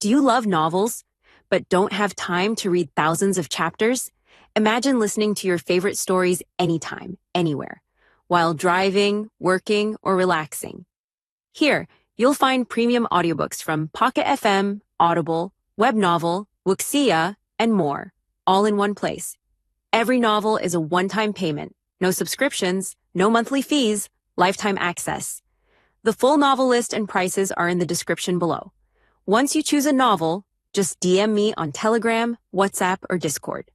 Do you love novels, but don't have time to read thousands of chapters? Imagine listening to your favorite stories anytime, anywhere, while driving, working, or relaxing. Here, you'll find premium audiobooks from Pocket FM, Audible, Webnovel, Wuxia, and more, all in one place. Every novel is a one-time payment, no subscriptions, no monthly fees, lifetime access. The full novel list and prices are in the description below. Once you choose a novel, just DM me on Telegram, WhatsApp, or Discord.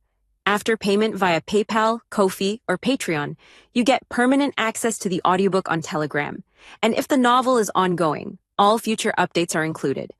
After payment via PayPal, Ko-fi, or Patreon, you get permanent access to the audiobook on Telegram. And if the novel is ongoing, all future updates are included.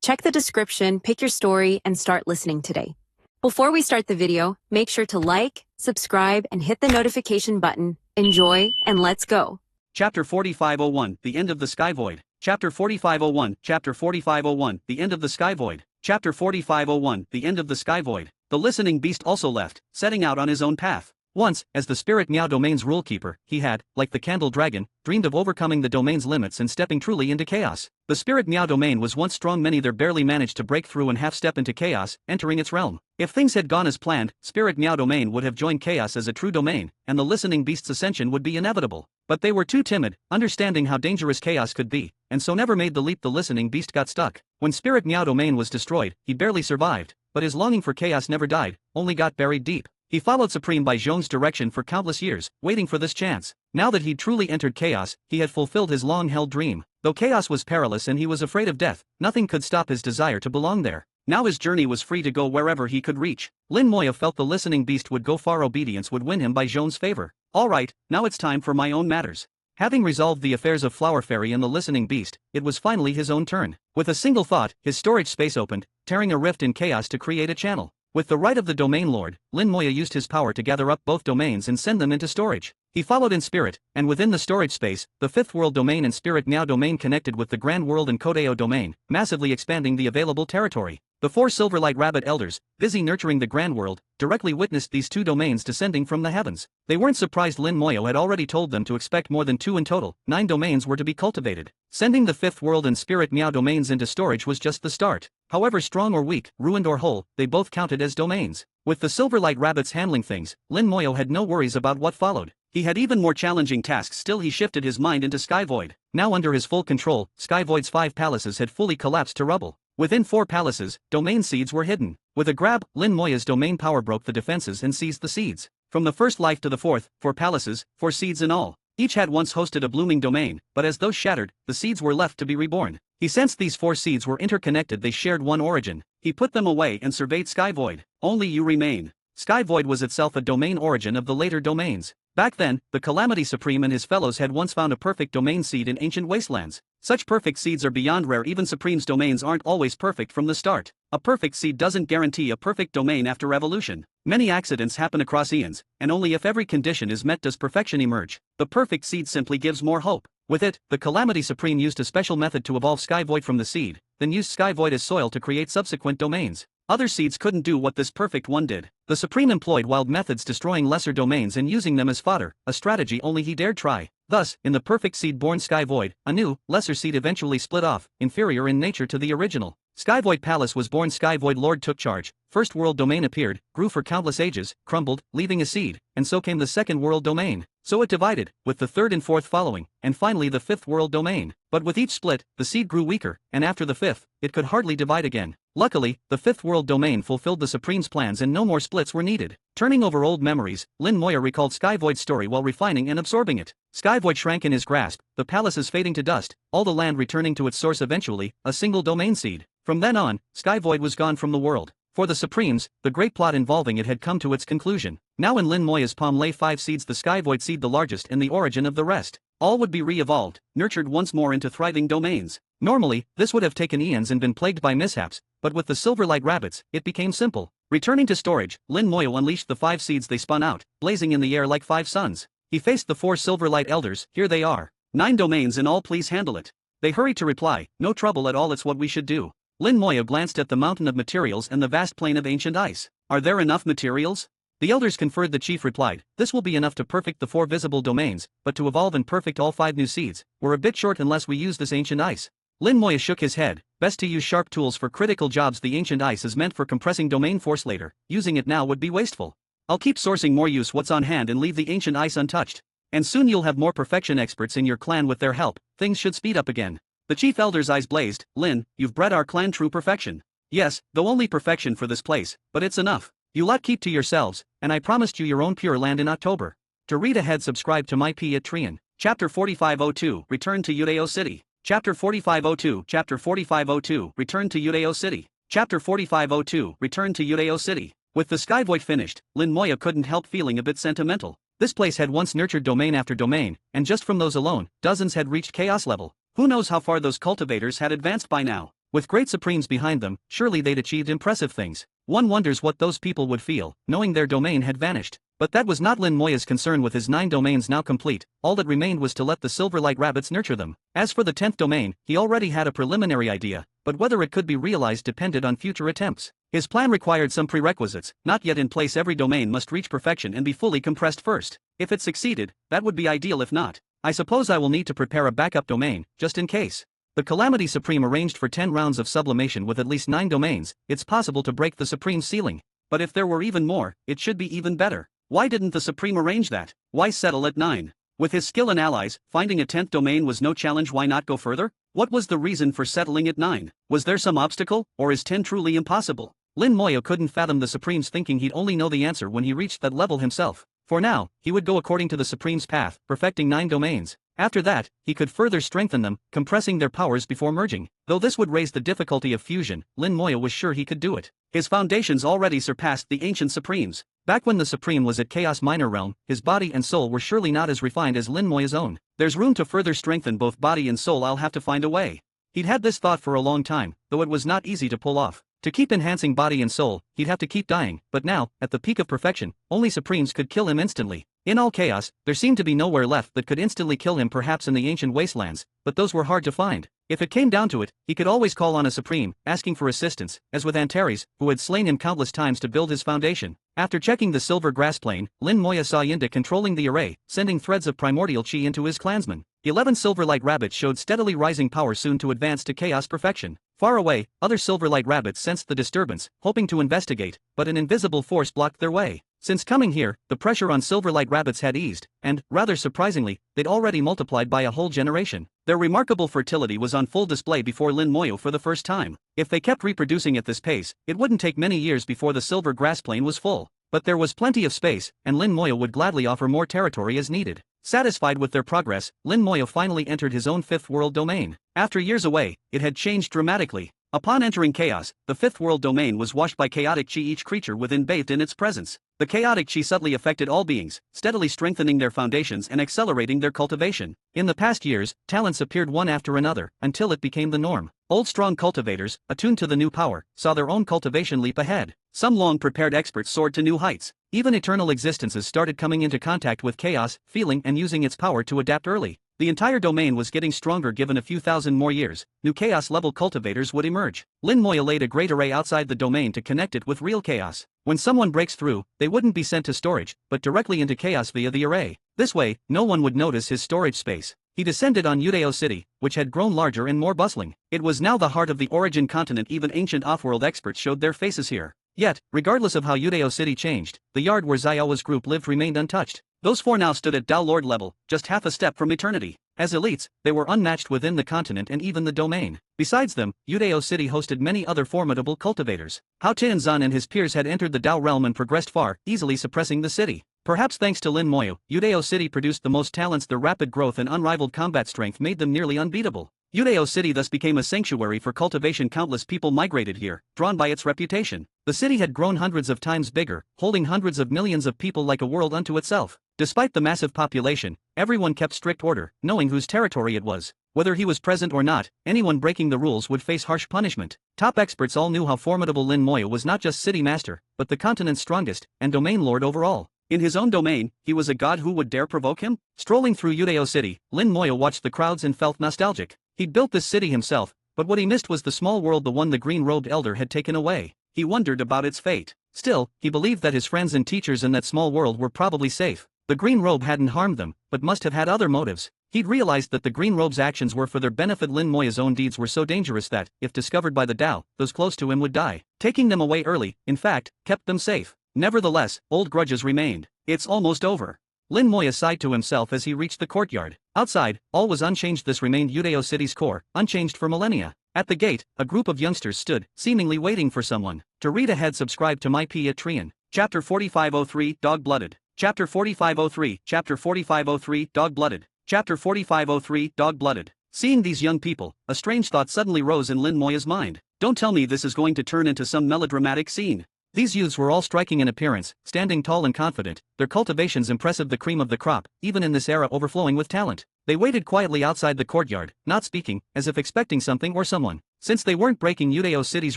Check the description, pick your story, and start listening today. Before we start the video, make sure to like, subscribe, and hit the notification button. Enjoy, and let's go. Chapter 4501, The End of the Sky Void. Chapter 4501, Chapter 4501, The End of the Sky Void. Chapter 4501, The End of the Sky Void. The listening beast also left, setting out on his own path. Once, as the Spirit Meow Domain's rulekeeper, he had, like the Candle Dragon, dreamed of overcoming the domain's limits and stepping truly into chaos. The Spirit Meow Domain was once strong, many there barely managed to break through and half-step into chaos, entering its realm. If things had gone as planned, Spirit Meow Domain would have joined chaos as a true domain, and the listening beast's ascension would be inevitable. But they were too timid, understanding how dangerous chaos could be, and so never made the leap. The listening beast got stuck. When Spirit Meow Domain was destroyed, he barely survived, but his longing for chaos never died, only got buried deep. He followed Supreme by Zhong's direction for countless years, waiting for this chance. Now that he'd truly entered chaos, he had fulfilled his long-held dream. Though chaos was perilous and he was afraid of death, nothing could stop his desire to belong there. Now his journey was free to go wherever he could reach. Lin Moya felt the listening beast would go far. Obedience would win him by Zhong's favor. Alright, now it's time for my own matters. Having resolved the affairs of Flower Fairy and the listening beast, it was finally his own turn. With a single thought, his storage space opened, tearing a rift in chaos to create a channel. With the right of the domain lord, Lin Moya used his power to gather up both domains and send them into storage. He followed in spirit, and within the storage space, the Fifth World Domain and Spirit Meow Domain connected with the Grand World and Kodeo Domain, massively expanding the available territory. The four Silverlight Rabbit Elders, busy nurturing the Grand World, directly witnessed these two domains descending from the heavens. They weren't surprised. Lin Moya had already told them to expect more than 2 in total. 9 domains were to be cultivated. Sending the Fifth World and Spirit Meow domains into storage was just the start. However strong or weak, ruined or whole, they both counted as domains. With the Silverlight Rabbits handling things, Lin Moya had no worries about what followed. He had even more challenging tasks. Still, he shifted his mind into Sky Void. Now under his full control, Sky Void's 5 palaces had fully collapsed to rubble. Within 4 palaces, domain seeds were hidden. With a grab, Lin Moya's domain power broke the defenses and seized the seeds. From the first life to the 4th, 4 palaces, 4 seeds in all. Each had once hosted a blooming domain, but as those shattered, the seeds were left to be reborn. He sensed these 4 seeds were interconnected. They shared one origin. He put them away and surveyed Sky Void. Only you remain. Sky Void was itself a domain origin of the later domains. Back then, the Calamity Supreme and his fellows had once found a perfect domain seed in ancient wastelands. Such perfect seeds are beyond rare. Even Supreme's domains aren't always perfect from the start. A perfect seed doesn't guarantee a perfect domain after evolution. Many accidents happen across eons, and only if every condition is met does perfection emerge. The perfect seed simply gives more hope. With it, the Calamity Supreme used a special method to evolve Sky Void from the seed, then used Sky Void as soil to create subsequent domains. Other seeds couldn't do what this perfect one did. The Supreme employed wild methods, destroying lesser domains and using them as fodder, a strategy only he dared try. Thus, in the perfect seed-born Sky Void, a new, lesser seed eventually split off, inferior in nature to the original. Sky Void Palace was born. Sky Void Lord took charge. First World Domain appeared, grew for countless ages, crumbled, leaving a seed, and so came the Second World Domain. So it divided, with the 3rd and 4th following, and finally the 5th World Domain. But with each split, the seed grew weaker, and after the 5th, it could hardly divide again. Luckily, the 5th World Domain fulfilled the Supreme's plans and no more splits were needed. Turning over old memories, Lin Moya recalled Sky Void's story while refining and absorbing it. Sky Void shrank in his grasp, the palaces fading to dust, all the land returning to its source eventually, a single domain seed. From then on, Sky Void was gone from the world. For the Supremes, the great plot involving it had come to its conclusion. Now in Lin Moya's palm lay 5 seeds, the Sky Void seed the largest and the origin of the rest. All would be re-evolved, nurtured once more into thriving domains. Normally, this would have taken eons and been plagued by mishaps, but with the Silverlight Rabbits, it became simple. Returning to storage, Lin Moya unleashed the 5 seeds. They spun out, blazing in the air like 5 suns. He faced the 4 Silverlight Elders. Here they are. 9 domains in all, please handle it. They hurried to reply, no trouble at all, it's what we should do. Lin Moya glanced at the mountain of materials and the vast plain of ancient ice. Are there enough materials? The elders conferred. The chief replied, this will be enough to perfect the 4 visible domains, but to evolve and perfect all 5 new seeds, we're a bit short unless we use this ancient ice. Lin Moya shook his head. Best to use sharp tools for critical jobs. The ancient ice is meant for compressing domain force later. Using it now would be wasteful. I'll keep sourcing more use what's on hand and leave the ancient ice untouched. And soon you'll have more perfection experts in your clan. With their help, things should speed up again. The chief elder's eyes blazed. Lin, you've bred our clan true perfection. Yes, though only perfection for this place, but it's enough. You lot keep to yourselves, and I promised you your own pure land in October. To read ahead, subscribe to my P at Trian. Chapter 4502, Return to Udeo City. Chapter 4502, Chapter 4502, Return to Udeo City. Chapter 4502, Return to Udeo City. With the Sky Void finished, Lin Moya couldn't help feeling a bit sentimental. This place had once nurtured domain after domain, and just from those alone, dozens had reached chaos level. Who knows how far those cultivators had advanced by now? With great supremes behind them, surely they'd achieved impressive things. One wonders what those people would feel, knowing their domain had vanished. But that was not Lin Moya's concern. With his 9 domains now complete, all that remained was to let the Silverlight Rabbits nurture them. As for the 10th domain, he already had a preliminary idea, but whether it could be realized depended on future attempts. His plan required some prerequisites, not yet in place. Every domain must reach perfection and be fully compressed first. If it succeeded, that would be ideal. If not, I suppose I will need to prepare a backup domain, just in case. The Calamity Supreme arranged for 10 rounds of sublimation with at least 9 domains. It's possible to break the Supreme ceiling. But if there were even more, it should be even better. Why didn't the Supreme arrange that? Why settle at 9? With his skill and allies, finding a 10th domain was no challenge. Why not go further? What was the reason for settling at 9? Was there some obstacle, or is 10 truly impossible? Lin Moya couldn't fathom the Supreme's thinking. He'd only know the answer when he reached that level himself. For now, he would go according to the Supreme's path, perfecting 9 domains. After that, he could further strengthen them, compressing their powers before merging. Though this would raise the difficulty of fusion, Lin Moya was sure he could do it. His foundations already surpassed the ancient Supremes. Back when the Supreme was at Chaos Minor Realm, his body and soul were surely not as refined as Lin Moya's own. There's room to further strengthen both body and soul. I'll have to find a way. He'd had this thought for a long time, though it was not easy to pull off. To keep enhancing body and soul, he'd have to keep dying, but now, at the peak of perfection, only Supremes could kill him instantly. In all chaos, there seemed to be nowhere left that could instantly kill him, perhaps in the ancient wastelands, but those were hard to find. If it came down to it, he could always call on a Supreme, asking for assistance, as with Antares, who had slain him countless times to build his foundation. After checking the silver grass plain, Lin Moya saw Yinda controlling the array, sending threads of primordial chi into his clansmen. 11 Silverlight Rabbits showed steadily rising power, soon to advance to chaos perfection. Far away, other Silverlight Rabbits sensed the disturbance, hoping to investigate, but an invisible force blocked their way. Since coming here, the pressure on Silverlight Rabbits had eased, and, rather surprisingly, they'd already multiplied by a whole generation. Their remarkable fertility was on full display before Lin Moya for the first time. If they kept reproducing at this pace, it wouldn't take many years before the silver grass plain was full. But there was plenty of space, and Lin Moya would gladly offer more territory as needed. Satisfied with their progress, Lin Moya finally entered his own 5th world domain. After years away, it had changed dramatically. Upon entering chaos, the 5th world domain was washed by chaotic chi. Each creature within bathed in its presence. The chaotic chi subtly affected all beings, steadily strengthening their foundations and accelerating their cultivation. In the past years, talents appeared one after another, until it became the norm. Old strong cultivators, attuned to the new power, saw their own cultivation leap ahead. Some long-prepared experts soared to new heights. Even eternal existences started coming into contact with chaos, feeling and using its power to adapt early. The entire domain was getting stronger. Given a few thousand more years, new chaos-level cultivators would emerge. Lin Moya laid a great array outside the domain to connect it with real chaos. When someone breaks through, they wouldn't be sent to storage, but directly into chaos via the array. This way, no one would notice his storage space. He descended on Udeo City, which had grown larger and more bustling. It was now the heart of the origin continent. Even ancient off-world experts showed their faces here. Yet, regardless of how Udeo City changed, the yard where Xiaowa's group lived remained untouched. Those 4 now stood at Dao Lord level, just half a step from eternity. As elites, they were unmatched within the continent and even the domain. Besides them, Udeo City hosted many other formidable cultivators. Hao Tianzan and his peers had entered the Dao realm and progressed far, easily suppressing the city. Perhaps thanks to Lin Moya, Udeo City produced the most talents. Their rapid growth and unrivaled combat strength made them nearly unbeatable. Udeo City thus became a sanctuary for cultivation. Countless people migrated here, drawn by its reputation. The city had grown hundreds of times bigger, holding hundreds of millions of people like a world unto itself. Despite the massive population, everyone kept strict order, knowing whose territory it was. Whether he was present or not, anyone breaking the rules would face harsh punishment. Top experts all knew how formidable Lin Moya was, not just city master, but the continent's strongest, and domain lord overall. In his own domain, he was a god. Who would dare provoke him? Strolling through Udeo City, Lin Moya watched the crowds and felt nostalgic. He'd built this city himself, but what he missed was the small world, the one the green-robed elder had taken away. He wondered about its fate. Still, he believed that his friends and teachers in that small world were probably safe. The green robe hadn't harmed them, but must have had other motives. He'd realized that the Green Robe's actions were for their benefit. Lin Moya's own deeds were so dangerous that, if discovered by the Dao, those close to him would die. Taking them away early, in fact, kept them safe. Nevertheless, old grudges remained. It's almost over. Lin Moya sighed to himself as he reached the courtyard. Outside, all was unchanged. This remained Udeo City's core, unchanged for millennia. At the gate, a group of youngsters stood, seemingly waiting for someone. To read ahead, subscribe to my Patreon. Chapter 4503, Dog-Blooded. Chapter 4503, Chapter 4503, Dog-Blooded. Chapter 4503, Dog-Blooded. Seeing these young people, a strange thought suddenly rose in Lin Moya's mind. Don't tell me this is going to turn into some melodramatic scene. These youths were all striking in appearance, standing tall and confident, their cultivations impressive, the cream of the crop, even in this era overflowing with talent. They waited quietly outside the courtyard, not speaking, as if expecting something or someone. Since they weren't breaking Udeo City's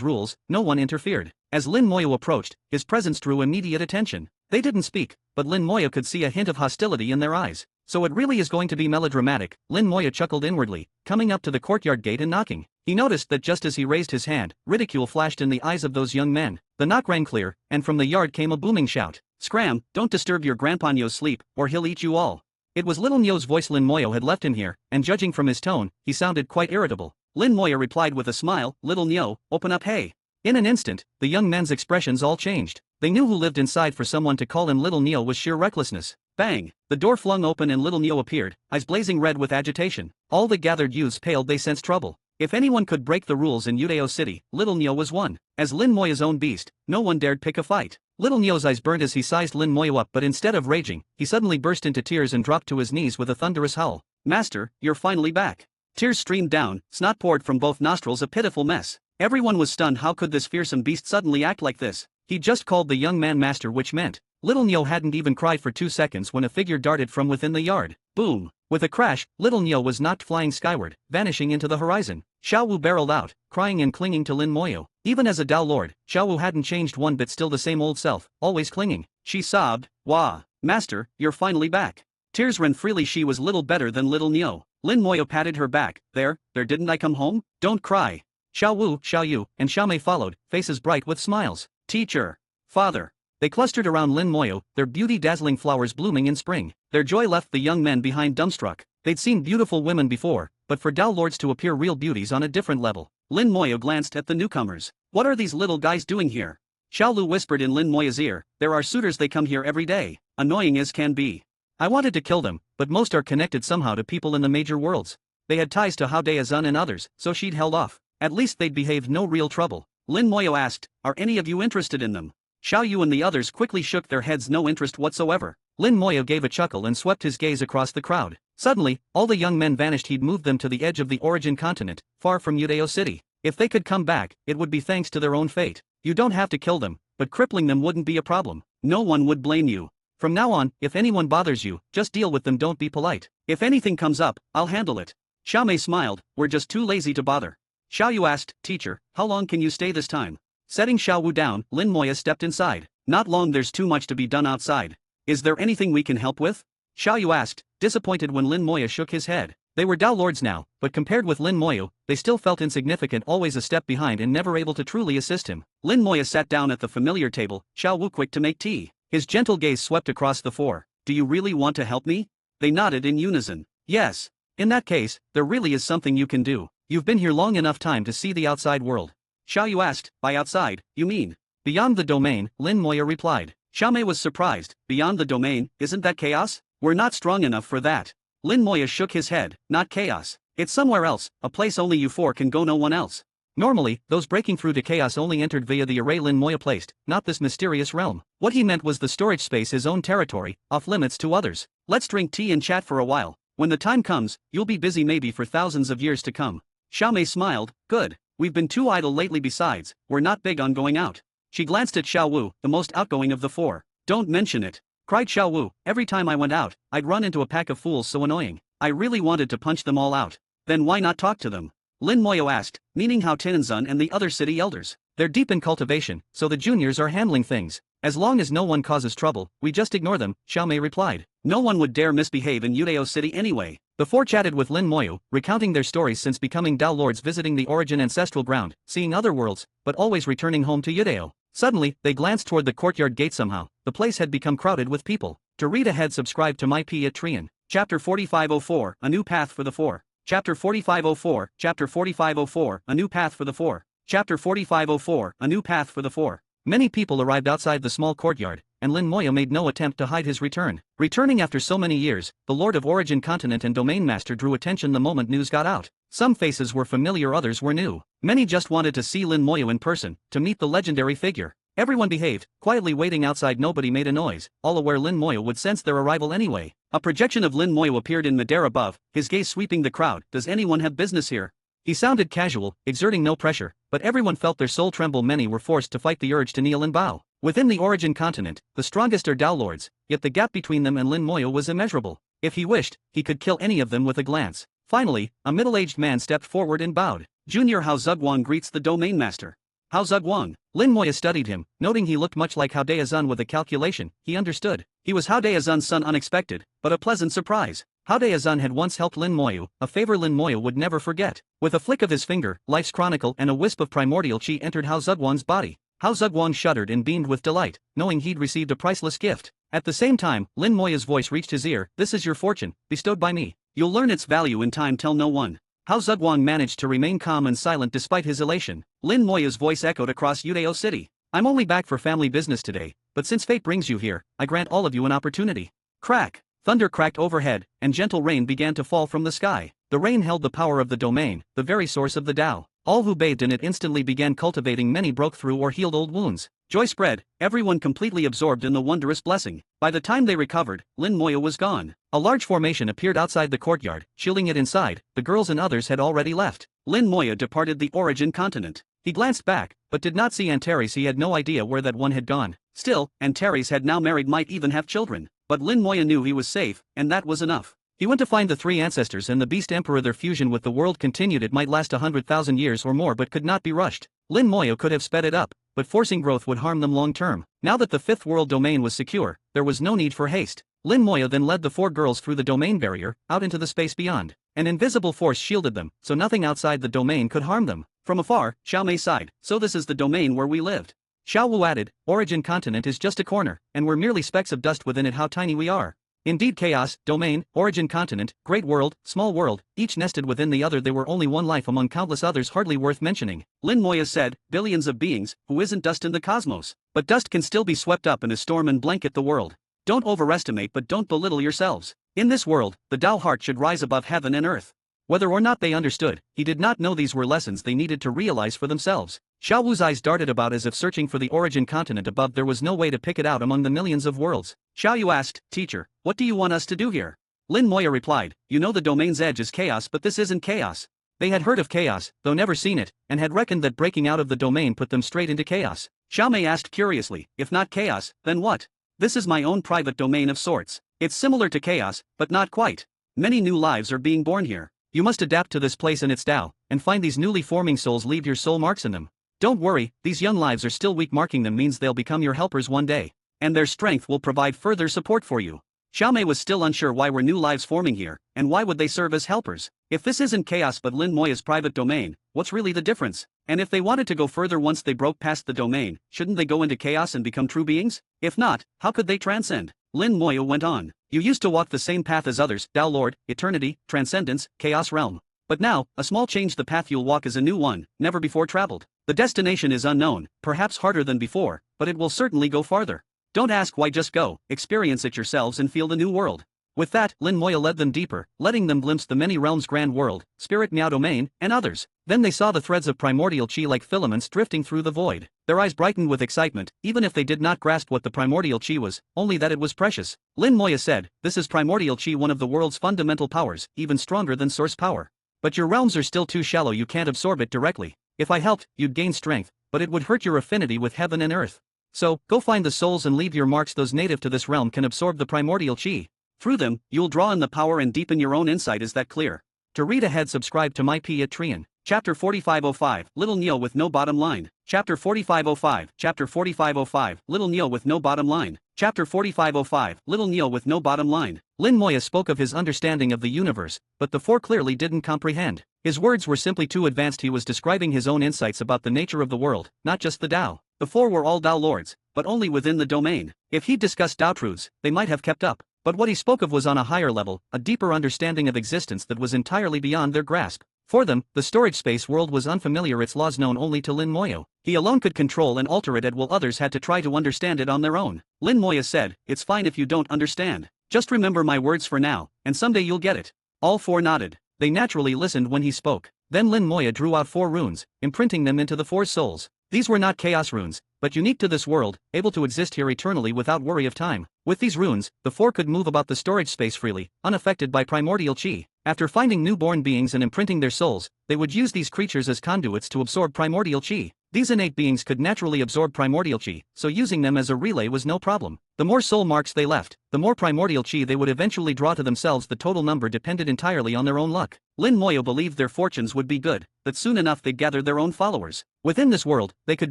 rules, no one interfered. As Lin Moya approached, his presence drew immediate attention. They didn't speak, but Lin Moya could see a hint of hostility in their eyes. So it really is going to be melodramatic, Lin Moya chuckled inwardly, coming up to the courtyard gate and knocking. He noticed that just as he raised his hand, ridicule flashed in the eyes of those young men. The knock rang clear, and from the yard came a booming shout. Scram, don't disturb your Grandpa Nyo's sleep, or he'll eat you all. It was little Nyo's voice. Lin Moya had left him here, and judging from his tone, he sounded quite irritable. Lin Moya replied with a smile, Little Nyo, open up, hey. In an instant, the young men's expressions all changed. They knew who lived inside. For someone to call him Little Nyo was sheer recklessness. Bang! The door flung open and Little Nyo appeared, eyes blazing red with agitation. All the gathered youths paled. They sensed trouble. If anyone could break the rules in Udeo City, Little Nyo was one. As Lin Moya's own beast, no one dared pick a fight. Little Nyo's eyes burned as he sized Lin Moya up, but instead of raging, he suddenly burst into tears and dropped to his knees with a thunderous howl. Master, you're finally back. Tears streamed down, snot poured from both nostrils, a pitiful mess. Everyone was stunned. How could this fearsome beast suddenly act like this? He just called the young man master, which meant Little Nyo hadn't even cried for 2 seconds when a figure darted from within the yard. Boom! With a crash, Little Nyo was knocked flying skyward, vanishing into the horizon. Xiao Wu barreled out, crying and clinging to Lin Moya. Even as a Dao Lord, Xiao Wu hadn't changed one bit, still the same old self, always clinging. She sobbed, Wah! Master, you're finally back. Tears ran freely. She was little better than Little Nyo. Lin Moya patted her back. There, didn't I come home? Don't cry. Xiao Wu, Xiao Yu, and Xiao Mei followed, faces bright with smiles. Teacher. Father. They clustered around Lin Moya, their beauty dazzling flowers blooming in spring. Their joy left the young men behind dumbstruck. They'd seen beautiful women before, but for Dao Lords to appear real beauties on a different level. Lin Moya glanced at the newcomers. What are these little guys doing here? Xiao Lu whispered in Lin Moya's ear. There are suitors. They come here every day. Annoying as can be. I wanted to kill them, but most are connected somehow to people in the major worlds. They had ties to Hao Daizun and others, so she'd held off. At least they'd behaved no real trouble. Lin Moya asked, are any of you interested in them? Xiao Yu and the others quickly shook their heads. No interest whatsoever. Lin Moya gave a chuckle and swept his gaze across the crowd. Suddenly, all the young men vanished. He'd moved them to the edge of the origin continent, far from Udeo City. If they could come back, it would be thanks to their own fate. You don't have to kill them, but crippling them wouldn't be a problem. No one would blame you. From now on, if anyone bothers you, just deal with them. Don't be polite. If anything comes up, I'll handle it. Xiao Mei smiled. We're just too lazy to bother. Xiao Yu asked, Teacher, how long can you stay this time? Setting Xiao Wu down, Lin Moya stepped inside. Not long. There's too much to be done outside. Is there anything we can help with? Xiao Yu asked, disappointed when Lin Moya shook his head. They were Dao Lords now, but compared with Lin Moya, they still felt insignificant, always a step behind and never able to truly assist him. Lin Moya sat down at the familiar table, Xiao Wu quick to make tea. His gentle gaze swept across the four. Do you really want to help me? They nodded in unison. Yes. In that case, there really is something you can do. You've been here long enough time to see the outside world. Xiao Yu asked, by outside, you mean? Beyond the domain, Lin Moya replied. Xiao Mei was surprised. Beyond the domain, isn't that chaos? We're not strong enough for that. Lin Moya shook his head. Not chaos. It's somewhere else, a place only you four can go, no one else. Normally, those breaking through to chaos only entered via the array Lin Moya placed, not this mysterious realm. What he meant was the storage space, his own territory, off limits to others. Let's drink tea and chat for a while. When the time comes, you'll be busy maybe for thousands of years to come. Xiao Mei smiled. Good. We've been too idle lately. Besides, we're not big on going out. She glanced at Xiao Wu, the most outgoing of the four. Don't mention it, cried Xiao Wu. Every time I went out, I'd run into a pack of fools so annoying. I really wanted to punch them all out. Then why not talk to them? Lin Moya asked, meaning Hao Tianzun and the other city elders. They're deep in cultivation, so the juniors are handling things. As long as no one causes trouble, we just ignore them, Xiao Mei replied. No one would dare misbehave in Udeo City anyway. The four chatted with Lin Moya, recounting their stories since becoming Dao Lords, visiting the origin ancestral ground, seeing other worlds, but always returning home to Udeo. Suddenly, they glanced toward the courtyard gate. Somehow, the place had become crowded with people. To read ahead, subscribe to my Patreon. Chapter 4504, A New Path for the Four. Chapter 4504, Chapter 4504, A New Path for the Four. Chapter 4504, A New Path for the Four. Many people arrived outside the small courtyard, and Lin Moya made no attempt to hide his return. Returning after so many years, the Lord of Origin Continent and Domain Master drew attention the moment news got out. Some faces were familiar, others were new. Many just wanted to see Lin Moya in person, to meet the legendary figure. Everyone behaved, quietly waiting outside. Nobody made a noise, all aware Lin Moya would sense their arrival anyway. A projection of Lin Moya appeared in midair above, his gaze sweeping the crowd. Does anyone have business here? He sounded casual, exerting no pressure, but everyone felt their soul tremble. Many were forced to fight the urge to kneel and bow. Within the Origin Continent, the strongest are Dao Lords, yet the gap between them and Lin Moya was immeasurable. If he wished, he could kill any of them with a glance. Finally, a middle-aged man stepped forward and bowed. Junior Hao Zugwang greets the Domain Master. Hao Zugwang. Lin Moya studied him, noting he looked much like Hao Daozun. With a calculation, he understood. He was Hao Daozun's son. Unexpected, but a pleasant surprise. Hao Daozun had once helped Lin Moya, a favor Lin Moya would never forget. With a flick of his finger, Life's Chronicle and a wisp of primordial chi entered Hao Zugwang's body. Hao Zugwang shuddered and beamed with delight, knowing he'd received a priceless gift. At the same time, Lin Moya's voice reached his ear. This is your fortune, bestowed by me. You'll learn its value in time. Tell no one. Hao Zugwang managed to remain calm and silent despite his elation. Lin Moya's voice echoed across Udao City. I'm only back for family business today, but since fate brings you here, I grant all of you an opportunity. Crack! Thunder cracked overhead, and gentle rain began to fall from the sky. The rain held the power of the domain, the very source of the Tao. All who bathed in it instantly began cultivating. Many broke through or healed old wounds. Joy spread, everyone completely absorbed in the wondrous blessing. By the time they recovered, Lin Moya was gone. A large formation appeared outside the courtyard, shielding it inside. The girls and others had already left. Lin Moya departed the Origin Continent. He glanced back, but did not see Antares. He had no idea where that one had gone. Still, Antares had now married, might even have children. But Lin Moya knew he was safe, and that was enough. He went to find the three ancestors and the Beast Emperor. Their fusion with the world continued. It might last 100,000 years or more, but could not be rushed. Lin Moya could have sped it up, but forcing growth would harm them long term. Now that the fifth world domain was secure, there was no need for haste. Lin Moya then led the four girls through the domain barrier, out into the space beyond. An invisible force shielded them, so nothing outside the domain could harm them. From afar, Xiao Mei sighed. So this is the domain where we lived. Xiao Wu added, Origin Continent is just a corner, and we're merely specks of dust within it. How tiny we are. Indeed, chaos, domain, Origin Continent, great world, small world, each nested within the other. They were only one life among countless others hardly worth mentioning. Lin Moya said, billions of beings, who isn't dust in the cosmos. But dust can still be swept up in a storm and blanket the world. Don't overestimate, but don't belittle yourselves. In this world, the Tao heart should rise above heaven and earth. Whether or not they understood, he did not know these were lessons they needed to realize for themselves. Xiao Wu's eyes darted about as if searching for the Origin Continent above. There was no way to pick it out among the millions of worlds. Xiao Yu asked, Teacher, what do you want us to do here? Lin Moya replied, You know the domain's edge is chaos, but this isn't chaos. They had heard of chaos, though never seen it, and had reckoned that breaking out of the domain put them straight into chaos. Xiao Mei asked curiously, If not chaos, then what? This is my own private domain of sorts. It's similar to chaos, but not quite. Many new lives are being born here. You must adapt to this place and its Tao, and find these newly forming souls. Leave your soul marks in them. Don't worry, these young lives are still weak. Marking them means they'll become your helpers one day. And their strength will provide further support for you. Xiao Mei was still unsure. Why were new lives forming here, and why would they serve as helpers? If this isn't chaos but Lin Moya's private domain, what's really the difference? And if they wanted to go further once they broke past the domain, shouldn't they go into chaos and become true beings? If not, how could they transcend? Lin Moya went on. You used to walk the same path as others, Tao Lord, eternity, transcendence, chaos realm. But now, a small change. The path you'll walk is a new one, never before traveled. The destination is unknown, perhaps harder than before, but it will certainly go farther. Don't ask why, just go, experience it yourselves and feel the new world. With that, Lin Moya led them deeper, letting them glimpse the many realms, grand world, spirit Miao domain, and others. Then they saw the threads of primordial chi like filaments drifting through the void. Their eyes brightened with excitement, even if they did not grasp what the primordial chi was, only that it was precious. Lin Moya said, This is primordial chi, one of the world's fundamental powers, even stronger than source power. But your realms are still too shallow. You can't absorb it directly. If I helped, you'd gain strength, but it would hurt your affinity with heaven and earth. So, go find the souls and leave your marks. Those native to this realm can absorb the primordial chi. Through them, you'll draw in the power and deepen your own insight. Is that clear? To read ahead, subscribe to my Patreon. Chapter 4505, Little Neo with no bottom line. Chapter 4505, Chapter 4505, Little Neo with no bottom line. Chapter 4505, Little Neo with no bottom line. Lin Moya spoke of his understanding of the universe, but the four clearly didn't comprehend. His words were simply too advanced. He was describing his own insights about the nature of the world, not just the Tao. The four were all Tao Lords, but only within the domain. If he'd discussed Tao truths, they might have kept up. But what he spoke of was on a higher level, a deeper understanding of existence that was entirely beyond their grasp. For them, the storage space world was unfamiliar, its laws known only to Lin Moyo. He alone could control and alter it at will, others had to try to understand it on their own. Lin Moyo said, "It's fine if you don't understand. Just remember my words for now, and someday you'll get it." All four nodded. They naturally listened when he spoke. Then Lin Moyo drew out 4 runes, imprinting them into the 4 souls. These were not chaos runes, but unique to this world, able to exist here eternally without worry of time. With these runes, the 4 could move about the storage space freely, unaffected by primordial chi. After finding newborn beings and imprinting their souls, they would use these creatures as conduits to absorb primordial chi. These innate beings could naturally absorb primordial chi, so using them as a relay was no problem. The more soul marks they left, the more primordial chi they would eventually draw to themselves. The total number depended entirely on their own luck. Lin Moyo believed their fortunes would be good, that soon enough they'd gather their own followers. Within this world, they could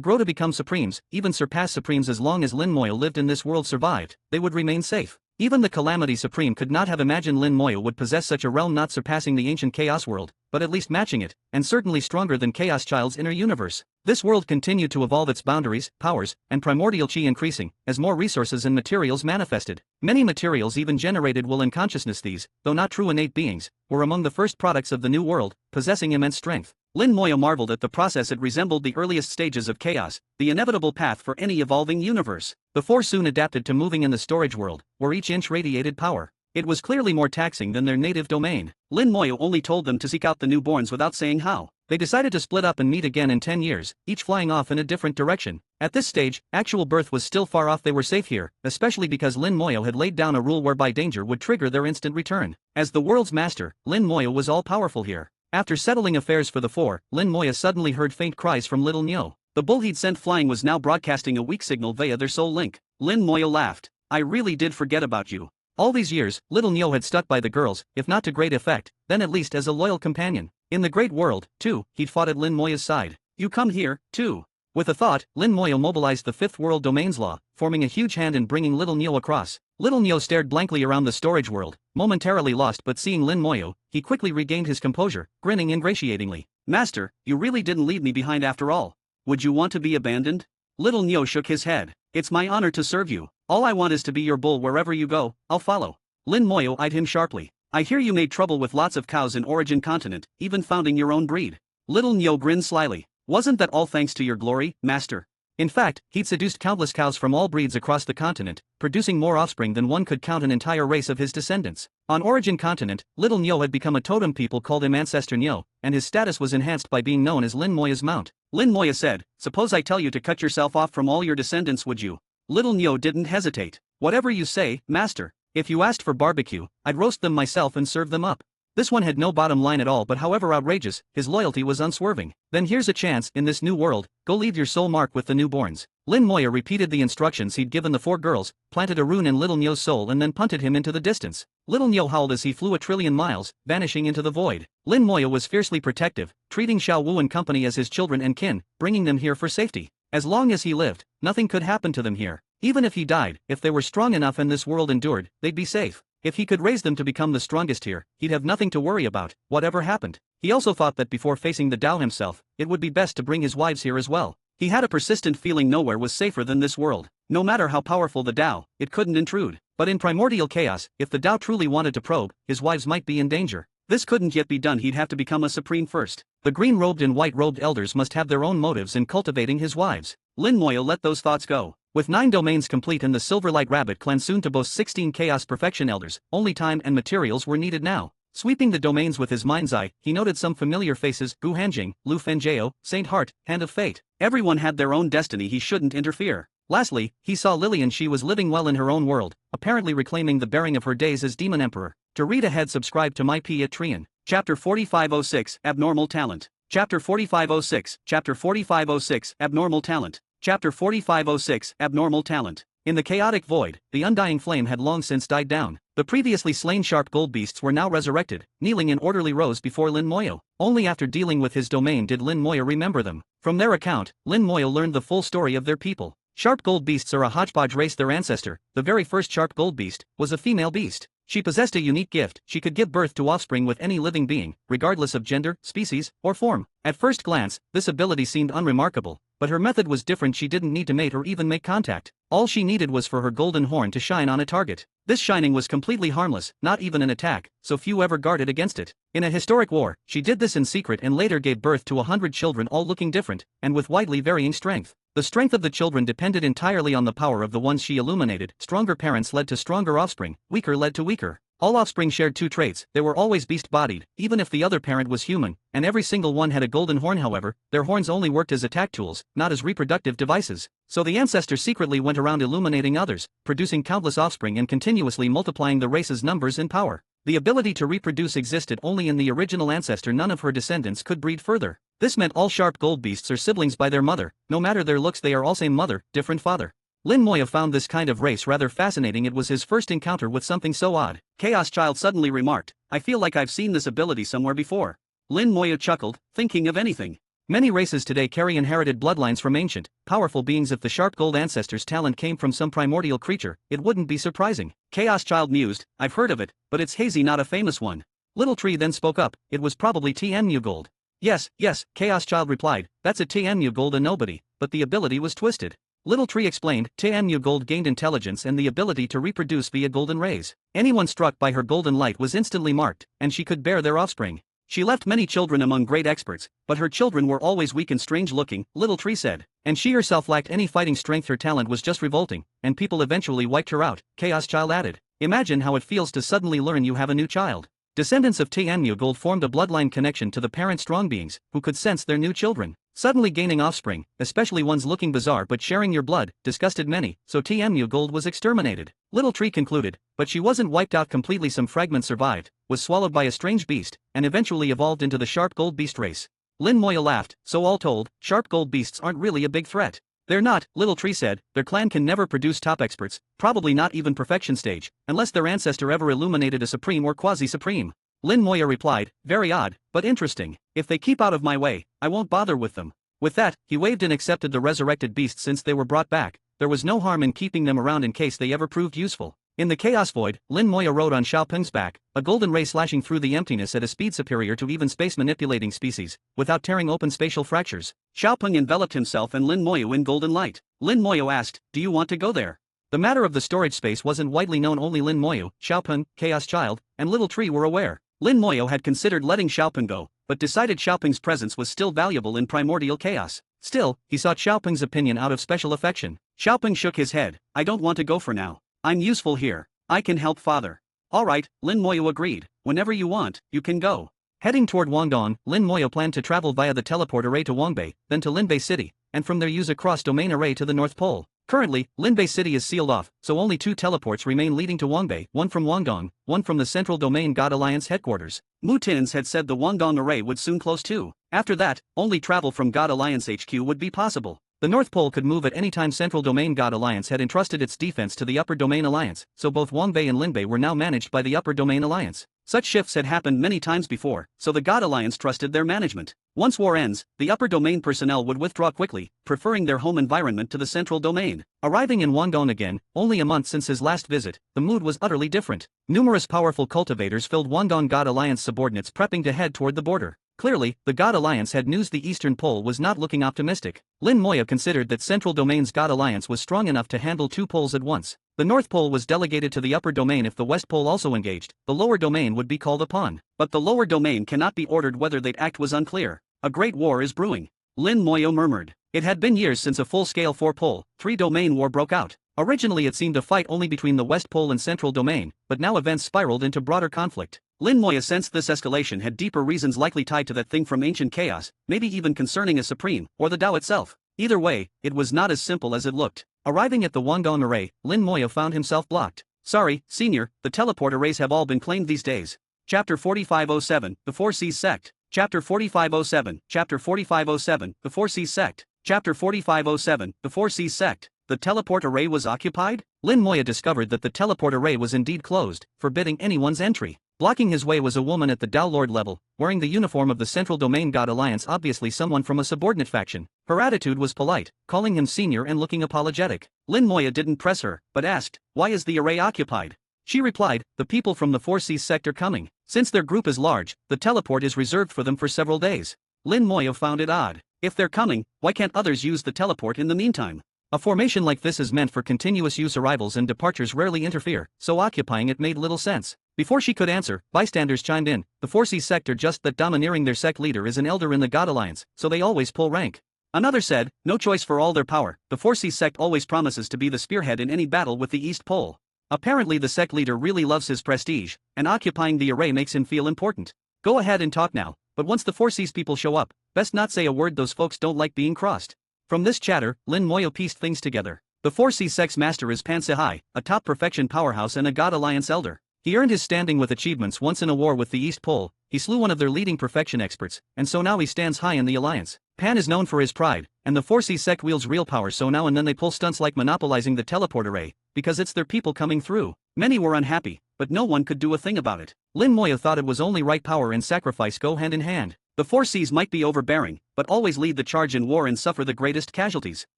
grow to become supremes, even surpass supremes. As long as Lin Moyo lived in this world survived, they would remain safe. Even the Calamity Supreme could not have imagined Lin Moyo would possess such a realm, not surpassing the ancient Chaos world, but at least matching it, and certainly stronger than Chaos Child's inner universe. This world continued to evolve, its boundaries, powers, and primordial chi increasing, as more resources and materials manifested. Many materials even generated will and consciousness. These, though not true innate beings, were among the first products of the new world, possessing immense strength. Lin Moyo marveled at the process. It resembled the earliest stages of chaos, the inevitable path for any evolving universe. The 4 soon adapted to moving in the storage world, where each inch radiated power. It was clearly more taxing than their native domain. Lin Moyo only told them to seek out the newborns without saying how. They decided to split up and meet again in 10 years, each flying off in a different direction. At this stage, actual birth was still far off. They were safe here, especially because Lin Moyo had laid down a rule whereby danger would trigger their instant return. As the world's master, Lin Moyo was all-powerful here. After settling affairs for the 4, Lin Moyo suddenly heard faint cries from little Nyo. The bull he'd sent flying was now broadcasting a weak signal via their soul link. Lin Moyo laughed. "I really did forget about you. All these years, little Nyo had stuck by the girls, if not to great effect, then at least as a loyal companion. In the great world, too, he'd fought at Lin Moyo's side. You come here, too." With a thought, Lin Moyo mobilized the 5th world domains law, forming a huge hand in bringing little Nyo across. Little Nyo stared blankly around the storage world, momentarily lost, but seeing Lin Moyo, he quickly regained his composure, grinning ingratiatingly. "Master, you really didn't leave me behind after all. Would you want to be abandoned?" Little Nyo shook his head. "It's my honor to serve you. All I want is to be your bull. Wherever you go, I'll follow." Lin Moyo eyed him sharply. "I hear you made trouble with lots of cows in Origin Continent, even founding your own breed." Little Nyo grinned slyly. "Wasn't that all thanks to your glory, master?" In fact, he'd seduced countless cows from all breeds across the continent, producing more offspring than one could count, an entire race of his descendants. On Origin Continent, little Nyo had become a totem. People called him Ancestor Nyo, and his status was enhanced by being known as Lin Moyo's mount. Lin Moyo said, "Suppose I tell you to cut yourself off from all your descendants, would you?" Little Nyo didn't hesitate. "Whatever you say, master. If you asked for barbecue, I'd roast them myself and serve them up." This one had no bottom line at all, but however outrageous, his loyalty was unswerving. "Then here's a chance, in this new world, go leave your soul mark with the newborns." Lin Moyo repeated the instructions he'd given the 4 girls, planted a rune in little Nyo's soul and then punted him into the distance. Little Nyo howled as he flew 1,000,000,000,000 miles, vanishing into the void. Lin Moyo was fiercely protective, treating Xiao Wu and company as his children and kin, bringing them here for safety. As long as he lived, nothing could happen to them here. Even if he died, if they were strong enough and this world endured, they'd be safe. If he could raise them to become the strongest here, he'd have nothing to worry about, whatever happened. He also thought that before facing the Tao himself, it would be best to bring his wives here as well. He had a persistent feeling nowhere was safer than this world. No matter how powerful the Tao, it couldn't intrude. But in primordial chaos, if the Tao truly wanted to probe, his wives might be in danger. This couldn't yet be done. He'd have to become a supreme first. The green-robed and white-robed elders must have their own motives in cultivating his wives. Lin Moyo let those thoughts go. With 9 domains complete and the Silverlight Rabbit clan soon to boast 16 Chaos Perfection Elders, only time and materials were needed now. Sweeping the domains with his mind's eye, he noted some familiar faces: Gu Hanjing, Lu Fenjao, Saint Heart, Hand of Fate. Everyone had their own destiny, he shouldn't interfere. Lastly, he saw Lillian. She was living well in her own world, apparently reclaiming the bearing of her days as Demon Emperor. To read ahead, subscribe to my P at Trian. Chapter 4506, Abnormal Talent. Chapter 4506, Chapter 4506, Abnormal Talent. Chapter 4506, Abnormal Talent. In the chaotic void, the undying flame had long since died down. The previously slain sharp gold beasts were now resurrected, kneeling in orderly rows before Lin Moyo. Only after dealing with his domain did Lin Moyo remember them. From their account, Lin Moyo learned the full story of their people. Sharp gold beasts are a hodgepodge race. Their ancestor, the very first sharp gold beast, was a female beast. She possessed a unique gift: she could give birth to offspring with any living being, regardless of gender, species, or form. At first glance, this ability seemed unremarkable, but her method was different. She didn't need to mate or even make contact. All she needed was for her golden horn to shine on a target. This shining was completely harmless, not even an attack, so few ever guarded against it. In a historic war, she did this in secret and later gave birth to 100 children, all looking different, and with widely varying strength. The strength of the children depended entirely on the power of the ones she illuminated. Stronger parents led to stronger offspring, weaker led to weaker. All offspring shared two traits: they were always beast-bodied, even if the other parent was human, and every single one had a golden horn. However, their horns only worked as attack tools, not as reproductive devices. So the ancestor secretly went around illuminating others, producing countless offspring and continuously multiplying the race's numbers and power. The ability to reproduce existed only in the original ancestor. None of her descendants could breed further. This meant all sharp gold beasts are siblings by their mother. No matter their looks, they are all same mother, different father. Lin Moya found this kind of race rather fascinating. It was his first encounter with something so odd. Chaos Child suddenly remarked, "I feel like I've seen this ability somewhere before." Lin Moya chuckled, thinking of anything. Many races today carry inherited bloodlines from ancient, powerful beings. If the sharp gold ancestor's talent came from some primordial creature, it wouldn't be surprising. Chaos Child mused, "I've heard of it, but it's hazy, not a famous one." Little Tree then spoke up, "It was probably TNMU gold." Yes, Chaos Child replied, "That's a TNMU gold, a nobody, but the ability was twisted." Little Tree explained, TNMU gold gained intelligence and the ability to reproduce via golden rays. Anyone struck by her golden light was instantly marked, and she could bear their offspring. She left many children among great experts, but her children were always weak and strange looking, Little Tree said. And she herself lacked any fighting strength. Her talent was just revolting, and people eventually wiped her out, Chaos Child added. Imagine how it feels to suddenly learn you have a new child. Descendants of TNMU gold formed a bloodline connection to the parent strong beings, who could sense their new children. Suddenly gaining offspring, especially ones looking bizarre but sharing your blood, disgusted many, so TNMU gold was exterminated. Little Tree concluded, but she wasn't wiped out completely. Some fragments survived, was swallowed by a strange beast, and eventually evolved into the sharp gold beast race. Lin Moya laughed, so all told, sharp gold beasts aren't really a big threat. They're not, Little Tree said. Their clan can never produce top experts, probably not even perfection stage, unless their ancestor ever illuminated a supreme or quasi-supreme. Lin Moya replied, very odd, but interesting. If they keep out of my way, I won't bother with them. With that, he waved and accepted the resurrected beasts. Since they were brought back, there was no harm in keeping them around in case they ever proved useful. In the Chaos Void, Lin Moya rode on Xiaopeng's back, a golden ray slashing through the emptiness at a speed superior to even space-manipulating species, without tearing open spatial fractures. Xiaopeng enveloped himself and Lin Moya in golden light. Lin Moya asked, "Do you want to go there?" The matter of the storage space wasn't widely known. Only Lin Moya, Xiaopeng, Chaos Child, and Little Tree were aware. Lin Moya had considered letting Xiaopeng go, but decided Xiaopeng's presence was still valuable in primordial chaos. Still, he sought Xiaopeng's opinion out of special affection. Xiaopeng shook his head. "I don't want to go for now. I'm useful here. I can help father." "Alright," Lin Moya agreed. "Whenever you want, you can go." Heading toward Guangdong, Lin Moya planned to travel via the teleport array to Wangbei, then to Linbei City, and from there use a cross-domain array to the North Pole. Currently, Linbei City is sealed off, so only 2 teleports remain leading to Wangbei, one from Guangdong, one from the Central Domain God Alliance headquarters. Mu Tins had said the Guangdong array would soon close too. After that, only travel from God Alliance HQ would be possible. The North Pole could move at any time. Central Domain God Alliance had entrusted its defense to the Upper Domain Alliance, so both Wangbei and Linbei were now managed by the Upper Domain Alliance. Such shifts had happened many times before, so the God Alliance trusted their management. Once war ends, the Upper Domain personnel would withdraw quickly, preferring their home environment to the Central Domain. Arriving in Guangdong again, only a month since his last visit, the mood was utterly different. Numerous powerful cultivators filled Guangdong. God Alliance subordinates prepping to head toward the border. Clearly, the God Alliance had news. The Eastern Pole was not looking optimistic. Lin Moya considered that Central Domain's God Alliance was strong enough to handle 2 poles at once. The North Pole was delegated to the Upper Domain. If the West Pole also engaged, the Lower Domain would be called upon. But the Lower Domain cannot be ordered. Whether they'd act was unclear. A great war is brewing, Lin Moya murmured. It had been years since a full-scale 4-pole, 3-domain war broke out. Originally it seemed a fight only between the West Pole and Central Domain, but now events spiraled into broader conflict. Lin Moya sensed this escalation had deeper reasons, likely tied to that thing from ancient chaos, maybe even concerning a supreme, or the Tao itself. Either way, it was not as simple as it looked. Arriving at the Guangdong array, Lin Moya found himself blocked. "Sorry, senior, the teleport arrays have all been claimed these days." Chapter 4507, The Four Seas Sect. Chapter 4507, Chapter 4507, The Four Seas Sect. Chapter 4507, The Four Seas Sect. The teleport array was occupied? Lin Moya discovered that the teleport array was indeed closed, forbidding anyone's entry. Blocking his way was a woman at the Tao Lord level, wearing the uniform of the Central Domain God Alliance, obviously someone from a subordinate faction. Her attitude was polite, calling him senior and looking apologetic. Lin Moya didn't press her, but asked, "Why is the array occupied?" She replied, "The people from the Four Seas sect are coming. Since their group is large, the teleport is reserved for them for several days." Lin Moya found it odd. If they're coming, why can't others use the teleport in the meantime? A formation like this is meant for continuous use. Arrivals and departures rarely interfere, so occupying it made little sense. Before she could answer, bystanders chimed in. The 4C sect are just that domineering. Their sect leader is an elder in the God Alliance, so they always pull rank. Another said, no choice for all their power, the 4C sect always promises to be the spearhead in any battle with the East Pole. Apparently the sect leader really loves his prestige, and occupying the array makes him feel important. Go ahead and talk now, but once the 4C's people show up, best not say a word. Those folks don't like being crossed. From this chatter, Lin Moyo pieced things together. The 4C sect's master is Pan Sehai, a top perfection powerhouse and a God Alliance elder. He earned his standing with achievements once in a war with the East Pole. He slew one of their leading perfection experts, and so now he stands high in the alliance. Pan is known for his pride, and the 4C sect wields real power, so now and then they pull stunts like monopolizing the teleport array, because it's their people coming through. Many were unhappy, but no one could do a thing about it. Lin Moyo thought it was only right. Power and sacrifice go hand in hand. The 4Cs might be overbearing, but always lead the charge in war and suffer the greatest casualties.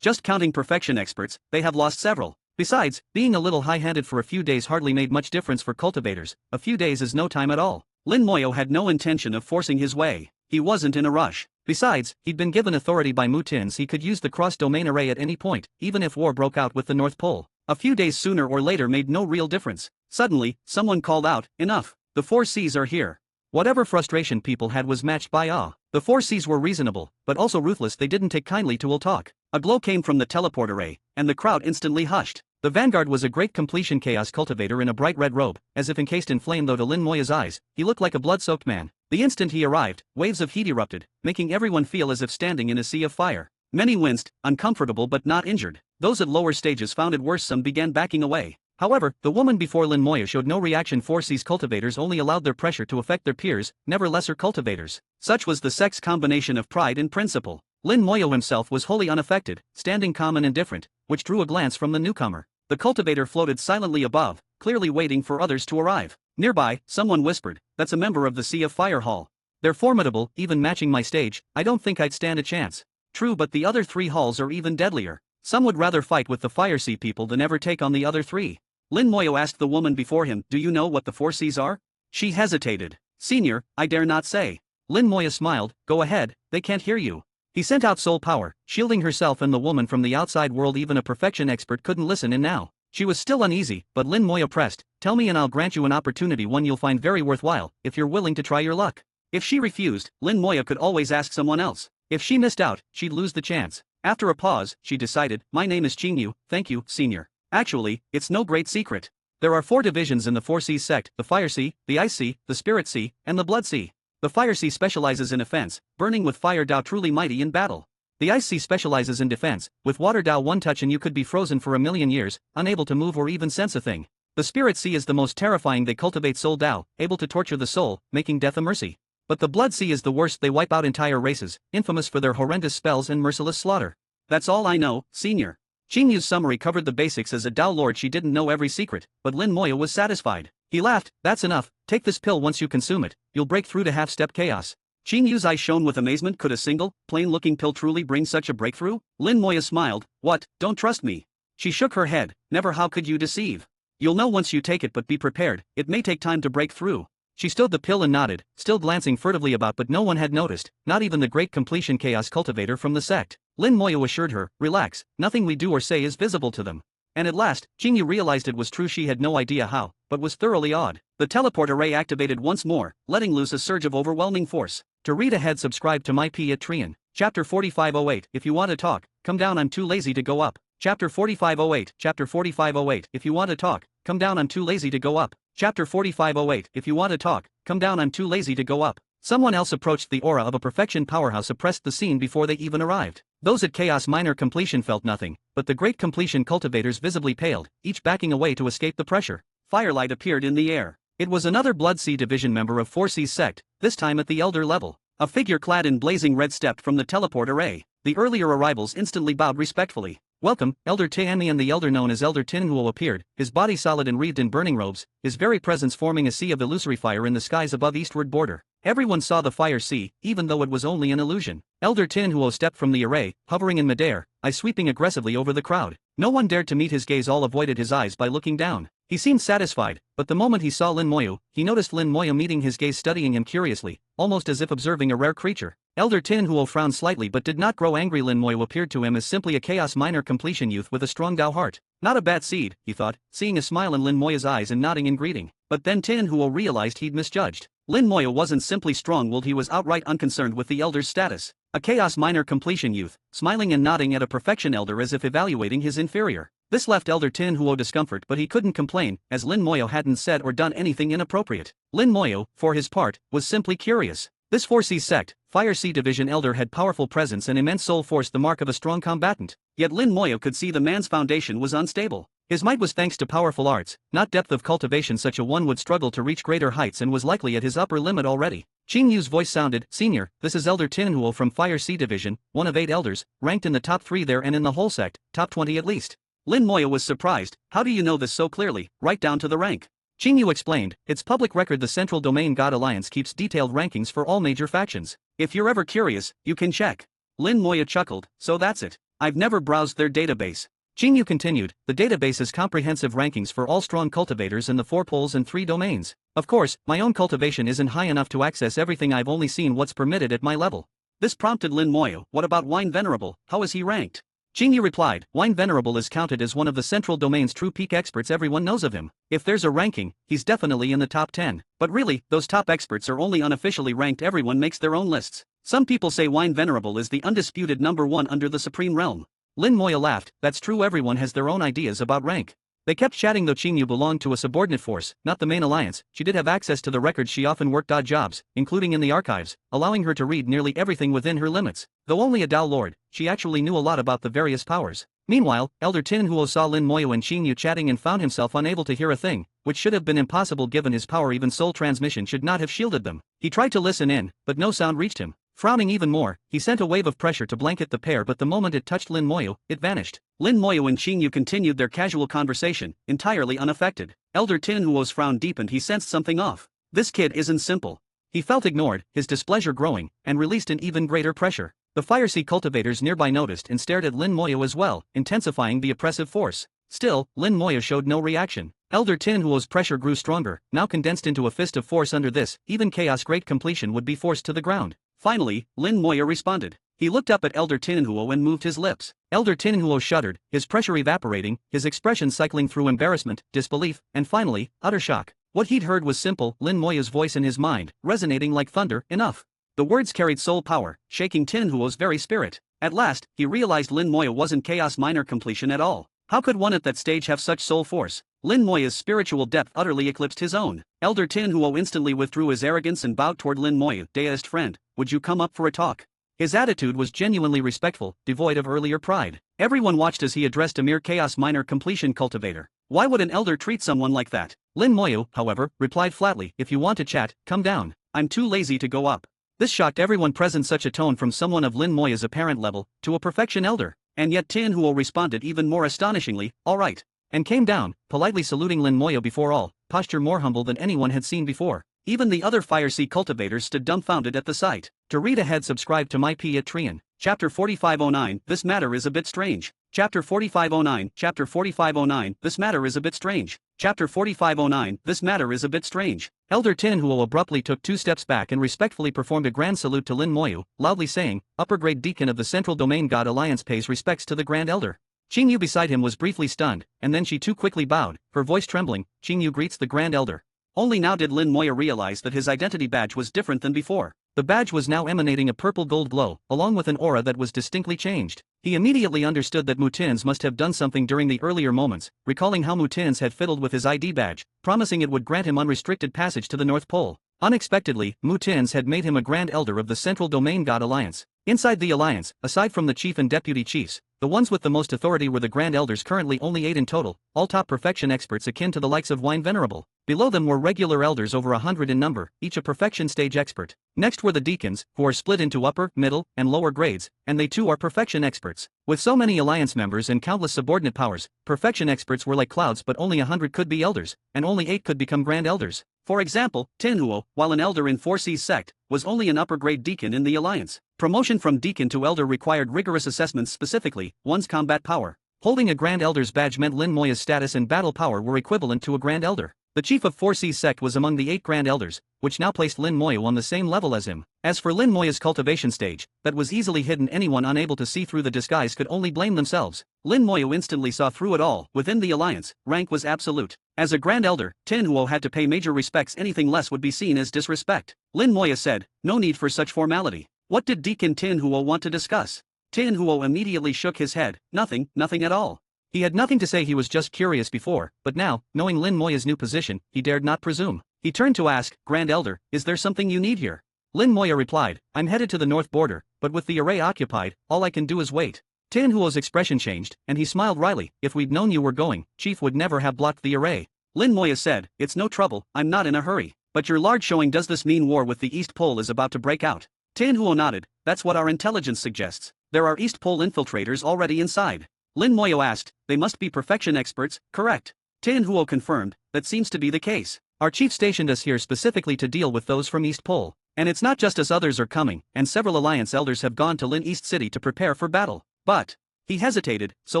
Just counting perfection experts, they have lost several. Besides, being a little high-handed for a few days hardly made much difference for cultivators. A few days is no time at all. Lin Moyo had no intention of forcing his way. He wasn't in a rush. Besides, he'd been given authority by Mutins. He could use the cross-domain array at any point, even if war broke out with the North Pole. A few days sooner or later made no real difference. Suddenly, someone called out, enough. The 4Cs are here. Whatever frustration people had was matched by awe. The 4Cs were reasonable, but also ruthless. They didn't take kindly to ill talk. A glow came from the teleport array, and the crowd instantly hushed. The vanguard was a great completion chaos cultivator in a bright red robe, as if encased in flame, though to Lin Moya's eyes, he looked like a blood-soaked man. The instant he arrived, waves of heat erupted, making everyone feel as if standing in a sea of fire. Many winced, uncomfortable but not injured. Those at lower stages found it worse. Some began backing away. However, the woman before Lin Moya showed no reaction. 4C's cultivators only allowed their pressure to affect their peers, never lesser cultivators. Such was the sect's combination of pride and principle. Lin Moya himself was wholly unaffected, standing calm and indifferent, which drew a glance from the newcomer. The cultivator floated silently above, clearly waiting for others to arrive. Nearby, someone whispered, that's a member of the Sea of Fire Hall. They're formidable, even matching my stage. I don't think I'd stand a chance. True, but the other 3 halls are even deadlier. Some would rather fight with the Fire Sea people than ever take on the other 3. Lin Moyo asked the woman before him, do you know what the 4Cs are? She hesitated. Senior, I dare not say. Lin Moya smiled, go ahead, they can't hear you. He sent out soul power, shielding herself and the woman from the outside world. Even a perfection expert couldn't listen in now. She was still uneasy, but Lin Moya pressed, tell me and I'll grant you an opportunity, one you'll find very worthwhile, if you're willing to try your luck. If she refused, Lin Moya could always ask someone else. If she missed out, she'd lose the chance. After a pause, she decided, my name is Qingyu, thank you, senior. Actually, it's no great secret. There are 4 divisions in the 4C sect, the Fire Sea, the Ice Sea, the Spirit Sea, and the Blood Sea. The Fire Sea specializes in offense, burning with fire Dao, truly mighty in battle. The Ice Sea specializes in defense, with water Dao, one touch and you could be frozen for 1,000,000 years, unable to move or even sense a thing. The Spirit Sea is the most terrifying. They cultivate soul Dao, able to torture the soul, making death a mercy. But the Blood Sea is the worst. They wipe out entire races, infamous for their horrendous spells and merciless slaughter. That's all I know, senior. Qingyu's summary covered the basics. As a Dao Lord she didn't know every secret, but Lin Moya was satisfied. He laughed, that's enough, take this pill. Once you consume it, you'll break through to half-step chaos. Qingyu's eyes shone with amazement. Could a single, plain-looking pill truly bring such a breakthrough? Lin Moya smiled, what, don't trust me? She shook her head, never. How could you deceive? You'll know once you take it, but be prepared, it may take time to break through. She stowed the pill and nodded, still glancing furtively about, but no one had noticed, not even the great completion chaos cultivator from the sect. Lin Moya assured her, relax, nothing we do or say is visible to them. And at last, Qingyu realized it was true. She had no idea how, but was thoroughly awed. The teleport array activated once more, letting loose a surge of overwhelming force. To read ahead, subscribe to my Patreon. Chapter 4508, if you want to talk, come down, I'm too lazy to go up. Chapter 4508, Chapter 4508, if you want to talk, come down, I'm too lazy to go up. Chapter 4508, if you want to talk, come down, I'm too lazy to go up. Someone else approached. The aura of a perfection powerhouse oppressed the scene before they even arrived. Those at Chaos Minor Completion felt nothing, but the great completion cultivators visibly paled, each backing away to escape the pressure. Firelight appeared in the air. It was another Blood Sea division member of 4C's sect, this time at the elder level. A figure clad in blazing red stepped from the teleport array. The earlier arrivals instantly bowed respectfully. Welcome, Elder Tianmi. And the elder known as Elder Tinhuo appeared, his body solid and wreathed in burning robes, his very presence forming a sea of illusory fire in the skies above eastward border. Everyone saw the fire sea, even though it was only an illusion. Elder Tinhuo stepped from the array, hovering in midair, eyes sweeping aggressively over the crowd. No one dared to meet his gaze. All avoided his eyes by looking down. He seemed satisfied, but the moment he saw Lin Moyu, he noticed Lin Moyu meeting his gaze, studying him curiously, almost as if observing a rare creature. Elder Tin Huo frowned slightly but did not grow angry. Lin Moyu appeared to him as simply a chaos minor completion youth with a strong Dao heart. Not a bad seed, he thought, seeing a smile in Lin Moyu's eyes and nodding in greeting. But then Tin Huo realized he'd misjudged. Lin Moyu wasn't simply strong-willed, he was outright unconcerned with the elder's status. A chaos minor completion youth, smiling and nodding at a perfection elder as if evaluating his inferior. This left Elder Tin Huo discomfort, but he couldn't complain, as Lin Moyu hadn't said or done anything inappropriate. Lin Moyu, for his part, was simply curious. This 4C sect, Fire Sea Division elder had powerful presence and immense soul force, the mark of a strong combatant. Yet Lin Moyu could see the man's foundation was unstable. His might was thanks to powerful arts, not depth of cultivation. Such a one would struggle to reach greater heights and was likely at his upper limit already. Qing Yu's voice sounded, "Senior, this is Elder Tin Huo from Fire Sea Division, one of 8 elders, ranked in the top 3 there and in the whole sect, top 20 at least." Lin Moyu was surprised. "How do you know this so clearly, right down to the rank?" Qing Yu explained, "It's public record. The Central Domain God Alliance keeps detailed rankings for all major factions. If you're ever curious, you can check." Lin Moyu chuckled, "So that's it. I've never browsed their database." Qing Yu continued, "The database has comprehensive rankings for all strong cultivators in the 4 poles and 3 domains. Of course, my own cultivation isn't high enough to access everything. I've only seen what's permitted at my level." This prompted Lin Moyu, "What about Wine Venerable, how is he ranked?" Qing Yu replied, "Wine Venerable is counted as one of the Central Domain's true peak experts. Everyone knows of him. If there's a ranking, he's definitely in the top 10. But really, those top experts are only unofficially ranked. Everyone makes their own lists. Some people say Wine Venerable is the undisputed number 1 under the Supreme Realm." Lin Moyu laughed, "That's true, everyone has their own ideas about rank." They kept chatting, though Qing Yu belonged to a subordinate force, not the main alliance. She did have access to the records. She often worked odd jobs, including in the archives, allowing her to read nearly everything within her limits. Though only a Dao Lord, she actually knew a lot about the various powers. Meanwhile, Elder Tin Huo saw Lin Moyu and Qing Yu chatting and found himself unable to hear a thing, which should have been impossible given his power. Even soul transmission should not have shielded them. He tried to listen in, but no sound reached him. Frowning even more, he sent a wave of pressure to blanket the pair, but the moment it touched Lin Moyu, it vanished. Lin Moyu and Qing Yu continued their casual conversation, entirely unaffected. Elder Tin Huo's frown deepened. He sensed something off. This kid isn't simple. He felt ignored, his displeasure growing, and released an even greater pressure. The Fire Sea cultivators nearby noticed and stared at Lin Moyu as well, intensifying the oppressive force. Still, Lin Moyu showed no reaction. Elder Tin Huo's pressure grew stronger, now condensed into a fist of force. Under this, even Chaos Great Completion would be forced to the ground. Finally, Lin Moyu responded. He looked up at Elder Tin Huo and moved his lips. Elder Tin Huo shuddered, his pressure evaporating, his expression cycling through embarrassment, disbelief, and finally, utter shock. What he'd heard was simple, Lin Moyu's voice in his mind, resonating like thunder. Enough. The words carried soul power, shaking Tin Huo's very spirit. At last, he realized Lin Moyu wasn't chaos minor completion at all. How could one at that stage have such soul force? Lin Moyu's spiritual depth utterly eclipsed his own. Elder Tin Huo instantly withdrew his arrogance and bowed toward Lin Moyu. "Deist friend, would you come up for a talk?" His attitude was genuinely respectful, devoid of earlier pride. Everyone watched as he addressed a mere chaos minor completion cultivator. Why would an elder treat someone like that? Lin Moyu, however, replied flatly, "If you want to chat, come down. I'm too lazy to go up." This shocked everyone present, such a tone from someone of Lin Moyu's apparent level, to a perfection elder. And yet Tin Huo responded even more astonishingly, "All right," and came down, politely saluting Lin Moyu before all, posture more humble than anyone had seen before. Even the other Fire Sea cultivators stood dumbfounded at the sight. To read ahead, subscribe to my P at Trian. Chapter 4509, This matter is a bit strange. Chapter 4509, Chapter 4509, This matter is a bit strange. Chapter 4509, This matter is a bit strange. Elder Tin Huo abruptly took 2 steps back and respectfully performed a grand salute to Lin Moyu, loudly saying, "Upper grade deacon of the Central Domain God Alliance pays respects to the Grand Elder." Qing Yu beside him was briefly stunned, and then she too quickly bowed, her voice trembling. "Qing Yu greets the Grand Elder." Only now did Lin Moyu realize that his identity badge was different than before. The badge was now emanating a purple-gold glow, along with an aura that was distinctly changed. He immediately understood that Mutins must have done something during the earlier moments, recalling how Mutins had fiddled with his ID badge, promising it would grant him unrestricted passage to the North Pole. Unexpectedly, Mutins had made him a Grand Elder of the Central Domain God Alliance. Inside the alliance, aside from the chief and deputy chiefs, the ones with the most authority were the Grand Elders, currently only 8 in total, all top perfection experts akin to the likes of Wine Venerable. Below them were regular elders over 100 in number, each a perfection stage expert. Next were the deacons, who are split into upper, middle, and lower grades, and they too are perfection experts. With so many alliance members and countless subordinate powers, perfection experts were like clouds, but only 100 could be elders, and only 8 could become Grand Elders. For example, Tin Huo, while an elder in 4C's sect, was only an upper-grade deacon in the alliance. Promotion from deacon to elder required rigorous assessments, specifically, one's combat power. Holding a Grand Elder's badge meant Lin Moya's status and battle power were equivalent to a Grand Elder. The chief of 4C's sect was among the 8 Grand Elders, which now placed Lin Moya on the same level as him. As for Lin Moya's cultivation stage, that was easily hidden. Anyone unable to see through the disguise could only blame themselves. Lin Moya instantly saw through it all. Within the alliance, rank was absolute. As a Grand Elder, Tin Huo had to pay major respects. Anything less would be seen as disrespect. Lin Moya said, "No need for such formality." What did Deacon Tin Huo want to discuss? Tin Huo immediately shook his head. Nothing at all. He had nothing to say. He was just curious before, but now, knowing Lin Moya's new position, he dared not presume. He turned to ask, "Grand Elder, is there something you need here?" Lin Moya replied, "I'm headed to the north border, but with the array occupied, all I can do is wait." Tin Huo's expression changed, and he smiled wryly. "If we'd known you were going, Chief would never have blocked the array." Lin Moya said, "It's no trouble, I'm not in a hurry. But your large showing, does this mean war with the East Pole is about to break out?" Tin Huo nodded. "That's what our intelligence suggests. There are East Pole infiltrators already inside." Lin Moya asked, "They must be perfection experts, correct?" Tin Huo confirmed, "That seems to be the case. Our chief stationed us here specifically to deal with those from East Pole. And it's not just us, others are coming, and several Alliance elders have gone to Lin East City to prepare for battle." "But..." He hesitated, so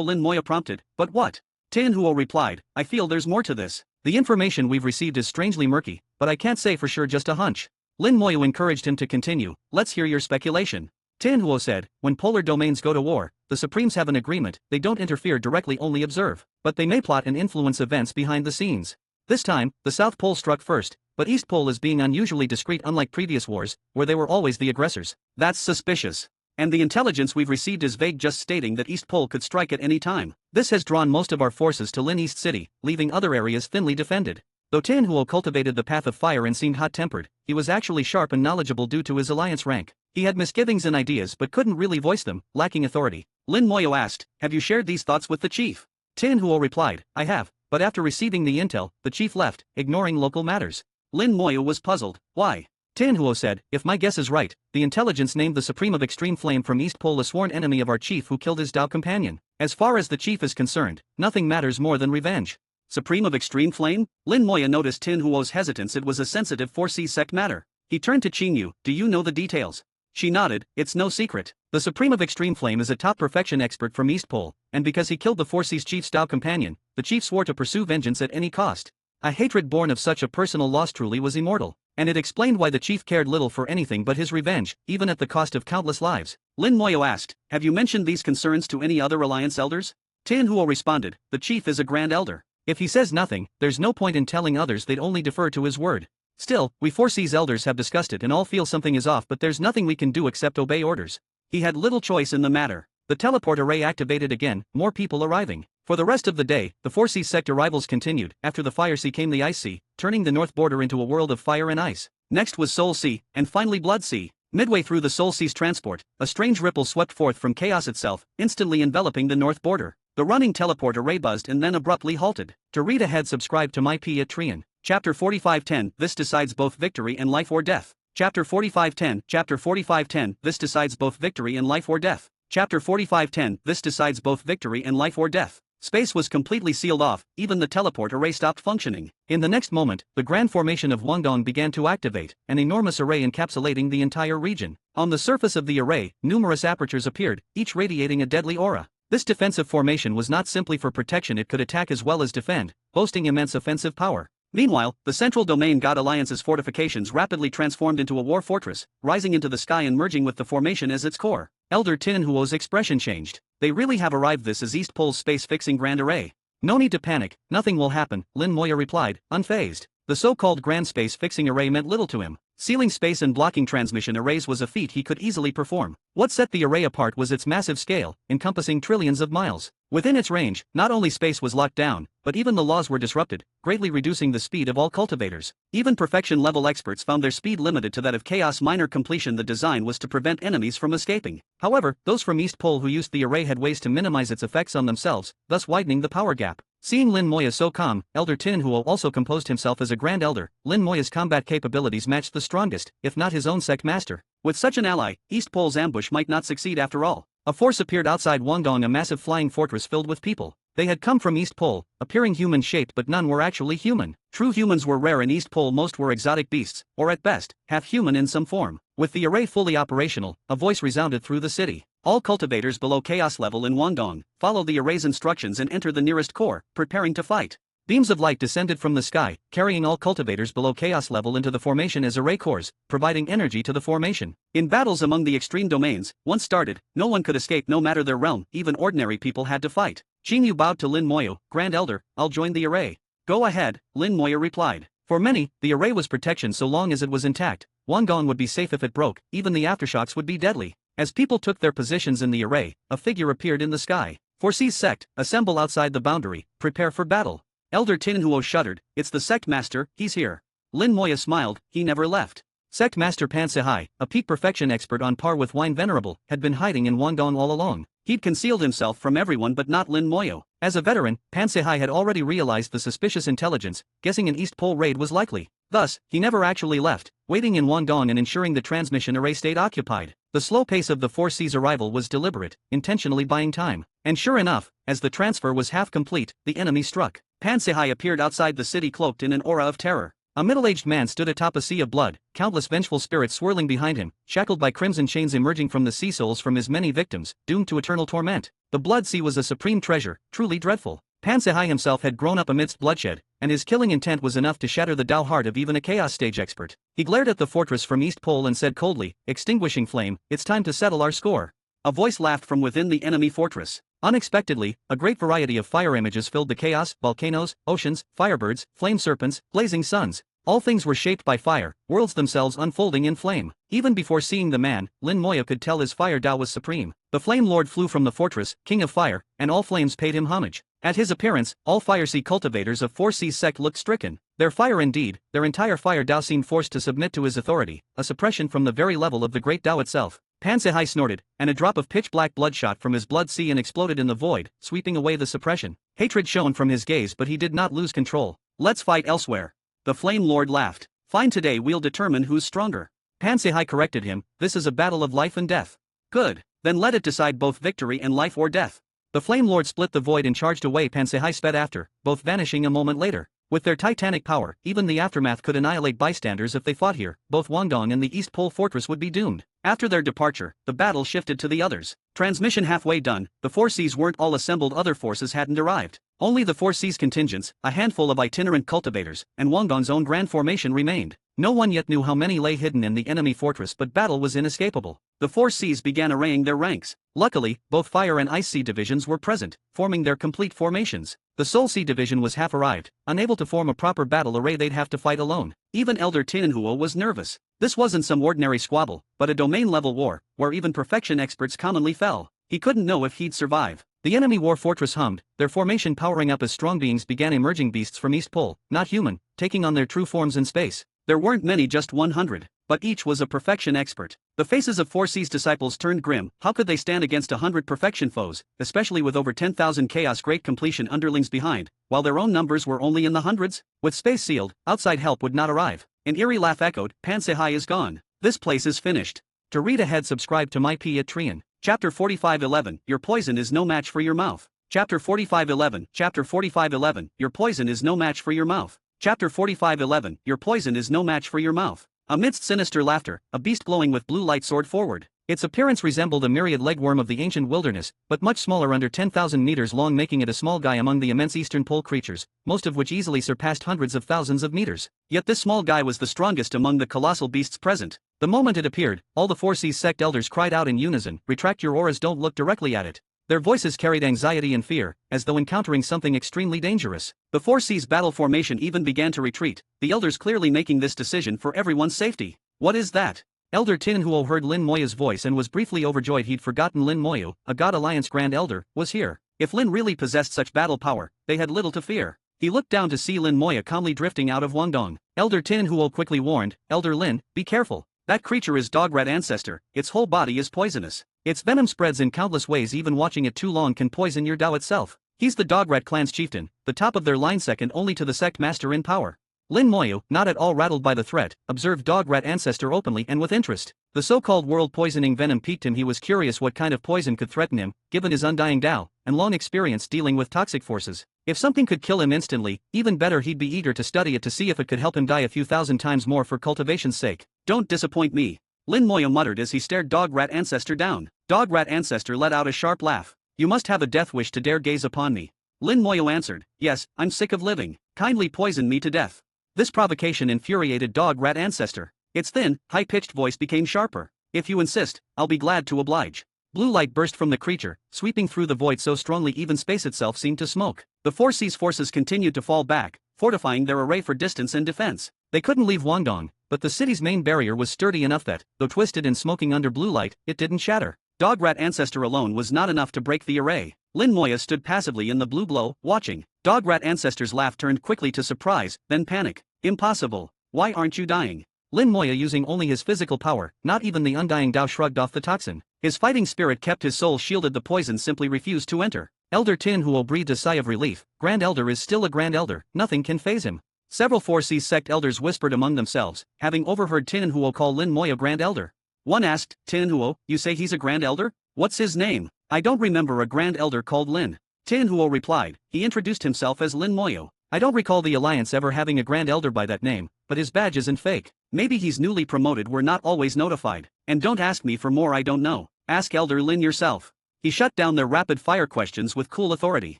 Lin Moya prompted, "But what?" Tin Huo replied, "I feel there's more to this. The information we've received is strangely murky, but I can't say for sure, just a hunch." Lin Moya encouraged him to continue. "Let's hear your speculation." Tin Huo said, "When polar domains go to war, the Supremes have an agreement. They don't interfere directly, only observe. But they may plot and influence events behind the scenes. This time, the South Pole struck first, but East Pole is being unusually discreet, unlike previous wars, where they were always the aggressors." "That's suspicious. And the intelligence we've received is vague, just stating that East Pole could strike at any time. This has drawn most of our forces to Lin East City, leaving other areas thinly defended." Though Tin Huo cultivated the path of fire and seemed hot-tempered, he was actually sharp and knowledgeable due to his alliance rank. He had misgivings and ideas but couldn't really voice them, lacking authority. Lin Moya asked, "Have you shared these thoughts with the chief?" Tin Huo replied, "I have, but after receiving the intel, the chief left, ignoring local matters." Lin Moya was puzzled. "Why?" Tin Huo said, "If my guess is right, the intelligence named the Supreme of Extreme Flame from East Pole a sworn enemy of our chief who killed his Dao companion. As far as the chief is concerned, nothing matters more than revenge." "Supreme of Extreme Flame?" Lin Moya noticed Tin Huo's hesitance. It was a sensitive 4C sect matter. He turned to Qing Yu. "Do you know the details?" She nodded. "It's no secret. The Supreme of Extreme Flame is a top perfection expert from East Pole, and because he killed the 4C's chief's Dao companion, the chief swore to pursue vengeance at any cost. A hatred born of such a personal loss truly was immortal, and it explained why the chief cared little for anything but his revenge, even at the cost of countless lives." Lin Moya asked, "Have you mentioned these concerns to any other Alliance elders?" Tin Huo responded, "The chief is a Grand Elder. If he says nothing, there's no point in telling others, they'd only defer to his word. Still, we 4C's elders have discussed it and all feel something is off, but there's nothing we can do except obey orders." He had little choice in the matter. The teleport array activated again, more people arriving. For the rest of the day, the 4C sect arrivals continued. After the Fire Sea came the Ice Sea, turning the north border into a world of fire and ice. Next was Soul Sea, and finally Blood Sea. Midway through the Soul Sea's transport, a strange ripple swept forth from chaos itself, instantly enveloping the north border. The running teleport array buzzed and then abruptly halted. To read ahead, subscribe to my P at Trian. Chapter 4510, This decides both victory and life or death. Chapter 4510, Chapter 4510, This decides both victory and life or death. Chapter 4510, This decides both victory and life or death. Space was completely sealed off, even the teleport array stopped functioning. In the next moment, the grand formation of Guangdong began to activate, an enormous array encapsulating the entire region. On the surface of the array, numerous apertures appeared, each radiating a deadly aura. This defensive formation was not simply for protection, it could attack as well as defend, boasting immense offensive power. Meanwhile, the Central Domain God Alliance's fortifications rapidly transformed into a war fortress, rising into the sky and merging with the formation as its core. Elder Tin Huo's expression changed. "They really have arrived. This is East Pole's space-fixing Grand Array." "No need to panic, nothing will happen," Lin Moya replied, unfazed. The so-called Grand Space-Fixing Array meant little to him. Sealing space and blocking transmission arrays was a feat he could easily perform. What set the array apart was its massive scale, encompassing trillions of miles. Within its range, not only space was locked down, but even the laws were disrupted, greatly reducing the speed of all cultivators. Even perfection-level experts found their speed limited to that of chaos minor completion. The design was to prevent enemies from escaping. However, those from East Pole who used the array had ways to minimize its effects on themselves, thus widening the power gap. Seeing Lin Moya so calm, Elder Tin Huo also composed himself as a Grand Elder. Lin Moya's combat capabilities matched the strongest, if not his own sect master. With such an ally, East Pole's ambush might not succeed after all. A force appeared outside Guangdong, a massive flying fortress filled with people. They had come from East Pole, appearing human-shaped, but none were actually human. True humans were rare in East Pole, most were exotic beasts, or at best, half-human in some form. With the array fully operational, a voice resounded through the city. All cultivators below chaos level in Guangdong follow the array's instructions and enter the nearest core, preparing to fight. Beams of light descended from the sky, carrying all cultivators below chaos level into the formation as array cores, providing energy to the formation. In battles among the extreme domains, once started, no one could escape no matter their realm, even ordinary people had to fight. Qing Yu bowed to Lin Moyo, Grand Elder, I'll join the array. Go ahead, Lin Moyo replied. For many, the array was protection so long as it was intact. Guangdong would be safe if it broke, even the aftershocks would be deadly. As people took their positions in the array, a figure appeared in the sky. Foresees sect, assemble outside the boundary, prepare for battle. Elder Tinhuo shuddered, it's the sect master, he's here. Lin Moya smiled, he never left. Sect master Pan Sehai, a peak perfection expert on par with Wine Venerable, had been hiding in Guangdong all along. He'd concealed himself from everyone but not Lin Moyo. As a veteran, Pan Sehai had already realized the suspicious intelligence, guessing an East Pole raid was likely. Thus, he never actually left, waiting in Guangdong and ensuring the transmission array stayed occupied. The slow pace of the Foresee's arrival was deliberate, intentionally buying time. And sure enough, as the transfer was half complete, the enemy struck. Pan Sehai appeared outside the city cloaked in an aura of terror. A middle-aged man stood atop a sea of blood, countless vengeful spirits swirling behind him, shackled by crimson chains emerging from the sea souls from his many victims, doomed to eternal torment. The blood sea was a supreme treasure, truly dreadful. Pan Sehai himself had grown up amidst bloodshed, and his killing intent was enough to shatter the Dao heart of even a chaos stage expert. He glared at the fortress from East Pole and said coldly, extinguishing flame, it's time to settle our score. A voice laughed from within the enemy fortress. Unexpectedly, a great variety of fire images filled the chaos, volcanoes, oceans, firebirds, flame serpents, blazing suns. All things were shaped by fire, worlds themselves unfolding in flame. Even before seeing the man, Lin Moya could tell his fire Dao was supreme. The Flame Lord flew from the fortress, King of Fire, and all flames paid him homage. At his appearance, all Fire Sea cultivators of Four Seas sect looked stricken. Their fire indeed, their entire fire Dao seemed forced to submit to his authority, a suppression from the very level of the great Dao itself. Pan Sehai snorted, and a drop of pitch-black blood shot from his blood sea and exploded in the void, sweeping away the suppression. Hatred shone from his gaze, but he did not lose control. Let's fight elsewhere. The Flame Lord laughed. Fine, today we'll determine who's stronger. Pan Sehai corrected him, this is a battle of life and death. Good, then let it decide both victory and life or death. The Flame Lord split the void and charged away. Pan Sehai sped after, both vanishing a moment later. With their titanic power, even the aftermath could annihilate bystanders if they fought here. Both Guangdong and the East Pole Fortress would be doomed. After their departure, the battle shifted to the others. Transmission halfway done, the Four Seas weren't all assembled, other forces hadn't arrived. Only the Four Seas contingents, a handful of itinerant cultivators, and Guangdong's own grand formation remained. No one yet knew how many lay hidden in the enemy fortress, but battle was inescapable. The Four Seas began arraying their ranks. Luckily, both Fire and Ice Sea divisions were present, forming their complete formations. The Soul Sea division was half arrived, unable to form a proper battle array. They'd have to fight alone. Even Elder Tinhuo was nervous. This wasn't some ordinary squabble, but a domain-level war, where even perfection experts commonly fell. He couldn't know if he'd survive. The enemy war fortress hummed, their formation powering up as strong beings began emerging, beasts from East Pole, not human, taking on their true forms in space. There weren't many, just 100, but each was a perfection expert. The faces of Four Seas disciples turned grim. How could they stand against 100 perfection foes, especially with over 10,000 chaos great completion underlings behind, while their own numbers were only in the hundreds? With space sealed, outside help would not arrive. An eerie laugh echoed, Pan Sehai is gone. This place is finished. To read ahead, subscribe to my Patreon. Chapter 45:11, Your poison is no match for your mouth. Chapter 45:11, Chapter 45:11, Your poison is no match for your mouth. Chapter 45:11, Your poison is no match for your mouth. Amidst sinister laughter, a beast glowing with blue light soared forward. Its appearance resembled a myriad legworm of the ancient wilderness, but much smaller, under 10,000 meters long, making it a small guy among the immense eastern pole creatures, most of which easily surpassed hundreds of thousands of meters. Yet this small guy was the strongest among the colossal beasts present. The moment it appeared, all the Four Seas sect elders cried out in unison, retract your auras, don't look directly at it. Their voices carried anxiety and fear, as though encountering something extremely dangerous. The Four Seas battle formation even began to retreat, the elders clearly making this decision for everyone's safety. What is that? Elder Tinhuo heard Lin Moya's voice and was briefly overjoyed. He'd forgotten Lin Moyo, a God Alliance Grand Elder, was here. If Lin really possessed such battle power, they had little to fear. He looked down to see Lin Moya calmly drifting out of Guangdong. Elder Tinhuo quickly warned, Elder Lin, be careful. That creature is Dograt ancestor, its whole body is poisonous. Its venom spreads in countless ways, even watching it too long can poison your Dao itself. He's the Dograt clan's chieftain, the top of their line, second only to the sect master in power. Lin Moyo, not at all rattled by the threat, observed Dograt ancestor openly and with interest. The so-called world-poisoning venom piqued him. He was curious what kind of poison could threaten him, given his undying Dao, and long experience dealing with toxic forces. If something could kill him instantly, even better, he'd be eager to study it to see if it could help him die a few thousand times more for cultivation's sake. Don't disappoint me. Lin Moya muttered as he stared Dog Rat Ancestor down. Dog Rat Ancestor let out a sharp laugh. You must have a death wish to dare gaze upon me. Lin Moyo answered, yes, I'm sick of living. Kindly poison me to death. This provocation infuriated Dog Rat Ancestor. Its thin, high-pitched voice became sharper. If you insist, I'll be glad to oblige. Blue light burst from the creature, sweeping through the void so strongly even space itself seemed to smoke. The 4C's forces continued to fall back, fortifying their array for distance and defense. They couldn't leave Guangdong, but the city's main barrier was sturdy enough that, though twisted and smoking under blue light, it didn't shatter. Dog Rat Ancestor alone was not enough to break the array. Lin Moya stood passively in the blue glow, watching. Dog Rat Ancestor's laugh turned quickly to surprise, then panic. Impossible. Why aren't you dying? Lin Moya using only his physical power, not even the undying Dao shrugged off the toxin. His fighting spirit kept his soul shielded, the poison simply refused to enter. Elder Tin Huo breathed a sigh of relief. Grand Elder is still a Grand Elder, nothing can phase him. Several 4C sect elders whispered among themselves, having overheard Tin Huo call Lin Moya Grand Elder. One asked, Tin Huo, you say he's a Grand Elder? What's his name? I don't remember a Grand Elder called Lin. Tin Huo replied, he introduced himself as Lin Moyo. I don't recall the Alliance ever having a Grand Elder by that name, but his badge isn't fake. Maybe he's newly promoted, we're not always notified. And don't ask me for more I don't know. Ask Elder Lin yourself. He shut down their rapid-fire questions with cool authority.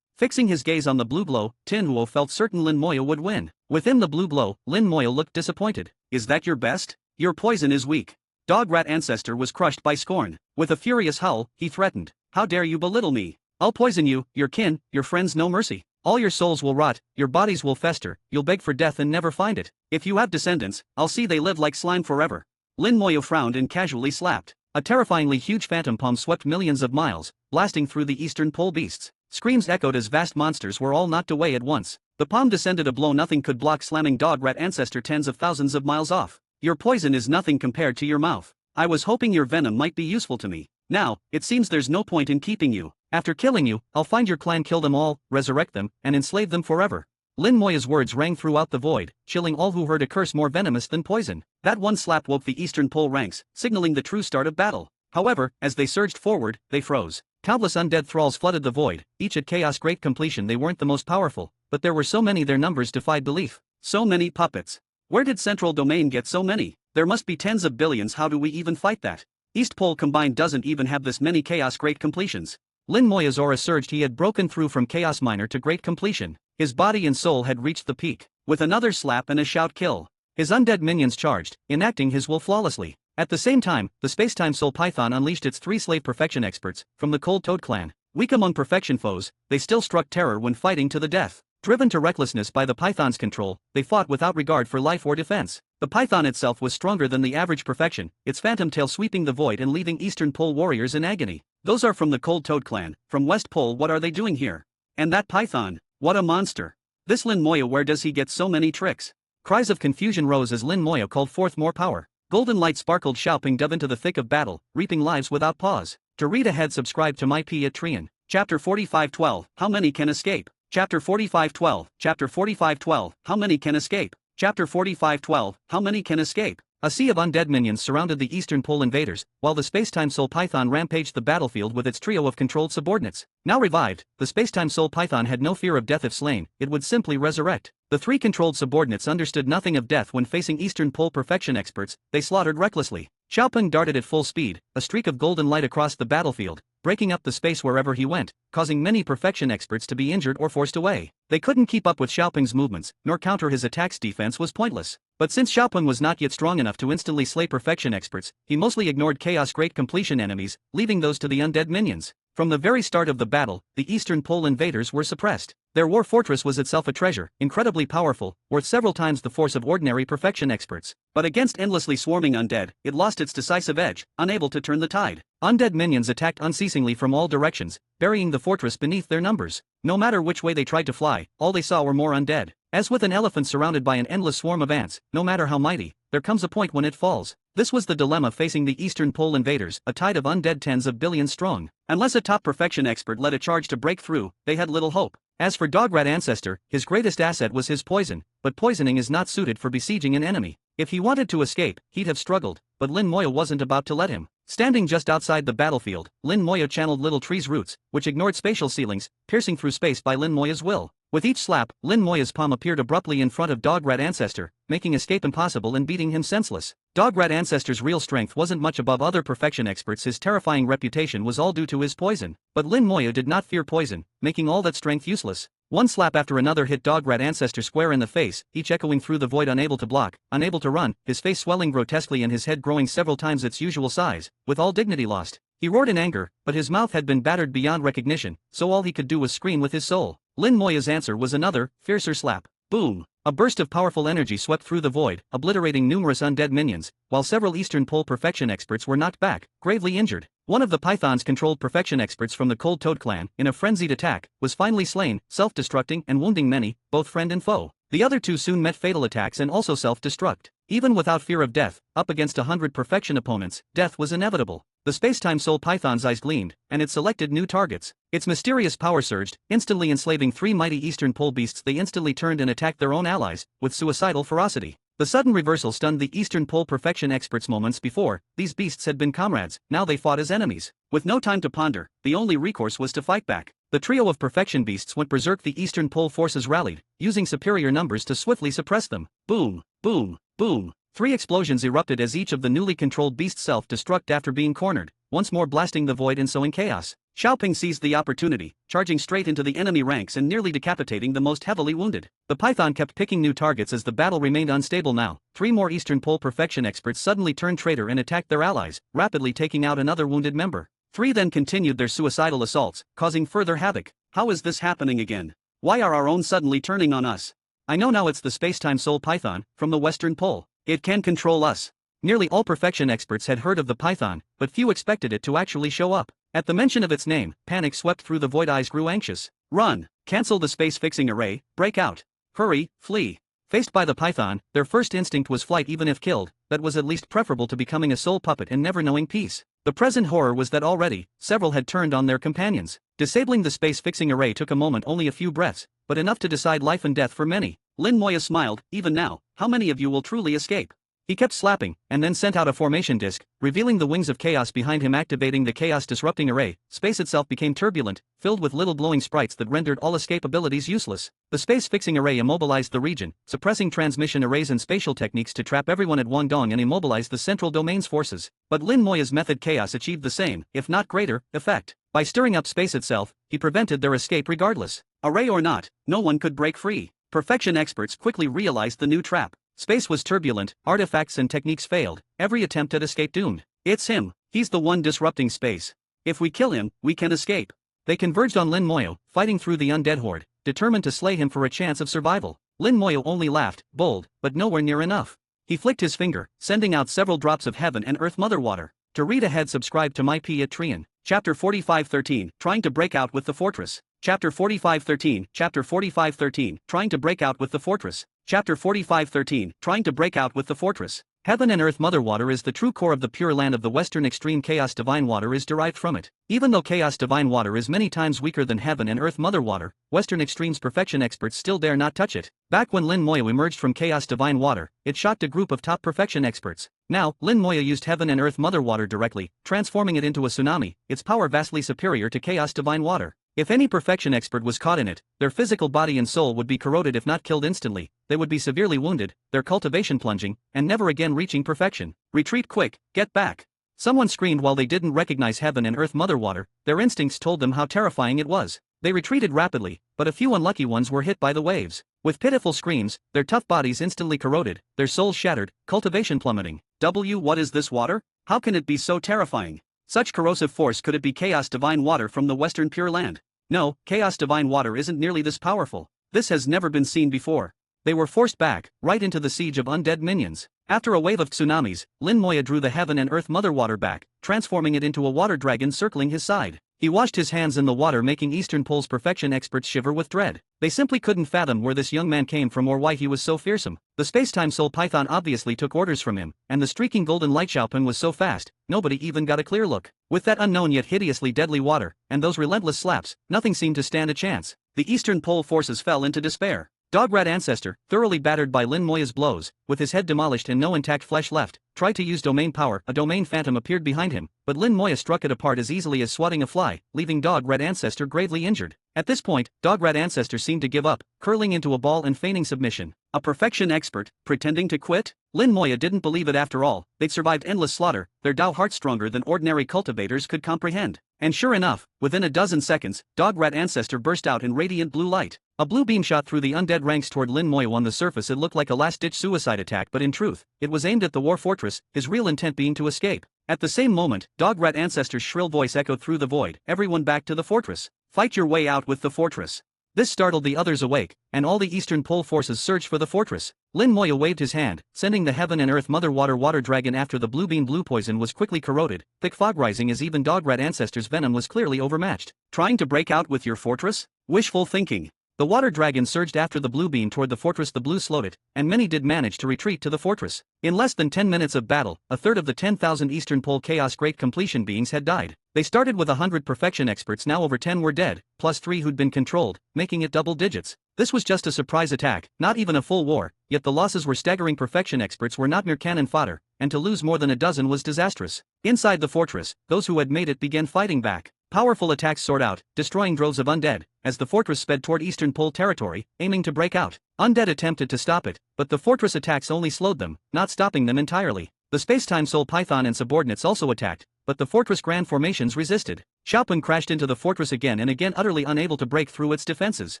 Fixing his gaze on the blue glow, Tin Huo felt certain Lin Moya would win. Within the blue glow, Lin Moya looked disappointed. Is that your best? Your poison is weak. Dog Rat Ancestor was crushed by scorn. With a furious howl, he threatened. How dare you belittle me? I'll poison you, your kin, your friends, no mercy. All your souls will rot, your bodies will fester, you'll beg for death and never find it. If you have descendants, I'll see they live like slime forever. Lin Moyo frowned and casually slapped. A terrifyingly huge phantom palm swept millions of miles, blasting through the eastern pole beasts. Screams echoed as vast monsters were all knocked away at once. The palm descended a blow nothing could block, slamming Dog Rat Ancestor tens of thousands of miles off. Your poison is nothing compared to your mouth. I was hoping your venom might be useful to me. Now, it seems there's no point in keeping you. After killing you, I'll find your clan, kill them all, resurrect them, and enslave them forever. Lin Moya's words rang throughout the void, chilling all who heard a curse more venomous than poison. That one slap woke the eastern pole ranks, signaling the true start of battle. However, as they surged forward, they froze. Countless undead thralls flooded the void, each at chaos great completion. They weren't the most powerful, but there were so many their numbers defied belief. So many puppets. Where did Central Domain get so many? There must be tens of billions. How do we even fight that? East Pole combined doesn't even have this many chaos great completions. Lin Moya's aura surged. He had broken through from chaos minor to great completion. His body and soul had reached the peak. With another slap and a shout, kill. His undead minions charged, enacting his will flawlessly. At the same time, the Spacetime Soul Python unleashed its 3 slave perfection experts from the Cold Toad clan. Weak among perfection foes, they still struck terror when fighting to the death. Driven to recklessness by the Python's control, they fought without regard for life or defense. The Python itself was stronger than the average perfection, its phantom tail sweeping the void and leaving Eastern Pole warriors in agony. Those are from the Cold Toad clan. From West Pole, what are they doing here? And that Python, what a monster. This Lin Moya, where does he get so many tricks? Cries of confusion rose as Lin Moya called forth more power. Golden light sparkled, Xiaoping dove into the thick of battle, reaping lives without pause. To read ahead, subscribe to my P at Trian. Chapter 45:12, How many can escape? Chapter 45:12, Chapter 45:12, How many can escape? Chapter 45:12, How many can escape? A sea of undead minions surrounded the Eastern Pole invaders, while the Spacetime Soul Python rampaged the battlefield with its trio of controlled subordinates. Now revived, the Spacetime Soul Python had no fear of death. If slain, it would simply resurrect. The 3 controlled subordinates understood nothing of death when facing Eastern Pole perfection experts. They slaughtered recklessly. Xiaopeng darted at full speed, a streak of golden light across the battlefield, breaking up the space wherever he went, causing many perfection experts to be injured or forced away. They couldn't keep up with Xiaopeng's movements, nor counter his attacks. Defense was pointless. But since Xiaopeng was not yet strong enough to instantly slay perfection experts, he mostly ignored chaos great completion enemies, leaving those to the undead minions. From the very start of the battle, the Eastern Pole invaders were suppressed. Their war fortress was itself a treasure, incredibly powerful, worth several times the force of ordinary perfection experts. But against endlessly swarming undead, it lost its decisive edge, unable to turn the tide. Undead minions attacked unceasingly from all directions, burying the fortress beneath their numbers. No matter which way they tried to fly, all they saw were more undead. As with an elephant surrounded by an endless swarm of ants, no matter how mighty, there comes a point when it falls. This was the dilemma facing the Eastern Pole invaders, a tide of undead tens of billions strong. Unless a top perfection expert led a charge to break through, they had little hope. As for Dog Rat Ancestor, his greatest asset was his poison, but poisoning is not suited for besieging an enemy. If he wanted to escape, he'd have struggled, but Lin Moya wasn't about to let him. Standing just outside the battlefield, Lin Moya channeled Little Tree's roots, which ignored spatial ceilings, piercing through space by Lin Moya's will. With each slap, Lin Moya's palm appeared abruptly in front of Dog Rat Ancestor, making escape impossible and beating him senseless. Dog Rat Ancestor's real strength wasn't much above other perfection experts. His terrifying reputation was all due to his poison. But Lin Moya did not fear poison, making all that strength useless. One slap after another hit Dog Rat Ancestor square in the face, each echoing through the void, unable to block, unable to run, his face swelling grotesquely and his head growing several times its usual size, with all dignity lost. He roared in anger, but his mouth had been battered beyond recognition, so all he could do was scream with his soul. Lin Moya's answer was another, fiercer slap. Boom! A burst of powerful energy swept through the void, obliterating numerous undead minions, while several Eastern Pole perfection experts were knocked back, gravely injured. One of the Pythons controlled perfection experts from the Cold Toad clan, in a frenzied attack, was finally slain, self-destructing and wounding many, both friend and foe. The other two soon met fatal attacks and also self-destruct. Even without fear of death, up against 100 perfection opponents, death was inevitable. The space-time soul Python's eyes gleamed, and it selected new targets. Its mysterious power surged, instantly enslaving three mighty Eastern Pole beasts. They instantly turned and attacked their own allies, with suicidal ferocity. The sudden reversal stunned the Eastern Pole perfection experts. Moments before, these beasts had been comrades, now they fought as enemies. With no time to ponder, the only recourse was to fight back. The trio of perfection beasts went berserk. The Eastern Pole forces rallied, using superior numbers to swiftly suppress them. Boom, boom, boom. 3 explosions erupted as each of the newly controlled beasts self-destruct after being cornered, once more blasting the void and sowing chaos. Xiaoping seized the opportunity, charging straight into the enemy ranks and nearly decapitating the most heavily wounded. The Python kept picking new targets as the battle remained unstable. Now, 3 more Eastern Pole perfection experts suddenly turned traitor and attacked their allies, rapidly taking out another wounded member. 3 then continued their suicidal assaults, causing further havoc. How is this happening again? Why are our own suddenly turning on us? I know now, it's the space-time soul Python, from the Western Pole. It can control us. Nearly all perfection experts had heard of the Python, but few expected it to actually show up. At the mention of its name, panic swept through the void. Eyes grew anxious. Run! Cancel the space-fixing array, break out! Hurry, flee! Faced by the Python, their first instinct was flight. Even if killed, that was at least preferable to becoming a soul puppet and never knowing peace. The present horror was that already, several had turned on their companions. Disabling the space-fixing array took a moment, only a few breaths, but enough to decide life and death for many. Lin Moya smiled. Even now, how many of you will truly escape? He kept slapping, and then sent out a formation disk, revealing the wings of chaos behind him. Activating the chaos-disrupting array, space itself became turbulent, filled with little glowing sprites that rendered all escape abilities useless. The space-fixing array immobilized the region, suppressing transmission arrays and spatial techniques to trap everyone at Guangdong and immobilize the central domain's forces. But Lin Moya's method chaos achieved the same, if not greater, effect. By stirring up space itself, he prevented their escape regardless. Array or not, no one could break free. Perfection experts quickly realized the new trap. Space was turbulent, artifacts and techniques failed, every attempt at escape doomed. It's him, he's the one disrupting space. If we kill him, we can escape. They converged on Lin Moya, fighting through the undead horde, determined to slay him for a chance of survival. Lin Moya only laughed, bold, but nowhere near enough. He flicked his finger, sending out several drops of heaven and earth mother water. To read ahead, subscribe to my P at Trian. Chapter 45:13, Trying to Break Out with the Fortress. Chapter 45:13, Chapter 45:13, Trying to Break Out with the Fortress. Chapter 45:13, Trying to Break Out with the Fortress. Heaven and Earth Mother Water is the true core of the Pure Land of the Western Extreme. Chaos Divine Water is derived from it. Even though Chaos Divine Water is many times weaker than Heaven and Earth Mother Water, Western Extreme's perfection experts still dare not touch it. Back when Lin Moya emerged from Chaos Divine Water, it shocked a group of top perfection experts. Now, Lin Moya used Heaven and Earth Mother Water directly, transforming it into a tsunami, its power vastly superior to Chaos Divine Water. If any perfection expert was caught in it, their physical body and soul would be corroded. If not killed instantly, they would be severely wounded, their cultivation plunging, and never again reaching perfection. Retreat quick, get back! Someone screamed while they didn't recognize Heaven and Earth Mother Water. Their instincts told them how terrifying it was. They retreated rapidly, but a few unlucky ones were hit by the waves. With pitiful screams, their tough bodies instantly corroded, their souls shattered, cultivation plummeting. What is this water? How can it be so terrifying? Such corrosive force. Could it be Chaos Divine Water from the Western Pure Land? No, Chaos Divine Water isn't nearly this powerful. This has never been seen before. They were forced back, right into the siege of undead minions. After a wave of tsunamis, Lin Moya drew the Heaven and Earth Mother Water back, transforming it into a water dragon circling his side. He washed his hands in the water, making Eastern Pole's perfection experts shiver with dread. They simply couldn't fathom where this young man came from or why he was so fearsome. The space-time soul Python obviously took orders from him, and the streaking golden light Xiaopeng was so fast, nobody even got a clear look. With that unknown yet hideously deadly water, and those relentless slaps, nothing seemed to stand a chance. The Eastern Pole forces fell into despair. Dog Rat Ancestor, thoroughly battered by Lin Moya's blows, with his head demolished and no intact flesh left, tried to use domain power. A domain phantom appeared behind him, but Lin Moya struck it apart as easily as swatting a fly, leaving Dog Rat Ancestor gravely injured. At this point, Dograt Ancestor seemed to give up, curling into a ball and feigning submission. A perfection expert, pretending to quit? Lin Moya didn't believe it after all. They'd survived endless slaughter, their Dao heart stronger than ordinary cultivators could comprehend. And sure enough, within a dozen seconds, Dograt Ancestor burst out in radiant blue light. A blue beam shot through the undead ranks toward Lin Moya. On the surface it looked like a last-ditch suicide attack, but in truth, it was aimed at the war fortress, his real intent being to escape. At the same moment, Dograt Ancestor's shrill voice echoed through the void. Everyone back to the fortress. Fight your way out with the fortress. This startled the others awake, and all the Eastern Pole forces surged for the fortress. Lin Moya waved his hand, sending the Heaven and Earth Mother Water Dragon after the blue beam. Blue poison was quickly corroded, thick fog rising as even Dograt Ancestor's venom was clearly overmatched. Trying to break out with your fortress? Wishful thinking. The water dragon surged after the blue beam toward the fortress. The blue slowed it, and many did manage to retreat to the fortress. In less than 10 minutes of battle, a third of the 10,000 Eastern Pole Chaos Great Completion beings had died. They started with 100 perfection experts, now over 10 were dead, plus 3 who'd been controlled, making it double digits. This was just a surprise attack, not even a full war, yet the losses were staggering. Perfection experts were not mere cannon fodder, and to lose more than a dozen was disastrous. Inside the fortress, those who had made it began fighting back. Powerful attacks soared out, destroying droves of undead, as the fortress sped toward Eastern Pole territory, aiming to break out. Undead attempted to stop it, but the fortress attacks only slowed them, not stopping them entirely. The space-time soul python and subordinates also attacked, but the fortress grand formations resisted. Xiaopun crashed into the fortress again and again, utterly unable to break through its defenses.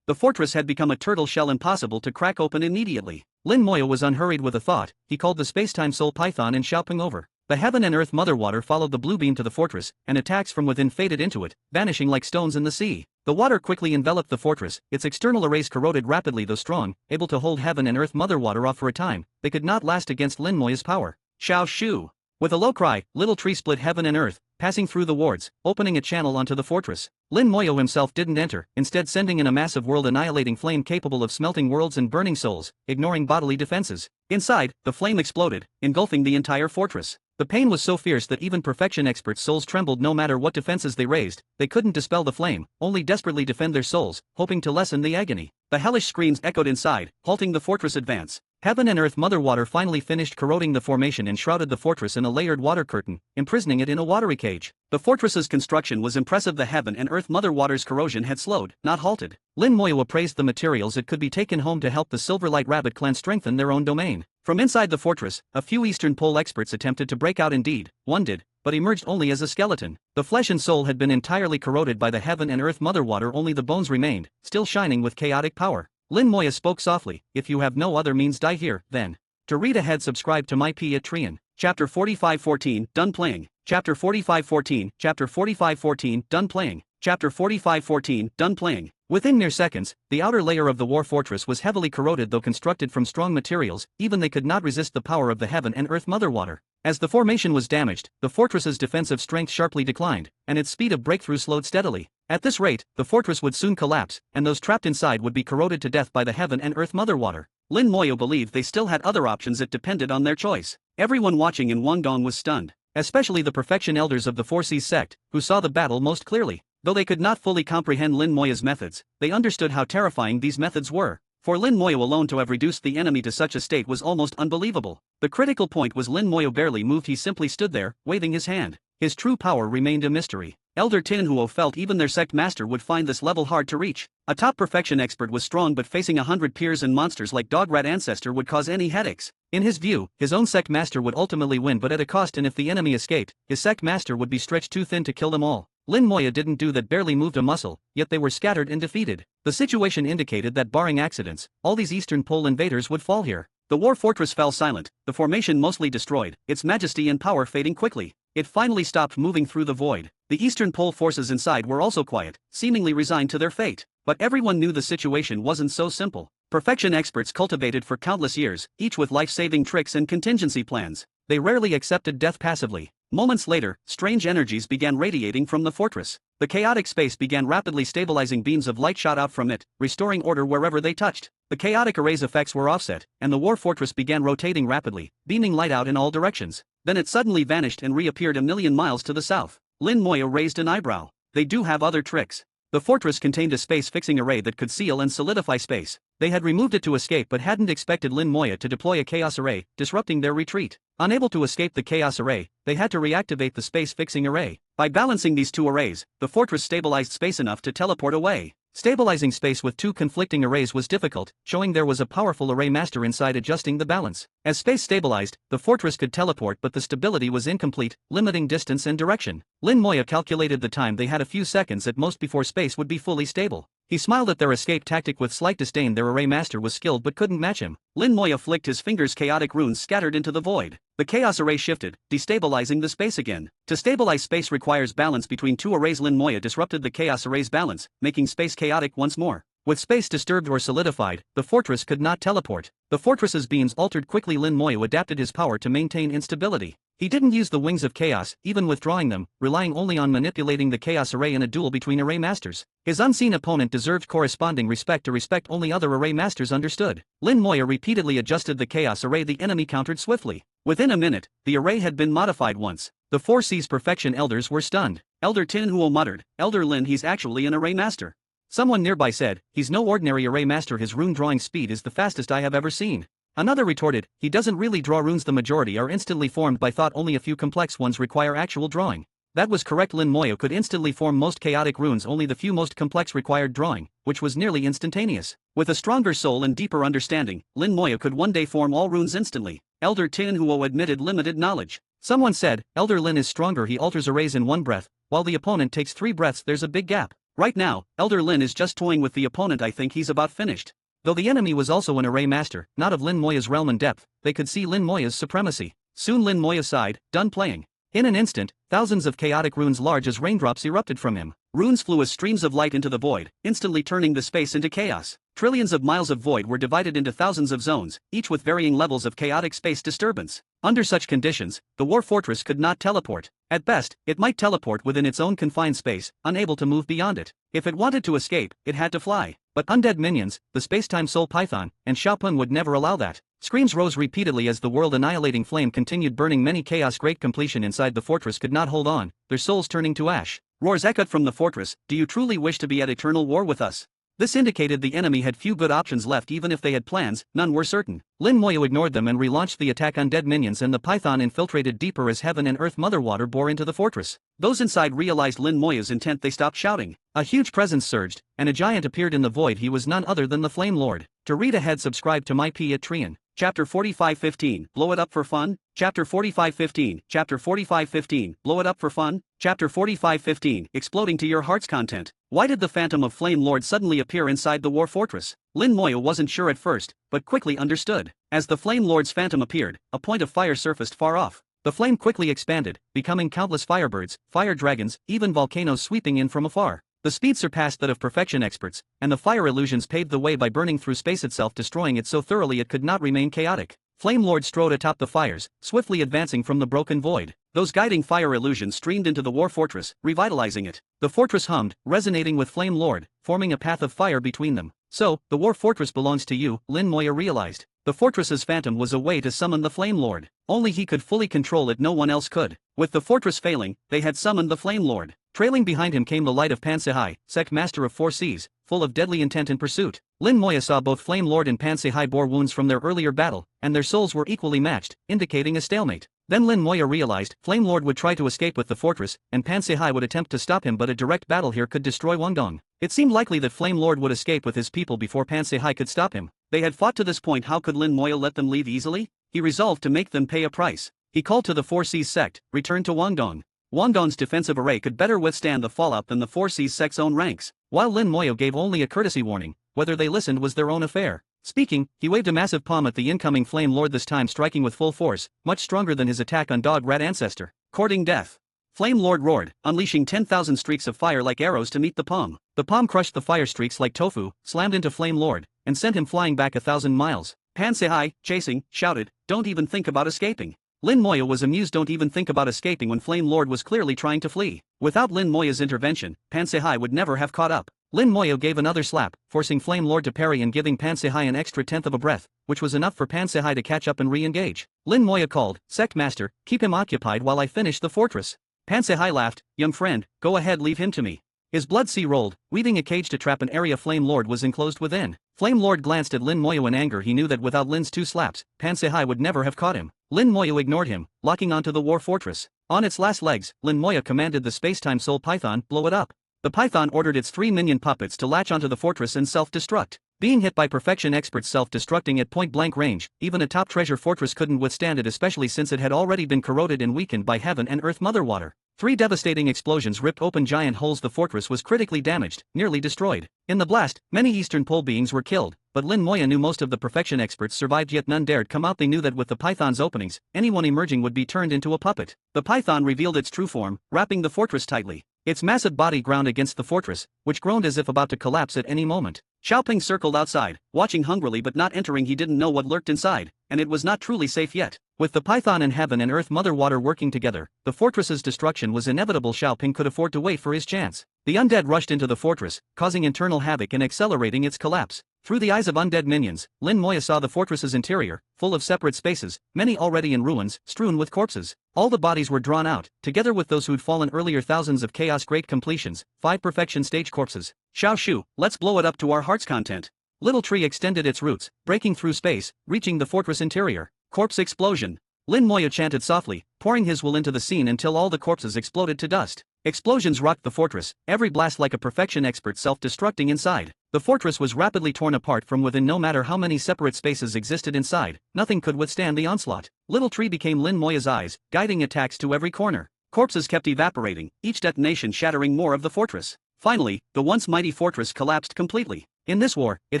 The fortress had become a turtle shell, impossible to crack open immediately. Lin Moya was unhurried with a thought. He called the space-time soul python and Xiaopun over. The Heaven and Earth Mother Water followed the blue beam to the fortress, and attacks from within faded into it, vanishing like stones in the sea. The water quickly enveloped the fortress, its external arrays corroded rapidly. Though strong, able to hold Heaven and Earth Mother Water off for a time, they could not last against Lin Moya's power. Xiao Shu! With a low cry, Little Tree split Heaven and Earth, passing through the wards, opening a channel onto the fortress. Lin Moya himself didn't enter, instead sending in a massive world-annihilating flame capable of smelting worlds and burning souls, ignoring bodily defenses. Inside, the flame exploded, engulfing the entire fortress. The pain was so fierce that even perfection experts' souls trembled. No matter what defenses they raised, they couldn't dispel the flame, only desperately defend their souls, hoping to lessen the agony. The hellish screams echoed inside, halting the fortress advance. Heaven and Earth Mother Water finally finished corroding the formation and shrouded the fortress in a layered water curtain, imprisoning it in a watery cage. The fortress's construction was impressive. The Heaven and Earth Mother Water's corrosion had slowed, not halted. Lin Moya praised the materials. It could be taken home to help the Silverlight Rabbit clan strengthen their own domain. From inside the fortress, a few Eastern Pole experts attempted to break out. Indeed, one did, but emerged only as a skeleton. The flesh and soul had been entirely corroded by the Heaven and Earth Mother Water. Only the bones remained, still shining with chaotic power. Lin Moya spoke softly. If you have no other means, die here, then. To read ahead, subscribe to my Patreon. Chapter 45:14, done playing. Chapter 45:14, Chapter 45:14, done playing. Chapter 45:14, done playing. Within mere seconds, the outer layer of the war fortress was heavily corroded. Though constructed from strong materials, even they could not resist the power of the Heaven and Earth Mother Water. As the formation was damaged, the fortress's defensive strength sharply declined, and its speed of breakthrough slowed steadily. At this rate, the fortress would soon collapse, and those trapped inside would be corroded to death by the Heaven and Earth Mother Water. Lin Moya believed they still had other options. It depended on their choice. Everyone watching in Guangdong was stunned, especially the Perfection Elders of the Four Seas sect, who saw the battle most clearly. Though they could not fully comprehend Lin Moya's methods, they understood how terrifying these methods were. For Lin Moya alone to have reduced the enemy to such a state was almost unbelievable. The critical point was Lin Moya barely moved. He simply stood there, waving his hand. His true power remained a mystery. Elder Tinhuo felt even their sect master would find this level hard to reach. A top perfection expert was strong, but facing 100 peers and monsters like Dograt Ancestor would cause any headaches. In his view, his own sect master would ultimately win, but at a cost, and if the enemy escaped, his sect master would be stretched too thin to kill them all. Lin Moya didn't do that, barely moved a muscle, yet they were scattered and defeated. The situation indicated that barring accidents, all these Eastern Pole invaders would fall here. The war fortress fell silent, the formation mostly destroyed, its majesty and power fading quickly. It finally stopped moving through the void. The Eastern Pole forces inside were also quiet, seemingly resigned to their fate. But everyone knew the situation wasn't so simple. Perfection experts cultivated for countless years, each with life-saving tricks and contingency plans. They rarely accepted death passively. Moments later, strange energies began radiating from the fortress. The chaotic space began rapidly stabilizing. Beams of light shot out from it, restoring order wherever they touched. The chaotic array's effects were offset, and the war fortress began rotating rapidly, beaming light out in all directions. Then it suddenly vanished and reappeared a million miles to the south. Lin Moya raised an eyebrow. They do have other tricks. The fortress contained a space-fixing array that could seal and solidify space. They had removed it to escape but hadn't expected Lin Moya to deploy a chaos array, disrupting their retreat. Unable to escape the chaos array, they had to reactivate the space-fixing array. By balancing these two arrays, the fortress stabilized space enough to teleport away. Stabilizing space with two conflicting arrays was difficult, showing there was a powerful array master inside adjusting the balance. As space stabilized, the fortress could teleport, but the stability was incomplete, limiting distance and direction. Lin Moya calculated the time they had, a few seconds at most before space would be fully stable. He smiled at their escape tactic with slight disdain. Their array master was skilled but couldn't match him. Lin Moya flicked his fingers. Chaotic runes scattered into the void. The chaos array shifted, destabilizing the space again. To stabilize space requires balance between two arrays. Lin Moya disrupted the chaos array's balance, making space chaotic once more. With space disturbed or solidified, the fortress could not teleport. The fortress's beams altered quickly. Lin Moya adapted his power to maintain instability. He didn't use the wings of chaos, even withdrawing them, relying only on manipulating the chaos array in a duel between array masters. His unseen opponent deserved corresponding respect, a respect only other array masters understood. Lin Moya repeatedly adjusted the chaos array. The enemy countered swiftly. Within a minute, the array had been modified once. The 4C's perfection elders were stunned. Elder Tin Huo muttered, "Elder Lin, he's actually an array master." Someone nearby said, "He's no ordinary array master. His rune drawing speed is the fastest I have ever seen." Another retorted, "He doesn't really draw runes. The majority are instantly formed by thought. Only a few complex ones require actual drawing." That was correct. Lin Moya could instantly form most chaotic runes. Only the few most complex required drawing, which was nearly instantaneous. With a stronger soul and deeper understanding, Lin Moya could one day form all runes instantly. Elder Tin Huo admitted limited knowledge. Someone said, "Elder Lin is stronger. He alters arrays in one breath, while the opponent takes 3 breaths. There's a big gap. Right now, Elder Lin is just toying with the opponent. I think he's about finished." Though the enemy was also an array master, not of Lin Moya's realm and depth, they could see Lin Moya's supremacy. Soon Lin Moya sighed, done playing. In an instant, thousands of chaotic runes large as raindrops erupted from him. Runes flew as streams of light into the void, instantly turning the space into chaos. Trillions of miles of void were divided into thousands of zones, each with varying levels of chaotic space disturbance. Under such conditions, the war fortress could not teleport. At best, it might teleport within its own confined space, unable to move beyond it. If it wanted to escape, it had to fly. But undead minions, the space-time soul python, and Xiaopun would never allow that. Screams rose repeatedly as the world-annihilating flame continued burning. Many chaos great completion inside the fortress could not hold on, their souls turning to ash. Roars echoed from the fortress, "Do you truly wish to be at eternal war with us?" This indicated the enemy had few good options left. Even if they had plans, none were certain. Lin Moya ignored them and relaunched the attack. Undead minions and the python infiltrated deeper as heaven and earth mother water bore into the fortress. Those inside realized Lin Moya's intent. They stopped shouting. A huge presence surged, and a giant appeared in the void. He was none other than the Flame Lord. To read ahead, subscribe to my P at Trian. Chapter 45:15, Blow It Up for Fun? Chapter 45:15, Chapter 45:15, Blow It Up for Fun? Chapter 45:15, Exploding to Your Heart's Content. Why did the phantom of Flame Lord suddenly appear inside the war fortress? Lin Moya wasn't sure at first, but quickly understood. As the Flame Lord's phantom appeared, a point of fire surfaced far off. The flame quickly expanded, becoming countless firebirds, fire dragons, even volcanoes sweeping in from afar. The speed surpassed that of perfection experts, and the fire illusions paved the way by burning through space itself, destroying it so thoroughly it could not remain chaotic. Flame Lord strode atop the fires, swiftly advancing from the broken void. Those guiding fire illusions streamed into the war fortress, revitalizing it. The fortress hummed, resonating with Flame Lord, forming a path of fire between them. So, the war fortress belongs to you, Lin Moya realized. The fortress's phantom was a way to summon the Flame Lord. Only he could fully control it, no one else could. With the fortress failing, they had summoned the Flame Lord. Trailing behind him came the light of Pan Sehai, sect master of 4 seas, full of deadly intent and pursuit. Lin Moya saw both Flame Lord and Pan Sehai bore wounds from their earlier battle, and their souls were equally matched, indicating a stalemate. Then Lin Moya realized Flame Lord would try to escape with the fortress, and Pan Sehai would attempt to stop him, but a direct battle here could destroy Wangdong. It seemed likely that Flame Lord would escape with his people before Pan Sehai could stop him. They had fought to this point, how could Lin Moya let them leave easily? He resolved to make them pay a price. He called to the 4 seas sect, return to Wangdong. Wangdong's defensive array could better withstand the fallout than the 4 seas sect's own ranks. While Lin Moya gave only a courtesy warning, whether they listened was their own affair. Speaking, he waved a massive palm at the incoming Flame Lord, this time striking with full force, much stronger than his attack on Dog Rat Ancestor. Courting death. Flame Lord roared, unleashing 10,000 streaks of fire like arrows to meet the palm. The palm crushed the fire streaks like tofu, slammed into Flame Lord, and sent him flying back 1,000 miles. Pan Sehai, chasing, shouted, "Don't even think about escaping." Lin Moya was amused. Don't even think about escaping when Flame Lord was clearly trying to flee. Without Lin Moya's intervention, Pan Sehai would never have caught up. Lin Moya gave another slap, forcing Flame Lord to parry and giving Pan Sehai an extra tenth of a breath, which was enough for Pan Sehai to catch up and re-engage. Lin Moya called, "Sect Master, keep him occupied while I finish the fortress." Pan Sehai laughed, "Young friend, go ahead, leave him to me." His blood sea rolled, weaving a cage to trap an area Flame Lord was enclosed within. Flame Lord glanced at Lin Moya in anger. He knew that without Lin's 2 slaps, Pan Sehai would never have caught him. Lin Moya ignored him, locking onto the war fortress. On its last legs, Lin Moya commanded the space-time soul python, "Blow it up." The python ordered its 3 minion puppets to latch onto the fortress and self-destruct. Being hit by perfection experts self-destructing at point-blank range, even a top treasure fortress couldn't withstand it, especially since it had already been corroded and weakened by heaven and earth mother water. 3 devastating explosions ripped open giant holes. The fortress was critically damaged, nearly destroyed. In the blast, many Eastern Pole beings were killed, but Lin Moya knew most of the perfection experts survived, yet none dared come out. They knew that with the python's openings, anyone emerging would be turned into a puppet. The python revealed its true form, wrapping the fortress tightly. Its massive body ground against the fortress, which groaned as if about to collapse at any moment. Xiaoping circled outside, watching hungrily but not entering. He didn't know what lurked inside, and it was not truly safe yet. With the python and heaven and earth mother water working together, the fortress's destruction was inevitable. Xiaoping could afford to wait for his chance. The undead rushed into the fortress, causing internal havoc and accelerating its collapse. Through the eyes of undead minions, Lin Moya saw the fortress's interior, full of separate spaces, many already in ruins, strewn with corpses. All the bodies were drawn out, together with those who'd fallen earlier. Thousands of chaos great completions, 5 perfection stage corpses. Xiao Shu, let's blow it up to our heart's content. Little tree extended its roots, breaking through space, reaching the fortress interior. Corpse explosion. Lin Moya chanted softly, pouring his will into the scene until all the corpses exploded to dust. Explosions rocked the fortress, every blast like a perfection expert self-destructing inside. The fortress was rapidly torn apart from within. No matter how many separate spaces existed inside, nothing could withstand the onslaught. Little tree became Lin Moya's eyes, guiding attacks to every corner. Corpses kept evaporating, each detonation shattering more of the fortress. Finally, the once mighty fortress collapsed completely. In this war, it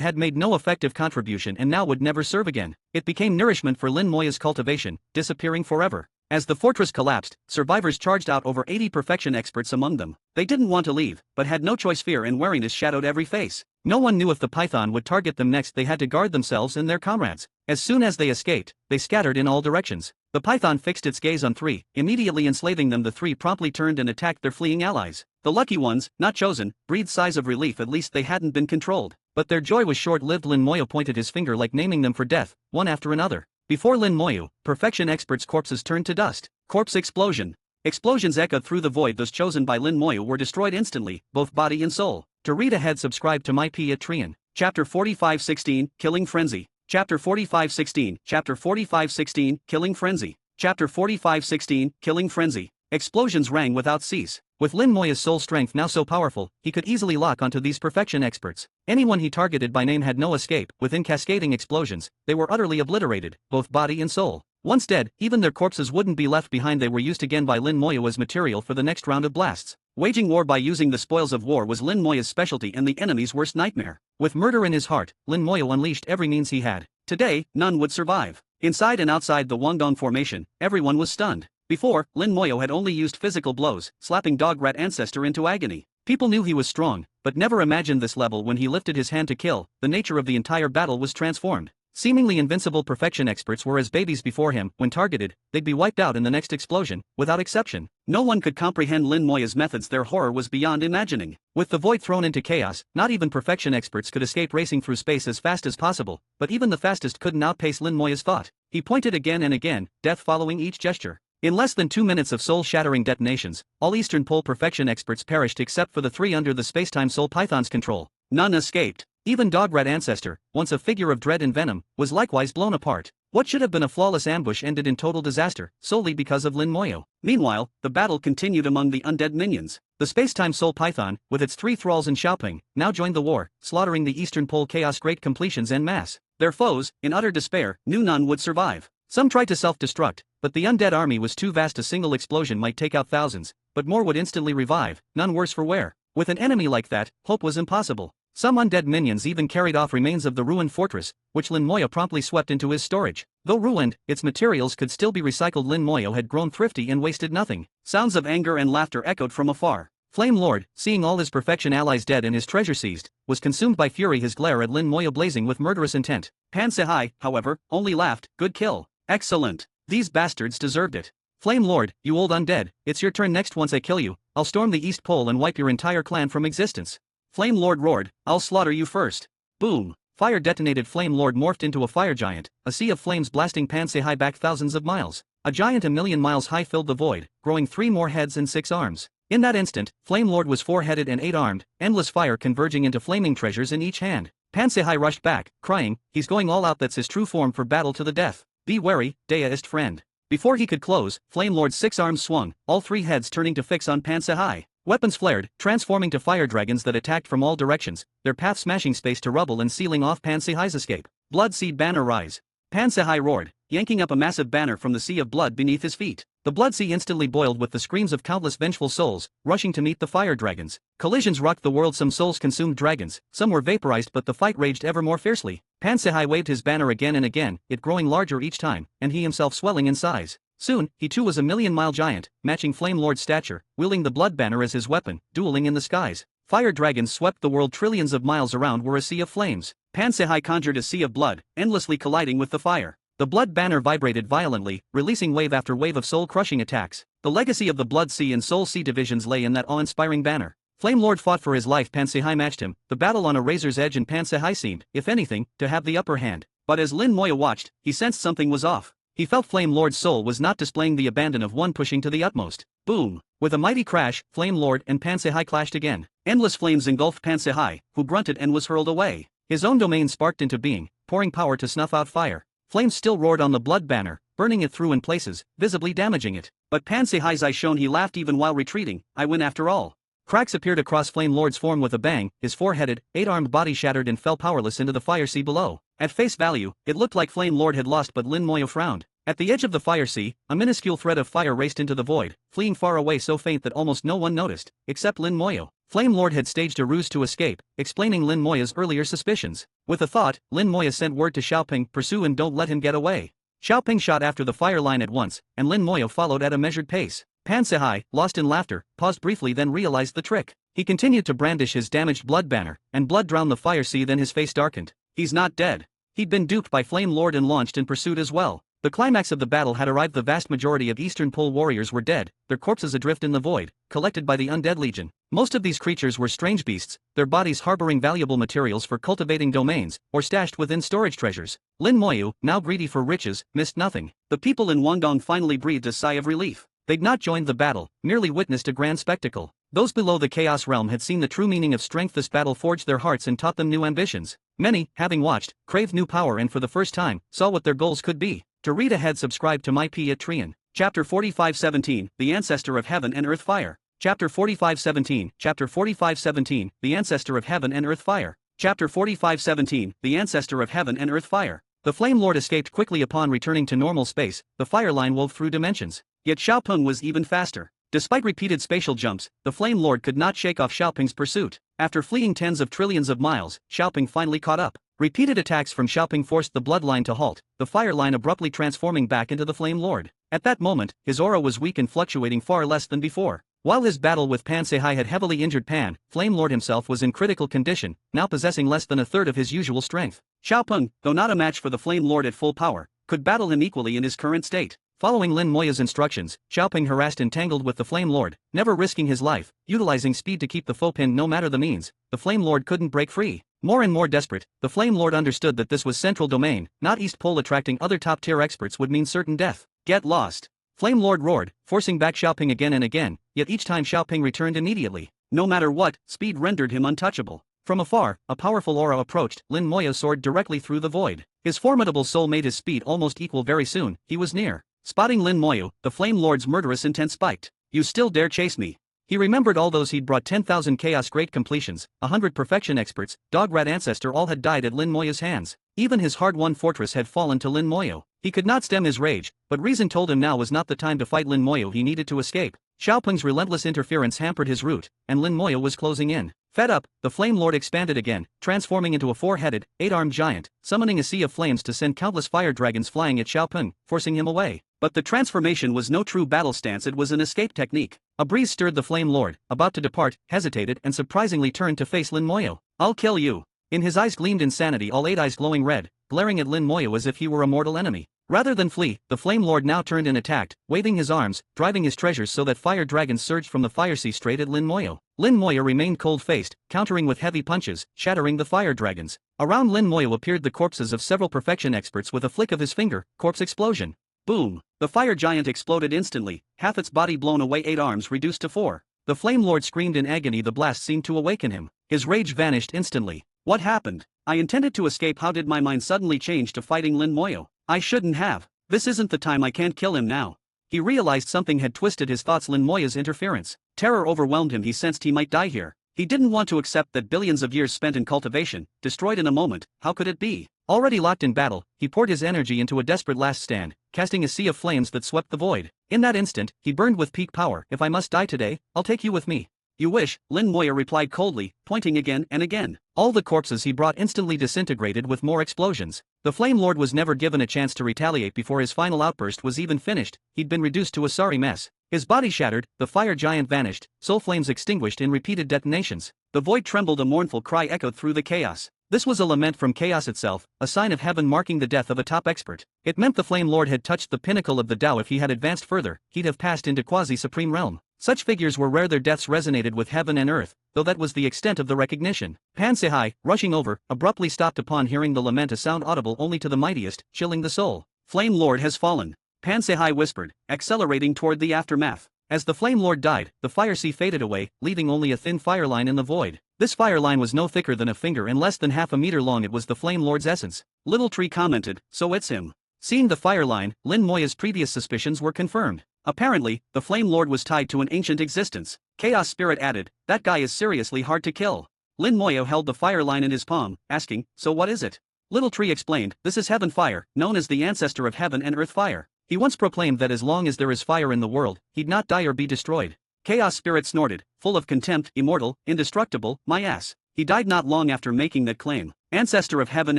had made no effective contribution and now would never serve again. It became nourishment for Lin Moya's cultivation, disappearing forever. As the fortress collapsed, survivors charged out, over 80 perfection experts among them. They didn't want to leave, but had no choice. Fear and wariness shadowed every face. No one knew if the python would target them next. They had to guard themselves and their comrades. As soon as they escaped, they scattered in all directions. The python fixed its gaze on 3, immediately enslaving them. The 3 promptly turned and attacked their fleeing allies. The lucky ones, not chosen, breathed sighs of relief. At least they hadn't been controlled. But their joy was short-lived. Lin Moya pointed his finger like naming them for death, one after another. Before Lin Moya, perfection experts' corpses turned to dust. Corpse explosion. Explosions echoed through the void. Those chosen by Lin Moya were destroyed instantly, both body and soul. To read ahead, subscribe to my P at Trian. Chapter 45:16, Killing Frenzy. Chapter 45:16, Chapter 45:16, Killing Frenzy. Chapter 45:16, Killing Frenzy. Explosions rang without cease. With Lin Moya's soul strength now so powerful, he could easily lock onto these perfection experts. Anyone he targeted by name had no escape. Within cascading explosions, they were utterly obliterated, both body and soul. Once dead, even their corpses wouldn't be left behind. They were used again by Lin Moya as material for the next round of blasts. Waging war by using the spoils of war was Lin Moya's specialty and the enemy's worst nightmare. With murder in his heart, Lin Moya unleashed every means he had. Today, none would survive. Inside and outside the Guangdong formation, everyone was stunned. Before, Lin Moya had only used physical blows, slapping Dog-Rat Ancestor into agony. People knew he was strong, but never imagined this level. When he lifted his hand to kill, the nature of the entire battle was transformed. Seemingly invincible perfection experts were as babies before him. When targeted, they'd be wiped out in the next explosion, without exception. No one could comprehend Lin Moya's methods. Their horror was beyond imagining. With the void thrown into chaos, not even perfection experts could escape, racing through space as fast as possible, but even the fastest couldn't outpace Lin Moya's thought. He pointed again and again, death following each gesture. In less than 2 minutes of soul-shattering detonations, all Eastern Pole perfection experts perished except for the 3 under the Spacetime Soul Python's control. None escaped. Even Dog-Rat Ancestor, once a figure of dread and venom, was likewise blown apart. What should have been a flawless ambush ended in total disaster, solely because of Lin Moya. Meanwhile, the battle continued among the undead minions. The Spacetime Soul Python, with its 3 thralls and Xiaoping, now joined the war, slaughtering the Eastern Pole Chaos Great Completions en masse. Their foes, in utter despair, knew none would survive. Some tried to self-destruct, but the undead army was too vast. A single explosion might take out thousands, but more would instantly revive, none worse for wear. With an enemy like that, hope was impossible. Some undead minions even carried off remains of the ruined fortress, which Lin Moya promptly swept into his storage. Though ruined, its materials could still be recycled. Lin Moya had grown thrifty and wasted nothing. Sounds of anger and laughter echoed from afar. Flame Lord, seeing all his perfection allies dead and his treasure seized, was consumed by fury, his glare at Lin Moya blazing with murderous intent. Pan Sehai, however, only laughed. Good kill. Excellent. These bastards deserved it. Flame Lord, you old undead, it's your turn next. Once I kill you, I'll storm the East Pole and wipe your entire clan from existence. Flame Lord roared, I'll slaughter you first. Boom. Fire detonated. Flame Lord morphed into a fire giant, a sea of flames blasting Pan Sehai back thousands of miles. A giant 1,000,000 miles high filled the void, growing 3 more heads and 6 arms. In that instant, Flame Lord was 4-headed and 8-armed, endless fire converging into flaming treasures in each hand. Pan Sehai rushed back, crying, he's going all out. That's his true form for battle to the death. Be wary, deist friend. Before he could close, Flame Lord's 6 arms swung, all 3 heads turning to fix on Pan Sehai. Weapons flared, transforming to fire dragons that attacked from all directions, their path smashing space to rubble and sealing off Pan Se-hi's escape. Blood Seed Banner Rise. Pan Se-hi roared, yanking up a massive banner from the sea of blood beneath his feet. The blood sea instantly boiled with the screams of countless vengeful souls, rushing to meet the fire dragons. Collisions rocked the world, some souls consumed dragons, some were vaporized, but the fight raged ever more fiercely. Pan Se-hi waved his banner again and again, it growing larger each time, and he himself swelling in size. Soon, he too was a million-mile giant, matching Flame Lord's stature, wielding the blood banner as his weapon, dueling in the skies. Fire dragons swept the world trillions of miles around were a sea of flames. Pan Se-hi conjured a sea of blood, endlessly colliding with the fire. The blood banner vibrated violently, releasing wave after wave of soul-crushing attacks. The legacy of the Blood Sea and Soul Sea divisions lay in that awe-inspiring banner. Flame Lord fought for his life, Pan Se-hi matched him, the battle on a razor's edge, and Pan Se-hi seemed, if anything, to have the upper hand. But as Lin Moya watched, he sensed something was off. He felt Flame Lord's soul was not displaying the abandon of one pushing to the utmost. Boom! With a mighty crash, Flame Lord and Pan Se-hi clashed again. Endless flames engulfed Pan Se-hi, who grunted and was hurled away. His own domain sparked into being, pouring power to snuff out fire. Flames still roared on the blood banner, burning it through in places, visibly damaging it. But Pan Se-hi's eyes shone, he laughed even while retreating, I win after all. Cracks appeared across Flame Lord's form with a bang, his four-headed, eight-armed body shattered and fell powerless into the fire sea below. At face value, it looked like Flame Lord had lost, but Lin Moya frowned. At the edge of the fire sea, a minuscule thread of fire raced into the void, fleeing far away so faint that almost no one noticed, except Lin Moya. Flame Lord had staged a ruse to escape, explaining Lin Moya's earlier suspicions. With a thought, Lin Moya sent word to Xiaoping, pursue and don't let him get away. Xiaoping shot after the fire line at once, and Lin Moya followed at a measured pace. Pan Se-hi, lost in laughter, paused briefly, then realized the trick. He continued to brandish his damaged blood banner, and blood drowned the fire sea, then his face darkened. He's not dead. He'd been duped by Flame Lord and launched in pursuit as well. The climax of the battle had arrived. The vast majority of Eastern Pole warriors were dead, their corpses adrift in the void, collected by the Undead Legion. Most of these creatures were strange beasts, their bodies harboring valuable materials for cultivating domains, or stashed within storage treasures. Lin Moya, now greedy for riches, missed nothing. The people in Guangdong finally breathed a sigh of relief. They'd not joined the battle, merely witnessed a grand spectacle. Those below the Chaos Realm had seen the true meaning of strength. This battle forged their hearts and taught them new ambitions. Many, having watched, craved new power and for the first time, saw what their goals could be. To read ahead, subscribe to my P at Trian. Chapter 45:17, The Ancestor of Heaven and Earth Fire. Chapter 45:17, Chapter 45:17, The Ancestor of Heaven and Earth Fire. Chapter 45:17, The Ancestor of Heaven and Earth Fire. The Flame Lord escaped quickly upon returning to normal space, the fire line wove through dimensions. Yet Xiaoping was even faster. Despite repeated spatial jumps, the Flame Lord could not shake off Xiaoping's pursuit. After fleeing tens of trillions of miles, Xiaoping finally caught up. Repeated attacks from Xiaoping forced the bloodline to halt, the fire line abruptly transforming back into the Flame Lord. At that moment, his aura was weak and fluctuating far less than before. While his battle with Pan Se-hi had heavily injured Pan, Flame Lord himself was in critical condition, now possessing less than a third of his usual strength. Xiaoping, though not a match for the Flame Lord at full power, could battle him equally in his current state. Following Lin Moya's instructions, Xiaoping harassed and tangled with the Flame Lord, never risking his life, utilizing speed to keep the foe pinned no matter the means. The Flame Lord couldn't break free. More and more desperate, the Flame Lord understood that this was Central Domain, not East Pole. Attracting other top-tier experts would mean certain death. Get lost. Flame Lord roared, forcing back Xiaoping again and again, yet each time Xiaoping returned immediately. No matter what, speed rendered him untouchable. From afar, a powerful aura approached. Lin Moya soared directly through the void. His formidable soul made his speed almost equal. Very soon, he was near. Spotting Lin Moya, the Flame Lord's murderous intent spiked. You still dare chase me? He remembered all those he'd brought. 10,000 Chaos Great Completions, 100 Perfection Experts, Dog-Rat Ancestor, all had died at Lin Moya's hands. Even his hard-won fortress had fallen to Lin Moya. He could not stem his rage, but reason told him now was not the time to fight Lin Moya. He needed to escape. Xiaoping's relentless interference hampered his route, and Lin Moya was closing in. Fed up, the Flame Lord expanded again, transforming into a four-headed, eight-armed giant, summoning a sea of flames to send countless fire dragons flying at Xiaoping, forcing him away. But the transformation was no true battle stance, it was an escape technique. A breeze stirred the Flame Lord, about to depart, hesitated and surprisingly turned to face Lin Moya. I'll kill you. In his eyes gleamed insanity, all eight eyes glowing red, glaring at Lin Moya as if he were a mortal enemy. Rather than flee, the Flame Lord now turned and attacked, waving his arms, driving his treasures so that fire dragons surged from the fire sea straight at Lin Moya. Lin Moya remained cold-faced, countering with heavy punches, shattering the fire dragons. Around Lin Moya appeared the corpses of several Perfection Experts. With a flick of his finger, corpse explosion. Boom! The fire giant exploded instantly, half its body blown away, 8 arms reduced to 4. The Flame Lord screamed in agony. The blast seemed to awaken him. His rage vanished instantly. What happened? I intended to escape. How did my mind suddenly change to fighting Lin Moya? I shouldn't have. This isn't the time. I can't kill him now. He realized something had twisted his thoughts. Lin Moya's interference. Terror overwhelmed him. He sensed he might die here. He didn't want to accept that billions of years spent in cultivation, destroyed in a moment. How could it be? Already locked in battle, he poured his energy into a desperate last stand, casting a sea of flames that swept the void. In that instant, he burned with peak power. If I must die today, I'll take you with me. You wish, Lin Moya replied coldly, pointing again and again. All the corpses he brought instantly disintegrated with more explosions. The Flame Lord was never given a chance to retaliate before his final outburst was even finished. He'd been reduced to a sorry mess. His body shattered, the fire giant vanished, soul flames extinguished in repeated detonations. The void trembled, a mournful cry echoed through the chaos. This was a lament from chaos itself, a sign of heaven marking the death of a top expert. It meant the Flame Lord had touched the pinnacle of the Tao. If he had advanced further, he'd have passed into quasi-supreme realm. Such figures were rare. Their deaths resonated with heaven and earth, though that was the extent of the recognition. Pan Sehai, rushing over, abruptly stopped upon hearing the lament, a sound audible only to the mightiest, chilling the soul. Flame Lord has fallen. Pan Sehai whispered, accelerating toward the aftermath. As the Flame Lord died, the fire sea faded away, leaving only a thin fire line in the void. This fire line was no thicker than a finger and less than half a meter long. It was the Flame Lord's essence. Little Tree commented, so it's him. Seeing the fire line, Lin Moya's previous suspicions were confirmed. Apparently, the Flame Lord was tied to an ancient existence. Chaos Spirit added, that guy is seriously hard to kill. Lin Moya held the fire line in his palm, asking, so what is it? Little Tree explained, this is Heaven Fire, known as the ancestor of heaven and earth fire. He once proclaimed that as long as there is fire in the world, he'd not die or be destroyed. Chaos Spirit snorted, full of contempt, immortal, indestructible, my ass. He died not long after making that claim. Ancestor of heaven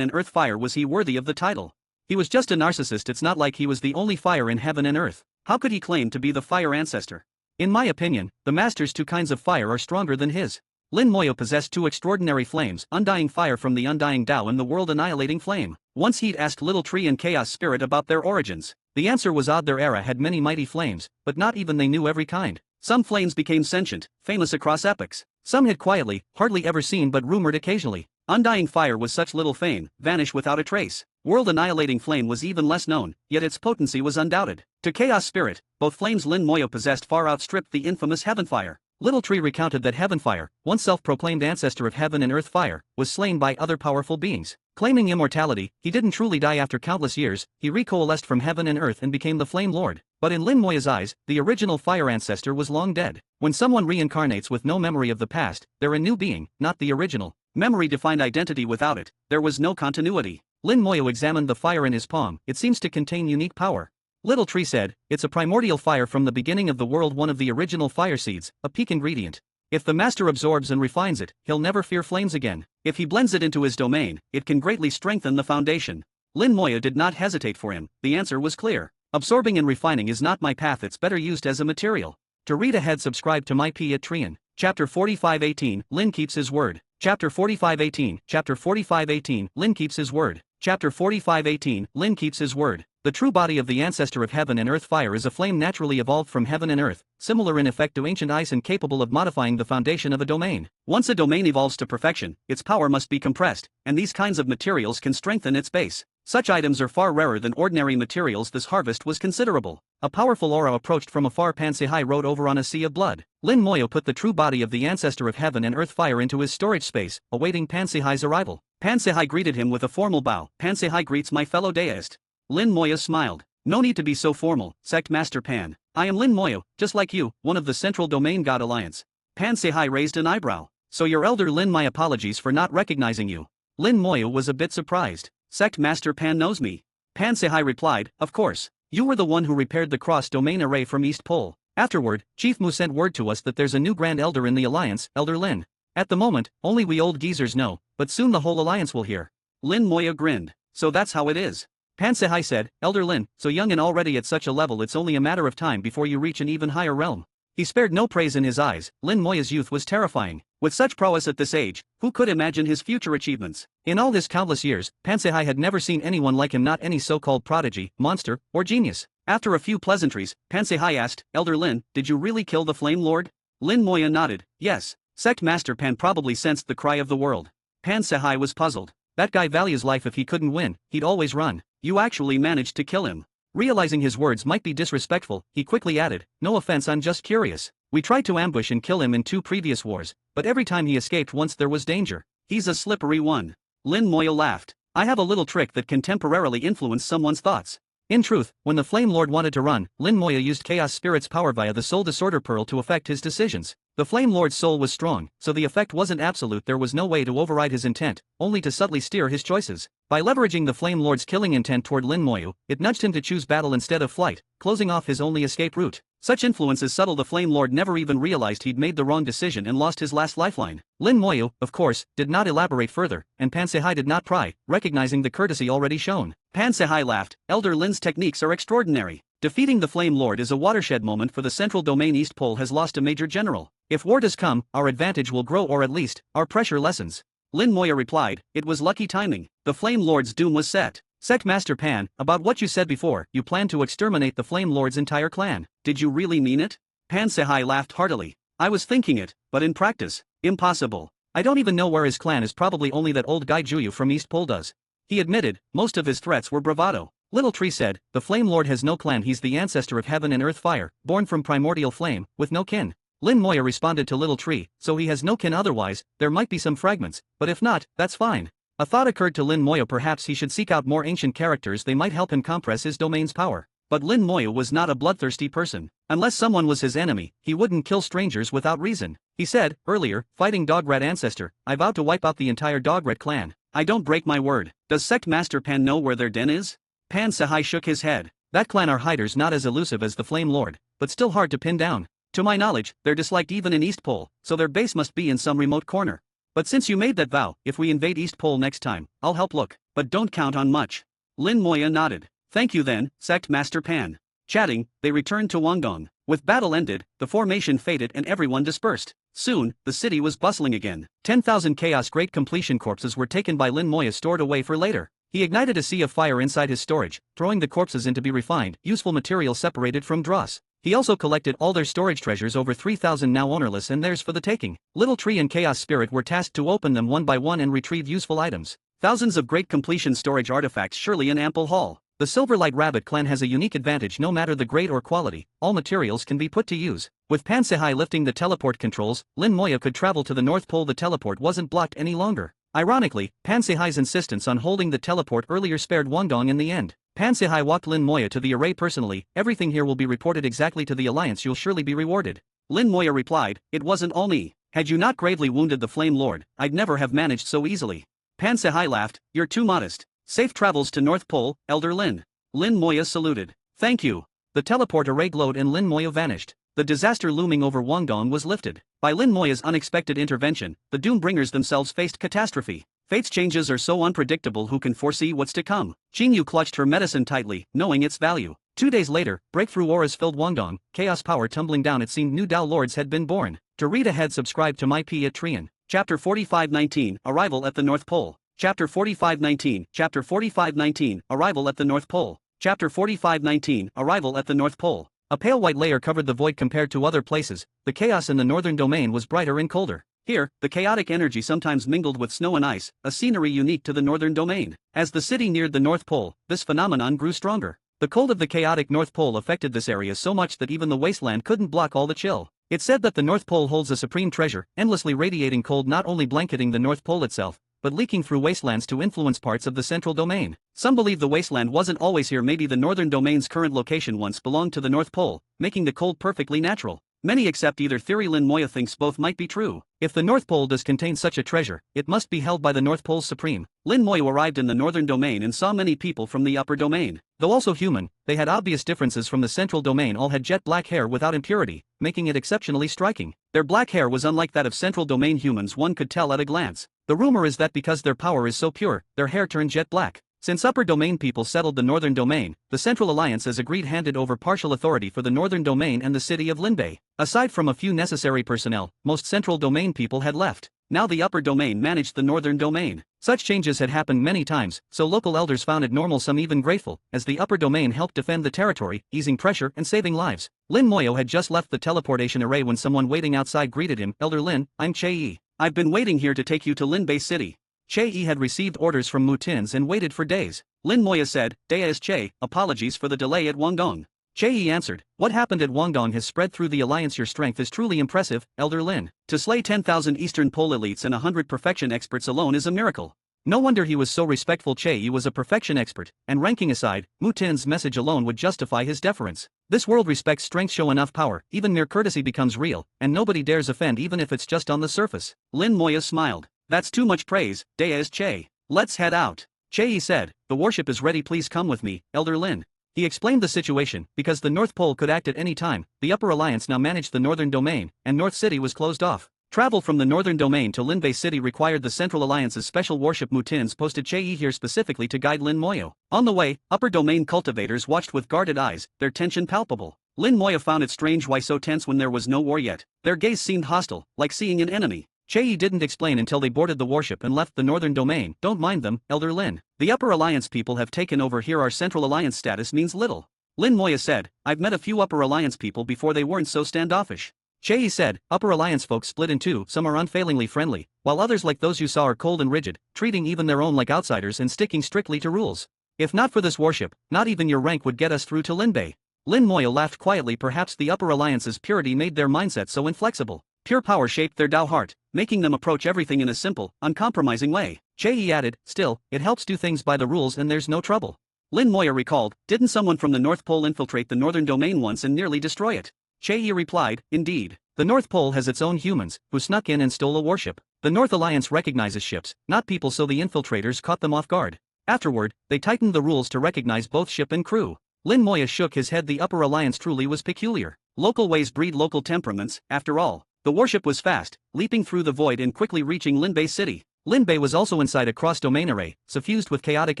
and earth fire, was he worthy of the title? He was just a narcissist. It's not like he was the only fire in heaven and earth. How could he claim to be the fire ancestor? In my opinion, the master's two kinds of fire are stronger than his. Lin Moya possessed two extraordinary flames, undying fire from the undying Tao and the world-annihilating flame. Once he'd asked Little Tree and Chaos Spirit about their origins. The answer was odd. Their era had many mighty flames, but not even they knew every kind. Some flames became sentient, famous across epochs. Some hid quietly, hardly ever seen but rumored occasionally. Undying fire was such little fame, vanished without a trace. World-annihilating flame was even less known, yet its potency was undoubted. To Chaos Spirit, both flames Lin Moya possessed far outstripped the infamous Heaven Fire. Little Tree recounted that Heaven Fire, once self-proclaimed ancestor of heaven and earth fire, was slain by other powerful beings. Claiming immortality, he didn't truly die. After countless years, he recoalesced from heaven and earth and became the Flame Lord. But in Lin Moya's eyes, the original fire ancestor was long dead. When someone reincarnates with no memory of the past, they're a new being, not the original. Memory defined identity. Without it, there was no continuity. Lin Moya examined the fire in his palm. It seems to contain unique power. Little Tree said, it's a primordial fire from the beginning of the world, one of the original fire seeds, a peak ingredient. If the master absorbs and refines it, he'll never fear flames again. If he blends it into his domain, it can greatly strengthen the foundation. Lin Moya did not hesitate for him. The answer was clear. Absorbing and refining is not my path. It's better used as a material. To read ahead, subscribe to my P at Trian. Chapter 45:18, Lin keeps his word. Chapter 45:18, Chapter 45:18, Lin keeps his word. Chapter 45:18, Lin keeps his word. The true body of the ancestor of heaven and earth fire is a flame naturally evolved from heaven and earth, similar in effect to ancient ice and capable of modifying the foundation of a domain. Once a domain evolves to perfection, its power must be compressed, and these kinds of materials can strengthen its base. Such items are far rarer than ordinary materials. This harvest was considerable. A powerful aura approached from afar. Pan Sehai rode over on a sea of blood. Lin Moya put the true body of the ancestor of heaven and earth fire into his storage space, awaiting Pan Sehai's arrival. Pan Sehai greeted him with a formal bow. Pan Sehai greets my fellow deist. Lin Moya smiled. No need to be so formal, Sect Master Pan. I am Lin Moya, just like you, one of the Central Domain God Alliance. Pan Sehai raised an eyebrow. So you're Elder Lin. My apologies for not recognizing you. Lin Moya was a bit surprised. Sect Master Pan knows me. Pan Sehai replied, of course. You were the one who repaired the cross-domain array from East Pole. Afterward, Chief Mu sent word to us that there's a new Grand Elder in the Alliance, Elder Lin. At the moment, only we old geezers know, but soon the whole Alliance will hear. Lin Moya grinned. So that's how it is. Pan Sehai said, Elder Lin, so young and already at such a level, it's only a matter of time before you reach an even higher realm. He spared no praise in his eyes. Lin Moya's youth was terrifying. With such prowess at this age, who could imagine his future achievements? In all his countless years, Pan Sehai had never seen anyone like him, not any so-called prodigy, monster, or genius. After a few pleasantries, Pan Sehai asked, Elder Lin, did you really kill the Flame Lord? Lin Moya nodded, yes. Sect Master Pan probably sensed the cry of the world. Pan Sehai was puzzled. That guy values life. If he couldn't win, he'd always run. You actually managed to kill him. Realizing his words might be disrespectful, he quickly added, no offense, I'm just curious. We tried to ambush and kill him in 2 previous wars, but every time he escaped once there was danger. He's a slippery one. Lin Moya laughed. I have a little trick that can temporarily influence someone's thoughts. In truth, when the Flame Lord wanted to run, Lin Moya used Chaos Spirit's power via the Soul Disorder Pearl to affect his decisions. The Flame Lord's soul was strong, so the effect wasn't absolute. There was no way to override his intent, only to subtly steer his choices. By leveraging the Flame Lord's killing intent toward Lin Moya, it nudged him to choose battle instead of flight, closing off his only escape route. Such influence is subtle. The Flame Lord never even realized he'd made the wrong decision and lost his last lifeline. Lin Moya, of course, did not elaborate further, and Pan Sehai did not pry, recognizing the courtesy already shown. Pan Sehai laughed. Elder Lin's techniques are extraordinary. Defeating the Flame Lord is a watershed moment for the Central Domain. East Pole has lost a major general. If war does come, our advantage will grow, or at least, our pressure lessens. Lin Moya replied, it was lucky timing. The Flame Lord's doom was set. Sect Master Pan, about what you said before, you plan to exterminate the Flame Lord's entire clan. Did you really mean it? Pan Sehai laughed heartily. I was thinking it, but in practice, impossible. I don't even know where his clan is. Probably only that old guy Juyu from East Pole does. He admitted, most of his threats were bravado. Little Tree said, the Flame Lord has no clan. He's the ancestor of heaven and earth fire, born from primordial flame, with no kin. Lin Moya responded to Little Tree, so he has no kin. Otherwise, there might be some fragments, but if not, that's fine. A thought occurred to Lin Moya. Perhaps he should seek out more ancient characters. They might help him compress his domain's power. But Lin Moya was not a bloodthirsty person. Unless someone was his enemy, he wouldn't kill strangers without reason. He said, earlier, fighting Dograt ancestor, I vowed to wipe out the entire Dograt clan. I don't break my word. Does Sect Master Pan know where their den is? Pan Sehai shook his head. That clan are hiders, not as elusive as the Flame Lord, but still hard to pin down. To my knowledge, they're disliked even in East Pole, so their base must be in some remote corner. But since you made that vow, if we invade East Pole next time, I'll help look, but don't count on much. Lin Moya nodded. Thank you then, Sect Master Pan. Chatting, they returned to Wangdong. With battle ended, the formation faded and everyone dispersed. Soon, the city was bustling again. 10,000 Chaos Great Completion corpses were taken by Lin Moya, stored away for later. He ignited a sea of fire inside his storage, throwing the corpses in to be refined, useful material separated from dross. He also collected all their storage treasures, over 3,000 now ownerless and theirs for the taking. Little Tree and Chaos Spirit were tasked to open them one by one and retrieve useful items. Thousands of Great Completion storage artifacts, surely an ample haul. The Silverlight Rabbit clan has a unique advantage. No matter the grade or quality, all materials can be put to use. With Pan Sehai lifting the teleport controls, Lin Moya could travel to the North Pole. The teleport wasn't blocked any longer. Ironically, Pan Sehai's insistence on holding the teleport earlier spared Wangdong in the end. Pan Sehai walked Lin Moya to the array personally. Everything here will be reported exactly to the Alliance. You'll surely be rewarded. Lin Moya replied, it wasn't all me. Had you not gravely wounded the Flame Lord, I'd never have managed so easily. Pan Sehai laughed, you're too modest. Safe travels to North Pole, Elder Lin. Lin Moya saluted. Thank you. The teleport array glowed and Lin Moya vanished. The disaster looming over Wangdong was lifted. By Lin Moya's unexpected intervention, the Doombringers themselves faced catastrophe. Fate's changes are so unpredictable, who can foresee what's to come? Qingyu clutched her medicine tightly, knowing its value. 2 days later, breakthrough auras filled Wangdong, chaos power tumbling down. It seemed new Dao Lords had been born. To read ahead, subscribe to my P at Trian. Chapter 4519, Arrival at the North Pole. Chapter 4519, Chapter 4519, Arrival at the North Pole. Chapter 4519, Arrival at the North Pole. A pale white layer covered the void. Compared to other places, the chaos in the northern domain was brighter and colder. Here, the chaotic energy sometimes mingled with snow and ice, a scenery unique to the northern domain. As the city neared the North Pole, this phenomenon grew stronger. The cold of the chaotic North Pole affected this area so much that even the wasteland couldn't block all the chill. It's said that the North Pole holds a supreme treasure, endlessly radiating cold, not only blanketing the North Pole itself, but leaking through wastelands to influence parts of the central domain. Some believe the wasteland wasn't always here. Maybe the northern domain's current location once belonged to the North Pole, making the cold perfectly natural. Many accept either theory. Lin Moya thinks both might be true. If the North Pole does contain such a treasure, it must be held by the North Pole's supreme. Lin Moya arrived in the northern domain and saw many people from the upper domain. Though also human, they had obvious differences from the central domain. All had jet black hair without impurity, making it exceptionally striking. Their black hair was unlike that of central domain humans. One could tell at a glance. The rumor is that because their power is so pure, their hair turned jet black. Since upper domain people settled the northern domain, the Central Alliance has agreed handed over partial authority for the northern domain and the city of Linbei. Aside from a few necessary personnel, most central domain people had left. Now the upper domain managed the northern domain. Such changes had happened many times, so local elders found it normal, some even grateful, as the upper domain helped defend the territory, easing pressure and saving lives. Lin Moyo had just left the teleportation array when someone waiting outside greeted him. Elder Lin, I'm Che-Yi. I've been waiting here to take you to Linbei City. Che-Yi had received orders from Mutins and waited for days. Lin Moya said, Dea is Che, apologies for the delay at Wangdong. Che-Yi answered, what happened at Wangdong has spread through the alliance. Your strength is truly impressive, Elder Lin. To slay 10,000 Eastern Pole elites and 100 perfection experts alone is a miracle. No wonder he was so respectful. Che was a perfection expert, and ranking aside, Mutin's message alone would justify his deference. This world respects strength. Show enough power, even mere courtesy becomes real, and nobody dares offend even if it's just on the surface. Lin Moya smiled. That's too much praise, Deas Che. Let's head out. Che said, the warship is ready, please come with me, Elder Lin. He explained the situation, because the North Pole could act at any time, the Upper Alliance now managed the Northern Domain, and North City was closed off. Travel from the Northern Domain to Linbei City required the Central Alliance's special warship Mutins posted Che here specifically to guide Lin Moyo. On the way, Upper Domain cultivators watched with guarded eyes, their tension palpable. Lin Moyo found it strange why so tense when there was no war yet. Their gaze seemed hostile, like seeing an enemy. Che didn't explain until they boarded the warship and left the Northern Domain. Don't mind them, Elder Lin. The Upper Alliance people have taken over here. Our Central Alliance status means little. Lin Moya said, I've met a few Upper Alliance people before, they weren't so standoffish. Che said, Upper Alliance folks split in two, some are unfailingly friendly, while others like those you saw are cold and rigid, treating even their own like outsiders and sticking strictly to rules. If not for this warship, not even your rank would get us through to Linbei. Lin Moya laughed quietly. Perhaps the Upper Alliance's purity made their mindset so inflexible. Pure power shaped their Dao heart, making them approach everything in a simple, uncompromising way. Che added, still, it helps do things by the rules and there's no trouble. Lin Moya recalled, didn't someone from the North Pole infiltrate the Northern Domain once and nearly destroy it? Che replied, indeed. The North Pole has its own humans, who snuck in and stole a warship. The North Alliance recognizes ships, not people, so the infiltrators caught them off guard. Afterward, they tightened the rules to recognize both ship and crew. Lin Moya shook his head. The Upper Alliance truly was peculiar. Local ways breed local temperaments, after all. The warship was fast, leaping through the void and quickly reaching Linbei City. Linbei was also inside a cross-domain array, suffused with chaotic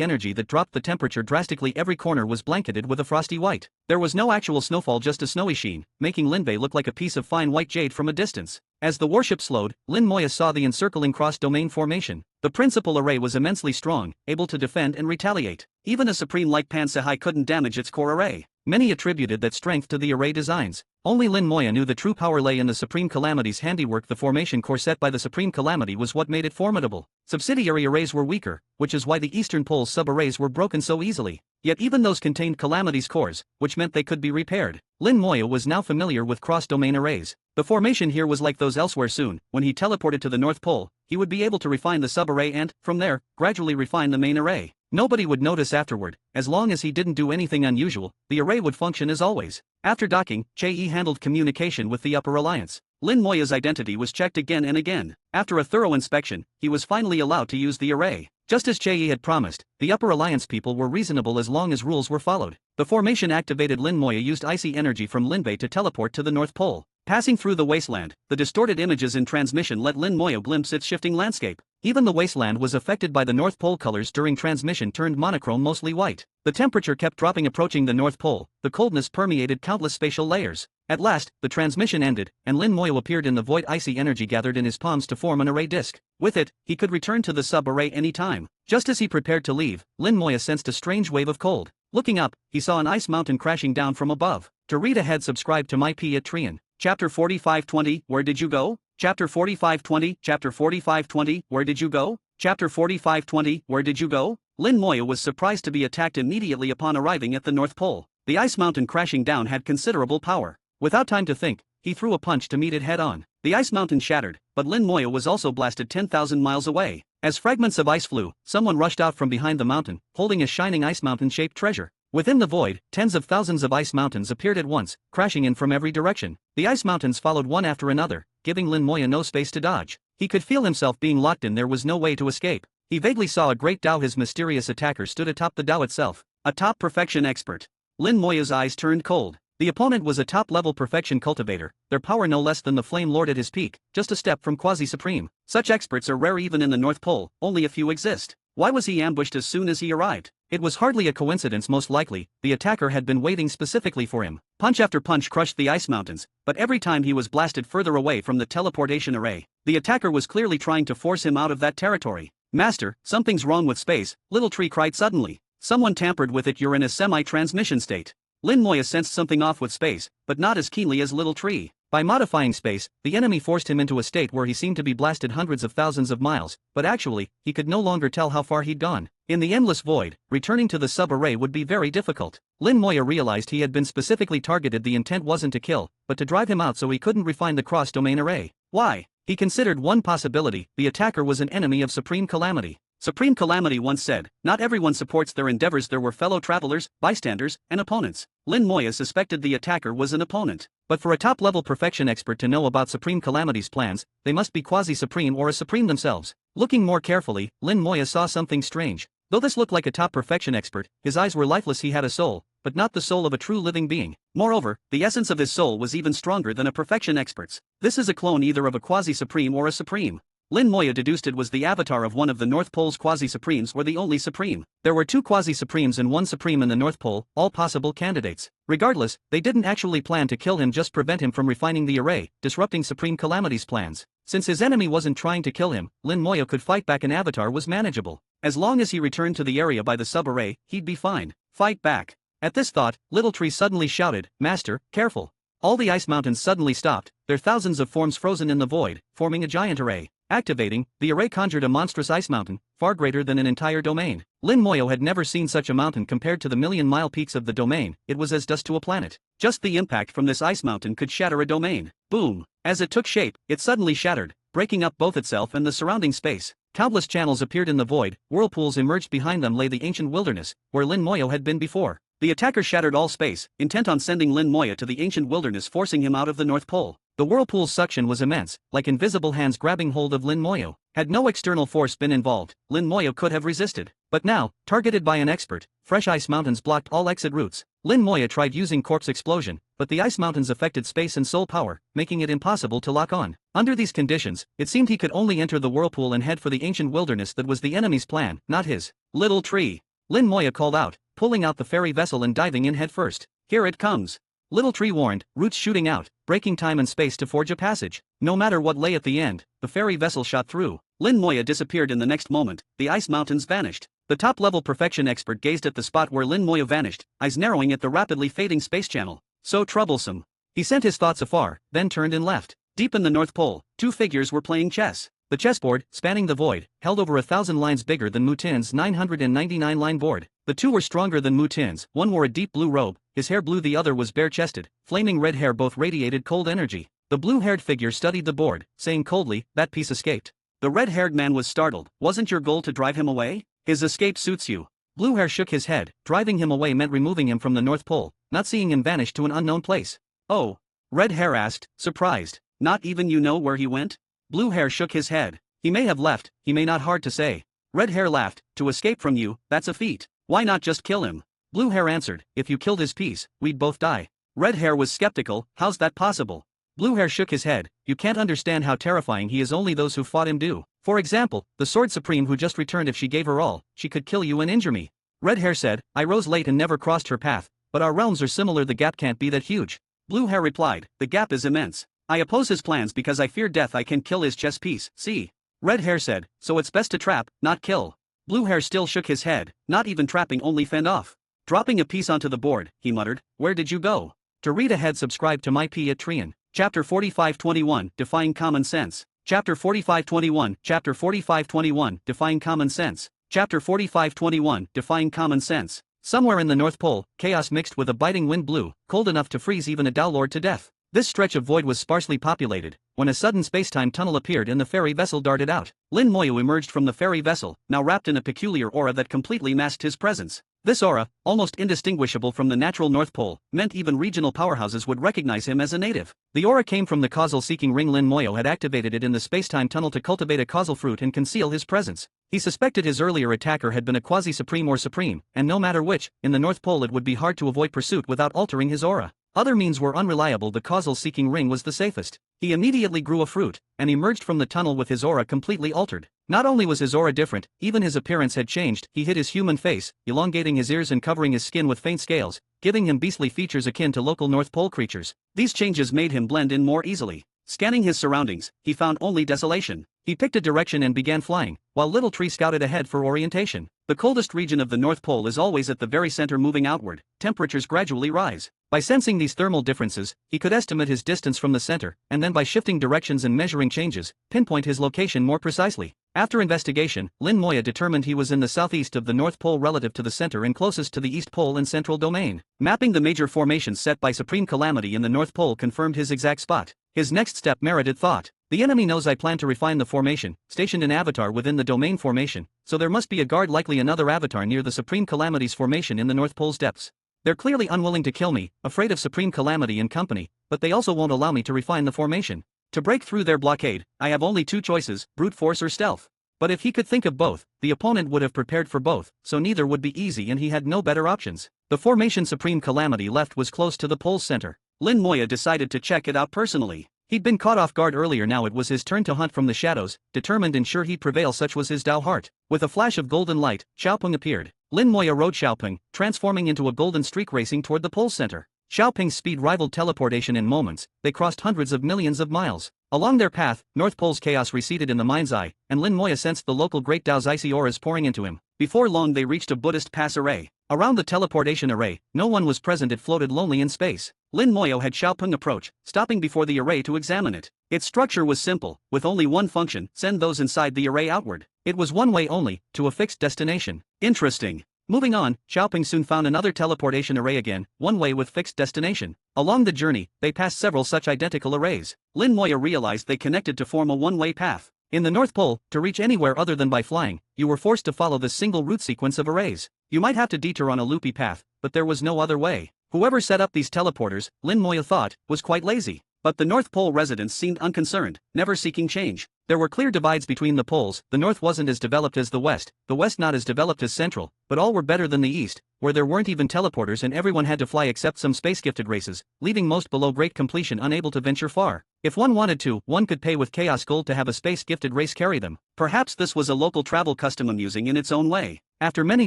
energy that dropped the temperature drastically. Every corner was blanketed with a frosty white. There was no actual snowfall, just a snowy sheen, making Linbei look like a piece of fine white jade from a distance. As the warship slowed, Lin Moya saw the encircling cross-domain formation. The principal array was immensely strong, able to defend and retaliate. Even a supreme like Pansahai couldn't damage its core array. Many attributed that strength to the array designs. Only Lin Moya knew the true power lay in the Supreme Calamity's handiwork. The formation core set by the Supreme Calamity was what made it formidable. Subsidiary arrays were weaker, which is why the Eastern Pole's sub-arrays were broken so easily. Yet even those contained Calamity's cores, which meant they could be repaired. Lin Moya was now familiar with cross-domain arrays. The formation here was like those elsewhere. Soon, when he teleported to the North Pole, he would be able to refine the sub-array and, from there, gradually refine the main array. Nobody would notice afterward. As long as he didn't do anything unusual, the array would function as always. After docking, Che handled communication with the Upper Alliance. Lin Moya's identity was checked again and again. After a thorough inspection, he was finally allowed to use the array. Just as Che had promised, the Upper Alliance people were reasonable as long as rules were followed. The formation activated. Lin Moya used icy energy from Linbei to teleport to the North Pole. Passing through the wasteland, the distorted images in transmission let Lin Moya glimpse its shifting landscape. Even the wasteland was affected by the North Pole. Colors during transmission turned monochrome, mostly white. The temperature kept dropping. Approaching the North Pole, the coldness permeated countless spatial layers. At last, the transmission ended, and Lin Moya appeared in the void. Icy energy gathered in his palms to form an array disk. With it, he could return to the sub-array any time. Just as he prepared to leave, Lin Moya sensed a strange wave of cold. Looking up, he saw an ice mountain crashing down from above. To read ahead, subscribe to my P at Trian. Chapter 4520, Where did you go? Chapter 4520, Chapter 4520, Where did you go? Chapter 4520, Where did you go? Lin Moya was surprised to be attacked immediately upon arriving at the North Pole. The ice mountain crashing down had considerable power. Without time to think, he threw a punch to meet it head-on. The ice mountain shattered, but Lin Moya was also blasted 10,000 miles away. As fragments of ice flew, someone rushed out from behind the mountain, holding a shining ice mountain-shaped treasure. Within the void, tens of thousands of ice mountains appeared at once, crashing in from every direction. The ice mountains followed one after another, giving Lin Moya no space to dodge. He could feel himself being locked in. There was no way to escape. He vaguely saw a great Dao. His mysterious attacker stood atop the Dao itself, a top perfection expert. Lin Moya's eyes turned cold. The opponent was a top-level perfection cultivator, their power no less than the Flame Lord at his peak, just a step from quasi-supreme. Such experts are rare even in the North Pole, only a few exist. Why was he ambushed as soon as he arrived? It was hardly a coincidence. Most likely, the attacker had been waiting specifically for him. Punch after punch crushed the ice mountains, but every time he was blasted further away from the teleportation array. The attacker was clearly trying to force him out of that territory. Master, something's wrong with space, Little Tree cried suddenly. Someone tampered with it. You're in a semi-transmission state. Lin Moya sensed something off with space, but not as keenly as Little Tree. By modifying space, the enemy forced him into a state where he seemed to be blasted hundreds of thousands of miles, but actually, he could no longer tell how far he'd gone. In the endless void, returning to the sub-array would be very difficult. Lin Moya realized he had been specifically targeted. The intent wasn't to kill, but to drive him out so he couldn't refine the cross-domain array. Why? He considered one possibility: the attacker was an enemy of Supreme Calamity. Supreme Calamity once said, "Not everyone supports their endeavors." There were fellow travelers, bystanders, and opponents. Lin Moya suspected the attacker was an opponent. But for a top-level perfection expert to know about Supreme Calamity's plans, they must be quasi-supreme or a supreme themselves. Looking more carefully, Lin Moya saw something strange. Though this looked like a top perfection expert, his eyes were lifeless. He had a soul, but not the soul of a true living being. Moreover, the essence of his soul was even stronger than a perfection expert's. This is a clone either of a quasi-supreme or a supreme. Lin Moya deduced it was the avatar of one of the North Pole's quasi-supremes or the only supreme. There were 2 quasi-supremes and 1 supreme in the North Pole, all possible candidates. Regardless, they didn't actually plan to kill him, just prevent him from refining the array, disrupting Supreme Calamity's plans. Since his enemy wasn't trying to kill him, Lin Moya could fight back. An avatar was manageable. As long as he returned to the area by the sub-array, he'd be fine. Fight back. At this thought, Little Tree suddenly shouted, "Master, careful." All the ice mountains suddenly stopped, their thousands of forms frozen in the void, forming a giant array. Activating, the array conjured a monstrous ice mountain, far greater than an entire domain. Lin Moya had never seen such a mountain. Compared to the million-mile peaks of the domain, it was as dust to a planet. Just the impact from this ice mountain could shatter a domain. Boom! As it took shape, it suddenly shattered, breaking up both itself and the surrounding space. Countless channels appeared in the void, whirlpools emerged. Behind them lay the ancient wilderness, where Lin Moya had been before. The attacker shattered all space, intent on sending Lin Moya to the ancient wilderness, forcing him out of the North Pole. The whirlpool's suction was immense, like invisible hands grabbing hold of Lin Moya. Had no external force been involved, Lin Moya could have resisted. But now, targeted by an expert, fresh ice mountains blocked all exit routes. Lin Moya tried using corpse explosion, but the ice mountains affected space and soul power, making it impossible to lock on. Under these conditions, it seemed he could only enter the whirlpool and head for the ancient wilderness. That was the enemy's plan, not his. "Little Tree!" Lin Moya called out, pulling out the ferry vessel and diving in headfirst. "Here it comes!" Little Tree warned, roots shooting out, breaking time and space to forge a passage. No matter what lay at the end, the ferry vessel shot through. Lin Moya disappeared in the next moment, the ice mountains vanished. The top-level perfection expert gazed at the spot where Lin Moya vanished, eyes narrowing at the rapidly fading space channel. So troublesome. He sent his thoughts afar, then turned and left. Deep in the North Pole, 2 figures were playing chess. The chessboard, spanning the void, held over 1,000 lines, bigger than Mutin's 999-line board. The 2 were stronger than Mutin's. One wore a deep blue robe, his hair blue. The other was bare-chested, flaming red hair. Both radiated cold energy. The blue-haired figure studied the board, saying coldly, "That piece escaped." The red-haired man was startled. "Wasn't your goal to drive him away? His escape suits you." Blue Hair shook his head. Driving him away meant removing him from the North Pole, not seeing him vanish to an unknown place. "Oh?" Red Hair asked, surprised. "Not even you know where he went?" Blue Hair shook his head. "He may have left, he may not. Hard to say." Red Hair laughed. "To escape from you, that's a feat. Why not just kill him?" Blue Hair answered, "If you killed his piece, we'd both die." Red Hair was skeptical. "How's that possible?" Blue Hair shook his head. "You can't understand how terrifying he is. Only those who fought him do. For example, the Sword Supreme who just returned. If she gave her all, she could kill you and injure me." Red Hair said, "I rose late and never crossed her path, but our realms are similar. The gap can't be that huge." Blue Hair replied, "The gap is immense. I oppose his plans because I fear death. I can kill his chess piece, see?" Red Hair said, "So it's best to trap, not kill." Blue Hair still shook his head. "Not even trapping, only fend off." Dropping a piece onto the board, he muttered, "Where did you go?" To read ahead, subscribe to my Patreon. Chapter 4521, Defying Common Sense. Chapter 4521, Chapter 4521, Defying Common Sense. Chapter 4521, Defying Common Sense. Somewhere in the North Pole, chaos mixed with a biting wind blew, cold enough to freeze even a Dowlord to death. This stretch of void was sparsely populated, when a sudden space-time tunnel appeared and the ferry vessel darted out. Lin Moya emerged from the ferry vessel, now wrapped in a peculiar aura that completely masked his presence. This aura, almost indistinguishable from the natural North Pole, meant even regional powerhouses would recognize him as a native. The aura came from the causal-seeking ring. Lin Moya had activated it in the space-time tunnel to cultivate a causal fruit and conceal his presence. He suspected his earlier attacker had been a quasi-supreme or supreme, and no matter which, in the North Pole it would be hard to avoid pursuit without altering his aura. Other means were unreliable. The causal-seeking ring was the safest. He immediately grew a fruit, and emerged from the tunnel with his aura completely altered. Not only was his aura different, even his appearance had changed. He hid his human face, elongating his ears and covering his skin with faint scales, giving him beastly features akin to local North Pole creatures. These changes made him blend in more easily. Scanning his surroundings, he found only desolation. He picked a direction and began flying, while Little Tree scouted ahead for orientation. The coldest region of the North Pole is always at the very center. Moving outward, temperatures gradually rise. By sensing these thermal differences, he could estimate his distance from the center, and then by shifting directions and measuring changes, pinpoint his location more precisely. After investigation, Lin Moya determined he was in the southeast of the North Pole relative to the center and closest to the East Pole and Central Domain. Mapping the major formations set by Supreme Calamity in the North Pole confirmed his exact spot. His next step merited thought. The enemy knows I plan to refine the formation, stationed an avatar within the domain formation, so there must be a guard, likely another avatar near the Supreme Calamity's formation in the North Pole's depths. They're clearly unwilling to kill me, afraid of Supreme Calamity and company, but they also won't allow me to refine the formation. To break through their blockade, I have only two choices, brute force or stealth. But if he could think of both, the opponent would have prepared for both, so neither would be easy and he had no better options. The formation Supreme Calamity left was close to the pole's center. Lin Moya decided to check it out personally. He'd been caught off guard earlier, now it was his turn to hunt from the shadows, determined and sure he'd prevail, such was his Dao heart. With a flash of golden light, Xiaopeng appeared. Lin Moya rode Xiaopeng, transforming into a golden streak racing toward the pole's center. Xiaopeng's speed rivaled teleportation in moments, they crossed hundreds of millions of miles. Along their path, North Pole's chaos receded in the mind's eye, and Lin Moya sensed the local Great Dao's icy auras pouring into him. Before long they reached a Buddhist pass array. Around the teleportation array, no one was present, it floated lonely in space. Lin Moya had Xiaopeng approach, stopping before the array to examine it. Its structure was simple, with only one function, send those inside the array outward. It was one way only, to a fixed destination. Interesting. Moving on, Xiaopeng soon found another teleportation array again, one way with fixed destination. Along the journey, they passed several such identical arrays. Lin Moya realized they connected to form a one-way path. In the North Pole, to reach anywhere other than by flying, you were forced to follow this single route sequence of arrays. You might have to detour on a loopy path, but there was no other way. Whoever set up these teleporters, Lin Moya thought, was quite lazy. But the North Pole residents seemed unconcerned, never seeking change. There were clear divides between the poles, the North wasn't as developed as the West not as developed as Central, but all were better than the East, where there weren't even teleporters and everyone had to fly except some space-gifted races, leaving most below great completion unable to venture far. If one wanted to, one could pay with Chaos Gold to have a space-gifted race carry them. Perhaps this was a local travel custom amusing in its own way. After many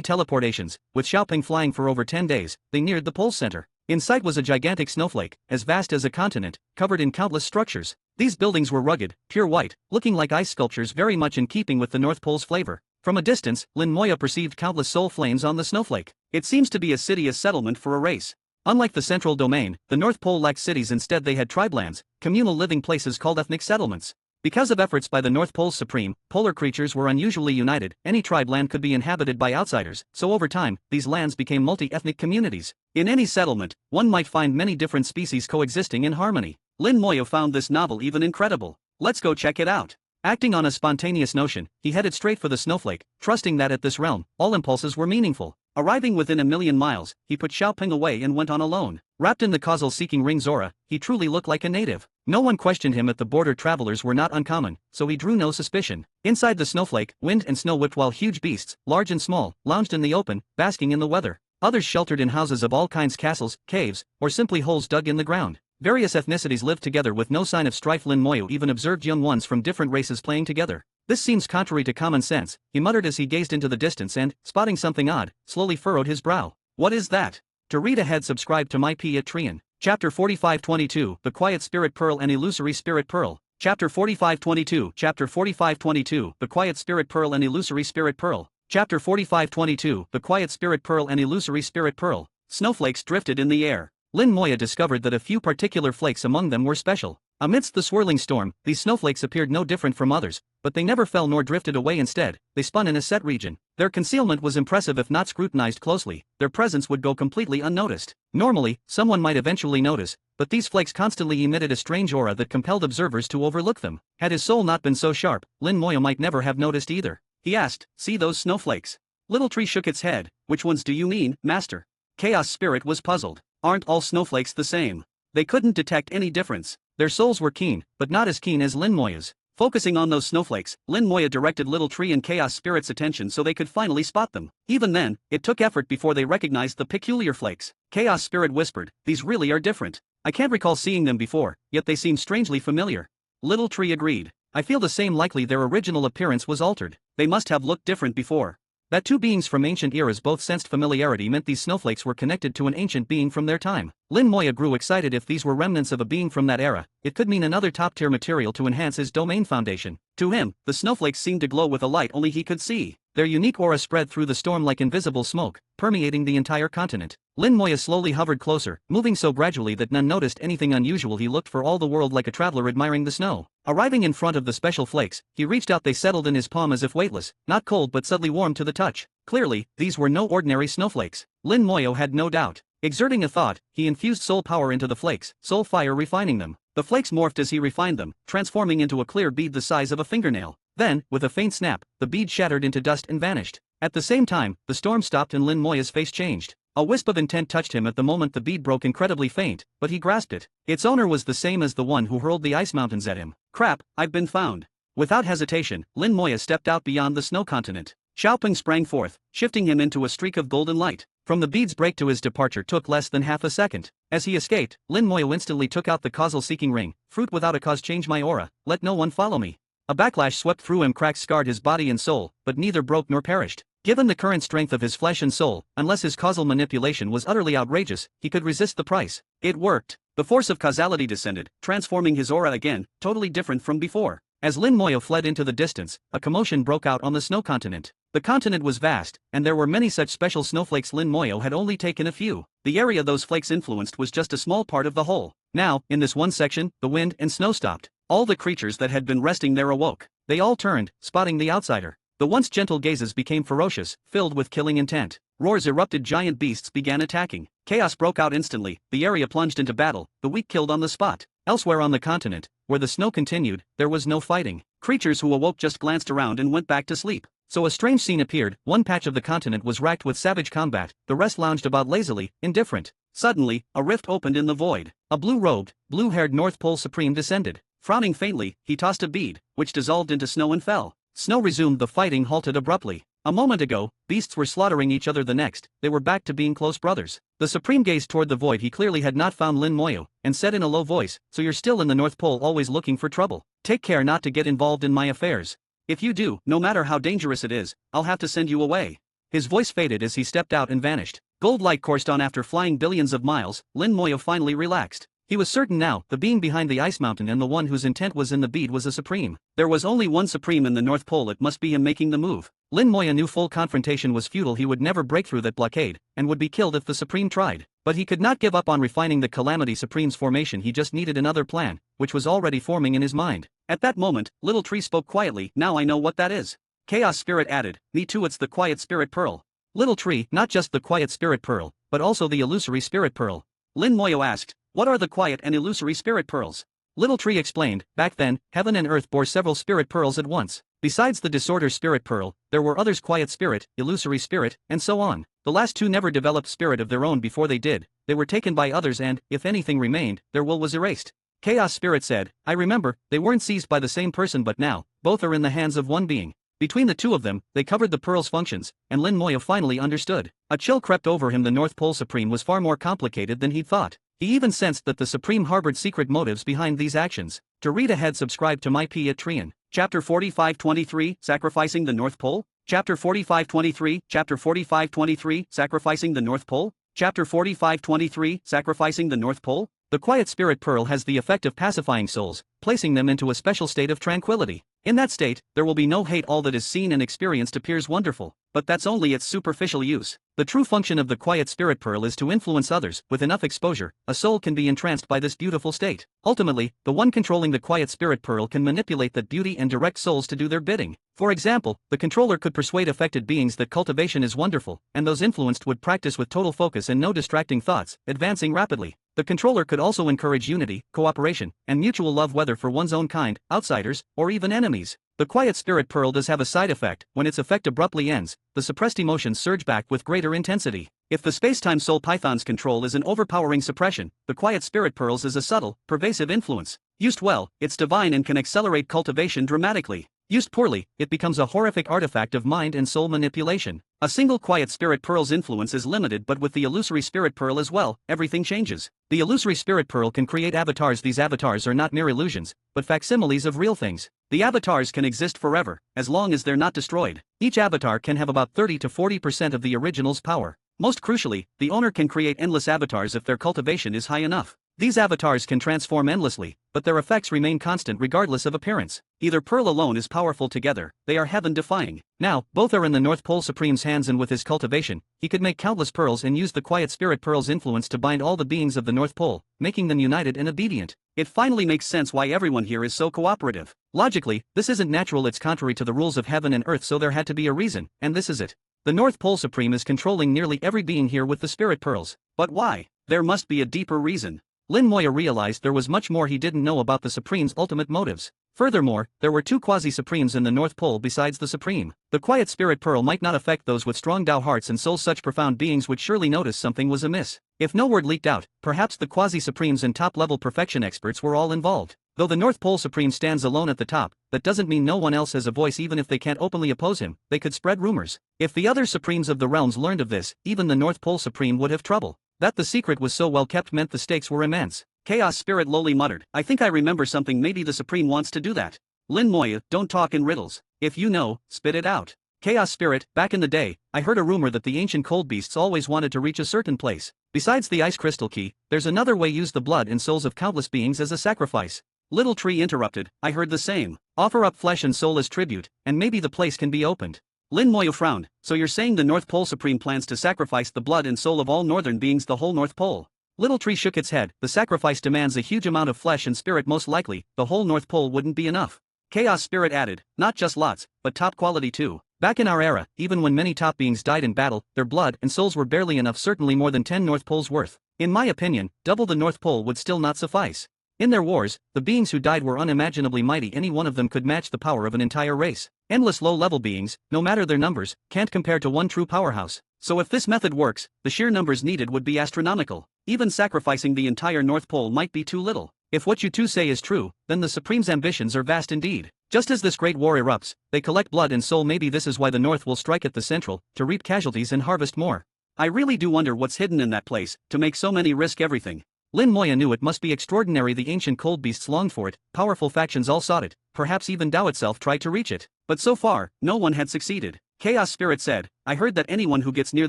teleportations, with Xiaopeng flying for over 10 days, they neared the pole center. In sight was a gigantic snowflake, as vast as a continent, covered in countless structures. These buildings were rugged, pure white, looking like ice sculptures, very much in keeping with the North Pole's flavor. From a distance, Lin Moya perceived countless soul flames on the snowflake. It seems to be a city, a settlement for a race. Unlike the Central Domain, the North Pole lacked cities, instead they had tribelands, communal living places called ethnic settlements. Because of efforts by the North Pole's supreme, polar creatures were unusually united, any tribe land could be inhabited by outsiders, so over time, these lands became multi-ethnic communities. In any settlement, one might find many different species coexisting in harmony. Lin Moya found this novel even incredible. Let's go check it out. Acting on a spontaneous notion, he headed straight for the snowflake, trusting that at this realm, all impulses were meaningful. Arriving within 1,000,000 miles, he put Xiaopeng away and went on alone. Wrapped in the causal-seeking ring's aura, he truly looked like a native. No one questioned him, at the border travelers were not uncommon, so he drew no suspicion. Inside the snowflake, wind and snow whipped while huge beasts, large and small, lounged in the open, basking in the weather. Others sheltered in houses of all kinds, castles, caves, or simply holes dug in the ground. Various ethnicities lived together with no sign of strife. Lin Moya even observed young ones from different races playing together. This seems contrary to common sense, he muttered as he gazed into the distance and, spotting something odd, slowly furrowed his brow. What is that? To read ahead, subscribe to my Patreon. Chapter 4522, The Quiet Spirit Pearl and Illusory Spirit Pearl. Chapter 4522, Chapter 4522, The Quiet Spirit Pearl and Illusory Spirit Pearl. Chapter 4522, The Quiet Spirit Pearl and Illusory Spirit Pearl. Snowflakes drifted in the air. Lin Moya discovered that a few particular flakes among them were special. Amidst the swirling storm, these snowflakes appeared no different from others, but they never fell nor drifted away. Instead, they spun in a set region. Their concealment was impressive. If not scrutinized closely, their presence would go completely unnoticed. Normally, someone might eventually notice, but these flakes constantly emitted a strange aura that compelled observers to overlook them. Had his soul not been so sharp, Lin Moya might never have noticed either. He asked, "See those snowflakes?" Little Tree shook its head. "Which ones do you mean, Master?" Chaos Spirit was puzzled. "Aren't all snowflakes the same?" They couldn't detect any difference. Their souls were keen, but not as keen as Lin Moya's. Focusing on those snowflakes, Lin Moya directed Little Tree and Chaos Spirit's attention so they could finally spot them. Even then, it took effort before they recognized the peculiar flakes. Chaos Spirit whispered, "These really are different. I can't recall seeing them before, yet they seem strangely familiar." Little Tree agreed. "I feel the same, likely their original appearance was altered. They must have looked different before." That two beings from ancient eras both sensed familiarity meant these snowflakes were connected to an ancient being from their time. Lin Moya grew excited. If these were remnants of a being from that era, it could mean another top-tier material to enhance his domain foundation. To him, the snowflakes seemed to glow with a light only he could see. Their unique aura spread through the storm like invisible smoke, permeating the entire continent. Lin Moya slowly hovered closer, moving so gradually that none noticed anything unusual. He looked for all the world like a traveler admiring the snow. Arriving in front of the special flakes, he reached out. They settled in his palm as if weightless, not cold but subtly warm to the touch. Clearly, these were no ordinary snowflakes. Lin Moya had no doubt. Exerting a thought, he infused soul power into the flakes, soul fire refining them. The flakes morphed as he refined them, transforming into a clear bead the size of a fingernail. Then, with a faint snap, the bead shattered into dust and vanished. At the same time, the storm stopped and Lin Moya's face changed. A wisp of intent touched him at the moment the bead broke incredibly faint, but he grasped it. Its owner was the same as the one who hurled the ice mountains at him. Crap, I've been found. Without hesitation, Lin Moya stepped out beyond the snow continent. Xiaoping sprang forth, shifting him into a streak of golden light. From the bead's break to his departure took less than half a second. As he escaped, Lin Moya instantly took out the causal-seeking ring. Fruit without a cause change my aura, let no one follow me. A backlash swept through him, cracks scarred his body and soul, but neither broke nor perished. Given the current strength of his flesh and soul, unless his causal manipulation was utterly outrageous, he could resist the price. It worked. The force of causality descended, transforming his aura again, totally different from before. As Lin Moya fled into the distance, a commotion broke out on the snow continent. The continent was vast, and there were many such special snowflakes. Lin Moya had only taken a few. The area those flakes influenced was just a small part of the whole. Now, in this one section, the wind and snow stopped. All the creatures that had been resting there awoke. They all turned, spotting the outsider. The once gentle gazes became ferocious, filled with killing intent. Roars erupted, giant beasts began attacking. Chaos broke out instantly, the area plunged into battle, the weak killed on the spot. Elsewhere on the continent, where the snow continued, there was no fighting. Creatures who awoke just glanced around and went back to sleep. So a strange scene appeared. One patch of the continent was racked with savage combat, the rest lounged about lazily, indifferent. Suddenly, a rift opened in the void. A blue-robed, blue-haired North Pole Supreme descended. Frowning faintly, he tossed a bead, which dissolved into snow and fell. Snow resumed, the fighting halted abruptly. A moment ago, beasts were slaughtering each other, the next, they were back to being close brothers. The Supreme gazed toward the void. He clearly had not found Lin Moya, and said in a low voice, "So you're still in the North Pole, always looking for trouble. Take care not to get involved in my affairs. If you do, no matter how dangerous it is, I'll have to send you away." His voice faded as he stepped out and vanished. Gold light coursed on. After flying billions of miles, Lin Moya finally relaxed. He was certain now, the being behind the ice mountain and the one whose intent was in the bead was a Supreme. There was only one Supreme in the North Pole, it must be him making the move. Lin Moya knew full confrontation was futile. He would never break through that blockade, and would be killed if the Supreme tried. But he could not give up on refining the Calamity Supreme's formation. He just needed another plan, which was already forming in his mind. At that moment, Little Tree spoke quietly. "Now I know what that is." Chaos Spirit added, "Me too, it's the Quiet Spirit Pearl." Little Tree, not just the Quiet Spirit Pearl, but also the Illusory Spirit Pearl. Lin Moya asked, "What are the Quiet and Illusory Spirit Pearls?" Little Tree explained, "Back then, heaven and earth bore several Spirit Pearls at once. Besides the Disorder Spirit Pearl, there were others: Quiet Spirit, Illusory Spirit, and so on. The last two never developed spirit of their own before they did. They were taken by others and, if anything remained, their will was erased." Chaos Spirit said, "I remember, they weren't seized by the same person, but now, both are in the hands of one being." Between the two of them, they covered the Pearl's functions, and Lin Moya finally understood. A chill crept over him. The North Pole Supreme was far more complicated than he'd thought. He even sensed that the Supreme harbored secret motives behind these actions. To read ahead, subscribe to my P at Trian. Chapter 4523, Sacrificing the North Pole? Chapter 4523, Chapter 4523, Sacrificing the North Pole? Chapter 4523, Sacrificing the North Pole? The Quiet Spirit Pearl has the effect of pacifying souls, placing them into a special state of tranquility. In that state, there will be no hate. All that is seen and experienced appears wonderful, but that's only its superficial use. The true function of the Quiet Spirit Pearl is to influence others. With enough exposure, a soul can be entranced by this beautiful state. Ultimately, the one controlling the Quiet Spirit Pearl can manipulate that beauty and direct souls to do their bidding. For example, the controller could persuade affected beings that cultivation is wonderful, and those influenced would practice with total focus and no distracting thoughts, advancing rapidly. The controller could also encourage unity, cooperation, and mutual love, whether for one's own kind, outsiders, or even enemies. The Quiet Spirit Pearl does have a side effect. When its effect abruptly ends, the suppressed emotions surge back with greater intensity. If the space-time soul python's control is an overpowering suppression, the Quiet Spirit Pearl's is a subtle, pervasive influence. Used well, it's divine and can accelerate cultivation dramatically. Used poorly, it becomes a horrific artifact of mind and soul manipulation. A single Quiet Spirit Pearl's influence is limited, but with the Illusory Spirit Pearl as well, everything changes. The Illusory Spirit Pearl can create avatars. These avatars are not mere illusions, but facsimiles of real things. The avatars can exist forever, as long as they're not destroyed. Each avatar can have about 30 to 40% of the original's power. Most crucially, the owner can create endless avatars if their cultivation is high enough. These avatars can transform endlessly, but their effects remain constant regardless of appearance. Either Pearl alone is powerful, together, they are heaven-defying. Now, both are in the North Pole Supreme's hands, and with his cultivation, he could make countless pearls and use the Quiet Spirit Pearl's influence to bind all the beings of the North Pole, making them united and obedient. It finally makes sense why everyone here is so cooperative. Logically, this isn't natural, it's contrary to the rules of heaven and earth, so there had to be a reason, and this is it. The North Pole Supreme is controlling nearly every being here with the Spirit Pearls. But why? There must be a deeper reason. Lin Moya realized there was much more he didn't know about the Supreme's ultimate motives. Furthermore, there were two quasi-supremes in the North Pole besides the Supreme. The quiet spirit pearl might not affect those with strong Tao hearts and souls. Such profound beings would surely notice something was amiss. If no word leaked out, perhaps the quasi-supremes and top-level perfection experts were all involved. Though the North Pole Supreme stands alone at the top, that doesn't mean no one else has a voice. Even if they can't openly oppose him, they could spread rumors. If the other Supremes of the realms learned of this, even the North Pole Supreme would have trouble. That the secret was so well kept meant the stakes were immense. Chaos Spirit lowly muttered, I think I remember something. Maybe the Supreme wants to do that. Lin Moya, don't talk in riddles. If you know, spit it out. Chaos Spirit, back in the day, I heard a rumor that the ancient cold beasts always wanted to reach a certain place. Besides the ice crystal key, there's another way. Use the blood and souls of countless beings as a sacrifice. Little Tree interrupted, I heard the same. Offer up flesh and soul as tribute, and maybe the place can be opened. Lin Moya frowned, so you're saying the North Pole Supreme plans to sacrifice the blood and soul of all northern beings, the whole North Pole? Little Tree shook its head. The sacrifice demands a huge amount of flesh and spirit. Most likely, the whole North Pole wouldn't be enough. Chaos Spirit added, not just lots, but top quality too. Back in our era, even when many top beings died in battle, their blood and souls were barely enough. Certainly more than 10 North Poles worth. In my opinion, double the North Pole would still not suffice. In their wars, the beings who died were unimaginably mighty. Any one of them could match the power of an entire race. Endless low-level beings, no matter their numbers, can't compare to one true powerhouse. So if this method works, the sheer numbers needed would be astronomical. Even sacrificing the entire North Pole might be too little. If what you two say is true, then the Supreme's ambitions are vast indeed. Just as this great war erupts, they collect blood and soul. Maybe this is why the North will strike at the Central, to reap casualties and harvest more. I really do wonder what's hidden in that place, to make so many risk everything. Lin Moya knew it must be extraordinary. The ancient cold beasts longed for it, powerful factions all sought it, perhaps even Tao itself tried to reach it. But so far, no one had succeeded. Chaos Spirit said, I heard that anyone who gets near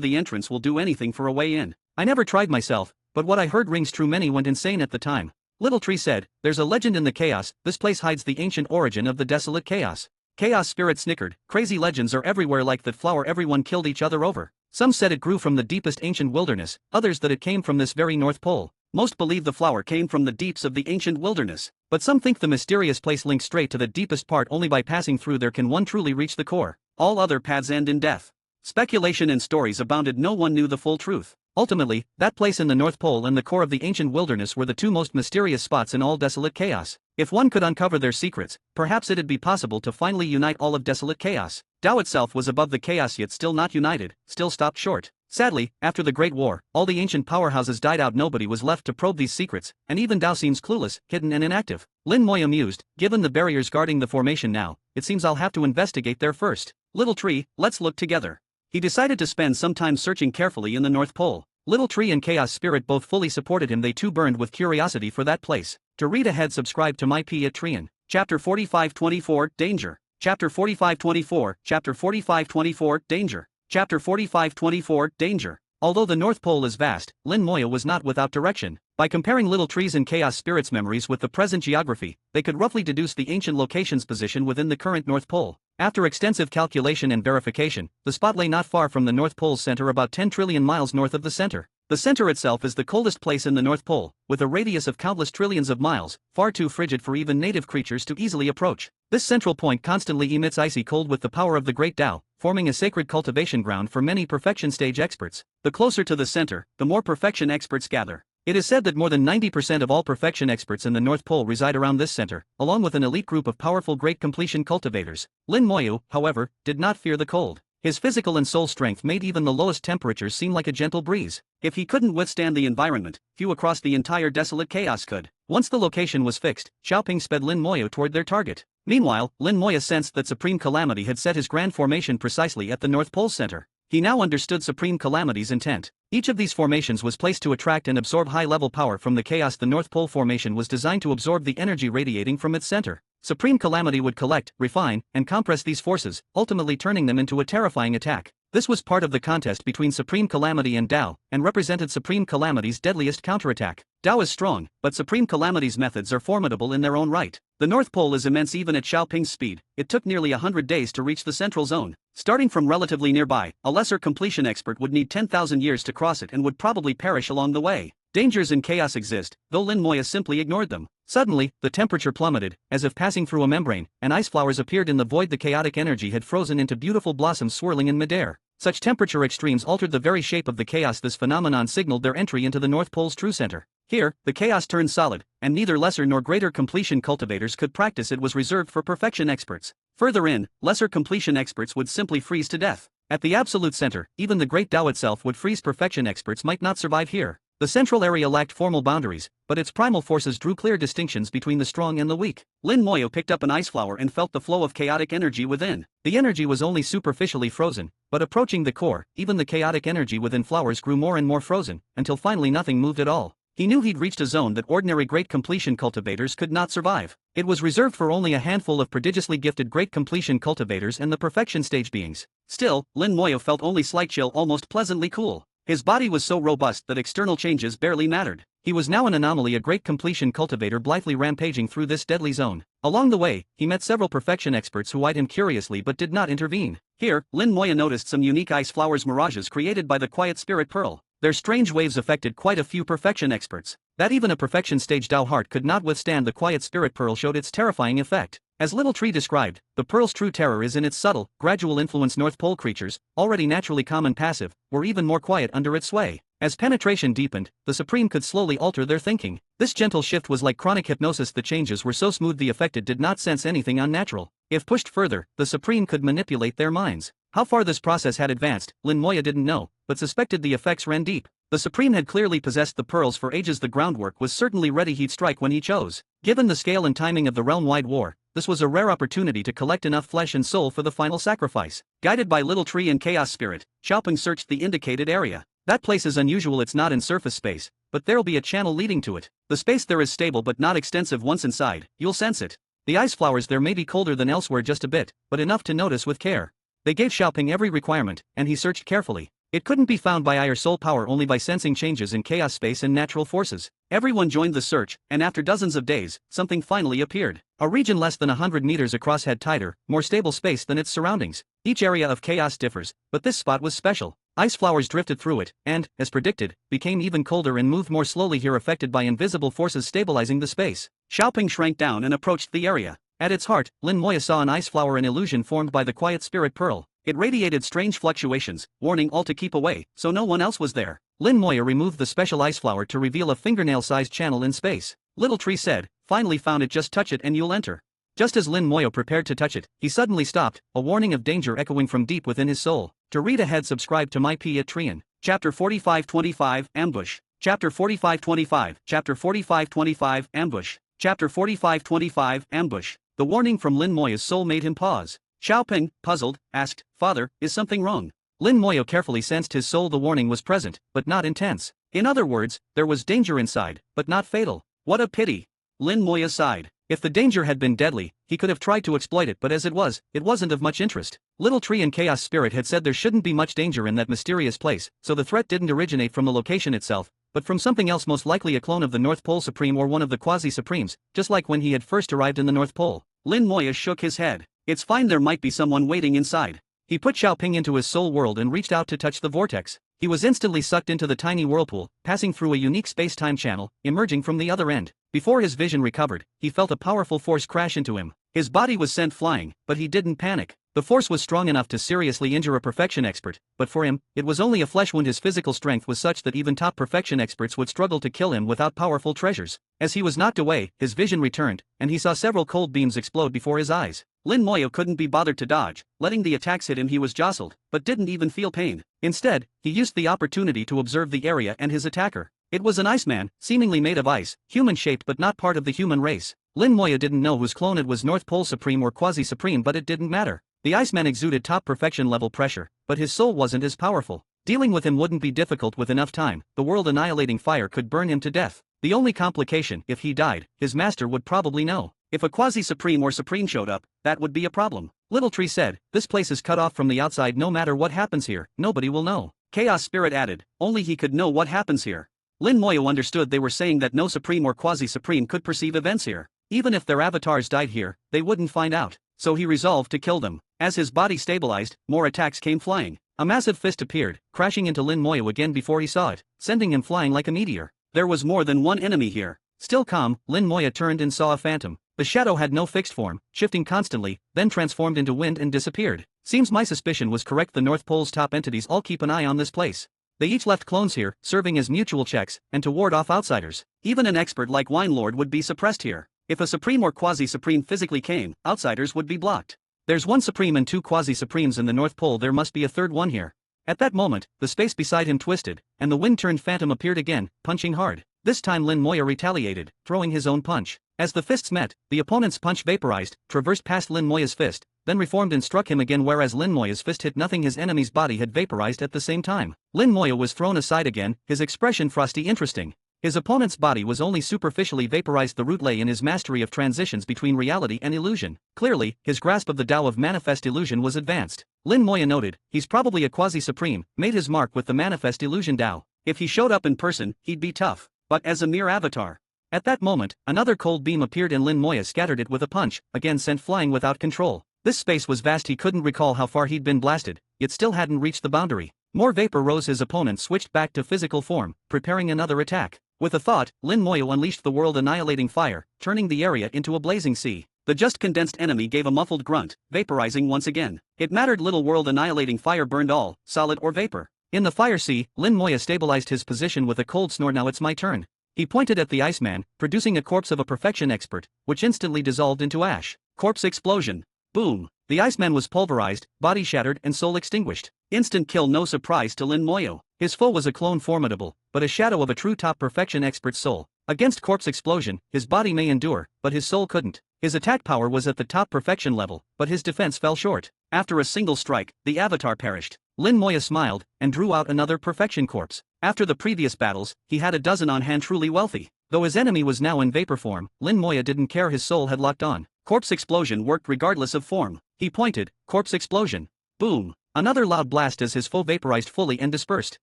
the entrance will do anything for a way in. I never tried myself, but what I heard rings true. Many went insane at the time. Little Tree said, there's a legend in the chaos. This place hides the ancient origin of the desolate chaos. Chaos Spirit snickered, crazy legends are everywhere like that flower everyone killed each other over. Some said it grew from the deepest ancient wilderness, others that it came from this very North Pole. Most believe the flower came from the deeps of the ancient wilderness, but some think the mysterious place links straight to the deepest part. Only by passing through there can one truly reach the core. All other paths end in death. Speculation and stories abounded. No one knew the full truth. Ultimately, that place in the North Pole and the core of the ancient wilderness were the two most mysterious spots in all desolate chaos. If one could uncover their secrets, perhaps it'd be possible to finally unite all of desolate chaos. Tao itself was above the chaos, yet still not united, still stopped short. Sadly, after the Great War, all the ancient powerhouses died out. Nobody was left to probe these secrets, and even Tao seems clueless, hidden and inactive. Lin Moya mused, given the barriers guarding the formation now, it seems I'll have to investigate there first. Little Tree, let's look together. He decided to spend some time searching carefully in the North Pole. Little Tree and Chaos Spirit both fully supported him. They too burned with curiosity for that place. To read ahead, subscribe to my P at Trian. Chapter 4524, Danger. Chapter 4524, Chapter 4524, Danger. Chapter 4524, Danger. Although the North Pole is vast, Lin Moya was not without direction. By comparing Little Tree's and Chaos Spirit's memories with the present geography, they could roughly deduce the ancient location's position within the current North Pole. After extensive calculation and verification, the spot lay not far from the North Pole's center, about 10 trillion miles north of the center. The center itself is the coldest place in the North Pole, with a radius of countless trillions of miles, far too frigid for even native creatures to easily approach. This central point constantly emits icy cold with the power of the Great Tao, forming a sacred cultivation ground for many perfection stage experts. The closer to the center, the more perfection experts gather. It is said that more than 90% of all perfection experts in the North Pole reside around this center, along with an elite group of powerful great completion cultivators. Lin Moya, however, did not fear the cold. His physical and soul strength made even the lowest temperatures seem like a gentle breeze. If he couldn't withstand the environment, few across the entire desolate chaos could. Once the location was fixed, Xiaoping sped Lin Moya toward their target. Meanwhile, Lin Moya sensed that Supreme Calamity had set his grand formation precisely at the North Pole center. He now understood Supreme Calamity's intent. Each of these formations was placed to attract and absorb high-level power from the chaos. The North Pole formation was designed to absorb the energy radiating from its center. Supreme Calamity would collect, refine, and compress these forces, ultimately turning them into a terrifying attack. This was part of the contest between Supreme Calamity and Tao, and represented Supreme Calamity's deadliest counterattack. Tao is strong, but Supreme Calamity's methods are formidable in their own right. The North Pole is immense even at Xiaoping's speed. It took nearly 100 days to reach the central zone. Starting from relatively nearby, a lesser completion expert would need 10,000 years to cross it and would probably perish along the way. Dangers and chaos exist, though Lin Moya simply ignored them. Suddenly, the temperature plummeted, as if passing through a membrane, and ice flowers appeared in the void. The chaotic energy had frozen into beautiful blossoms swirling in midair. Such temperature extremes altered the very shape of the chaos. This phenomenon signaled their entry into the North Pole's true center. Here, the chaos turned solid, and neither lesser nor greater completion cultivators could practice. It was reserved for perfection experts. Further in, lesser completion experts would simply freeze to death. At the absolute center, even the great Tao itself would freeze. Perfection experts might not survive here. The central area lacked formal boundaries, but its primal forces drew clear distinctions between the strong and the weak. Lin Moyo picked up an ice flower and felt the flow of chaotic energy within. The energy was only superficially frozen, but approaching the core, even the chaotic energy within flowers grew more and more frozen, until finally nothing moved at all. He knew he'd reached a zone that ordinary great completion cultivators could not survive. It was reserved for only a handful of prodigiously gifted great completion cultivators and the perfection stage beings. Still, Lin Moyo felt only slight chill, almost pleasantly cool. His body was so robust that external changes barely mattered. He was now an anomaly, a great completion cultivator blithely rampaging through this deadly zone. Along the way, he met several perfection experts who eyed him curiously but did not intervene. Here, Lin Moyo noticed some unique ice flowers mirages created by the quiet spirit pearl. Their strange waves affected quite a few perfection experts. That even a perfection stage Tao heart could not withstand the quiet spirit pearl showed its terrifying effect. As Little Tree described, the pearl's true terror is in its subtle, gradual influence. North Pole creatures, already naturally calm and passive, were even more quiet under its sway. As penetration deepened, the Supreme could slowly alter their thinking. This gentle shift was like chronic hypnosis. The changes were so smooth the affected did not sense anything unnatural. If pushed further, the Supreme could manipulate their minds. How far this process had advanced, Lin Moyo didn't know, but suspected the effects ran deep. The Supreme had clearly possessed the pearls for ages. The groundwork was certainly ready. He'd strike when he chose. Given the scale and timing of the realm-wide war, this was a rare opportunity to collect enough flesh and soul for the final sacrifice. Guided by Little Tree and Chaos Spirit, Xiaoping searched the indicated area. That place is unusual. It's not in surface space, but there'll be a channel leading to it. The space there is stable but not extensive. Once inside, you'll sense it. The ice flowers there may be colder than elsewhere, just a bit, but enough to notice with care. They gave Xiaoping every requirement, and he searched carefully. It couldn't be found by eye or soul power, only by sensing changes in chaos space and natural forces. Everyone joined the search, and after dozens of days, something finally appeared. A region less than 100 meters across had tighter, more stable space than its surroundings. Each area of chaos differs, but this spot was special. Ice flowers drifted through it, and, as predicted, became even colder and moved more slowly here, affected by invisible forces stabilizing the space. Xiaoping shrank down and approached the area. At its heart, Lin Moyo saw an ice flower, an illusion formed by the quiet spirit pearl. It radiated strange fluctuations, warning all to keep away, so no one else was there. Lin Moyo removed the special ice flower to reveal a fingernail-sized channel in space. Little Tree said, "Finally found it, just touch it and you'll enter." Just as Lin Moyo prepared to touch it, he suddenly stopped, a warning of danger echoing from deep within his soul. To read ahead, subscribe to my Patreon. Chapter 4525, Ambush. Chapter 4525, Chapter 4525, Ambush. Chapter 4525, Ambush. The warning from Lin Moyo's soul made him pause. Xiaoping, puzzled, asked, "Father, is something wrong?" Lin Moyo carefully sensed his soul. The warning was present, but not intense. In other words, there was danger inside, but not fatal. What a pity. Lin Moyo sighed. If the danger had been deadly, he could have tried to exploit it, but as it wasn't of much interest. Little Tree and Chaos Spirit had said there shouldn't be much danger in that mysterious place, so the threat didn't originate from the location itself, but from something else, most likely a clone of the North Pole Supreme or one of the Quasi-Supremes, just like when he had first arrived in the North Pole. Lin Moyo shook his head. It's fine, there might be someone waiting inside. He put Xiaoping into his soul world and reached out to touch the vortex. He was instantly sucked into the tiny whirlpool, passing through a unique space-time channel, emerging from the other end. Before his vision recovered, he felt a powerful force crash into him. His body was sent flying, but he didn't panic. The force was strong enough to seriously injure a perfection expert, but for him, it was only a flesh wound. His physical strength was such that even top perfection experts would struggle to kill him without powerful treasures. As he was knocked away, his vision returned, and he saw several cold beams explode before his eyes. Lin Moyo couldn't be bothered to dodge, letting the attacks hit him. He was jostled, but didn't even feel pain. Instead, he used the opportunity to observe the area and his attacker. It was an Iceman, seemingly made of ice, human-shaped but not part of the human race. Lin Moyo didn't know whose clone it was, North Pole Supreme or Quasi-Supreme, but it didn't matter. The Iceman exuded top perfection level pressure, but his soul wasn't as powerful. Dealing with him wouldn't be difficult with enough time. The world-annihilating fire could burn him to death. The only complication, if he died, his master would probably know. If a Quasi-Supreme or Supreme showed up, that would be a problem. Little Tree said, "This place is cut off from the outside. No matter what happens here, nobody will know." Chaos Spirit added, "Only he could know what happens here." Lin Moyo understood they were saying that no Supreme or Quasi-Supreme could perceive events here. Even if their avatars died here, they wouldn't find out. So he resolved to kill them. As his body stabilized, more attacks came flying. A massive fist appeared, crashing into Lin Moyo again before he saw it, sending him flying like a meteor. There was more than one enemy here. Still calm, Lin Moyo turned and saw a phantom. The shadow had no fixed form, shifting constantly, then transformed into wind and disappeared. Seems my suspicion was correct. The North Pole's top entities all keep an eye on this place. They each left clones here, serving as mutual checks, and to ward off outsiders. Even an expert like Winelord would be suppressed here. If a Supreme or Quasi-Supreme physically came, outsiders would be blocked. There's one Supreme and two Quasi-Supremes in the North Pole, there must be a third one here. At that moment, the space beside him twisted, and the wind-turned phantom appeared again, punching hard. This time Lin Moya retaliated, throwing his own punch. As the fists met, the opponent's punch vaporized, traversed past Lin Moya's fist, then reformed and struck him again, whereas Lin Moya's fist hit nothing. His enemy's body had vaporized at the same time. Lin Moya was thrown aside again, his expression frosty interesting. His opponent's body was only superficially vaporized. The root lay in his mastery of transitions between reality and illusion. Clearly, his grasp of the Tao of manifest illusion was advanced. Lin Moya noted, he's probably a Quasi-Supreme, made his mark with the manifest illusion Tao. If he showed up in person, he'd be tough. But as a mere avatar. At that moment, another cold beam appeared and Lin Moya scattered it with a punch, again sent flying without control. This space was vast, he couldn't recall how far he'd been blasted, yet still hadn't reached the boundary. More vapor rose, his opponent switched back to physical form, preparing another attack. With a thought, Lin Moya unleashed the world-annihilating fire, turning the area into a blazing sea. The just-condensed enemy gave a muffled grunt, vaporizing once again. It mattered little, world-annihilating fire burned all, solid or vapor. In the fire sea, Lin Moya stabilized his position with a cold snort. Now it's my turn. He pointed at the Iceman, producing a corpse of a perfection expert, which instantly dissolved into ash. Corpse explosion. Boom. The Iceman was pulverized, body shattered and soul extinguished. Instant kill, no surprise to Lin Moya. His foe was a clone formidable, but a shadow of a true top perfection expert's soul. Against corpse explosion, his body may endure, but his soul couldn't. His attack power was at the top perfection level, but his defense fell short. After a single strike, the avatar perished. Lin Moya smiled, and drew out another perfection corpse. After the previous battles, he had a dozen on hand, truly wealthy. Though his enemy was now in vapor form, Lin Moya didn't care, his soul had locked on. Corpse explosion worked regardless of form. He pointed, corpse explosion. Boom. Another loud blast as his foe vaporized fully and dispersed.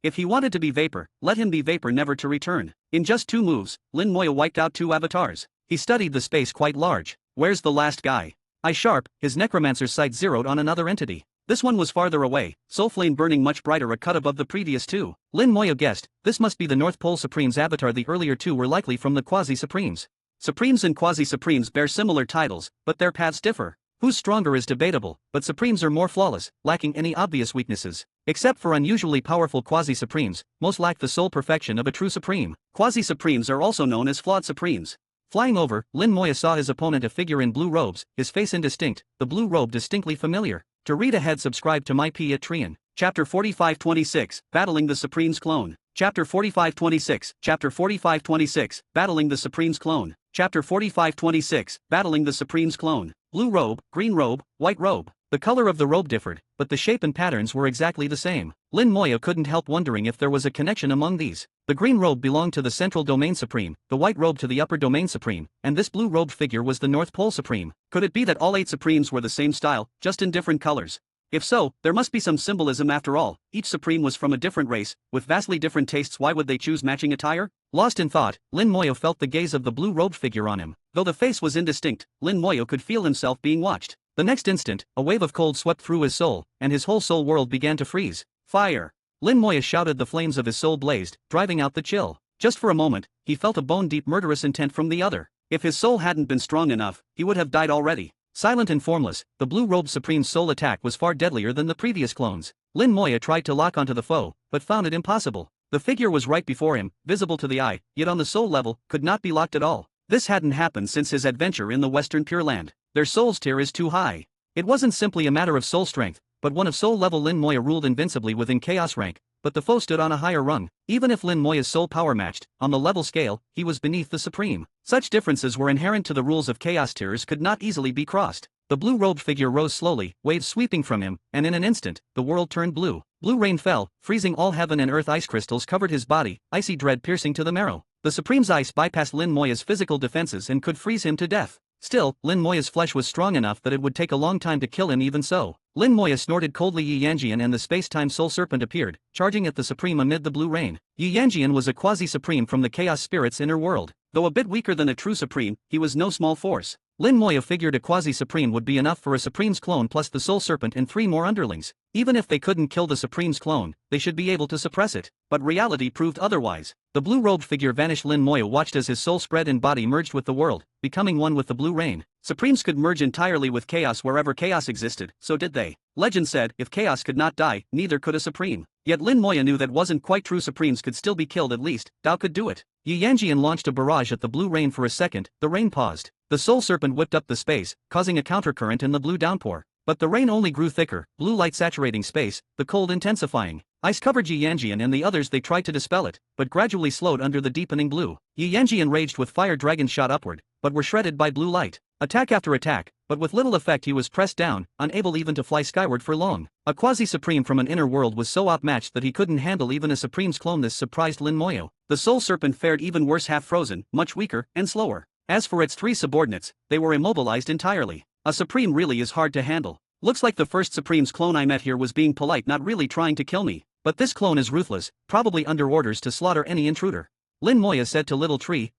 If he wanted to be vapor, let him be vapor, never to return. In just 2 moves, Lin Moya wiped out 2 avatars. He studied the space quite large. Where's the last guy? Eye sharp, his necromancer's sight zeroed on another entity. This one was farther away, soul flame burning much brighter, a cut above the previous 2. Lin Moya guessed, this must be the North Pole Supreme's avatar. The earlier 2 were likely from the Quasi-Supremes. Supremes and Quasi-Supremes bear similar titles, but their paths differ. Who's stronger is debatable, but Supremes are more flawless, lacking any obvious weaknesses. Except for unusually powerful Quasi-Supremes, most lack the soul perfection of a true Supreme. Quasi-Supremes are also known as flawed Supremes. Flying over, Lin Moya saw his opponent, a figure in blue robes, his face indistinct, the blue robe distinctly familiar. To read ahead, subscribe to my P at Trian. Chapter 4526, Battling the Supreme's Clone. Chapter 4526, Chapter 4526, Battling the Supreme's Clone. Chapter 4526, Battling the Supreme's Clone. Blue robe, green robe, white robe. The color of the robe differed, but the shape and patterns were exactly the same. Lin Moya couldn't help wondering if there was a connection among these. The green robe belonged to the Central Domain Supreme, the white robe to the Upper Domain Supreme, and this blue-robed figure was the North Pole Supreme. Could it be that all 8 Supremes were the same style, just in different colors? If so, there must be some symbolism after all. Each Supreme was from a different race, with vastly different tastes. Why would they choose matching attire? Lost in thought, Lin Moya felt the gaze of the blue-robed figure on him. Though the face was indistinct, Lin Moya could feel himself being watched. The next instant, a wave of cold swept through his soul, and his whole soul world began to freeze. Fire! Lin Moya shouted. The flames of his soul blazed, driving out the chill. Just for a moment, he felt a bone-deep murderous intent from the other. If his soul hadn't been strong enough, he would have died already. Silent and formless, the blue-robed Supreme's soul attack was far deadlier than the previous clones. Lin Moya tried to lock onto the foe, but found it impossible. The figure was right before him, visible to the eye, yet on the soul level, could not be locked at all. This hadn't happened since his adventure in the Western Pure Land. Their soul's tier is too high. It wasn't simply a matter of soul strength, but one of soul level. Lin Moya ruled invincibly within chaos rank, but the foe stood on a higher rung. Even if Lin Moya's soul power matched, on the level scale, he was beneath the Supreme. Such differences were inherent to the rules of chaos. Tiers could not easily be crossed. The blue-robed figure rose slowly, waves sweeping from him, and in an instant, the world turned blue. Blue rain fell, freezing all heaven and earth. Ice crystals covered his body, icy dread piercing to the marrow. The Supreme's ice bypassed Lin Moya's physical defenses and could freeze him to death. Still, Lin Moya's flesh was strong enough that it would take a long time to kill him. Even so, Lin Moya snorted coldly. Yi Yanjian and the space-time soul serpent appeared, charging at the Supreme amid the blue rain. Yi Yanjian was a quasi-Supreme from the Chaos Spirit's inner world. Though a bit weaker than a true Supreme, he was no small force. Lin Moya figured a quasi-Supreme would be enough for a Supreme's clone plus the soul serpent and 3 more underlings. Even if they couldn't kill the Supreme's clone, they should be able to suppress it. But reality proved otherwise. The blue-robed figure vanished. Lin Moya watched as his soul spread and body merged with the world, becoming one with the blue rain. Supremes could merge entirely with chaos wherever chaos existed, so did they. Legend said, if chaos could not die, neither could a Supreme. Yet Lin Moya knew that wasn't quite true. Supremes could still be killed. At least, Dao could do it. Yi Yanjian launched a barrage at the blue rain. For a second, the rain paused. The soul serpent whipped up the space, causing a countercurrent in the blue downpour. But the rain only grew thicker, blue light saturating space, the cold intensifying. Ice covered Yi Yanjian and the others. They tried to dispel it, but gradually slowed under the deepening blue. Yi Yanjian raged with fire. Dragons shot upward, but were shredded by blue light. Attack after attack, but with little effect. He was pressed down, unable even to fly skyward for long. A quasi-supreme from an inner world was so outmatched that he couldn't handle even a supreme's clone. This surprised Lin Moyo. The soul serpent fared even worse, half frozen, much weaker, and slower. As for its three subordinates, they were immobilized entirely. A supreme really is hard to handle. Looks like the first supreme's clone I met here was being polite, not really trying to kill me. But this clone is ruthless, probably under orders to slaughter any intruder. Lin Moya said to Little Tree,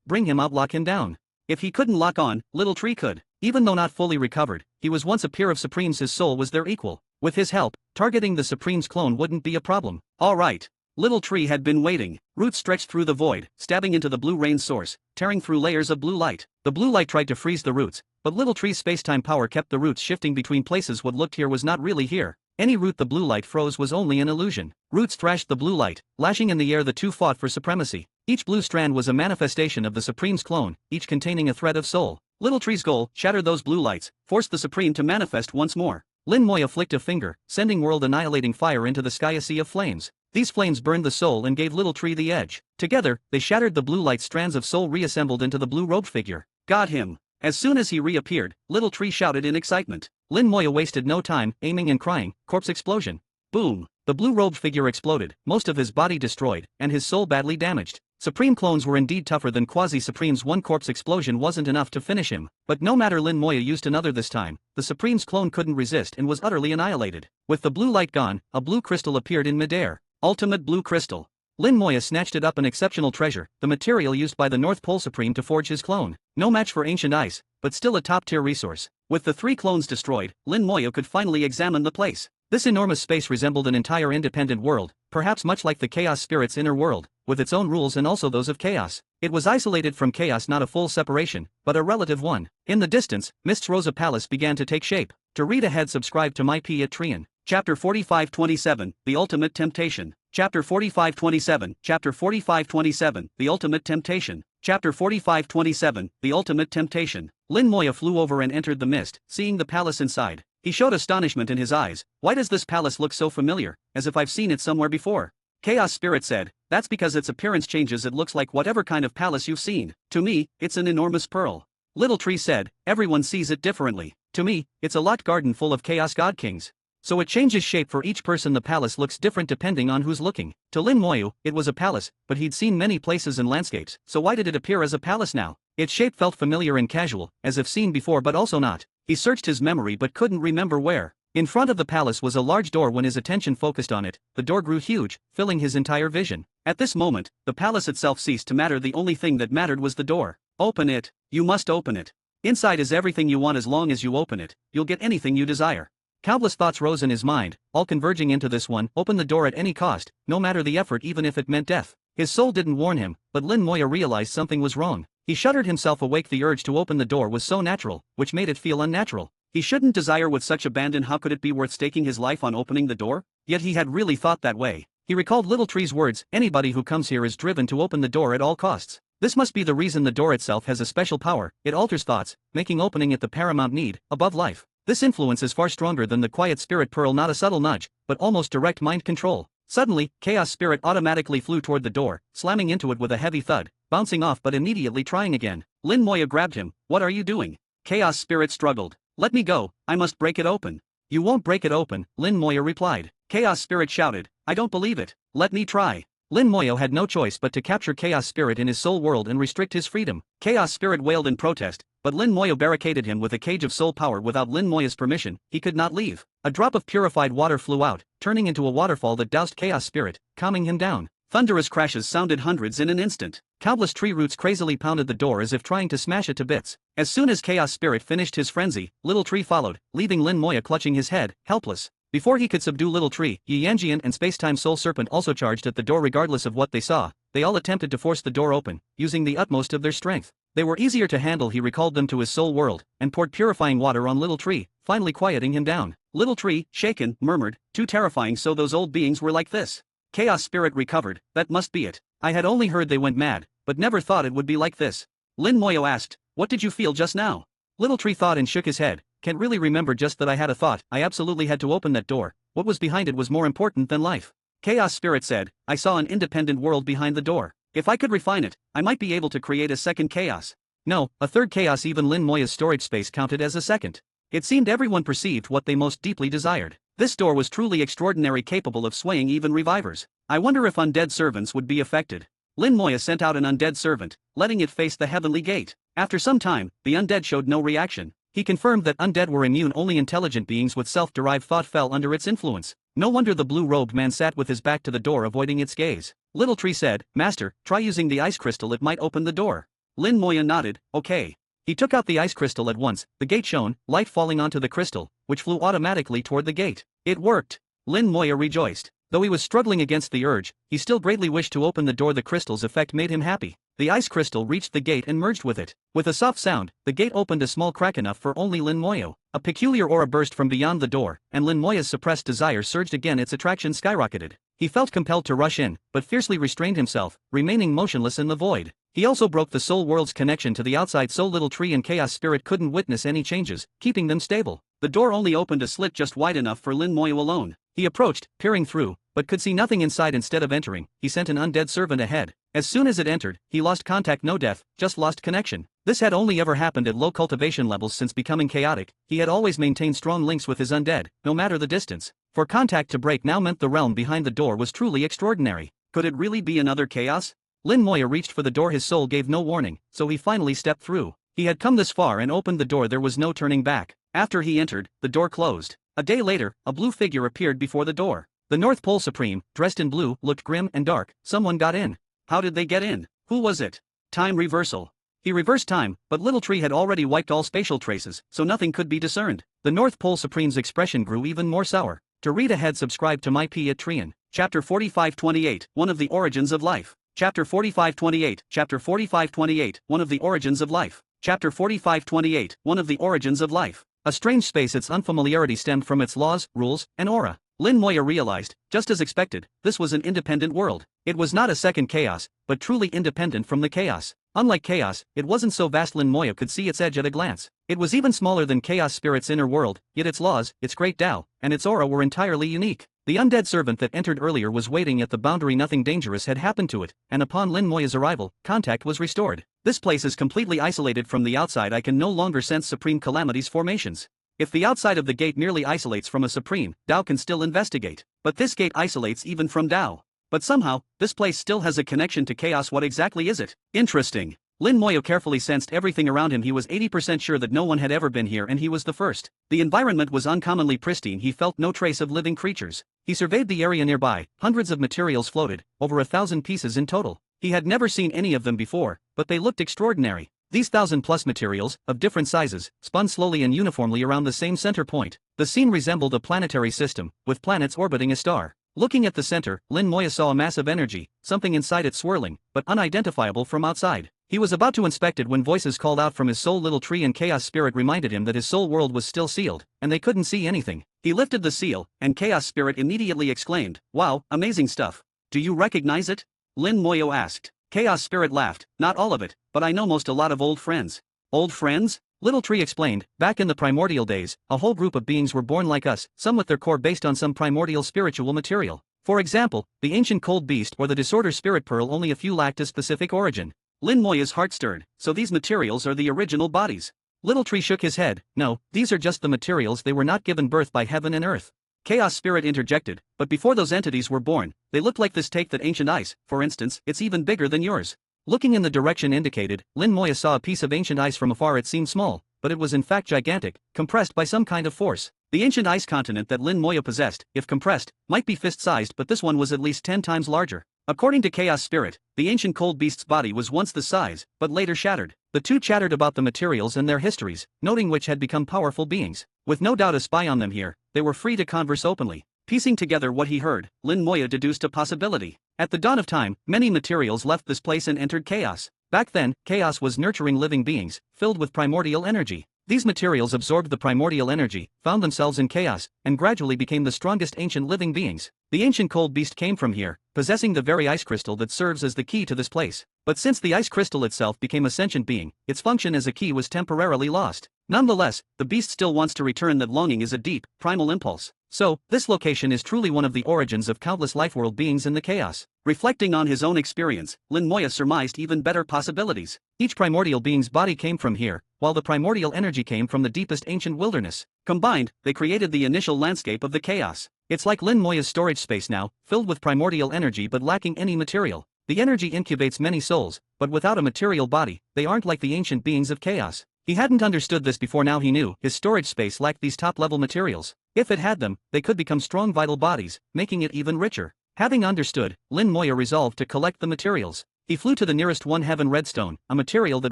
bring him out, lock him down. If he couldn't lock on, Little Tree could. Even though not fully recovered, he was once a peer of Supremes. His soul was their equal. With his help, targeting the Supreme's clone wouldn't be a problem. Alright. Little Tree had been waiting. Roots stretched through the void, stabbing into the blue rain source, tearing through layers of blue light. The blue light tried to freeze the roots, but Little Tree's space-time power kept the roots shifting between places. What looked here was not really here. Any root the blue light froze was only an illusion. Roots thrashed the blue light, lashing in the air. The two fought for supremacy. Each blue strand was a manifestation of the Supreme's clone, each containing a thread of soul. Little Tree's goal, shatter those blue lights, forced the Supreme to manifest once more. Lin Moya flicked a finger, sending world-annihilating fire into the sky. A sea of flames. These flames burned the soul and gave Little Tree the edge. Together, they shattered the blue light. Strands of soul reassembled into the blue-robed figure. Got him. As soon as he reappeared, Little Tree shouted in excitement. Lin Moya wasted no time, aiming and crying, corpse explosion. Boom. The blue-robed figure exploded, most of his body destroyed, and his soul badly damaged. Supreme clones were indeed tougher than quasi-supremes. One corpse explosion wasn't enough to finish him. But no matter, Lin Moya used another this time. The Supreme's clone couldn't resist and was utterly annihilated. With the blue light gone, a blue crystal appeared in midair. Ultimate blue crystal. Lin Moya snatched it up. An exceptional treasure, the material used by the North Pole Supreme to forge his clone. No match for ancient ice, but still a top-tier resource. With the three clones destroyed, Lin Moya could finally examine the place. This enormous space resembled an entire independent world, perhaps much like the Chaos Spirit's inner world, with its own rules and also those of Chaos. It was isolated from Chaos, not a full separation, but a relative one. In the distance, Mist's Rosa Palace began to take shape. To read ahead, subscribe to my P at Trian. Chapter 4527, The Ultimate Temptation. Chapter 4527, Chapter 4527, The Ultimate Temptation. Chapter 4527, The Ultimate Temptation. Lin Moya flew over and entered the mist, seeing the palace inside. He showed astonishment in his eyes. Why does this palace look so familiar, as if I've seen it somewhere before? Chaos Spirit said, that's because its appearance changes. It looks like whatever kind of palace you've seen. To me, it's an enormous pearl. Little Tree said, everyone sees it differently. To me, it's a locked garden full of Chaos God Kings. So it changes shape for each person. The palace looks different depending on who's looking. To Lin Moyu, it was a palace, but he'd seen many places and landscapes, so why did it appear as a palace now? Its shape felt familiar and casual, as if seen before but also not. He searched his memory but couldn't remember where. In front of the palace was a large door. When his attention focused on it, the door grew huge, filling his entire vision. At this moment, the palace itself ceased to matter. The only thing that mattered was the door. Open it. You must open it. Inside is everything you want. As long as you open it, you'll get anything you desire. Countless thoughts rose in his mind, all converging into this one: open the door at any cost, no matter the effort, even if it meant death. His soul didn't warn him, but Lin Moya realized something was wrong. He shuddered himself awake. The urge to open the door was so natural, which made it feel unnatural. He shouldn't desire with such abandon. How could it be worth staking his life on opening the door? Yet he had really thought that way. He recalled Little Tree's words, anybody who comes here is driven to open the door at all costs. This must be the reason. The door itself has a special power. It alters thoughts, making opening it the paramount need, above life. This influence is far stronger than the quiet spirit pearl. Not a subtle nudge, but almost direct mind control. Suddenly, Chaos Spirit automatically flew toward the door, slamming into it with a heavy thud, bouncing off but immediately trying again. Lin Moya grabbed him. What are you doing? Chaos Spirit struggled. Let me go, I must break it open. You won't break it open, Lin Moya replied. Chaos Spirit shouted, I don't believe it. Let me try. Lin Moya had no choice but to capture Chaos Spirit in his soul world and restrict his freedom. Chaos Spirit wailed in protest, but Lin Moya barricaded him with a cage of soul power. Without Lin Moya's permission, he could not leave. A drop of purified water flew out, turning into a waterfall that doused Chaos Spirit, calming him down. Thunderous crashes sounded hundreds in an instant. Countless tree roots crazily pounded the door as if trying to smash it to bits. As soon as Chaos Spirit finished his frenzy, Little Tree followed, leaving Lin Moya clutching his head, helpless. Before he could subdue Little Tree, Yi Yanjian and Spacetime Soul Serpent also charged at the door. Regardless of what they saw, they all attempted to force the door open, using the utmost of their strength. They were easier to handle. He recalled them to his soul world, and poured purifying water on Little Tree, finally quieting him down. Little Tree, shaken, murmured, "Too terrifying, so those old beings were like this." Chaos Spirit recovered, "That must be it. I had only heard they went mad, but never thought it would be like this." Lin Moyo asked, "What did you feel just now?" Little Tree thought and shook his head. "Can't really remember, just that I had a thought. I absolutely had to open that door. What was behind it was more important than life." Chaos Spirit said, "I saw an independent world behind the door. If I could refine it, I might be able to create a second chaos." No, a third chaos. Even Lin Moya's storage space counted as a second. It seemed everyone perceived what they most deeply desired. This door was truly extraordinary, capable of swaying even revivers. I wonder if undead servants would be affected. Lin Moya sent out an undead servant, letting it face the heavenly gate. After some time, the undead showed no reaction. He confirmed that undead were immune. Only intelligent beings with self-derived thought fell under its influence. No wonder the blue-robed man sat with his back to the door, avoiding its gaze. Little Tree said, "Master, try using the ice crystal, it might open the door." Lin Moya nodded, "Okay." He took out the ice crystal at once. The gate shone, light falling onto the crystal, which flew automatically toward the gate. It worked. Lin Moya rejoiced. Though he was struggling against the urge, he still greatly wished to open the door. The crystal's effect made him happy. The ice crystal reached the gate and merged with it. With a soft sound, the gate opened a small crack enough for only Lin Moyo. A peculiar aura burst from beyond the door, and Lin Moya's suppressed desire surged again. Its attraction skyrocketed. He felt compelled to rush in, but fiercely restrained himself, remaining motionless in the void. He also broke the soul world's connection to the outside, so Little Tree and Chaos Spirit couldn't witness any changes, keeping them stable. The door only opened a slit just wide enough for Lin Moyo alone. He approached, peering through, but could see nothing inside. Instead of entering, he sent an undead servant ahead. As soon as it entered, he lost contact. No death, just lost connection. This had only ever happened at low cultivation levels. Since becoming chaotic, he had always maintained strong links with his undead, no matter the distance. For contact to break now meant the realm behind the door was truly extraordinary. Could it really be another chaos? Lin Moya reached for the door. His soul gave no warning, so he finally stepped through. He had come this far and opened the door. There was no turning back. After he entered, the door closed. A day later, a blue figure appeared before the door. The North Pole Supreme, dressed in blue, looked grim and dark. Someone got in. How did they get in? Who was it? Time reversal. He reversed time, but Little Tree had already wiped all spatial traces, so nothing could be discerned. The North Pole Supreme's expression grew even more sour. To read ahead, subscribe to my Patreon. Chapter 4528, One of the Origins of Life. Chapter 4528, Chapter 4528, One of the Origins of Life. Chapter 4528, One of the Origins of Life. A strange space. Its unfamiliarity stemmed from its laws, rules, and aura. Lin Moya realized, just as expected, this was an independent world. It was not a second chaos, but truly independent from the chaos. Unlike chaos, it wasn't so vast. Lin Moya could see its edge at a glance. It was even smaller than Chaos Spirit's inner world, yet its laws, its great Tao, and its aura were entirely unique. The undead servant that entered earlier was waiting at the boundary. Nothing dangerous had happened to it, and upon Lin Moya's arrival, contact was restored. This place is completely isolated from the outside. I can no longer sense Supreme Calamity's formations. If the outside of the gate merely isolates from a Supreme, Tao can still investigate. But this gate isolates even from Tao. But somehow, this place still has a connection to chaos. What exactly is it? Interesting. Lin Moyo carefully sensed everything around him. He was 80% sure that no one had ever been here, and he was the first. The environment was uncommonly pristine. He felt no trace of living creatures. He surveyed the area nearby. Hundreds of materials floated, over 1,000 pieces in total. He had never seen any of them before, but they looked extraordinary. These 1,000+ materials, of different sizes, spun slowly and uniformly around the same center point. The scene resembled a planetary system, with planets orbiting a star. Looking at the center, Lin Moya saw a mass of energy, something inside it swirling, but unidentifiable from outside. He was about to inspect it when voices called out from his soul. Little Tree and Chaos Spirit reminded him that his soul world was still sealed, and they couldn't see anything. He lifted the seal, and Chaos Spirit immediately exclaimed, "Wow, amazing stuff. Do you recognize it?" Lin Moyo asked. Chaos Spirit laughed, "Not all of it, but I know most. A lot of old friends." "Old friends?" Little Tree explained, "Back in the primordial days, a whole group of beings were born like us, some with their core based on some primordial spiritual material. For example, the ancient cold beast or the disorder spirit pearl. Only a few lacked a specific origin." Lin Moya's heart stirred. "So these materials are the original bodies?" Little Tree shook his head. "No, these are just the materials. They were not given birth by heaven and earth." Chaos Spirit interjected, "But before those entities were born, they looked like this. Take that ancient ice, for instance. It's even bigger than yours." Looking in the direction indicated, Lin Moya saw a piece of ancient ice. From afar it seemed small, but it was in fact gigantic, compressed by some kind of force. The ancient ice continent that Lin Moya possessed, if compressed, might be fist-sized, but this one was at least 10 times larger. According to Chaos Spirit, the ancient cold beast's body was once the size, but later shattered. The two chattered about the materials and their histories, noting which had become powerful beings. With no doubt a spy on them here, they were free to converse openly. Piecing together what he heard, Lin Moya deduced a possibility. At the dawn of time, many materials left this place and entered chaos. Back then, chaos was nurturing living beings, filled with primordial energy. These materials absorbed the primordial energy, found themselves in chaos, and gradually became the strongest ancient living beings. The ancient cold beast came from here, possessing the very ice crystal that serves as the key to this place. But since the ice crystal itself became a sentient being, its function as a key was temporarily lost. Nonetheless, the beast still wants to return. That longing is a deep, primal impulse. So, this location is truly one of the origins of countless life-world beings in the chaos. Reflecting on his own experience, Lin Moya surmised even better possibilities. Each primordial being's body came from here, while the primordial energy came from the deepest ancient wilderness. Combined, they created the initial landscape of the chaos. It's like Lin Moya's storage space now, filled with primordial energy but lacking any material. The energy incubates many souls, but without a material body, they aren't like the ancient beings of chaos. He hadn't understood this before. Now he knew his storage space lacked these top-level materials. If it had them, they could become strong vital bodies, making it even richer. Having understood, Lin Moya resolved to collect the materials. He flew to the nearest one heaven redstone, a material that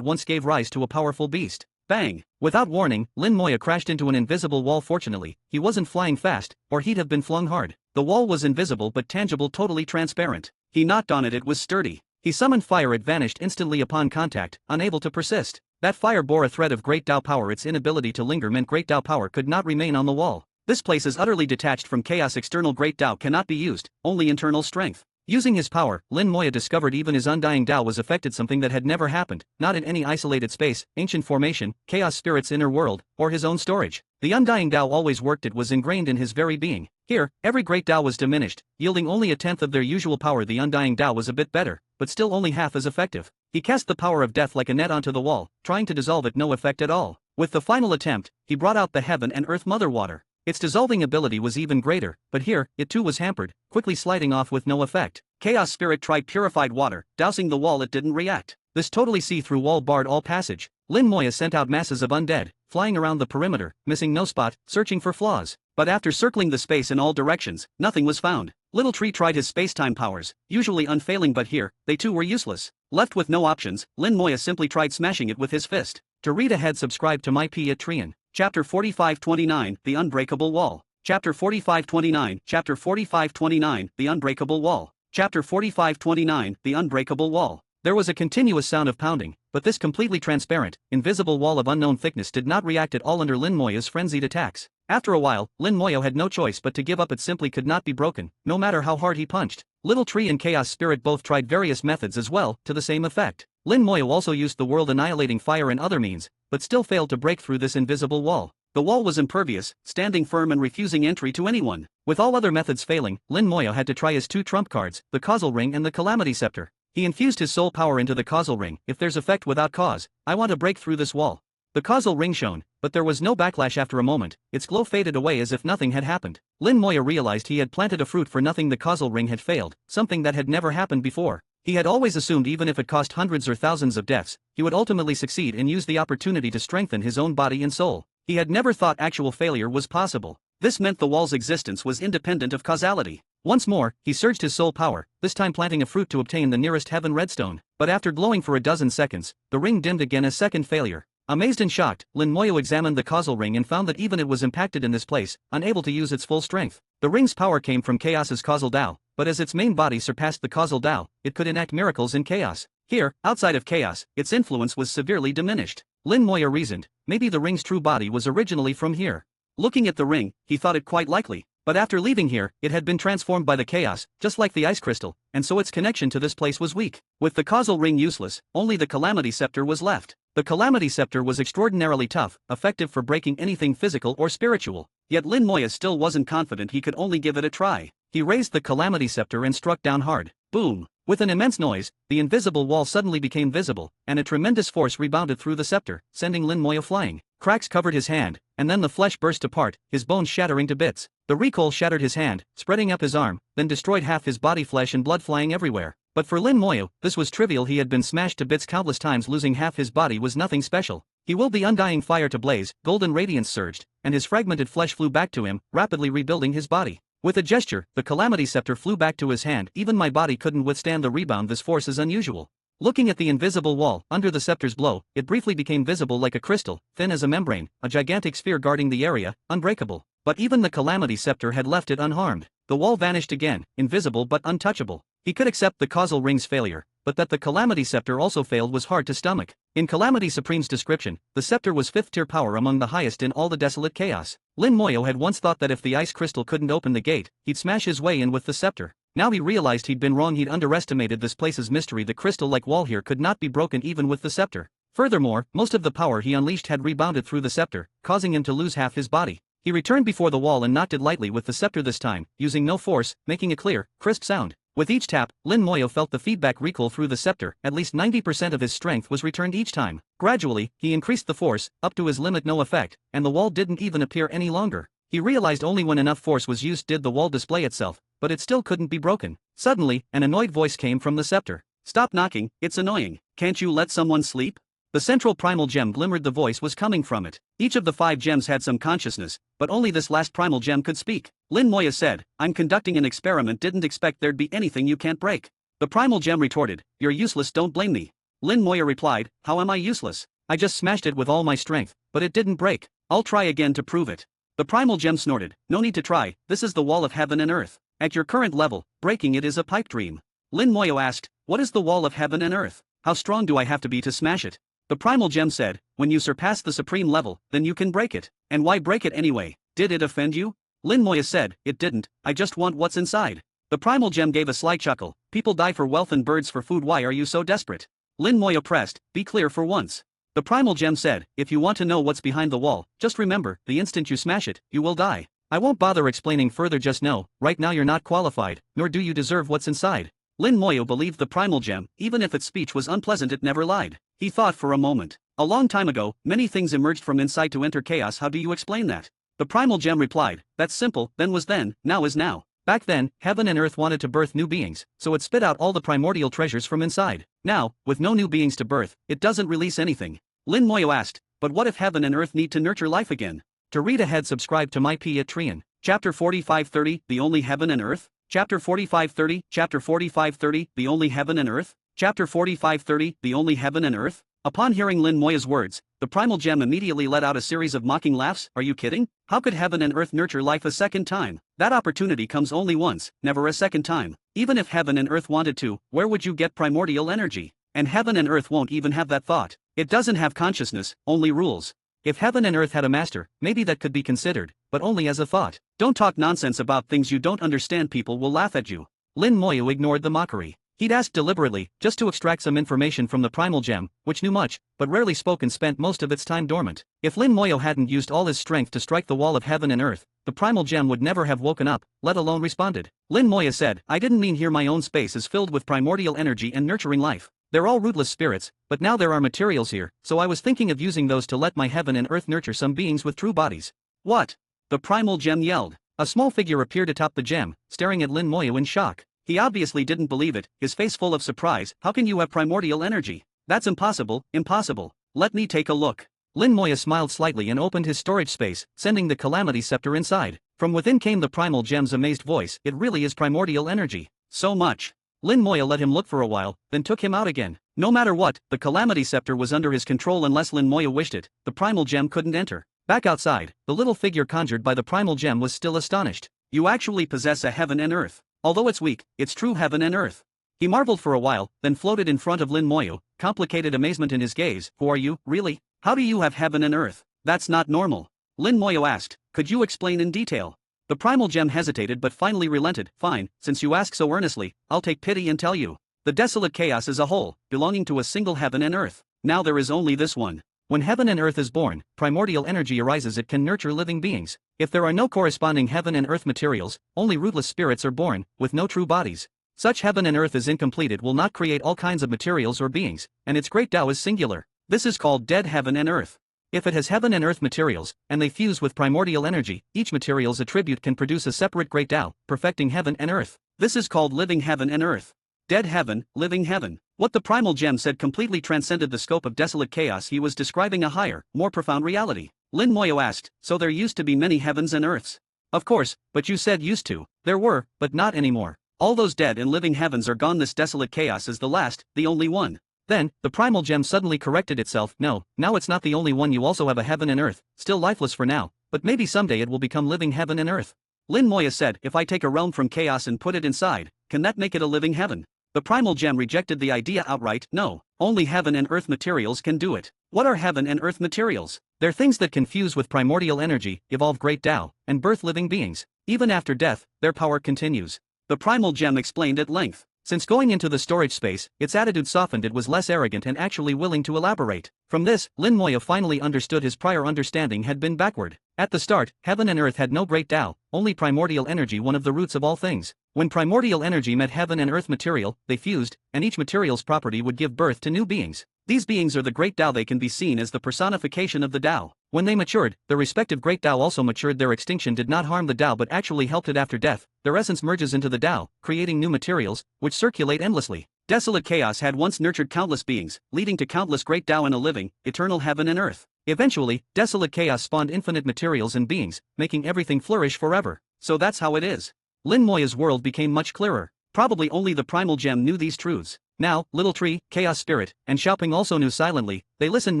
once gave rise to a powerful beast. Bang! Without warning, Lin Moya crashed into an invisible wall. Fortunately, he wasn't flying fast, or he'd have been flung hard. The wall was invisible but tangible, totally transparent. He knocked on it. It was sturdy. He summoned fire. It vanished instantly upon contact, unable to persist. That fire bore a thread of great Dao power. Its inability to linger meant great Dao power could not remain on the wall. This place is utterly detached from chaos. External great Dao cannot be used, only internal strength. Using his power, Lin Moya discovered even his undying Dao was affected, something that had never happened, not in any isolated space, ancient formation, chaos spirit's inner world, or his own storage. The undying Dao always worked. It was ingrained in his very being. Here, every great Dao was diminished, yielding only a tenth of their usual power. The undying Dao was a bit better, but still only half as effective. He cast the power of death like a net onto the wall, trying to dissolve it. No effect at all. With the final attempt, he brought out the heaven and earth mother water. Its dissolving ability was even greater, but here, it too was hampered, quickly sliding off with no effect. Chaos Spirit tried purified water, dousing the wall. It didn't react. This totally see-through wall barred all passage. Lin Moya sent out masses of undead, flying around the perimeter, missing no spot, searching for flaws. But after circling the space in all directions, nothing was found. Little Tree tried his space-time powers, usually unfailing, but here, they too were useless. Left with no options, Lin Moya simply tried smashing it with his fist. To read ahead, subscribe to my Patreon. Chapter 4529, The Unbreakable Wall. Chapter 4529, Chapter 4529, The Unbreakable Wall. Chapter 4529, The Unbreakable Wall. There was a continuous sound of pounding, but this completely transparent, invisible wall of unknown thickness did not react at all under Lin Moya's frenzied attacks. After a while, Lin Moya had no choice but to give up. It simply could not be broken, no matter how hard he punched. Little Tree and Chaos Spirit both tried various methods as well, to the same effect. Lin Moya also used the world-annihilating fire and other means, but still failed to break through this invisible wall. The wall was impervious, standing firm and refusing entry to anyone. With all other methods failing, Lin Moya had to try his two trump cards, the Causal Ring and the Calamity Scepter. He infused his soul power into the Causal Ring. If there's effect without cause, I want to break through this wall. The Causal Ring shone, but there was no backlash. After a moment, its glow faded away as if nothing had happened. Lin Moya realized he had planted a fruit for nothing. The Causal Ring had failed, something that had never happened before. He had always assumed even if it cost hundreds or thousands of deaths, he would ultimately succeed and use the opportunity to strengthen his own body and soul. He had never thought actual failure was possible. This meant the wall's existence was independent of causality. Once more, he surged his soul power, this time planting a fruit to obtain the nearest heaven redstone. But after glowing for a dozen seconds, the ring dimmed again. A second failure. Amazed and shocked, Lin Moya examined the Causal Ring and found that even it was impacted in this place, unable to use its full strength. The ring's power came from Chaos's Causal Dao, but as its main body surpassed the Causal Dao, it could enact miracles in chaos. Here, outside of chaos, its influence was severely diminished. Lin Moya reasoned, maybe the ring's true body was originally from here. Looking at the ring, he thought it quite likely. But after leaving here, it had been transformed by the chaos, just like the ice crystal, and so its connection to this place was weak. With the Causal Ring useless, only the Calamity Scepter was left. The Calamity Scepter was extraordinarily tough, effective for breaking anything physical or spiritual. Yet Lin Moya still wasn't confident. He could only give it a try. He raised the Calamity Scepter and struck down hard. Boom! With an immense noise, the invisible wall suddenly became visible, and a tremendous force rebounded through the scepter, sending Lin Moya flying. Cracks covered his hand, and then the flesh burst apart, his bones shattering to bits. The recoil shattered his hand, spreading up his arm, then destroyed half his body, flesh and blood flying everywhere. But for Lin Moya, this was trivial. He had been smashed to bits countless times. Losing half his body was nothing special. He willed the undying fire to blaze, golden radiance surged, and his fragmented flesh flew back to him, rapidly rebuilding his body. With a gesture, the Calamity Scepter flew back to his hand. Even my body couldn't withstand the rebound. This force is unusual. Looking at the invisible wall, under the scepter's blow, it briefly became visible like a crystal, thin as a membrane, a gigantic sphere guarding the area, unbreakable. But even the Calamity Scepter had left it unharmed. The wall vanished again, invisible but untouchable. He could accept the Causal Ring's failure, but that the Calamity Scepter also failed was hard to stomach. In Calamity Supreme's description, the scepter was 5th-tier power among the highest in all the desolate chaos. Lin Moyo had once thought that if the ice crystal couldn't open the gate, he'd smash his way in with the scepter. Now he realized he'd been wrong. He'd underestimated this place's mystery. The crystal-like wall here could not be broken even with the scepter. Furthermore, most of the power he unleashed had rebounded through the scepter, causing him to lose half his body. He returned before the wall and knocked it lightly with the scepter this time, using no force, making a clear, crisp sound. With each tap, Lin Moyo felt the feedback recoil through the scepter. At least 90% of his strength was returned each time. Gradually, he increased the force, up to his limit. No effect, and the wall didn't even appear any longer. He realized only when enough force was used did the wall display itself, but it still couldn't be broken. Suddenly, an annoyed voice came from the scepter. "Stop knocking, it's annoying. Can't you let someone sleep?" The central primal gem glimmered. The voice was coming from it. Each of the 5 gems had some consciousness, but only this last primal gem could speak. Lin Moya said, "I'm conducting an experiment. Didn't expect there'd be anything you can't break." The primal gem retorted, "You're useless, don't blame me." Lin Moya replied, "How am I useless? I just smashed it with all my strength, but it didn't break. I'll try again to prove it." The primal gem snorted, "No need to try, this is the wall of heaven and earth. At your current level, breaking it is a pipe dream." Lin Moyo asked, "What is the wall of heaven and earth? How strong do I have to be to smash it?" The primal gem said, "When you surpass the supreme level, then you can break it. And why break it anyway? Did it offend you?" Lin Moya said, "It didn't, I just want what's inside." The primal gem gave a sly chuckle, "People die for wealth and birds for food. Why are you so desperate?" Lin Moya pressed, "Be clear for once." The primal gem said, "If you want to know what's behind the wall, just remember, the instant you smash it, you will die. I won't bother explaining further, just know, right now you're not qualified, nor do you deserve what's inside." Lin Moyo believed the primal gem. Even if its speech was unpleasant, it never lied. He thought for a moment. "A long time ago, many things emerged from inside to enter chaos. How do you explain that?" The primal gem replied, "That's simple, then was then, now is now. Back then, heaven and earth wanted to birth new beings, so it spit out all the primordial treasures from inside. Now, with no new beings to birth, it doesn't release anything." Lin Moyo asked, "But what if heaven and earth need to nurture life again?" To read ahead, subscribe to my Patreon. Chapter 4530, The Only Heaven and Earth? Chapter 4530, Chapter 4530, The Only Heaven and Earth? Chapter 4530, The Only Heaven and Earth? Upon hearing Lin Moya's words, the primal gem immediately let out a series of mocking laughs. "Are you kidding? How could heaven and earth nurture life a second time? That opportunity comes only once, never a second time. Even if heaven and earth wanted to, where would you get primordial energy? And heaven and earth won't even have that thought. It doesn't have consciousness, only rules. If heaven and earth had a master, maybe that could be considered, but only as a thought. Don't talk nonsense about things you don't understand. People will laugh at you." Lin Moyo ignored the mockery. He'd asked deliberately, just to extract some information from the primal gem, which knew much, but rarely spoke and spent most of its time dormant. If Lin Moyo hadn't used all his strength to strike the wall of heaven and earth, the primal gem would never have woken up, let alone responded. Lin Moyo said, "I didn't mean here. My own space is filled with primordial energy and nurturing life. They're all rootless spirits, but now there are materials here, so I was thinking of using those to let my heaven and earth nurture some beings with true bodies." "What?" the primal gem yelled. A small figure appeared atop the gem, staring at Lin Moyo in shock. He obviously didn't believe it, his face full of surprise. "How can you have primordial energy? That's impossible, impossible. Let me take a look." Lin Moya smiled slightly and opened his storage space, sending the Calamity Scepter inside. From within came the primal gem's amazed voice, "It really is primordial energy. So much." Lin Moya let him look for a while, then took him out again. No matter what, the Calamity Scepter was under his control. Unless Lin Moya wished it, the primal gem couldn't enter. Back outside, the little figure conjured by the primal gem was still astonished. "You actually possess a heaven and earth. Although it's weak, it's true heaven and earth." He marveled for a while, then floated in front of Lin Moyo, complicated amazement in his gaze. "Who are you, really? How do you have heaven and earth? That's not normal." Lin Moyo asked, "Could you explain in detail?" The primal gem hesitated but finally relented. "Fine, since you ask so earnestly, I'll take pity and tell you. The desolate chaos is a whole, belonging to a single heaven and earth. Now there is only this one. When heaven and earth is born, primordial energy arises. It can nurture living beings. If there are no corresponding heaven and earth materials, only rootless spirits are born, with no true bodies. Such heaven and earth is incomplete. It will not create all kinds of materials or beings, and its great Tao is singular. This is called dead heaven and earth. If it has heaven and earth materials, and they fuse with primordial energy, each material's attribute can produce a separate great Tao, perfecting heaven and earth. This is called living heaven and earth. Dead heaven, living heaven." What the primal gem said completely transcended the scope of desolate chaos. He was describing a higher, more profound reality. Lin Moyo asked, "So there used to be many heavens and earths?" "Of course, but you said used to. There were, but not anymore. All those dead and living heavens are gone. This desolate chaos is the last, the only one." Then, the primal gem suddenly corrected itself. "No, now it's not the only one. You also have a heaven and earth, still lifeless for now, but maybe someday it will become living heaven and earth." Lin Moyo said, "If I take a realm from chaos and put it inside, can that make it a living heaven?" The primal gem rejected the idea outright. No, only heaven and earth materials can do it. What are heaven and earth materials? They're things that can fuse with primordial energy, evolve great Tao, and birth living beings. Even after death, their power continues. The primal gem explained at length. Since going into the storage space, its attitude softened. It was less arrogant and actually willing to elaborate. From this, Lin Moya finally understood his prior understanding had been backward. At the start, heaven and earth had no great Tao, only primordial energy, one of the roots of all things. When primordial energy met heaven and earth material, they fused, and each material's property would give birth to new beings. These beings are the great Tao. They can be seen as the personification of the Tao. When they matured, their respective great Tao also matured. Their extinction did not harm the Tao but actually helped it after death. Their essence merges into the Tao, creating new materials, which circulate endlessly. Desolate chaos had once nurtured countless beings, leading to countless great Tao in a living, eternal heaven and earth. Eventually, desolate chaos spawned infinite materials and beings, making everything flourish forever. So that's how it is. Lin Moya's world became much clearer. Probably only the primal gem knew these truths. Now, Little Tree, Chaos Spirit, and Xiaoping also knew silently. They listened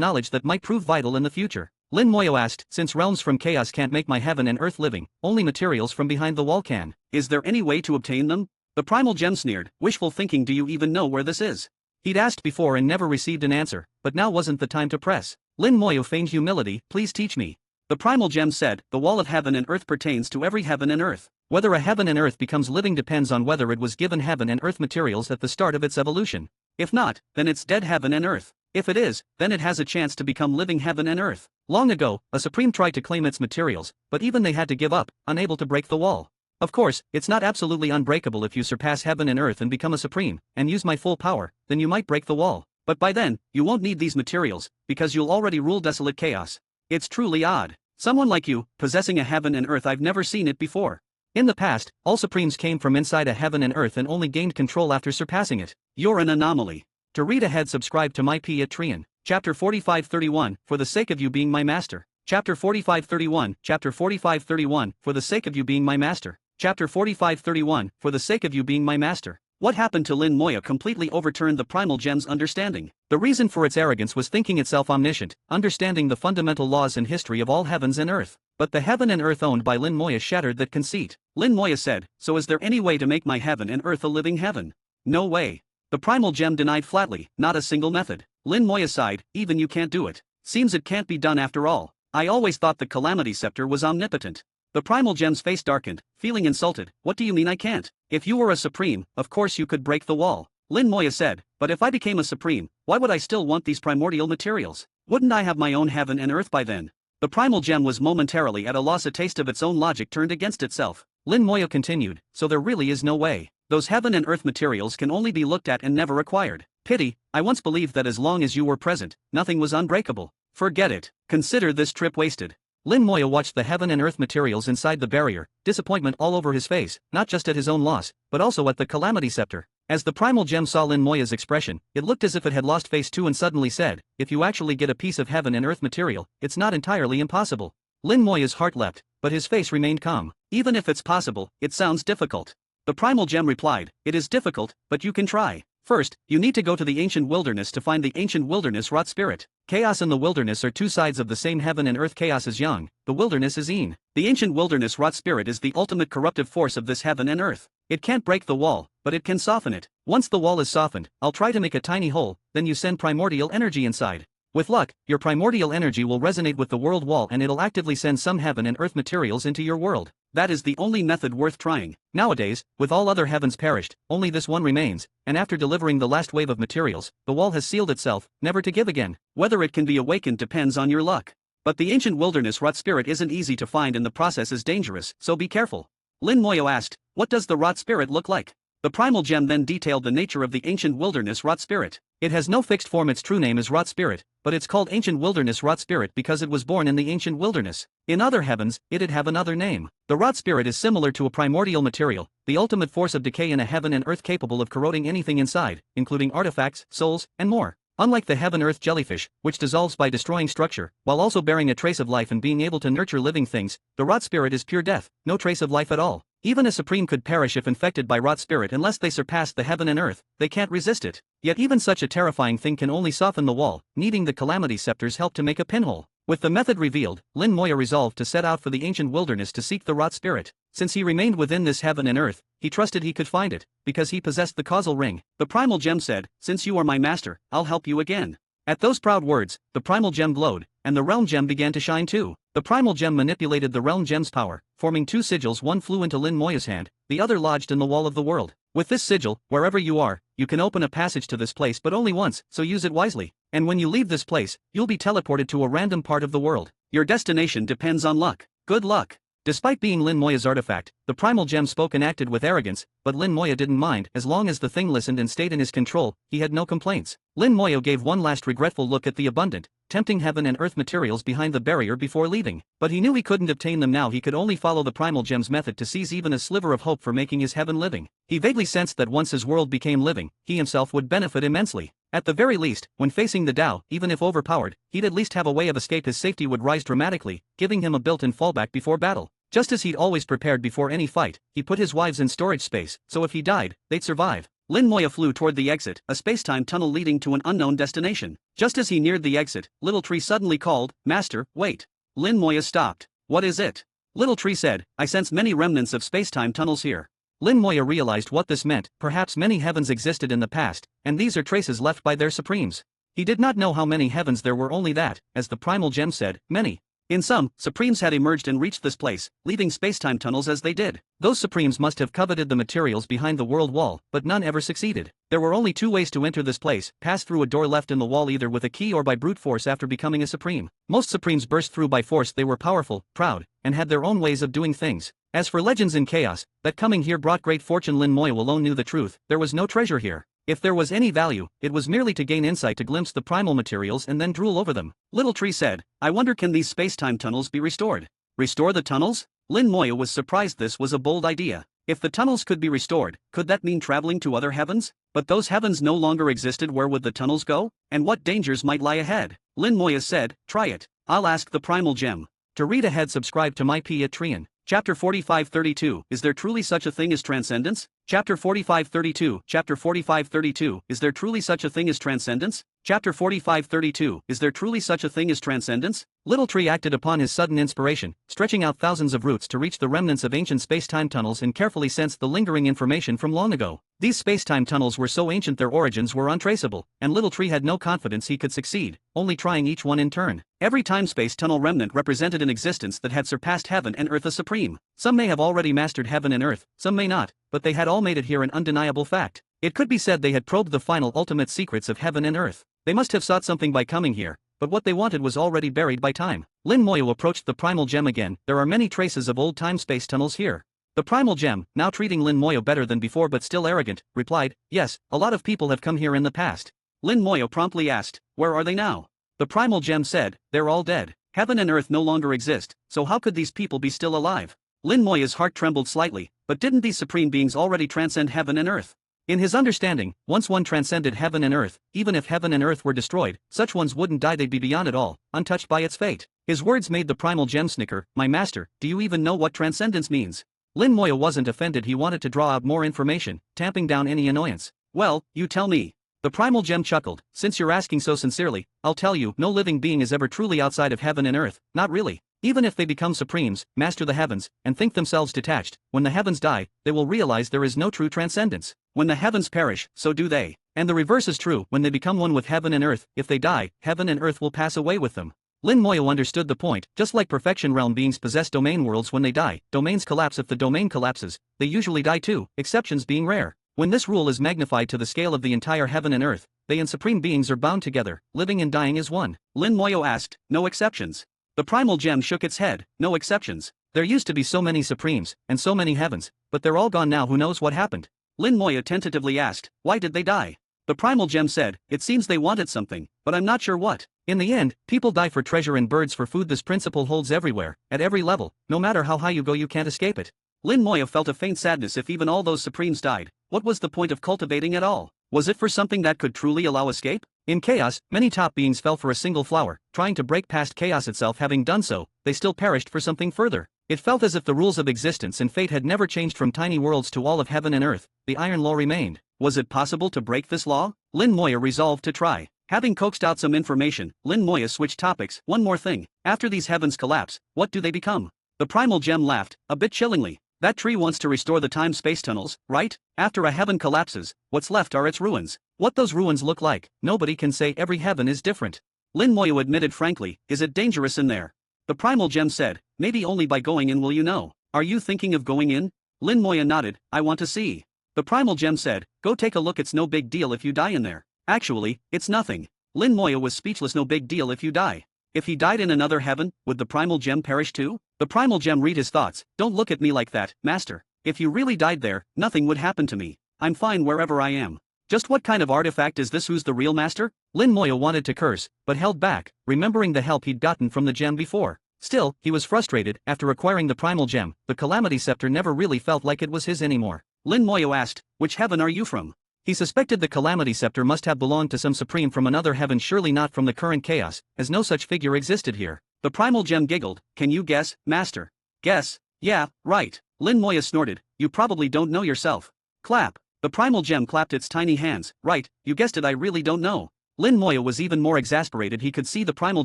knowledge that might prove vital in the future. Lin Moyo asked, since realms from chaos can't make my heaven and earth living, only materials from behind the wall can. Is there any way to obtain them? The primal gem sneered, wishful thinking. Do you even know where this is? He'd asked before and never received an answer, but now wasn't the time to press. Lin Moyo feigned humility, please teach me. The primal gem said, the wall of heaven and earth pertains to every heaven and earth. Whether a heaven and earth becomes living depends on whether it was given heaven and earth materials at the start of its evolution. If not, then it's dead heaven and earth. If it is, then it has a chance to become living heaven and earth. Long ago, a supreme tried to claim its materials, but even they had to give up, unable to break the wall. Of course, it's not absolutely unbreakable. If you surpass heaven and earth and become a supreme, and use my full power, then you might break the wall. But by then, you won't need these materials, because you'll already rule desolate chaos. It's truly odd. Someone like you, possessing a heaven and earth. I've never seen it before. In the past, all supremes came from inside a heaven and earth and only gained control after surpassing it. You're an anomaly. To read ahead, subscribe to my P at Trian. Chapter 4531, for the sake of you being my master. Chapter 4531, Chapter 4531, for the sake of you being my master. Chapter 4531, for the sake of you being my master. What happened to Lin Moya completely overturned the primal gem's understanding. The reason for its arrogance was thinking itself omniscient, understanding the fundamental laws and history of all heavens and earth. But the heaven and earth owned by Lin Moya shattered that conceit. Lin Moya said, so is there any way to make my heaven and earth a living heaven? No way. The primal gem denied flatly, not a single method. Lin Moya sighed, even you can't do it. Seems it can't be done after all. I always thought the Calamity Scepter was omnipotent. The primal gem's face darkened, feeling insulted. What do you mean I can't? If you were a supreme, of course you could break the wall. Lin Moya said, but if I became a supreme, why would I still want these primordial materials? Wouldn't I have my own heaven and earth by then? The primal gem was momentarily at a loss. A taste of its own logic turned against itself. Lin Moya continued, so there really is no way. Those heaven and earth materials can only be looked at and never acquired. Pity, I once believed that as long as you were present, nothing was unbreakable. Forget it. Consider this trip wasted. Lin Moya watched the heaven and earth materials inside the barrier, disappointment all over his face, not just at his own loss, but also at the Calamity Scepter. As the primal gem saw Lin Moya's expression, it looked as if it had lost face too and suddenly said, if you actually get a piece of heaven and earth material, it's not entirely impossible. Lin Moya's heart leapt, but his face remained calm. Even if it's possible, it sounds difficult. The primal gem replied, it is difficult, but you can try. First, you need to go to the ancient wilderness to find the ancient wilderness wrought spirit. Chaos and the wilderness are two sides of the same heaven and earth. Chaos is yang, the wilderness is yin. The ancient wilderness wrought spirit is the ultimate corruptive force of this heaven and earth. It can't break the wall, but it can soften it. Once the wall is softened, I'll try to make a tiny hole, then you send primordial energy inside. With luck, your primordial energy will resonate with the world wall and it'll actively send some heaven and earth materials into your world. That is the only method worth trying. Nowadays, with all other heavens perished, only this one remains, and after delivering the last wave of materials, the wall has sealed itself, never to give again. Whether it can be awakened depends on your luck. But the ancient wilderness wrought spirit isn't easy to find and the process is dangerous, so be careful. Lin Moyo asked, what does the wrought spirit look like? The primal gem then detailed the nature of the ancient wilderness wrought spirit. It has no fixed form. Its true name is wrought spirit, but it's called ancient wilderness wrought spirit because it was born in the ancient wilderness. In other heavens, it'd have another name. The wrought spirit is similar to a primordial material, the ultimate force of decay in a heaven and earth capable of corroding anything inside, including artifacts, souls, and more. Unlike the heaven-earth jellyfish, which dissolves by destroying structure, while also bearing a trace of life and being able to nurture living things, the wrought spirit is pure death, no trace of life at all. Even a supreme could perish if infected by wrought spirit unless they surpassed the heaven and earth. They can't resist it. Yet even such a terrifying thing can only soften the wall, needing the Calamity Scepter's help to make a pinhole. With the method revealed, Lin Moya resolved to set out for the ancient wilderness to seek the wrought spirit. Since he remained within this heaven and earth, he trusted he could find it, because he possessed the causal ring. The primal gem said, "Since you are my master, I'll help you again." At those proud words, the primal gem glowed, and the realm gem began to shine too. The primal gem manipulated the realm gem's power, forming two sigils. One flew into Lin Moya's hand, the other lodged in the wall of the world. With this sigil, wherever you are, you can open a passage to this place, but only once, so use it wisely. And when you leave this place, you'll be teleported to a random part of the world. Your destination depends on luck. Good luck. Despite being Lin Moya's artifact, the primal gem spoke and acted with arrogance, but Lin Moya didn't mind. As long as the thing listened and stayed in his control, he had no complaints. Lin Moya gave one last regretful look at the abundant, tempting heaven and earth materials behind the barrier before leaving. But he knew he couldn't obtain them now. He could only follow the primal gem's method to seize even a sliver of hope for making his heaven living. He vaguely sensed that once his world became living, he himself would benefit immensely. At the very least, when facing the Tao, even if overpowered, he'd at least have a way of escape. His safety would rise dramatically, giving him a built-in fallback before battle. Just as he'd always prepared before any fight, he put his wives in storage space, so if he died, they'd survive. Lin Moya flew toward the exit, a space-time tunnel leading to an unknown destination. Just as he neared the exit, Little Tree suddenly called, "Master, wait." Lin Moya stopped. "What is it?" Little Tree said, "I sense many remnants of space-time tunnels here." Lin Moya realized what this meant. Perhaps many heavens existed in the past, and these are traces left by their supremes. He did not know how many heavens there were, only that, as the primal gem said, many. In some, supremes had emerged and reached this place, leaving space-time tunnels as they did. Those supremes must have coveted the materials behind the world wall, but none ever succeeded. There were only two ways to enter this place: pass through a door left in the wall, either with a key or by brute force after becoming a supreme. Most supremes burst through by force. They were powerful, proud, and had their own ways of doing things. As for legends in chaos, that coming here brought great fortune, Lin Moya alone knew the truth. There was no treasure here. If there was any value, it was merely to gain insight, to glimpse the primal materials and then drool over them. Little Tree said, "I wonder, can these space-time tunnels be restored?" Restore the tunnels? Lin Moya was surprised. This was a bold idea. If the tunnels could be restored, could that mean traveling to other heavens? But those heavens no longer existed. Where would the tunnels go? And what dangers might lie ahead? Lin Moya said, "Try it. I'll ask the primal gem." To read ahead, subscribe to my Patreon. Chapter 4532, Is there truly such a thing as transcendence? Chapter 4532, Chapter 4532, Is there truly such a thing as transcendence? Chapter 4532, Is there truly such a thing as transcendence? Little Tree acted upon his sudden inspiration, stretching out thousands of roots to reach the remnants of ancient space-time tunnels and carefully sensed the lingering information from long ago. These space-time tunnels were so ancient their origins were untraceable, and Little Tree had no confidence he could succeed, only trying each one in turn. Every time-space tunnel remnant represented an existence that had surpassed heaven and earth as supreme. Some may have already mastered heaven and earth, some may not, but they had all made it here, an undeniable fact. It could be said they had probed the final ultimate secrets of heaven and earth. They must have sought something by coming here, but what they wanted was already buried by time. Lin Moya approached the primal gem again. There are many traces of old time-space tunnels here. The primal gem, now treating Lin Moya better than before but still arrogant, replied, "Yes, a lot of people have come here in the past." Lin Moya promptly asked, "Where are they now?" The primal gem said, "They're all dead. Heaven and earth no longer exist, so how could these people be still alive?" Lin Moya's heart trembled slightly, but didn't these supreme beings already transcend heaven and earth? In his understanding, once one transcended heaven and earth, even if heaven and earth were destroyed, such ones wouldn't die, they'd be beyond it all, untouched by its fate. His words made the primal gem snicker. "My master, do you even know what transcendence means?" Lin Moya wasn't offended. He wanted to draw out more information, tamping down any annoyance. "Well, you tell me." The primal gem chuckled. "Since you're asking so sincerely, I'll tell you, no living being is ever truly outside of heaven and earth, not really. Even if they become supremes, master the heavens, and think themselves detached, when the heavens die, they will realize there is no true transcendence. When the heavens perish, so do they. And the reverse is true. When they become one with heaven and earth, if they die, heaven and earth will pass away with them." Lin Moya understood the point. Just like perfection realm beings possess domain worlds, when they die, domains collapse. If the domain collapses, they usually die too, exceptions being rare. When this rule is magnified to the scale of the entire heaven and earth, they and supreme beings are bound together, living and dying as one. Lin Moya asked, "No exceptions?" The primal gem shook its head. "No exceptions. There used to be so many supremes, and so many heavens, but they're all gone now. Who knows what happened?" Lin Moya tentatively asked, "Why did they die?" The primal gem said, "It seems they wanted something, but I'm not sure what. In the end, people die for treasure and birds for food. This principle holds everywhere, at every level. No matter how high you go, you can't escape it." Lin Moya felt a faint sadness. If even all those supremes died, what was the point of cultivating at all? Was it for something that could truly allow escape? In chaos, many top beings fell for a single flower, trying to break past chaos itself. Having done so, they still perished for something further. It felt as if the rules of existence and fate had never changed. From tiny worlds to all of heaven and earth, the iron law remained. Was it possible to break this law? Lin Moya resolved to try. Having coaxed out some information, Lin Moya switched topics. One more thing, after these heavens collapse, what do they become? The primal gem laughed, a bit chillingly. That tree wants to restore the time-space tunnels, right? After a heaven collapses, what's left are its ruins. What those ruins look like, nobody can say. Every heaven is different. Lin Moya admitted frankly, is it dangerous in there? The primal gem said, maybe only by going in will you know. Are you thinking of going in? Lin Moya nodded, I want to see. The primal gem said, go take a look, it's no big deal if you die in there. Actually, it's nothing. Lin Moya was speechless. No big deal if you die. If he died in another heaven, would the primal gem perish too? The primal gem read his thoughts, don't look at me like that, master. If you really died there, nothing would happen to me. I'm fine wherever I am. Just what kind of artifact is this? Who's the real master? Lin Moya wanted to curse, but held back, remembering the help he'd gotten from the gem before. Still, he was frustrated. After acquiring the primal gem, the Calamity Scepter never really felt like it was his anymore. Lin Moya asked, which heaven are you from? He suspected the Calamity Scepter must have belonged to some supreme from another heaven, surely not from the current chaos, as no such figure existed here. The primal gem giggled, can you guess, master? Guess? Yeah, right. Lin Moya snorted, you probably don't know yourself. Clap. The primal gem clapped its tiny hands, right, you guessed it, I really don't know. Lin Moya was even more exasperated. He could see the primal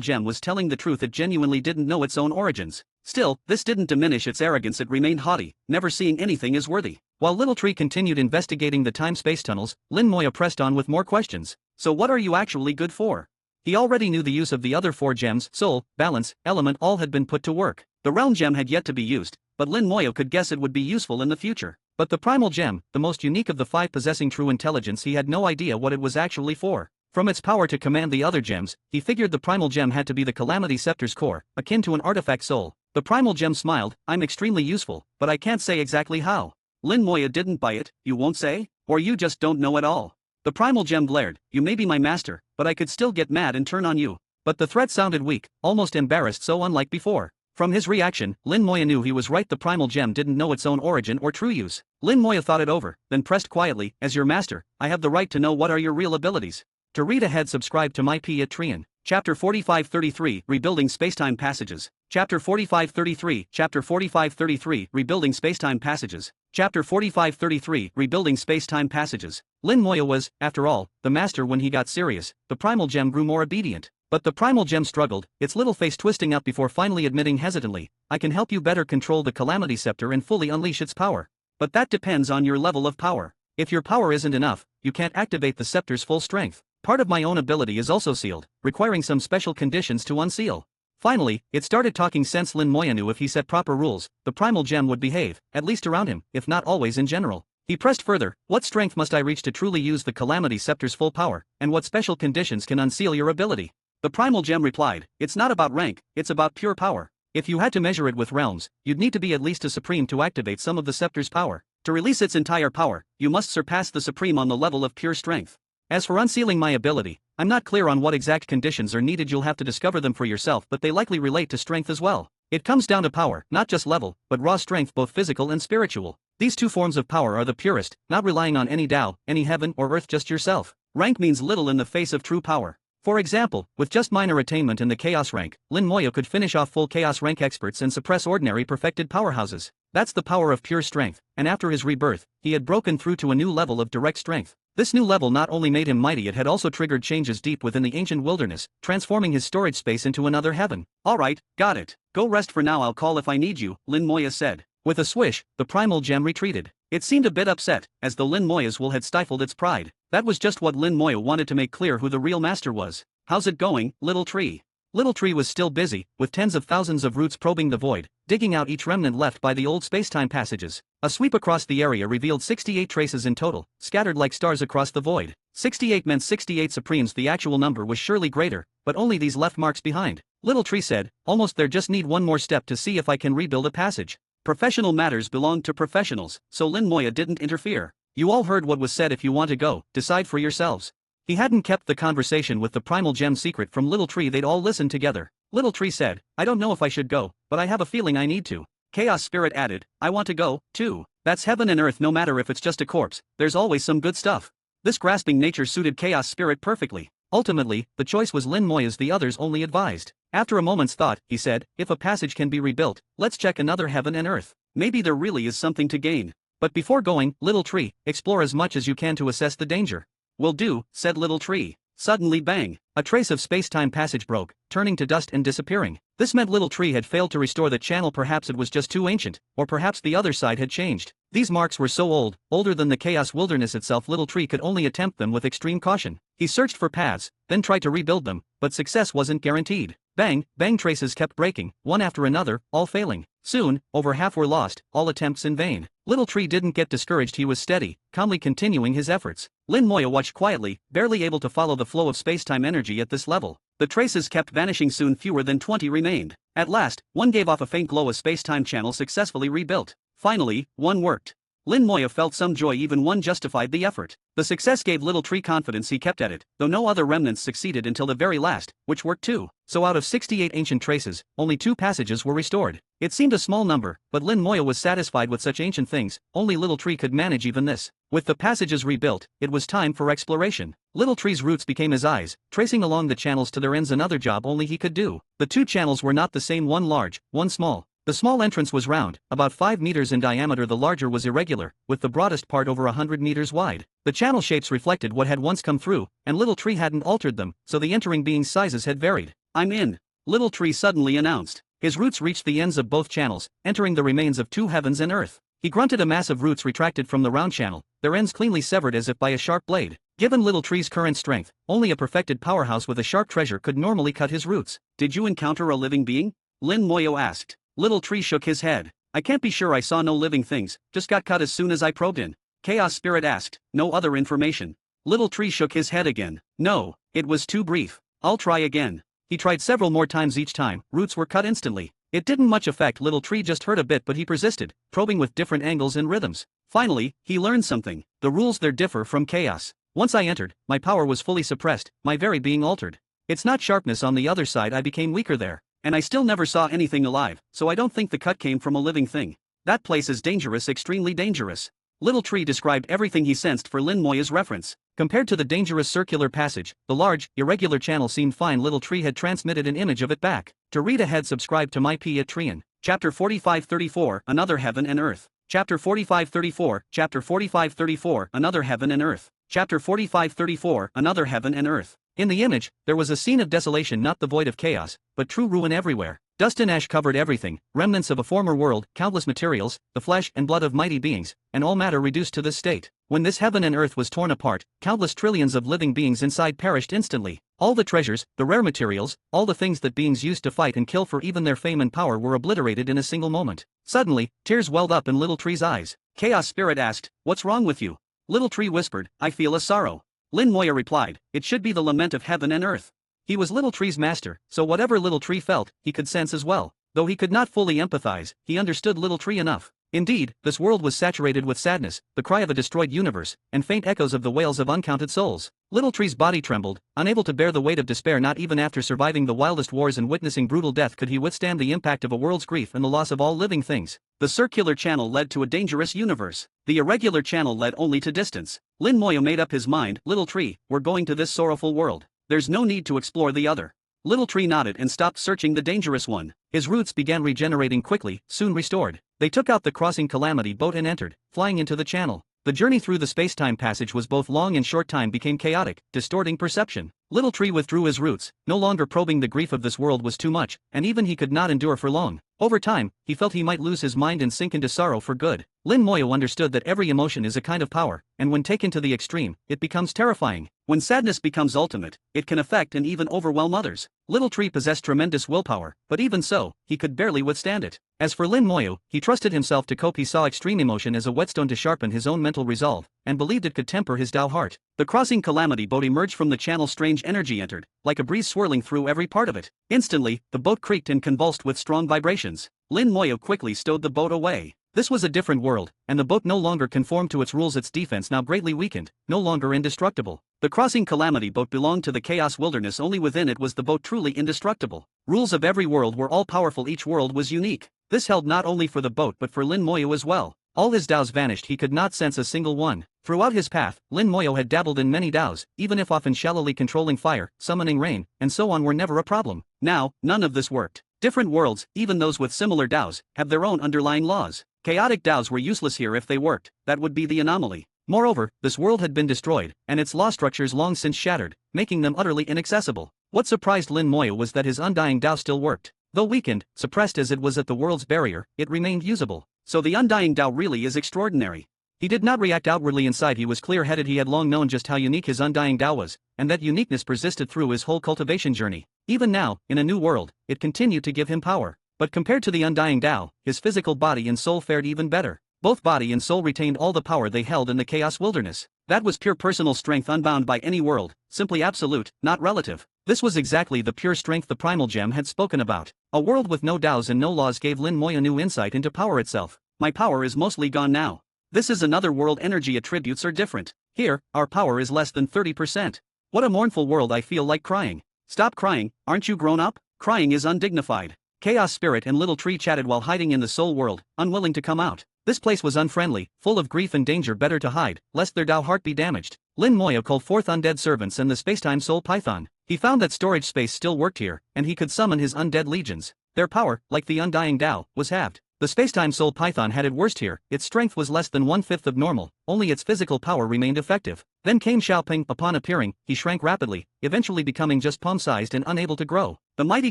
gem was telling the truth. It genuinely didn't know its own origins. Still, this didn't diminish its arrogance. It remained haughty, never seeing anything as worthy. While Little Tree continued investigating the time-space tunnels, Lin Moya pressed on with more questions. So what are you actually good for? He already knew the use of the other 4 gems. Soul, balance, element, all had been put to work. The realm gem had yet to be used, but Lin Moya could guess it would be useful in the future. But the primal gem, the most unique of the 5 possessing true intelligence, he had no idea what it was actually for. From its power to command the other gems, he figured the primal gem had to be the Calamity Scepter's core, akin to an artifact soul. The primal gem smiled, I'm extremely useful, but I can't say exactly how. Lin Moya didn't buy it. You won't say? Or you just don't know at all? The primal gem glared, you may be my master, but I could still get mad and turn on you. But the threat sounded weak, almost embarrassed, so unlike before. From his reaction, Lin Moya knew he was right. The primal gem didn't know its own origin or true use. Lin Moya thought it over, then pressed quietly, as your master, I have the right to know what are your real abilities. To read ahead, subscribe to my Patreon. Chapter 4533, Rebuilding Spacetime Passages. Chapter 4533, Chapter 4533, Rebuilding Spacetime Passages. Chapter 4533, Rebuilding Spacetime Passages. Lin Moya was, after all, the master when he got serious. The primal gem grew more obedient. But the primal gem struggled, its little face twisting up before finally admitting hesitantly, I can help you better control the Calamity Scepter and fully unleash its power. But that depends on your level of power. If your power isn't enough, you can't activate the scepter's full strength. Part of my own ability is also sealed, requiring some special conditions to unseal. Finally, it started talking sense. Lin Moya knew if he set proper rules, the primal gem would behave, at least around him, if not always in general. He pressed further, what strength must I reach to truly use the Calamity Scepter's full power, and what special conditions can unseal your ability? The primal gem replied, it's not about rank, it's about pure power. If you had to measure it with realms, you'd need to be at least a supreme to activate some of the scepter's power. To release its entire power, you must surpass the supreme on the level of pure strength. As for unsealing my ability, I'm not clear on what exact conditions are needed. You'll have to discover them for yourself, but they likely relate to strength as well. It comes down to power, not just level, but raw strength, both physical and spiritual. These 2 forms of power are the purest, not relying on any Tao, any heaven or earth, just yourself. Rank means little in the face of true power. For example, with just minor attainment in the Chaos rank, Lin Moya could finish off full Chaos rank experts and suppress ordinary perfected powerhouses. That's the power of pure strength, and after his rebirth, he had broken through to a new level of direct strength. This new level not only made him mighty, it had also triggered changes deep within the ancient wilderness, transforming his storage space into another heaven. Alright, got it. Go rest for now, I'll call if I need you, Lin Moya said. With a swish, the primal gem retreated. It seemed a bit upset, as though Lin Moya's will had stifled its pride. That was just what Lin Moya wanted, to make clear who the real master was. How's it going, Little Tree? Little Tree was still busy, with tens of thousands of roots probing the void, digging out each remnant left by the old spacetime passages. A sweep across the area revealed 68 traces in total, scattered like stars across the void. 68 meant 68 supremes. The actual number was surely greater, but only these left marks behind. Little Tree said, almost there, just need one more step to see if I can rebuild a passage. Professional matters belong to professionals, so Lin Moya didn't interfere. You all heard what was said. If you want to go, decide for yourselves. He hadn't kept the conversation with the primal gem secret from Little Tree. They'd all listened together. Little Tree said, I don't know if I should go, but I have a feeling I need to. Chaos Spirit added, I want to go, too. That's heaven and earth. No matter if it's just a corpse, there's always some good stuff. This grasping nature suited Chaos Spirit perfectly. Ultimately, the choice was Lin Moya's. The others only advised. After a moment's thought, he said, if a passage can be rebuilt, let's check another heaven and earth. Maybe there really is something to gain. But before going, Little Tree, explore as much as you can to assess the danger. Will do, said Little Tree. Suddenly bang! A trace of space-time passage broke, turning to dust and disappearing. This meant Little Tree had failed to restore the channel. Perhaps it was just too ancient, or perhaps the other side had changed. These marks were so old, older than the chaos wilderness itself. Little Tree could only attempt them with extreme caution. He searched for paths, then tried to rebuild them, but success wasn't guaranteed. Bang, bang, traces kept breaking, one after another, all failing. Soon, over half were lost, all attempts in vain. Little Tree didn't get discouraged. He was steady, calmly continuing his efforts. Lin Moya watched quietly, barely able to follow the flow of space-time energy at this level. The traces kept vanishing. Soon fewer than 20 remained. At last, one gave off a faint glow. A space-time channel successfully rebuilt. Finally, one worked. Lin Moya felt some joy. Even one justified the effort. The success gave Little Tree confidence. He kept at it, though no other remnants succeeded until the very last, which worked too. So out of 68 ancient traces, only 2 passages were restored. It seemed a small number, but Lin Moya was satisfied with such ancient things. Only Little Tree could manage even this. With the passages rebuilt, it was time for exploration. Little Tree's roots became his eyes, tracing along the channels to their ends. Another job only he could do. The 2 channels were not the same, one large, one small. The small entrance was round, about 5 meters in diameter. The larger was irregular, with the broadest part over 100 meters wide. The channel shapes reflected what had once come through, and Little Tree hadn't altered them, so the entering beings' sizes had varied. "I'm in," Little Tree suddenly announced. His roots reached the ends of both channels, entering the remains of 2 heavens and earth. He grunted. A mass of roots retracted from the round channel, their ends cleanly severed as if by a sharp blade. Given Little Tree's current strength, only a perfected powerhouse with a sharp treasure could normally cut his roots. "Did you encounter a living being?" Lin Moyo asked. Little Tree shook his head. "I can't be sure. I saw no living things, just got cut as soon as I probed in." Chaos Spirit asked. "No other information?" Little Tree shook his head again. "No, it was too brief. I'll try again." He tried several more times. Each time, roots were cut instantly. It didn't much affect Little Tree. Just hurt a bit, but he persisted, probing with different angles and rhythms. Finally, he learned something. The rules there differ from chaos. Once I entered, my power was fully suppressed, my very being altered. It's not sharpness. On the other side, I became weaker there. And I still never saw anything alive, so I don't think the cut came from a living thing. That place is dangerous, extremely dangerous. Little Tree described everything he sensed for Lin Moya's reference. Compared to the dangerous circular passage, the large, irregular channel seemed fine. Little Tree had transmitted an image of it back. To read ahead, subscribe to my P at Trian. Chapter 4534, Another Heaven and Earth. Chapter 4534, Chapter 4534, Another Heaven and Earth. Chapter 4534, Another Heaven and Earth. In the image, there was a scene of desolation, not the void of chaos, but true ruin everywhere. Dust and ash covered everything, remnants of a former world, countless materials, the flesh and blood of mighty beings, and all matter reduced to this state. When this heaven and earth was torn apart, countless trillions of living beings inside perished instantly. All the treasures, the rare materials, all the things that beings used to fight and kill for even their fame and power were obliterated in a single moment. Suddenly, tears welled up in Little Tree's eyes. Chaos Spirit asked, "What's wrong with you?" Little Tree whispered, "I feel a sorrow." Lin Moya replied, "It should be the lament of heaven and earth." He was Little Tree's master, so whatever Little Tree felt, he could sense as well. Though he could not fully empathize, he understood Little Tree enough. Indeed, this world was saturated with sadness, the cry of a destroyed universe, and faint echoes of the wails of uncounted souls. Little Tree's body trembled, unable to bear the weight of despair. Not even after surviving the wildest wars and witnessing brutal death could he withstand the impact of a world's grief and the loss of all living things. The circular channel led to a dangerous universe. The irregular channel led only to distance. Lin Moya made up his mind, "Little Tree, we're going to this sorrowful world. There's no need to explore the other." Little Tree nodded and stopped searching the dangerous one. His roots began regenerating quickly, soon restored. They took out the crossing calamity boat and entered, flying into the channel. The journey through the space-time passage was both long and short. Time became chaotic, distorting perception. Little Tree withdrew his roots, no longer probing. The grief of this world was too much, and even he could not endure for long. Over time, he felt he might lose his mind and sink into sorrow for good. Lin Moya understood that every emotion is a kind of power, and when taken to the extreme, it becomes terrifying. When sadness becomes ultimate, it can affect and even overwhelm others. Little Tree possessed tremendous willpower, but even so, he could barely withstand it. As for Lin Moya, he trusted himself to cope. He saw extreme emotion as a whetstone to sharpen his own mental resolve, and believed it could temper his Tao heart. The crossing calamity boat emerged from the channel. Strange energy entered, like a breeze swirling through every part of it. Instantly, the boat creaked and convulsed with strong vibrations. Lin Moya quickly stowed the boat away. This was a different world, and the boat no longer conformed to its rules. Its defense now greatly weakened, no longer indestructible. The crossing calamity boat belonged to the chaos wilderness. Only within it was the boat truly indestructible. Rules of every world were all powerful. Each world was unique. This held not only for the boat but for Lin Moya as well. All his Taos vanished. He could not sense a single one. Throughout his path, Lin Moya had dabbled in many Taos, even if often shallowly. Controlling fire, summoning rain, and so on were never a problem. Now, none of this worked. Different worlds, even those with similar Taos, have their own underlying laws. Chaotic Taos were useless here. If they worked, that would be the anomaly. Moreover, this world had been destroyed, and its law structures long since shattered, making them utterly inaccessible. What surprised Lin Moya was that his undying Tao still worked. Though weakened, suppressed as it was at the world's barrier, it remained usable. So the undying Tao really is extraordinary. He did not react outwardly. Inside he was clear-headed. He had long known just how unique his undying Tao was, and that uniqueness persisted through his whole cultivation journey. Even now, in a new world, it continued to give him power. But compared to the undying Tao, his physical body and soul fared even better. Both body and soul retained all the power they held in the chaos wilderness. That was pure personal strength unbound by any world, simply absolute, not relative. This was exactly the pure strength the primal gem had spoken about. A world with no Taos and no laws gave Lin Moya new insight into power itself. My power is mostly gone now. This is another world. Energy attributes are different. Here, our power is less than 30%. What a mournful world. I feel like crying. Stop crying, aren't you grown up? Crying is undignified. Chaos Spirit and Little Tree chatted while hiding in the soul world, unwilling to come out. This place was unfriendly, full of grief and danger. Better to hide, lest their Tao heart be damaged. Lin Moya called forth undead servants and the spacetime soul python. He found that storage space still worked here, and he could summon his undead legions. Their power, like the undying Tao, was halved. The spacetime soul python had it worst here. Its strength was less than 1/5 of normal, only its physical power remained effective. Then came Xiaoping. Upon appearing, he shrank rapidly, eventually becoming just palm-sized and unable to grow. The mighty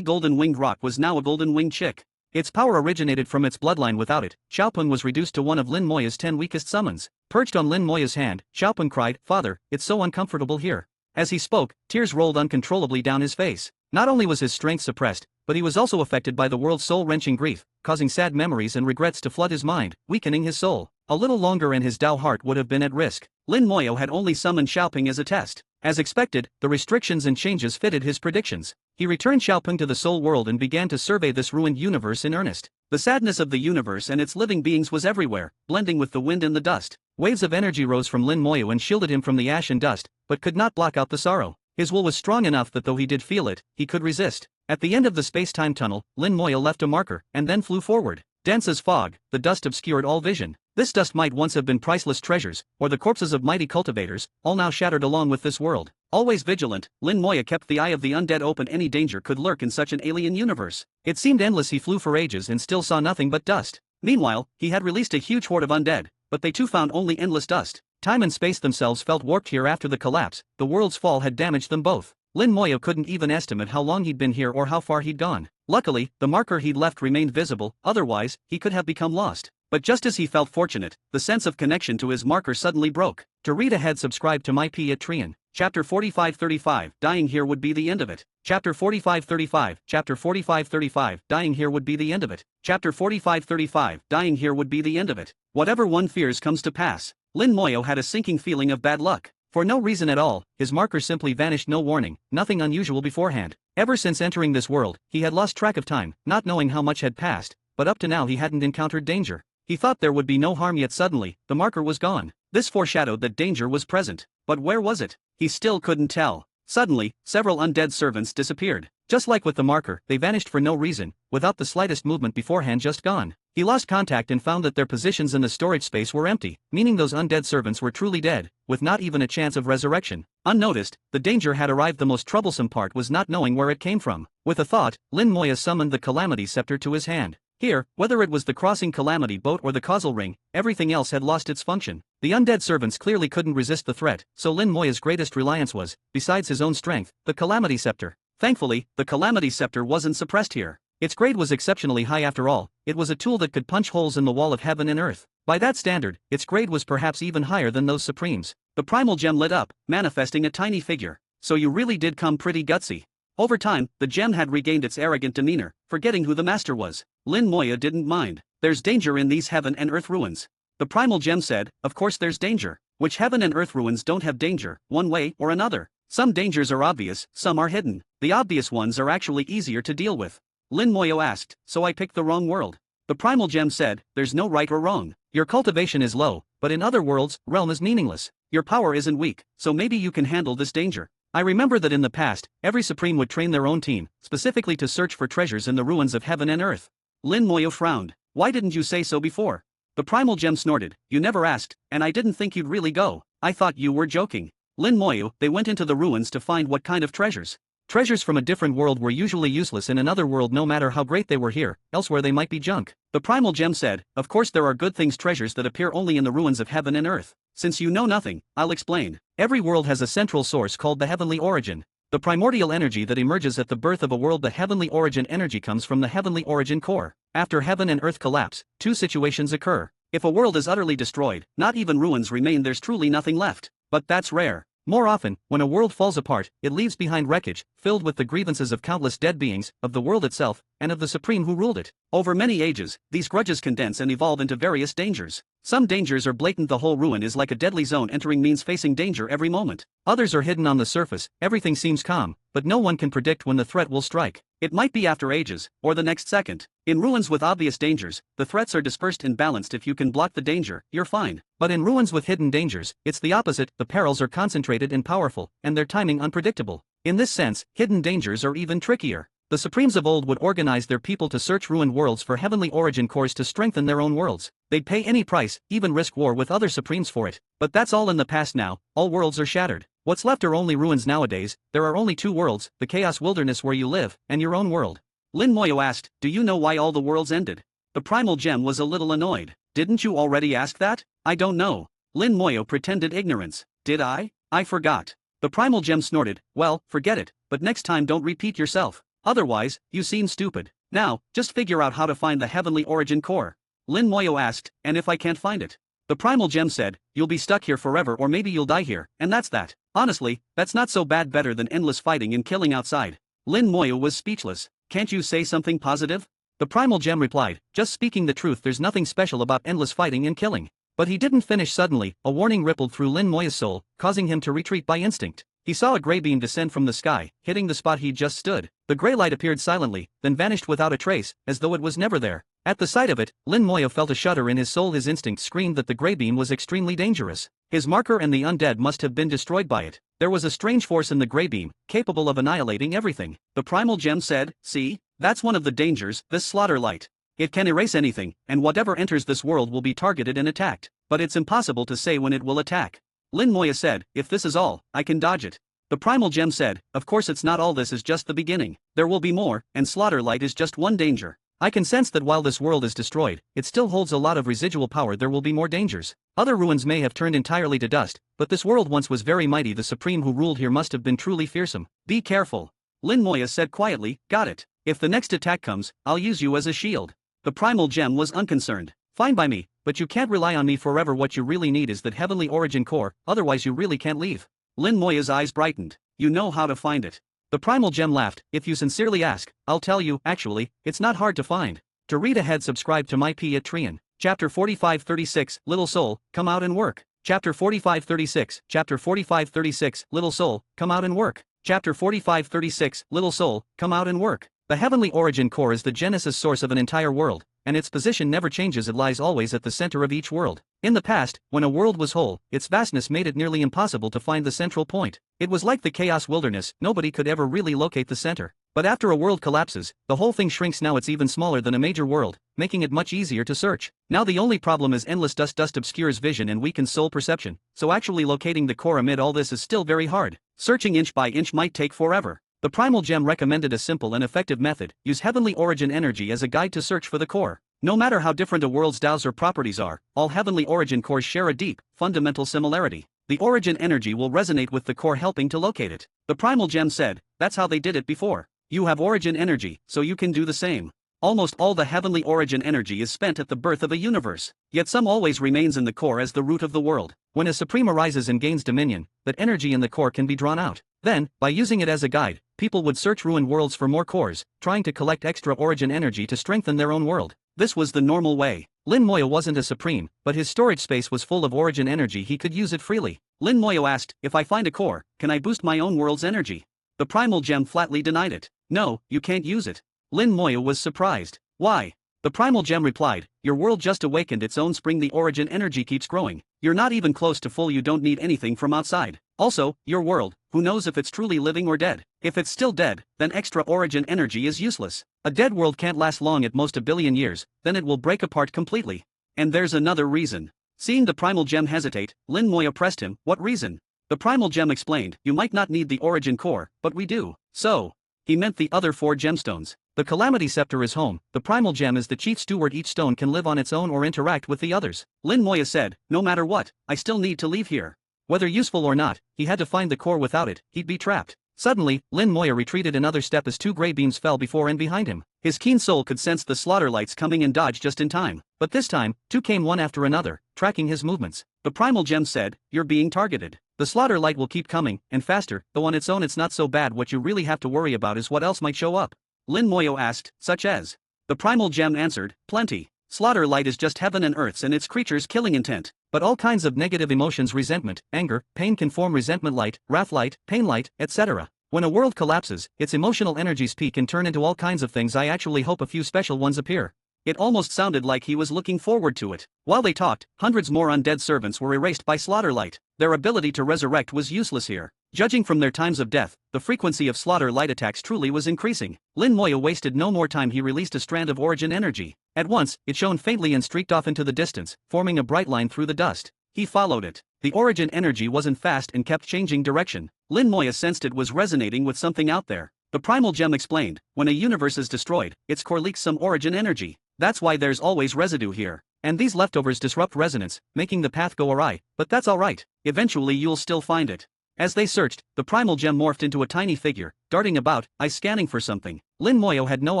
golden-winged rock was now a golden-winged chick. Its power originated from its bloodline. Without it, Xiaopeng was reduced to one of Lin Moya's 10 weakest summons. Perched on Lin Moya's hand, Xiaopeng cried, "Father, it's so uncomfortable here." As he spoke, tears rolled uncontrollably down his face. Not only was his strength suppressed, but he was also affected by the world's soul-wrenching grief, causing sad memories and regrets to flood his mind, weakening his soul. A little longer and his Tao heart would have been at risk. Lin Moya had only summoned Xiaopeng as a test. As expected, the restrictions and changes fitted his predictions. He returned Xiaopeng to the soul world and began to survey this ruined universe in earnest. The sadness of the universe and its living beings was everywhere, blending with the wind and the dust. Waves of energy rose from Lin Moya and shielded him from the ash and dust, but could not block out the sorrow. His will was strong enough that though he did feel it, he could resist. At the end of the space-time tunnel, Lin Moya left a marker, and then flew forward. Dense as fog, the dust obscured all vision. This dust might once have been priceless treasures, or the corpses of mighty cultivators, all now shattered along with this world. Always vigilant, Lin Moya kept the eye of the undead open. Any danger could lurk in such an alien universe. It seemed endless. He flew for ages and still saw nothing but dust. Meanwhile, he had released a huge horde of undead, but they too found only endless dust. Time and space themselves felt warped here after the collapse. The world's fall had damaged them both. Lin Moya couldn't even estimate how long he'd been here or how far he'd gone. Luckily, the marker he'd left remained visible, otherwise, he could have become lost. But just as he felt fortunate, the sense of connection to his marker suddenly broke. To read ahead, subscribe to my Patreon. Chapter 4535, Dying here would be the end of it. Chapter 4535, Chapter 4535, Dying here would be the end of it. Chapter 4535, Dying here would be the end of it. Whatever one fears comes to pass. Lin Moya had a sinking feeling of bad luck. For no reason at all, his marker simply vanished. No warning, nothing unusual beforehand. Ever since entering this world, he had lost track of time, not knowing how much had passed, but up to now he hadn't encountered danger. He thought there would be no harm, yet suddenly, the marker was gone. This foreshadowed that danger was present. But where was it? He still couldn't tell. Suddenly, several undead servants disappeared. Just like with the marker, they vanished for no reason, without the slightest movement beforehand, just gone. He lost contact and found that their positions in the storage space were empty, meaning those undead servants were truly dead, with not even a chance of resurrection. Unnoticed, the danger had arrived. The most troublesome part was not knowing where it came from. With a thought, Lin Moya summoned the Calamity Scepter to his hand. Here, whether it was the crossing calamity boat or the causal ring, everything else had lost its function. The undead servants clearly couldn't resist the threat, so Lin Moya's greatest reliance was, besides his own strength, the Calamity Scepter. Thankfully, the Calamity Scepter wasn't suppressed here. Its grade was exceptionally high after all. It was a tool that could punch holes in the wall of heaven and earth. By that standard, its grade was perhaps even higher than those supremes. The primal gem lit up, manifesting a tiny figure. So you really did come pretty gutsy. Over time, the gem had regained its arrogant demeanor, forgetting who the master was. Lin Moya didn't mind. There's danger in these heaven and earth ruins. The primal gem said, of course there's danger. Which heaven and earth ruins don't have danger, one way or another? Some dangers are obvious, some are hidden. The obvious ones are actually easier to deal with. Lin Moya asked, so I picked the wrong world? The primal gem said, there's no right or wrong. Your cultivation is low, but in other worlds, realm is meaningless. Your power isn't weak, so maybe you can handle this danger. I remember that in the past, every supreme would train their own team, specifically to search for treasures in the ruins of heaven and earth. Lin Moya frowned. Why didn't you say so before? The primal gem snorted, you never asked, and I didn't think you'd really go. I thought you were joking. Lin Moya, they went into the ruins to find what kind of treasures? Treasures from a different world were usually useless in another world no matter how great they were here, elsewhere they might be junk. The primal gem said, of course there are good things, treasures that appear only in the ruins of heaven and earth. Since you know nothing, I'll explain. Every world has a central source called the heavenly origin. The primordial energy that emerges at the birth of a world. The heavenly origin energy comes from the heavenly origin core. After heaven and earth collapse, two situations occur. If a world is utterly destroyed, not even ruins remain, there's truly nothing left. But that's rare. More often, when a world falls apart, it leaves behind wreckage, filled with the grievances of countless dead beings, of the world itself, and of the supreme who ruled it. Over many ages, these grudges condense and evolve into various dangers. Some dangers are blatant, the whole ruin is like a deadly zone, entering means facing danger every moment. Others are hidden on the surface, everything seems calm, but no one can predict when the threat will strike. It might be after ages, or the next second. In ruins with obvious dangers, the threats are dispersed and balanced. If you can block the danger, you're fine. But in ruins with hidden dangers, it's the opposite. The perils are concentrated and powerful, and their timing unpredictable. In this sense, hidden dangers are even trickier. The Supremes of old would organize their people to search ruined worlds for heavenly origin cores to strengthen their own worlds. They'd pay any price, even risk war with other Supremes for it. But that's all in the past now. All worlds are shattered. What's left are only ruins nowadays. There are only two worlds, the Chaos Wilderness where you live, and your own world. Lin Moyo asked, do you know why all the worlds ended? The primal gem was a little annoyed. Didn't you already ask that? I don't know. Lin Moyo pretended ignorance. Did I? I forgot. The primal gem snorted, well, forget it, but next time don't repeat yourself. Otherwise, you seem stupid. Now, just figure out how to find the heavenly origin core. Lin Moyo asked, and if I can't find it? The primal gem said, you'll be stuck here forever, or maybe you'll die here, and that's that. Honestly, that's not so bad, better than endless fighting and killing outside. Lin Moyo was speechless. Can't you say something positive? The primal gem replied, just speaking the truth, there's nothing special about endless fighting and killing. But he didn't finish. Suddenly, a warning rippled through Lin Moyo's soul, causing him to retreat by instinct. He saw a gray beam descend from the sky, hitting the spot he'd just stood. The gray light appeared silently, then vanished without a trace, as though it was never there. At the sight of it, Lin Moyo felt a shudder in his soul. His instinct screamed that the gray beam was extremely dangerous. His marker and the undead must have been destroyed by it. There was a strange force in the gray beam, capable of annihilating everything. The primal gem said, see? That's one of the dangers, this slaughter light. It can erase anything, and whatever enters this world will be targeted and attacked. But it's impossible to say when it will attack. Lin Moyo said, if this is all, I can dodge it. The primal gem said, of course it's not all, this is just the beginning. There will be more, and slaughter light is just one danger. I can sense that while this world is destroyed, it still holds a lot of residual power. There will be more dangers. Other ruins may have turned entirely to dust, but this world once was very mighty. The supreme who ruled here must have been truly fearsome. Be careful. Lin Moyo said quietly, got it. If the next attack comes, I'll use you as a shield. The primal gem was unconcerned. Fine by me, but you can't rely on me forever. What you really need is that heavenly origin core, otherwise you really can't leave. Lin Moyo's eyes brightened. You know how to find it. The primal gem laughed, if you sincerely ask, I'll tell you. Actually, it's not hard to find. To read ahead, subscribe to my Patreon. Chapter 45-36, Little Soul, come out and work. Chapter 45-36, Chapter 45-36, Little Soul, come out and work. Chapter 45-36, Little Soul, come out and work. The heavenly origin core is the genesis source of an entire world, and its position never changes. It lies always at the center of each world. In the past, when a world was whole, its vastness made it nearly impossible to find the central point. It was like the Chaos Wilderness, nobody could ever really locate the center. But after a world collapses, the whole thing shrinks. Now it's even smaller than a major world, making it much easier to search. Now the only problem is endless dust. Dust obscures vision and weakens soul perception, so actually locating the core amid all this is still very hard. Searching inch by inch might take forever. The primal gem recommended a simple and effective method: use heavenly origin energy as a guide to search for the core. No matter how different a world's DAOs or properties are, all heavenly origin cores share a deep, fundamental similarity. The origin energy will resonate with the core, helping to locate it. The primal gem said, that's how they did it before. You have origin energy, so you can do the same. Almost all the heavenly origin energy is spent at the birth of a universe, yet some always remains in the core as the root of the world. When a supreme arises and gains dominion, that energy in the core can be drawn out. Then, by using it as a guide, people would search ruined worlds for more cores, trying to collect extra origin energy to strengthen their own world. This was the normal way. Lin Moyo wasn't a supreme, but his storage space was full of origin energy. He could use it freely. Lin Moyo asked, if I find a core, can I boost my own world's energy? The primal gem flatly denied it. No, you can't use it. Lin Moyo was surprised. Why? The primal gem replied, your world just awakened its own spring. The origin energy keeps growing. You're not even close to full. You don't need anything from outside. Also, your world, who knows if it's truly living or dead? If it's still dead, then extra origin energy is useless. A dead world can't last long, at most a billion years, then it will break apart completely. And there's another reason. Seeing the primal gem hesitate, Lin Moyo pressed him, what reason? The primal gem explained, you might not need the origin core, but we do. So, he meant the other 4 gemstones. The Calamity Scepter is home, the primal gem is the chief steward, each stone can live on its own or interact with the others. Lin Moya said, no matter what, I still need to leave here. Whether useful or not, he had to find the core, without it, he'd be trapped. Suddenly, Lin Moya retreated another step as 2 gray beams fell before and behind him. His keen soul could sense the slaughter lights coming and dodged just in time. But this time, 2 came one after another, tracking his movements. The primal gem said, you're being targeted. The slaughter light will keep coming, and faster, though on its own it's not so bad. What you really have to worry about is what else might show up. Lin Moyo asked, such as? The primal gem answered, plenty. Slaughter light is just heaven and earth's and its creatures' killing intent. But all kinds of negative emotions, resentment, anger, pain can form resentment light, wrath light, pain light, etc. When a world collapses, its emotional energies peak and turn into all kinds of things. I actually hope a few special ones appear. It almost sounded like he was looking forward to it. While they talked, hundreds more undead servants were erased by slaughter light. Their ability to resurrect was useless here. Judging from their times of death, the frequency of slaughter light attacks truly was increasing. Lin Moya wasted no more time. He released a strand of origin energy. At once, it shone faintly and streaked off into the distance, forming a bright line through the dust. He followed it. The origin energy wasn't fast and kept changing direction. Lin Moya sensed it was resonating with something out there. The primal gem explained, when a universe is destroyed, its core leaks some origin energy. That's why there's always residue here. And these leftovers disrupt resonance, making the path go awry. But that's alright. Eventually you'll still find it. As they searched, the primal gem morphed into a tiny figure, darting about, eyes scanning for something. Lin Moyo had no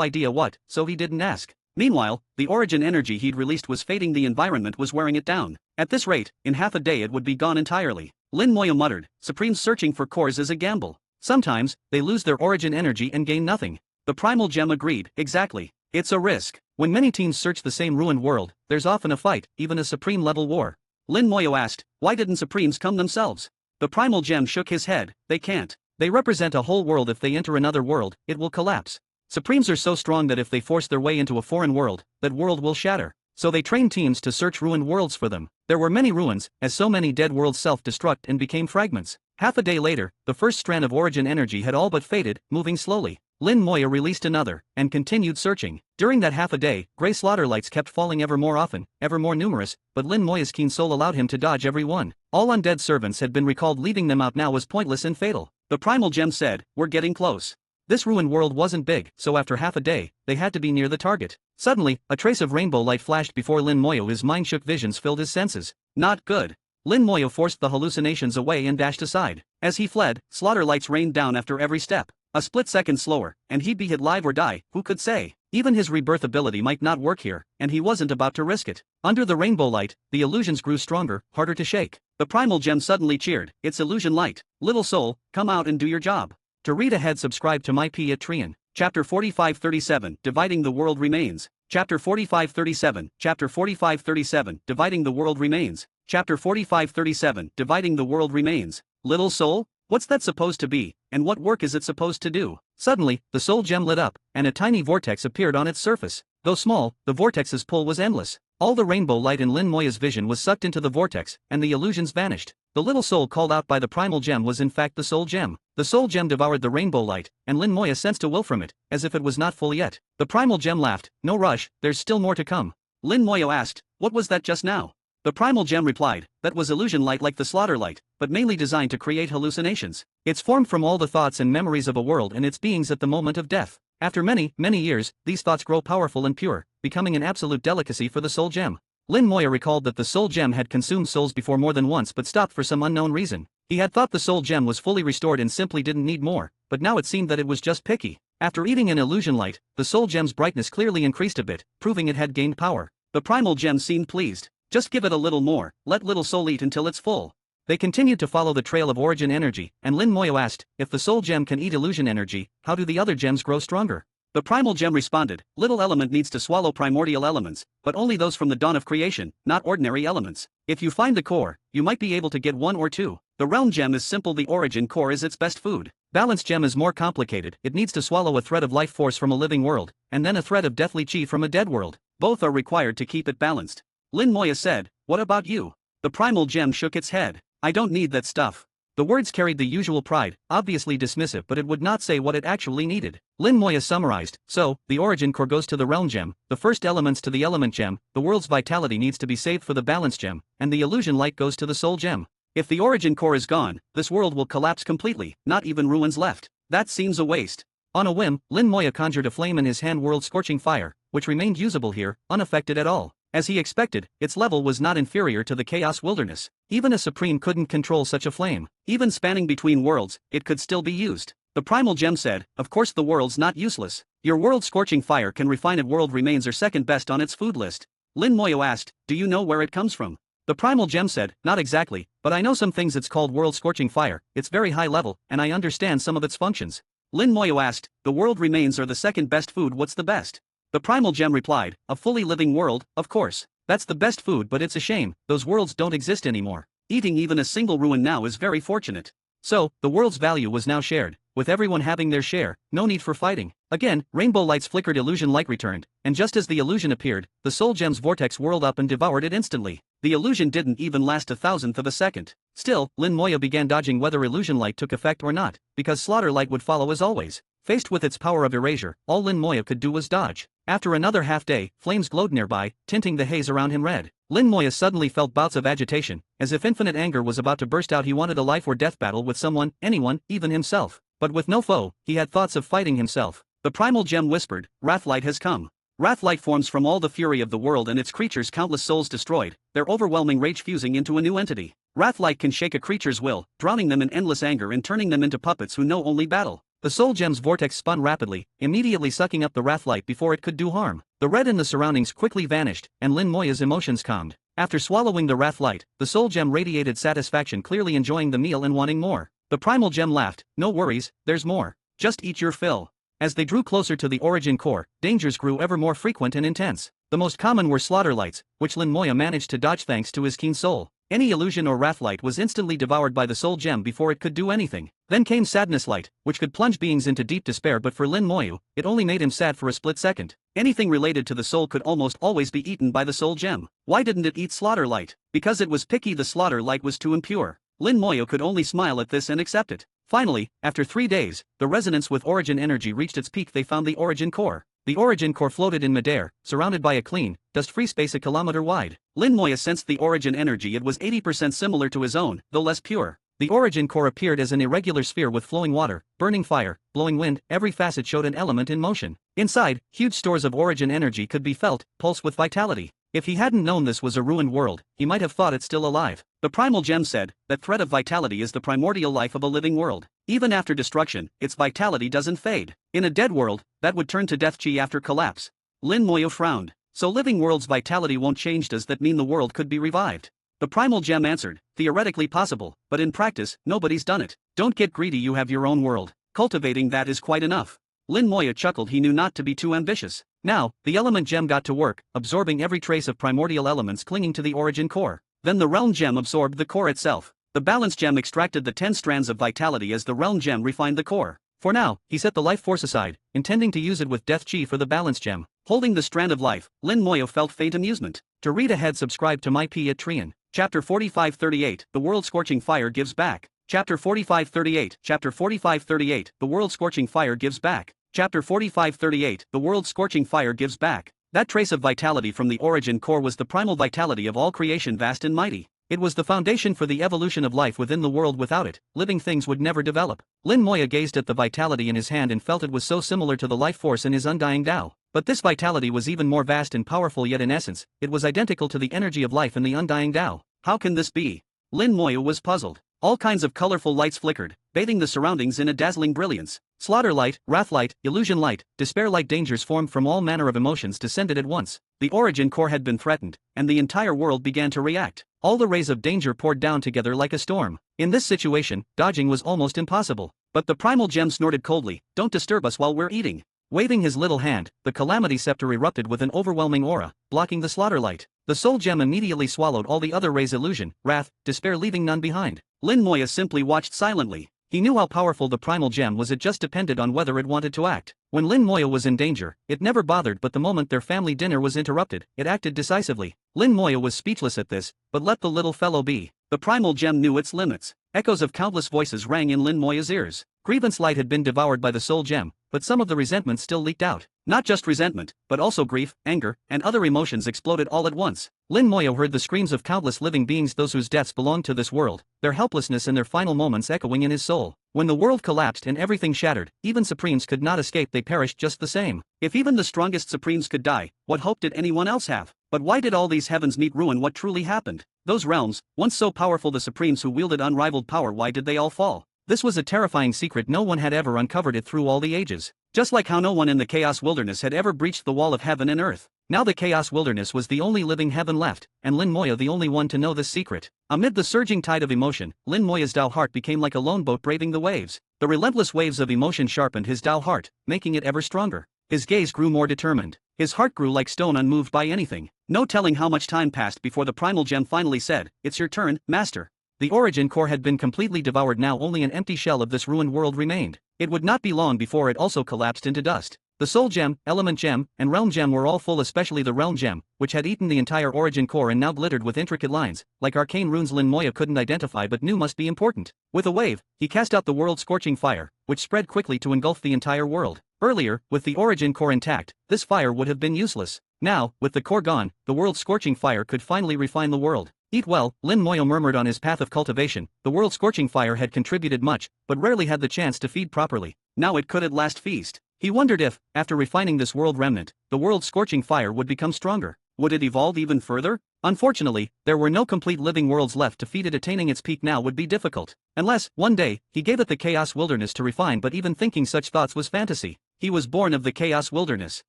idea what, so he didn't ask. Meanwhile, the origin energy he'd released was fading. The environment was wearing it down. At this rate, in half a day it would be gone entirely. Lin Moyo muttered, Supreme's searching for cores is a gamble. Sometimes, they lose their origin energy and gain nothing. The primal gem agreed, exactly. It's a risk. When many teams search the same ruined world, there's often a fight, even a Supreme-level war. Lin Moyo asked, why didn't Supremes come themselves? The primal gem shook his head, they can't. They represent a whole world. If they enter another world, it will collapse. Supremes are so strong that if they force their way into a foreign world, that world will shatter. So they train teams to search ruined worlds for them. There were many ruins, as so many dead worlds self-destruct and became fragments. Half a day later, the first strand of origin energy had all but faded, moving slowly. Lin Moya released another, and continued searching. During that half a day, grey slaughter lights kept falling ever more often, ever more numerous, but Lin Moya's keen soul allowed him to dodge every one. All undead servants had been recalled. Leaving them out now was pointless and fatal. The primal gem said, we're getting close. This ruined world wasn't big, so after half a day, they had to be near the target. Suddenly, a trace of rainbow light flashed before Lin Moyo. His mind shook, visions filled his senses. Not good. Lin Moyo forced the hallucinations away and dashed aside. As he fled, slaughter lights rained down after every step. A split second slower, and he'd be hit live or die, who could say? Even his rebirth ability might not work here, and he wasn't about to risk it. Under the rainbow light, the illusions grew stronger, harder to shake. The primal gem suddenly cheered, it's illusion light. Little soul, come out and do your job. To read ahead, subscribe to my Patreon. Chapter 4537, Dividing the World Remains. Chapter 4537, Chapter 4537, Dividing the World Remains. Chapter 4537, Dividing the World Remains. Little soul? What's that supposed to be, and what work is it supposed to do? Suddenly, the soul gem lit up, and a tiny vortex appeared on its surface. Though small, the vortex's pull was endless. All the rainbow light in Lin Moya's vision was sucked into the vortex, and the illusions vanished. The little soul called out by the primal gem was in fact the soul gem. The soul gem devoured the rainbow light, and Lin Moya sensed a will from it, as if it was not full yet. The primal gem laughed, no rush, there's still more to come. Lin Moya asked, what was that just now? The primal gem replied, that was illusion light like the slaughter light, but mainly designed to create hallucinations. It's formed from all the thoughts and memories of a world and its beings at the moment of death. After many, many years, these thoughts grow powerful and pure, becoming an absolute delicacy for the soul gem. Lin Moya recalled that the soul gem had consumed souls before more than once but stopped for some unknown reason. He had thought the soul gem was fully restored and simply didn't need more, but now it seemed that it was just picky. After eating an illusion light, the soul gem's brightness clearly increased a bit, proving it had gained power. The primal gem seemed pleased. Just give it a little more, let little soul eat until it's full. They continued to follow the trail of origin energy, and Lin Moyo asked, if the soul gem can eat illusion energy, how do the other gems grow stronger? The primal gem responded, little element needs to swallow primordial elements, but only those from the dawn of creation, not ordinary elements. If you find the core, you might be able to get one or two. The realm gem is simple, the origin core is its best food. Balance gem is more complicated, it needs to swallow a thread of life force from a living world, and then a thread of deathly chi from a dead world. Both are required to keep it balanced. Lin Moya said, what about you? The primal gem shook its head. I don't need that stuff. The words carried the usual pride, obviously dismissive, but it would not say what it actually needed. Lin Moya summarized, so, the origin core goes to the realm gem, the first elements to the element gem, the world's vitality needs to be saved for the balance gem, and the illusion light goes to the soul gem. If the origin core is gone, this world will collapse completely, not even ruins left. That seems a waste. On a whim, Lin Moya conjured a flame in his hand world scorching fire, which remained usable here, unaffected at all. As he expected, its level was not inferior to the chaos wilderness. Even a supreme couldn't control such a flame. Even spanning between worlds, it could still be used. The primal gem said, of course the world's not useless. Your world scorching fire can refine it. World remains are second best on its food list. Lin Moyo asked, do you know where it comes from? The primal gem said, not exactly, but I know some things. It's called world scorching fire, it's very high level, and I understand some of its functions. Lin Moyo asked, the world remains are the second best food. What's the best? The primal gem replied, a fully living world, of course. That's the best food, but it's a shame, those worlds don't exist anymore. Eating even a single ruin now is very fortunate. So, the world's value was now shared, with everyone having their share, no need for fighting. Again, rainbow lights flickered, illusion light returned, and just as the illusion appeared, the soul gem's vortex whirled up and devoured it instantly. The illusion didn't even last 1,000th of a second. Still, Lin Moya began dodging whether illusion light took effect or not, because slaughter light would follow as always. Faced with its power of erasure, all Lin Moya could do was dodge. After another half-day, flames glowed nearby, tinting the haze around him red. Lin Moya suddenly felt bouts of agitation, as if infinite anger was about to burst out. He wanted a life or death battle with someone, anyone, even himself. But with no foe, he had thoughts of fighting himself. The primal gem whispered, Wrathlight has come. Wrathlight forms from all the fury of the world and its creatures, countless souls destroyed, their overwhelming rage fusing into a new entity. Wrathlight can shake a creature's will, drowning them in endless anger and turning them into puppets who know only battle. The soul gem's vortex spun rapidly, immediately sucking up the Wrathlight before it could do harm. The red in the surroundings quickly vanished, and Lin Moya's emotions calmed. After swallowing the Wrathlight, the soul gem radiated satisfaction, clearly enjoying the meal and wanting more. The primal gem laughed, no worries, there's more. Just eat your fill. As they drew closer to the origin core, dangers grew ever more frequent and intense. The most common were slaughter lights, which Lin Moya managed to dodge thanks to his keen soul. Any illusion or wrathlight was instantly devoured by the soul gem before it could do anything. Then came sadness light, which could plunge beings into deep despair, but for Lin Moyu, it only made him sad for a split second. Anything related to the soul could almost always be eaten by the soul gem. Why didn't it eat slaughter light? Because it was picky. The slaughter light was too impure. Lin Moyo could only smile at this and accept it. Finally, after 3 days, the resonance with origin energy reached its peak. They found the origin core. The origin core floated in midair, surrounded by a clean, dust-free space a kilometer wide. Lin Moya sensed the origin energy. It was 80% similar to his own, though less pure. The origin core appeared as an irregular sphere with flowing water, burning fire, blowing wind. Every facet showed an element in motion. Inside, huge stores of origin energy could be felt, pulse with vitality. If he hadn't known this was a ruined world, he might have thought it still alive. The primal gem said, that thread of vitality is the primordial life of a living world. Even after destruction, its vitality doesn't fade. In a dead world, that would turn to death chi after collapse. Lin Moyo frowned. So living world's vitality won't change. Does that mean the world could be revived? The primal gem answered, theoretically possible, but in practice, nobody's done it. Don't get greedy, you have your own world. Cultivating that is quite enough. Lin Moya chuckled. He knew not to be too ambitious. Now, the element gem got to work, absorbing every trace of primordial elements clinging to the origin core. Then the realm gem absorbed the core itself. The balance gem extracted the 10 strands of vitality as the realm gem refined the core. For now, he set the life force aside, intending to use it with death chi for the balance gem. Holding the strand of life, Lin Moyo felt faint amusement. To read ahead, subscribe to my P at Trian. Chapter 4538, The World Scorching Fire Gives Back. Chapter 4538, Chapter 4538, The World Scorching Fire Gives Back. Chapter 4538, The World Scorching Fire Gives Back. That trace of vitality from the origin core was the primal vitality of all creation, vast and mighty. It was the foundation for the evolution of life within the world. Without it, living things would never develop. Lin Moya gazed at the vitality in his hand and felt it was so similar to the life force in his undying Tao. But this vitality was even more vast and powerful, yet in essence, it was identical to the energy of life in the undying Tao. How can this be? Lin Moya was puzzled. All kinds of colorful lights flickered, bathing the surroundings in a dazzling brilliance. Slaughter light, wrath light, illusion light, despair light. Dangers formed from all manner of emotions descended at once. The origin core had been threatened, and the entire world began to react. All the rays of danger poured down together like a storm. In this situation, dodging was almost impossible. But the primal gem snorted coldly, "Don't disturb us while we're eating." Waving his little hand, the calamity scepter erupted with an overwhelming aura, blocking the slaughter light. The soul gem immediately swallowed all the other rays, illusion, wrath, despair, leaving none behind. Lin Moya simply watched silently. He knew how powerful the primal gem was. It just depended on whether it wanted to act. When Lin Moya was in danger, it never bothered, but the moment their family dinner was interrupted, it acted decisively. Lin Moya was speechless at this, but let the little fellow be. The primal gem knew its limits. Echoes of countless voices rang in Lin Moya's ears. Grievance light had been devoured by the soul gem, but some of the resentment still leaked out. Not just resentment, but also grief, anger, and other emotions exploded all at once. Lin Moyo heard the screams of countless living beings, those whose deaths belonged to this world, their helplessness and their final moments echoing in his soul. When the world collapsed and everything shattered, even Supremes could not escape, they perished just the same. If even the strongest Supremes could die, what hope did anyone else have? But why did all these heavens meet ruin? What truly happened? Those realms, once so powerful, the Supremes who wielded unrivaled power, why did they all fall? This was a terrifying secret. No one had ever uncovered it through all the ages. Just like how no one in the Chaos Wilderness had ever breached the wall of heaven and earth. Now the Chaos Wilderness was the only living heaven left, and Lin Moyo the only one to know this secret. Amid the surging tide of emotion, Lin Moyo's Dao heart became like a lone boat braving the waves. The relentless waves of emotion sharpened his Dao heart, making it ever stronger. His gaze grew more determined. His heart grew like stone, unmoved by anything. No telling how much time passed before the primal gem finally said, "It's your turn, master." The origin core had been completely devoured. Now only an empty shell of this ruined world remained. It would not be long before it also collapsed into dust. The soul gem, element gem, and realm gem were all full, especially the realm gem, which had eaten the entire origin core and now glittered with intricate lines, like arcane runes Lin Moyo couldn't identify but knew must be important. With a wave, he cast out the world-scorching fire, which spread quickly to engulf the entire world. Earlier, with the origin core intact, this fire would have been useless. Now, with the core gone, the world-scorching fire could finally refine the world. Eat well, Lin Moyo murmured on his path of cultivation. The world-scorching fire had contributed much, but rarely had the chance to feed properly. Now it could at last feast. He wondered if, after refining this world remnant, the world-scorching fire would become stronger. Would it evolve even further? Unfortunately, there were no complete living worlds left to feed it. Attaining its peak now would be difficult. Unless, one day, he gave it the Chaos Wilderness to refine, but even thinking such thoughts was fantasy. He was born of the Chaos Wilderness.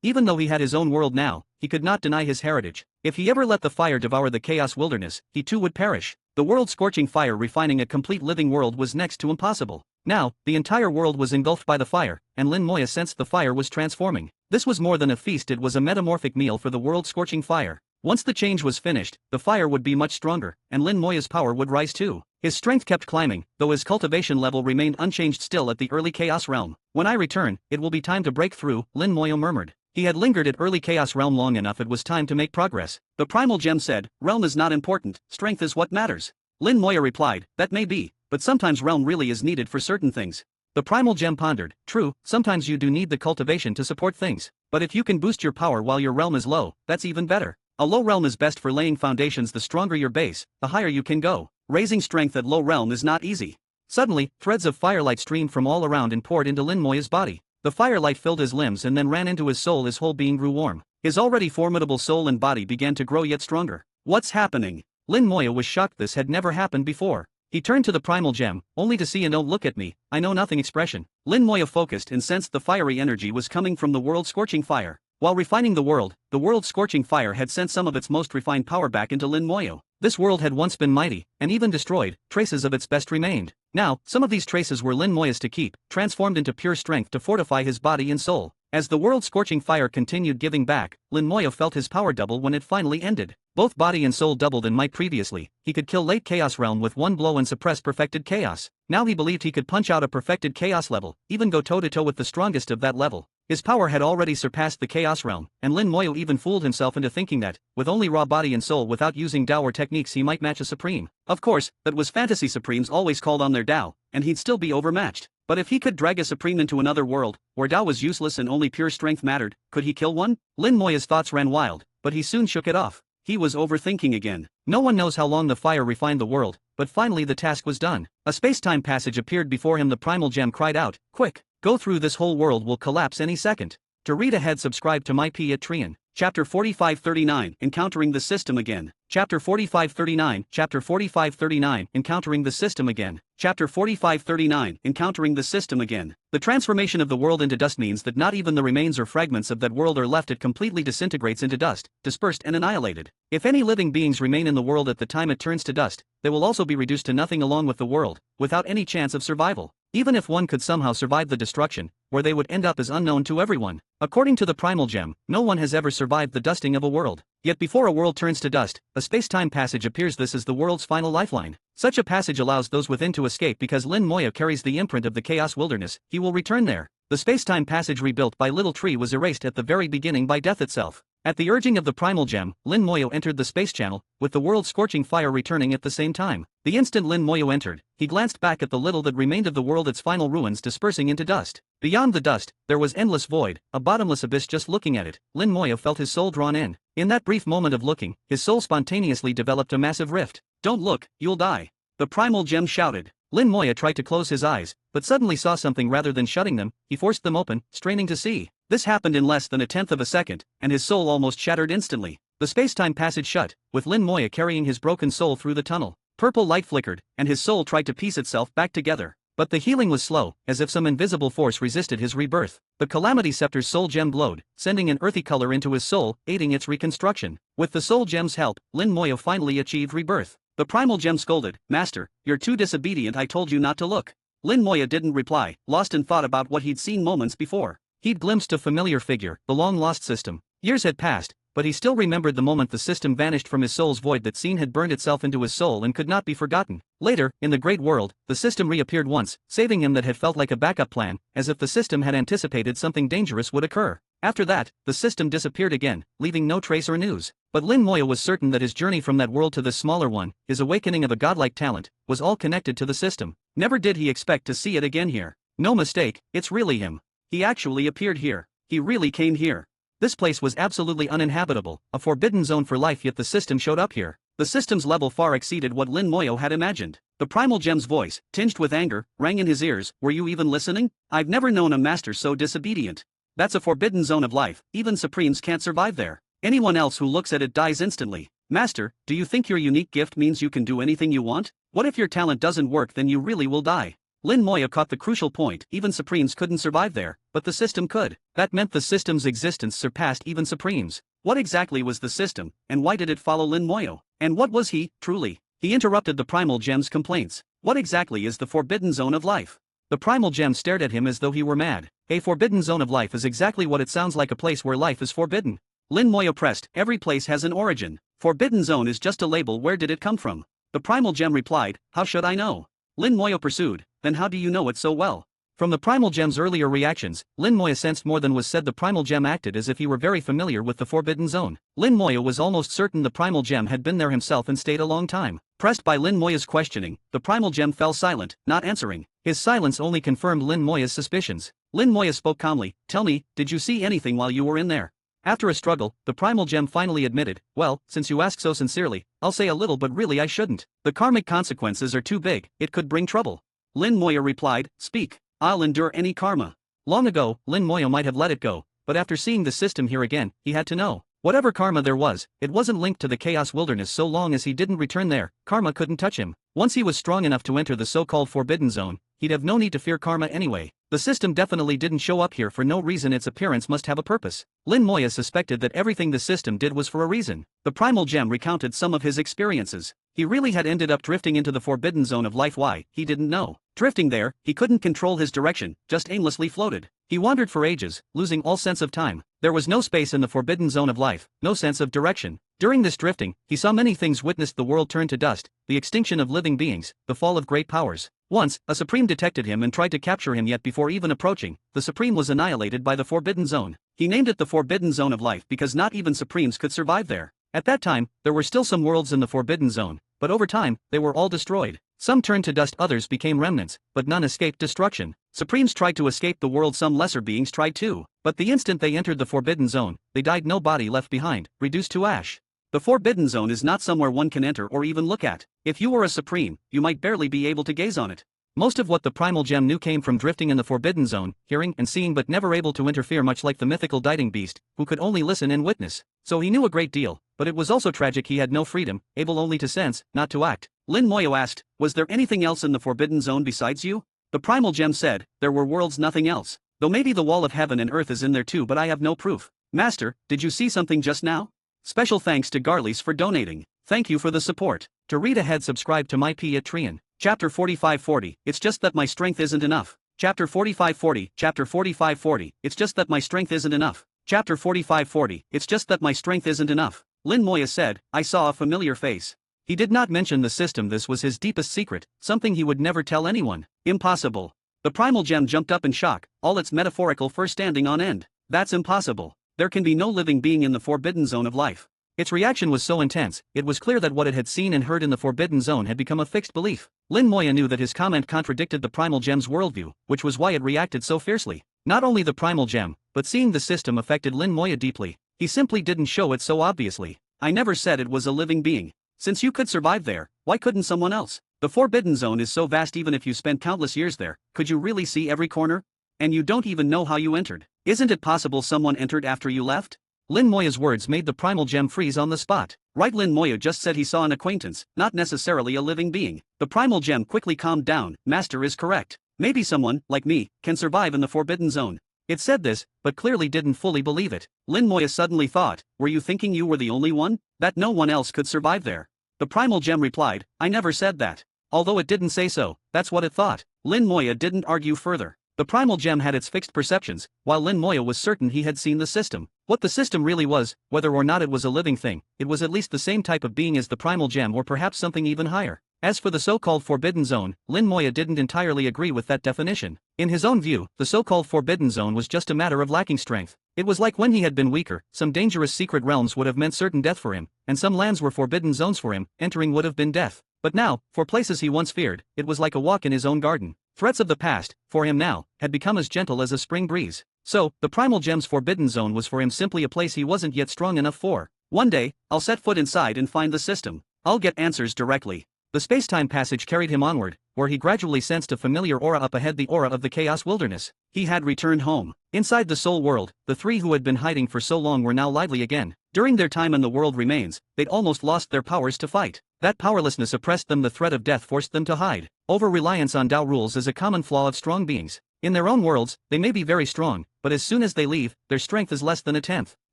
Even though he had his own world now, he could not deny his heritage. If he ever let the fire devour the Chaos Wilderness, he too would perish. The world-scorching fire refining a complete living world was next to impossible. Now, the entire world was engulfed by the fire, and Lin Moyo sensed the fire was transforming. This was more than a feast, it was a metamorphic meal for the world-scorching fire. Once the change was finished, the fire would be much stronger, and Lin Moyo's power would rise too. His strength kept climbing, though his cultivation level remained unchanged still at the early Chaos Realm. When I return, it will be time to break through, Lin Moyo murmured. He had lingered at early Chaos Realm long enough, it was time to make progress. The primal gem said, "Realm is not important, strength is what matters." Lin Moyo replied, "That may be, but sometimes realm really is needed for certain things." The primal gem pondered, "True, sometimes you do need the cultivation to support things. But if you can boost your power while your realm is low, that's even better. A low realm is best for laying foundations. The stronger your base, the higher you can go. Raising strength at low realm is not easy." Suddenly, threads of firelight streamed from all around and poured into Lin Moyo's body. The firelight filled his limbs and then ran into his soul. His whole being grew warm. His already formidable soul and body began to grow yet stronger. What's happening? Lin Moyo was shocked. This had never happened before. He turned to the primal gem, only to see a "Don't look at me, I know nothing" expression. Lin Moyo focused and sensed the fiery energy was coming from the world-scorching fire. While refining the world-scorching fire had sent some of its most refined power back into Lin Moyo. This world had once been mighty, and even destroyed, traces of its best remained. Now, some of these traces were Lin Moyo's to keep, transformed into pure strength to fortify his body and soul. As the world-scorching fire continued giving back, Lin Moyo felt his power double when it finally ended. Both body and soul doubled in might. Previously, he could kill late Chaos Realm with one blow and suppress perfected chaos. Now he believed he could punch out a perfected chaos level, even go toe-to-toe with the strongest of that level. His power had already surpassed the Chaos Realm, and Lin Moyo even fooled himself into thinking that, with only raw body and soul without using Dao or techniques, he might match a Supreme. Of course, that was fantasy. Supremes always called on their Dao, and he'd still be overmatched. But if he could drag a Supreme into another world, where Dao was useless and only pure strength mattered, could he kill one? Lin Moyo's thoughts ran wild, but he soon shook it off. He was overthinking again. No one knows how long the fire refined the world, but finally the task was done. A space-time passage appeared before him. The primal gem cried out, "Quick, go through, this whole world will collapse any second." To read ahead, subscribe to my Patreon. Chapter 4539, Encountering the System Again. Chapter 4539, Chapter 4539, Encountering the System Again. Chapter 4539, Encountering the System Again. The transformation of the world into dust means that not even the remains or fragments of that world are left. It completely disintegrates into dust, dispersed and annihilated. If any living beings remain in the world at the time it turns to dust, they will also be reduced to nothing along with the world, without any chance of survival. Even if one could somehow survive the destruction, where they would end up is unknown to everyone. According to the primal gem, no one has ever survived the dusting of a world. Yet before a world turns to dust, a space-time passage appears. This is the world's final lifeline. Such a passage allows those within to escape. Because Lin Moyo carries the imprint of the Chaos Wilderness, he will return there. The space-time passage rebuilt by Little Tree was erased at the very beginning by death itself. At the urging of the primal gem, Lin Moyo entered the space channel, with the world scorching fire returning at the same time. The instant Lin Moyo entered, he glanced back at the little that remained of the world, its final ruins dispersing into dust. Beyond the dust, there was endless void, a bottomless abyss. Just looking at it, Lin Moyo felt his soul drawn in. In that brief moment of looking, his soul spontaneously developed a massive rift. "Don't look, you'll die," the primal gem shouted. Lin Moyo tried to close his eyes, but suddenly saw something. Rather than shutting them, he forced them open, straining to see. This happened in less than a tenth of a second, and his soul almost shattered instantly. The space-time passage shut, with Lin Moyo carrying his broken soul through the tunnel. Purple light flickered, and his soul tried to piece itself back together. But the healing was slow, as if some invisible force resisted his rebirth. The Calamity Scepter's soul gem glowed, sending an earthy color into his soul, aiding its reconstruction. With the soul gem's help, Lin Moyo finally achieved rebirth. The primal gem scolded, "Master, you're too disobedient. I told you not to look." Lin Moyo didn't reply, lost in thought about what he'd seen moments before. He'd glimpsed a familiar figure, the long-lost system. Years had passed, but he still remembered the moment the system vanished from his soul's void. That scene had burned itself into his soul and could not be forgotten. Later, in the great world, the system reappeared once, saving him. That had felt like a backup plan, as if the system had anticipated something dangerous would occur. After that, the system disappeared again, leaving no trace or news. But Lin Moyo was certain that his journey from that world to this smaller one, his awakening of a godlike talent, was all connected to the system. Never did he expect to see it again here. No mistake, it's really him. He actually appeared here. He really came here. This place was absolutely uninhabitable, a forbidden zone for life, yet the system showed up here. The system's level far exceeded what Lin Moyo had imagined. The primal gem's voice, tinged with anger, rang in his ears. "Were you even listening? I've never known a master so disobedient. That's a forbidden zone of life, even supremes can't survive there. Anyone else who looks at it dies instantly. Master, do you think your unique gift means you can do anything you want? What if your talent doesn't work? Then you really will die." Lin Moyo caught the crucial point. Even supremes couldn't survive there, but the system could. That meant the system's existence surpassed even supremes. What exactly was the system, and why did it follow Lin Moyo? And what was he, truly? He interrupted the primal gem's complaints. "What exactly is the forbidden zone of life?" The primal gem stared at him as though he were mad. A forbidden zone of life is exactly what it sounds like, a place where life is forbidden. Lin Moyo pressed, "Every place has an origin. Forbidden zone is just a label. Where did it come from?" The primal gem replied, "How should I know?" Lin Moyo pursued, "Then how do you know it so well?" From the primal gem's earlier reactions, Lin Moyo sensed more than was said. The primal gem acted as if he were very familiar with the forbidden zone. Lin Moyo was almost certain the primal gem had been there himself and stayed a long time. Pressed by Lin Moyo's questioning, the primal gem fell silent, not answering. His silence only confirmed Lin Moyo's suspicions. Lin Moyo spoke calmly, "Tell me, did you see anything while you were in there?" After a struggle, the primal gem finally admitted, "Well, since you ask so sincerely, I'll say a little, but really I shouldn't. The karmic consequences are too big, it could bring trouble." Lin Moyo replied, "Speak. I'll endure any karma." Long ago, Lin Moyo might have let it go, but after seeing the system here again, he had to know. Whatever karma there was, it wasn't linked to the Chaos Wilderness. So long as he didn't return there, karma couldn't touch him. Once he was strong enough to enter the so-called forbidden zone, he'd have no need to fear karma anyway. The system definitely didn't show up here for no reason. Its appearance must have a purpose. Lin Moyo suspected that everything the system did was for a reason. The primal gem recounted some of his experiences. He really had ended up drifting into the forbidden zone of life. Why, he didn't know. Drifting there, he couldn't control his direction, just aimlessly floated. He wandered for ages, losing all sense of time. There was no space in the forbidden zone of life, no sense of direction. During this drifting, he saw many things, witnessed the world turn to dust, the extinction of living beings, the fall of great powers. Once, a supreme detected him and tried to capture him, yet before even approaching, the supreme was annihilated by the forbidden zone. He named it the forbidden zone of life because not even supremes could survive there. At that time, there were still some worlds in the forbidden zone, but over time, they were all destroyed. Some turned to dust, others became remnants, but none escaped destruction. Supremes tried to escape the world, some lesser beings tried too, but the instant they entered the forbidden zone, they died, no body left behind, reduced to ash. The forbidden zone is not somewhere one can enter or even look at. If you were a supreme, you might barely be able to gaze on it. Most of what the primal gem knew came from drifting in the forbidden zone, hearing and seeing but never able to interfere, much like the mythical Diting beast, who could only listen and witness. So he knew a great deal, but it was also tragic. He had no freedom, able only to sense, not to act. Lin Moyo asked, "Was there anything else in the forbidden zone besides you?" The primal gem said, "There were worlds, nothing else. Though maybe the wall of heaven and earth is in there too, but I have no proof." "Master, did you see something just now?" Special thanks to Garlies for donating. Thank you for the support. To read ahead, subscribe to my Patreon. Chapter 4540, It's just that my strength isn't enough. Chapter 4540, Chapter 4540, It's just that my strength isn't enough. Chapter 4540, It's just that my strength isn't enough. Lin Moyo said, "I saw a familiar face." He did not mention the system. This was his deepest secret, something he would never tell anyone. Impossible. The primal gem jumped up in shock, all its metaphorical fur standing on end. "That's impossible. there can be no living being in the forbidden zone of life. Its reaction was so intense, it was clear that what it had seen and heard in the forbidden zone had become a fixed belief. Lin Moya knew that his comment contradicted the primal gem's worldview, which was why it reacted so fiercely. Not only the primal gem, but seeing the system affected Lin Moya deeply. He simply didn't show it so obviously. I never said it was a living being. Since you could survive there, why couldn't someone else? The forbidden zone is so vast even if you spent countless years there, could you really see every corner? And you don't even know how you entered. Isn't it possible someone entered after you left? Lin Moya's words made the primal gem freeze on the spot. Right, Lin Moya just said he saw an acquaintance, not necessarily a living being. The primal gem quickly calmed down. Master is correct. Maybe someone, like me, can survive in the forbidden zone. It said this, but clearly didn't fully believe it. Lin Moya suddenly thought, were you thinking you were the only one? That no one else could survive there? The primal gem replied, I never said that. Although it didn't say so, that's what it thought. Lin Moya didn't argue further. The primal gem had its fixed perceptions, while Lin Moya was certain he had seen the system. What the system really was, whether or not it was a living thing, it was at least the same type of being as the primal gem or perhaps something even higher. As for the so-called forbidden zone, Lin Moya didn't entirely agree with that definition. In his own view, the so-called forbidden zone was just a matter of lacking strength. It was like when he had been weaker, some dangerous secret realms would have meant certain death for him, and some lands were forbidden zones for him, entering would have been death. But now, for places he once feared, it was like a walk in his own garden. Threats of the past, for him now, had become as gentle as a spring breeze. So, the primal gem's forbidden zone was for him simply a place he wasn't yet strong enough for. One day, I'll set foot inside and find the system. I'll get answers directly. The space-time passage carried him onward, where he gradually sensed a familiar aura up ahead, the aura of the Chaos Wilderness. He had returned home. Inside the soul world, the three who had been hiding for so long were now lively again. During their time in the world remains, they'd almost lost their powers to fight. That powerlessness oppressed them, the threat of death forced them to hide. Over-reliance on Tao rules is a common flaw of strong beings. In their own worlds, they may be very strong, but as soon as they leave, their strength is less than a tenth.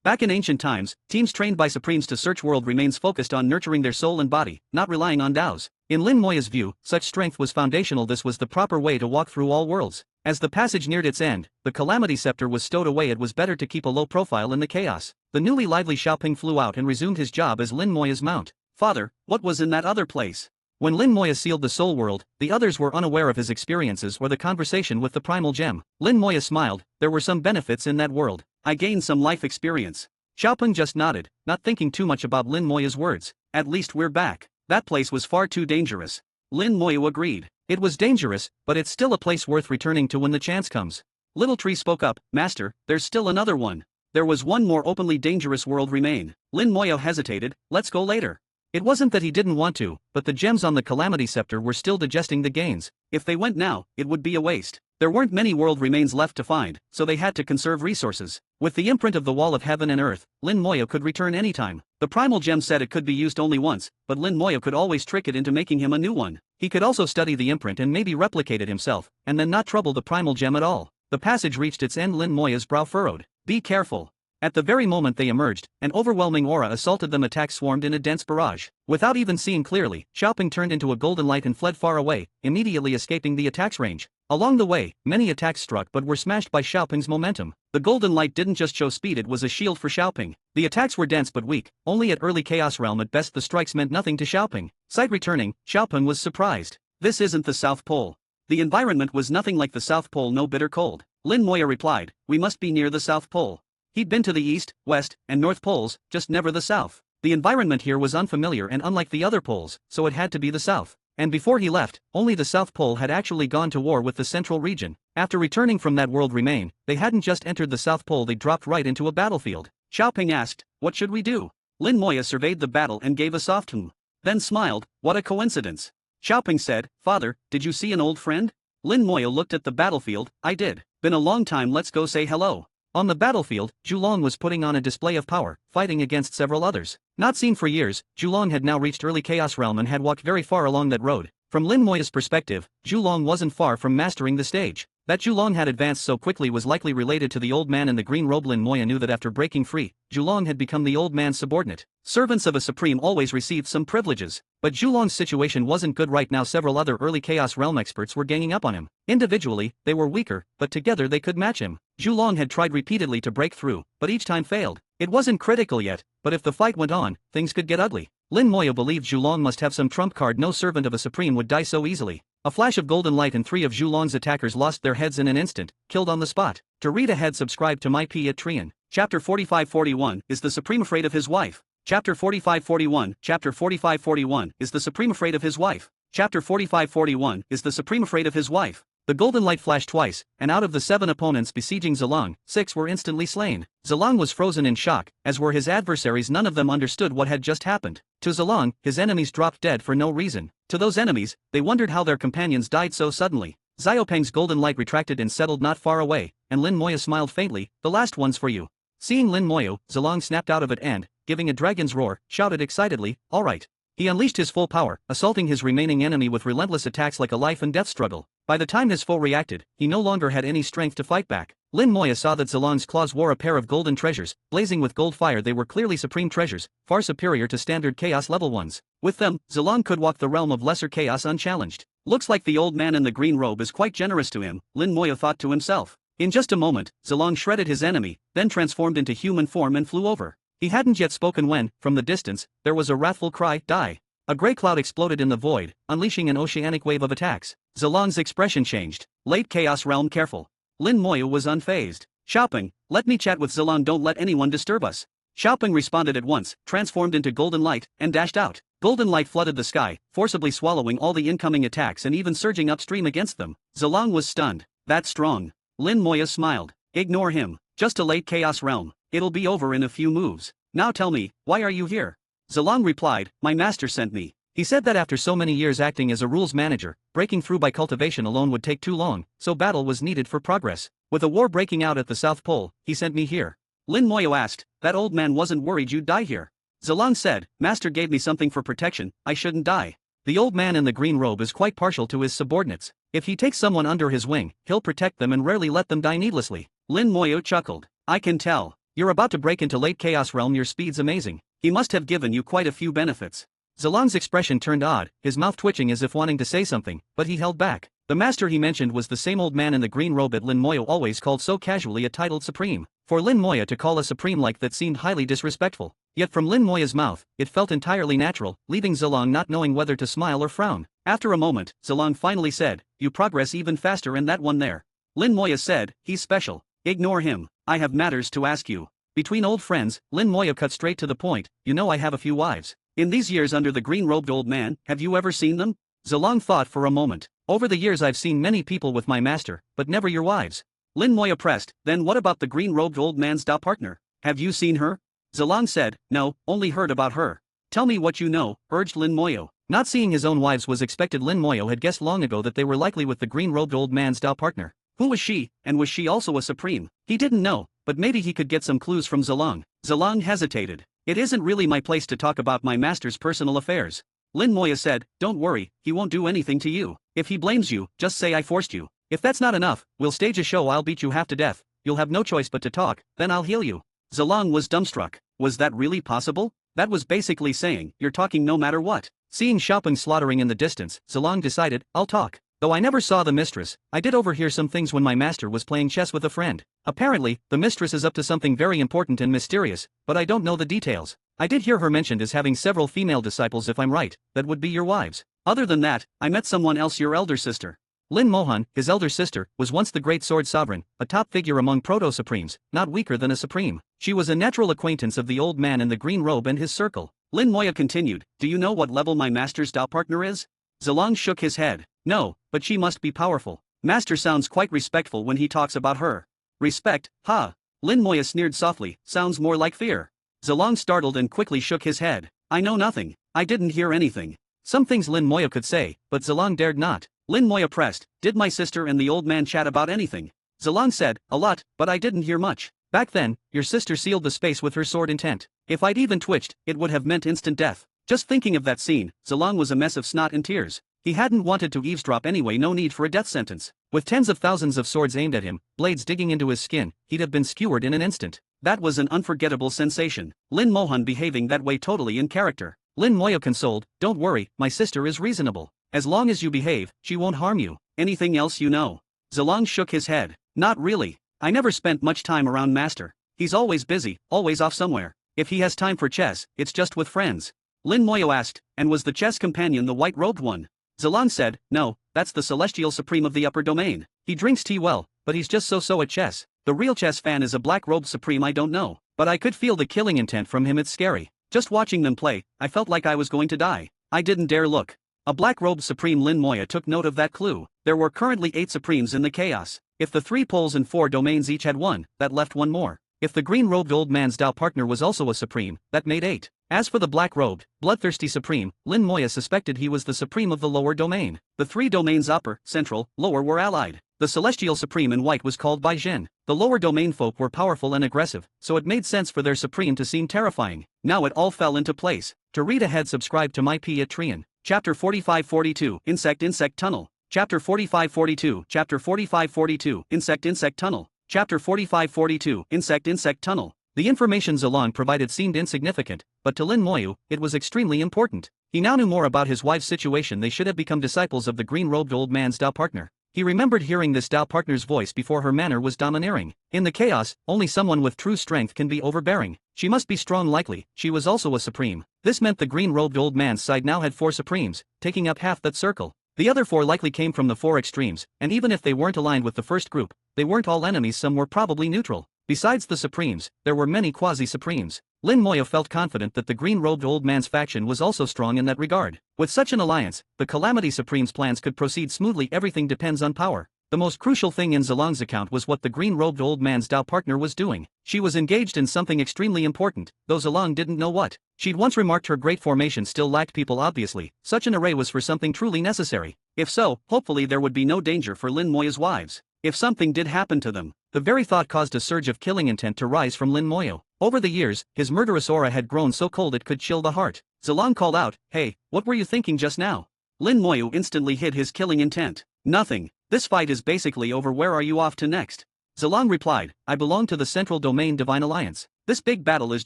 Back in ancient times, teams trained by Supremes to search world remains focused on nurturing their soul and body, not relying on Tao's. In Lin Moya's view, such strength was foundational. This was the proper way to walk through all worlds. As the passage neared its end, the Calamity Scepter was stowed away. It was better to keep a low profile in the chaos. The newly lively Xiaoping flew out and resumed his job as Lin Moya's mount. Father, what was in that other place? When Lin Moya sealed the soul world, the others were unaware of his experiences or the conversation with the primal gem. Lin Moya smiled. There were some benefits in that world. I gained some life experience. Xiaoping just nodded, not thinking too much about Lin Moya's words. At least we're back. That place was far too dangerous. Lin Moya agreed. It was dangerous, but it's still a place worth returning to when the chance comes. Little Tree spoke up. Master, there's still another one. There was one more openly dangerous world remain. Lin Moya hesitated. Let's go later. It wasn't that he didn't want to, but the gems on the Calamity Scepter were still digesting the gains. If they went now, it would be a waste. There weren't many world remains left to find, so they had to conserve resources. With the imprint of the Wall of Heaven and Earth, Lin Moya could return anytime. The primal gem said it could be used only once, but Lin Moya could always trick it into making him a new one. He could also study the imprint and maybe replicate it himself, and then not trouble the primal gem at all. The passage reached its end. Lin Moya's brow furrowed. Be careful. At the very moment they emerged, an overwhelming aura assaulted them. Attacks swarmed in a dense barrage. Without even seeing clearly, Xiaoping turned into a golden light and fled far away, immediately escaping the attack's range. Along the way, many attacks struck but were smashed by Xiaoping's momentum. The golden light didn't just show speed, it was a shield for Xiaoping. The attacks were dense but weak, only at early Chaos Realm at best the strikes meant nothing to Xiaoping. Sight returning, Xiaoping was surprised. This isn't the South Pole. The environment was nothing like the South Pole, no bitter cold. Lin Moya replied, we must be near the South Pole. He'd been to the East, West, and North Poles, just never the South. The environment here was unfamiliar and unlike the other poles, so it had to be the South. And before he left, only the South Pole had actually gone to war with the Central region. After returning from that world remain, they hadn't just entered the South Pole, they dropped right into a battlefield. Xiaoping asked, what should we do? Lin Moya surveyed the battle and gave a soft then smiled. What a coincidence. Xiaoping said, Father, did you see an old friend? Lin Moya looked at the battlefield. I did. Been a long time, let's go say hello. On the battlefield, Zhulong was putting on a display of power, fighting against several others. Not seen for years, Zhulong had now reached early Chaos Realm and had walked very far along that road. From Lin Moya's perspective, Zhulong wasn't far from mastering the stage. That Zhulong had advanced so quickly was likely related to the old man in the green robe. Lin Moya knew that after breaking free, Zhulong had become the old man's subordinate. Servants of a supreme always received some privileges, but Zhulong's situation wasn't good right now. Several other early Chaos Realm experts were ganging up on him. Individually, they were weaker, but together they could match him. Zhulong had tried repeatedly to break through, but each time failed. It wasn't critical yet, but if the fight went on, things could get ugly. Lin Moya believed Zhulong must have some trump card. No servant of a supreme would die so easily. A flash of golden light and 3 of Zhulong's attackers lost their heads in an instant, killed on the spot. To read ahead, subscribe to my P at Trian. Chapter 45-41, is the Supreme afraid of his wife? Chapter 45-41, Chapter 45-41, is the Supreme afraid of his wife? Chapter 45-41, is the Supreme afraid of his wife? The golden light flashed twice, and out of the 7 opponents besieging Zilong, 6 were instantly slain. Zilong was frozen in shock, as were his adversaries. None of them understood what had just happened. To Zilong, his enemies dropped dead for no reason. To those enemies, they wondered how their companions died so suddenly. Xiaopeng's golden light retracted and settled not far away, and Lin Moya smiled faintly. "The last one's for you." Seeing Lin Moya, Zilong snapped out of it and, giving a dragon's roar, shouted excitedly, "All right." He unleashed his full power, assaulting his remaining enemy with relentless attacks like a life and death struggle. By the time his foe reacted, he no longer had any strength to fight back. Lin Moya saw that Zilong's claws wore a pair of golden treasures, blazing with gold fire. They were clearly supreme treasures, far superior to standard chaos level ones. With them, Zilong could walk the realm of lesser chaos unchallenged. "Looks like the old man in the green robe is quite generous to him," Lin Moya thought to himself. In just a moment, Zilong shredded his enemy, then transformed into human form and flew over. He hadn't yet spoken when, from the distance, there was a wrathful cry, "Die!" A grey cloud exploded in the void, unleashing an oceanic wave of attacks. Zilong's expression changed. Late Chaos Realm careful. Lin Moya was unfazed. "Xiaopeng, let me chat with Zilong. Don't let anyone disturb us." Xiaopeng responded at once, transformed into golden light, and dashed out. Golden light flooded the sky, forcibly swallowing all the incoming attacks and even surging upstream against them. Zilong was stunned. "That's strong." Lin Moya smiled. "Ignore him. Just a late Chaos Realm. It'll be over in a few moves. Now tell me, why are you here?" Zilong replied, "My master sent me. He said that after so many years acting as a rules manager, breaking through by cultivation alone would take too long, so battle was needed for progress. With a war breaking out at the South Pole, he sent me here." Lin Moya asked, "That old man wasn't worried you'd die here?" Zilong said, "Master gave me something for protection. I shouldn't die." The old man in the green robe is quite partial to his subordinates. If he takes someone under his wing, he'll protect them and rarely let them die needlessly. Lin Moya chuckled. "I can tell. You're about to break into late Chaos Realm. Your speed's amazing. He must have given you quite a few benefits." Zilong's expression turned odd, his mouth twitching as if wanting to say something, but he held back. The master he mentioned was the same old man in the green robe that Lin Moya always called so casually a titled Supreme. For Lin Moya to call a Supreme like that seemed highly disrespectful. Yet from Lin Moya's mouth, it felt entirely natural, leaving Zilong not knowing whether to smile or frown. After a moment, Zilong finally said, "You progress even faster in that one there." Lin Moya said, "He's special. Ignore him. I have matters to ask you." Between old friends, Lin Moya cut straight to the point. "You know I have a few wives. In these years under the green-robed old man, have you ever seen them?" Zilong thought for a moment. "Over the years I've seen many people with my master, but never your wives." Lin Moya pressed, "Then what about the green-robed old man's partner? Have you seen her?" Zilong said, "No, only heard about her." "Tell me what you know," urged Lin Moya. Not seeing his own wives was expected. Lin Moya had guessed long ago that they were likely with the green-robed old man's partner. Who was she, and was she also a Supreme? He didn't know, but maybe he could get some clues from Zilong. Zilong hesitated. "It isn't really my place to talk about my master's personal affairs." Lin Moya said, "Don't worry, he won't do anything to you. If he blames you, just say I forced you. If that's not enough, we'll stage a show. I'll beat you half to death. You'll have no choice but to talk, then I'll heal you." Zilong was dumbstruck. Was that really possible? That was basically saying, "You're talking no matter what." Seeing Xiaopeng slaughtering in the distance, Zilong decided, "I'll talk. Though I never saw the mistress, I did overhear some things when my master was playing chess with a friend. Apparently, the mistress is up to something very important and mysterious, but I don't know the details. I did hear her mentioned as having several female disciples. If I'm right, that would be your wives. Other than that, I met someone else, your elder sister." Lin Mohan, his elder sister, was once the great sword sovereign, a top figure among proto-supremes, not weaker than a supreme. She was a natural acquaintance of the old man in the green robe and his circle. Lin Moya continued, "Do you know what level my master's partner is?" Zilong shook his head. "No, but she must be powerful. Master sounds quite respectful when he talks about her." "Respect, huh?" Lin Moya sneered softly, "Sounds more like fear." Zilong startled and quickly shook his head. "I know nothing. I didn't hear anything." Some things Lin Moya could say, but Zilong dared not. Lin Moya pressed, "Did my sister and the old man chat about anything?" Zilong said, "A lot, but I didn't hear much. Back then, your sister sealed the space with her sword intent. If I'd even twitched, it would have meant instant death." Just thinking of that scene, Zilong was a mess of snot and tears. He hadn't wanted to eavesdrop anyway. No need for a death sentence. With tens of thousands of swords aimed at him, blades digging into his skin, he'd have been skewered in an instant. That was an unforgettable sensation. Lin Mohan behaving that way totally in character. Lin Moya consoled, "Don't worry, my sister is reasonable. As long as you behave, she won't harm you." "Anything else you know?" Zilong shook his head. "Not really. I never spent much time around Master. He's always busy, always off somewhere. If he has time for chess, it's just with friends." Lin Moya asked, "And was the chess companion the white-robed one?" Zilong said, "No, that's the Celestial Supreme of the upper domain. He drinks tea well, but he's just so-so at chess. The real chess fan is a black-robed supreme I don't know, but I could feel the killing intent from him. It's scary. Just watching them play, I felt like I was going to die. I didn't dare look. A black-robed supreme Lin Moya took note of that clue. There were currently 8 supremes in the chaos. If the 3 poles and 4 domains each had 1, that left 1 more. If the green-robed old man's Dao partner was also a supreme, that made 8. As for the black-robed, bloodthirsty supreme, Lin Moya suspected he was the supreme of the lower domain. The 3 domains upper, central, lower were allied. The celestial supreme in white was called Bai Zhen. The lower domain folk were powerful and aggressive, so it made sense for their supreme to seem terrifying. Now it all fell into place. To read ahead, subscribe to my Patreon. Chapter 45-42 Insect Tunnel. Chapter 45-42 Chapter 45-42 Insect Tunnel. Chapter 45-42 Insect Tunnel. The information Zilong provided seemed insignificant, but to Lin Moyu, it was extremely important. He now knew more about his wife's situation. They should have become disciples of the green-robed old man's Dao partner. He remembered hearing this Dao partner's voice before. Her manner was domineering. In the chaos, only someone with true strength can be overbearing. She must be strong. Likely, she was also a supreme. This meant the green-robed old man's side now had 4 supremes, taking up half that circle. The other 4 likely came from the 4 extremes, and even if they weren't aligned with the first group, they weren't all enemies. Some were probably neutral. Besides the supremes, there were many quasi-supremes. Lin Moya felt confident that the green-robed old man's faction was also strong in that regard. With such an alliance, the Calamity Supreme's plans could proceed smoothly. Everything depends on power. The most crucial thing in Zilong's account was what the green-robed old man's Dao partner was doing. She was engaged in something extremely important, though Zilong didn't know what. She'd once remarked her great formation still lacked people. Obviously, such an array was for something truly necessary. If so, hopefully there would be no danger for Lin Moya's wives. If something did happen to them, the very thought caused a surge of killing intent to rise from Lin Moyo. Over the years, his murderous aura had grown so cold it could chill the heart. Zilong called out, "Hey, what were you thinking just now?" Lin Moyo instantly hid his killing intent. "Nothing. This fight is basically over. Where are you off to next?" Zilong replied, "I belong to the Central Domain Divine Alliance. This big battle is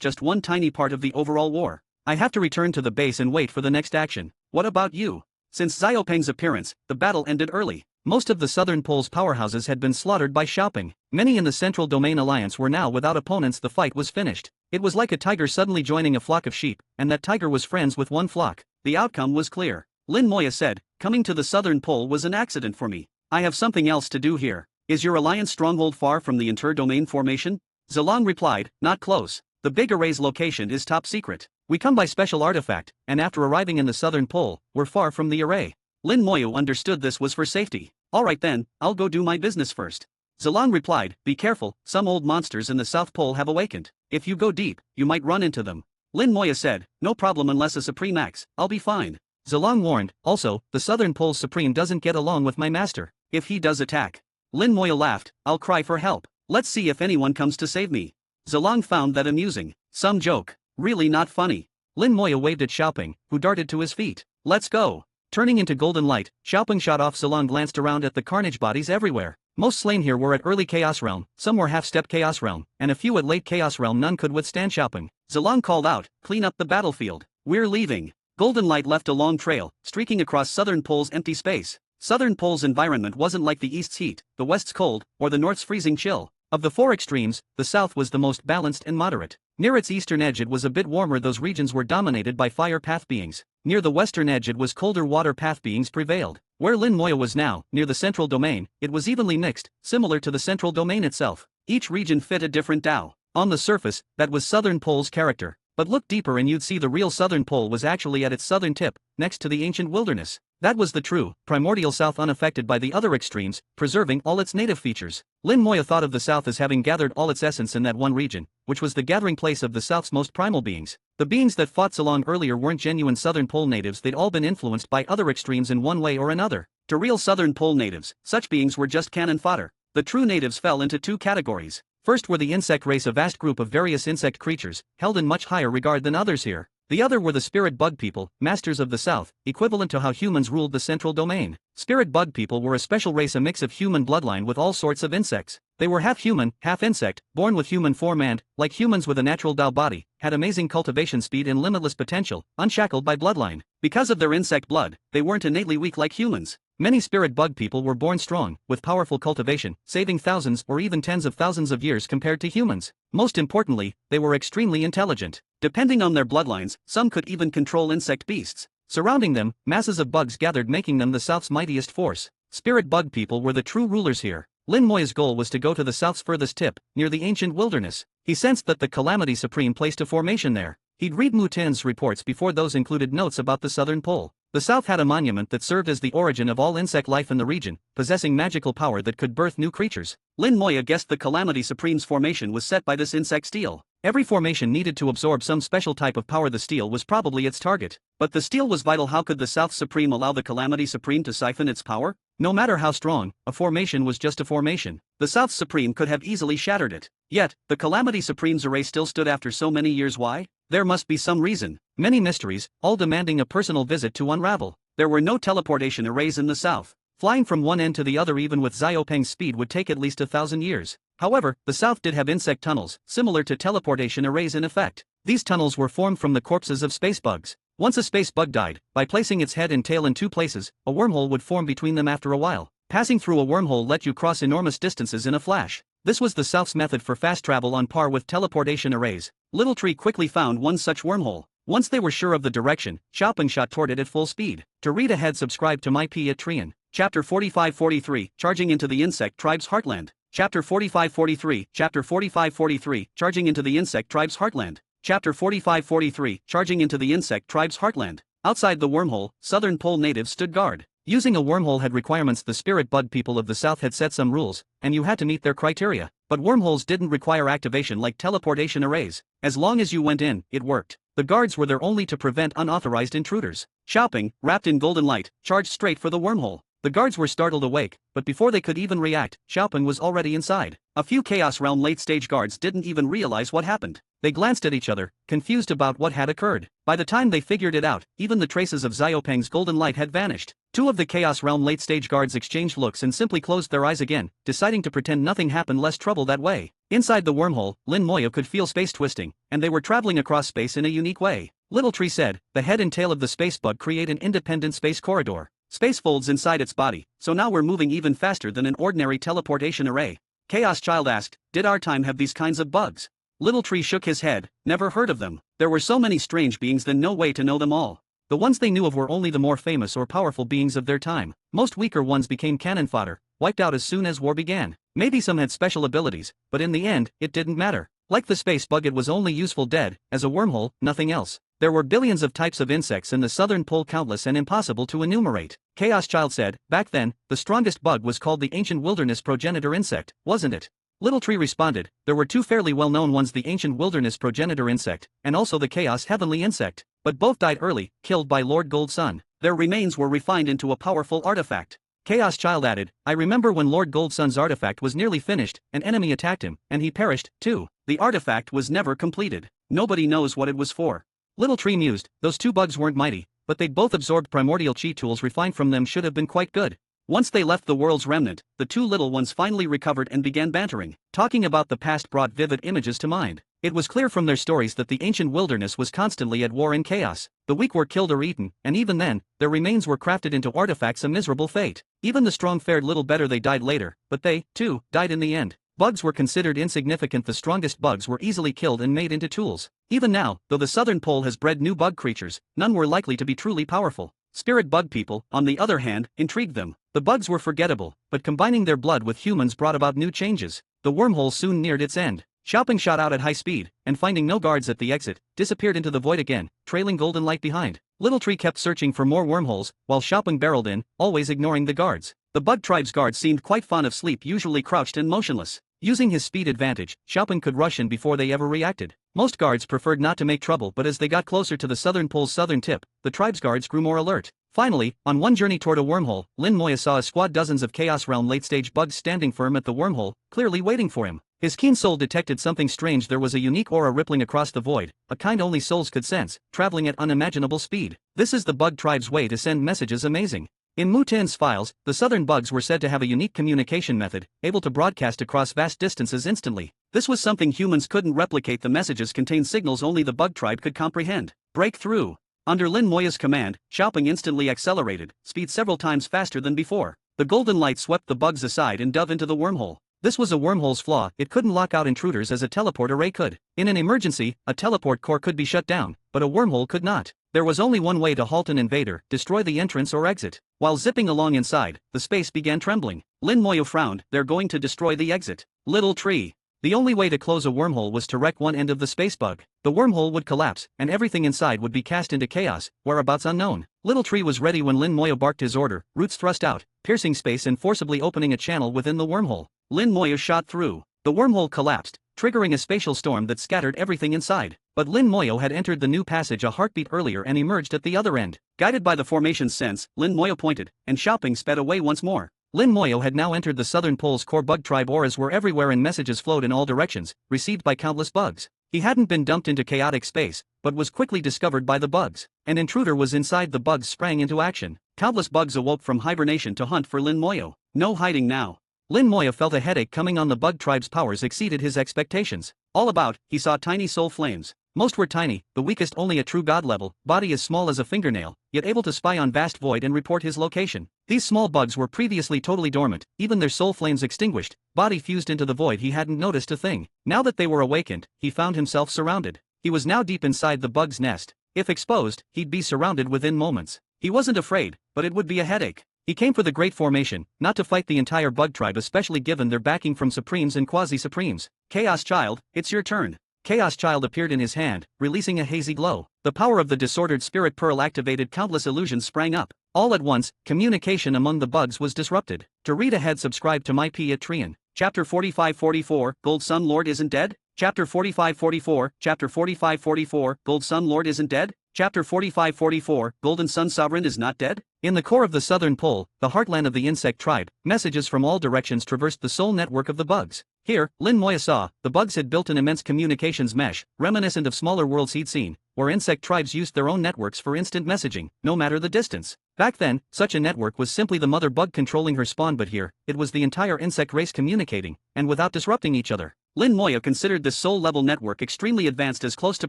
just one tiny part of the overall war. I have to return to the base and wait for the next action. What about you?" Since Xiaopeng's appearance, the battle ended early. Most of the Southern Pole's powerhouses had been slaughtered by Xiaopeng. Many in the Central Domain Alliance were now without opponents. The fight was finished. It was like a tiger suddenly joining a flock of sheep, and that tiger was friends with one flock. The outcome was clear. Lin Moya said, "Coming to the Southern Pole was an accident for me. I have something else to do here." "Is your alliance stronghold far from the inter-domain formation?" Zilong replied, "Not close. The big array's location is top secret. We come by special artifact, and after arriving in the Southern Pole, we're far from the array." Lin Moyo understood this was for safety. "Alright then, I'll go do my business first." Zilong replied, "Be careful, some old monsters in the South Pole have awakened. If you go deep, you might run into them." Lin Moya said, "No problem unless a supreme acts, I'll be fine." Zilong warned, "Also, the Southern Pole's supreme doesn't get along with my master. If he does attack." Lin Moya laughed, "I'll cry for help. Let's see if anyone comes to save me." Zilong found that amusing. Some joke. Really not funny. Lin Moya waved at Xiaopeng, who darted to his feet. "Let's go." Turning into golden light, Xiaopeng shot off. Zilong glanced around at the carnage bodies everywhere. Most slain here were at early Chaos Realm, some were half-step Chaos Realm, and a few at late Chaos Realm. None could withstand Xiaopeng. Zilong called out, "Clean up the battlefield. We're leaving." Golden light left a long trail, streaking across Southern Pole's empty space. Southern Pole's environment wasn't like the East's heat, the West's cold, or the North's freezing chill. Of the 4 extremes, the South was the most balanced and moderate. Near its eastern edge it was a bit warmer. Those regions were dominated by fire path beings. Near the western edge it was colder. Water path beings prevailed. Where Lin Moya was now, near the central domain, it was evenly mixed, similar to the central domain itself. Each region fit a different Tao. On the surface, that was Southern Pole's character. But look deeper and you'd see the real Southern Pole was actually at its southern tip, next to the ancient wilderness. That was the true, primordial South, unaffected by the other extremes, preserving all its native features. Lin Moya thought of the South as having gathered all its essence in that one region, which was the gathering place of the South's most primal beings. The beings that fought Zilong earlier weren't genuine Southern Pole natives. They'd all been influenced by other extremes in one way or another. To real Southern Pole natives, such beings were just cannon fodder. The true natives fell into 2 categories. First were the insect race, a vast group of various insect creatures, held in much higher regard than others here. The other were the spirit bug people, masters of the South, equivalent to how humans ruled the central domain. Spirit bug people were a special race, a mix of human bloodline with all sorts of insects. They were half human, half insect, born with human form and, like humans with a natural Tao body, had amazing cultivation speed and limitless potential, unshackled by bloodline. Because of their insect blood, they weren't innately weak like humans. Many spirit bug people were born strong, with powerful cultivation, saving thousands or even tens of thousands of years compared to humans. Most importantly, they were extremely intelligent. Depending on their bloodlines, some could even control insect beasts. Surrounding them, masses of bugs gathered, making them the South's mightiest force. Spirit bug people were the true rulers here. Lin Moya's goal was to go to the south's furthest tip, near the ancient wilderness. He sensed that the Calamity Supreme placed a formation there. He'd read Mutin's reports before those included notes about the southern pole. The south had a monument that served as the origin of all insect life in the region, possessing magical power that could birth new creatures. Lin Moya guessed the Calamity Supreme's formation was set by this insect steel. Every formation needed to absorb some special type of power. The steel was probably its target. But the steel was vital. How could the South Supreme allow the Calamity Supreme to siphon its power? No matter how strong, a formation was just a formation. The South Supreme could have easily shattered it. Yet, the Calamity Supreme's array still stood after so many years. Why? There must be some reason. Many mysteries, all demanding a personal visit to unravel. There were no teleportation arrays in the South. Flying from one end to the other even with Xiaopeng's speed would take at least 1,000 years. However, the South did have insect tunnels, similar to teleportation arrays in effect. These tunnels were formed from the corpses of space bugs. Once a space bug died, by placing its head and tail in two places, a wormhole would form between them after a while. Passing through a wormhole let you cross enormous distances in a flash. This was the South's method for fast travel, on par with teleportation arrays. Little Tree quickly found one such wormhole. Once they were sure of the direction, Xiaopeng shot toward it at full speed. To read ahead, subscribe to my P at Trian. Chapter 45-43, Charging into the Insect Tribe's Heartland. Chapter 45-43, Chapter 45-43, Charging into the Insect Tribe's Heartland. Chapter 45-43, Charging into the Insect Tribe's Heartland. Outside the wormhole, Southern Pole natives stood guard. Using a wormhole had requirements. The spirit bug people of the South had set some rules, and you had to meet their criteria. But wormholes didn't require activation like teleportation arrays. As long as you went in, it worked. The guards were there only to prevent unauthorized intruders. Xiaopeng, wrapped in golden light, charged straight for the wormhole. The guards were startled awake, but before they could even react, Xiaopeng was already inside. A few Chaos Realm late-stage guards didn't even realize what happened. They glanced at each other, confused about what had occurred. By the time they figured it out, even the traces of Xiaopeng's golden light had vanished. Two of the Chaos Realm late-stage guards exchanged looks and simply closed their eyes again, deciding to pretend nothing happened. Less trouble that way. Inside the wormhole, Lin Moya could feel space twisting, and they were traveling across space in a unique way. Little Tree said, the head and tail of the space bug create an independent space corridor. Space folds inside its body, so now we're moving even faster than an ordinary teleportation array. Chaos Child asked, did our time have these kinds of bugs? Little Tree shook his head, never heard of them. There were so many strange beings, then no way to know them all. The ones they knew of were only the more famous or powerful beings of their time. Most weaker ones became cannon fodder, wiped out as soon as war began. Maybe some had special abilities, but in the end, it didn't matter. Like the space bug, it was only useful dead, as a wormhole, nothing else. There were billions of types of insects in the southern pole, countless and impossible to enumerate. Chaos Child said, back then, the strongest bug was called the ancient wilderness progenitor insect, wasn't it? Little Tree responded, there were two fairly well-known ones, the ancient wilderness progenitor insect, and also the chaos heavenly insect. But both died early, killed by Lord Gold Sun. Their remains were refined into a powerful artifact. Chaos Child added, I remember when Lord Gold Sun's artifact was nearly finished, an enemy attacked him, and he perished, too. The artifact was never completed. Nobody knows what it was for. Little Tree mused, those two bugs weren't mighty, but they'd both absorbed primordial chi. Tools refined from them should have been quite good. Once they left the world's remnant, the two little ones finally recovered and began bantering. Talking about the past brought vivid images to mind. It was clear from their stories that the ancient wilderness was constantly at war and chaos. The weak were killed or eaten, and even then, their remains were crafted into artifacts, a miserable fate. Even the strong fared little better. They died later, but they, too, died in the end. Bugs were considered insignificant. The strongest bugs were easily killed and made into tools. Even now, though the southern pole has bred new bug creatures, none were likely to be truly powerful. Spirit bug people, on the other hand, intrigued them. The bugs were forgettable, but combining their blood with humans brought about new changes. The wormhole soon neared its end. Xiaopeng shot out at high speed, and finding no guards at the exit, disappeared into the void again, trailing golden light behind. Little Tree kept searching for more wormholes, while Xiaopeng barreled in, always ignoring the guards. The bug tribe's guards seemed quite fond of sleep, usually crouched and motionless. Using his speed advantage, Xiaopeng could rush in before they ever reacted. Most guards preferred not to make trouble, but as they got closer to the southern pole's southern tip, the tribe's guards grew more alert. Finally, on one journey toward a wormhole, Lin Moya saw a squad, dozens of Chaos Realm late-stage bugs standing firm at the wormhole, clearly waiting for him. His keen soul detected something strange. There was a unique aura rippling across the void, a kind only souls could sense, traveling at unimaginable speed. This is the bug tribe's way to send messages. Amazing. In Mutin's files, the southern bugs were said to have a unique communication method, able to broadcast across vast distances instantly. This was something humans couldn't replicate. The messages contained signals only the bug tribe could comprehend. Break through. Under Lin Moya's command, Xiaopeng instantly accelerated, speed several times faster than before. The golden light swept the bugs aside and dove into the wormhole. This was a wormhole's flaw, it couldn't lock out intruders as a teleport array could. In an emergency, a teleport core could be shut down, but a wormhole could not. There was only one way to halt an invader: destroy the entrance or exit. While zipping along inside, the space began trembling. Lin Moyo frowned. They're going to destroy the exit. Little tree. The only way to close a wormhole was to wreck one end of the space bug. The wormhole would collapse, and everything inside would be cast into chaos, whereabouts unknown. Little Tree was ready when Lin Moyo barked his order, roots thrust out, piercing space and forcibly opening a channel within the wormhole. Lin Moyo shot through. The wormhole collapsed, triggering a spatial storm that scattered everything inside. But Lin Moyo had entered the new passage a heartbeat earlier and emerged at the other end. Guided by the formation's sense, Lin Moyo pointed, and Xiaoping sped away once more. Lin Moyo had now entered the southern pole's core. Bug tribe auras were everywhere and messages flowed in all directions, received by countless bugs. He hadn't been dumped into chaotic space, but was quickly discovered by the bugs. An intruder was inside. The bugs sprang into action. Countless bugs awoke from hibernation to hunt for Lin Moyo. No hiding now. Lin Moyo felt a headache coming on. The bug tribe's powers exceeded his expectations. All about, he saw tiny soul flames. Most were tiny, the weakest only at true god level, body as small as a fingernail, yet able to spy on vast void and report his location. These small bugs were previously totally dormant, even their soul flames extinguished, body fused into the void. He hadn't noticed a thing. Now that they were awakened, he found himself surrounded. He was now deep inside the bug's nest. If exposed, he'd be surrounded within moments. He wasn't afraid, but it would be a headache. He came for the Great Formation, not to fight the entire bug tribe, especially given their backing from Supremes and Quasi-Supremes. Chaos Child, it's your turn. Chaos Child appeared in his hand, releasing a hazy glow. The power of the disordered spirit pearl activated. Countless illusions sprang up. All at once, communication among the bugs was disrupted. To read ahead, subscribe to my Patreon. Chapter 4544, Gold Sun Lord isn't dead? Chapter 4544, Chapter 4544, Gold Sun Lord isn't dead? Chapter 4544, Golden Sun Sovereign is not dead? In the core of the southern pole, the heartland of the insect tribe, messages from all directions traversed the soul network of the bugs. Here, Lin Moyo saw, the bugs had built an immense communications mesh, reminiscent of smaller worlds he'd seen, where insect tribes used their own networks for instant messaging, no matter the distance. Back then, such a network was simply the mother bug controlling her spawn, but here, it was the entire insect race communicating, and without disrupting each other. Lin Moyo considered this soul-level network extremely advanced, as close to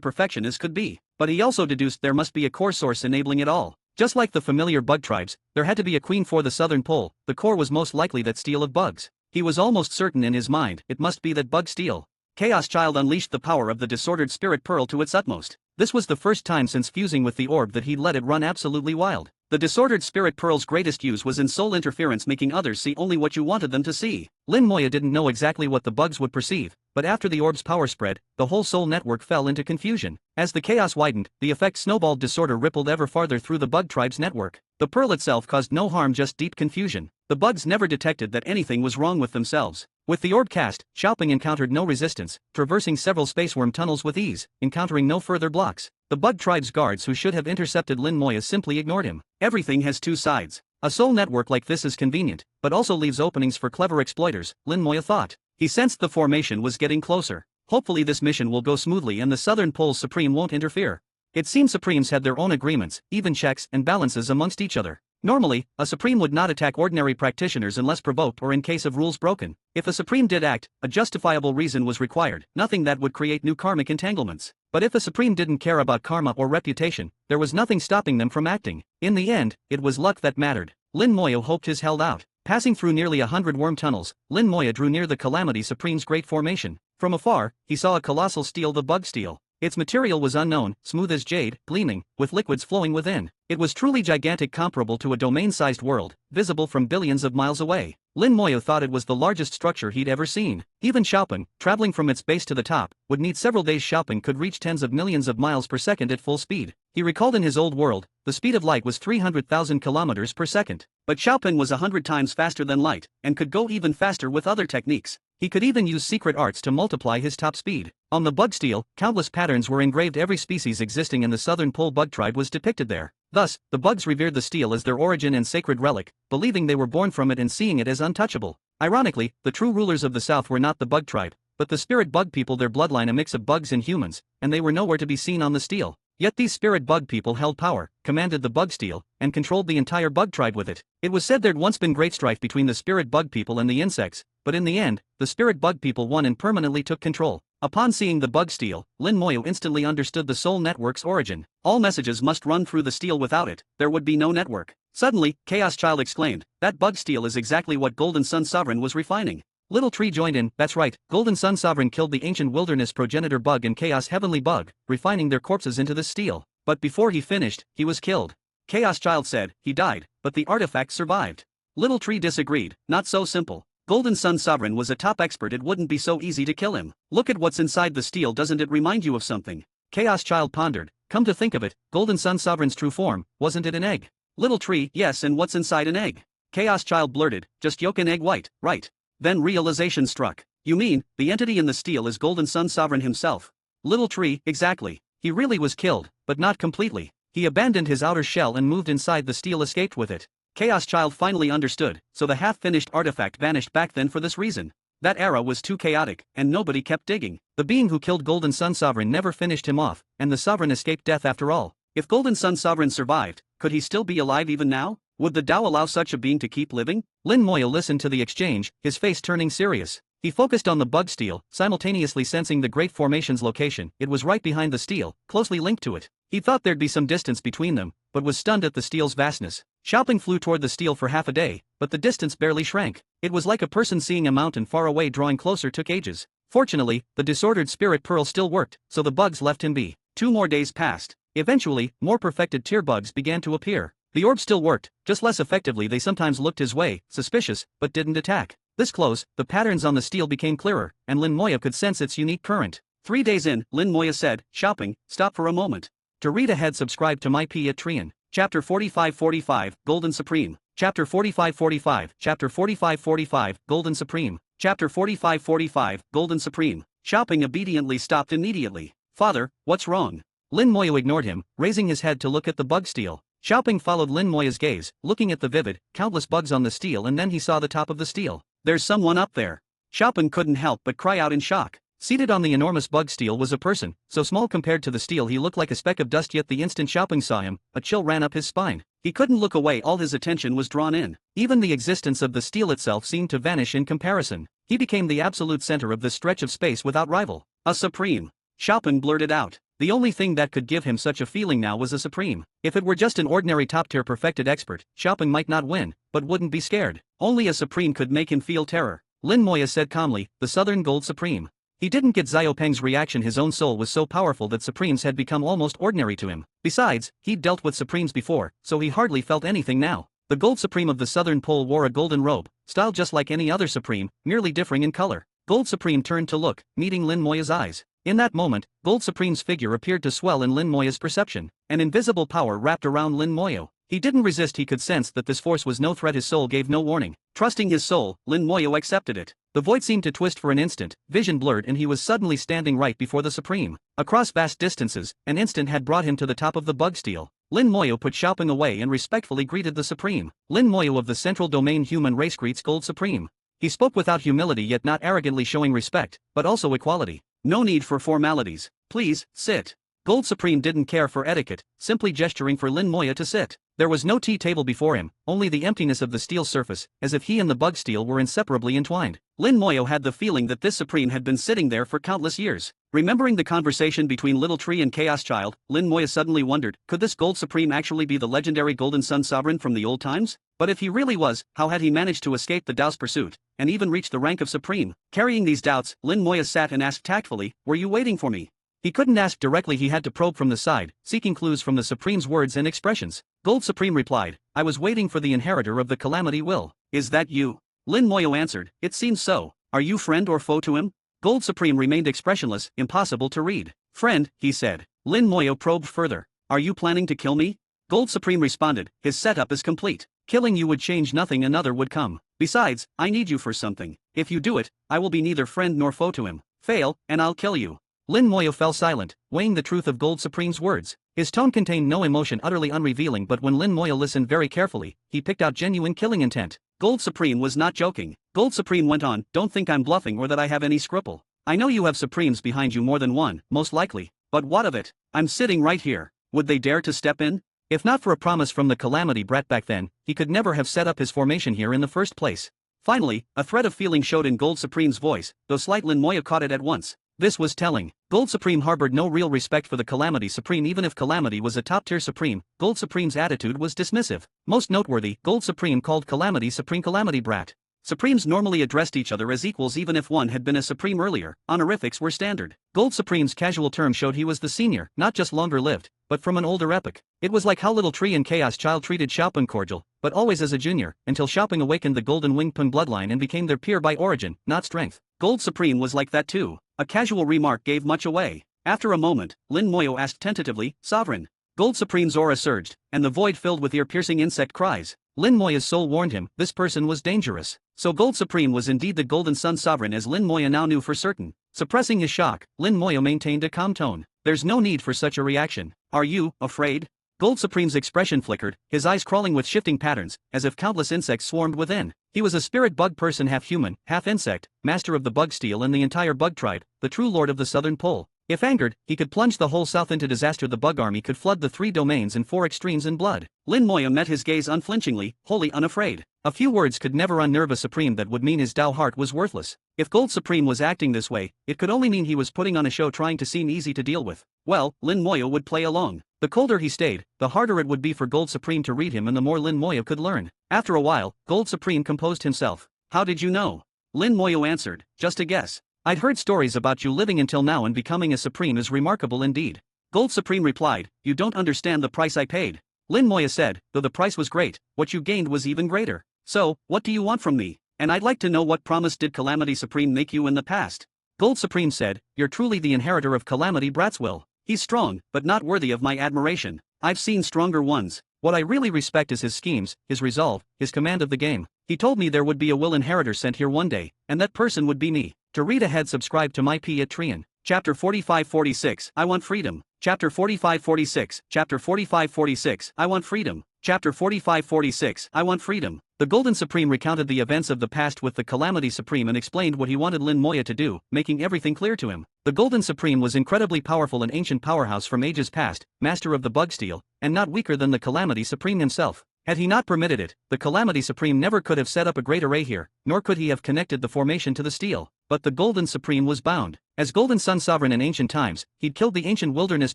perfection as could be, but he also deduced there must be a core source enabling it all. Just like the familiar bug tribes, there had to be a queen for the southern pole. The core was most likely that steel of bugs. He was almost certain in his mind, it must be that bug steel. Chaos Child unleashed the power of the disordered spirit pearl to its utmost. This was the first time since fusing with the orb that he'd let it run absolutely wild. The disordered spirit pearl's greatest use was in soul interference, making others see only what you wanted them to see. Lin Moyo didn't know exactly what the bugs would perceive, but after the orb's power spread, the whole soul network fell into confusion. As the chaos widened, the effect snowballed. Disorder rippled ever farther through the bug tribe's network. The pearl itself caused no harm, just deep confusion. The bugs never detected that anything was wrong with themselves. With the orb cast, Xiaoping encountered no resistance, traversing several spaceworm tunnels with ease, encountering no further blocks. The bug tribe's guards, who should have intercepted Lin Moyo, simply ignored him. Everything has two sides. A soul network like this is convenient, but also leaves openings for clever exploiters, Lin Moyo thought. He sensed the formation was getting closer. Hopefully this mission will go smoothly and the Southern Pole's Supreme won't interfere. It seemed Supremes had their own agreements, even checks and balances amongst each other. Normally, a Supreme would not attack ordinary practitioners unless provoked or in case of rules broken. If a Supreme did act, a justifiable reason was required, nothing that would create new karmic entanglements. But if a Supreme didn't care about karma or reputation, there was nothing stopping them from acting. In the end, it was luck that mattered. Lin Moyo hoped his held out. Passing through nearly 100 worm tunnels, Lin Moyo drew near the Calamity Supreme's great formation. From afar, he saw a colossal steel, the bug steel. Its material was unknown, smooth as jade, gleaming, with liquids flowing within. It was truly gigantic, comparable to a domain-sized world, visible from billions of miles away. Lin Moyo thought it was the largest structure he'd ever seen. Even Xiaoping, traveling from its base to the top, would need several days. Xiaoping could reach tens of millions of miles per second at full speed. He recalled in his old world, the speed of light was 300,000 kilometers per second. But Xiaoping was 100 times faster than light, and could go even faster with other techniques. He could even use secret arts to multiply his top speed. On the bug steel, countless patterns were engraved. Every species existing in the southern pole bug tribe was depicted there. Thus, the bugs revered the steel as their origin and sacred relic, believing they were born from it and seeing it as untouchable. Ironically, the true rulers of the south were not the bug tribe, but the spirit bug people, their bloodline a mix of bugs and humans, and they were nowhere to be seen on the steel. Yet these spirit bug people held power, commanded the bug steel, and controlled the entire bug tribe with it. It was said there'd once been great strife between the spirit bug people and the insects, but in the end, the spirit bug people won and permanently took control. Upon seeing the bug steel, Lin Moyo instantly understood the soul network's origin. All messages must run through the steel. Without it, there would be no network. Suddenly, Chaos Child exclaimed, "That bug steel is exactly what Golden Sun Sovereign was refining." Little Tree joined in, "That's right, Golden Sun Sovereign killed the ancient wilderness progenitor bug and Chaos Heavenly Bug, refining their corpses into this steel. But before he finished, he was killed. Chaos Child said, he died, but the artifact survived. Little Tree disagreed, not so simple. Golden Sun Sovereign was a top expert, it wouldn't be so easy to kill him. Look at what's inside the steel, doesn't it remind you of something? Chaos Child pondered, come to think of it, Golden Sun Sovereign's true form, wasn't it an egg? Little Tree, yes, and what's inside an egg? Chaos Child blurted, just yolk and egg white, right? Then realization struck. You mean, the entity in the steel is Golden Sun Sovereign himself? Little Tree, exactly. He really was killed, but not completely. He abandoned his outer shell and moved inside the steel, escaped with it. Chaos Child finally understood, so the half-finished artifact vanished back then for this reason. That era was too chaotic, and nobody kept digging. The being who killed Golden Sun Sovereign never finished him off, and the Sovereign escaped death after all. If Golden Sun Sovereign survived, could he still be alive even now? Would the Tao allow such a being to keep living? Lin Moya listened to the exchange, his face turning serious. He focused on the bug steel, simultaneously sensing the Great Formation's location. It was right behind the steel, closely linked to it. He thought there'd be some distance between them, but was stunned at the steel's vastness. Xiaoping flew toward the steel for half a day, but the distance barely shrank. It was like a person seeing a mountain far away. Drawing closer took ages. Fortunately, the disordered spirit pearl still worked, so the bugs left him be. 2 more days passed. Eventually, more perfected tier bugs began to appear. The orb still worked, just less effectively. They sometimes looked his way, suspicious, but didn't attack. This close, the patterns on the steel became clearer, and Lin Moya could sense its unique current. 3 days in, Lin Moya said, Xiaoping, stop for a moment. To read ahead, subscribe to my P at Trian. Chapter 4545, Golden Supreme. Chapter 4545, Chapter 4545, Golden Supreme. Chapter 4545, Golden Supreme. Xiaoping obediently stopped immediately. Father, what's wrong? Lin Moya ignored him, raising his head to look at the bug steel. Xiaoping followed Lin Moya's gaze, looking at the vivid, countless bugs on the steel, and then he saw the top of the steel. There's someone up there. Xiaoping couldn't help but cry out in shock. Seated on the enormous bug steel was a person, so small compared to the steel he looked like a speck of dust. Yet the instant Xiaoping saw him, a chill ran up his spine. He couldn't look away, all his attention was drawn in. Even the existence of the steel itself seemed to vanish in comparison. He became the absolute center of this stretch of space without rival. A supreme. Xiaoping blurted out. The only thing that could give him such a feeling now was a supreme. If it were just an ordinary top-tier perfected expert, Xiaoping might not win, but wouldn't be scared. Only a supreme could make him feel terror. Lin Moya said calmly, the Southern Gold Supreme. He didn't get Xiaopeng's reaction. His own soul was so powerful that supremes had become almost ordinary to him. Besides, he'd dealt with supremes before, so he hardly felt anything now. The Gold Supreme of the Southern Pole wore a golden robe, styled just like any other supreme, merely differing in color. Gold Supreme turned to look, meeting Lin Moya's eyes. In that moment, Gold Supreme's figure appeared to swell in Lin Moya's perception. An invisible power wrapped around Lin Moya. He didn't resist. He could sense that this force was no threat. His soul gave no warning. Trusting his soul, Lin Moya accepted it. The void seemed to twist for an instant, vision blurred, and he was suddenly standing right before the Supreme. Across vast distances, an instant had brought him to the top of the bug steel. Lin Moya put Xiaoping away and respectfully greeted the Supreme. Lin Moya of the Central Domain Human Race greets Gold Supreme. He spoke without humility, yet not arrogantly, showing respect, but also equality. No need for formalities. Please, sit. Gold Supreme didn't care for etiquette, simply gesturing for Lin Moya to sit. There was no tea table before him, only the emptiness of the steel surface, as if he and the bug steel were inseparably entwined. Lin Moya had the feeling that this Supreme had been sitting there for countless years. Remembering the conversation between Little Tree and Chaos Child, Lin Moya suddenly wondered, could this Gold Supreme actually be the legendary Golden Sun Sovereign from the old times? But if he really was, how had he managed to escape the Tao's pursuit, and even reach the rank of Supreme? Carrying these doubts, Lin Moya sat and asked tactfully, were you waiting for me? He couldn't ask directly, he had to probe from the side, seeking clues from the Supreme's words and expressions. Gold Supreme replied, I was waiting for the inheritor of the Calamity Will. Is that you? Lin Moya answered, it seems so. Are you friend or foe to him? Gold Supreme remained expressionless, impossible to read. Friend, he said. Lin Moya probed further. Are you planning to kill me? Gold Supreme responded, his setup is complete. Killing you would change nothing, another would come. Besides, I need you for something. If you do it, I will be neither friend nor foe to him. Fail, and I'll kill you. Lin Moya fell silent, weighing the truth of Gold Supreme's words. His tone contained no emotion, utterly unrevealing, but when Lin Moya listened very carefully, he picked out genuine killing intent. Gold Supreme was not joking. Gold Supreme went on, don't think I'm bluffing or that I have any scruple. I know you have Supremes behind you, more than one, most likely. But what of it? I'm sitting right here. Would they dare to step in? If not for a promise from the Calamity Brat back then, he could never have set up his formation here in the first place. Finally, a thread of feeling showed in Gold Supreme's voice, though slight. Lin Moya caught it at once. This was telling. Gold Supreme harbored no real respect for the Calamity Supreme. Even if Calamity was a top-tier Supreme, Gold Supreme's attitude was dismissive. Most noteworthy, Gold Supreme called Calamity Supreme Calamity Brat. Supremes normally addressed each other as equals even if one had been a Supreme earlier. Honorifics were standard. Gold Supreme's casual term showed he was the senior, not just longer lived, but from an older epoch. It was like how Little Tree and Chaos Child treated Xiaopeng cordial, but always as a junior, until Xiaopeng awakened the Golden Winged Peng bloodline and became their peer by origin, not strength. Gold Supreme was like that too. A casual remark gave much away. After a moment, Lin Moyo asked tentatively, "Sovereign?" Gold Supreme's aura surged, and the void filled with ear-piercing insect cries. Lin Moya's soul warned him, this person was dangerous. So Gold Supreme was indeed the Golden Sun Sovereign as Lin Moya now knew for certain. Suppressing his shock, Lin Moya maintained a calm tone. "There's no need for such a reaction. Are you afraid?" Gold Supreme's expression flickered, his eyes crawling with shifting patterns, as if countless insects swarmed within. He was a spirit bug person, half human, half insect, master of the bug steel and the entire bug tribe, the true lord of the southern pole. If angered, he could plunge the whole south into disaster. The bug army could flood the 3 domains and 4 extremes in blood. Lin Moya met his gaze unflinchingly, wholly unafraid. A few words could never unnerve a Supreme. That would mean his Tao heart was worthless. If Gold Supreme was acting this way, it could only mean he was putting on a show trying to seem easy to deal with. Well, Lin Moya would play along. The colder he stayed, the harder it would be for Gold Supreme to read him and the more Lin Moya could learn. After a while, Gold Supreme composed himself. "How did you know?" Lin Moya answered, "Just a guess. I'd heard stories about you living until now, and becoming a Supreme is remarkable indeed." Gold Supreme replied, "You don't understand the price I paid." Lin Moya said, "Though the price was great, what you gained was even greater. So, what do you want from me? And I'd like to know what promise did Calamity Supreme make you in the past?" Gold Supreme said, "You're truly the inheritor of Calamity Bratswill. He's strong, but not worthy of my admiration. I've seen stronger ones. What I really respect is his schemes, his resolve, his command of the game. He told me there would be a will inheritor sent here one day, and that person would be me. To read ahead, subscribe to my P at Trian. Chapter 45-46, I Want Freedom. Chapter 45-46, Chapter 45-46, I Want Freedom. Chapter 45-46, I Want Freedom. The Golden Supreme recounted the events of the past with the Calamity Supreme and explained what he wanted Lin Moya to do, making everything clear to him. The Golden Supreme was incredibly powerful, an ancient powerhouse from ages past, master of the bug steel, and not weaker than the Calamity Supreme himself. Had he not permitted it, the Calamity Supreme never could have set up a great array here, nor could he have connected the formation to the steel. But the Golden Supreme was bound. As Golden Sun Sovereign in ancient times, he'd killed the ancient wilderness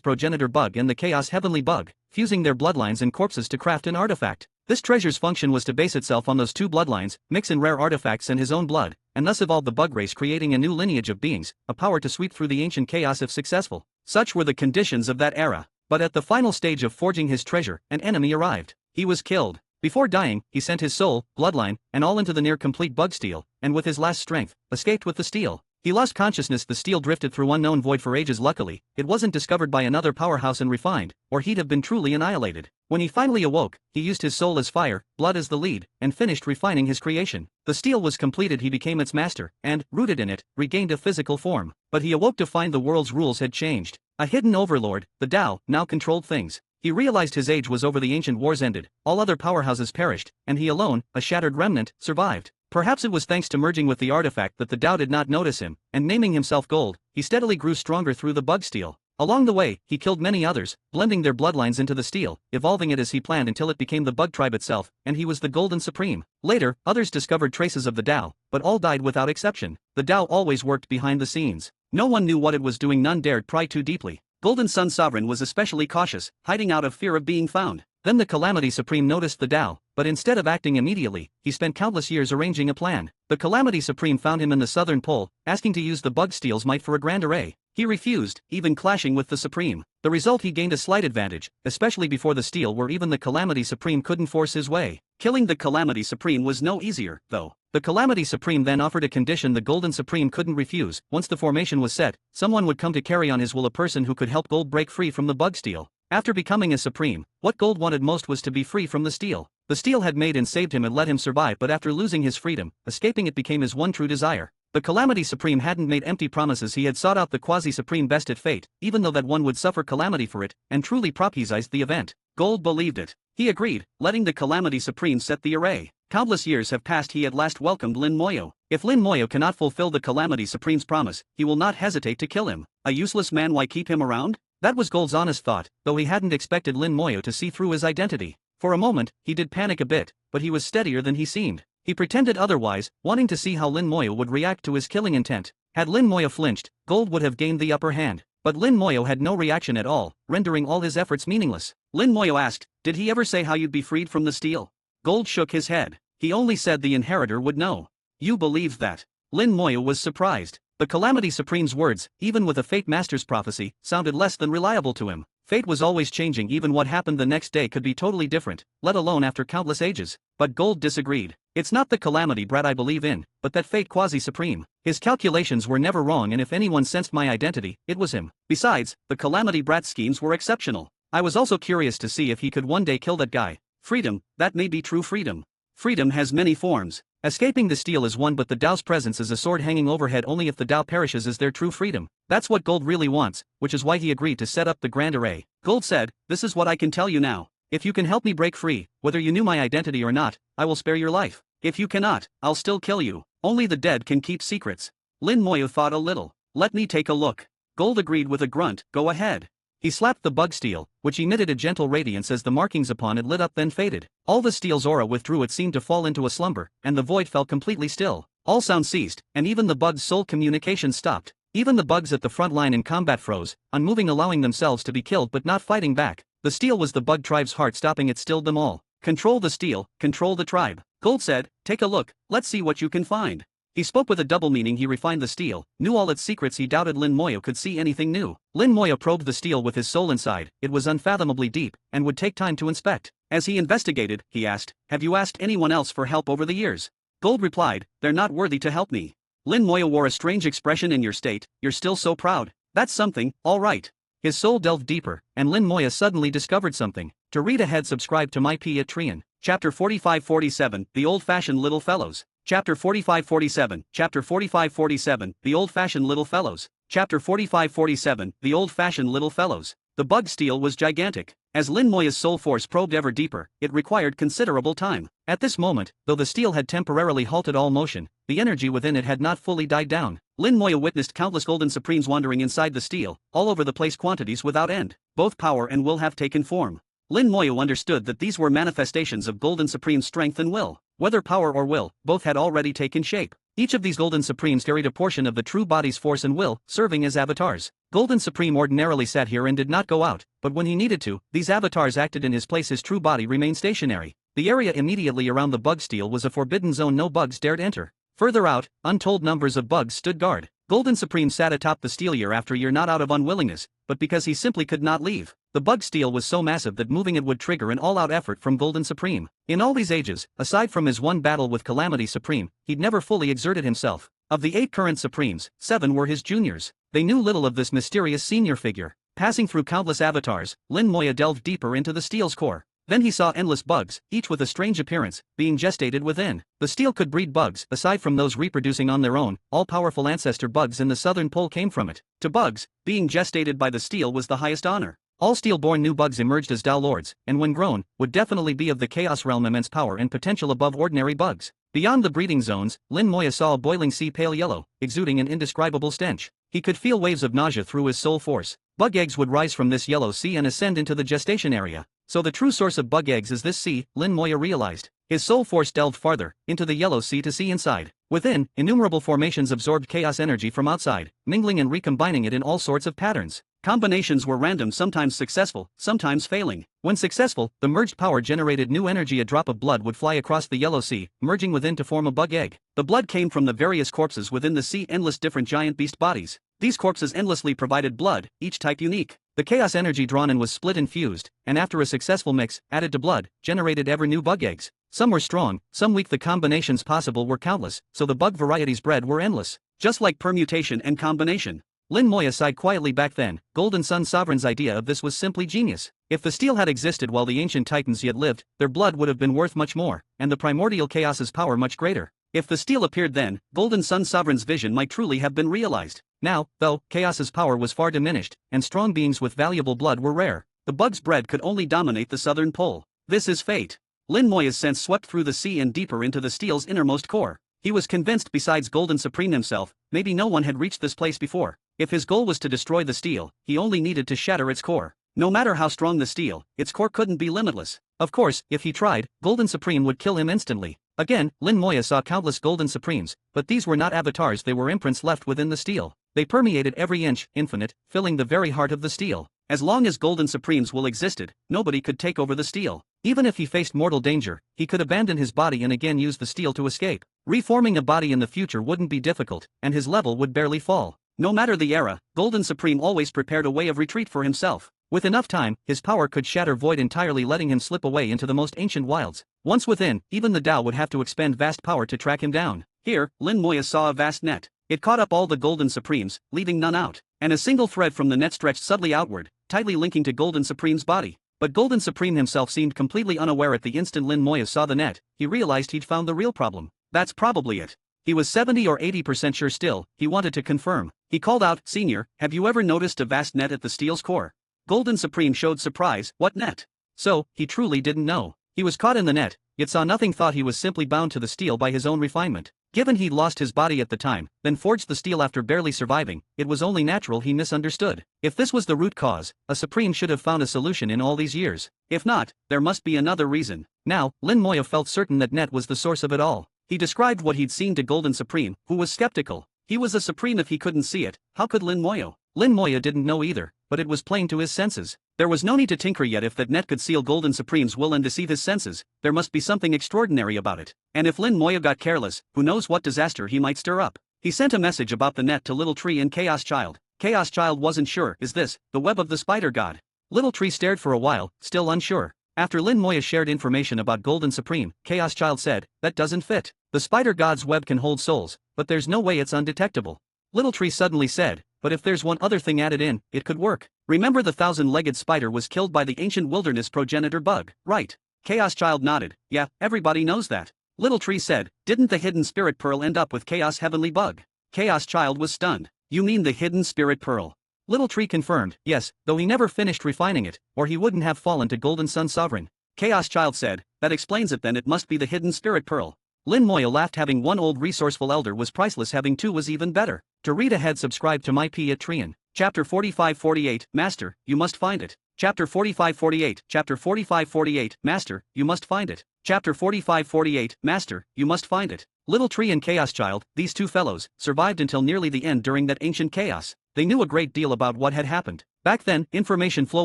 progenitor bug and the Chaos Heavenly bug, fusing their bloodlines and corpses to craft an artifact. This treasure's function was to base itself on those 2 bloodlines, mix in rare artifacts and his own blood, and thus evolve the bug race, creating a new lineage of beings, a power to sweep through the ancient chaos if successful. Such were the conditions of that era. But at the final stage of forging his treasure, an enemy arrived. He was killed. Before dying, he sent his soul, bloodline, and all into the near-complete bug steel, and with his last strength, escaped with the steel. He lost consciousness. The steel drifted through unknown void for ages. Luckily, it wasn't discovered by another powerhouse and refined, or he'd have been truly annihilated. When he finally awoke, he used his soul as fire, blood as the lead, and finished refining his creation. The steel was completed. He became its master, and, rooted in it, regained a physical form. But he awoke to find the world's rules had changed. A hidden overlord, the Tao, now controlled things. He realized his age was over. The ancient wars ended, all other powerhouses perished, and he alone, a shattered remnant, survived. Perhaps it was thanks to merging with the artifact that the Tao did not notice him, and naming himself Gold, he steadily grew stronger through the bug steel. Along the way, he killed many others, blending their bloodlines into the steel, evolving it as he planned until it became the bug tribe itself, and he was the Golden Supreme. Later, others discovered traces of the Tao, but all died without exception. The Tao always worked behind the scenes. No one knew what it was doing. None dared pry too deeply. Golden Sun Sovereign was especially cautious, hiding out of fear of being found. Then the Calamity Supreme noticed the Tao, but instead of acting immediately, he spent countless years arranging a plan. The Calamity Supreme found him in the southern pole, asking to use the bug steel's might for a grand array. He refused, even clashing with the Supreme. The result, he gained a slight advantage, especially before the steel, where even the Calamity Supreme couldn't force his way. Killing the Calamity Supreme was no easier, though. The Calamity Supreme then offered a condition the Golden Supreme couldn't refuse. Once the formation was set, someone would come to carry on his will, a person who could help Gold break free from the bug steel. After becoming a Supreme, what Gold wanted most was to be free from the steel. The steel had made and saved him and let him survive, but after losing his freedom, escaping it became his one true desire. The Calamity Supreme hadn't made empty promises. He had sought out the Quasi-Supreme best at fate, even though that one would suffer calamity for it, and truly prophesized the event. Gold believed it. He agreed, letting the Calamity Supreme set the array. Countless years have passed. He at last welcomed Lin Moyo. If Lin Moyo cannot fulfill the Calamity Supreme's promise, he will not hesitate to kill him. A useless man, why keep him around? That was Gold's honest thought, though he hadn't expected Lin Moyo to see through his identity. For a moment, he did panic a bit, but he was steadier than he seemed. He pretended otherwise, wanting to see how Lin Moyo would react to his killing intent. Had Lin Moyo flinched, Gold would have gained the upper hand. But Lin Moyo had no reaction at all, rendering all his efforts meaningless. Lin Moyo asked, "Did he ever say how you'd be freed from the steel?" Gold shook his head. He only said the inheritor would know. You believe that? Lin Moyo was surprised. The Calamity Supreme's words, even with a Fate Master's prophecy, sounded less than reliable to him. Fate was always changing. Even what happened the next day could be totally different, let alone after countless ages. But Gold disagreed. It's not the calamity brat I believe in, but that fate quasi-supreme. His calculations were never wrong, and if anyone sensed my identity, it was him. Besides, the calamity brat schemes were exceptional. I was also curious to see if he could one day kill that guy. Freedom, that may be true freedom. Freedom has many forms. Escaping the steel is one, but the Tao's presence is a sword hanging overhead. Only if the Tao perishes is there true freedom. That's what Gold really wants, which is why he agreed to set up the Grand Array. Gold said, "This is what I can tell you now. If you can help me break free, whether you knew my identity or not, I will spare your life. If you cannot, I'll still kill you. Only the dead can keep secrets." Lin Moyo thought a little. "Let me take a look." Gold agreed with a grunt. "Go ahead." He slapped the bug steel, which emitted a gentle radiance as the markings upon it lit up then faded. All the steel's aura withdrew. It seemed to fall into a slumber, and the void fell completely still. All sound ceased, and even the bug's soul communication stopped. Even the bugs at the front line in combat froze, unmoving, allowing themselves to be killed but not fighting back. The steel was the bug tribe's heart. Stopping it stilled them all. "Control the steel, control the tribe." Gold said, "Take a look, let's see what you can find." He spoke with a double meaning. He refined the steel, knew all its secrets. He doubted Lin Moyo could see anything new. Lin Moyo probed the steel with his soul inside. It was unfathomably deep, and would take time to inspect. As he investigated, he asked, "Have you asked anyone else for help over the years?" Gold replied, "They're not worthy to help me." Lin Moyo wore a strange expression. "In your state, you're still so proud. That's something, all right." His soul delved deeper, and Lin Moyo suddenly discovered something. To read ahead, subscribe to my Patreon. Chapter 45-47, The Old-Fashioned Little Fellows. Chapter 45-47, Chapter 45-47, The Old-Fashioned Little Fellows. Chapter 45-47, The Old-Fashioned Little Fellows. The bug steel was gigantic. As Lin Moyo's soul force probed ever deeper, it required considerable time. At this moment, though the steel had temporarily halted all motion, the energy within it had not fully died down. Lin Moyo witnessed countless golden supremes wandering inside the steel, all over the place, quantities without end. Both power and will have taken form. Lin Moyo understood that these were manifestations of Golden Supreme's strength and will. Whether power or will, both had already taken shape. Each of these Golden Supremes carried a portion of the true body's force and will, serving as avatars. Golden Supreme ordinarily sat here and did not go out, but when he needed to, these avatars acted in his place. His true body remained stationary. The area immediately around the bug steel was a forbidden zone. No bugs dared enter. Further out, untold numbers of bugs stood guard. Golden Supreme sat atop the steel year after year, not out of unwillingness, but because he simply could not leave. The bug steel was so massive that moving it would trigger an all-out effort from Golden Supreme. In all these ages, aside from his one battle with Calamity Supreme, he'd never fully exerted himself. Of the 8 current Supremes, 7 were his juniors. They knew little of this mysterious senior figure. Passing through countless avatars, Lin Moyo delved deeper into the steel's core. Then he saw endless bugs, each with a strange appearance, being gestated within. The steel could breed bugs. Aside from those reproducing on their own, all-powerful ancestor bugs in the southern pole came from it. To bugs, being gestated by the steel was the highest honor. All steel-born new bugs emerged as Tao Lords, and when grown, would definitely be of the Chaos Realm, immense power and potential above ordinary bugs. Beyond the breeding zones, Lin Moyo saw a boiling sea, pale yellow, exuding an indescribable stench. He could feel waves of nausea through his soul force. Bug eggs would rise from this yellow sea and ascend into the gestation area. So the true source of bug eggs is this sea, Lin Moyo realized. His soul force delved farther, into the yellow sea to see inside. Within, innumerable formations absorbed chaos energy from outside, mingling and recombining it in all sorts of patterns. Combinations were random, sometimes successful, sometimes failing. When successful, the merged power generated new energy. A drop of blood would fly across the yellow sea, merging within to form a bug egg. The blood came from the various corpses within the sea, endless different giant beast bodies. These corpses endlessly provided blood, each type unique. The chaos energy drawn in was split and fused, and after a successful mix, added to blood, generated ever new bug eggs. Some were strong, some weak. The combinations possible were countless, so the bug varieties bred were endless. Just like permutation and combination. Lin Moyo sighed quietly. Back then, Golden Sun Sovereign's idea of this was simply genius. If the steel had existed while the ancient titans yet lived, their blood would have been worth much more, and the primordial chaos's power much greater. If the steel appeared then, Golden Sun Sovereign's vision might truly have been realized. Now, though, chaos's power was far diminished, and strong beings with valuable blood were rare, the bugs bred could only dominate the southern pole. This is fate. Lin Moyo's sense swept through the sea and deeper into the steel's innermost core. He was convinced, besides Golden Supreme himself, maybe no one had reached this place before. If his goal was to destroy the steel, he only needed to shatter its core. No matter how strong the steel, its core couldn't be limitless. Of course, if he tried, Golden Supreme would kill him instantly. Again, Lin Moyo saw countless Golden Supremes, but these were not avatars. They were imprints left within the steel. They permeated every inch, infinite, filling the very heart of the steel. As long as Golden Supremes will existed, nobody could take over the steel. Even if he faced mortal danger, he could abandon his body and again use the steel to escape. Reforming a body in the future wouldn't be difficult, and his level would barely fall. No matter the era, Golden Supreme always prepared a way of retreat for himself. With enough time, his power could shatter void entirely, letting him slip away into the most ancient wilds. Once within, even the Tao would have to expend vast power to track him down. Here, Lin Moya saw a vast net. It caught up all the Golden Supremes, leaving none out, and a single thread from the net stretched subtly outward, tightly linking to Golden Supreme's body. But Golden Supreme himself seemed completely unaware. At the instant Lin Moya saw the net, he realized he'd found the real problem. That's probably it. He was 70 or 80% sure still. He wanted to confirm. He called out, "Senior, have you ever noticed a vast net at the steel's core?" Golden Supreme showed surprise. What net? So, he truly didn't know. He was caught in the net, yet saw nothing. Thought he was simply bound to the steel by his own refinement. Given he'd lost his body at the time, then forged the steel after barely surviving, it was only natural he misunderstood. If this was the root cause, a Supreme should have found a solution in all these years. If not, there must be another reason. Now, Lin Moya felt certain that net was the source of it all. He described what he'd seen to Golden Supreme, who was skeptical. He was a Supreme if he couldn't see it. How could Lin Moya? Lin Moya didn't know either, but it was plain to his senses. There was no need to tinker yet. If that net could seal Golden Supreme's will and deceive his senses, there must be something extraordinary about it. And if Lin Moya got careless, who knows what disaster he might stir up. He sent a message about the net to Little Tree and Chaos Child. Chaos Child wasn't sure. Is this the web of the spider god? Little Tree stared for a while, still unsure. After Lin Moya shared information about Golden Supreme, Chaos Child said, "That doesn't fit. The spider god's web can hold souls, but there's no way it's undetectable." Little Tree suddenly said, "But if there's one other thing added in, it could work. Remember the 1,000-legged spider was killed by the ancient wilderness progenitor bug, right?" Chaos Child nodded. "Yeah, everybody knows that." Little Tree said, "Didn't the hidden spirit pearl end up with Chaos Heavenly Bug?" Chaos Child was stunned. "You mean the hidden spirit pearl?" Little Tree confirmed, "Yes, though he never finished refining it, or he wouldn't have fallen to Golden Sun Sovereign." Chaos Child said, "That explains it then. It must be the hidden spirit pearl." Lin Moya laughed. Having one old resourceful elder was priceless. Having two was even better. To read ahead, subscribe to my P at Trian. Chapter 45-48, Master, you must find it. Chapter 45-48, Chapter 45-48, Master, you must find it. Chapter 45-48, Master, you must find it. Little Tree and Chaos Child, these two fellows, survived until nearly the end during that ancient chaos. They knew a great deal about what had happened. Back then, information flow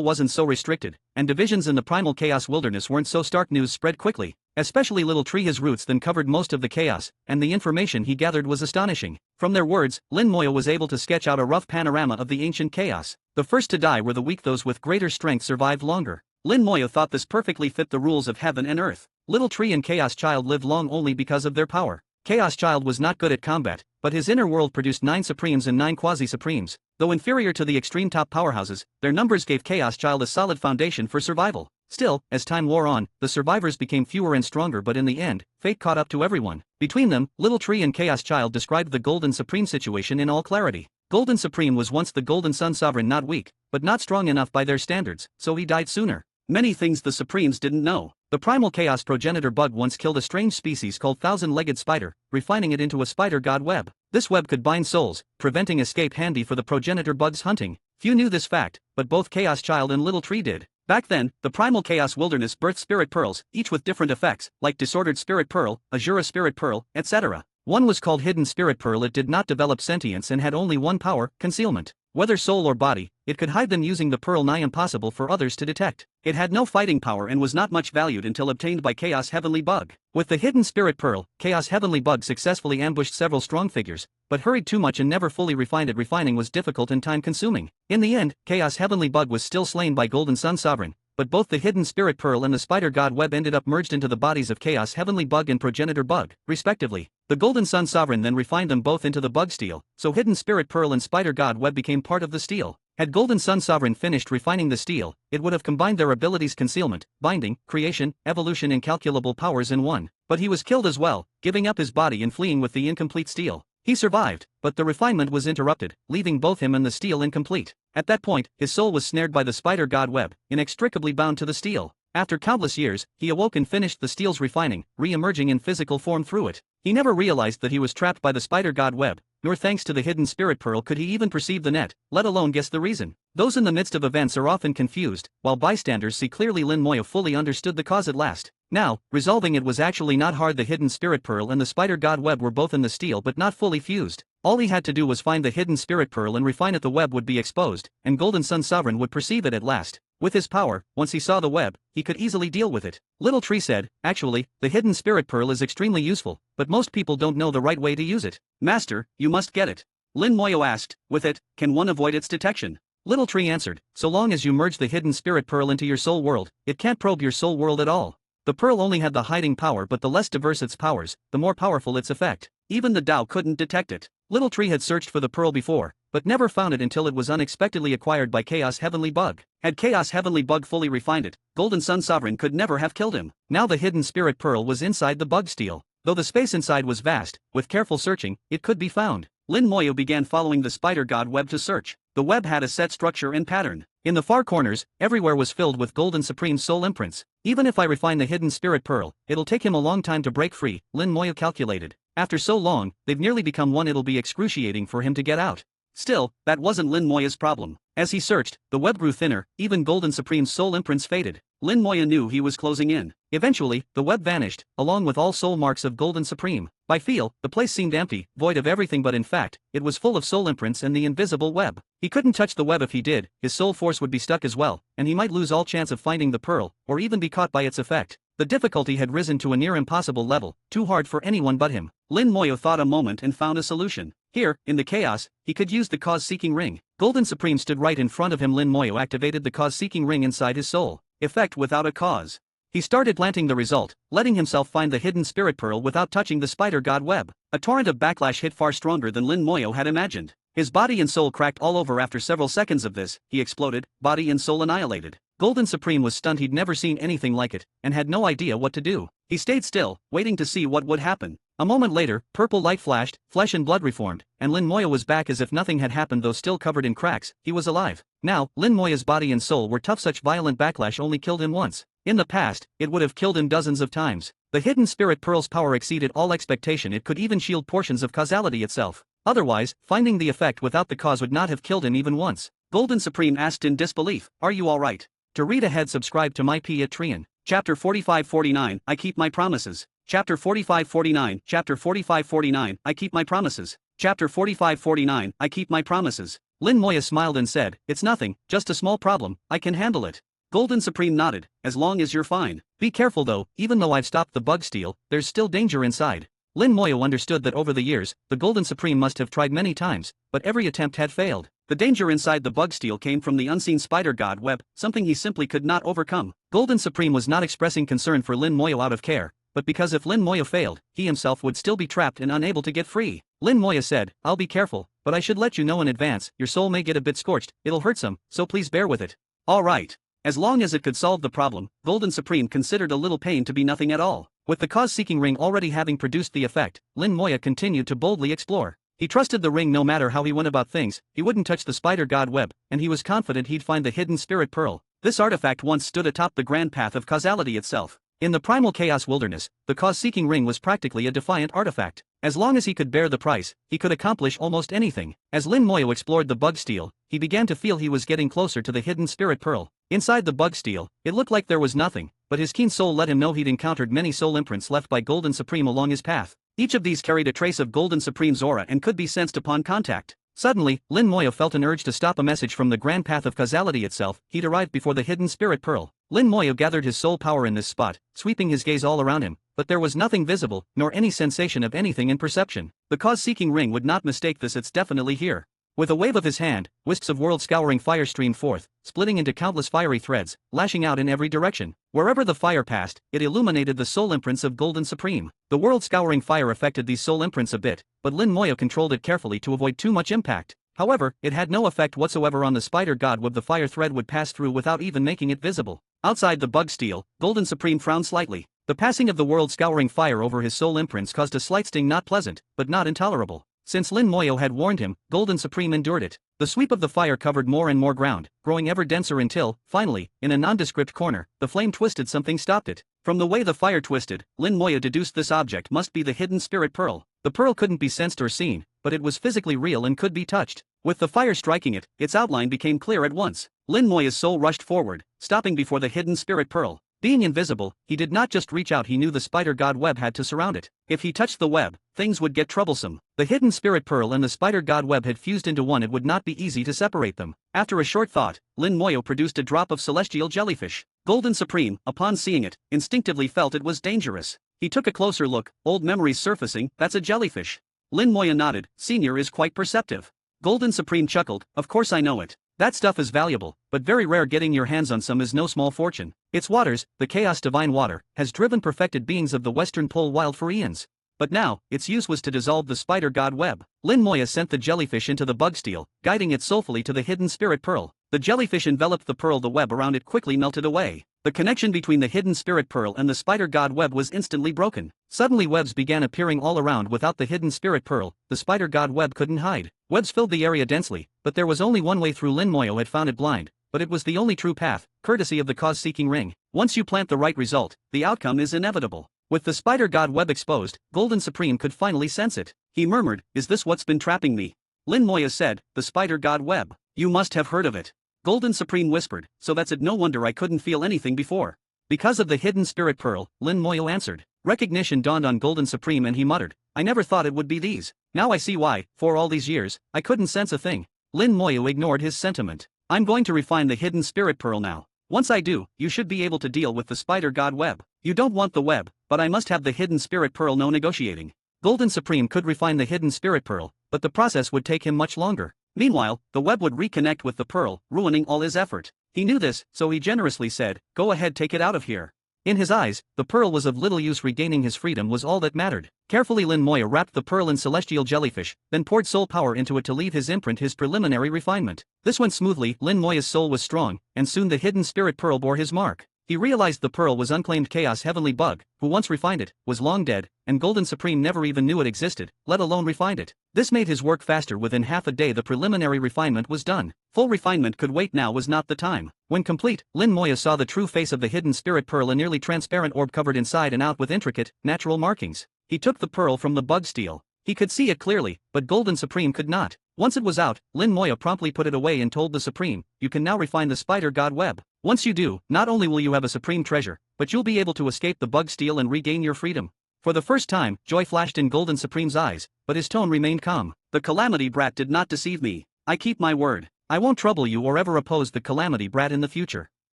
wasn't so restricted, and divisions in the primal chaos wilderness weren't so stark. News spread quickly. Especially Little Tree. His roots then covered most of the chaos, and the information he gathered was astonishing. From their words, Lin Moya was able to sketch out a rough panorama of the ancient chaos. The first to die were the weak. Those with greater strength survived longer. Lin Moya thought this perfectly fit the rules of heaven and earth. Little Tree and Chaos Child lived long only because of their power. Chaos Child was not good at combat, but his inner world produced 9 Supremes and 9 Quasi-Supremes. Though inferior to the extreme top powerhouses, their numbers gave Chaos Child a solid foundation for survival. Still, as time wore on, the survivors became fewer and stronger, but in the end, fate caught up to everyone. Between them, Little Tree and Chaos Child described the Golden Supreme situation in all clarity. Golden Supreme was once the Golden Sun Sovereign, not weak, but not strong enough by their standards, so he died sooner. Many things the Supremes didn't know. The primal chaos progenitor bug once killed a strange species called 1,000-legged spider, refining it into a spider god web. This web could bind souls, preventing escape, handy for the progenitor bug's hunting. Few knew this fact, but both Chaos Child and Little Tree did. Back then, the primal chaos wilderness birthed spirit pearls, each with different effects, like disordered spirit pearl, Azura spirit pearl, etc. One was called hidden spirit pearl. It did not develop sentience and had only one power, concealment. Whether soul or body, it could hide them using the pearl, nigh impossible for others to detect. It had no fighting power and was not much valued until obtained by Chaos Heavenly Bug. With the hidden spirit pearl, Chaos Heavenly Bug successfully ambushed several strong figures, but hurried too much and never fully refined it. Refining was difficult and time-consuming. In the end, Chaos Heavenly Bug was still slain by Golden Sun Sovereign, but both the hidden spirit pearl and the spider god web ended up merged into the bodies of Chaos Heavenly Bug and Progenitor Bug, respectively. The Golden Sun Sovereign then refined them both into the bug steel, so hidden spirit pearl and spider god web became part of the steel. Had Golden Sun Sovereign finished refining the steel, it would have combined their abilities: concealment, binding, creation, evolution, incalculable powers in one. But he was killed as well, giving up his body and fleeing with the incomplete steel. He survived, but the refinement was interrupted, leaving both him and the steel incomplete. At that point, his soul was snared by the spider god web, inextricably bound to the steel. After countless years, he awoke and finished the steel's refining, re-emerging in physical form through it. He never realized that he was trapped by the spider god web, nor thanks to the hidden spirit pearl could he even perceive the net, let alone guess the reason. Those in the midst of events are often confused, while bystanders see clearly. Lin Moya fully understood the cause at last. Now, resolving it was actually not hard. The hidden spirit pearl and the spider god web were both in the steel but not fully fused. All he had to do was find the hidden spirit pearl and refine it. The web would be exposed, and Golden Sun Sovereign would perceive it at last. With his power, once he saw the web, he could easily deal with it. Little Tree said, "Actually, the hidden spirit pearl is extremely useful, but most people don't know the right way to use it." "Master, you must get it." Lin Moya asked. "With it, can one avoid its detection?" Little Tree answered, so long as you merge the hidden spirit pearl into your soul world, it can't probe your soul world at all. The pearl only had the hiding power, but the less diverse its powers, the more powerful its effect. Even the Tao couldn't detect it. Little Tree had searched for the pearl before, but never found it until it was unexpectedly acquired by Chaos Heavenly Bug. Had Chaos Heavenly Bug fully refined it, Golden Sun Sovereign could never have killed him. Now the hidden spirit pearl was inside the bug steel. Though the space inside was vast, with careful searching, it could be found. Lin Moyo began following the spider god web to search. The web had a set structure and pattern. In the far corners, everywhere was filled with Golden Supreme's soul imprints. Even if I refine the hidden spirit pearl, it'll take him a long time to break free, Lin Moyo calculated. After so long, they've nearly become one. It'll be excruciating for him to get out. Still, that wasn't Lin Moya's problem. As he searched, the web grew thinner, even Golden Supreme's soul imprints faded. Lin Moya knew he was closing in. Eventually, the web vanished, along with all soul marks of Golden Supreme. By feel, the place seemed empty, void of everything, but in fact, it was full of soul imprints and the invisible web. He couldn't touch the web. If he did, his soul force would be stuck as well, and he might lose all chance of finding the pearl, or even be caught by its effect. The difficulty had risen to a near impossible level, too hard for anyone but him. Lin Moyo thought a moment and found a solution. Here, in the chaos, he could use the cause-seeking ring. Golden Supreme stood right in front of him. Lin Moyo activated the cause-seeking ring inside his soul. Effect without a cause. He started planting the result, letting himself find the hidden spirit pearl without touching the spider god web. A torrent of backlash hit far stronger than Lin Moyo had imagined. His body and soul cracked all over. After several seconds of this, he exploded, body and soul annihilated. Golden Supreme was stunned. He'd never seen anything like it, and had no idea what to do. He stayed still, waiting to see what would happen. A moment later, purple light flashed, flesh and blood reformed, and Lin Moyo was back as if nothing had happened. Though still covered in cracks, he was alive. Now, Lin Moyo's body and soul were tough. Such violent backlash only killed him once. In the past, it would have killed him dozens of times. The hidden spirit pearl's power exceeded all expectation. It could even shield portions of causality itself. Otherwise, finding the effect without the cause would not have killed him even once. Golden Supreme asked in disbelief, "Are you alright?" To read ahead, subscribe to my Patreon. Chapter 45-49, I keep my promises. Chapter 45-49, Chapter 45-49, I keep my promises. Chapter 45-49, I keep my promises. Lin Moya smiled and said, "It's nothing, just a small problem, I can handle it." Golden Supreme nodded, "As long as you're fine. Be careful though, even though I've stopped the bug steel, there's still danger inside." Lin Moyo understood that over the years, the Golden Supreme must have tried many times, but every attempt had failed. The danger inside the bug steel came from the unseen spider god web, something he simply could not overcome. Golden Supreme was not expressing concern for Lin Moyo out of care, but because if Lin Moyo failed, he himself would still be trapped and unable to get free. Lin Moyo said, "I'll be careful, but I should let you know in advance, your soul may get a bit scorched, it'll hurt some, so please bear with it." Alright. As long as it could solve the problem, Golden Supreme considered a little pain to be nothing at all. With the cause-seeking ring already having produced the effect, Lin Moya continued to boldly explore. He trusted the ring. No matter how he went about things, he wouldn't touch the spider god web, and he was confident he'd find the hidden spirit pearl. This artifact once stood atop the grand path of causality itself. In the primal chaos wilderness, the cause-seeking ring was practically a defiant artifact. As long as he could bear the price, he could accomplish almost anything. As Lin Moyo explored the bug steel, he began to feel he was getting closer to the hidden spirit pearl. Inside the bug steel, it looked like there was nothing, but his keen soul let him know he'd encountered many soul imprints left by Golden Supreme along his path. Each of these carried a trace of Golden Supreme's aura and could be sensed upon contact. Suddenly, Lin Moyo felt an urge to stop. A message from the grand path of causality itself. He'd arrived before the hidden spirit pearl. Lin Moyo gathered his soul power in this spot, sweeping his gaze all around him, but there was nothing visible, nor any sensation of anything in perception. The cause-seeking ring would not mistake this. It's definitely here. With a wave of his hand, wisps of world-scouring fire streamed forth, splitting into countless fiery threads, lashing out in every direction. Wherever the fire passed, it illuminated the soul imprints of Golden Supreme. The world-scouring fire affected these soul imprints a bit, but Lin Moyo controlled it carefully to avoid too much impact. However, it had no effect whatsoever on the spider god web. The fire thread would pass through without even making it visible. Outside the bug steel, Golden Supreme frowned slightly. The passing of the world-scouring fire over his soul imprints caused a slight sting. Not pleasant, but not intolerable. Since Lin Moyo had warned him, Golden Supreme endured it. The sweep of the fire covered more and more ground, growing ever denser until, finally, in a nondescript corner, the flame twisted. Something stopped it. From the way the fire twisted, Lin Moyo deduced this object must be the hidden spirit pearl. The pearl couldn't be sensed or seen, but it was physically real and could be touched. With the fire striking it, its outline became clear at once. Lin Moya's soul rushed forward, stopping before the hidden spirit pearl. Being invisible, he did not just reach out. He knew the spider god web had to surround it. If he touched the web, things would get troublesome. The hidden spirit pearl and the spider god web had fused into one. It would not be easy to separate them. After a short thought, Lin Moyo produced a drop of celestial jellyfish. Golden Supreme, upon seeing it, instinctively felt it was dangerous. He took a closer look, old memories surfacing. "That's a jellyfish." Lin Moyo nodded. "Senior is quite perceptive." Golden Supreme chuckled, "Of course I know it. That stuff is valuable, but very rare. Getting your hands on some is no small fortune. Its waters, the Chaos Divine Water, has driven perfected beings of the Western Pole wild for eons. But now, its use was to dissolve the spider god web. Lin Moya sent the jellyfish into the bug steel, guiding it soulfully to the hidden spirit pearl. The jellyfish enveloped the pearl. The web around it quickly melted away. The connection between the hidden spirit pearl and the spider god web was instantly broken. Suddenly webs began appearing all around. Without the hidden spirit pearl, the spider god web couldn't hide. Webs filled the area densely, but there was only one way through. Lin Moya had found it blind, but it was the only true path, courtesy of the cause-seeking ring. Once you plant the right result, the outcome is inevitable. With the spider god web exposed, Golden Supreme could finally sense it. He murmured, "Is this what's been trapping me?" Lin Moya said, "The spider god web. You must have heard of it." Golden Supreme whispered, "So that's it. No wonder I couldn't feel anything before." "Because of the hidden spirit pearl," Lin Moya answered. Recognition dawned on Golden Supreme and he muttered, "I never thought it would be these. Now I see why, for all these years, I couldn't sense a thing." Lin Moya ignored his sentiment. "I'm going to refine the hidden spirit pearl now. Once I do, you should be able to deal with the spider god web. You don't want the web, but I must have the hidden spirit pearl. No negotiating." Golden Supreme could refine the hidden spirit pearl, but the process would take him much longer. Meanwhile, the web would reconnect with the pearl, ruining all his effort. He knew this, so he generously said, "Go ahead, take it out of here." In his eyes, the pearl was of little use. Regaining his freedom was all that mattered. Carefully Lin Moya wrapped the pearl in celestial jellyfish, then poured soul power into it to leave his imprint, his preliminary refinement. This went smoothly. Lin Moya's soul was strong, and soon the hidden spirit pearl bore his mark. He realized the pearl was unclaimed chaos heavenly bug, who once refined it, was long dead, and Golden Supreme never even knew it existed, let alone refined it. This made his work faster. Within half a day the preliminary refinement was done. Full refinement could wait. Now was not the time. When complete, Lin Moya saw the true face of the hidden spirit pearl, a nearly transparent orb covered inside and out with intricate, natural markings. He took the pearl from the bug steel. He could see it clearly, but Golden Supreme could not. Once it was out, Lin Moya promptly put it away and told the Supreme, "You can now refine the spider god web. Once you do, not only will you have a supreme treasure, but you'll be able to escape the bug steel and regain your freedom." For the first time, joy flashed in Golden Supreme's eyes, but his tone remained calm. "The Calamity Brat did not deceive me. I keep my word. I won't trouble you or ever oppose the Calamity Brat in the future.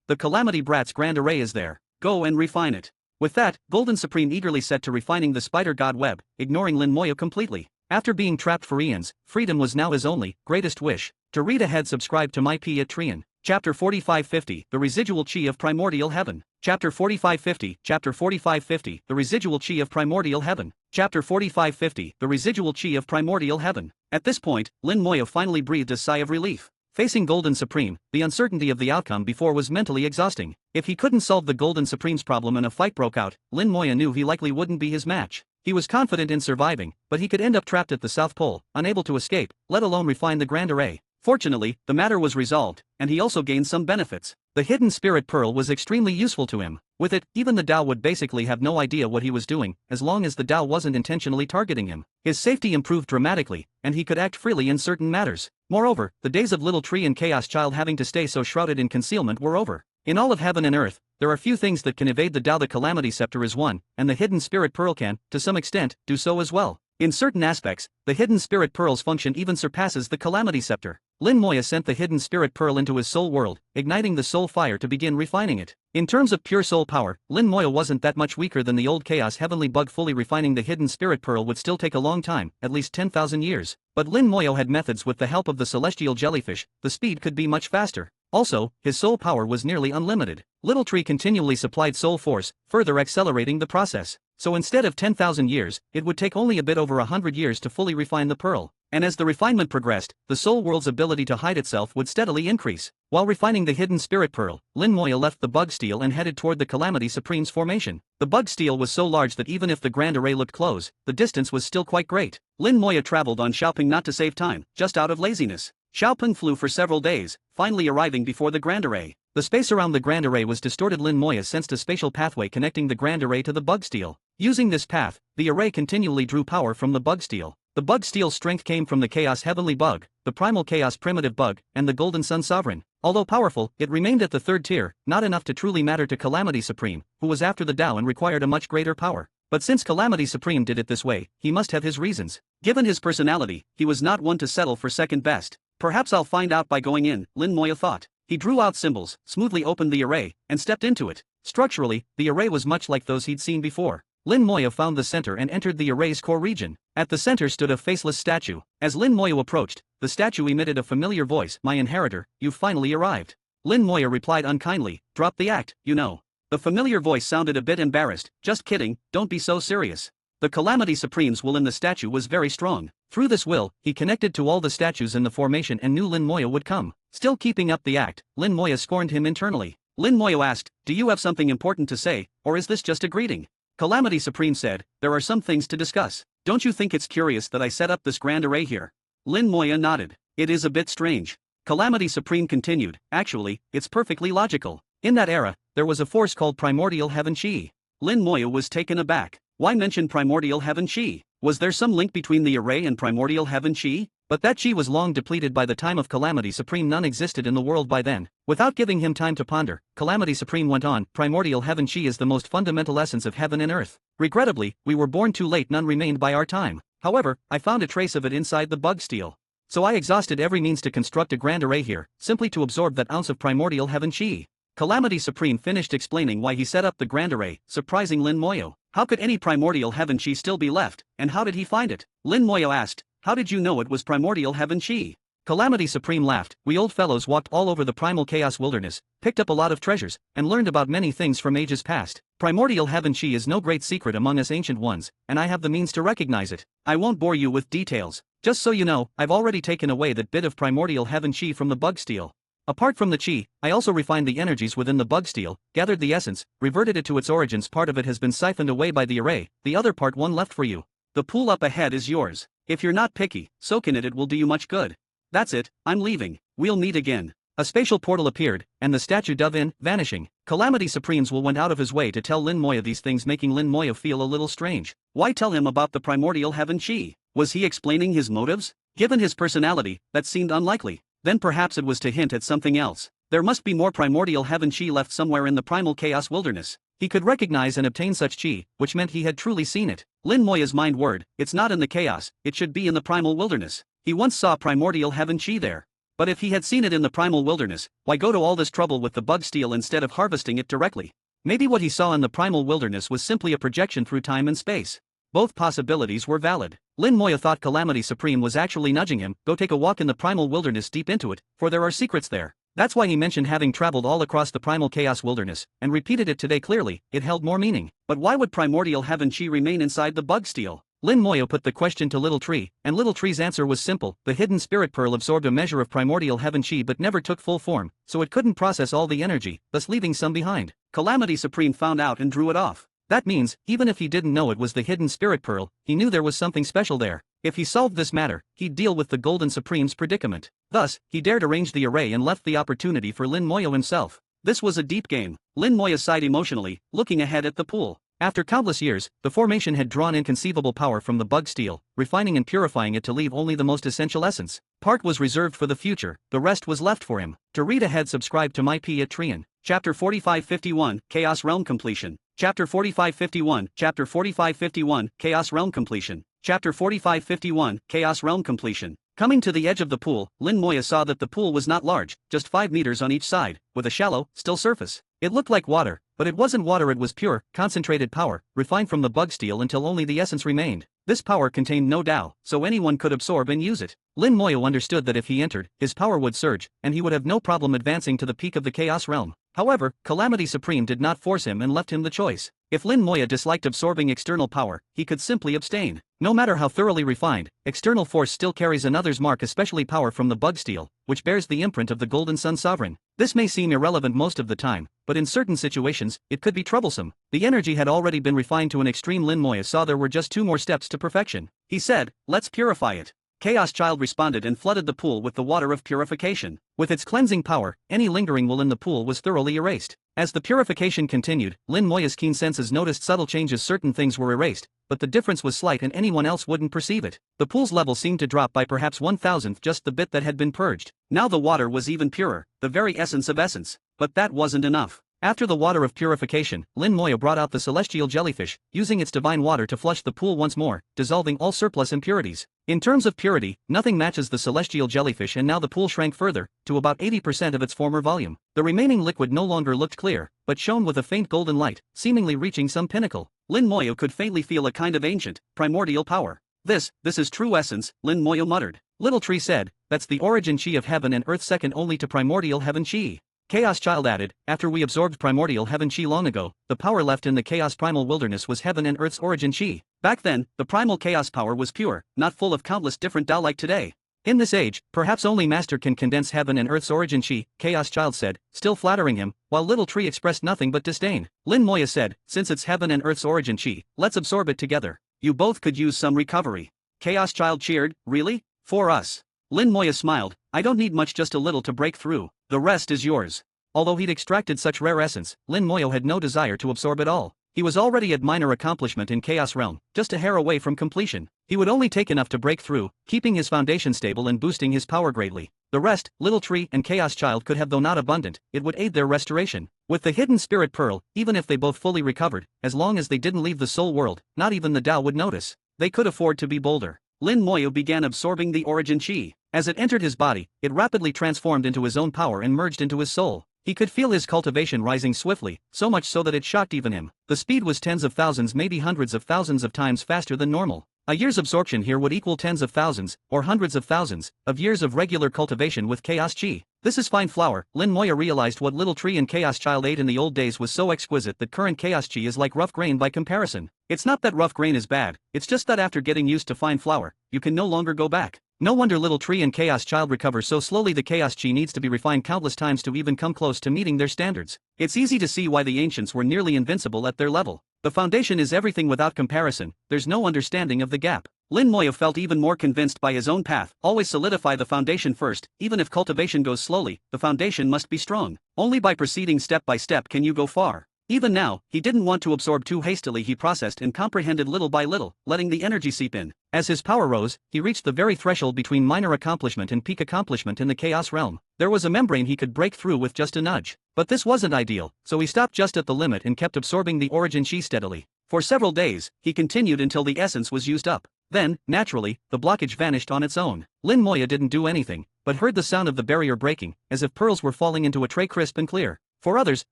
The Calamity Brat's grand array is there. Go and refine it." With that, Golden Supreme eagerly set to refining the spider god web, ignoring Lin Moya completely. After being trapped for eons, freedom was now his only, greatest wish. To read ahead, subscribe to my Patreon. Chapter 4550, The Residual Chi of Primordial Heaven. Chapter 4550, Chapter 4550, The Residual Chi of Primordial Heaven. Chapter 4550, The Residual Chi of Primordial Heaven. At this point, Lin Moya finally breathed a sigh of relief. Facing Golden Supreme, the uncertainty of the outcome before was mentally exhausting. If he couldn't solve the Golden Supreme's problem and a fight broke out, Lin Moya knew he likely wouldn't be his match. He was confident in surviving, but he could end up trapped at the South Pole, unable to escape, let alone refine the Grand Array. Fortunately, the matter was resolved, and he also gained some benefits. The hidden spirit pearl was extremely useful to him. With it, even the Tao would basically have no idea what he was doing, as long as the Tao wasn't intentionally targeting him. His safety improved dramatically, and he could act freely in certain matters. Moreover, the days of Little Tree and Chaos Child having to stay so shrouded in concealment were over. In all of heaven and earth, there are few things that can evade the Tao. The Calamity Scepter is one, and the hidden spirit pearl can, to some extent, do so as well. In certain aspects, the hidden spirit pearl's function even surpasses the Calamity Scepter. Lin Moya sent the hidden spirit pearl into his soul world, igniting the soul fire to begin refining it. In terms of pure soul power, Lin Moya wasn't that much weaker than the old Chaos Heavenly Bug. Fully refining the hidden spirit pearl would still take a long time, at least 10,000 years. But Lin Moya had methods. With the help of the celestial jellyfish, the speed could be much faster. Also, his soul power was nearly unlimited. Little Tree continually supplied soul force, further accelerating the process. So instead of 10,000 years, it would take only a bit over 100 years to fully refine the pearl. And as the refinement progressed, the soul world's ability to hide itself would steadily increase. While refining the hidden spirit pearl, Lin Moya left the bug steel and headed toward the Calamity Supreme's formation. The bug steel was so large that even if the Grand Array looked close, the distance was still quite great. Lin Moya traveled on Xiaoping not to save time, just out of laziness. Xiaoping flew for several days, finally arriving before the Grand Array. The space around the Grand Array was distorted. Lin Moya sensed a spatial pathway connecting the Grand Array to the bug steel. Using this path, the array continually drew power from the bug steel. The bug steel's strength came from the Chaos Heavenly Bug, the Primal Chaos Primitive Bug, and the Golden Sun Sovereign. Although powerful, it remained at the third tier, not enough to truly matter to Calamity Supreme, who was after the Tao and required a much greater power. But since Calamity Supreme did it this way, he must have his reasons. Given his personality, he was not one to settle for second best. Perhaps I'll find out by going in, Lin Moya thought. He drew out symbols, smoothly opened the array, and stepped into it. Structurally, the array was much like those he'd seen before. Lin Moya found the center and entered the array's core region. At the center stood a faceless statue. As Lin Moya approached, the statue emitted a familiar voice. "My inheritor, you've finally arrived." Lin Moya replied unkindly, "Drop the act, you know." The familiar voice sounded a bit embarrassed. "Just kidding, don't be so serious." The Calamity Supreme's will in the statue was very strong. Through this will, he connected to all the statues in the formation and knew Lin Moya would come. Still keeping up the act, Lin Moya scorned him internally. Lin Moya asked, "Do you have something important to say, or is this just a greeting?" Calamity Supreme said, "There are some things to discuss. Don't you think it's curious that I set up this grand array here?" Lin Moya nodded. "It is a bit strange." Calamity Supreme continued, "Actually, it's perfectly logical. In that era, there was a force called Primordial Heaven Chi." Lin Moya was taken aback. Why mention Primordial Heaven Chi? Was there some link between the array and Primordial Heaven Chi? But that chi was long depleted by the time of Calamity Supreme. None existed in the world by then. Without giving him time to ponder, Calamity Supreme went on, "Primordial Heaven Chi is the most fundamental essence of heaven and earth. Regrettably, we were born too late. None remained by our time. However, I found a trace of it inside the bug steel. So I exhausted every means to construct a grand array here, simply to absorb that ounce of Primordial Heaven Chi." Calamity Supreme finished explaining why he set up the grand array, surprising Lin Moya. How could any Primordial Heaven Chi still be left, and how did he find it? Lin Moya asked, "How did you know it was Primordial Heaven Chi?" Calamity Supreme laughed. "We old fellows walked all over the primal chaos wilderness, picked up a lot of treasures, and learned about many things from ages past. Primordial Heaven Chi is no great secret among us ancient ones, and I have the means to recognize it. I won't bore you with details. Just so you know, I've already taken away that bit of Primordial Heaven Chi from the bug steel. Apart from the chi, I also refined the energies within the bug steel, gathered the essence, reverted it to its origins. Part of it has been siphoned away by the array, the other part one left for you. The pool up ahead is yours. If you're not picky, soak in it. It will do you much good. That's it, I'm leaving. We'll meet again." A spatial portal appeared, and the statue dove in, vanishing. Calamity Supreme's will went out of his way to tell Lin Moya these things, making Lin Moya feel a little strange. Why tell him about the Primordial Heaven Chi? Was he explaining his motives? Given his personality, that seemed unlikely. Then perhaps it was to hint at something else. There must be more Primordial Heaven Chi left somewhere in the primal chaos wilderness. He could recognize and obtain such chi, which meant he had truly seen it. Lin Moya's mind whirred. It's not in the chaos, it should be in the primal wilderness. He once saw Primordial Heaven Chi there. But if he had seen it in the primal wilderness, why go to all this trouble with the bug steel instead of harvesting it directly? Maybe what he saw in the primal wilderness was simply a projection through time and space. Both possibilities were valid. Lin Moya thought Calamity Supreme was actually nudging him, "Go take a walk in the primal wilderness, deep into it, for there are secrets there." That's why he mentioned having traveled all across the primal chaos wilderness, and repeated it today clearly. It held more meaning. But why would Primordial Heaven Chi remain inside the bug steel? Lin Moya put the question to Little Tree, and Little Tree's answer was simple. The hidden spirit pearl absorbed a measure of Primordial Heaven Chi but never took full form, so it couldn't process all the energy, thus leaving some behind. Calamity Supreme found out and drew it off. That means, even if he didn't know it was the hidden spirit pearl, he knew there was something special there. If he solved this matter, he'd deal with the Golden Supreme's predicament. Thus, he dared arrange the array and left the opportunity for Lin Moya himself. This was a deep game. Lin Moya sighed emotionally, looking ahead at the pool. After countless years, the formation had drawn inconceivable power from the bug steel, refining and purifying it to leave only the most essential essence. Part was reserved for the future, the rest was left for him. To read ahead, subscribe to my P at Trian. Chapter 4551, Chaos Realm Completion. Chapter 4551, Chapter 4551, Chaos Realm Completion. Chapter 4551, Chaos Realm Completion. Coming to the edge of the pool, Lin Moya saw that the pool was not large, just 5 meters on each side, with a shallow, still surface. It looked like water, but it wasn't water. It was pure, concentrated power, refined from the bug steel until only the essence remained. This power contained no Tao, so anyone could absorb and use it. Lin Moya understood that if he entered, his power would surge, and he would have no problem advancing to the peak of the Chaos Realm. However, Calamity Supreme did not force him and left him the choice. If Lin Moya disliked absorbing external power, he could simply abstain. No matter how thoroughly refined, external force still carries another's mark, especially power from the bug steel, which bears the imprint of the Golden Sun Sovereign. This may seem irrelevant most of the time, but in certain situations, it could be troublesome. The energy had already been refined to an extreme. Lin Moya saw there were just 2 more steps to perfection. He said, "Let's purify it." Chaos Child responded and flooded the pool with the water of purification. With its cleansing power, any lingering will in the pool was thoroughly erased. As the purification continued, Lin Moya's keen senses noticed subtle changes. Certain things were erased, but the difference was slight and anyone else wouldn't perceive it. The pool's level seemed to drop by perhaps 1,000th, just the bit that had been purged. Now the water was even purer, the very essence of essence. But that wasn't enough. After the water of purification, Lin Moya brought out the celestial jellyfish, using its divine water to flush the pool once more, dissolving all surplus impurities. In terms of purity, nothing matches the celestial jellyfish, and now the pool shrank further, to about 80% of its former volume. The remaining liquid no longer looked clear, but shone with a faint golden light, seemingly reaching some pinnacle. Lin Moya could faintly feel a kind of ancient, primordial power. This is true essence, Lin Moya muttered. Little Tree said, that's the origin chi of heaven and earth, second only to primordial heaven chi. Chaos Child added, after we absorbed primordial heaven chi long ago, the power left in the chaos primal wilderness was heaven and earth's origin chi. Back then, the primal chaos power was pure, not full of countless different Tao like today. In this age, perhaps only Master can condense heaven and earth's origin chi, Chaos Child said, still flattering him, while Little Tree expressed nothing but disdain. Lin Moya said, since it's heaven and earth's origin chi, let's absorb it together. You both could use some recovery. Chaos Child cheered, really? For us. Lin Moya smiled, I don't need much, just a little to break through, the rest is yours. Although he'd extracted such rare essence, Lin Moya had no desire to absorb it all. He was already at minor accomplishment in Chaos Realm, just a hair away from completion. He would only take enough to break through, keeping his foundation stable and boosting his power greatly. The rest, Little Tree and Chaos Child could have, though not abundant, it would aid their restoration. With the hidden spirit pearl, even if they both fully recovered, as long as they didn't leave the soul world, not even the Tao would notice. They could afford to be bolder. Lin Moya began absorbing the origin chi. As it entered his body, it rapidly transformed into his own power and merged into his soul. He could feel his cultivation rising swiftly, so much so that it shocked even him. The speed was tens of thousands, maybe hundreds of thousands of times faster than normal. A year's absorption here would equal tens of thousands, or hundreds of thousands, of years of regular cultivation with Chaos Chi. This is fine flour. Lin Moya realized what Little Tree and Chaos Child ate in the old days was so exquisite that current Chaos Chi is like rough grain by comparison. It's not that rough grain is bad, it's just that after getting used to fine flour, you can no longer go back. No wonder Little Tree and Chaos Child recover so slowly. The Chaos Chi needs to be refined countless times to even come close to meeting their standards. It's easy to see why the ancients were nearly invincible at their level. The foundation is everything without comparison, there's no understanding of the gap. Lin Moya felt even more convinced by his own path. Always solidify the foundation first, even if cultivation goes slowly, the foundation must be strong. Only by proceeding step by step can you go far. Even now, he didn't want to absorb too hastily. He processed and comprehended little by little, letting the energy seep in. As his power rose, he reached the very threshold between minor accomplishment and peak accomplishment in the Chaos Realm. There was a membrane he could break through with just a nudge. But this wasn't ideal, so he stopped just at the limit and kept absorbing the origin chi steadily. For several days, he continued until the essence was used up. Then, naturally, the blockage vanished on its own. Lin Moya didn't do anything, but heard the sound of the barrier breaking, as if pearls were falling into a tray, crisp and clear. For others,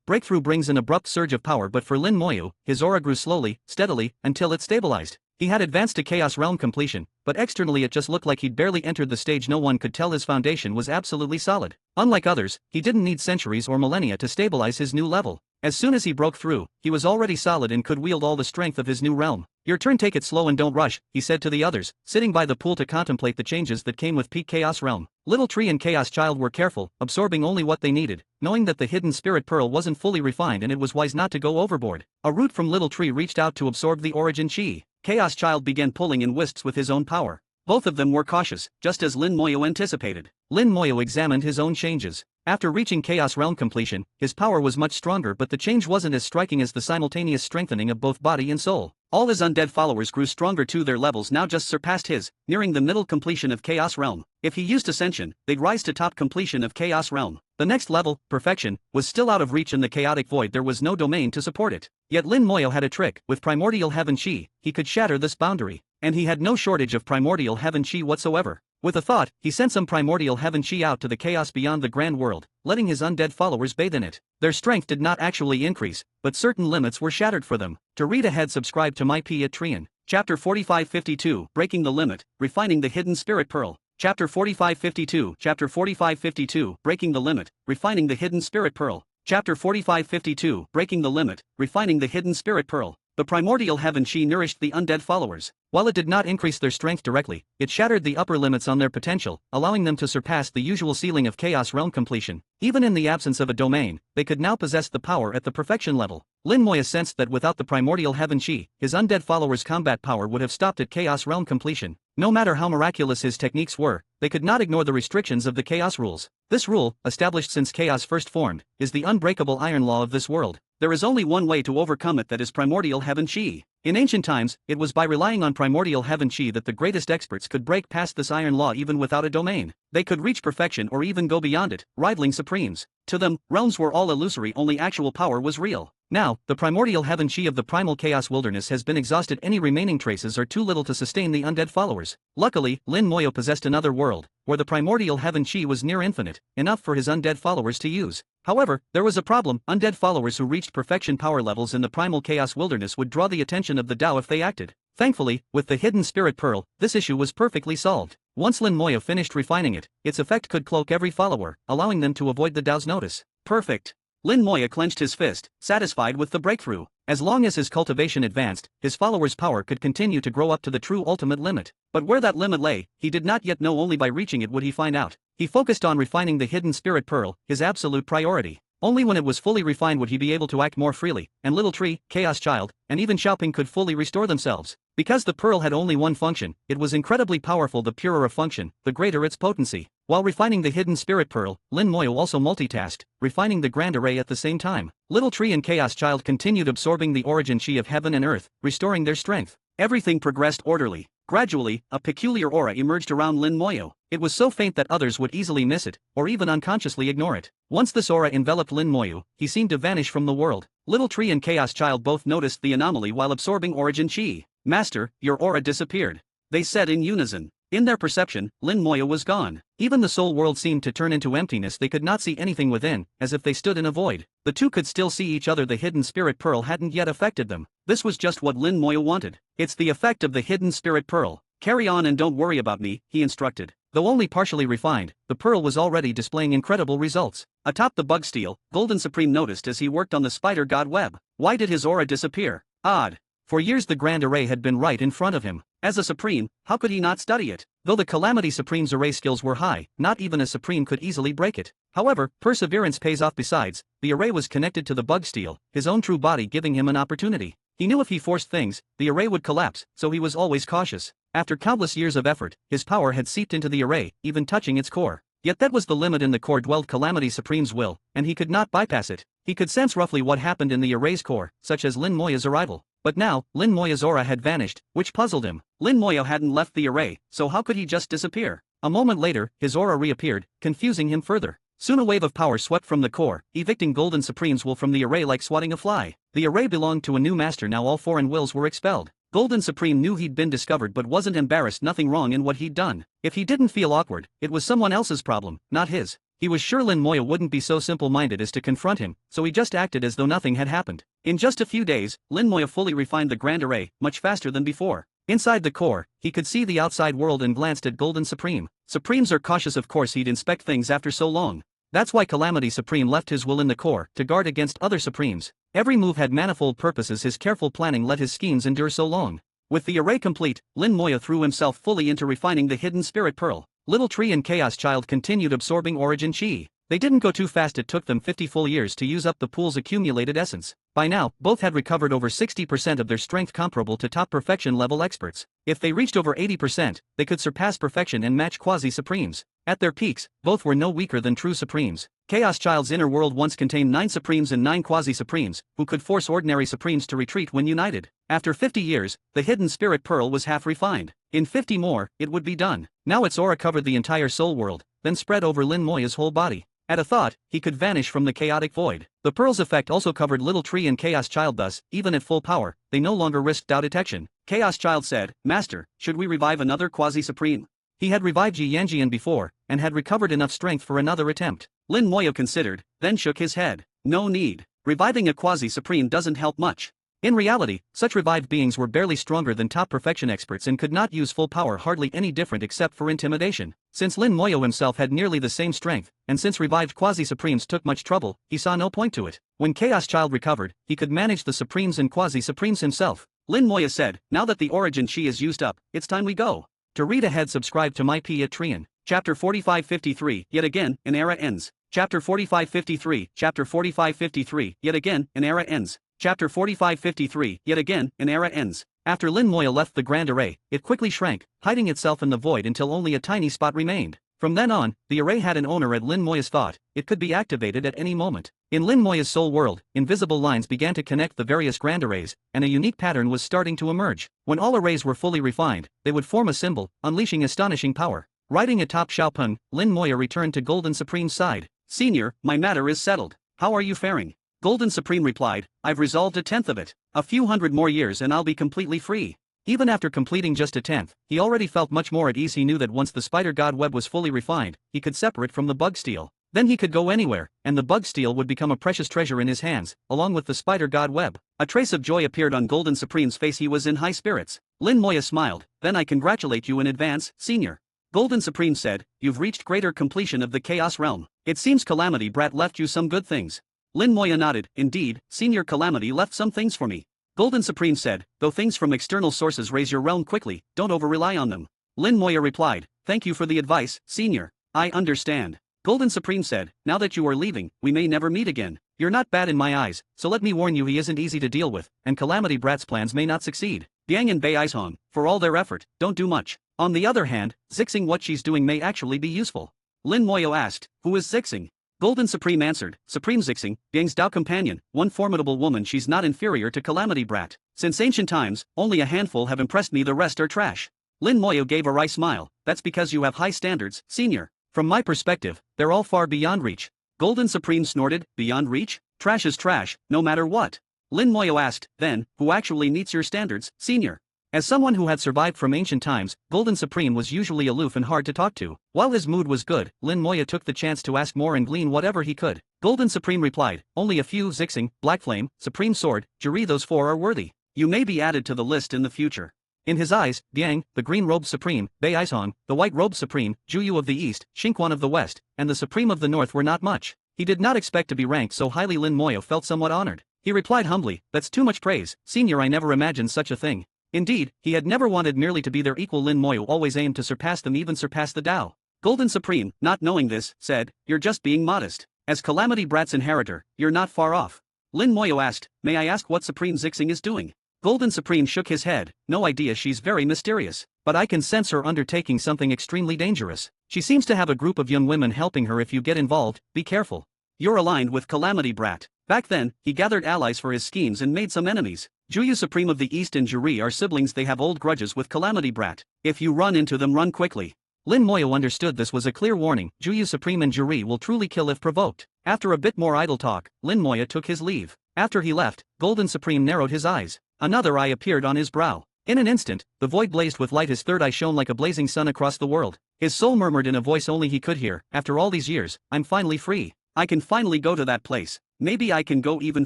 breakthrough brings an abrupt surge of power, but for Lin Moya, his aura grew slowly, steadily, until it stabilized. He had advanced to Chaos Realm completion, but externally it just looked like he'd barely entered the stage. No one could tell his foundation was absolutely solid. Unlike others, he didn't need centuries or millennia to stabilize his new level. As soon as he broke through, he was already solid and could wield all the strength of his new realm. Your turn, take it slow and don't rush, he said to the others, sitting by the pool to contemplate the changes that came with peak Chaos Realm. Little Tree and Chaos Child were careful, absorbing only what they needed, knowing that the hidden spirit pearl wasn't fully refined and it was wise not to go overboard. A root from Little Tree reached out to absorb the origin chi. Chaos Child began pulling in wisps with his own power. Both of them were cautious, just as Lin Moya anticipated. Lin Moya examined his own changes. After reaching Chaos Realm completion, his power was much stronger, but the change wasn't as striking as the simultaneous strengthening of both body and soul. All his undead followers grew stronger too. Their levels now just surpassed his, nearing the middle completion of Chaos Realm. If he used Ascension, they'd rise to top completion of Chaos Realm. The next level, Perfection, was still out of reach in the chaotic void. There was no domain to support it. Yet Lin Moya had a trick. With Primordial Heaven Chi, he could shatter this boundary. And he had no shortage of Primordial Heaven Chi whatsoever. With a thought, he sent some Primordial Heaven Chi out to the chaos beyond the grand world, letting his undead followers bathe in it. Their strength did not actually increase, but certain limits were shattered for them. To read ahead, subscribe to my Patreon. Chapter 4552, Breaking the Limit, Refining the Hidden Spirit Pearl. Chapter 4552, Chapter 4552, Breaking the Limit, Refining the Hidden Spirit Pearl. Chapter 4552, Breaking the Limit, Refining the Hidden Spirit Pearl. The Primordial Heaven Chi nourished the undead followers. While it did not increase their strength directly, it shattered the upper limits on their potential, allowing them to surpass the usual ceiling of Chaos Realm completion. Even in the absence of a domain, they could now possess the power at the perfection level. Lin Moya sensed that without the Primordial Heaven Chi, his undead followers' combat power would have stopped at Chaos Realm completion. No matter how miraculous his techniques were, they could not ignore the restrictions of the Chaos Rules. This rule, established since Chaos first formed, is the unbreakable iron law of this world. There is only one way to overcome it, that is Primordial Heaven Chi. In ancient times, it was by relying on primordial heaven chi that the greatest experts could break past this iron law even without a domain. They could reach perfection or even go beyond it, rivaling supremes. To them, realms were all illusory, only actual power was real. Now, the primordial heaven chi of the primal chaos wilderness has been exhausted. Any remaining traces are too little to sustain the undead followers. Luckily, Lin Moyo possessed another world, where the primordial heaven chi was near infinite, enough for his undead followers to use. However, there was a problem. Undead followers who reached perfection power levels in the primal chaos wilderness would draw the attention of the Tao if they acted. Thankfully, with the hidden spirit pearl, this issue was perfectly solved. Once Lin Moyo finished refining it, its effect could cloak every follower, allowing them to avoid the Tao's notice. Perfect. Lin Moyo clenched his fist, satisfied with the breakthrough. As long as his cultivation advanced, his followers' power could continue to grow up to the true ultimate limit. But where that limit lay, he did not yet know. Only by reaching it would he find out. He focused on refining the hidden spirit pearl, his absolute priority. Only when it was fully refined would he be able to act more freely, and Little Tree, Chaos Child, and even Xiaoping could fully restore themselves. Because the pearl had only one function, it was incredibly powerful. The purer a function, the greater its potency. While refining the hidden spirit pearl, Lin Moyo also multitasked, refining the grand array at the same time. Little Tree and Chaos Child continued absorbing the origin chi of heaven and earth, restoring their strength. Everything progressed orderly. Gradually, a peculiar aura emerged around Lin Moyo. It was so faint that others would easily miss it, or even unconsciously ignore it. Once this aura enveloped Lin Moyo, he seemed to vanish from the world. Little Tree and Chaos Child both noticed the anomaly while absorbing origin chi. "Master, your aura disappeared," they said in unison. In their perception, Lin Moyo was gone. Even the soul world seemed to turn into emptiness. They could not see anything within, as if they stood in a void. The two could still see each other. The hidden spirit pearl hadn't yet affected them. This was just what Lin Moyo wanted. "It's the effect of the hidden spirit pearl. Carry on and don't worry about me," he instructed. Though only partially refined, the pearl was already displaying incredible results. Atop the bug steel, Golden Supreme noticed as he worked on the spider god web. Why did his aura disappear? Odd. For years the Grand Array had been right in front of him. As a Supreme, how could he not study it? Though the Calamity Supreme's array skills were high, not even a Supreme could easily break it. However, perseverance pays off. Besides, the array was connected to the bug steel, his own true body, giving him an opportunity. He knew if he forced things, the array would collapse, so he was always cautious. After countless years of effort, his power had seeped into the array, even touching its core. Yet that was the limit. In the core dwelled Calamity Supreme's will, and he could not bypass it. He could sense roughly what happened in the array's core, such as Lin Moyo's arrival. But now, Lin Moyo's aura had vanished, which puzzled him. Lin Moyo hadn't left the array, so how could he just disappear? A moment later, his aura reappeared, confusing him further. Soon a wave of power swept from the core, evicting Golden Supreme's will from the array like swatting a fly. The array belonged to a new master. Now all foreign wills were expelled. Golden Supreme knew he'd been discovered but wasn't embarrassed. Nothing wrong in what he'd done. If he didn't feel awkward, it was someone else's problem, not his. He was sure Lin Moyo wouldn't be so simple-minded as to confront him, so he just acted as though nothing had happened. In just a few days, Lin Moyo fully refined the Grand Array, much faster than before. Inside the core, he could see the outside world and glanced at Golden Supreme. Supremes are cautious. Of course he'd inspect things after so long. That's why Calamity Supreme left his will in the core, to guard against other Supremes. Every move had manifold purposes. His careful planning let his schemes endure so long. With the array complete, Lin Moyo threw himself fully into refining the hidden spirit pearl. Little Tree and Chaos Child continued absorbing origin chi. They didn't go too fast. It took them 50 full years to use up the pool's accumulated essence. By now, both had recovered over 60% of their strength, comparable to top perfection level experts. If they reached over 80%, they could surpass perfection and match quasi-supremes. At their peaks, both were no weaker than true supremes. Chaos Child's inner world once contained 9 supremes and 9 quasi-supremes, who could force ordinary supremes to retreat when united. After 50 years, the hidden spirit pearl was half refined. In 50 more, it would be done. Now its aura covered the entire soul world, then spread over Lin Moyo's whole body. At a thought, he could vanish from the chaotic void. The pearl's effect also covered Little Tree and Chaos Child. Thus, even at full power, they no longer risked Tao detection. Chaos Child said, "Master, should we revive another quasi-supreme?" He had revived Ji Yanjian before, and had recovered enough strength for another attempt. Lin Moyo considered, then shook his head. No need. Reviving a quasi-supreme doesn't help much. In reality, such revived beings were barely stronger than top perfection experts and could not use full power, hardly any different except for intimidation. Since Lin Moyo himself had nearly the same strength, and since revived quasi-supremes took much trouble, he saw no point to it. When Chaos Child recovered, he could manage the supremes and quasi-supremes himself. Lin Moyo said, "Now that the origin chi is used up, it's time we go." To read ahead, subscribe to my P at Trian. Chapter 4553, Yet again, an era ends. Chapter 4553, Chapter 4553, Yet again, an era ends. Chapter 4553, Yet again, an era ends. After Lin Moyo left the Grand Array, it quickly shrank, hiding itself in the void until only a tiny spot remained. From then on, the array had an owner at Lin Moya's thought. It could be activated at any moment. In Lin Moya's soul world, invisible lines began to connect the various grand arrays, and a unique pattern was starting to emerge. When all arrays were fully refined, they would form a symbol, unleashing astonishing power. Riding atop Xiaopeng, Lin Moya returned to Golden Supreme's side. "Senior, my matter is settled. How are you faring?" Golden Supreme replied, "I've resolved a tenth of it. A few hundred more years and I'll be completely free." Even after completing just a tenth, he already felt much more at ease. He knew that once the spider god web was fully refined, he could separate from the bug steel. Then he could go anywhere, and the bug steel would become a precious treasure in his hands, along with the spider god web. A trace of joy appeared on Golden Supreme's face. He was in high spirits. Lin Moya smiled. "Then I congratulate you in advance, Senior." Golden Supreme said, "You've reached greater completion of the Chaos Realm. It seems Calamity Brat left you some good things." Lin Moya nodded. "Indeed, Senior Calamity left some things for me." Golden Supreme said, "Though things from external sources raise your realm quickly, don't over-rely on them." Lin Moya replied, "Thank you for the advice, Senior. I understand." Golden Supreme said, "Now that you are leaving, we may never meet again. You're not bad in my eyes, so let me warn you, he isn't easy to deal with, and Calamity Brat's plans may not succeed. Yang and Bei Aishong, for all their effort, don't do much. On the other hand, Zixing, what she's doing may actually be useful." Lin Moya asked, "Who is Zixing?" Golden Supreme answered, "Supreme Zixing, Yang's Dao companion, one formidable woman. She's not inferior to Calamity Brat. Since ancient times, only a handful have impressed me, the rest are trash." Lin Moya gave a wry smile. "That's because you have high standards, Senior. From my perspective, they're all far beyond reach." Golden Supreme snorted, "Beyond reach? Trash is trash, no matter what." Lin Moya asked, "Then, who actually meets your standards, Senior?" As someone who had survived from ancient times, Golden Supreme was usually aloof and hard to talk to. While his mood was good, Lin Moya took the chance to ask more and glean whatever he could. Golden Supreme replied, "Only a few: Zixing, Black Flame, Supreme Sword, Jiri. Those four are worthy. You may be added to the list in the future." In his eyes, Yang, the green-robed Supreme, Bei Aishong, the white-robed Supreme, Juyu of the East, Xingquan of the West, and the Supreme of the North were not much. He did not expect to be ranked so highly. Lin Moya felt somewhat honored. He replied humbly, "That's too much praise, Senior. I never imagined such a thing." Indeed, he had never wanted merely to be their equal. Lin Moya always aimed to surpass them, even surpass the Tao. Golden Supreme, not knowing this, said, "You're just being modest. As Calamity Brat's inheritor, you're not far off." Lin Moya asked, "May I ask what Supreme Zixing is doing?" Golden Supreme shook his head. "No idea, she's very mysterious. But I can sense her undertaking something extremely dangerous. She seems to have a group of young women helping her. If you get involved, be careful. You're aligned with Calamity Brat." Back then, he gathered allies for his schemes and made some enemies. Juyu Supreme of the East and Jiri are siblings. They have old grudges with Calamity Brat. If you run into them, run quickly. Lin Moya understood this was a clear warning. Juyu Supreme and Jiri will truly kill if provoked. After a bit more idle talk, Lin Moya took his leave. After he left, Golden Supreme narrowed his eyes. Another eye appeared on his brow. In an instant, the void blazed with light. His third eye shone like a blazing sun across the world. His soul murmured in a voice only he could hear, "After all these years, I'm finally free. I can finally go to that place. Maybe I can go even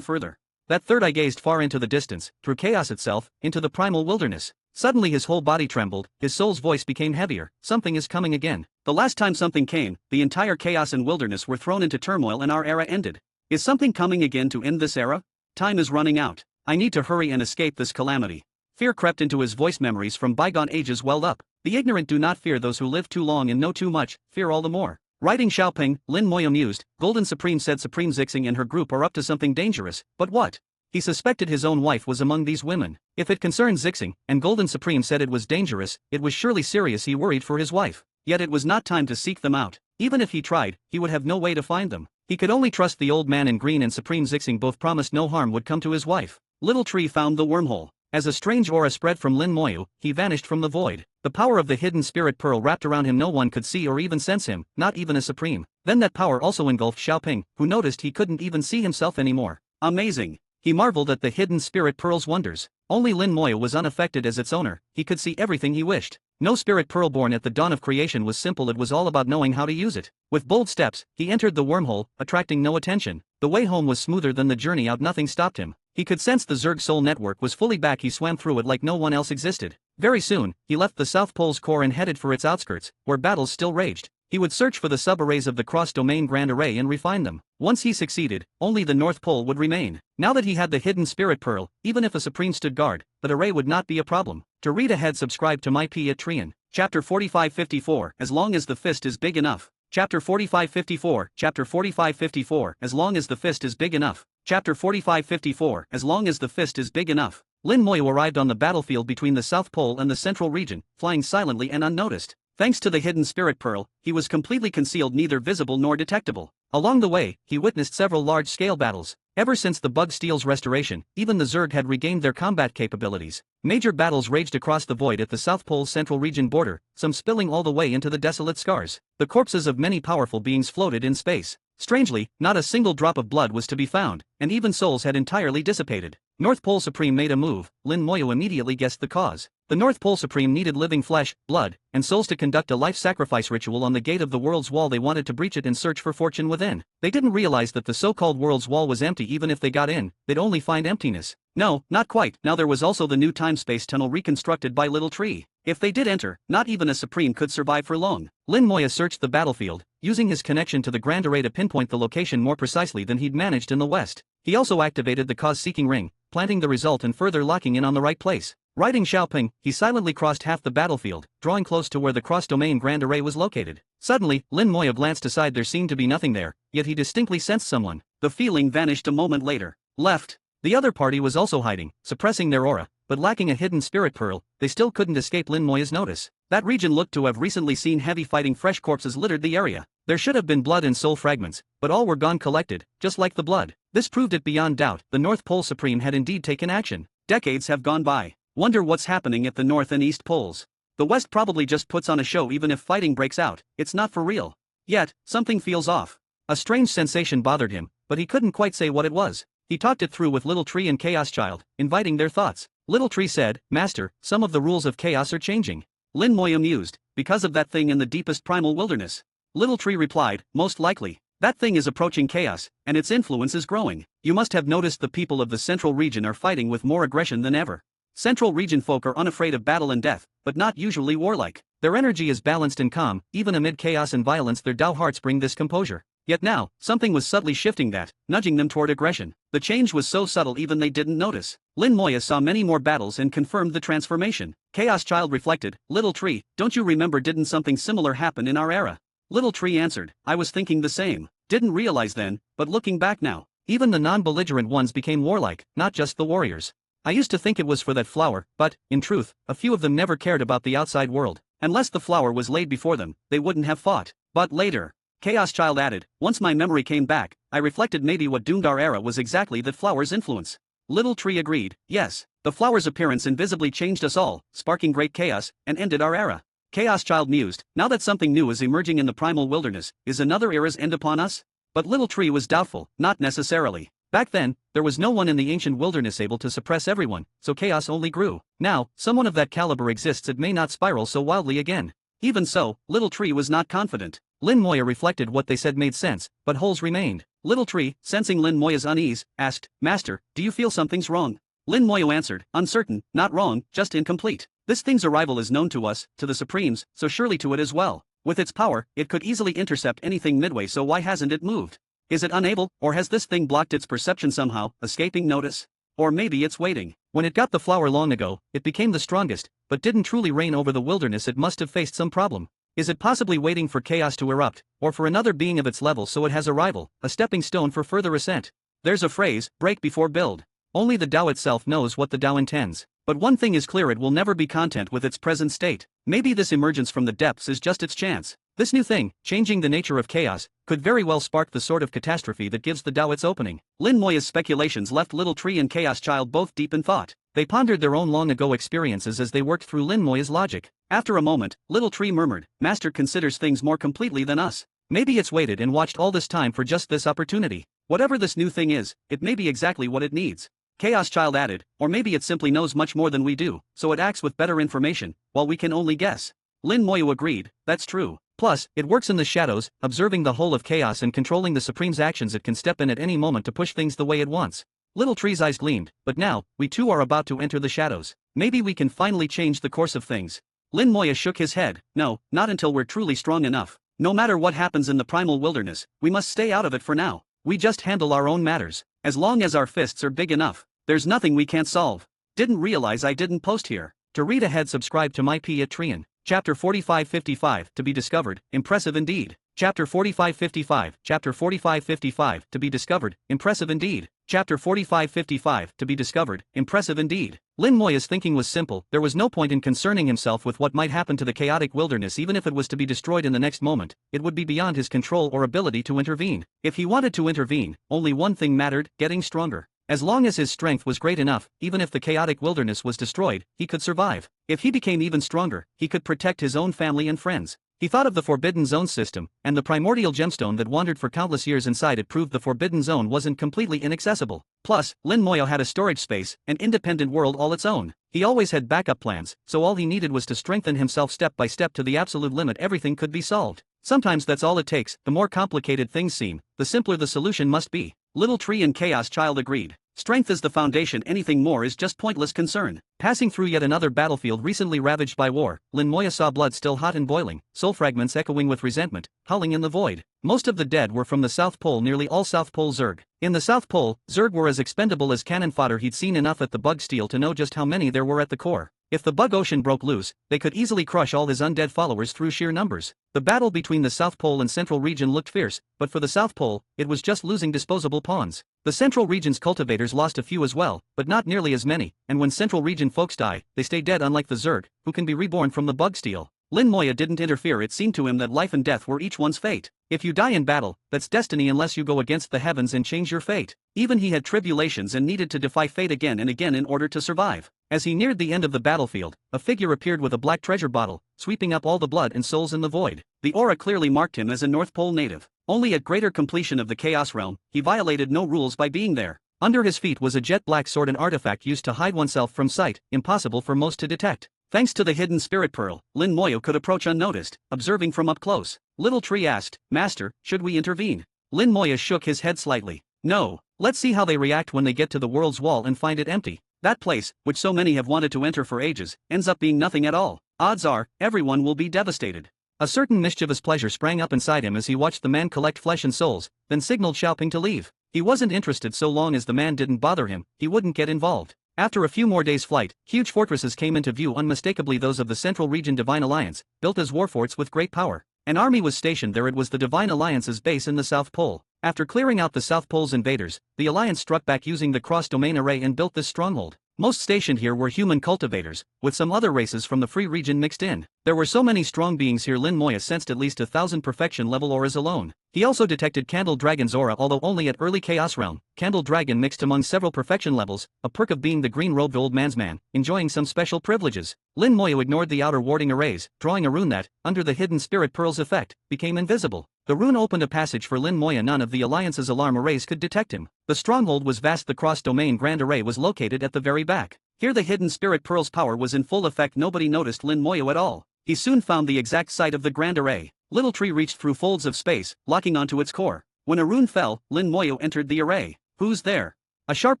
further." That third eye gazed far into the distance, through chaos itself, into the primal wilderness. Suddenly his whole body trembled, his soul's voice became heavier. "Something is coming again. The last time something came, the entire chaos and wilderness were thrown into turmoil and our era ended. Is something coming again to end this era? Time is running out. I need to hurry and escape this calamity." Fear crept into his voice. Memories from bygone ages welled up. The ignorant do not fear those who live too long and know too much, fear all the more. Riding Xiaopeng, Lin Moya mused. Golden Supreme said Supreme Zixing and her group are up to something dangerous, but what? He suspected his own wife was among these women. If it concerned Zixing, and Golden Supreme said it was dangerous, it was surely serious. He worried for his wife. Yet it was not time to seek them out. Even if he tried, he would have no way to find them. He could only trust the old man in green and Supreme Zixing. Both promised no harm would come to his wife. Little Tree found the wormhole. As a strange aura spread from Lin Moya, he vanished from the void. The power of the hidden spirit pearl wrapped around him. No one could see or even sense him, not even a Supreme. Then that power also engulfed Xiaopeng, who noticed he couldn't even see himself anymore. Amazing. He marveled at the hidden spirit pearl's wonders. Only Lin Moya was unaffected as its owner. He could see everything he wished. No spirit pearl born at the dawn of creation was simple. It was all about knowing how to use it. With bold steps, he entered the wormhole, attracting no attention. The way home was smoother than the journey out. Nothing stopped him. He could sense the Zerg soul network was fully back. He swam through it like no one else existed. Very soon, he left the South Pole's core and headed for its outskirts, where battles still raged. He would search for the sub-arrays of the cross-domain Grand Array and refine them. Once he succeeded, only the North Pole would remain. Now that he had the hidden spirit pearl, even if a Supreme stood guard, that array would not be a problem. To read ahead, subscribe to my Patreon. Chapter 4554, As long as the fist is big enough. Chapter 4554, Chapter 4554, As long as the fist is big enough. Chapter 4554, As long as the fist is big enough. Lin Moya arrived on the battlefield between the South Pole and the Central Region, flying silently and unnoticed. Thanks to the hidden spirit pearl, he was completely concealed, neither visible nor detectable. Along the way, he witnessed several large-scale battles. Ever since the Bug Steel's restoration, even the Zerg had regained their combat capabilities. Major battles raged across the void at the South Pole's central region border, some spilling all the way into the desolate scars. The corpses of many powerful beings floated in space. Strangely, not a single drop of blood was to be found, and even souls had entirely dissipated. North Pole Supreme made a move. Lin Moyo immediately guessed the cause. The North Pole Supreme needed living flesh, blood, and souls to conduct a life sacrifice ritual on the gate of the world's wall. They wanted to breach it and search for fortune within. They didn't realize that the so-called world's wall was empty. Even if they got in, they'd only find emptiness. No, not quite. Now there was also the new time-space tunnel reconstructed by Little Tree. If they did enter, not even a Supreme could survive for long. Lin Moya searched the battlefield, using his connection to the Grand Array to pinpoint the location more precisely than he'd managed in the West. He also activated the cause-seeking ring, planting the result and further locking in on the right place. Riding Xiaoping, he silently crossed half the battlefield, drawing close to where the cross-domain Grand Array was located. Suddenly, Lin Moya glanced aside. There seemed to be nothing there, yet he distinctly sensed someone. The feeling vanished a moment later. Left. The other party was also hiding, suppressing their aura, but lacking a hidden spirit pearl, they still couldn't escape Lin Moya's notice. That region looked to have recently seen heavy fighting. Fresh corpses littered the area. There should have been blood and soul fragments, but all were gone collected, just like the blood. This proved it beyond doubt. The North Pole Supreme had indeed taken action. Decades have gone by. Wonder what's happening at the North and East Poles. The West probably just puts on a show. Even if fighting breaks out, it's not for real. Yet, something feels off. A strange sensation bothered him, but he couldn't quite say what it was. He talked it through with Little Tree and Chaos Child, inviting their thoughts. Little Tree said, "Master, some of the rules of chaos are changing." Lin Moya mused, "Because of that thing in the deepest primal wilderness?" Little Tree replied, "Most likely. That thing is approaching chaos, and its influence is growing. You must have noticed the people of the Central Region are fighting with more aggression than ever. Central Region folk are unafraid of battle and death, but not usually warlike. Their energy is balanced and calm. Even amid chaos and violence, their Dao hearts bring this composure. Yet now, something was subtly shifting that, nudging them toward aggression. The change was so subtle even they didn't notice. Lin Moya saw many more battles and confirmed the transformation. Chaos Child reflected, "Little Tree, don't you remember, didn't something similar happen in our era?" Little Tree answered, "I was thinking the same. Didn't realize then, but looking back now, even the non-belligerent ones became warlike, not just the warriors. I used to think it was for that flower, but, in truth, a few of them never cared about the outside world. Unless the flower was laid before them, they wouldn't have fought. But later," Chaos Child added, "once my memory came back, I reflected maybe what doomed our era was exactly that flower's influence." Little Tree agreed, "Yes, the flower's appearance invisibly changed us all, sparking great chaos, and ended our era." Chaos Child mused, "Now that something new is emerging in the primal wilderness, is another era's end upon us?" But Little Tree was doubtful, not necessarily. Back then, there was no one in the ancient wilderness able to suppress everyone, so chaos only grew. Now, someone of that caliber exists. It may not spiral so wildly again. Even so, Little Tree was not confident. Lin Moya reflected. What they said made sense, but holes remained. Little Tree, sensing Lin Moya's unease, asked, "Master, do you feel something's wrong?" Lin Moyo answered, "Uncertain, not wrong, just incomplete. This thing's arrival is known to us, to the Supremes, so surely to it as well. With its power, it could easily intercept anything midway, so why hasn't it moved? Is it unable, or has this thing blocked its perception somehow, escaping notice? Or maybe it's waiting. When it got the flower long ago, it became the strongest, but didn't truly reign over the wilderness. It must have faced some problem. Is it possibly waiting for chaos to erupt, or for another being of its level so it has a rival, a stepping stone for further ascent? There's a phrase, break before build. Only the Tao itself knows what the Tao intends. But one thing is clear, it will never be content with its present state. Maybe this emergence from the depths is just its chance. This new thing, changing the nature of chaos, could very well spark the sort of catastrophe that gives the Tao its opening." Lin Moya's speculations left Little Tree and Chaos Child both deep in thought. They pondered their own long-ago experiences as they worked through Lin Moya's logic. After a moment, Little Tree murmured, "Master considers things more completely than us. Maybe it's waited and watched all this time for just this opportunity. Whatever this new thing is, it may be exactly what it needs." Chaos Child added, "Or maybe it simply knows much more than we do, so it acts with better information, while we can only guess." Lin Moyo agreed, "That's true. Plus, it works in the shadows, observing the whole of chaos and controlling the Supreme's actions. It can step in at any moment to push things the way it wants." Little Tree's eyes gleamed, "But now, we too are about to enter the shadows. Maybe we can finally change the course of things." Lin Moya shook his head, "No, not until we're truly strong enough. No matter what happens in the primal wilderness, we must stay out of it for now. We just handle our own matters. As long as our fists are big enough, there's nothing we can't solve." Didn't realize I didn't post here. To read ahead, subscribe to my P at Trian. Chapter 4555, to be discovered, impressive indeed. Chapter 4555, Chapter 4555, to be discovered, impressive indeed. Chapter 4555, to be discovered, impressive indeed. Lin Moya's thinking was simple, there was no point in concerning himself with what might happen to the chaotic wilderness even if it was to be destroyed in the next moment, it would be beyond his control or ability to intervene. If he wanted to intervene, only one thing mattered, getting stronger. As long as his strength was great enough, even if the chaotic wilderness was destroyed, he could survive. If he became even stronger, he could protect his own family and friends. He thought of the Forbidden Zone system, and the primordial gemstone that wandered for countless years inside it proved the Forbidden Zone wasn't completely inaccessible. Plus, Lin Moyo had a storage space, an independent world all its own. He always had backup plans, so all he needed was to strengthen himself step by step to the absolute limit. Everything could be solved. Sometimes that's all it takes. The more complicated things seem, the simpler the solution must be. Little Tree and Chaos Child agreed. Strength is the foundation, anything more is just pointless concern. Passing through yet another battlefield recently ravaged by war, Lin Moya saw blood still hot and boiling, soul fragments echoing with resentment, howling in the void. Most of the dead were from the South Pole, nearly all South Pole Zerg. In the South Pole, Zerg were as expendable as cannon fodder. He'd seen enough at the bug steel to know just how many there were at the core. If the bug ocean broke loose, they could easily crush all his undead followers through sheer numbers. The battle between the South Pole and Central Region looked fierce, but for the South Pole, it was just losing disposable pawns. The Central Region's cultivators lost a few as well, but not nearly as many, and when Central Region folks die, they stay dead, unlike the Zerg, who can be reborn from the bug steel. Lin Moya didn't interfere. It seemed to him that life and death were each one's fate. If you die in battle, that's destiny unless you go against the heavens and change your fate. Even he had tribulations and needed to defy fate again and again in order to survive. As he neared the end of the battlefield, a figure appeared with a black treasure bottle, sweeping up all the blood and souls in the void. The aura clearly marked him as a North Pole native. Only at greater completion of the Chaos Realm, he violated no rules by being there. Under his feet was a jet black sword, an artifact used to hide oneself from sight, impossible for most to detect. Thanks to the hidden spirit pearl, Lin Moyo could approach unnoticed, observing from up close. Little Tree asked, "Master, should we intervene?" Lin Moya shook his head slightly. "No, let's see how they react when they get to the world's wall and find it empty. That place, which so many have wanted to enter for ages, ends up being nothing at all. Odds are, everyone will be devastated." A certain mischievous pleasure sprang up inside him as he watched the man collect flesh and souls, then signaled Xiaoping to leave. He wasn't interested so long as the man didn't bother him, he wouldn't get involved. After a few more days' flight, huge fortresses came into view, unmistakably those of the Central Region Divine Alliance, built as warforts with great power. An army was stationed there. It was the Divine Alliance's base in the South Pole. After clearing out the South Pole's invaders, the Alliance struck back using the cross-domain array and built this stronghold. Most stationed here were human cultivators, with some other races from the free region mixed in. There were so many strong beings here, Lin Moya sensed at least 1,000 perfection level auras alone. He also detected Candle Dragon's aura, although only at early Chaos Realm. Candle Dragon mixed among several perfection levels, a perk of being the green-robed old man's man, enjoying some special privileges. Lin Moya ignored the outer warding arrays, drawing a rune that, under the hidden spirit pearl's effect, became invisible. The rune opened a passage for Lin Moya. None of the Alliance's alarm arrays could detect him. The stronghold was vast. The cross-domain grand array was located at the very back. Here the hidden spirit pearl's power was in full effect. Nobody noticed Lin Moya at all. He soon found the exact site of the grand array. Little Tree reached through folds of space, locking onto its core. When a rune fell, Lin Moya entered the array. "Who's there?" A sharp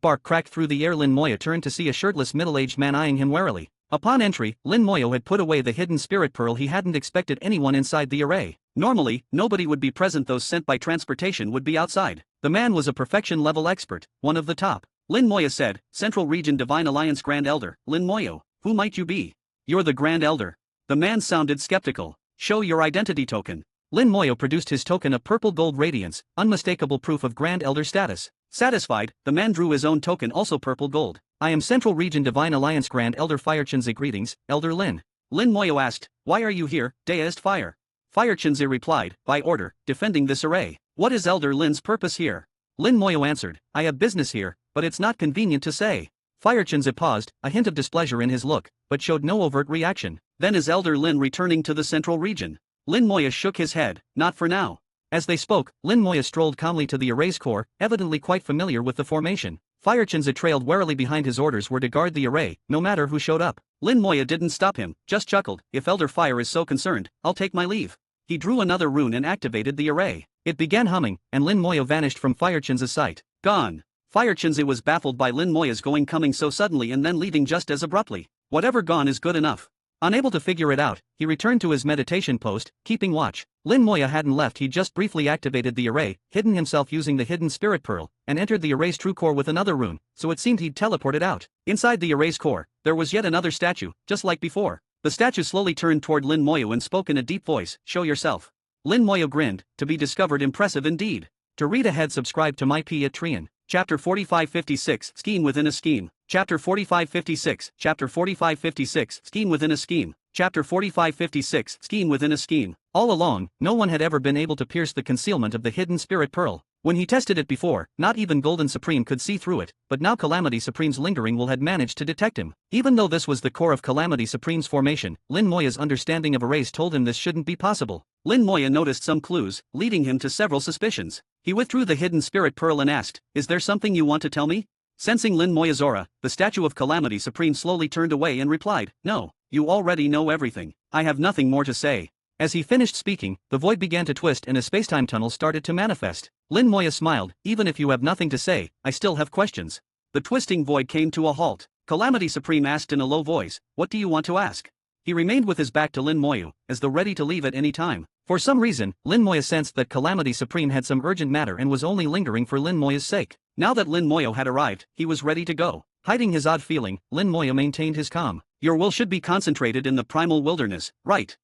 bark cracked through the air. Lin Moya turned to see a shirtless middle-aged man eyeing him warily. Upon entry, Lin Moyo had put away the hidden spirit pearl. He hadn't expected anyone inside the array. Normally, nobody would be present. Those sent by transportation would be outside. The man was a perfection level expert, one of the top. Lin Moya said, "Central Region Divine Alliance Grand Elder, Lin Moyo. Who might you be?" "You're the Grand Elder." The man sounded skeptical. "Show your identity token." Lin Moyo produced his token of purple gold radiance, unmistakable proof of Grand Elder status. Satisfied, the man drew his own token, also purple gold. "I am Central Region Divine Alliance Grand Elder Firechinze. Greetings, Elder Lin." Lin Moyo asked, "Why are you here, Deist Fire?" Firechinze replied, "By order, defending this array." "What is Elder Lin's purpose here?" Lin Moyo answered, "I have business here, but it's not convenient to say." Firechinze paused, a hint of displeasure in his look, but showed no overt reaction. "Then is Elder Lin returning to the Central Region?" Lin Moya shook his head, "Not for now." As they spoke, Lin Moya strolled calmly to the array's core, evidently quite familiar with the formation. Firechinze trailed warily behind. His orders were to guard the array, no matter who showed up. Lin Moya didn't stop him, just chuckled, "If Elder Fire is so concerned, I'll take my leave." He drew another rune and activated the array. It began humming, and Lin Moya vanished from Firechinze's sight. "Gone." Firechinze was baffled by Lin Moya's coming so suddenly and then leaving just as abruptly. Whatever, gone is good enough. Unable to figure it out, he returned to his meditation post, keeping watch. Lin Moya hadn't left. He just briefly activated the array, hidden himself using the hidden spirit pearl, and entered the array's true core with another rune, so it seemed he'd teleported out. Inside the array's core, there was yet another statue, just like before. The statue slowly turned toward Lin Moya and spoke in a deep voice, "Show yourself." Lin Moyo grinned, to be discovered impressive indeed. To read ahead, subscribe to my Patreon. Chapter 4556, Scheme Within a Scheme. Chapter 4556, Chapter 4556, Scheme Within a Scheme. Chapter 4556, Scheme Within a Scheme. All along, no one had ever been able to pierce the concealment of the hidden spirit pearl. When he tested it before, not even Golden Supreme could see through it, but now Calamity Supreme's lingering will had managed to detect him. Even though this was the core of Calamity Supreme's formation, Lin Moya's understanding of erase told him this shouldn't be possible. Lin Moya noticed some clues, leading him to several suspicions. He withdrew the hidden spirit pearl and asked, "Is there something you want to tell me?" Sensing Lin Moya's aura, the statue of Calamity Supreme slowly turned away and replied, "No, you already know everything. I have nothing more to say." As he finished speaking, the void began to twist and a spacetime tunnel started to manifest. Lin Moya smiled, "Even if you have nothing to say, I still have questions." The twisting void came to a halt. Calamity Supreme asked in a low voice, "What do you want to ask?" He remained with his back to Lin Moya, as though ready to leave at any time. For some reason, Lin Moya sensed that Calamity Supreme had some urgent matter and was only lingering for Lin Moya's sake. Now that Lin Moya had arrived, he was ready to go. Hiding his odd feeling, Lin Moya maintained his calm. "Your will should be concentrated in the primal wilderness, right?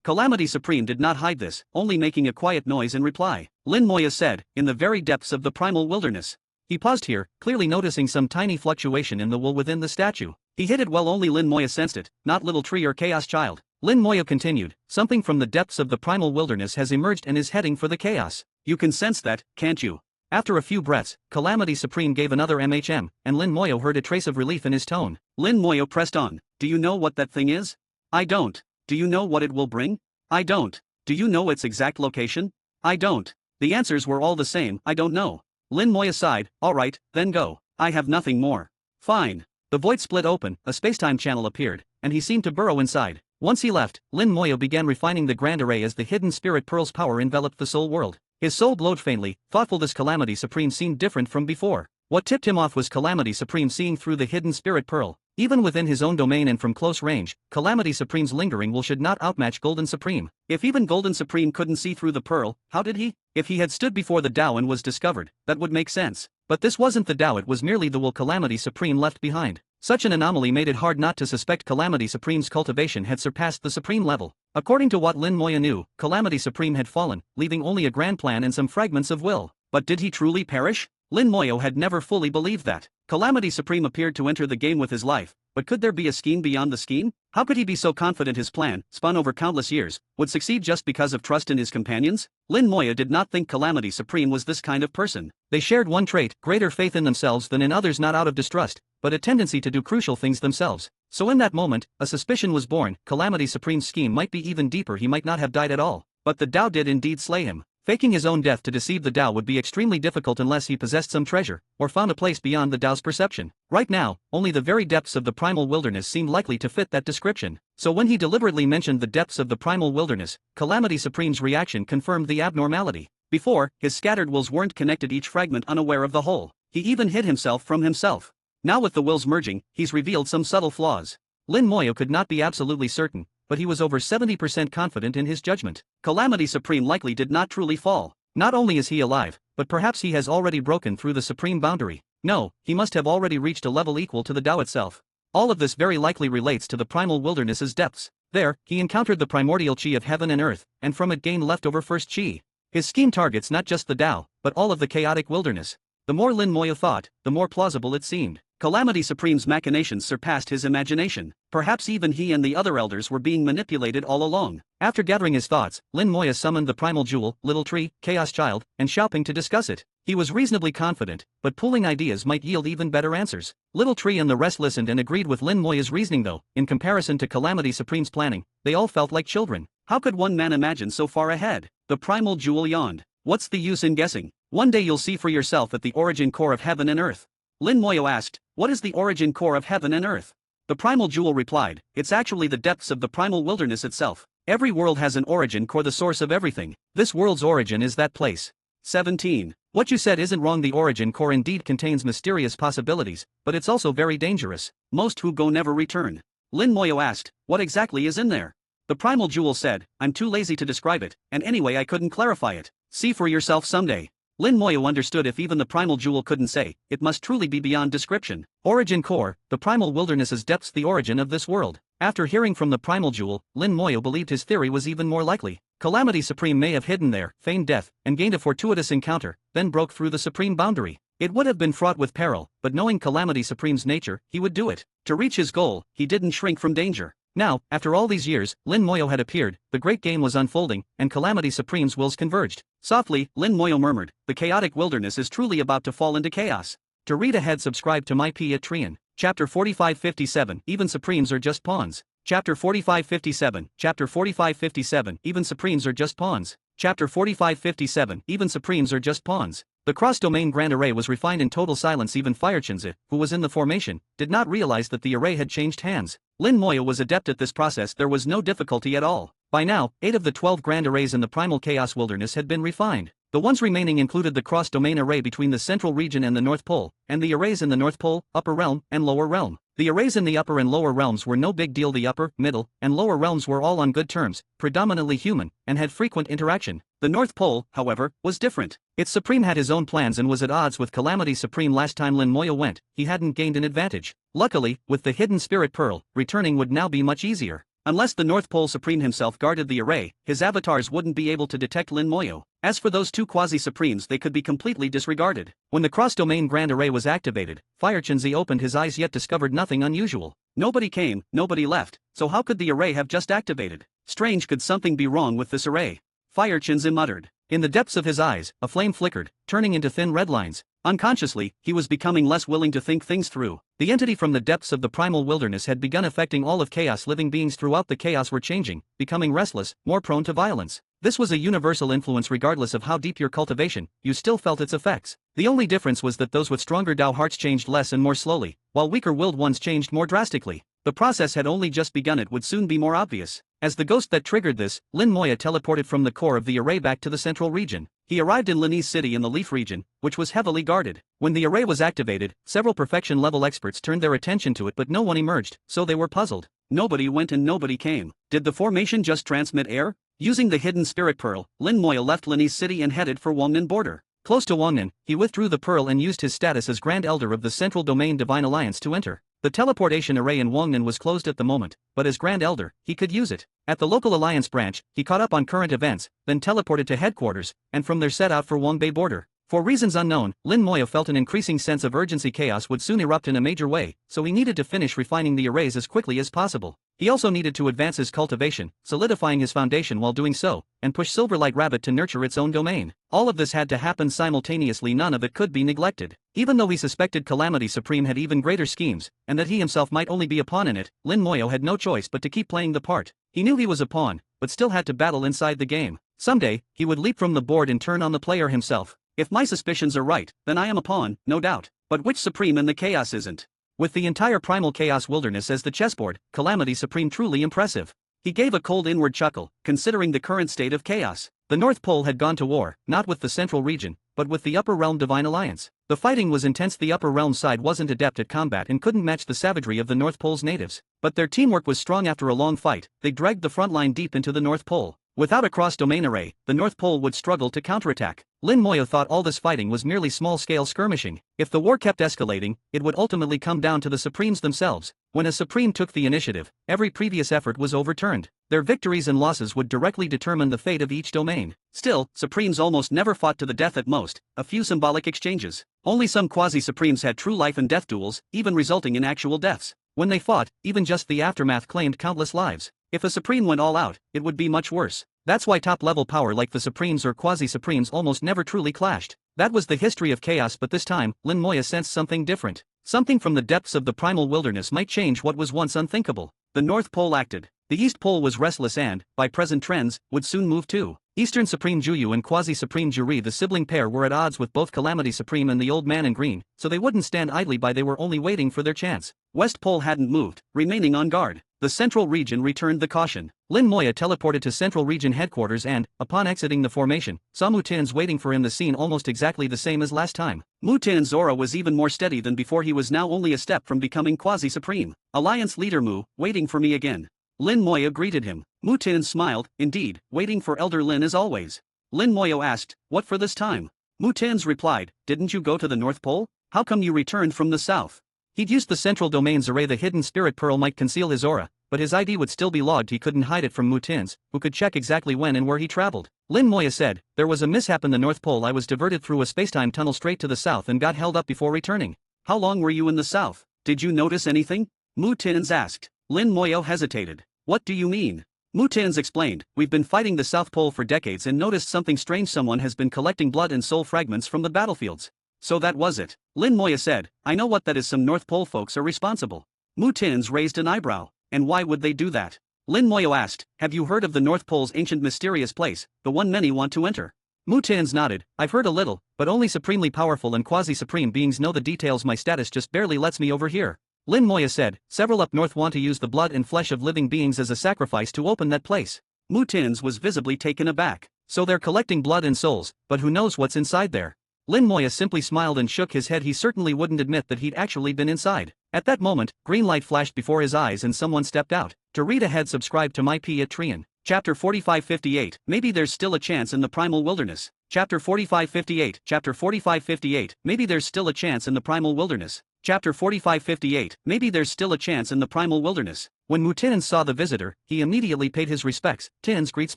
Calamity Supreme did not hide this, only making a quiet noise in reply. Lin Moya said, "In the very depths of the primal wilderness." He paused here, clearly noticing some tiny fluctuation in the will within the statue. He hid it well, only Lin Moya sensed it, not Little Tree or Chaos Child. Lin Moya continued, "Something from the depths of the primal wilderness has emerged and is heading for the chaos. You can sense that, can't you?" After a few breaths, Calamity Supreme gave another MHM, and Lin Moya heard a trace of relief in his tone. Lin Moya pressed on, "Do you know what that thing is?" "I don't." "Do you know what it will bring?" "I don't." "Do you know its exact location?" "I don't." The answers were all the same, "I don't know." Lin Moya sighed, "All right, then go. I have nothing more." "Fine." The void split open, a spacetime channel appeared, and he seemed to burrow inside. Once he left, Lin Moya began refining the grand array as the hidden spirit pearl's power enveloped the soul world. His soul glowed faintly, thoughtful. This Calamity Supreme seemed different from before. What tipped him off was Calamity Supreme seeing through the hidden spirit pearl. Even within his own domain and from close range, Calamity Supreme's lingering will should not outmatch Golden Supreme. If even Golden Supreme couldn't see through the pearl, how did he? If he had stood before the Tao and was discovered, that would make sense. But this wasn't the Tao, it was merely the will Calamity Supreme left behind. Such an anomaly made it hard not to suspect Calamity Supreme's cultivation had surpassed the supreme level. According to what Lin Moya knew, Calamity Supreme had fallen, leaving only a grand plan and some fragments of will. But did he truly perish? Lin Moya had never fully believed that. Calamity Supreme appeared to enter the game with his life, but could there be a scheme beyond the scheme? How could he be so confident his plan, spun over countless years, would succeed just because of trust in his companions? Lin Moya did not think Calamity Supreme was this kind of person. They shared one trait, greater faith in themselves than in others, not out of distrust, but a tendency to do crucial things themselves. So in that moment, a suspicion was born, Calamity Supreme's scheme might be even deeper, he might not have died at all. But the Tao did indeed slay him. Faking his own death to deceive the Tao would be extremely difficult unless he possessed some treasure, or found a place beyond the Tao's perception. Right now, only the very depths of the primal wilderness seemed likely to fit that description. So when he deliberately mentioned the depths of the primal wilderness, Calamity Supreme's reaction confirmed the abnormality. Before, his scattered wills weren't connected, each fragment unaware of the whole. He even hid himself from himself. Now with the wills merging, he's revealed some subtle flaws. Lin Moya could not be absolutely certain, but he was over 70% confident in his judgment. Calamity Supreme likely did not truly fall. Not only is he alive, but perhaps he has already broken through the supreme boundary. No, he must have already reached a level equal to the Tao itself. All of this very likely relates to the primal wilderness's depths. There, he encountered the primordial chi of heaven and earth, and from it gained leftover first chi. His scheme targets not just the Tao, but all of the chaotic wilderness. The more Lin Moya thought, the more plausible it seemed. Calamity Supreme's machinations surpassed his imagination. Perhaps even he and the other elders were being manipulated all along. After gathering his thoughts, Lin Moya summoned the Primal Jewel, Little Tree, Chaos Child, and Xiaoping to discuss it. He was reasonably confident, but pooling ideas might yield even better answers. Little Tree and the rest listened and agreed with Lin Moya's reasoning, though, in comparison to Calamity Supreme's planning, they all felt like children. How could one man imagine so far ahead? The Primal Jewel yawned. What's the use in guessing? One day you'll see for yourself at the origin core of heaven and earth. Lin Moya asked, what is the origin core of heaven and earth? The Primal Jewel replied, it's actually the depths of the primal wilderness itself. Every world has an origin core, the source of everything. This world's origin is that place. 17. What you said isn't wrong. The origin core indeed contains mysterious possibilities, but it's also very dangerous. Most who go never return. Lin Moya asked, what exactly is in there? The Primal Jewel said, I'm too lazy to describe it, and anyway I couldn't clarify it. See for yourself someday. Lin Moya understood if even the Primal Jewel couldn't say, it must truly be beyond description. Origin core, the primal wilderness's depths, the origin of this world. After hearing from the Primal Jewel, Lin Moya believed his theory was even more likely. Calamity Supreme may have hidden there, feigned death, and gained a fortuitous encounter, then broke through the Supreme boundary. It would have been fraught with peril, but knowing Calamity Supreme's nature, he would do it. To reach his goal, he didn't shrink from danger. Now, after all these years, Lin Moyo had appeared, the great game was unfolding, and Calamity Supreme's wills converged. Softly, Lin Moyo murmured, "The chaotic wilderness is truly about to fall into chaos." To read ahead, subscribe to my Patreon. Chapter 4557, Even Supremes are just pawns. Chapter 4557, Chapter 4557, Even Supremes are just pawns. Chapter 4557, Even Supremes are just pawns. The cross-domain grand array was refined in total silence. Even Firechinze, who was in the formation, did not realize that the array had changed hands. Lin Moyo was adept at this process. There was no difficulty at all. By now, 8 of the 12 grand arrays in the primal chaos wilderness had been refined. The ones remaining included the cross-domain array between the central region and the North Pole, and the arrays in the North Pole, Upper Realm, and Lower Realm. The arrays in the upper and lower realms were no big deal. The upper, middle, and lower realms were all on good terms, predominantly human, and had frequent interaction. The North Pole, however, was different. Its Supreme had his own plans and was at odds with Calamity Supreme. Last time Lin Moyo went, he hadn't gained an advantage. Luckily, with the hidden Spirit Pearl, returning would now be much easier. Unless the North Pole Supreme himself guarded the array, his avatars wouldn't be able to detect Lin Moyo. As for those 2 quasi-supremes, they could be completely disregarded. When the cross-domain grand array was activated, Firechinze opened his eyes yet discovered nothing unusual. Nobody came, nobody left, so how could the array have just activated? Strange, could something be wrong with this array? Firechinze muttered. In the depths of his eyes, a flame flickered, turning into thin red lines. Unconsciously, he was becoming less willing to think things through. The entity from the depths of the primal wilderness had begun affecting all of chaos. Living beings throughout the chaos were changing, becoming restless, more prone to violence. This was a universal influence. Regardless of how deep your cultivation, you still felt its effects. The only difference was that those with stronger Dao hearts changed less and more slowly, while weaker-willed ones changed more drastically. The process had only just begun. It would soon be more obvious. As the ghost that triggered this, Lin Moyo teleported from the core of the array back to the central region. He arrived in Linese City in the Leaf region, which was heavily guarded. When the array was activated, several perfection-level experts turned their attention to it, but no one emerged, so they were puzzled. Nobody went and nobody came. Did the formation just transmit air? Using the hidden Spirit Pearl, Lin Moyo left Linese City and headed for Wangnan border. Close to Wangnan, he withdrew the pearl and used his status as Grand Elder of the Central Domain Divine Alliance to enter. The teleportation array in Wangnan was closed at the moment, but as Grand Elder, he could use it. At the local Alliance branch, he caught up on current events, then teleported to headquarters, and from there set out for Wangbei border. For reasons unknown, Lin Moyo felt an increasing sense of urgency. Chaos would soon erupt in a major way, so he needed to finish refining the arrays as quickly as possible. He also needed to advance his cultivation, solidifying his foundation while doing so, and push Silverlight Rabbit to nurture its own domain. All of this had to happen simultaneously. None of it could be neglected. Even though he suspected Calamity Supreme had even greater schemes, and that he himself might only be a pawn in it, Lin Moyo had no choice but to keep playing the part. He knew he was a pawn, but still had to battle inside the game. Someday, he would leap from the board and turn on the player himself. If my suspicions are right, then I am a pawn, no doubt. But which Supreme in the chaos isn't? With the entire primal chaos wilderness as the chessboard, Calamity Supreme truly impressive. He gave a cold inward chuckle, considering the current state of chaos. The North Pole had gone to war, not with the central region, but with the Upper Realm Divine Alliance. The fighting was intense. The Upper Realm side wasn't adept at combat and couldn't match the savagery of the North Pole's natives. But their teamwork was strong. After a long fight, they dragged the front line deep into the North Pole. Without a cross-domain array, the North Pole would struggle to counterattack. Lin Moyo thought all this fighting was merely small-scale skirmishing. If the war kept escalating, it would ultimately come down to the Supremes themselves. When a Supreme took the initiative, every previous effort was overturned. Their victories and losses would directly determine the fate of each domain. Still, Supremes almost never fought to the death. At most, a few symbolic exchanges. Only some quasi-Supremes had true life and death duels, even resulting in actual deaths. When they fought, even just the aftermath claimed countless lives. If a Supreme went all out, it would be much worse. That's why top-level power like the Supremes or quasi-Supremes almost never truly clashed. That was the history of chaos, but this time, Lin Moyo sensed something different. Something from the depths of the primal wilderness might change what was once unthinkable. The North Pole acted. The East Pole was restless and, by present trends, would soon move too. Eastern Supreme Juyu and Quasi-Supreme Juri, the sibling pair, were at odds with both Calamity Supreme and the Old Man in Green, so they wouldn't stand idly by. They were only waiting for their chance. West Pole hadn't moved, remaining on guard. The Central Region returned the caution. Lin Moyo teleported to Central Region headquarters and, upon exiting the formation, saw Mutin's waiting for him. The scene almost exactly the same as last time. Mutin's aura was even more steady than before. He was now only a step from becoming Quasi-Supreme. Alliance leader Mu, waiting for me again. Lin Moyo greeted him. Mutin smiled, indeed, waiting for Elder Lin as always. Lin Moyo asked, what for this time? Mutin's replied, didn't you go to the North Pole? How come you returned from the south? He'd used the central domain's array. The hidden spirit pearl might conceal his aura, but his ID would still be logged. He couldn't hide it from Mutins, who could check exactly when and where he traveled. Lin Moya said, "There was a mishap in the North Pole. I was diverted through a spacetime tunnel straight to the south and got held up before returning." "How long were you in the south? Did you notice anything?" Mutins asked. Lin Moya hesitated. "What do you mean?" Mutins explained, "We've been fighting the South Pole for decades and noticed something strange. Someone has been collecting blood and soul fragments from the battlefields." "So that was it," Lin Moya said. "I know what that is. Some North Pole folks are responsible." Mutins raised an eyebrow. "And why would they do that?" Lin Moya asked, "Have you heard of the North Pole's ancient mysterious place, the one many want to enter?" Mutins nodded. "I've heard a little, but only supremely powerful and quasi-supreme beings know the details. My status just barely lets me over here." Lin Moya said, "Several up north want to use the blood and flesh of living beings as a sacrifice to open that place." Mutins was visibly taken aback. "So they're collecting blood and souls, but who knows what's inside there?" Lin Moya simply smiled and shook his head. He certainly wouldn't admit that he'd actually been inside. At that moment, green light flashed before his eyes and someone stepped out. To read ahead, subscribe to my Patreon. Chapter 4558, Maybe There's Still a Chance in the Primal Wilderness. Chapter 4558, Chapter 4558, Maybe There's Still a Chance in the Primal Wilderness. Chapter 4558, Maybe There's Still a Chance in the Primal Wilderness. When Mutins saw the visitor, he immediately paid his respects. "Tins greets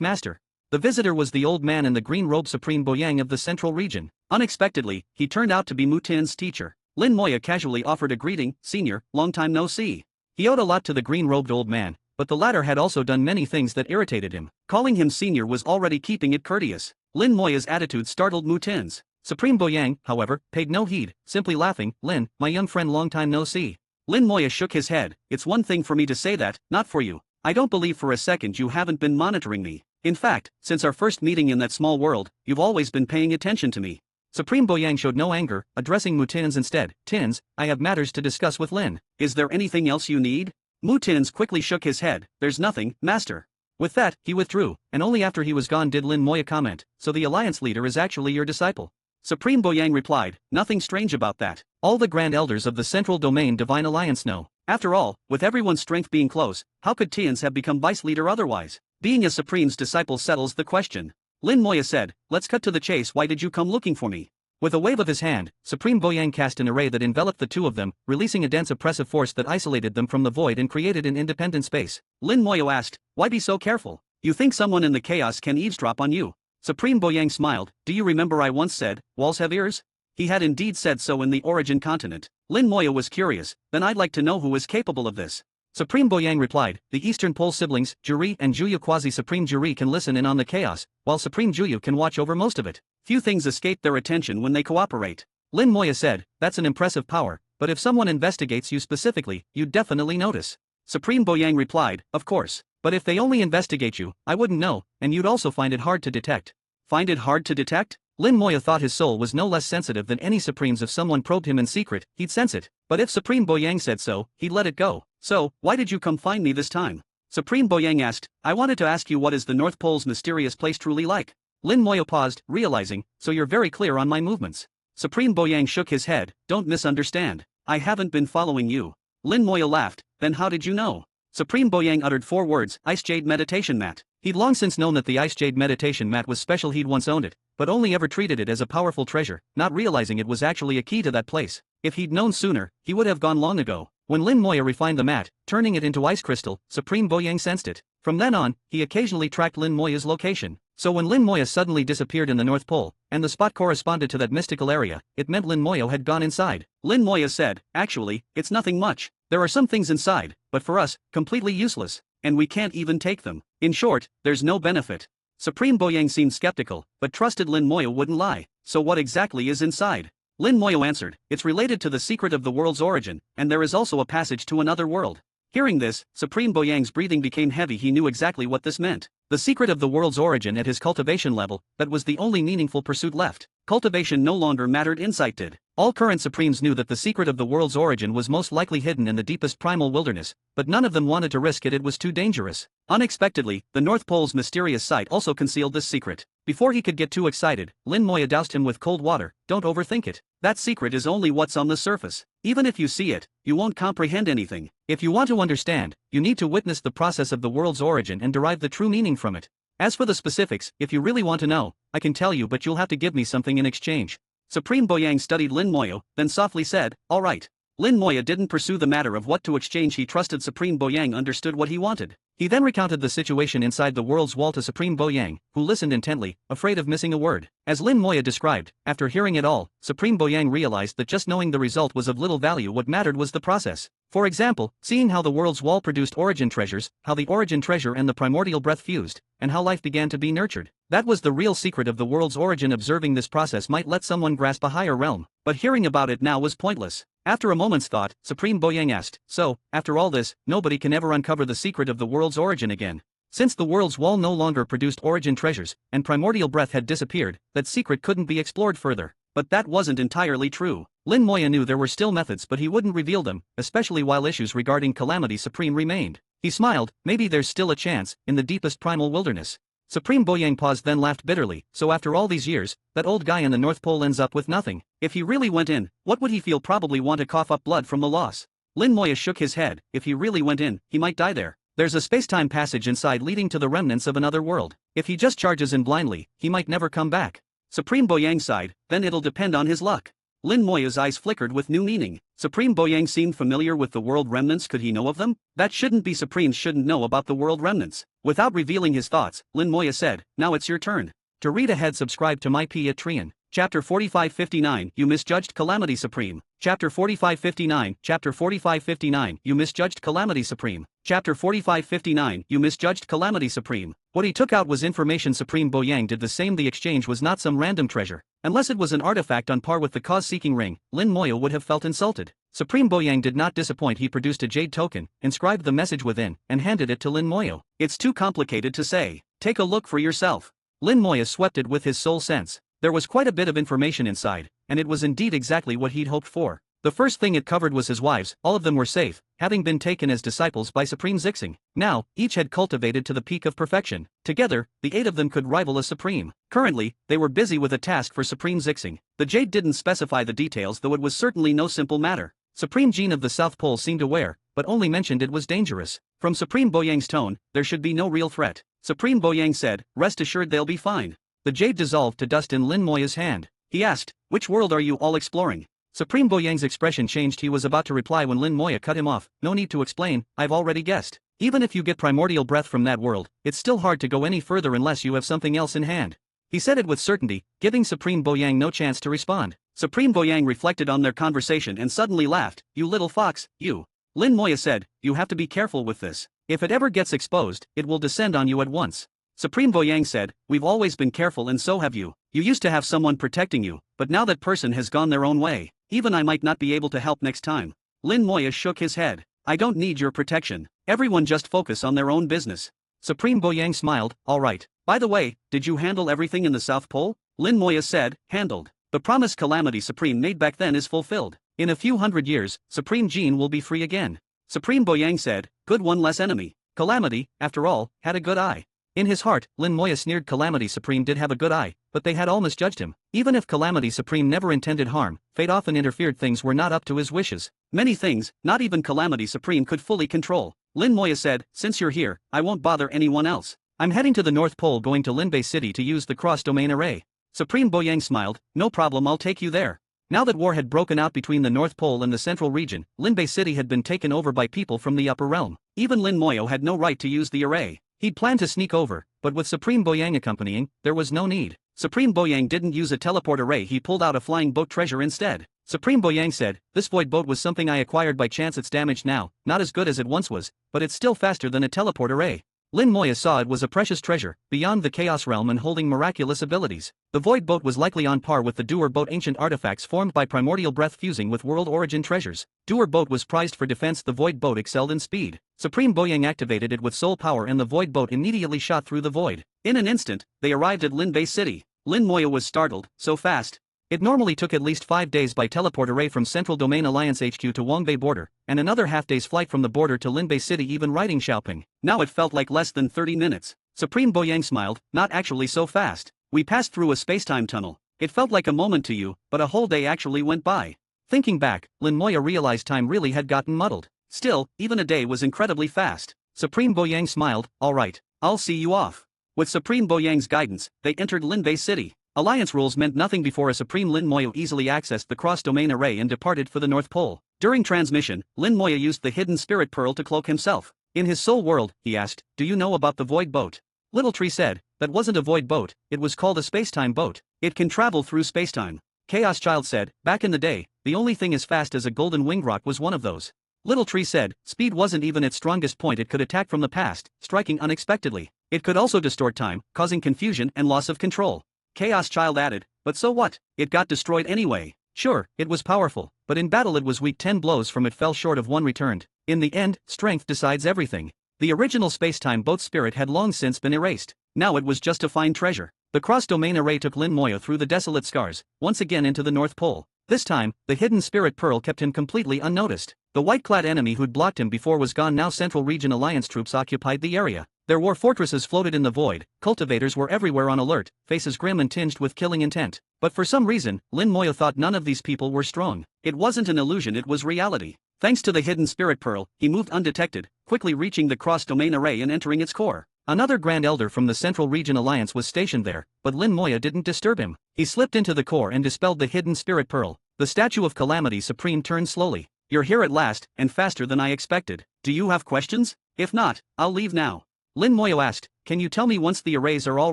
master." The visitor was the old man in the green robe, Supreme Boyang of the Central Region. Unexpectedly, he turned out to be Mutin's teacher. Lin Moya casually offered a greeting. "Senior, long time no see." He owed a lot to the green-robed old man, but the latter had also done many things that irritated him. Calling him senior was already keeping it courteous. Lin Moya's attitude startled Mutins. Supreme Boyang, however, paid no heed, simply laughing. "Lin, my young friend, long time no see." Lin Moya shook his head. "It's one thing for me to say that, not for you. I don't believe for a second you haven't been monitoring me. In fact, since our first meeting in that small world, you've always been paying attention to me." Supreme Boyang showed no anger, addressing Mutins instead. "Tins, I have matters to discuss with Lin." "Is there anything else you need?" Mutins quickly shook his head. "There's nothing, master." With that, he withdrew, and only after he was gone did Lin Moya comment, "So the alliance leader is actually your disciple?" Supreme Boyang replied, "Nothing strange about that. All the grand elders of the Central Domain Divine Alliance know. After all, with everyone's strength being close, how could Tins have become vice leader otherwise? Being a Supreme's disciple settles the question." Lin Moya said, "Let's cut to the chase. Why did you come looking for me?" With a wave of his hand, Supreme Boyang cast an array that enveloped the two of them, releasing a dense oppressive force that isolated them from the void and created an independent space. Lin Moya asked, "Why be so careful? You think someone in the chaos can eavesdrop on you?" Supreme Boyang smiled. "Do you remember I once said, walls have ears?" He had indeed said so in the origin continent. Lin Moya was curious. "Then I'd like to know who is capable of this." Supreme Boyang replied, "The Eastern Pole siblings, Juri and Juyu. Quasi-Supreme Juri can listen in on the chaos, while Supreme Juyu can watch over most of it. Few things escape their attention when they cooperate." Lin Moya said, "That's an impressive power, but if someone investigates you specifically, you'd definitely notice." Supreme Boyang replied, "Of course. But if they only investigate you, I wouldn't know, and you'd also find it hard to detect." "Find it hard to detect?" Lin Moya thought his soul was no less sensitive than any Supreme's. If someone probed him in secret, he'd sense it. But if Supreme Boyang said so, he'd let it go. "So, why did you come find me this time?" Supreme Boyang asked. "I wanted to ask you, what is the North Pole's mysterious place truly like?" Lin Moya paused, realizing, "So you're very clear on my movements." Supreme Boyang shook his head. "Don't misunderstand. I haven't been following you." Lin Moya laughed. "Then how did you know?" Supreme Boyang uttered 4 words, "Ice Jade Meditation Mat." He'd long since known that the Ice Jade Meditation Mat was special. He'd once owned it, but only ever treated it as a powerful treasure, not realizing it was actually a key to that place. If he'd known sooner, he would have gone long ago. When Lin Moya refined the mat, turning it into ice crystal, Supreme Boyang sensed it. From then on, he occasionally tracked Lin Moya's location. So when Lin Moya suddenly disappeared in the North Pole, and the spot corresponded to that mystical area, it meant Lin Moya had gone inside. Lin Moya said, "Actually, it's nothing much. There are some things inside, but for us, completely useless, and we can't even take them. In short, there's no benefit." Supreme Boyang seemed skeptical, but trusted Lin Moya wouldn't lie. "So what exactly is inside?" Lin Moya answered, "It's related to the secret of the world's origin, and there is also a passage to another world." Hearing this, Supreme Boyang's breathing became heavy. He knew exactly what this meant. The secret of the world's origin at his cultivation level, that was the only meaningful pursuit left. Cultivation no longer mattered, insight did. All current Supremes knew that the secret of the world's origin was most likely hidden in the deepest primal wilderness, but none of them wanted to risk it. It was too dangerous. Unexpectedly, the North Pole's mysterious site also concealed this secret. Before he could get too excited, Lin Moya doused him with cold water. "Don't overthink it. That secret is only what's on the surface. Even if you see it, you won't comprehend anything. If you want to understand, you need to witness the process of the world's origin and derive the true meaning from it. As for the specifics, if you really want to know, I can tell you, but you'll have to give me something in exchange." Supreme Boyang studied Lin Moya, then softly said, "All right. Lin Moya didn't pursue the matter of what to exchange. He trusted Supreme Boyang understood what he wanted. He then recounted the situation inside the world's wall to Supreme Boyang, who listened intently, afraid of missing a word. As Lin Moya described, after hearing it all, Supreme Boyang realized that just knowing the result was of little value. What mattered was the process. For example, seeing how the world's wall produced origin treasures, how the origin treasure and the primordial breath fused, and how life began to be nurtured. That was the real secret of the world's origin. Observing this process might let someone grasp a higher realm, but hearing about it now was pointless. After a moment's thought, Supreme Boyang asked, "So, after all this, nobody can ever uncover the secret of the world's origin again?" Since the world's wall no longer produced origin treasures, and primordial breath had disappeared, that secret couldn't be explored further. But that wasn't entirely true. Lin Moya knew there were still methods, but he wouldn't reveal them, especially while issues regarding Calamity Supreme remained. He smiled, maybe there's still a chance, in the deepest primal wilderness. Supreme Boyang paused, then laughed bitterly. So after all these years, that old guy in the North Pole ends up with nothing. If he really went in, what would he feel? Probably want to cough up blood from the loss. Lin Moya shook his head. If he really went in, he might die there. There's a space-time passage inside leading to the remnants of another world. If he just charges in blindly, he might never come back. Supreme Boyang sighed, then it'll depend on his luck. Lin Moya's eyes flickered with new meaning. Supreme Boyang seemed familiar with the world remnants. Could he know of them? That shouldn't be. Supreme shouldn't know about the world remnants. Without revealing his thoughts, Lin Moya said, "Now it's your turn. To read ahead, subscribe to my Patreon." Chapter 4559, You Misjudged Calamity Supreme. Chapter 4559, Chapter 4559, You Misjudged Calamity Supreme. Chapter 4559, You Misjudged Calamity Supreme. What he took out was information. Supreme Boyang did the same. The exchange was not some random treasure. Unless it was an artifact on par with the cause-seeking ring, Lin Moya would have felt insulted. Supreme Boyang did not disappoint. He produced a jade token, inscribed the message within, and handed it to Lin Moya. "It's too complicated to say. Take a look for yourself." Lin Moya swept it with his sole sense. There was quite a bit of information inside, and it was indeed exactly what he'd hoped for. The first thing it covered was his wives. All of them were safe, having been taken as disciples by Supreme Zixing. Now, each had cultivated to the peak of perfection. Together, the 8 of them could rival a Supreme. Currently, they were busy with a task for Supreme Zixing. The jade didn't specify the details, though it was certainly no simple matter. Supreme Jean of the South Pole seemed aware, but only mentioned it was dangerous. From Supreme Boyang's tone, there should be no real threat. Supreme Boyang said, "Rest assured they'll be fine." The jade dissolved to dust in Lin Moya's hand. He asked, "Which world are you all exploring?" Supreme Boyang's expression changed. He was about to reply when Lin Moya cut him off. "No need to explain, I've already guessed. Even if you get primordial breath from that world, it's still hard to go any further unless you have something else in hand." He said it with certainty, giving Supreme Boyang no chance to respond. Supreme Boyang reflected on their conversation and suddenly laughed. "You little fox, you." Lin Moya said, "You have to be careful with this. If it ever gets exposed, it will descend on you at once." Supreme Boyang said, "We've always been careful and so have you. You used to have someone protecting you, but now that person has gone their own way. Even I might not be able to help next time." Lin Moya shook his head. "I don't need your protection. Everyone just focus on their own business." Supreme Boyang smiled, "All right. By the way, did you handle everything in the South Pole?" Lin Moya said, "Handled. The promise Calamity Supreme made back then is fulfilled. In a few hundred years, Supreme Jean will be free again." Supreme Boyang said, "Good, one less enemy." Calamity, after all, had a good eye. In his heart, Lin Moya sneered. Calamity Supreme did have a good eye, but they had all misjudged him. Even if Calamity Supreme never intended harm, fate often interfered. Things were not up to his wishes. Many things, not even Calamity Supreme could fully control. Lin Moya said, "Since you're here, I won't bother anyone else. I'm heading to the North Pole, going to Linbei City to use the cross-domain array." Supreme Boyang smiled, "No problem, I'll take you there." Now that war had broken out between the North Pole and the Central region, Linbei City had been taken over by people from the upper realm. Even Lin Moya had no right to use the array. He'd planned to sneak over, but with Supreme Boyang accompanying, there was no need. Supreme Boyang didn't use a teleport array. He pulled out a flying boat treasure instead. Supreme Boyang said, "This void boat was something I acquired by chance. It's damaged now, not as good as it once was, but it's still faster than a teleport array." Lin Moya saw it was a precious treasure, beyond the Chaos Realm and holding miraculous abilities. The Void Boat was likely on par with the Doer Boat, ancient artifacts formed by primordial breath fusing with world origin treasures. Doer Boat was prized for defense. The Void Boat excelled in speed. Supreme Boyang activated it with soul power and the Void Boat immediately shot through the void. In an instant, they arrived at Linbei City. Lin Moya was startled, so fast. It normally took at least 5 days by teleport array from Central Domain Alliance HQ to Wangbei border, and another half-day's flight from the border to Linbei City even riding Xiaoping. Now it felt like less than 30 minutes. Supreme Boyang smiled, "Not actually so fast. We passed through a space-time tunnel. It felt like a moment to you, but a whole day actually went by." Thinking back, Lin Moya realized time really had gotten muddled. Still, even a day was incredibly fast. Supreme Boyang smiled, "All right, I'll see you off." With Supreme Boyang's guidance, they entered Linbei City. Alliance rules meant nothing before a Supreme Lin Moya easily accessed the cross-domain array and departed for the North Pole. During transmission, Lin Moya used the hidden spirit pearl to cloak himself. In his soul world, he asked, "Do you know about the void boat?" Little Tree said, "That wasn't a void boat, it was called a spacetime boat. It can travel through spacetime." Chaos Child said, "Back in the day, the only thing as fast as a golden winged rock was one of those." Little Tree said, "Speed wasn't even its strongest point. It could attack from the past, striking unexpectedly. It could also distort time, causing confusion and loss of control." Chaos Child added, "But so what? It got destroyed anyway." Sure, it was powerful, but in battle it was weak. 10 blows from it fell short of one returned. In the end, strength decides everything. The original spacetime boat spirit had long since been erased. Now it was just to find treasure. The cross-domain array took Lin Moya through the desolate scars, once again into the North Pole. This time, the hidden spirit pearl kept him completely unnoticed. The white-clad enemy who'd blocked him before was gone. Now Central Region Alliance troops occupied the area. Their war fortresses floated in the void, cultivators were everywhere on alert, faces grim and tinged with killing intent. But for some reason, Lin Moya thought none of these people were strong. It wasn't an illusion, it was reality. Thanks to the hidden spirit pearl, he moved undetected, quickly reaching the cross-domain array and entering its core. Another Grand Elder from the Central Region Alliance was stationed there, but Lin Moya didn't disturb him. He slipped into the core and dispelled the hidden spirit pearl. The statue of Calamity Supreme turned slowly. "You're here at last, and faster than I expected. Do you have questions? If not, I'll leave now." Lin Moya asked, "Can you tell me once the arrays are all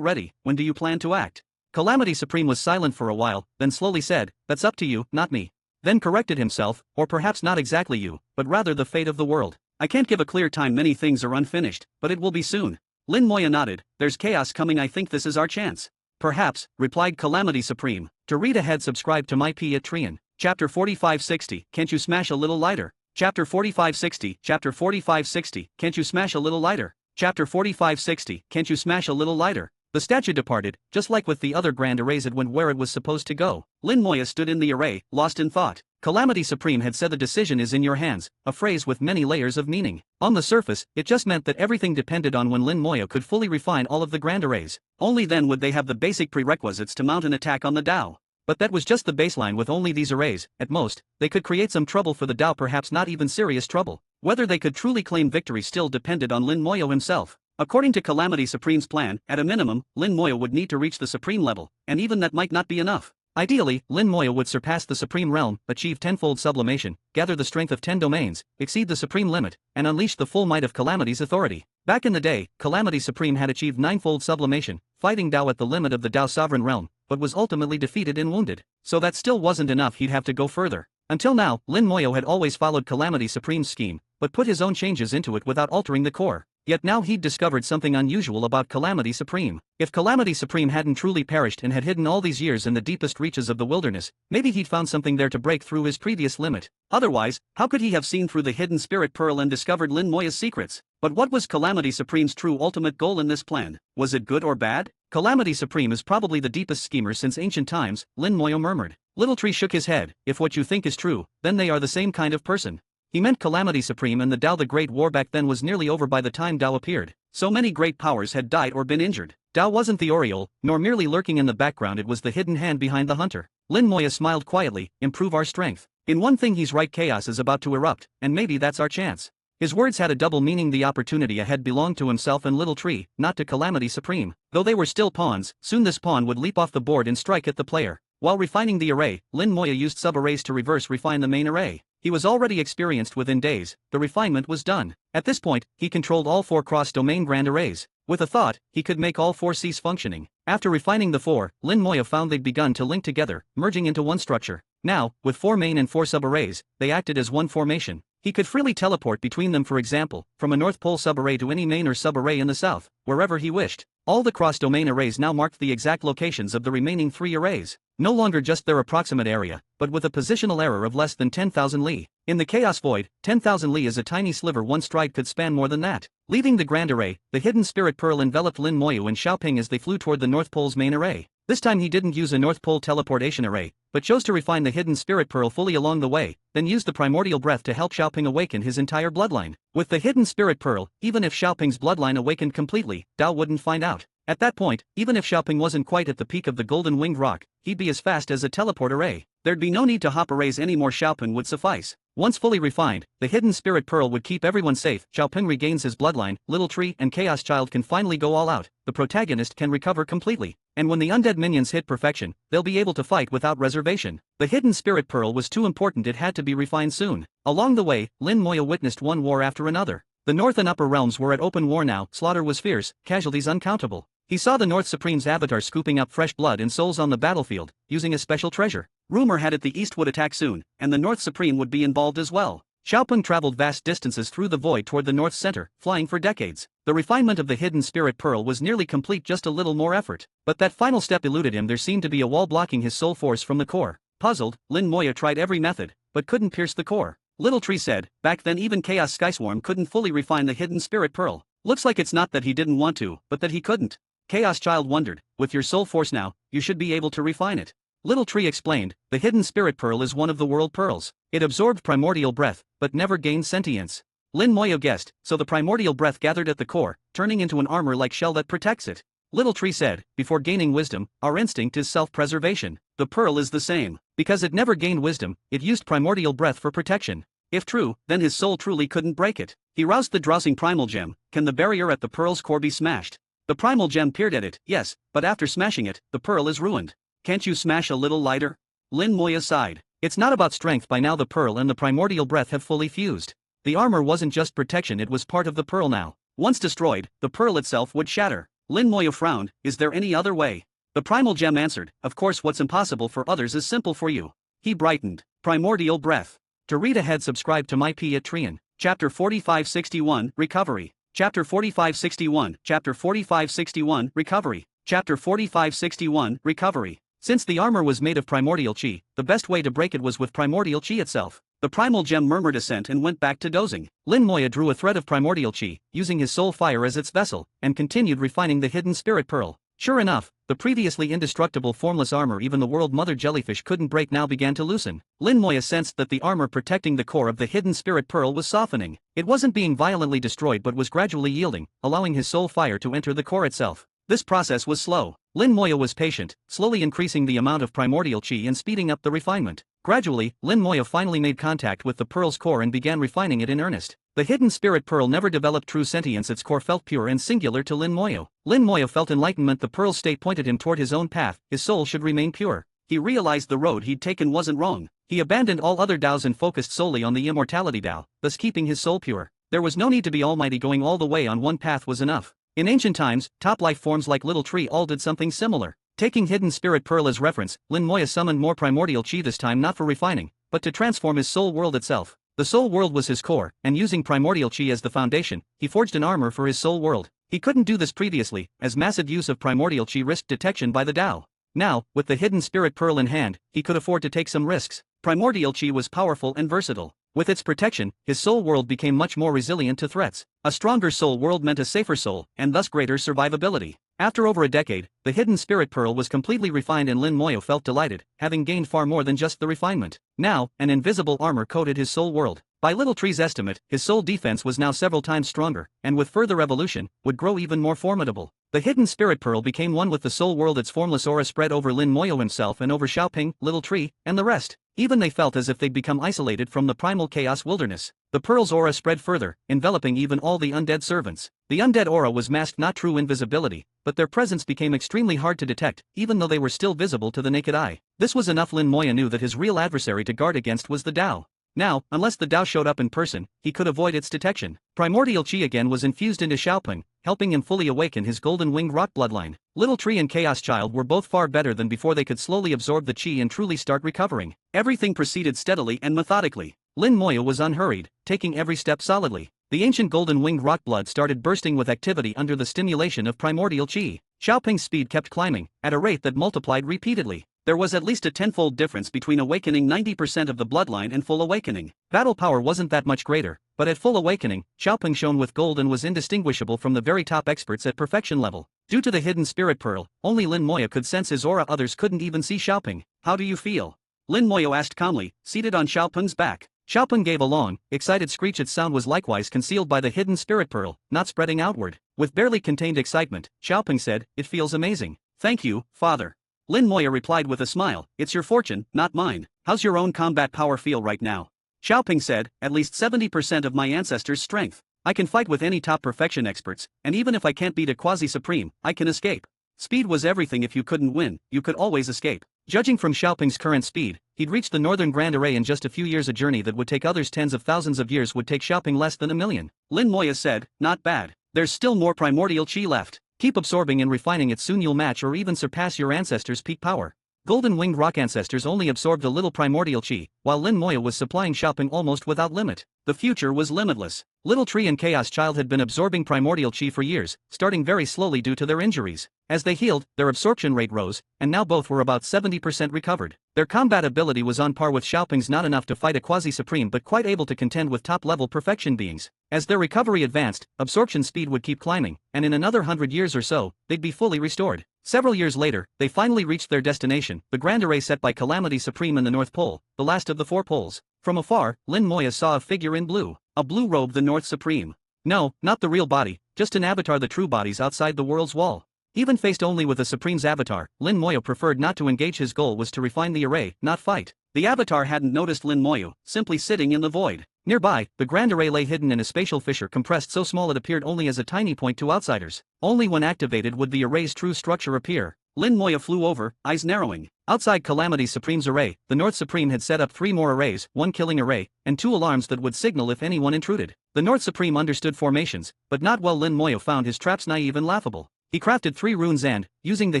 ready, when do you plan to act?" Calamity Supreme was silent for a while, then slowly said, "That's up to you, not me." Then corrected himself, "Or perhaps not exactly you, but rather the fate of the world. I can't give a clear time, many things are unfinished, but it will be soon." Lin Moya nodded, "There's chaos coming, I think this is our chance." "Perhaps," replied Calamity Supreme. To read ahead, subscribe to my Patreon. Chapter 4560, Can't You Smash a Little Lighter? Chapter 4560, Chapter 4560, Can't You Smash a Little Lighter? Chapter 4560, Can't You Smash a Little Lighter? The statue departed, just like with the other grand arrays. It went where it was supposed to go. Lin Moya stood in the array, lost in thought. Calamity Supreme had said the decision is in your hands, a phrase with many layers of meaning. On the surface, it just meant that everything depended on when Lin Moya could fully refine all of the grand arrays. Only then would they have the basic prerequisites to mount an attack on the Tao. But that was just the baseline. With only these arrays, at most, they could create some trouble for the Tao, perhaps not even serious trouble. Whether they could truly claim victory still depended on Lin Moya himself. According to Calamity Supreme's plan, at a minimum, Lin Moya would need to reach the Supreme level, and even that might not be enough. Ideally, Lin Moya would surpass the Supreme Realm, achieve tenfold sublimation, gather the strength of 10 domains, exceed the Supreme limit, and unleash the full might of Calamity's authority. Back in the day, Calamity Supreme had achieved ninefold sublimation, fighting Tao at the limit of the Tao Sovereign Realm, but was ultimately defeated and wounded. So that still wasn't enough, he'd have to go further. Until now, Lin Moya had always followed Calamity Supreme's scheme, but put his own changes into it without altering the core. Yet now he'd discovered something unusual about Calamity Supreme. If Calamity Supreme hadn't truly perished and had hidden all these years in the deepest reaches of the wilderness, maybe he'd found something there to break through his previous limit. Otherwise, how could he have seen through the hidden spirit pearl and discovered Lin Moya's secrets? But what was Calamity Supreme's true ultimate goal in this plan? Was it good or bad? Calamity Supreme is probably the deepest schemer since ancient times, Lin Moya murmured. Little Tree shook his head. If what you think is true, then they are the same kind of person. He meant Calamity Supreme and the Tao. The Great War back then was nearly over by the time Tao appeared. So many great powers had died or been injured. Tao wasn't the Oriole, nor merely lurking in the background, it was the hidden hand behind the hunter. Lin Moya smiled quietly, improve our strength. In one thing he's right, chaos is about to erupt, and maybe that's our chance. His words had a double meaning. The opportunity ahead belonged to himself and Little Tree, not to Calamity Supreme. Though they were still pawns, soon this pawn would leap off the board and strike at the player. While refining the array, Lin Moya used sub-arrays to reverse refine the main array. He was already experienced. Within days, the refinement was done. At this point, he controlled all 4 cross-domain grand arrays. With a thought, he could make all 4 cease functioning. After refining the 4, Lin Moya found they'd begun to link together, merging into one structure. Now, with 4 main and 4 sub-arrays, they acted as one formation. He could freely teleport between them, for example, from a North Pole sub-array to any main or sub-array in the south, wherever he wished. All the cross-domain arrays now marked the exact locations of the remaining 3 arrays. No longer just their approximate area, but with a positional error of less than 10,000 li. In the Chaos Void, 10,000 li is a tiny sliver. One stride could span more than that. Leaving the Grand Array, the hidden Spirit Pearl enveloped Lin Moya and Xiaoping as they flew toward the North Pole's main array. This time he didn't use a North Pole teleportation array, but chose to refine the hidden Spirit Pearl fully along the way, then used the primordial breath to help Xiaoping awaken his entire bloodline. With the hidden Spirit Pearl, even if Xiaoping's bloodline awakened completely, Dao wouldn't find out. At that point, even if Xiaoping wasn't quite at the peak of the golden winged rock, he'd be as fast as a teleport array. There'd be no need to hop arrays anymore. Xiaoping would suffice. Once fully refined, the hidden spirit pearl would keep everyone safe. Xiaoping regains his bloodline, Little Tree and Chaos Child can finally go all out, the protagonist can recover completely, and when the undead minions hit perfection, they'll be able to fight without reservation. The hidden spirit pearl was too important, it had to be refined soon. Along the way, Lin Moya witnessed one war after another. The North and Upper Realms were at open war now, slaughter was fierce, casualties uncountable. He saw the North Supreme's avatar scooping up fresh blood and souls on the battlefield, using a special treasure. Rumor had it the East would attack soon, and the North Supreme would be involved as well. Xiaoping traveled vast distances through the void toward the North's center, flying for decades. The refinement of the hidden spirit pearl was nearly complete, just a little more effort. But that final step eluded him. There seemed to be a wall blocking his soul force from the core. Puzzled, Lin Moya tried every method, but couldn't pierce the core. Little Tree said, back then even Chaos Skyswarm couldn't fully refine the hidden spirit pearl. Looks like it's not that he didn't want to, but that he couldn't. Chaos Child wondered, with your soul force now, you should be able to refine it. Little Tree explained, the hidden spirit pearl is one of the world pearls. It absorbed primordial breath, but never gained sentience. Lin Moya guessed, so the primordial breath gathered at the core, turning into an armor-like shell that protects it. Little Tree said, before gaining wisdom, our instinct is self-preservation. The pearl is the same. Because it never gained wisdom, it used primordial breath for protection. If true, then his soul truly couldn't break it. He roused the drowsing primal gem. Can the barrier at the pearl's core be smashed? The primal gem peered at it, yes, but after smashing it, the pearl is ruined. Can't you smash a little lighter? Lin Moya sighed. It's not about strength. By now the pearl and the primordial breath have fully fused. The armor wasn't just protection, it was part of the pearl now. Once destroyed, the pearl itself would shatter. Lin Moya frowned, is there any other way? The primal gem answered, of course, what's impossible for others is simple for you. He brightened. Primordial breath. To read ahead, subscribe to my Patreon. Chapter 4561, Recovery. Chapter 4561, Chapter 4561, Recovery. Chapter 4561, Recovery. Since the armor was made of primordial chi, the best way to break it was with primordial chi itself. The primal gem murmured assent and went back to dozing. Lin Moya drew a thread of primordial chi, using his soul fire as its vessel, and continued refining the hidden spirit pearl. Sure enough, the previously indestructible formless armor even the world mother jellyfish couldn't break now began to loosen. Lin Moya sensed that the armor protecting the core of the hidden spirit pearl was softening. It wasn't being violently destroyed but was gradually yielding, allowing his soul fire to enter the core itself. This process was slow. Lin Moya was patient, slowly increasing the amount of primordial chi and speeding up the refinement. Gradually, Lin Moya finally made contact with the pearl's core and began refining it in earnest. The hidden spirit pearl never developed true sentience, its core felt pure and singular to Lin Moya. Lin Moya felt enlightenment, the pearl's state pointed him toward his own path, his soul should remain pure. He realized the road he'd taken wasn't wrong. He abandoned all other Daos and focused solely on the immortality Dao, thus keeping his soul pure. There was no need to be almighty, going all the way on one path was enough. In ancient times, top life forms like Little Tree all did something similar. Taking hidden spirit pearl as reference, Lin Moya summoned more primordial chi, this time not for refining, but to transform his soul world itself. The soul world was his core, and using primordial chi as the foundation, he forged an armor for his soul world. He couldn't do this previously, as massive use of primordial chi risked detection by the Dao. Now, with the hidden spirit pearl in hand, he could afford to take some risks. Primordial chi was powerful and versatile. With its protection, his soul world became much more resilient to threats. A stronger soul world meant a safer soul, and thus greater survivability. After over a decade, the hidden spirit pearl was completely refined and Lin Moya felt delighted, having gained far more than just the refinement. Now, an invisible armor coated his soul world. By Little Tree's estimate, his soul defense was now several times stronger, and with further evolution, would grow even more formidable. The hidden spirit pearl became one with the soul world, its formless aura spread over Lin Moya himself and over Xiaoping, Little Tree, and the rest. Even they felt as if they'd become isolated from the primal chaos wilderness. The pearl's aura spread further, enveloping even all the undead servants. The undead aura was masked, not true invisibility, but their presence became extremely hard to detect, even though they were still visible to the naked eye. This was enough. Lin Moya knew that his real adversary to guard against was the Dao. Now, unless the Dao showed up in person, he could avoid its detection. Primordial chi again was infused into Xiaoping, helping him fully awaken his golden winged rock bloodline. Little Tree and Chaos Child were both far better than before. They could slowly absorb the chi and truly start recovering. Everything proceeded steadily and methodically. Lin Moya was unhurried, taking every step solidly. The ancient golden winged rock blood started bursting with activity under the stimulation of primordial chi. Xiaoping's speed kept climbing, at a rate that multiplied repeatedly. There was at least a tenfold difference between awakening 90% of the bloodline and full awakening. Battle power wasn't that much greater, but at full awakening, Xiaoping shone with gold and was indistinguishable from the very top experts at perfection level. Due to the hidden spirit pearl, only Lin Moya could sense his aura, others couldn't even see Xiaoping. How do you feel? Lin Moya asked calmly, seated on Xiaoping's back. Xiaoping gave a long, excited screech. Its sound was likewise concealed by the hidden spirit pearl, not spreading outward. With barely contained excitement, Xiaoping said, "It feels amazing. Thank you, father." Lin Moya replied with a smile, "It's your fortune, not mine. How's your own combat power feel right now?" Xiaoping said, "At least 70% of my ancestors' strength. I can fight with any top perfection experts, and even if I can't beat a quasi-supreme, I can escape. Speed was everything. If you couldn't win, you could always escape." Judging from Xiaoping's current speed, he'd reach the Northern Grand Array in just a few years. A journey that would take others tens of thousands of years would take Xiaoping less than a million. Lin Moya said, "Not bad. There's still more primordial chi left. Keep absorbing and refining it. Soon you'll match or even surpass your ancestors' peak power." Golden Winged Rock ancestors only absorbed a little primordial chi, while Lin Moya was supplying Xiaoping almost without limit. The future was limitless. Little Tree and Chaos Child had been absorbing primordial chi for years, starting very slowly due to their injuries. As they healed, their absorption rate rose, and now both were about 70% recovered. Their combat ability was on par with Xiaoping's, not enough to fight a quasi-supreme but quite able to contend with top-level perfection beings. As their recovery advanced, absorption speed would keep climbing, and in another 100 years or so, they'd be fully restored. Several years later, they finally reached their destination, the Grand Array set by Calamity Supreme in the North Pole, the last of the 4 poles. From afar, Lin Moya saw a figure in blue. A blue robe, the North Supreme. No, not the real body, just an avatar. The true body's outside the world's wall. Even faced only with the Supreme's avatar, Lin Moya preferred not to engage. His goal was to refine the array, not fight. The avatar hadn't noticed Lin Moya, simply sitting in the void. Nearby, the Grand Array lay hidden in a spatial fissure compressed so small it appeared only as a tiny point to outsiders. Only when activated would the array's true structure appear. Lin Moya flew over, eyes narrowing. Outside Calamity Supreme's array, the North Supreme had set up 3 more arrays, 1 killing array, and 2 alarms that would signal if anyone intruded. The North Supreme understood formations, but not well. Lin Moya found his traps naive and laughable. He crafted 3 runes and, using the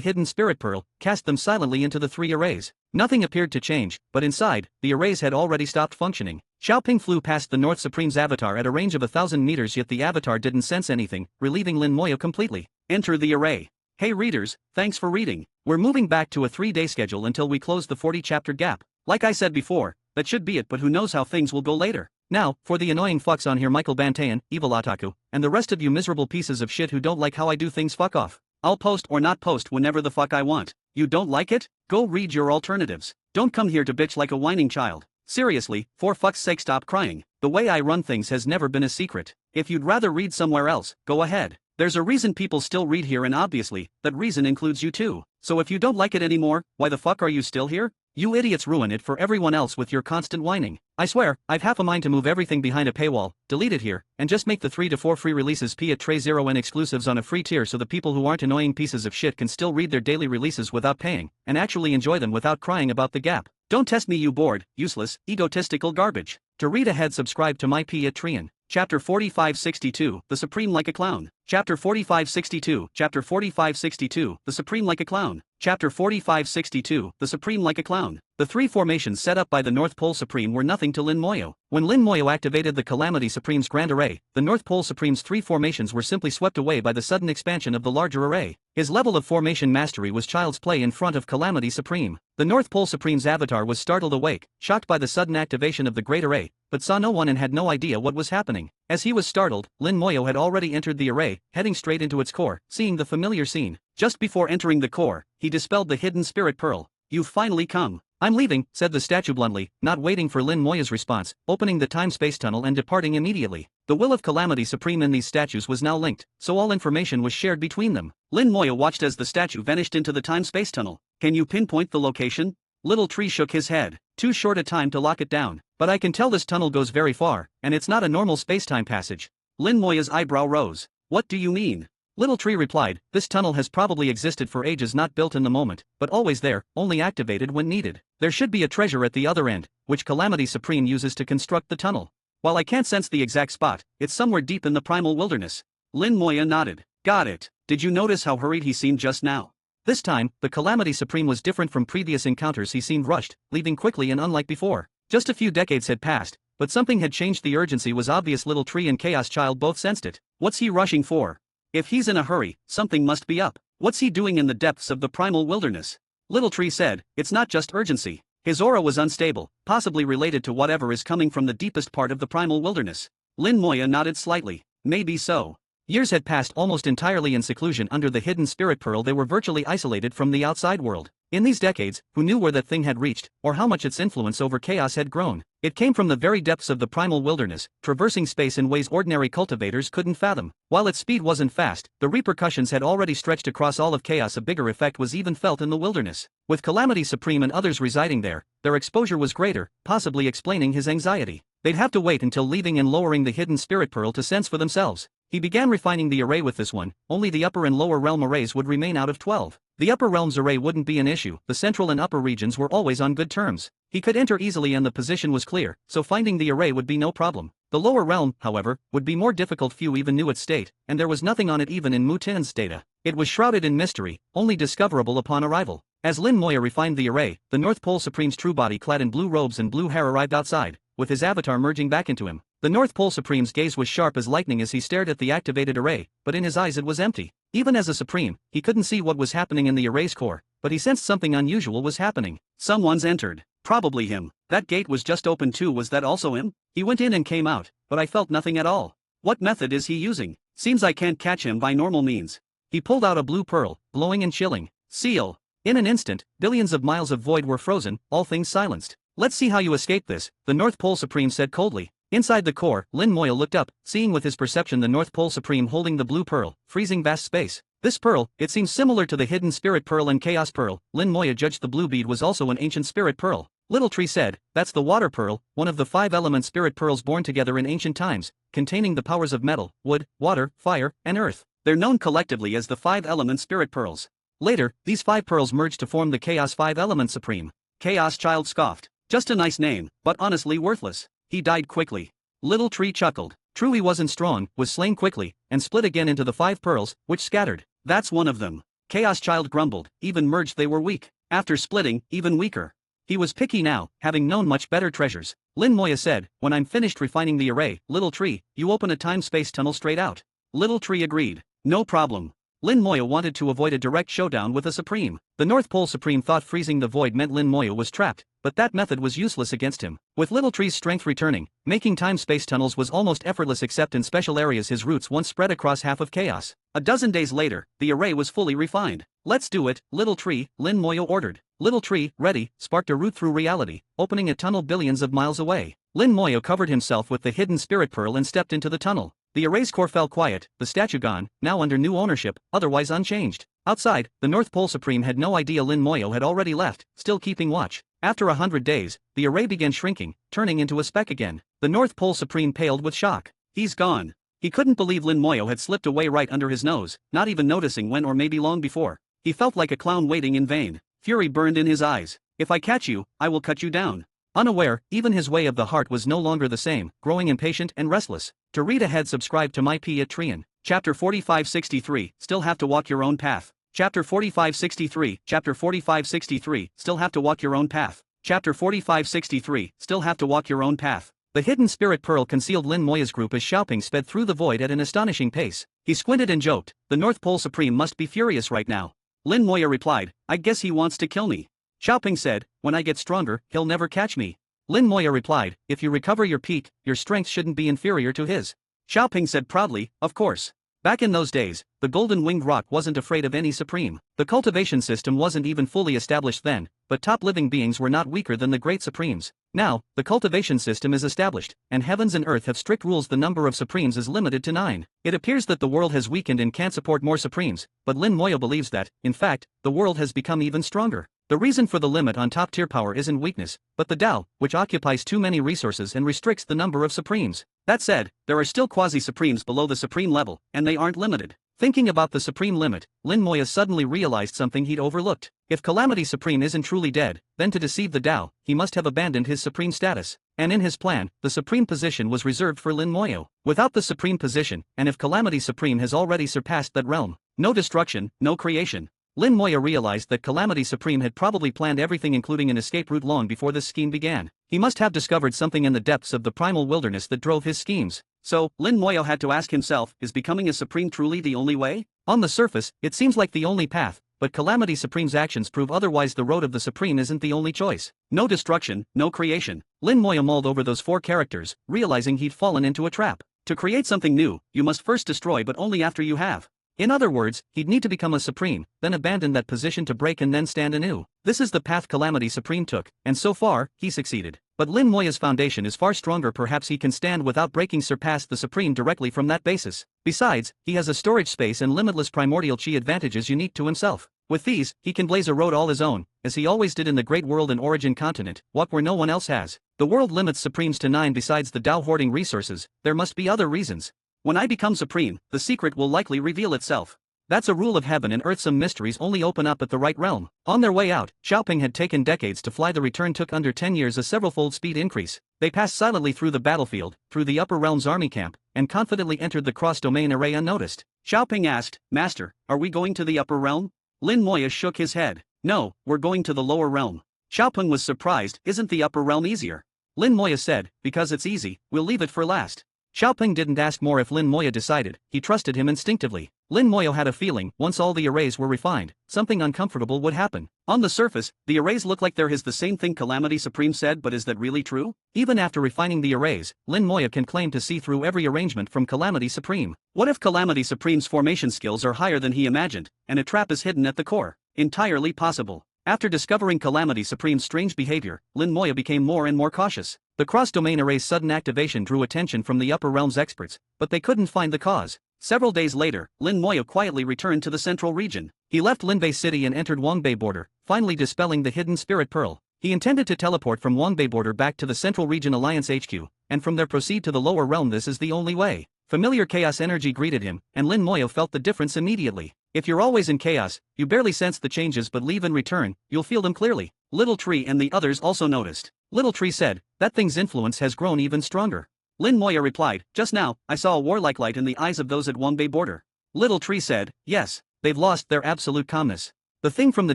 hidden spirit pearl, cast them silently into the 3 arrays. Nothing appeared to change, but inside, the arrays had already stopped functioning. Xiaoping flew past the North Supreme's avatar at a range of 1,000 meters, yet the avatar didn't sense anything, relieving Lin Moya completely. Enter the array. Hey readers, thanks for reading. We're moving back to a 3-day schedule until we close the 40-chapter gap. Like I said before, that should be it, but who knows how things will go later. Now, for the annoying fucks on here: Michael Bantayan, Evil Otaku, and the rest of you miserable pieces of shit who don't like how I do things, fuck off. I'll post or not post whenever the fuck I want. You don't like it? Go read your alternatives. Don't come here to bitch like a whining child. Seriously, for fuck's sake, stop crying. The way I run things has never been a secret. If you'd rather read somewhere else, go ahead. There's a reason people still read here, and obviously, that reason includes you too. So if you don't like it anymore, why the fuck are you still here? You idiots ruin it for everyone else with your constant whining. I swear, I've half a mind to move everything behind a paywall, delete it here, and just make the 3 to 4 free releases P at Tray 0 and exclusives on a free tier, so the people who aren't annoying pieces of shit can still read their daily releases without paying, and actually enjoy them without crying about the gap. Don't test me, you bored, useless, egotistical garbage. To read ahead, subscribe to my P at Trian. Chapter 4562, The Supreme Like a Clown. Chapter 4562, Chapter 4562, The Supreme Like a Clown. Chapter 4562, The Supreme Like a Clown. The 3 formations set up by the North Pole Supreme were nothing to Lin Moya. When Lin Moya activated the Calamity Supreme's Grand Array, the North Pole Supreme's 3 formations were simply swept away by the sudden expansion of the larger array. His level of formation mastery was child's play in front of Calamity Supreme. The North Pole Supreme's avatar was startled awake, shocked by the sudden activation of the Great Array, but saw no one and had no idea what was happening. As he was startled, Lin Moya had already entered the array, heading straight into its core, seeing the familiar scene. Just before entering the core, he dispelled the hidden spirit pearl. "You've finally come." "I'm leaving," said the statue bluntly, not waiting for Lin Moya's response, opening the time-space tunnel and departing immediately. The will of Calamity Supreme in these statues was now linked, so all information was shared between them. Lin Moya watched as the statue vanished into the time-space tunnel. "Can you pinpoint the location?" Little Tree shook his head. "Too short a time to lock it down. But I can tell this tunnel goes very far, and it's not a normal space-time passage." Lin Moya's eyebrow rose. "What do you mean?" Little Tree replied, "This tunnel has probably existed for ages, not built in the moment, but always there, only activated when needed. There should be a treasure at the other end, which Calamity Supreme uses to construct the tunnel. While I can't sense the exact spot, it's somewhere deep in the primal wilderness." Lin Moya nodded. "Got it. Did you notice how hurried he seemed just now?" This time, the Calamity Supreme was different from previous encounters. He seemed rushed, leaving quickly and unlike before. Just a few decades had passed, but something had changed. The urgency was obvious. Little Tree and Chaos Child both sensed it. What's he rushing for? If he's in a hurry, something must be up. What's he doing in the depths of the primal wilderness? Little Tree said, "It's not just urgency." His aura was unstable, possibly related to whatever is coming from the deepest part of the primal wilderness. Lin Moya nodded slightly. Maybe so. Years had passed almost entirely in seclusion under the hidden spirit pearl. They were virtually isolated from the outside world. In these decades, who knew where that thing had reached, or how much its influence over chaos had grown? It came from the very depths of the primal wilderness, traversing space in ways ordinary cultivators couldn't fathom. While its speed wasn't fast, the repercussions had already stretched across all of chaos. A bigger effect was even felt in the wilderness. With Calamity Supreme and others residing there, their exposure was greater, possibly explaining his anxiety. They'd have to wait until leaving and lowering the hidden spirit pearl to sense for themselves. He began refining the array with this one. Only the upper and lower realm arrays would remain out of 12. The upper realm's array wouldn't be an issue. The central and upper regions were always on good terms. He could enter easily and the position was clear, so finding the array would be no problem. The lower realm, however, would be more difficult. Few even knew its state, and there was nothing on it even in Mutin's data. It was shrouded in mystery, only discoverable upon arrival. As Lin Moya refined the array, the North Pole Supreme's true body clad in blue robes and blue hair arrived outside, with his avatar merging back into him. The North Pole Supreme's gaze was sharp as lightning as he stared at the activated array, but in his eyes it was empty. Even as a Supreme, he couldn't see what was happening in the array's core, but he sensed something unusual was happening. Someone's entered. Probably him. That gate was just open too. Was that also him? He went in and came out, but I felt nothing at all. What method is he using? Seems I can't catch him by normal means. He pulled out a blue pearl, glowing and chilling. Seal. In an instant, billions of miles of void were frozen, all things silenced. Let's see how you escape this, the North Pole Supreme said coldly. Inside the core, Lin Moya looked up, seeing with his perception the North Pole Supreme holding the blue pearl, freezing vast space. This pearl, it seems similar to the hidden spirit pearl and chaos pearl. Lin Moya judged the blue bead was also an ancient spirit pearl. Little Tree said, that's the water pearl, one of the 5-element spirit pearls born together in ancient times, containing the powers of metal, wood, water, fire, and earth. They're known collectively as the 5-element spirit pearls. Later, these 5 pearls merged to form the Chaos 5-element Supreme. Chaos Child scoffed. Just a nice name, but honestly worthless. He died quickly. Little Tree chuckled. True, he wasn't strong, was slain quickly, and split again into the 5 pearls, which scattered. That's one of them. Chaos Child grumbled. Even merged they were weak. After splitting, even weaker. He was picky now, having known much better treasures. Lin Moya said, when I'm finished refining the array, Little Tree, you open a time-space tunnel straight out. Little Tree agreed. No problem. Lin Moya wanted to avoid a direct showdown with a Supreme. The North Pole Supreme thought freezing the void meant Lin Moya was trapped, but that method was useless against him. With Little Tree's strength returning, making time-space tunnels was almost effortless except in special areas his roots once spread across half of chaos. A dozen days later, the array was fully refined. Let's do it, Little Tree, Lin Moya ordered. Little Tree, ready, sparked a route through reality, opening a tunnel billions of miles away. Lin Moya covered himself with the hidden spirit pearl and stepped into the tunnel. The array's core fell quiet, the statue gone, now under new ownership, otherwise unchanged. Outside, the North Pole Supreme had no idea Lin Moya had already left, still keeping watch. After 100 days, the array began shrinking, turning into a speck again. The North Pole Supreme paled with shock. He's gone. He couldn't believe Lin Moya had slipped away right under his nose, not even noticing when or maybe long before. He felt like a clown waiting in vain. Fury burned in his eyes. If I catch you, I will cut you down. Unaware, even his way of the heart was no longer the same, growing impatient and restless. To read ahead, subscribe to my P at Trian. Chapter 4563, Still Have to Walk Your Own Path. Chapter 4563, Chapter 4563, Still Have to Walk Your Own Path. Chapter 4563, Still Have to Walk Your Own Path. The hidden spirit pearl concealed Lin Moya's group as Xiaoping sped through the void at an astonishing pace. He squinted and joked, the North Pole Supreme must be furious right now. Lin Moya replied, I guess he wants to kill me. Xiaoping said, when I get stronger, he'll never catch me. Lin Moya replied, if you recover your peak, your strength shouldn't be inferior to his. Xiaoping said proudly, of course. Back in those days, the golden winged rock wasn't afraid of any Supreme. The cultivation system wasn't even fully established then, but top living beings were not weaker than the great Supremes. Now, the cultivation system is established, and heavens and earth have strict rules. The number of Supremes is limited to 9. It appears that the world has weakened and can't support more Supremes, but Lin Moya believes that, in fact, the world has become even stronger. The reason for the limit on top-tier power isn't weakness, but the Tao, which occupies too many resources and restricts the number of Supremes. That said, there are still quasi-Supremes below the Supreme level, and they aren't limited. Thinking about the Supreme limit, Lin Moya suddenly realized something he'd overlooked. If Calamity Supreme isn't truly dead, then to deceive the Tao, he must have abandoned his Supreme status. And in his plan, the Supreme position was reserved for Lin Moya. Without the Supreme position, and if Calamity Supreme has already surpassed that realm, no destruction, no creation. Lin Moya realized that Calamity Supreme had probably planned everything including an escape route long before this scheme began. He must have discovered something in the depths of the primal wilderness that drove his schemes. So, Lin Moya had to ask himself, is becoming a Supreme truly the only way? On the surface, it seems like the only path, but Calamity Supreme's actions prove otherwise. The road of the Supreme isn't the only choice. No destruction, no creation. Lin Moya mulled over those 4 characters, realizing he'd fallen into a trap. To create something new, you must first destroy, but only after you have. In other words, he'd need to become a Supreme, then abandon that position to break and then stand anew. This is the path Calamity Supreme took, and so far, he succeeded. But Lin Moya's foundation is far stronger. Perhaps he can stand without breaking surpass the Supreme directly from that basis. Besides, he has a storage space and limitless primordial chi advantages unique to himself. With these, he can blaze a road all his own, as he always did in the Great World and Origin Continent, walk where no one else has. The world limits Supremes to 9. Besides the Dao hoarding resources, there must be other reasons. When I become Supreme, the secret will likely reveal itself. That's a rule of heaven and earth. Some mysteries only open up at the right realm. On their way out, Xiaoping had taken decades to fly. The return took under 10 years, a several-fold speed increase. They passed silently through the battlefield, through the upper realm's army camp, and confidently entered the cross-domain array unnoticed. Xiaoping asked, "Master, are we going to the upper realm?" Lin Moya shook his head. "No, we're going to the lower realm." Xiaoping was surprised. "Isn't the upper realm easier?" Lin Moya said, "Because it's easy, we'll leave it for last." Xiaoping didn't ask more if Lin Moya decided. He trusted him instinctively. Lin Moya had a feeling, once all the arrays were refined, something uncomfortable would happen. On the surface, the arrays look like there is the same thing Calamity Supreme said, but is that really true? Even after refining the arrays, Lin Moya can claim to see through every arrangement from Calamity Supreme. What if Calamity Supreme's formation skills are higher than he imagined, and a trap is hidden at the core? Entirely possible. After discovering Calamity Supreme's strange behavior, Lin Moya became more and more cautious. The cross-domain array's sudden activation drew attention from the upper realm's experts, but they couldn't find the cause. Several days later, Lin Moya quietly returned to the central region. He left Linbei City and entered Wangbei border, finally dispelling the hidden spirit pearl. He intended to teleport from Wangbei border back to the Central Region Alliance HQ, and from there proceed to the lower realm. This is the only way. Familiar chaos energy greeted him, and Lin Moya felt the difference immediately. If you're always in chaos, you barely sense the changes, but leave in return, you'll feel them clearly. Little Tree and the others also noticed. Little Tree said, "That thing's influence has grown even stronger." Lin Moya replied, "Just now, I saw a warlike light in the eyes of those at Wangbei border." Little Tree said, "Yes, they've lost their absolute calmness. The thing from the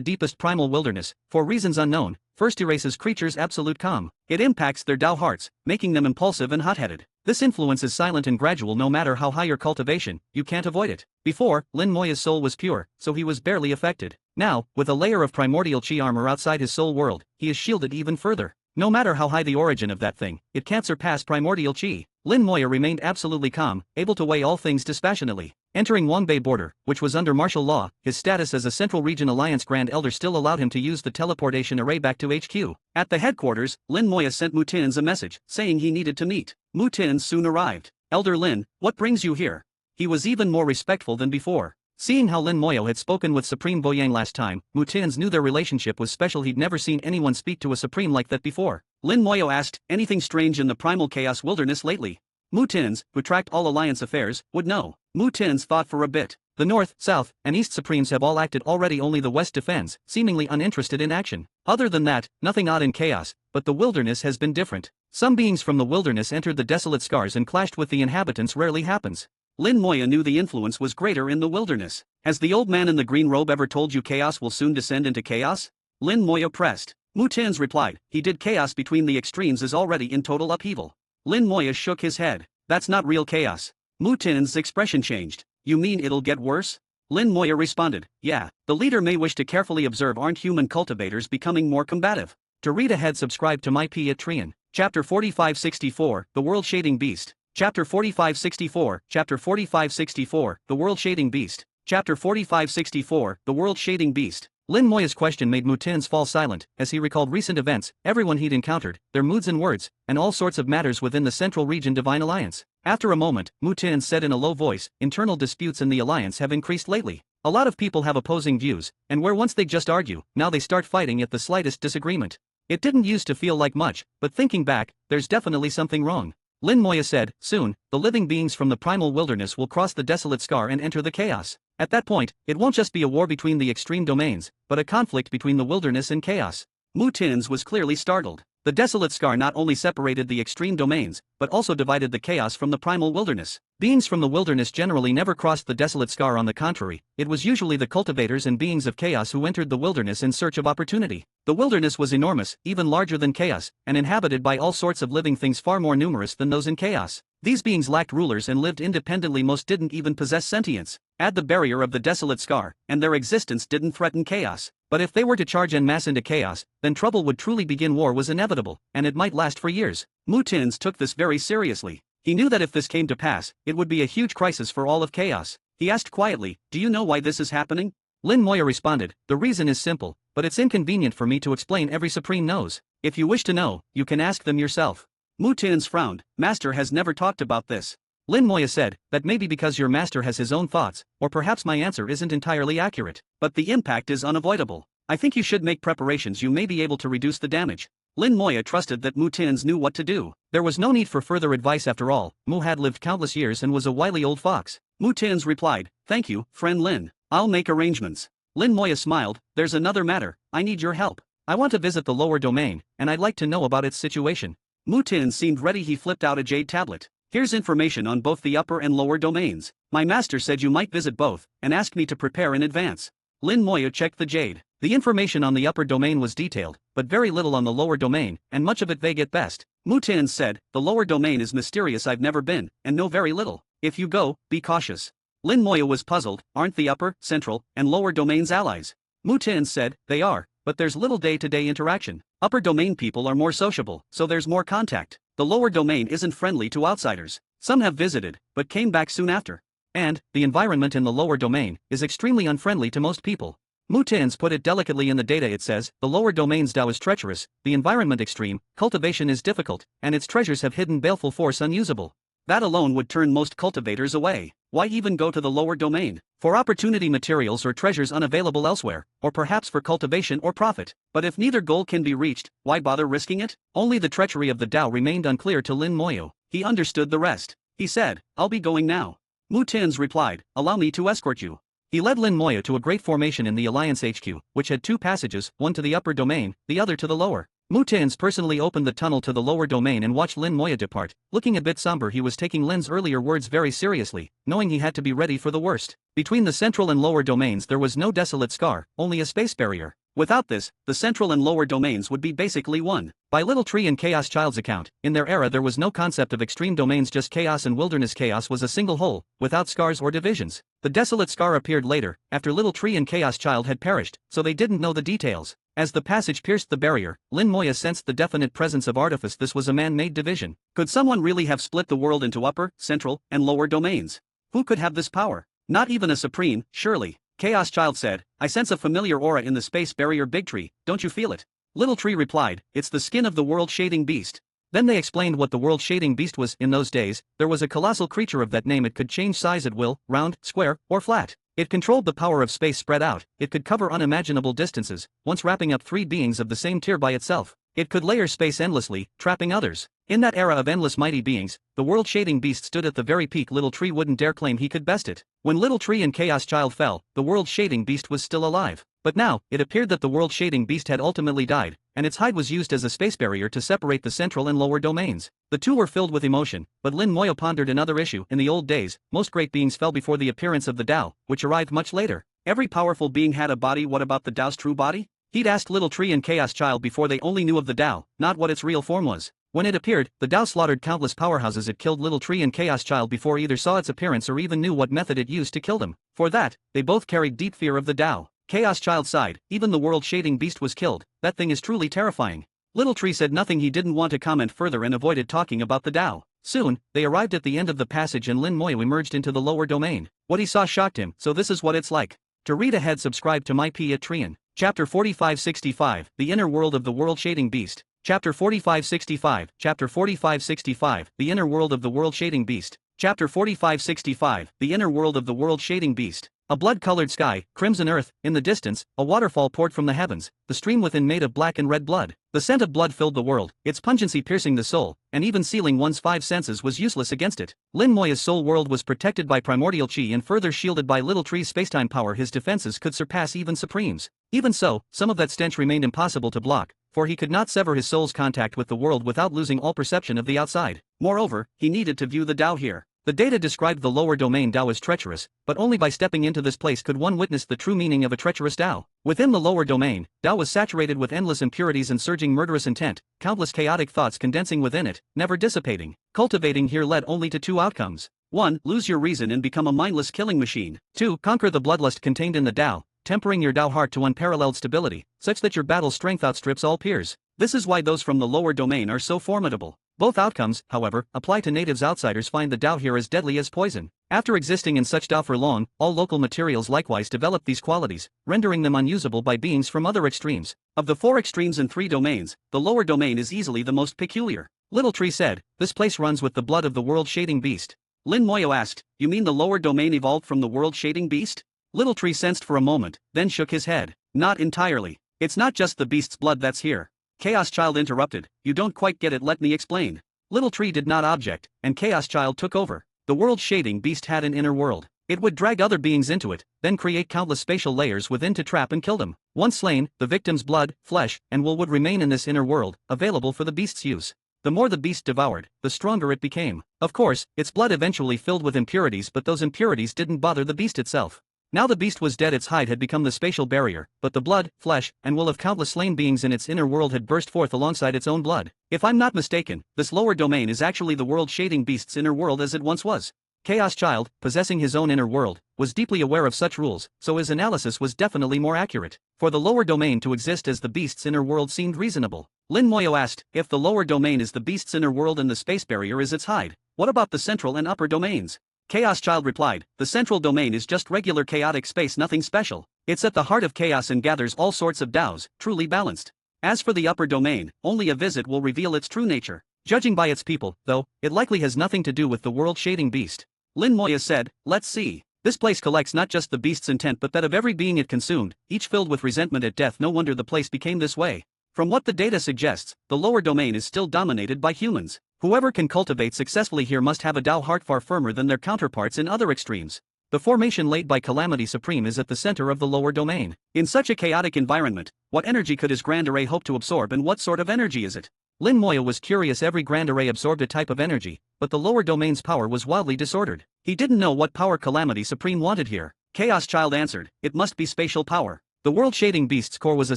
deepest primal wilderness, for reasons unknown, first erases creatures' absolute calm. It impacts their Dao hearts, making them impulsive and hot-headed. This influence is silent and gradual. No matter how high your cultivation, you can't avoid it." Before, Lin Moya's soul was pure, so he was barely affected. Now, with a layer of primordial chi armor outside his soul world, he is shielded even further. No matter how high the origin of that thing, it can't surpass primordial chi. Lin Moya remained absolutely calm, able to weigh all things dispassionately. Entering Wangbei border, which was under martial law, his status as a Central Region Alliance Grand Elder still allowed him to use the teleportation array back to HQ. At the headquarters, Lin Moya sent Mu Tins a message, saying he needed to meet. Mu Tins soon arrived. "Elder Lin, what brings you here?" He was even more respectful than before. Seeing how Lin Moya had spoken with Supreme Boyang last time, Mu Tins knew their relationship was special. He'd never seen anyone speak to a Supreme like that before. Lin Moya asked, "Anything strange in the primal chaos wilderness lately?" Mu Tins, who tracked all Alliance affairs, would know. Mu Tins thought for a bit. The North, South, and East Supremes have all acted already. Only the West defends, seemingly uninterested in action. Other than that, nothing odd in chaos, but the wilderness has been different. Some beings from the wilderness entered the desolate scars and clashed with the inhabitants. Rarely happens. Lin Moya knew the influence was greater in the wilderness. "Has the old man in the green robe ever told you chaos will soon descend into chaos?" Lin Moya pressed. Mu Tins replied, "He did. Chaos between the extremes is already in total upheaval." Lin Moya shook his head. "That's not real chaos." Mu Tins' expression changed. "You mean it'll get worse?" Lin Moya responded, "Yeah, the leader may wish to carefully observe. Aren't human cultivators becoming more combative?" To read ahead, subscribe to my Patreon. Chapter 4564, The World Shading Beast. Chapter 4564, Chapter 4564, The World Shading Beast. Chapter 4564, The World Shading Beast. Lin Moya's question made Mu Tins fall silent, as he recalled recent events, everyone he'd encountered, their moods and words, and all sorts of matters within the Central Region Divine Alliance. After a moment, Mu Tins said in a low voice, "Internal disputes in the Alliance have increased lately. A lot of people have opposing views, and where once they just argue, now they start fighting at the slightest disagreement. It didn't used to feel like much, but thinking back, there's definitely something wrong." Lin Moya said, "Soon, the living beings from the primal wilderness will cross the desolate scar and enter the chaos. At that point, it won't just be a war between the extreme domains, but a conflict between the wilderness and chaos." Mu Tins was clearly startled. The desolate scar not only separated the extreme domains, but also divided the chaos from the primal wilderness. Beings from the wilderness generally never crossed the desolate scar. On the contrary, it was usually the cultivators and beings of chaos who entered the wilderness in search of opportunity. The wilderness was enormous, even larger than chaos, and inhabited by all sorts of living things far more numerous than those in chaos. These beings lacked rulers and lived independently. Most didn't even possess sentience. Add the barrier of the desolate scar, and their existence didn't threaten chaos. But if they were to charge en masse into chaos, then trouble would truly begin. War was inevitable, and it might last for years. Mu Tins took this very seriously. He knew that if this came to pass, it would be a huge crisis for all of chaos. He asked quietly, do you know why this is happening? Lin Moya responded, the reason is simple, but it's inconvenient for me to explain every supreme knows. If you wish to know, you can ask them yourself. Mu Tian's frowned, master has never talked about this. Lin Moya said, that may be because your master has his own thoughts, or perhaps my answer isn't entirely accurate, but the impact is unavoidable. I think you should make preparations, you may be able to reduce the damage. Lin Moya trusted that Mu Tian's knew what to do. There was no need for further advice after all, Mu had lived countless years and was a wily old fox. Mu Tian's replied, thank you, friend Lin. I'll make arrangements. Lin Moya smiled, there's another matter, I need your help. I want to visit the lower domain, and I'd like to know about its situation. Mu Tian seemed ready, he flipped out a jade tablet. Here's information on both the upper and lower domains. My master said you might visit both, and asked me to prepare in advance. Lin Moya checked the jade. The information on the upper domain was detailed, but very little on the lower domain, and much of it vague at best. Mu Tian said, the lower domain is mysterious, I've never been, and know very little. If you go, be cautious. Lin Moya was puzzled, aren't the upper, central, and lower domains allies? Mu Tian said, they are, but there's little day-to-day interaction. Upper domain people are more sociable, so there's more contact. The lower domain isn't friendly to outsiders. Some have visited, but came back soon after. And, the environment in the lower domain is extremely unfriendly to most people. Mu Tian's put it delicately in the data, it says, the lower domain's Tao is treacherous, the environment extreme, cultivation is difficult, and its treasures have hidden baleful force unusable. That alone would turn most cultivators away. Why even go to the lower domain? For opportunity materials or treasures unavailable elsewhere, or perhaps for cultivation or profit. But if neither goal can be reached, why bother risking it? Only the treachery of the Tao remained unclear to Lin Moya. He understood the rest. He said, I'll be going now. Mu Tian's replied, allow me to escort you. He led Lin Moya to a great formation in the Alliance HQ, which had two passages, one to the upper domain, the other to the lower. Mu Tian's personally opened the tunnel to the lower domain and watched Lin Moya depart. Looking a bit somber, he was taking Lin's earlier words very seriously, knowing he had to be ready for the worst. Between the central and lower domains there was no desolate scar, only a space barrier. Without this, the central and lower domains would be basically one. By Little Tree and Chaos Child's account, in their era there was no concept of extreme domains, just chaos and wilderness. Chaos was a single whole, without scars or divisions. The desolate scar appeared later, after Little Tree and Chaos Child had perished, so they didn't know the details. As the passage pierced the barrier, Lin Moya sensed the definite presence of artifice. This was a man-made division. Could someone really have split the world into upper, central, and lower domains? Who could have this power? Not even a supreme, surely. Chaos Child said, I sense a familiar aura in the space barrier. Big Tree, don't you feel it? Little Tree replied, it's the skin of the world-shading beast. Then they explained what the world-shading beast was. In those days, there was a colossal creature of that name. It could change size at will, round, square, or flat. It controlled the power of space spread out. It could cover unimaginable distances, once wrapping up three beings of the same tier by itself. It could layer space endlessly, trapping others. In that era of endless mighty beings, the world-shading beast stood at the very peak. Little Tree wouldn't dare claim he could best it. When Little Tree and Chaos Child fell, the world-shading beast was still alive. But now, it appeared that the world-shading beast had ultimately died, and its hide was used as a space barrier to separate the central and lower domains. The two were filled with emotion, but Lin Moya pondered another issue. In the old days, most great beings fell before the appearance of the Tao, which arrived much later. Every powerful being had a body. What about the Tao's true body? He'd asked Little Tree and Chaos Child before they only knew of the Tao, not what its real form was. When it appeared, the Tao slaughtered countless powerhouses. It killed Little Tree and Chaos Child before either saw its appearance or even knew what method it used to kill them. For that, they both carried deep fear of the Tao. Chaos Child sighed, even the world-shading beast was killed. That thing is truly terrifying. Little Tree said nothing. He didn't want to comment further and avoided talking about the Tao. Soon, they arrived at the end of the passage and Lin Moya emerged into the lower domain. What he saw shocked him. So this is what it's like. To read ahead, subscribe to my P at Trian. Chapter 4565, The Inner World of the World-Shading Beast. Chapter 4565, Chapter 4565, The Inner World of the World-Shading Beast. Chapter 4565, The Inner World of the World-Shading Beast. A blood-colored sky, crimson earth, in the distance, a waterfall poured from the heavens, the stream within made of black and red blood. The scent of blood filled the world, its pungency piercing the soul, and even sealing one's five senses was useless against it. Lin Moya's soul world was protected by primordial chi and further shielded by Little Tree's spacetime power. His defenses could surpass even Supreme's. Even so, some of that stench remained impossible to block, for he could not sever his soul's contact with the world without losing all perception of the outside. Moreover, he needed to view the Tao here. The data described the lower domain Tao as treacherous, but only by stepping into this place could one witness the true meaning of a treacherous Tao. Within the lower domain, Tao was saturated with endless impurities and surging murderous intent, countless chaotic thoughts condensing within it, never dissipating. Cultivating here led only to two outcomes. 1. Lose your reason and become a mindless killing machine. 2. Conquer the bloodlust contained in the Tao, tempering your Tao heart to unparalleled stability, such that your battle strength outstrips all peers. This is why those from the lower domain are so formidable. Both outcomes, however, apply to natives. Outsiders find the Dao here as deadly as poison. After existing in such Dao for long, all local materials likewise develop these qualities, rendering them unusable by beings from other extremes. Of the 4 extremes and 3 domains, the lower domain is easily the most peculiar. Little Tree said, "This place runs with the blood of the world-shading beast." Lin Moyo asked, "You mean the lower domain evolved from the world-shading beast?" Little Tree sensed for a moment, then shook his head. "Not entirely. It's not just the beast's blood that's here." Chaos Child interrupted, "You don't quite get it, let me explain." Little Tree did not object, and Chaos Child took over. The world-shading beast had an inner world. It would drag other beings into it, then create countless spatial layers within to trap and kill them. Once slain, the victim's blood, flesh, and wool would remain in this inner world, available for the beast's use. The more the beast devoured, the stronger it became. Of course, its blood eventually filled with impurities, but those impurities didn't bother the beast itself. Now the beast was dead, its hide had become the spatial barrier, but the blood, flesh, and wool of countless slain beings in its inner world had burst forth alongside its own blood. If I'm not mistaken, this lower domain is actually the world-shading beast's inner world as it once was. Chaos Child, possessing his own inner world, was deeply aware of such rules, so his analysis was definitely more accurate. For the lower domain to exist as the beast's inner world seemed reasonable. Lin Moyo asked, "If the lower domain is the beast's inner world and the space barrier is its hide, what about the central and upper domains?" Chaos Child replied, "The central domain is just regular chaotic space, nothing special. It's at the heart of chaos and gathers all sorts of Daos, truly balanced. As for the upper domain, only a visit will reveal its true nature. Judging by its people, though, it likely has nothing to do with the world-shading beast." Lin Moya said, "Let's see. This place collects not just the beast's intent but that of every being it consumed, each filled with resentment at death. No wonder the place became this way. From what the data suggests, the lower domain is still dominated by humans. Whoever can cultivate successfully here must have a Dao heart far firmer than their counterparts in other extremes. The formation laid by Calamity Supreme is at the center of the lower domain. In such a chaotic environment, what energy could his Grand Array hope to absorb, and what sort of energy is it?" Lin Moya was curious. Every Grand Array absorbed a type of energy, but the lower domain's power was wildly disordered. He didn't know what power Calamity Supreme wanted here. Chaos Child answered, "It must be spatial power. The world-shading beast's core was a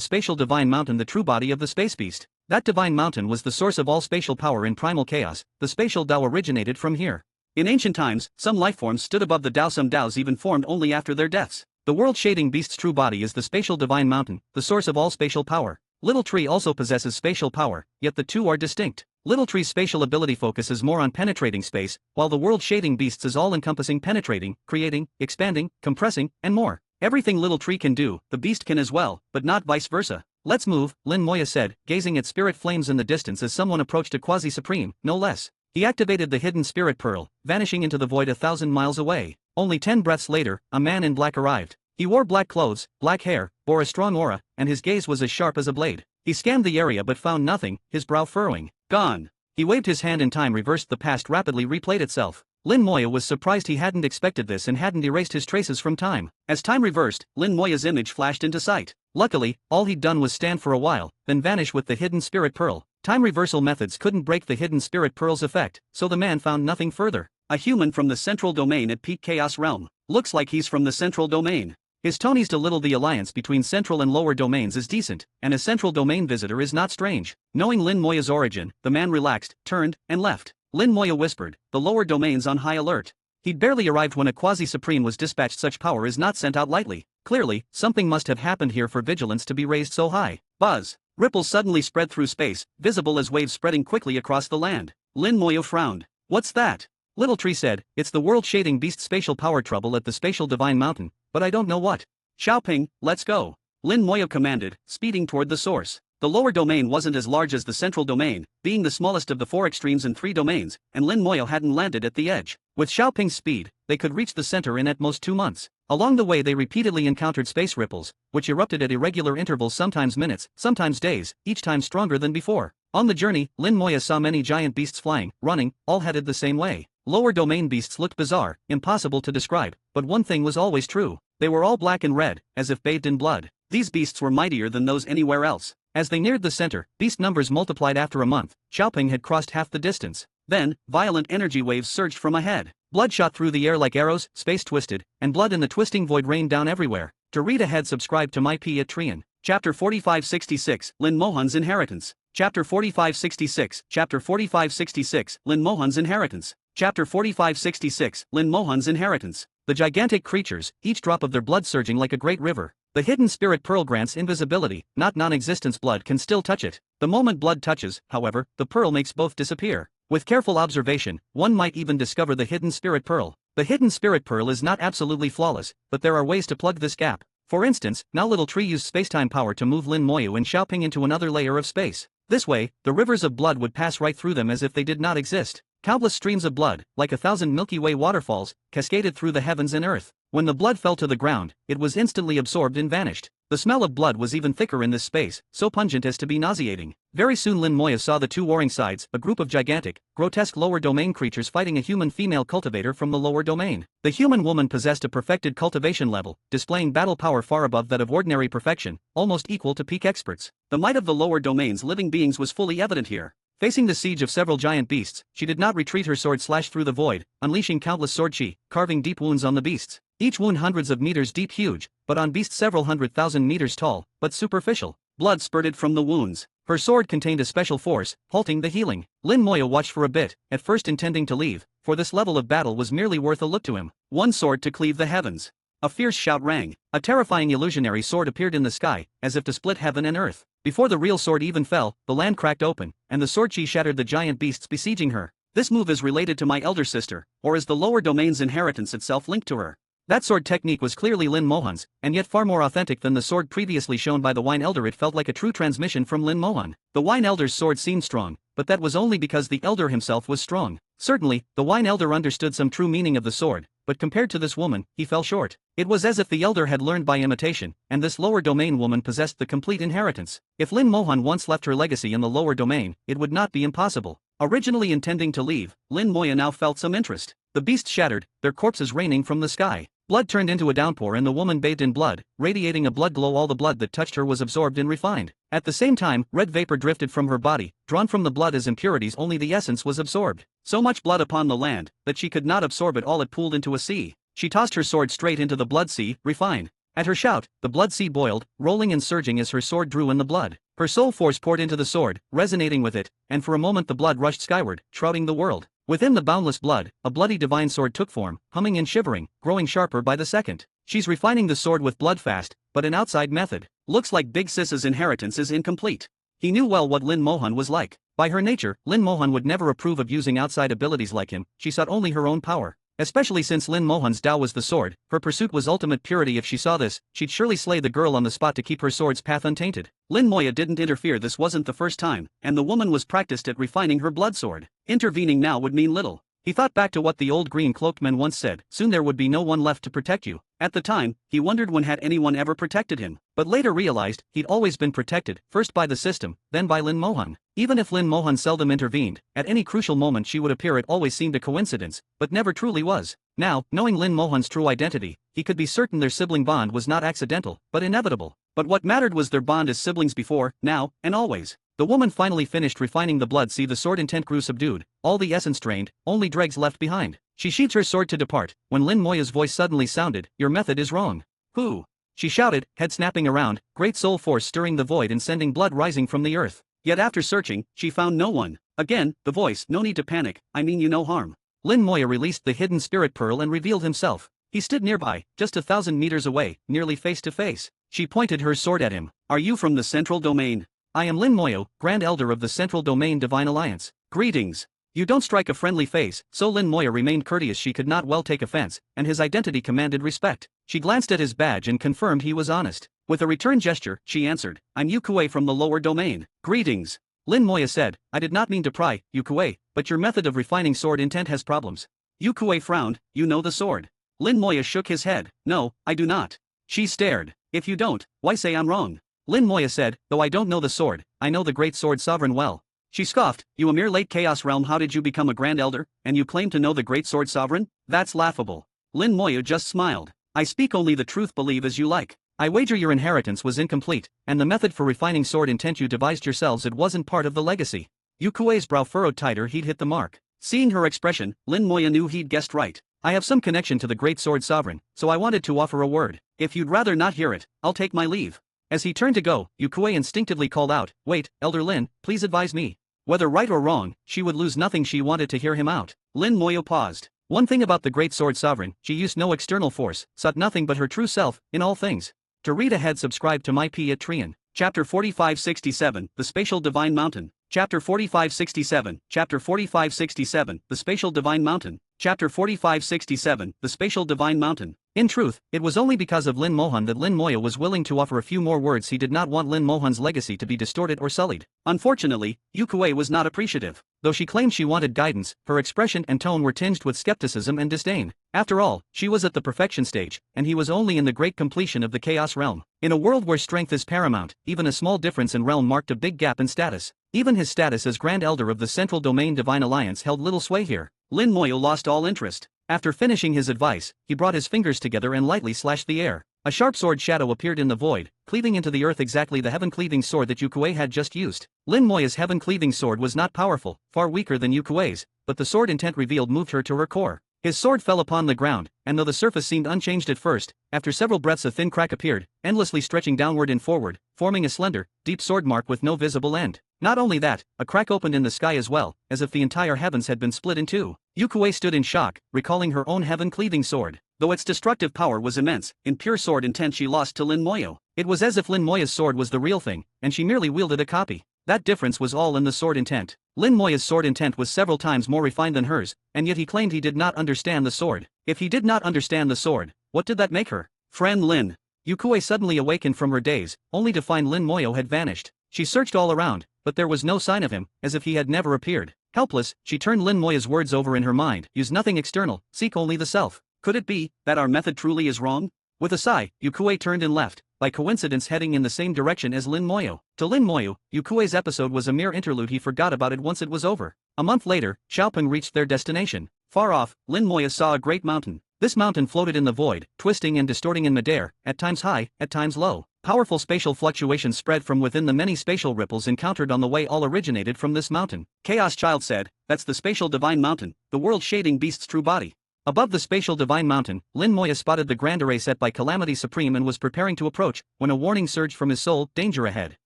spatial divine mountain, the true body of the space beast. That divine mountain was the source of all spatial power in primal chaos. The spatial Dao originated from here. In ancient times, some lifeforms stood above the Dao. Some Daos even formed only after their deaths. The world-shading beast's true body is the spatial divine mountain, the source of all spatial power. Little Tree also possesses spatial power, yet the two are distinct. Little Tree's spatial ability focuses more on penetrating space, while the world-shading beast's is all-encompassing, penetrating, creating, expanding, compressing, and more. Everything Little Tree can do, the beast can as well, but not vice versa. "Let's move," Lin Moya said, gazing at spirit flames in the distance as someone approached a quasi-supreme, no less. He activated the hidden spirit pearl, vanishing into the void 1,000 miles away. Only 10 breaths later, a man in black arrived. He wore black clothes, black hair, bore a strong aura, and his gaze was as sharp as a blade. He scanned the area but found nothing, his brow furrowing. "Gone." He waved his hand and time reversed. The past rapidly replayed itself. Lin Moya was surprised. He hadn't expected this and hadn't erased his traces from time. As time reversed, Lin Moya's image flashed into sight. Luckily, all he'd done was stand for a while, then vanish with the hidden spirit pearl. Time reversal methods couldn't break the hidden spirit pearl's effect, so the man found nothing further. "A human from the central domain at peak chaos realm. Looks like he's from the central domain." His tone eased a little. The alliance between central and lower domains is decent, and a central domain visitor is not strange. Knowing Lin Moya's origin, the man relaxed, turned, and left. Lin Moya whispered, "The lower domain's on high alert." He'd barely arrived when a quasi-supreme was dispatched. Such power is not sent out lightly. Clearly, something must have happened here for vigilance to be raised so high. Buzz. Ripples suddenly spread through space, visible as waves spreading quickly across the land. Lin Moya frowned. "What's that?" Little Tree said, "It's the world-shading beast spatial power trouble at the spatial divine mountain, but I don't know what." "Xiaoping, let's go," Lin Moya commanded, speeding toward the source. The lower domain wasn't as large as the central domain, being the smallest of the 4 extremes and 3 domains, and Lin Moya hadn't landed at the edge. With Xiaoping's speed, they could reach the center in at most 2 months. Along the way they repeatedly encountered space ripples, which erupted at irregular intervals, sometimes minutes, sometimes days, each time stronger than before. On the journey, Lin Moya saw many giant beasts flying, running, all headed the same way. Lower domain beasts looked bizarre, impossible to describe, but one thing was always true. They were all black and red, as if bathed in blood. These beasts were mightier than those anywhere else. As they neared the center, beast numbers multiplied. After a month, Xiaoping had crossed half the distance. Then, violent energy waves surged from ahead. Blood shot through the air like arrows, space twisted, and blood in the twisting void rained down everywhere. To read ahead, subscribe to my P at Trian. Chapter 4566, Lin Mohan's Inheritance. Chapter 4566, Chapter 4566, Lin Mohan's Inheritance. Chapter 4566, Lin Mohan's Inheritance. The gigantic creatures, each drop of their blood surging like a great river. The hidden spirit pearl grants invisibility, not non-existence. Blood can still touch it. The moment blood touches, however, the pearl makes both disappear. With careful observation, one might even discover the hidden spirit pearl. The hidden spirit pearl is not absolutely flawless, but there are ways to plug this gap. For instance, now Little Tree used spacetime power to move Lin Moyu and Xiaoping into another layer of space. This way, the rivers of blood would pass right through them as if they did not exist. Countless streams of blood, like 1,000 Milky Way waterfalls, cascaded through the heavens and earth. When the blood fell to the ground, it was instantly absorbed and vanished. The smell of blood was even thicker in this space, so pungent as to be nauseating. Very soon Lin Moya saw the two warring sides, a group of gigantic, grotesque lower domain creatures fighting a human female cultivator from the lower domain. The human woman possessed a perfected cultivation level, displaying battle power far above that of ordinary perfection, almost equal to peak experts. The might of the lower domain's living beings was fully evident here. Facing the siege of several giant beasts, she did not retreat. Her sword slashed through the void, unleashing countless sword chi, carving deep wounds on the beasts. Each wound hundreds of meters deep, huge, but on beasts several 100,000 meters tall, but superficial. Blood spurted from the wounds. Her sword contained a special force, halting the healing. Lin Moya watched for a bit, at first intending to leave, for this level of battle was merely worth a look to him. One sword to cleave the heavens. A fierce shout rang. A terrifying illusionary sword appeared in the sky, as if to split heaven and earth. Before the real sword even fell, the land cracked open, and the sword chi shattered the giant beasts besieging her. This move is related to my elder sister, or is the lower domain's inheritance itself linked to her? That sword technique was clearly Lin Mohan's, and yet far more authentic than the sword previously shown by the Wine Elder. It felt like a true transmission from Lin Mohan. The Wine Elder's sword seemed strong, but that was only because the Elder himself was strong. Certainly, the Wine Elder understood some true meaning of the sword, but compared to this woman, he fell short. It was as if the Elder had learned by imitation, and this lower domain woman possessed the complete inheritance. If Lin Mohan once left her legacy in the lower domain, it would not be impossible. Originally intending to leave, Lin Moya now felt some interest. The beasts shattered, their corpses raining from the sky. Blood turned into a downpour and the woman bathed in blood, radiating a blood glow. All the blood that touched her was absorbed and refined. At the same time, red vapor drifted from her body, drawn from the blood as impurities. Only the essence was absorbed. So much blood upon the land, that she could not absorb it all. It pooled into a sea. She tossed her sword straight into the blood sea, refined. At her shout, the blood sea boiled, rolling and surging as her sword drew in the blood. Her soul force poured into the sword, resonating with it, and for a moment the blood rushed skyward, shrouding the world. Within the boundless blood, a bloody divine sword took form, humming and shivering, growing sharper by the second. She's refining the sword with blood fast, but an outside method. Looks like Big Sis's inheritance is incomplete. He knew well what Lin Mohan was like. By her nature, Lin Mohan would never approve of using outside abilities like him. She sought only her own power. Especially since Lin Mohan's Tao was the sword, her pursuit was ultimate purity. If she saw this, she'd surely slay the girl on the spot to keep her sword's path untainted. Lin Moya didn't interfere. This wasn't the first time, and the woman was practiced at refining her blood sword. Intervening now would mean little. He thought back to what the old green-cloaked men once said, soon there would be no one left to protect you. At the time, he wondered when had anyone ever protected him, but later realized he'd always been protected, first by the system, then by Lin Mohan. Even if Lin Mohan seldom intervened, at any crucial moment she would appear. It always seemed a coincidence, but never truly was. Now, knowing Lin Mohan's true identity, he could be certain their sibling bond was not accidental, but inevitable. But what mattered was their bond as siblings before, now, and always. The woman finally finished refining the blood sea. The sword intent grew subdued, all the essence drained, only dregs left behind. She sheathed her sword to depart, when Lin Moya's voice suddenly sounded, "Your method is wrong." "Who?" she shouted, head snapping around, great soul force stirring the void and sending blood rising from the earth. Yet after searching, she found no one. Again, the voice, "No need to panic, I mean you no harm." Lin Moya released the hidden spirit pearl and revealed himself. He stood nearby, just 1,000 meters away, nearly face to face. She pointed her sword at him. "Are you from the Central Domain?" "I am Lin Moyo, Grand Elder of the Central Domain Divine Alliance." "Greetings." "You don't strike a friendly face," so Lin Moya remained courteous. She could not well take offense, and his identity commanded respect. She glanced at his badge and confirmed he was honest. With a return gesture, she answered, "I'm Yu Kuei from the Lower Domain." "Greetings." Lin Moya said, "I did not mean to pry, Yu Kuei, but your method of refining sword intent has problems." Yu Kuei frowned. "You know the sword?" Lin Moya shook his head. "No, I do not." She stared. "If you don't, why say I'm wrong?" Lin Moya said, "Though I don't know the sword, I know the Great Sword Sovereign well." She scoffed, "You a mere late Chaos Realm, how did you become a Grand Elder, and you claim to know the Great Sword Sovereign? That's laughable." Lin Moya just smiled. "I speak only the truth, believe as you like. I wager your inheritance was incomplete, and the method for refining sword intent you devised yourselves, it wasn't part of the legacy." Yu Kuei's brow furrowed tighter. He'd hit the mark. Seeing her expression, Lin Moya knew he'd guessed right. "I have some connection to the Great Sword Sovereign, so I wanted to offer a word. If you'd rather not hear it, I'll take my leave." As he turned to go, Yu Kuei instinctively called out, "Wait, Elder Lin, please advise me." Whether right or wrong, she would lose nothing. She wanted to hear him out. Lin Moyo paused. One thing about the Great Sword Sovereign, she used no external force, sought nothing but her true self, in all things. To read ahead, subscribe to my Patreon. Chapter 4567, The Spatial Divine Mountain. Chapter 4567, Chapter 4567, The Spatial Divine Mountain. Chapter 4567, The Spatial Divine Mountain. In truth, it was only because of Lin Mohan that Lin Moya was willing to offer a few more words. He did not want Lin Mohan's legacy to be distorted or sullied. Unfortunately, Yukue was not appreciative. Though she claimed she wanted guidance, her expression and tone were tinged with skepticism and disdain. After all, she was at the perfection stage, and he was only in the great completion of the chaos realm. In a world where strength is paramount, even a small difference in realm marked a big gap in status. Even his status as Grand Elder of the Central Domain Divine Alliance held little sway here. Lin Moya lost all interest. After finishing his advice, he brought his fingers together and lightly slashed the air. A sharp sword shadow appeared in the void, cleaving into the earth exactly the heaven-cleaving sword that Yukue had just used. Lin Moya's heaven-cleaving sword was not powerful, far weaker than Yukue's, but the sword intent revealed moved her to her core. His sword fell upon the ground, and though the surface seemed unchanged at first, after several breaths a thin crack appeared, endlessly stretching downward and forward, forming a slender, deep sword mark with no visible end. Not only that, a crack opened in the sky as well, as if the entire heavens had been split in two. Yukue stood in shock, recalling her own heaven-cleaving sword. Though its destructive power was immense, in pure sword intent she lost to Lin Moya. It was as if Lin Moya's sword was the real thing, and she merely wielded a copy. That difference was all in the sword intent. Lin Moya's sword intent was several times more refined than hers, and yet he claimed he did not understand the sword. If he did not understand the sword, what did that make her? Friend Lin. Yukue suddenly awakened from her daze, only to find Lin Moya had vanished. She searched all around, but there was no sign of him, as if he had never appeared. Helpless, she turned Lin Moya's words over in her mind. Use nothing external, seek only the self. Could it be that our method truly is wrong? With a sigh, Yukue turned and left, by coincidence heading in the same direction as Lin Moya. To Lin Moya, Yukue's episode was a mere interlude. He forgot about it once it was over. A month later, Xiaopeng reached their destination. Far off, Lin Moya saw a great mountain. This mountain floated in the void, twisting and distorting in midair, at times high, at times low. Powerful spatial fluctuations spread from within the many spatial ripples encountered on the way. All originated from this mountain. Chaos Child said, "That's the spatial divine mountain, the world-shading beast's true body." Above the spatial divine mountain, Lin Moya spotted the grand array set by Calamity Supreme and was preparing to approach, when a warning surged from his soul, danger ahead.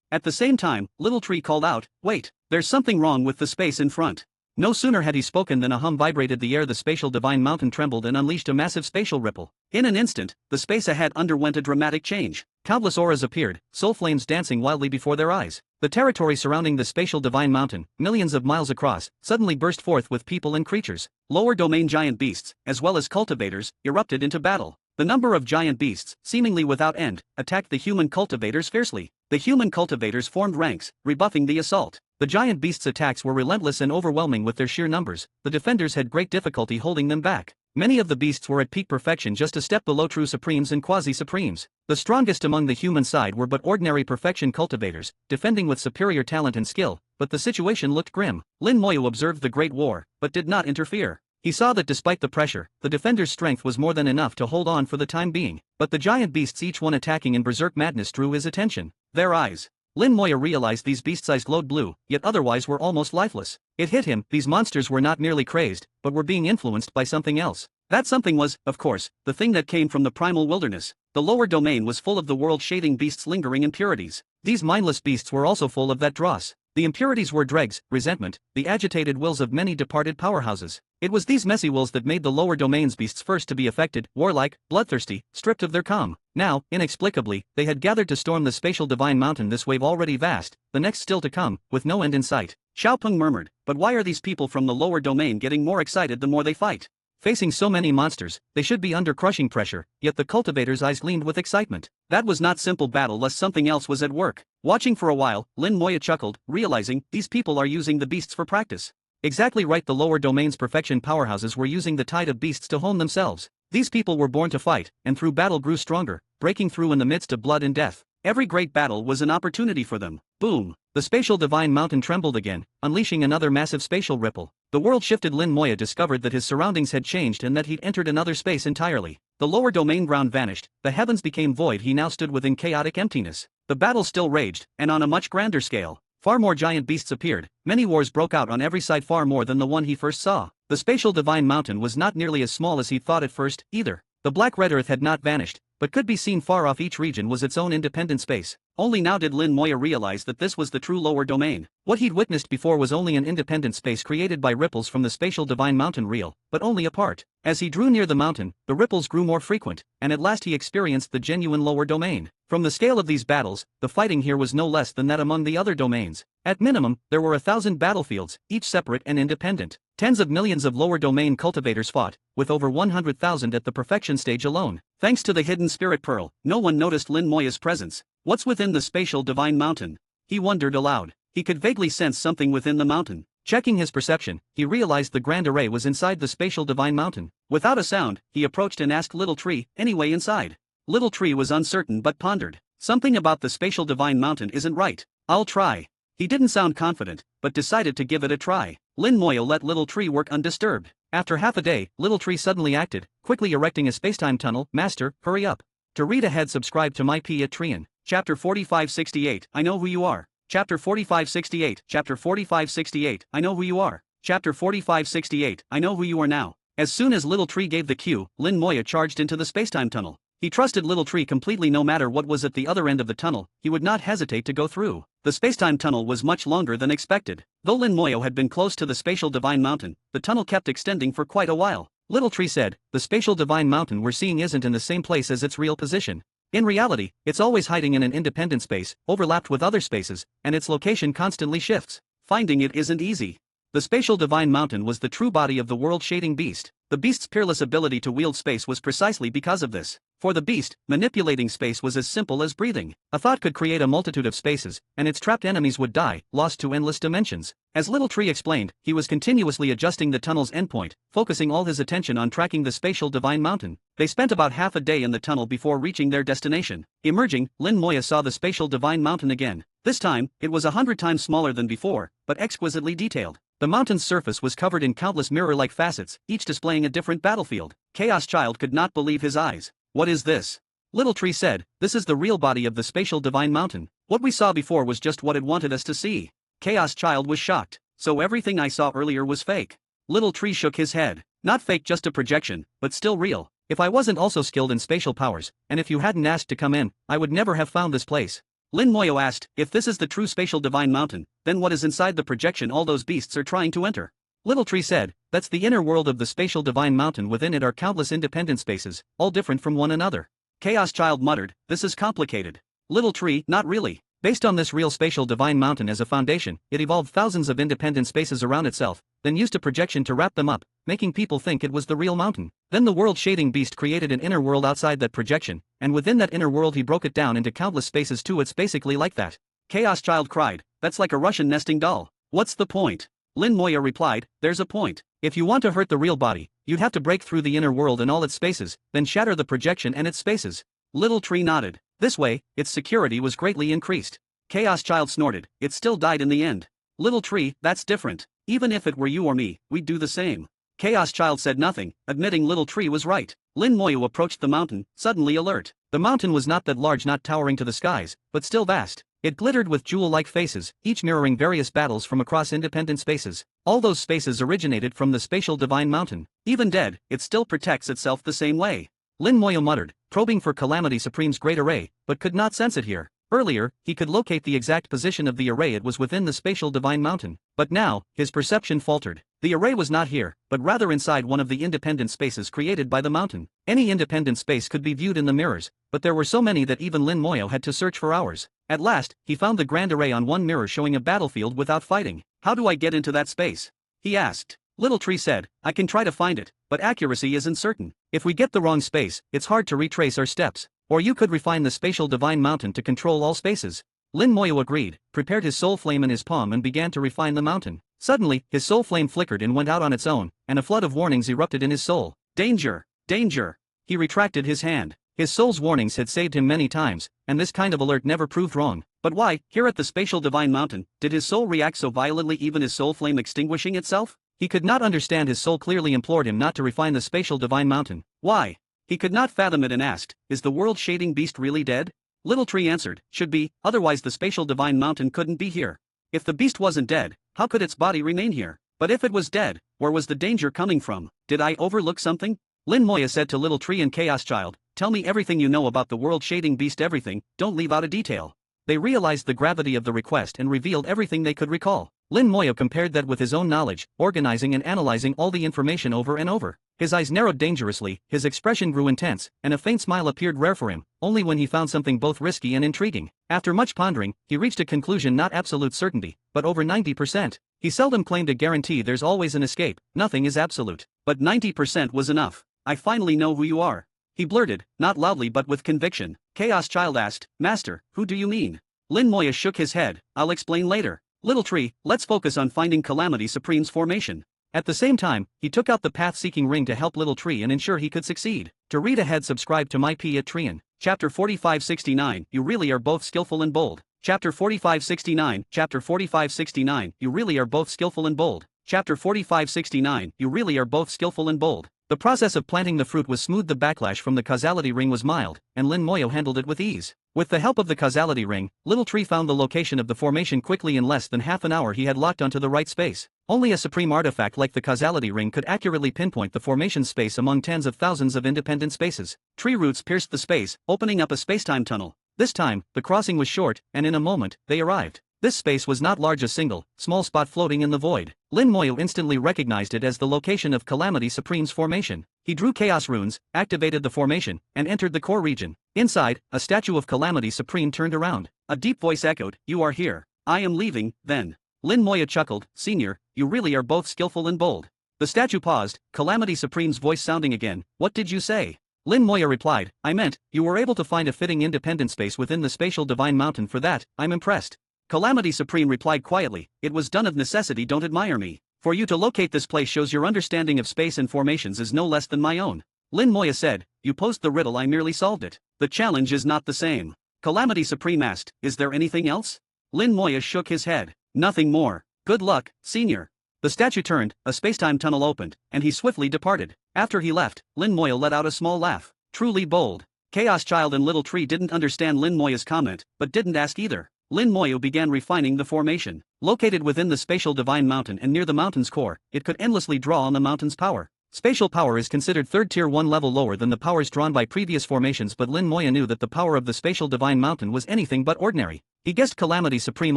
At the same time, Little Tree called out, "Wait, there's something wrong with the space in front." No sooner had he spoken than a hum vibrated the air. The spatial divine mountain trembled and unleashed a massive spatial ripple. In an instant, the space ahead underwent a dramatic change. Countless auras appeared, soul flames dancing wildly before their eyes. The territory surrounding the spatial divine mountain, millions of miles across, suddenly burst forth with people and creatures. Lower domain giant beasts, as well as cultivators, erupted into battle. The number of giant beasts, seemingly without end, attacked the human cultivators fiercely. The human cultivators formed ranks, rebuffing the assault. The giant beasts' attacks were relentless and overwhelming with their sheer numbers. The defenders had great difficulty holding them back. Many of the beasts were at peak perfection, just a step below true supremes and quasi-supremes. The strongest among the human side were but ordinary perfection cultivators, defending with superior talent and skill, but the situation looked grim. Lin Moya observed the great war, but did not interfere. He saw that despite the pressure, the defenders' strength was more than enough to hold on for the time being. But the giant beasts, each one attacking in berserk madness, drew his attention. Their eyes. Lin Moya realized these beasts' eyes glowed blue, yet otherwise were almost lifeless. It hit him, these monsters were not merely crazed, but were being influenced by something else. That something was, of course, the thing that came from the primal wilderness. The lower domain was full of the world-shading beasts' lingering impurities. These mindless beasts were also full of that dross. The impurities were dregs, resentment, the agitated wills of many departed powerhouses. It was these messy wills that made the lower domain's beasts first to be affected, warlike, bloodthirsty, stripped of their calm. Now, inexplicably, they had gathered to storm the spatial divine mountain, this wave already vast, the next still to come, with no end in sight. Xiaopeng murmured, "But why are these people from the lower domain getting more excited the more they fight? Facing so many monsters, they should be under crushing pressure," yet the cultivator's eyes gleamed with excitement. That was not simple battle, lest something else was at work. Watching for a while, Lin Moya chuckled, realizing, these people are using the beasts for practice. Exactly right, the lower domain's perfection powerhouses were using the tide of beasts to hone themselves. These people were born to fight, and through battle grew stronger, breaking through in the midst of blood and death. Every great battle was an opportunity for them. Boom! The spatial divine mountain trembled again, unleashing another massive spatial ripple. The world shifted. Lin Moya discovered that his surroundings had changed and that he'd entered another space entirely. The lower domain ground vanished, the heavens became void. He now stood within chaotic emptiness. The battle still raged, and on a much grander scale. Far more giant beasts appeared, many wars broke out on every side, far more than the one he first saw. The spatial divine mountain was not nearly as small as he thought at first, either. The black red earth had not vanished, but could be seen far off. Each region was its own independent space. Only now did Lin Moya realize that this was the true lower domain. What he'd witnessed before was only an independent space created by ripples from the spatial divine mountain real, but only a part. As he drew near the mountain, the ripples grew more frequent, and at last he experienced the genuine lower domain. From the scale of these battles, the fighting here was no less than that among the other domains. At minimum, there were 1,000 battlefields, each separate and independent. Tens of millions of lower domain cultivators fought, with over 100,000 at the perfection stage alone. Thanks to the hidden spirit pearl, no one noticed Lin Moya's presence. What's within the spatial divine mountain? He wondered aloud. He could vaguely sense something within the mountain. Checking his perception, he realized the grand array was inside the spatial divine mountain. Without a sound, he approached and asked Little Tree, "Anyway inside?" Little Tree was uncertain but pondered. "Something about the spatial divine mountain isn't right. I'll try." He didn't sound confident, but decided to give it a try. Lin Moya let Little Tree work undisturbed. After half a day, Little Tree suddenly acted, quickly erecting a spacetime tunnel. "Master, hurry up. To read ahead, subscribe to my P at Trian." Chapter 4568, I Know Who You Are. Chapter 4568, Chapter 4568, I Know Who You Are. Chapter 4568, I Know Who You Are Now. As soon as Little Tree gave the cue, Lin Moya charged into the spacetime tunnel. He trusted Little Tree completely. No matter what was at the other end of the tunnel, he would not hesitate to go through. The spacetime tunnel was much longer than expected. Though Lin Moya had been close to the spatial divine mountain, the tunnel kept extending for quite a while. Little Tree said, "The spatial divine mountain we're seeing isn't in the same place as its real position. In reality, it's always hiding in an independent space, overlapped with other spaces, and its location constantly shifts. Finding it isn't easy." The spatial divine mountain was the true body of the world-shading beast. The beast's peerless ability to wield space was precisely because of this. For the beast, manipulating space was as simple as breathing. A thought could create a multitude of spaces, and its trapped enemies would die, lost to endless dimensions. As Little Tree explained, he was continuously adjusting the tunnel's endpoint, focusing all his attention on tracking the spatial divine mountain. They spent about half a day in the tunnel before reaching their destination. Emerging, Lin Moya saw the spatial divine mountain again. This time, it was 100 times smaller than before, but exquisitely detailed. The mountain's surface was covered in countless mirror-like facets, each displaying a different battlefield. Chaos Child could not believe his eyes. "What is this?" Little Tree said, "This is the real body of the spatial divine mountain. What we saw before was just what it wanted us to see." Chaos Child was shocked. "So everything I saw earlier was fake?" Little Tree shook his head. "Not fake, just a projection, but still real. If I wasn't also skilled in spatial powers, and if you hadn't asked to come in, I would never have found this place." Lin Moya asked, "If this is the true spatial divine mountain, then what is inside the projection all those beasts are trying to enter?" Little Tree said, "That's the inner world of the spatial divine mountain. Within it are countless independent spaces, all different from one another." Chaos Child muttered, "This is complicated." Little Tree, "Not really. Based on this real spatial divine mountain as a foundation, it evolved thousands of independent spaces around itself, then used a projection to wrap them up, making people think it was the real mountain. Then the world-shading beast created an inner world outside that projection, and within that inner world he broke it down into countless spaces too. It's basically like that." Chaos Child cried, "That's like a Russian nesting doll. What's the point?" Lin Moya replied, "There's a point. If you want to hurt the real body, you'd have to break through the inner world and all its spaces, then shatter the projection and its spaces." Little Tree nodded. This way, its security was greatly increased. Chaos Child snorted, "It still died in the end." Little Tree, "That's different. Even if it were you or me, we'd do the same." Chaos Child said nothing, admitting Little Tree was right. Lin Moya approached the mountain, suddenly alert. The mountain was not that large, not towering to the skies, but still vast. It glittered with jewel-like faces, each mirroring various battles from across independent spaces. All those spaces originated from the spatial divine mountain. Even dead, it still protects itself the same way. Lin Moya muttered, probing for Calamity Supreme's great array, but could not sense it here. Earlier, he could locate the exact position of the array. It was within the spatial divine mountain. But now, his perception faltered. The array was not here, but rather inside one of the independent spaces created by the mountain. Any independent space could be viewed in the mirrors, but there were so many that even Lin Moya had to search for hours. At last, he found the grand array on one mirror showing a battlefield without fighting. "How do I get into that space?" he asked. Little Tree said, "I can try to find it, but accuracy isn't certain. If we get the wrong space, it's hard to retrace our steps. Or you could refine the spatial divine mountain to control all spaces." Lin Moya agreed, prepared his soul flame in his palm and began to refine the mountain. Suddenly, his soul flame flickered and went out on its own, and a flood of warnings erupted in his soul. "Danger! Danger!" He retracted his hand. His soul's warnings had saved him many times, and this kind of alert never proved wrong. But why, here at the spatial divine mountain, did his soul react so violently, even his soul flame extinguishing itself? He could not understand. His soul clearly implored him not to refine the spatial divine mountain. Why? He could not fathom it and asked, "Is the world-shading beast really dead?" Little Tree answered, "Should be, otherwise the spatial divine mountain couldn't be here. If the beast wasn't dead, how could its body remain here? But if it was dead, where was the danger coming from? Did I overlook something?" Lin Moya said to Little Tree and Chaos Child, Tell me everything you know about the world-shading beast, everything, don't leave out a detail. They realized the gravity of the request and revealed everything they could recall. Lin Moyo compared that with his own knowledge, organizing and analyzing all the information over and over. His eyes narrowed dangerously, his expression grew intense, and a faint smile appeared rare for him, only when he found something both risky and intriguing. After much pondering, he reached a conclusion: not absolute certainty, but over 90%. He seldom claimed a guarantee, there's always an escape, nothing is absolute. But 90% was enough. I finally know who you are. He blurted, not loudly but with conviction. Chaos Child asked, Master, who do you mean? Lin Moyo shook his head. I'll explain later. Little Tree, let's focus on finding Calamity Supreme's formation. At the same time, he took out the path-seeking ring to help Little Tree and ensure he could succeed. To read ahead, subscribe to my P at Trian. Chapter 4569, You really are both skillful and bold. Chapter 4569, Chapter 4569, You really are both skillful and bold. Chapter 4569, You really are both skillful and bold. The process of planting the fruit was smooth, the backlash from the causality ring was mild, and Lin Moyo handled it with ease. With the help of the causality ring, Little Tree found the location of the formation quickly. In less than half an hour he had locked onto the right space. Only a supreme artifact like the causality ring could accurately pinpoint the formation space among tens of thousands of independent spaces. Tree roots pierced the space, opening up a spacetime tunnel. This time, the crossing was short, and in a moment, they arrived. This space was not large, a single, small spot floating in the void. Lin Moyo instantly recognized it as the location of Calamity Supreme's formation. He drew chaos runes, activated the formation, and entered the core region. Inside, a statue of Calamity Supreme turned around. A deep voice echoed, You are here. I am leaving, then. Lin Moyo chuckled, Senior, you really are both skillful and bold. The statue paused, Calamity Supreme's voice sounding again, What did you say? Lin Moyo replied, I meant, you were able to find a fitting independent space within the spatial divine mountain. For that, I'm impressed. Calamity Supreme replied quietly, It was done of necessity, don't admire me. For you to locate this place shows your understanding of space and formations is no less than my own. Lin Moyo said, You posed the riddle, I merely solved it. The challenge is not the same. Calamity Supreme asked, Is there anything else? Lin Moyo shook his head. Nothing more. Good luck, Senior. The statue turned, a spacetime tunnel opened, and he swiftly departed. After he left, Lin Moyo let out a small laugh. Truly bold. Chaos Child and Little Tree didn't understand Lin Moyo's comment, but didn't ask either. Lin Moyo began refining the formation. Located within the spatial divine mountain and near the mountain's core, it could endlessly draw on the mountain's power. Spatial power is considered third tier, one level lower than the powers drawn by previous formations, but Lin Moyo knew that the power of the spatial divine mountain was anything but ordinary. He guessed Calamity Supreme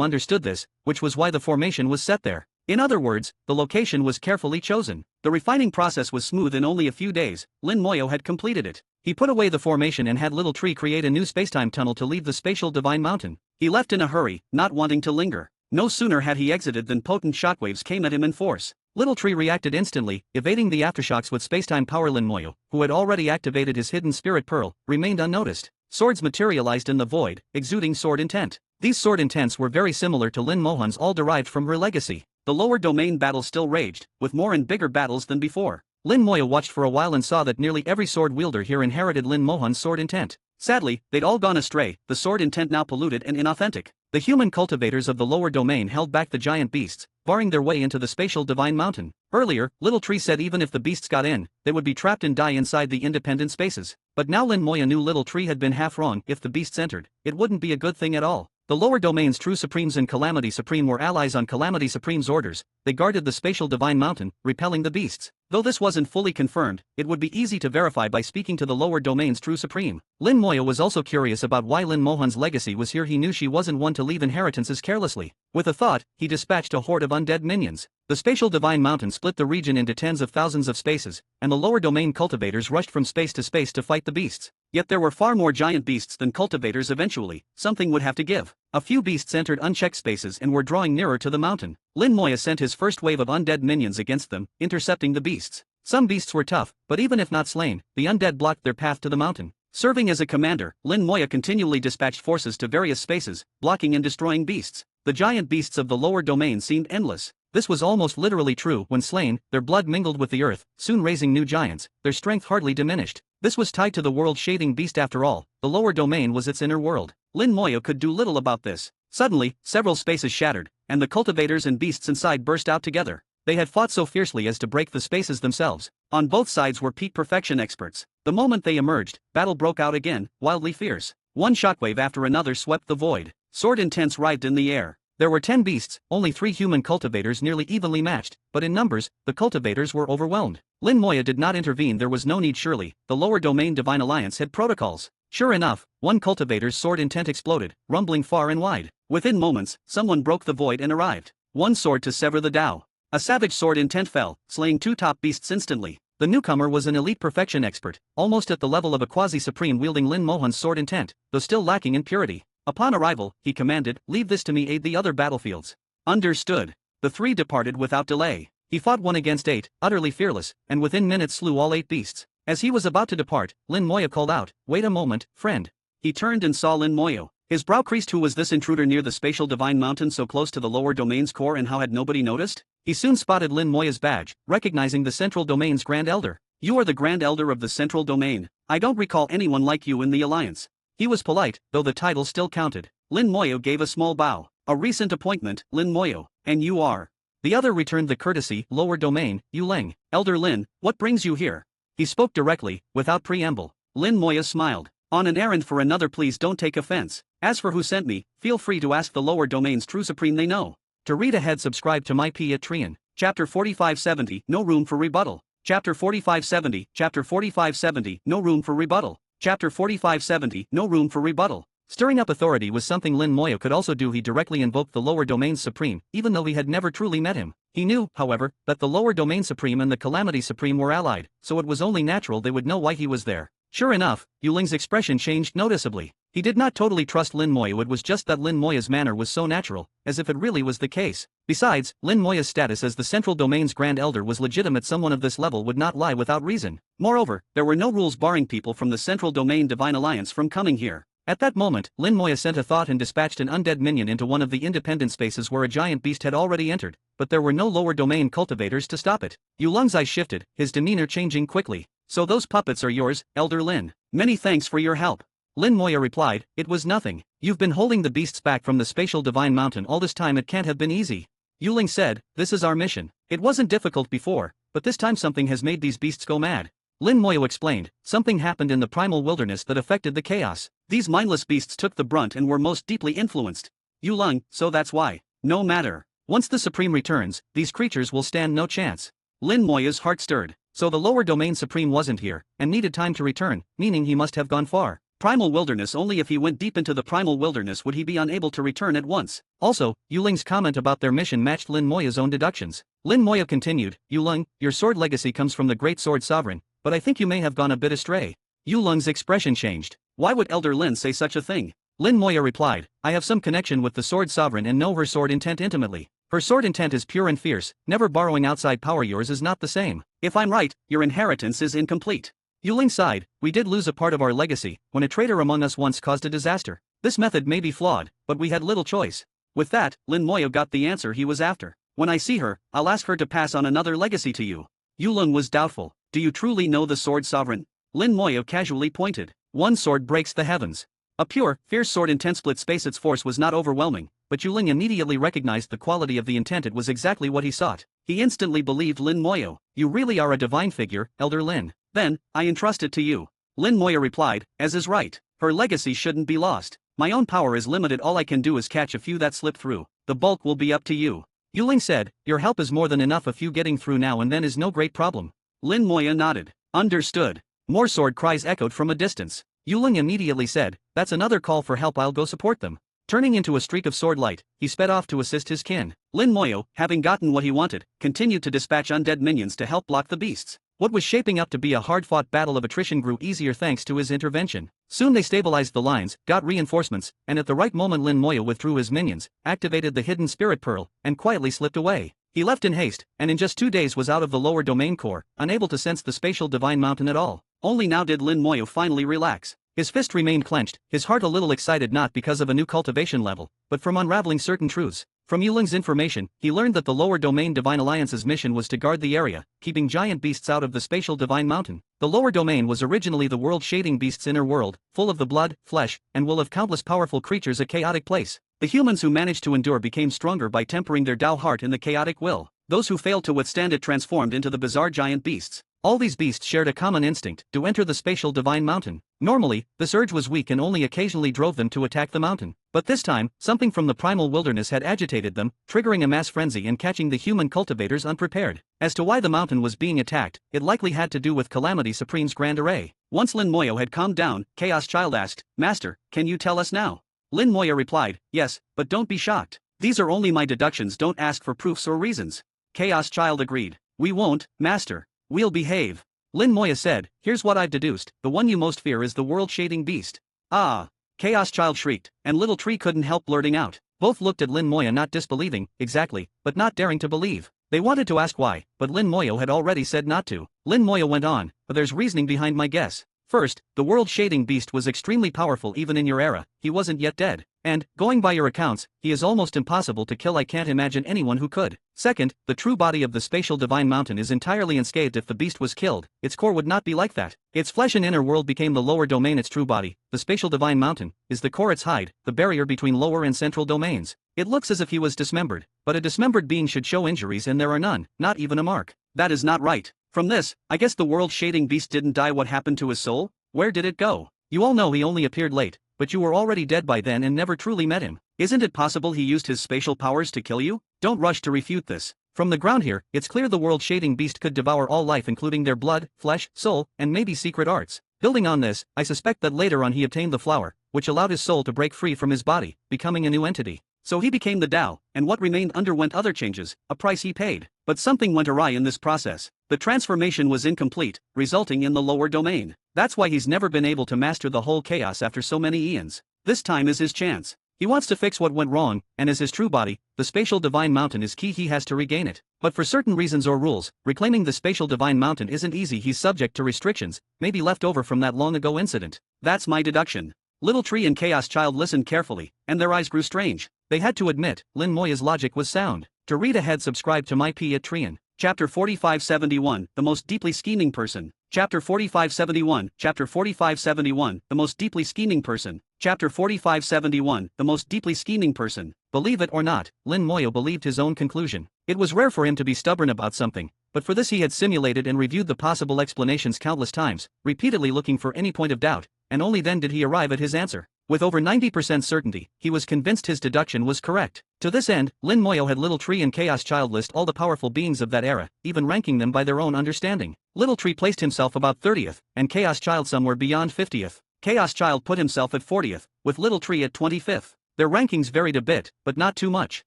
understood this, which was why the formation was set there. In other words, the location was carefully chosen. The refining process was smooth. In only a few days, Lin Moyo had completed it. He put away the formation and had Little Tree create a new spacetime tunnel to leave the spatial divine mountain. He left in a hurry, not wanting to linger. No sooner had he exited than potent shockwaves came at him in force. Little Tree reacted instantly, evading the aftershocks with spacetime power. Lin Moyo, who had already activated his hidden spirit pearl, remained unnoticed. Swords materialized in the void, exuding sword intent. These sword intents were very similar to Lin Mohan's, all derived from her legacy. The lower domain battle still raged, with more and bigger battles than before. Lin Moyo watched for a while and saw that nearly every sword wielder here inherited Lin Mohan's sword intent. Sadly, they'd all gone astray, the sword intent now polluted and inauthentic. The human cultivators of the lower domain held back the giant beasts, barring their way into the spatial divine mountain. Earlier, Little Tree said even if the beasts got in, they would be trapped and die inside the independent spaces. But now Lin Moyo knew Little Tree had been half wrong. If the beasts entered, it wouldn't be a good thing at all. The lower domain's true supremes and Calamity Supreme were allies on Calamity Supreme's orders. They guarded the spatial divine mountain, repelling the beasts. Though this wasn't fully confirmed, it would be easy to verify by speaking to the lower domain's true supreme. Lin Moyo was also curious about why Lin Mohan's legacy was here. He knew she wasn't one to leave inheritances carelessly. With a thought, he dispatched a horde of undead minions. The spatial divine mountain split the region into tens of thousands of spaces, and the lower domain cultivators rushed from space to space to fight the beasts. Yet there were far more giant beasts than cultivators. Eventually, something would have to give. A few beasts entered unchecked spaces and were drawing nearer to the mountain. Lin Moyo sent his first wave of undead minions against them, intercepting the beasts. Some beasts were tough, but even if not slain, the undead blocked their path to the mountain. Serving as a commander, Lin Moyo continually dispatched forces to various spaces, blocking and destroying beasts. The giant beasts of the lower domain seemed endless. This was almost literally true. When slain, their blood mingled with the earth, soon raising new giants. Their strength hardly diminished. This was tied to the world-shading beast after all. The lower domain was its inner world. Lin Moyo could do little about this. Suddenly, several spaces shattered, and the cultivators and beasts inside burst out together. They had fought so fiercely as to break the spaces themselves. On both sides were peak perfection experts. The moment they emerged, battle broke out again, wildly fierce. One shockwave after another swept the void. Sword intents writhed in the air. There were 10 beasts, only 3 human cultivators nearly evenly matched, but in numbers, the cultivators were overwhelmed. Lin Moya did not intervene. There was no need. Surely, the lower domain Divine Alliance had protocols. Sure enough, one cultivator's sword intent exploded, rumbling far and wide. Within moments, someone broke the void and arrived. One sword to sever the Tao. A savage sword intent fell, slaying 2 top beasts instantly. The newcomer was an elite perfection expert, almost at the level of a quasi-supreme wielding Lin Mohan's sword intent, though still lacking in purity. Upon arrival, he commanded, "Leave this to me, aid the other battlefields." Understood. The 3 departed without delay. He fought 1 against 8, utterly fearless, and within minutes slew all 8 beasts. As he was about to depart, Lin Moya called out, "Wait a moment, friend." He turned and saw Lin Moyo. His brow creased. Who was this intruder near the spatial divine mountain so close to the lower domain's core, and how had nobody noticed? He soon spotted Lin Moya's badge, recognizing the central domain's Grand Elder. "You are the Grand Elder of the central domain. I don't recall anyone like you in the Alliance." He was polite, though the title still counted. Lin Moyo gave a small bow. "A recent appointment, Lin Moyo, and you are?" The other returned the courtesy. "Lower domain, Yuling. Elder Lin, what brings you here?" He spoke directly, without preamble. Lin Moya smiled. "On an errand for another. Please don't take offense. As for who sent me, feel free to ask the lower domain's true supreme. They know." To read ahead, subscribe to my Patreon. Chapter 4570, No Room for Rebuttal. Chapter 4570, Chapter 4570, No Room for Rebuttal. Chapter 4570, No Room for Rebuttal. Stirring up authority was something Lin Moya could also do. He directly invoked the lower domain's supreme, even though he had never truly met him. He knew, however, that the lower domain supreme and the calamity supreme were allied, so it was only natural they would know why he was there. Sure enough, Yuling's expression changed noticeably. He did not totally trust Lin Moya. It was just that Lin Moya's manner was so natural, as if it really was the case. Besides, Lin Moya's status as the central domain's Grand Elder was legitimate. Someone of this level would not lie without reason. Moreover, there were no rules barring people from the central domain Divine Alliance from coming here. At that moment, Lin Moya sent a thought and dispatched an undead minion into one of the independent spaces where a giant beast had already entered, but there were no lower domain cultivators to stop it. Yuling's eyes shifted, his demeanor changing quickly. "So those puppets are yours, Elder Lin. Many thanks for your help." Lin Moya replied, "It was nothing. You've been holding the beasts back from the spatial divine mountain all this time. It can't have been easy." Yuling said, "This is our mission. It wasn't difficult before, but this time something has made these beasts go mad." Lin Moyo explained, "Something happened in the primal wilderness that affected the chaos. These mindless beasts took the brunt and were most deeply influenced." Yuling, "So that's why. No matter. Once the Supreme returns, these creatures will stand no chance." Lin Moya's heart stirred. So the lower domain Supreme wasn't here, and needed time to return, meaning he must have gone far. Primal wilderness. Only if he went deep into the primal wilderness would he be unable to return at once. Also, Yuling's comment about their mission matched Lin Moya's own deductions. Lin Moya continued, "Yuling, your sword legacy comes from the great sword sovereign, but I think you may have gone a bit astray." Yuling's expression changed. "Why would Elder Lin say such a thing?" Lin Moya replied, "I have some connection with the sword sovereign and know her sword intent intimately. Her sword intent is pure and fierce, never borrowing outside power. Yours is not the same. If I'm right, your inheritance is incomplete." Yuling sighed, "We did lose a part of our legacy when a traitor among us once caused a disaster. This method may be flawed, but we had little choice." With that, Lin Moyo got the answer he was after. "When I see her, I'll ask her to pass on another legacy to you." Yuling was doubtful. "Do you truly know the sword sovereign?" Lin Moyo casually pointed. "One sword breaks the heavens. A pure, fierce sword intent split space. Its force was not overwhelming, but Yuling immediately recognized the quality of the intent. It was exactly what he sought. He instantly believed Lin Moyo. "You really are a divine figure, Elder Lin. Then, I entrust it to you." Lin Moya replied, "As is right. Her legacy shouldn't be lost. My own power is limited. All I can do is catch a few that slip through. The bulk will be up to you." Yuling said, "Your help is more than enough. A few getting through now and then is no great problem." Lin Moya nodded. "Understood." More sword cries echoed from a distance. Yuling immediately said, "That's another call for help. I'll go support them." Turning into a streak of sword light, he sped off to assist his kin. Lin Moyo, having gotten what he wanted, continued to dispatch undead minions to help block the beasts. What was shaping up to be a hard-fought battle of attrition grew easier thanks to his intervention. Soon they stabilized the lines, got reinforcements, and at the right moment Lin Moyo withdrew his minions, activated the hidden spirit pearl, and quietly slipped away. He left in haste, and in just 2 days was out of the lower domain core, unable to sense the spatial divine mountain at all. Only now did Lin Moyo finally relax. His fist remained clenched, his heart a little excited, not because of a new cultivation level, but from unraveling certain truths. From Yuling's information, he learned that the lower domain Divine Alliance's mission was to guard the area, keeping giant beasts out of the spatial divine mountain. The lower domain was originally the world-shading beast's inner world, full of the blood, flesh, and will of countless powerful creatures, a chaotic place. The humans who managed to endure became stronger by tempering their Tao heart in the chaotic will. Those who failed to withstand it transformed into the bizarre giant beasts. All these beasts shared a common instinct to enter the spatial divine mountain. Normally, this urge was weak and only occasionally drove them to attack the mountain. But this time, something from the primal wilderness had agitated them, triggering a mass frenzy and catching the human cultivators unprepared. As to why the mountain was being attacked, it likely had to do with Calamity Supreme's grand array. Once Lin Moyo had calmed down, Chaos Child asked, "Master, can you tell us now?" Lin Moyo replied, "Yes, but don't be shocked. These are only my deductions, don't ask for proofs or reasons." Chaos Child agreed. "We won't, Master. We'll behave." Lin Moya said, "Here's what I've deduced, the one you most fear is the world-shading beast." "Ah!" Chaos Child shrieked, and Little Tree couldn't help blurting out. Both looked at Lin Moya, not disbelieving, exactly, but not daring to believe. They wanted to ask why, but Lin Moyo had already said not to. Lin Moya went on, "But there's reasoning behind my guess. First, the world-shading beast was extremely powerful even in your era, he wasn't yet dead. And, going by your accounts, he is almost impossible to kill. I can't imagine anyone who could. Second, the true body of the spatial divine mountain is entirely unscathed. If the beast was killed, its core would not be like that. Its flesh and inner world became the lower domain. Its true body, the spatial divine mountain, is the core, its hide, the barrier between lower and central domains. It looks as if he was dismembered, but a dismembered being should show injuries, and there are none, not even a mark." "That is not right. From this, I guess the world-shading beast didn't die. What happened to his soul? Where did it go? You all know he only appeared late, but you were already dead by then and never truly met him. Isn't it possible he used his spatial powers to kill you? Don't rush to refute this. From the ground here, it's clear the world-shading beast could devour all life, including their blood, flesh, soul, and maybe secret arts. Building on this, I suspect that later on he obtained the flower, which allowed his soul to break free from his body, becoming a new entity. So he became the Tao, and what remained underwent other changes, a price he paid. But something went awry in this process. The transformation was incomplete, resulting in the lower domain. That's why he's never been able to master the whole chaos after so many eons. This time is his chance. He wants to fix what went wrong, and as his true body, the spatial divine mountain is key. He has to regain it. But for certain reasons or rules, reclaiming the spatial divine mountain isn't easy. He's subject to restrictions, maybe left over from that long ago incident. That's my deduction. Little Tree and Chaos Child listened carefully, and their eyes grew strange. They had to admit, Lin Moya's logic was sound. To read ahead, subscribe to my P at Trian. Chapter 4571, The Most Deeply Scheming Person. Chapter 4571, Chapter 4571, The Most Deeply Scheming Person. Chapter 4571, The Most Deeply Scheming Person. Believe it or not, Lin Moyo believed his own conclusion. It was rare for him to be stubborn about something, but for this he had simulated and reviewed the possible explanations countless times, repeatedly looking for any point of doubt, and only then did he arrive at his answer. With over 90% certainty, he was convinced his deduction was correct. To this end, Lin Moyo had Little Tree and Chaos Child list all the powerful beings of that era, even ranking them by their own understanding. Little Tree placed himself about 30th, and Chaos Child somewhere beyond 50th. Chaos Child put himself at 40th, with Little Tree at 25th. Their rankings varied a bit, but not too much.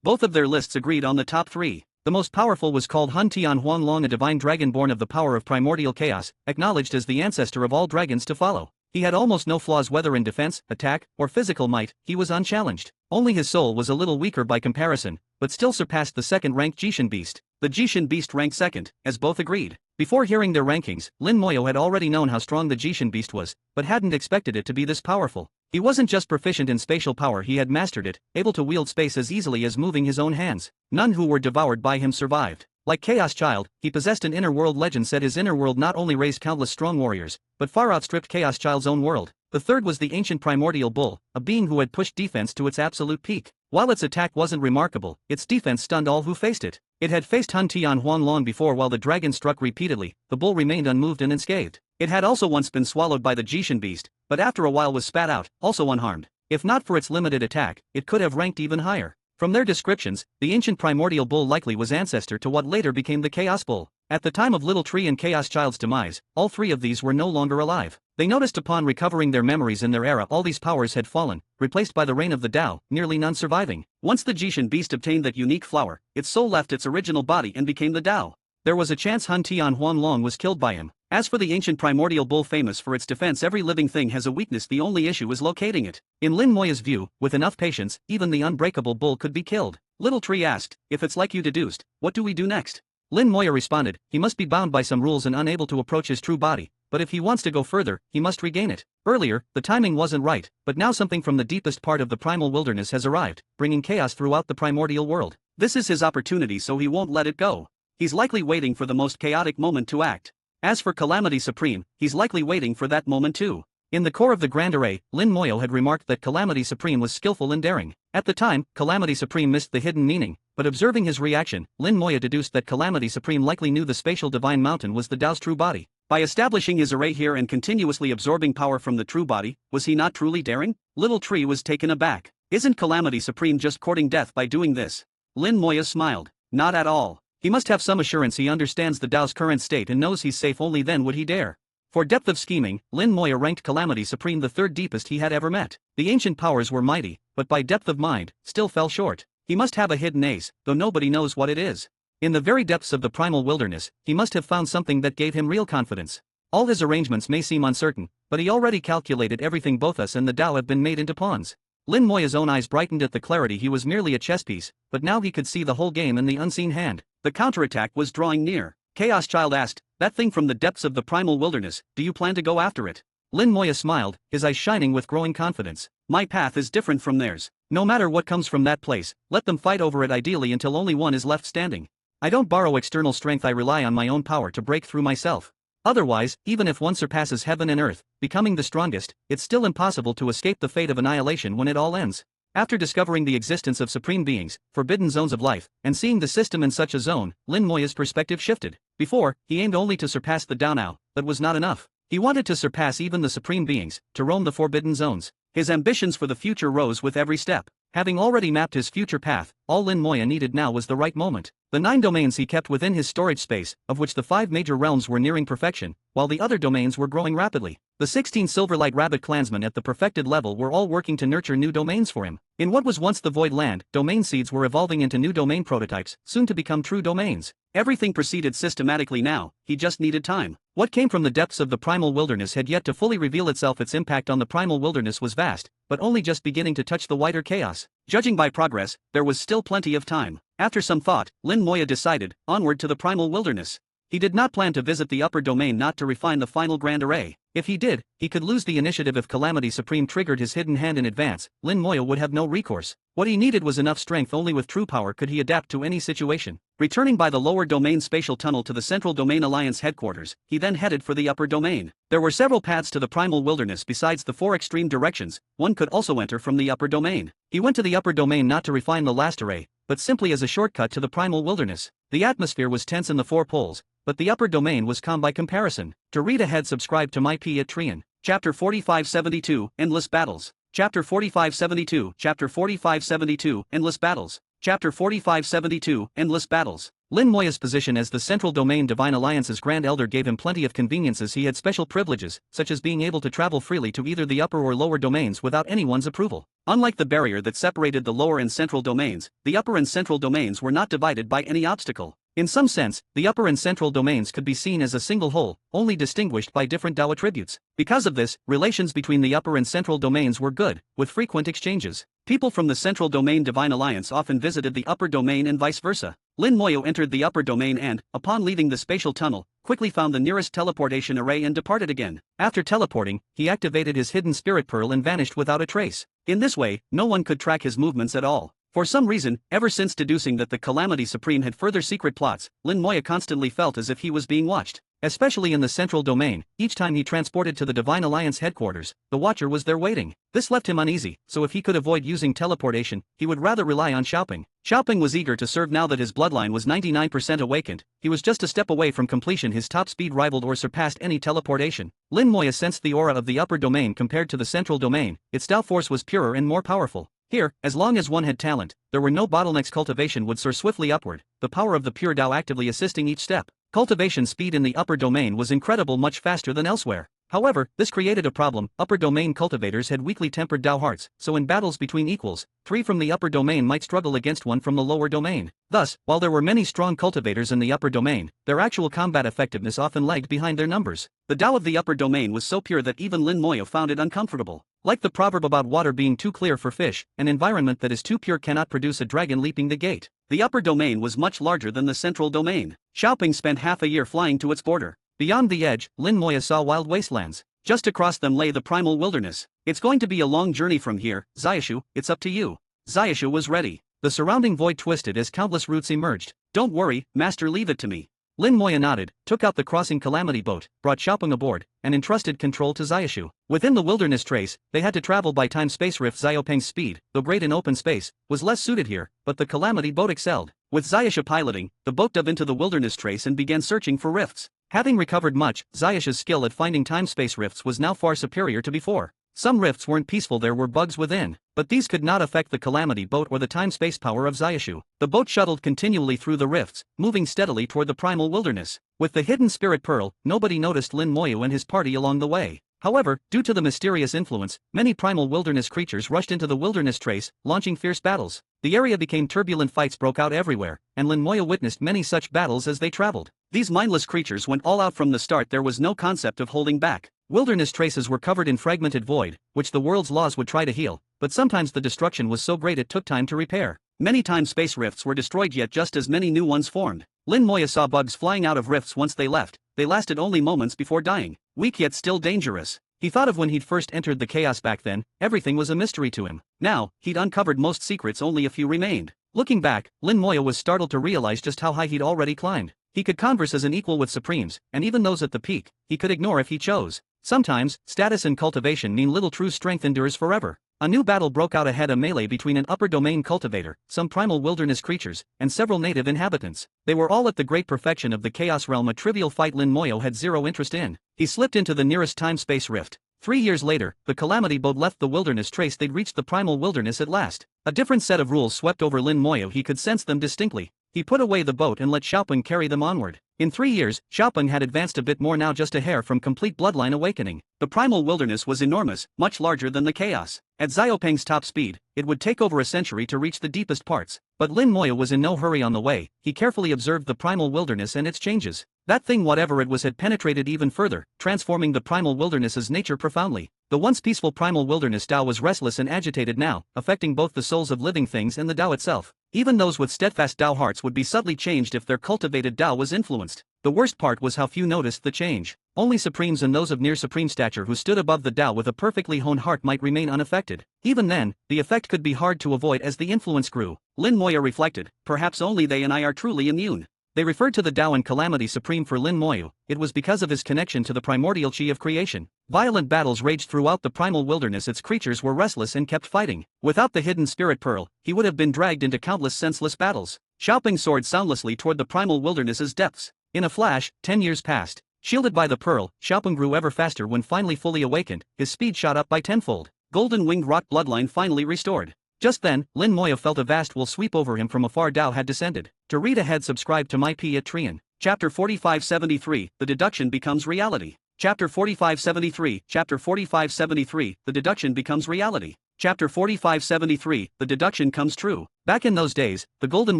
Both of their lists agreed on the top three. The most powerful was called Hun Tian Huanglong, a divine dragon born of the power of primordial chaos, acknowledged as the ancestor of all dragons to follow. He had almost no flaws whether in defense, attack, or physical might. He was unchallenged. Only his soul was a little weaker by comparison, but still surpassed the second-ranked Jishin Beast. The Jishin Beast ranked second, as both agreed. Before hearing their rankings, Lin Moyo had already known how strong the Jishin Beast was, but hadn't expected it to be this powerful. He wasn't just proficient in spatial power, he had mastered it, able to wield space as easily as moving his own hands. None who were devoured by him survived. Like Chaos Child, he possessed an inner world. Legend said his inner world not only raised countless strong warriors, but far outstripped Chaos Child's own world. The third was the ancient primordial bull, a being who had pushed defense to its absolute peak. While its attack wasn't remarkable, its defense stunned all who faced it. It had faced Hun Tian Huanglong before. While the dragon struck repeatedly, the bull remained unmoved and unscathed. It had also once been swallowed by the Jishin Beast, but after a while was spat out, also unharmed. If not for its limited attack, it could have ranked even higher. From their descriptions, the ancient primordial bull likely was ancestor to what later became the Chaos Bull. At the time of Little Tree and Chaos Child's demise, all three of these were no longer alive. They noticed upon recovering their memories in their era all these powers had fallen, replaced by the reign of the Tao, nearly none surviving. Once the Jishin Beast obtained that unique flower, its soul left its original body and became the Tao. There was a chance Hun Tian Huanglong was killed by him. As for the ancient primordial bull, famous for its defense, every living thing has a weakness, the only issue is locating it. In Lin Moya's view, with enough patience, even the unbreakable bull could be killed. Little Tree asked, "If it's like you deduced, what do we do next?" Lin Moya responded, "He must be bound by some rules and unable to approach his true body, but if he wants to go further, he must regain it. Earlier, the timing wasn't right, but now something from the deepest part of the primal wilderness has arrived, bringing chaos throughout the primordial world. This is his opportunity, so he won't let it go. He's likely waiting for the most chaotic moment to act. As for Calamity Supreme, he's likely waiting for that moment too. In the core of the Grand Array, Lin Moyo had remarked that Calamity Supreme was skillful and daring. At the time, Calamity Supreme missed the hidden meaning, but observing his reaction, Lin Moyo deduced that Calamity Supreme likely knew the spatial divine mountain was the Tao's true body. By establishing his array here and continuously absorbing power from the true body, was he not truly daring? Little Tree was taken aback. Isn't Calamity Supreme just courting death by doing this? Lin Moyo smiled. Not at all. He must have some assurance he understands the Tao's current state and knows he's safe, only then would he dare. For depth of scheming, Lin Moyo ranked Calamity Supreme the third deepest he had ever met. The ancient powers were mighty, but by depth of mind, still fell short. He must have a hidden ace, though nobody knows what it is. In the very depths of the primal wilderness, he must have found something that gave him real confidence. All his arrangements may seem uncertain, but he already calculated everything. Both us and the Tao have been made into pawns. Lin Moyo's own eyes brightened at the clarity. He was merely a chess piece, but now he could see the whole game in the unseen hand. The counterattack was drawing near. Chaos Child asked, "That thing from the depths of the primal wilderness, do you plan to go after it?" Lin Moyo smiled, his eyes shining with growing confidence. "My path is different from theirs. No matter what comes from that place, let them fight over it, ideally until only one is left standing. I don't borrow external strength, I rely on my own power to break through myself. Otherwise, even if one surpasses heaven and earth, becoming the strongest, it's still impossible to escape the fate of annihilation when it all ends." After discovering the existence of supreme beings, forbidden zones of life, and seeing the system in such a zone, Lin Moyo's perspective shifted. Before, he aimed only to surpass the Tao now, but was not enough. He wanted to surpass even the supreme beings, to roam the forbidden zones. His ambitions for the future rose with every step. Having already mapped his future path, all Lin Moyo needed now was the right moment. The 9 domains he kept within his storage space, of which the 5 major realms were nearing perfection, while the other domains were growing rapidly. The 16 Silverlight Rabbit clansmen at the perfected level were all working to nurture new domains for him. In what was once the Void Land, domain seeds were evolving into new domain prototypes, soon to become true domains. Everything proceeded systematically now, he just needed time. What came from the depths of the primal wilderness had yet to fully reveal itself. Its impact on the primal wilderness was vast, but only just beginning to touch the wider chaos. Judging by progress, there was still plenty of time. After some thought, Lin Moyo decided, onward to the primal wilderness. He did not plan to visit the upper domain, not to refine the final Grand Array. If he did, he could lose the initiative. If Calamity Supreme triggered his hidden hand in advance, Lin Moyo would have no recourse. What he needed was enough strength. Only with true power could he adapt to any situation. Returning by the lower domain spatial tunnel to the Central Domain Alliance headquarters, he then headed for the upper domain. There were several paths to the primal wilderness besides the 4 extreme directions. One could also enter from the upper domain. He went to the upper domain not to refine the last array, but simply as a shortcut to the primal wilderness. The atmosphere was tense in the 4 poles, but the upper domain was calm by comparison. To read ahead, subscribe to my P at Trian. Chapter 4572, Endless Battles. Chapter 4572, Chapter 4572, Endless Battles. Chapter 4572, Endless Battles. Lin Moyo's position as the Central Domain Divine Alliance's Grand Elder gave him plenty of conveniences. He had special privileges, such as being able to travel freely to either the upper or lower domains without anyone's approval. Unlike the barrier that separated the lower and central domains, the upper and central domains were not divided by any obstacle. In some sense, the upper and central domains could be seen as a single whole, only distinguished by different Tao attributes. Because of this, relations between the upper and central domains were good, with frequent exchanges. People from the Central Domain Divine Alliance often visited the upper domain and vice versa. Lin Moyo entered the upper domain and, upon leaving the spatial tunnel, quickly found the nearest teleportation array and departed again. After teleporting, he activated his hidden spirit pearl and vanished without a trace. In this way, no one could track his movements at all. For some reason, ever since deducing that the Calamity Supreme had further secret plots, Lin Moyo constantly felt as if he was being watched. Especially in the central domain, each time he transported to the Divine Alliance headquarters, the Watcher was there waiting. This left him uneasy, so if he could avoid using teleportation, he would rather rely on Xiaoping. Xiaoping was eager to serve now that his bloodline was 99% awakened. He was just a step away from completion. His top speed rivaled or surpassed any teleportation. Lin Moyo sensed the aura of the upper domain compared to the central domain. Its Tao force was purer and more powerful. Here, as long as one had talent, there were no bottlenecks. Cultivation would soar swiftly upward, the power of the pure Tao actively assisting each step. Cultivation speed in the upper domain was incredible, much faster than elsewhere. However, this created a problem. Upper domain cultivators had weakly tempered Tao hearts, so in battles between equals, 3 from the upper domain might struggle against 1 from the lower domain. Thus, while there were many strong cultivators in the upper domain, their actual combat effectiveness often lagged behind their numbers. The Tao of the upper domain was so pure that even Lin Moyo found it uncomfortable. Like the proverb about water being too clear for fish, an environment that is too pure cannot produce a dragon leaping the gate. The upper domain was much larger than the central domain. Xiaoping spent half a year flying to its border. Beyond the edge, Lin Moyo saw wild wastelands. Just across them lay the primal wilderness. "It's going to be a long journey from here, Xiaoshu, it's up to you." Xiaoshu was ready. The surrounding void twisted as countless roots emerged. "Don't worry, master, leave it to me. Lin Moya nodded, took out the crossing calamity boat, brought Xiaopeng aboard, and entrusted control to Xiaoshu. Within the wilderness trace, they had to travel by time-space rift. Xiaopeng's speed, though great in open space, was less suited here, but the calamity boat excelled. With Xiaoshu piloting, the boat dove into the wilderness trace and began searching for rifts. Having recovered much, Xiaoshu's skill at finding time-space rifts was now far superior to before. Some rifts weren't peaceful, there were bugs within, but these could not affect the calamity boat or the time-space power of Xiaoshu. The boat shuttled continually through the rifts, moving steadily toward the primal wilderness. With the hidden spirit pearl, nobody noticed Lin Moya and his party along the way. However, due to the mysterious influence, many primal wilderness creatures rushed into the wilderness trace, launching fierce battles. The area became turbulent, fights broke out everywhere, and Lin Moya witnessed many such battles as they traveled. These mindless creatures went all out from the start. There was no concept of holding back. Wilderness traces were covered in fragmented void, which the world's laws would try to heal, but sometimes the destruction was so great it took time to repair. Many time-space rifts were destroyed, yet just as many new ones formed. Lin Moya saw bugs flying out of rifts once they left. They lasted only moments before dying, weak yet still dangerous. He thought of when he'd first entered the chaos back then. Everything was a mystery to him. Now, he'd uncovered most secrets, only a few remained. Looking back, Lin Moya was startled to realize just how high he'd already climbed. He could converse as an equal with supremes, and even those at the peak, he could ignore if he chose. Sometimes, status and cultivation mean little. True strength endures forever. A new battle broke out ahead, a melee between an upper domain cultivator, some primal wilderness creatures, and several native inhabitants. They were all at the great perfection of the chaos realm, a trivial fight Lin Moya had zero interest in. He slipped into the nearest time-space rift. 3 years later, the calamity boat left the wilderness trace. They'd reached the primal wilderness at last. A different set of rules swept over Lin Moya. He could sense them distinctly. He put away the boat and let Xiaopeng carry them onward. In 3 years, Xiaopeng had advanced a bit more, now just a hair from complete bloodline awakening. The primal wilderness was enormous, much larger than the chaos. At Xiaopeng's top speed, it would take over a century to reach the deepest parts. But Lin Moya was in no hurry on the way. He carefully observed the primal wilderness and its changes. That thing, whatever it was, had penetrated even further, transforming the primal wilderness's nature profoundly. The once peaceful primal wilderness Tao was restless and agitated now, affecting both the souls of living things and the Tao itself. Even those with steadfast Tao hearts would be subtly changed if their cultivated Tao was influenced. The worst part was how few noticed the change. Only supremes and those of near supreme stature who stood above the Tao with a perfectly honed heart might remain unaffected. Even then, the effect could be hard to avoid as the influence grew. Lin Moya reflected, perhaps only they and I are truly immune. They referred to the Tao and Calamity Supreme for Lin Moya. It was because of his connection to the primordial chi of creation. Violent battles raged throughout the primal wilderness. Its creatures were restless and kept fighting. Without the hidden spirit pearl, he would have been dragged into countless senseless battles. Xiaopeng soared soundlessly toward the primal wilderness's depths. In a flash, 10 years passed. Shielded by the pearl, Xiaopeng grew ever faster. When finally fully awakened, his speed shot up by tenfold. Golden-winged rock bloodline finally restored. Just then, Lin Moya felt a vast will sweep over him from afar. Tao had descended. To read ahead, subscribe to my P at Trian. Chapter 4573, The Deduction Becomes Reality. Chapter 4573, Chapter 4573, The Deduction Becomes Reality. Chapter 4573, The Deduction Comes True. Back in those days, the Golden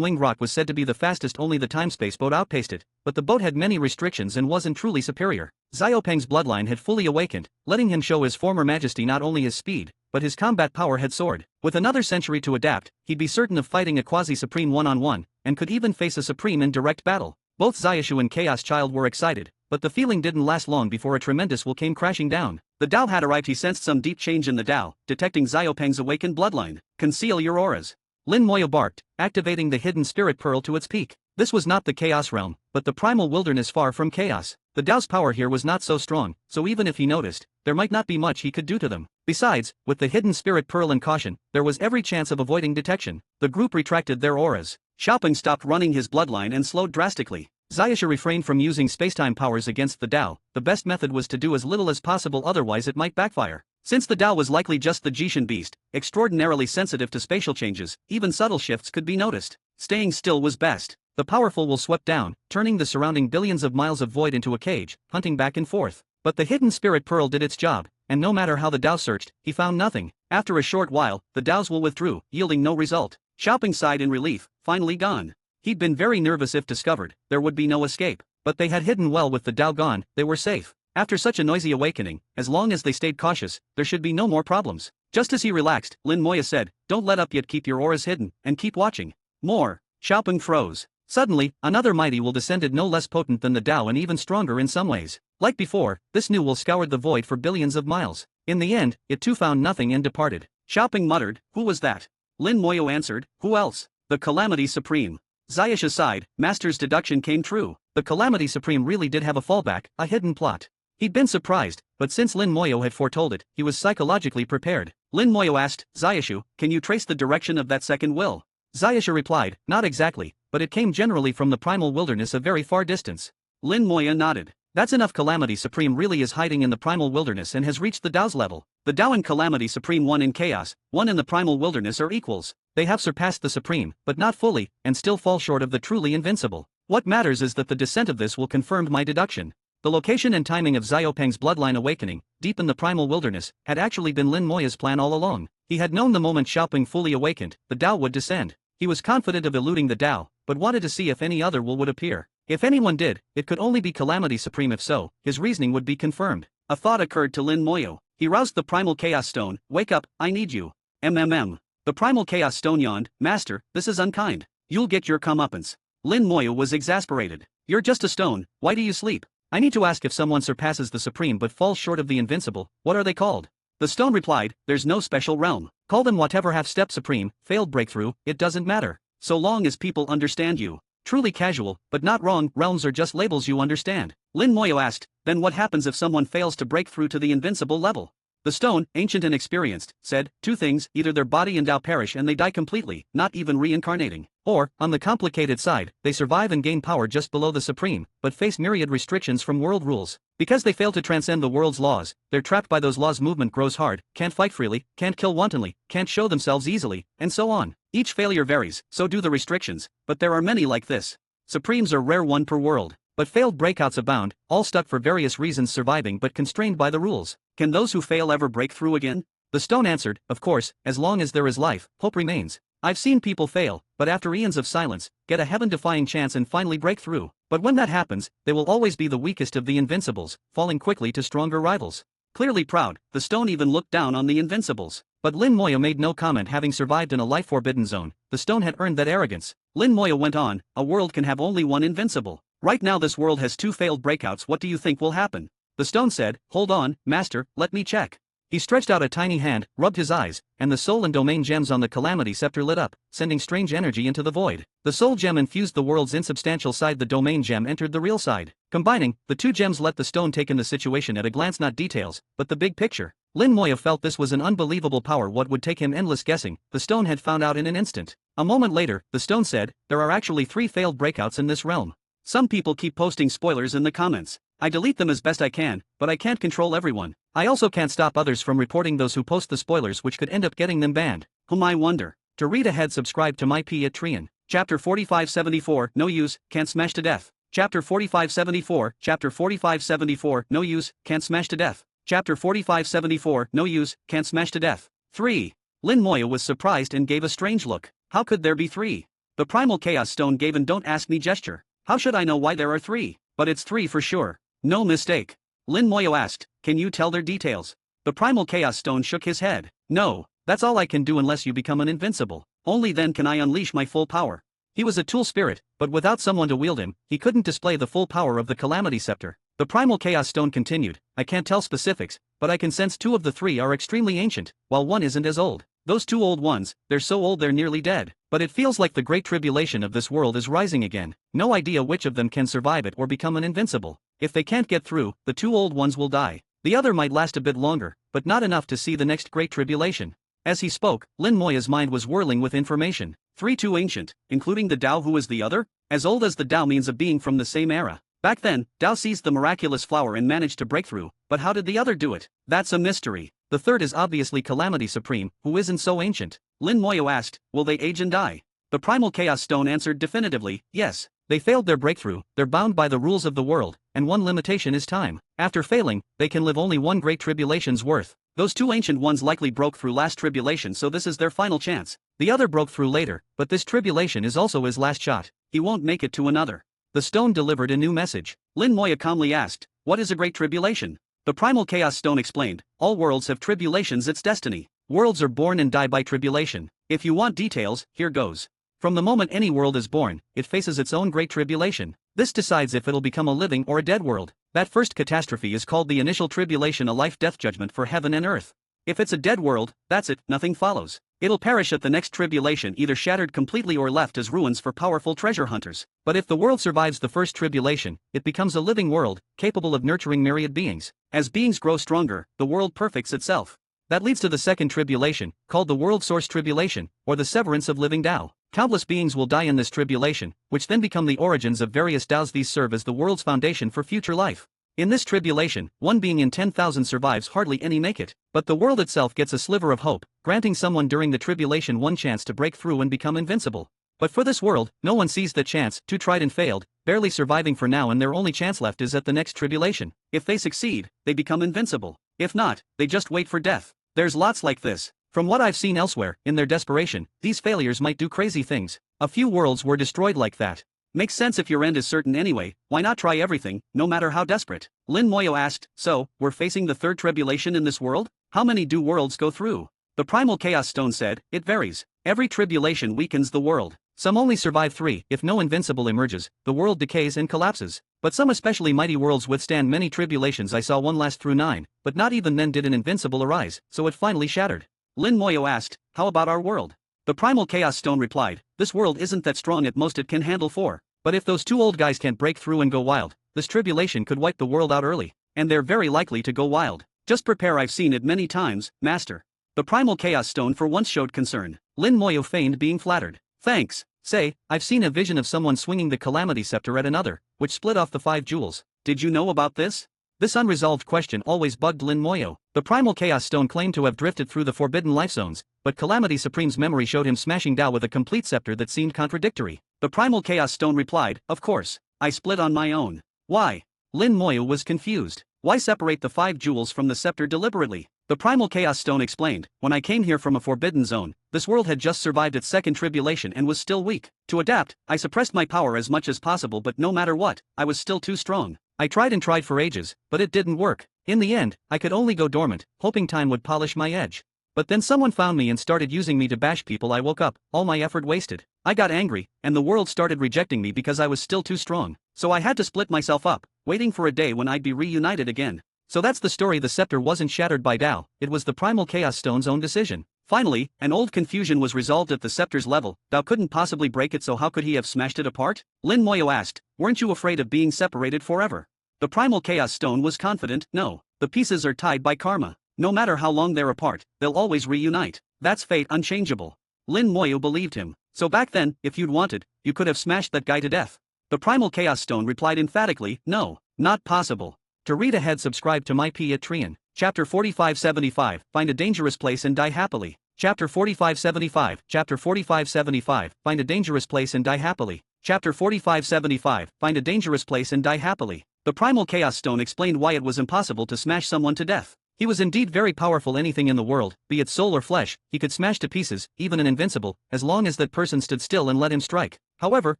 Winged Rock was said to be the fastest. Only the time-space boat outpaced it, but the boat had many restrictions and wasn't truly superior. Xiaopeng's bloodline had fully awakened, letting him show his former majesty. Not only his speed, but his combat power had soared. With another century to adapt, he'd be certain of fighting a quasi-supreme one-on-one, and could even face a supreme in direct battle. Both Xiaoshu and Chaos Child were excited, but the feeling didn't last long before a tremendous will came crashing down. The Tao had arrived. He sensed some deep change in the Tao, detecting Xiaopeng's awakened bloodline. Conceal your auras. Lin Moya barked, activating the hidden spirit pearl to its peak. This was not the chaos realm, but the primal wilderness far from chaos. The Tao's power here was not so strong, so even if he noticed, there might not be much he could do to them. Besides, with the hidden spirit pearl and caution, there was every chance of avoiding detection. The group retracted their auras. Xiaopeng stopped running his bloodline and slowed drastically. Xiaoshu refrained from using spacetime powers against the Tao. The best method was to do as little as possible, otherwise it might backfire. Since the Tao was likely just the Jishin beast, extraordinarily sensitive to spatial changes, even subtle shifts could be noticed. Staying still was best. The powerful will swept down, turning the surrounding billions of miles of void into a cage, hunting back and forth. But the hidden spirit pearl did its job, and no matter how the Tao searched, he found nothing. After a short while, the Tao's will withdrew, yielding no result. Xiaopeng sighed in relief, finally gone. He'd been very nervous. If discovered, there would be no escape. But they had hidden well. With the Tao gone, they were safe. After such a noisy awakening, as long as they stayed cautious, there should be no more problems. Just as he relaxed, Lin Moya said, "Don't let up yet, keep your auras hidden, and keep watching." More. Xiaopeng froze. Suddenly, another mighty will descended, no less potent than the Tao and even stronger in some ways. Like before, this new will scoured the void for billions of miles. In the end, it too found nothing and departed. Xiaopeng muttered, "Who was that?" Lin Moya answered, "Who else? The Calamity Supreme." Zayasha sighed. Master's deduction came true. The Calamity Supreme really did have a fallback, a hidden plot. He'd been surprised, but since Lin Moyo had foretold it, he was psychologically prepared. Lin Moyo asked, Zayashu, can you trace the direction of that second will? Zayasha replied, not exactly, but it came generally from the primal wilderness a very far distance. Lin Moya nodded. That's enough. Calamity Supreme really is hiding in the primal wilderness and has reached the Tao's level. The Tao and Calamity Supreme, one in chaos, one in the primal wilderness, are equals. They have surpassed the Supreme, but not fully, and still fall short of the truly invincible. What matters is that the descent of this will confirm my deduction. The location and timing of Xiaopeng's bloodline awakening, deep in the primal wilderness, had actually been Lin Moya's plan all along. He had known the moment Xiaopeng fully awakened, the Tao would descend. He was confident of eluding the Tao, but wanted to see if any other will would appear. If anyone did, it could only be Calamity Supreme. If so, his reasoning would be confirmed. A thought occurred to Lin Moyo. He roused the Primal Chaos Stone. Wake up, I need you. The Primal Chaos Stone yawned. Master, this is unkind. You'll get your comeuppance. Lin Moyo was exasperated. You're just a stone, why do you sleep? I need to ask, if someone surpasses the Supreme but falls short of the invincible, what are they called? The stone replied, there's no special realm. Call them whatever. Half-step Supreme, failed breakthrough, it doesn't matter. So long as people understand you. Truly casual, but not wrong. Realms are just labels, you understand. Lin Moyo asked, then what happens if someone fails to break through to the invincible level? The stone, ancient and experienced, said, two things, either their body and Tao perish and they die completely, not even reincarnating, or, on the complicated side, they survive and gain power just below the Supreme, but face myriad restrictions from world rules. Because they fail to transcend the world's laws, they're trapped by those laws. Movement grows hard, can't fight freely, can't kill wantonly, can't show themselves easily, and so on. Each failure varies, so do the restrictions, but there are many like this. Supremes are rare, one per world. But failed breakouts abound, all stuck for various reasons, surviving but constrained by the rules. Can those who fail ever break through again? The stone answered, of course, as long as there is life, hope remains. I've seen people fail, but after eons of silence, get a heaven-defying chance and finally break through. But when that happens, they will always be the weakest of the invincibles, falling quickly to stronger rivals. Clearly proud, the stone even looked down on the invincibles. But Lin Moyo made no comment. Having survived in a life-forbidden zone, the stone had earned that arrogance. Lin Moyo went on, a world can have only one invincible. Right now this world has two failed breakouts. What do you think will happen? The stone said, hold on, master, let me check. He stretched out a tiny hand, rubbed his eyes, and the soul and domain gems on the Calamity Scepter lit up, sending strange energy into the void. The soul gem infused the world's insubstantial side, the domain gem entered the real side. Combining, the two gems let the stone take in the situation at a glance, not details, but the big picture. Lin Moyo felt this was an unbelievable power. What would take him endless guessing, the stone had found out in an instant. A moment later, the stone said, there are actually 3 failed breakouts in this realm. Some people keep posting spoilers in the comments. I delete them as best I can, but I can't control everyone. I also can't stop others from reporting those who post the spoilers, which could end up getting them banned. I wonder. To read ahead, subscribe to my Patreon. Chapter 4574, no use, can't smash to death. Chapter 4574, Chapter 4574, no use, can't smash to death. Chapter 4574, no use, can't smash to death. 3. Lin Moyo was surprised and gave a strange look. How could there be 3? The Primal Chaos Stone gave an don't ask me gesture. How should I know why there are 3? But it's 3 for sure. No mistake. Lin Moyo asked, can you tell their details? The Primal Chaos Stone shook his head. No, that's all I can do unless you become an invincible. Only then can I unleash my full power. He was a tool spirit, but without someone to wield him, he couldn't display the full power of the Calamity Scepter. The Primal Chaos Stone continued, I can't tell specifics, but I can sense 2 of the 3 are extremely ancient, while 1 isn't as old. Those 2 old ones, they're so old they're nearly dead. But it feels like the great tribulation of this world is rising again. No idea which of them can survive it or become an invincible. If they can't get through, the 2 old ones will die. The other might last a bit longer, but not enough to see the next great tribulation. As he spoke, Lin Moya's mind was whirling with information. 3 too ancient, including the Tao. Who is the other? As old as the Tao means a being from the same era. Back then, Tao seized the miraculous flower and managed to break through, but how did the other do it? That's a mystery. The third is obviously Calamity Supreme, who isn't so ancient. Lin Moyo asked, will they age and die? The Primal Chaos Stone answered definitively, yes. They failed their breakthrough, they're bound by the rules of the world, and one limitation is time. After failing, they can live only one great tribulation's worth. Those 2 ancient ones likely broke through last tribulation, so this is their final chance. The other broke through later, but this tribulation is also his last shot. He won't make it to another. The stone delivered a new message. Lin Moya calmly asked, what is a great tribulation? The Primal Chaos Stone explained, all worlds have tribulations, it's destiny. Worlds are born and die by tribulation. If you want details, here goes. From the moment any world is born, it faces its own great tribulation. This decides if it'll become a living or a dead world. That first catastrophe is called the initial tribulation, a life-death judgment for heaven and earth. If it's a dead world, that's it, nothing follows. It'll perish at the next tribulation, either shattered completely or left as ruins for powerful treasure hunters. But if the world survives the first tribulation, it becomes a living world, capable of nurturing myriad beings. As beings grow stronger, the world perfects itself. That leads to the second tribulation, called the World Source Tribulation, or the severance of living Tao. Countless beings will die in this tribulation, which then become the origins of various Taos. These serve as the world's foundation for future life. In this tribulation, 1 being in 10,000 survives, hardly any make it. But the world itself gets a sliver of hope, granting someone during the tribulation one chance to break through and become invincible. But for this world, no one sees that chance. 2 tried and failed, barely surviving for now, and their only chance left is at the next tribulation. If they succeed, they become invincible. If not, they just wait for death. There's lots like this. From what I've seen elsewhere, in their desperation, these failures might do crazy things. A few worlds were destroyed like that. Makes sense if your end is certain anyway, why not try everything, no matter how desperate? Lin Moyo asked, so, we're facing the third tribulation in this world? How many do worlds go through? The Primal Chaos Stone said, it varies. Every tribulation weakens the world. Some only survive 3, if no invincible emerges, the world decays and collapses. But some especially mighty worlds withstand many tribulations. I saw one last through 9, but not even then did an invincible arise, so it finally shattered. Lin Moyo asked, how about our world? The Primal Chaos Stone replied, this world isn't that strong, at most it can handle 4. But if those 2 old guys can't break through and go wild, this tribulation could wipe the world out early. And they're very likely to go wild. Just prepare, I've seen it many times, Master. The Primal Chaos Stone for once showed concern. Lin Moyo feigned being flattered. Thanks. Say, I've seen a vision of someone swinging the Calamity Scepter at another, which split off the 5 jewels. Did you know about this? This unresolved question always bugged Lin Moyo. The Primal Chaos Stone claimed to have drifted through the Forbidden Life Zones, but Calamity Supreme's memory showed him smashing Tao with a complete scepter that seemed contradictory. The Primal Chaos Stone replied, of course. I split on my own. Why? Lin Moyo was confused. Why separate the 5 jewels from the scepter deliberately? The Primal Chaos Stone explained, when I came here from a forbidden zone, this world had just survived its second tribulation and was still weak. To adapt, I suppressed my power as much as possible, but no matter what, I was still too strong. I tried and tried for ages, but it didn't work. In the end, I could only go dormant, hoping time would polish my edge. But then someone found me and started using me to bash people. I woke up, all my effort wasted. I got angry, and the world started rejecting me because I was still too strong. So I had to split myself up, waiting for a day when I'd be reunited again. So that's the story. The scepter wasn't shattered by Tao, it was the Primal Chaos Stone's own decision. Finally, an old confusion was resolved at the scepter's level. Tao couldn't possibly break it, so how could he have smashed it apart? Lin Moyo asked, weren't you afraid of being separated forever? The Primal Chaos Stone was confident, no. The pieces are tied by karma. No matter how long they're apart, they'll always reunite. That's fate, unchangeable. Lin Moyo believed him. So back then, if you'd wanted, you could have smashed that guy to death. The Primal Chaos Stone replied emphatically, no, not possible. To read ahead, subscribe to my P at Trian. Chapter 4575, Find a Dangerous Place and Die Happily. Chapter 4575, Chapter 4575, Find a Dangerous Place and Die Happily. Chapter 4575, Find a Dangerous Place and Die Happily. The Primal Chaos Stone explained why it was impossible to smash someone to death. He was indeed very powerful. Anything in the world, be it soul or flesh, he could smash to pieces, even an invincible, as long as that person stood still and let him strike. However,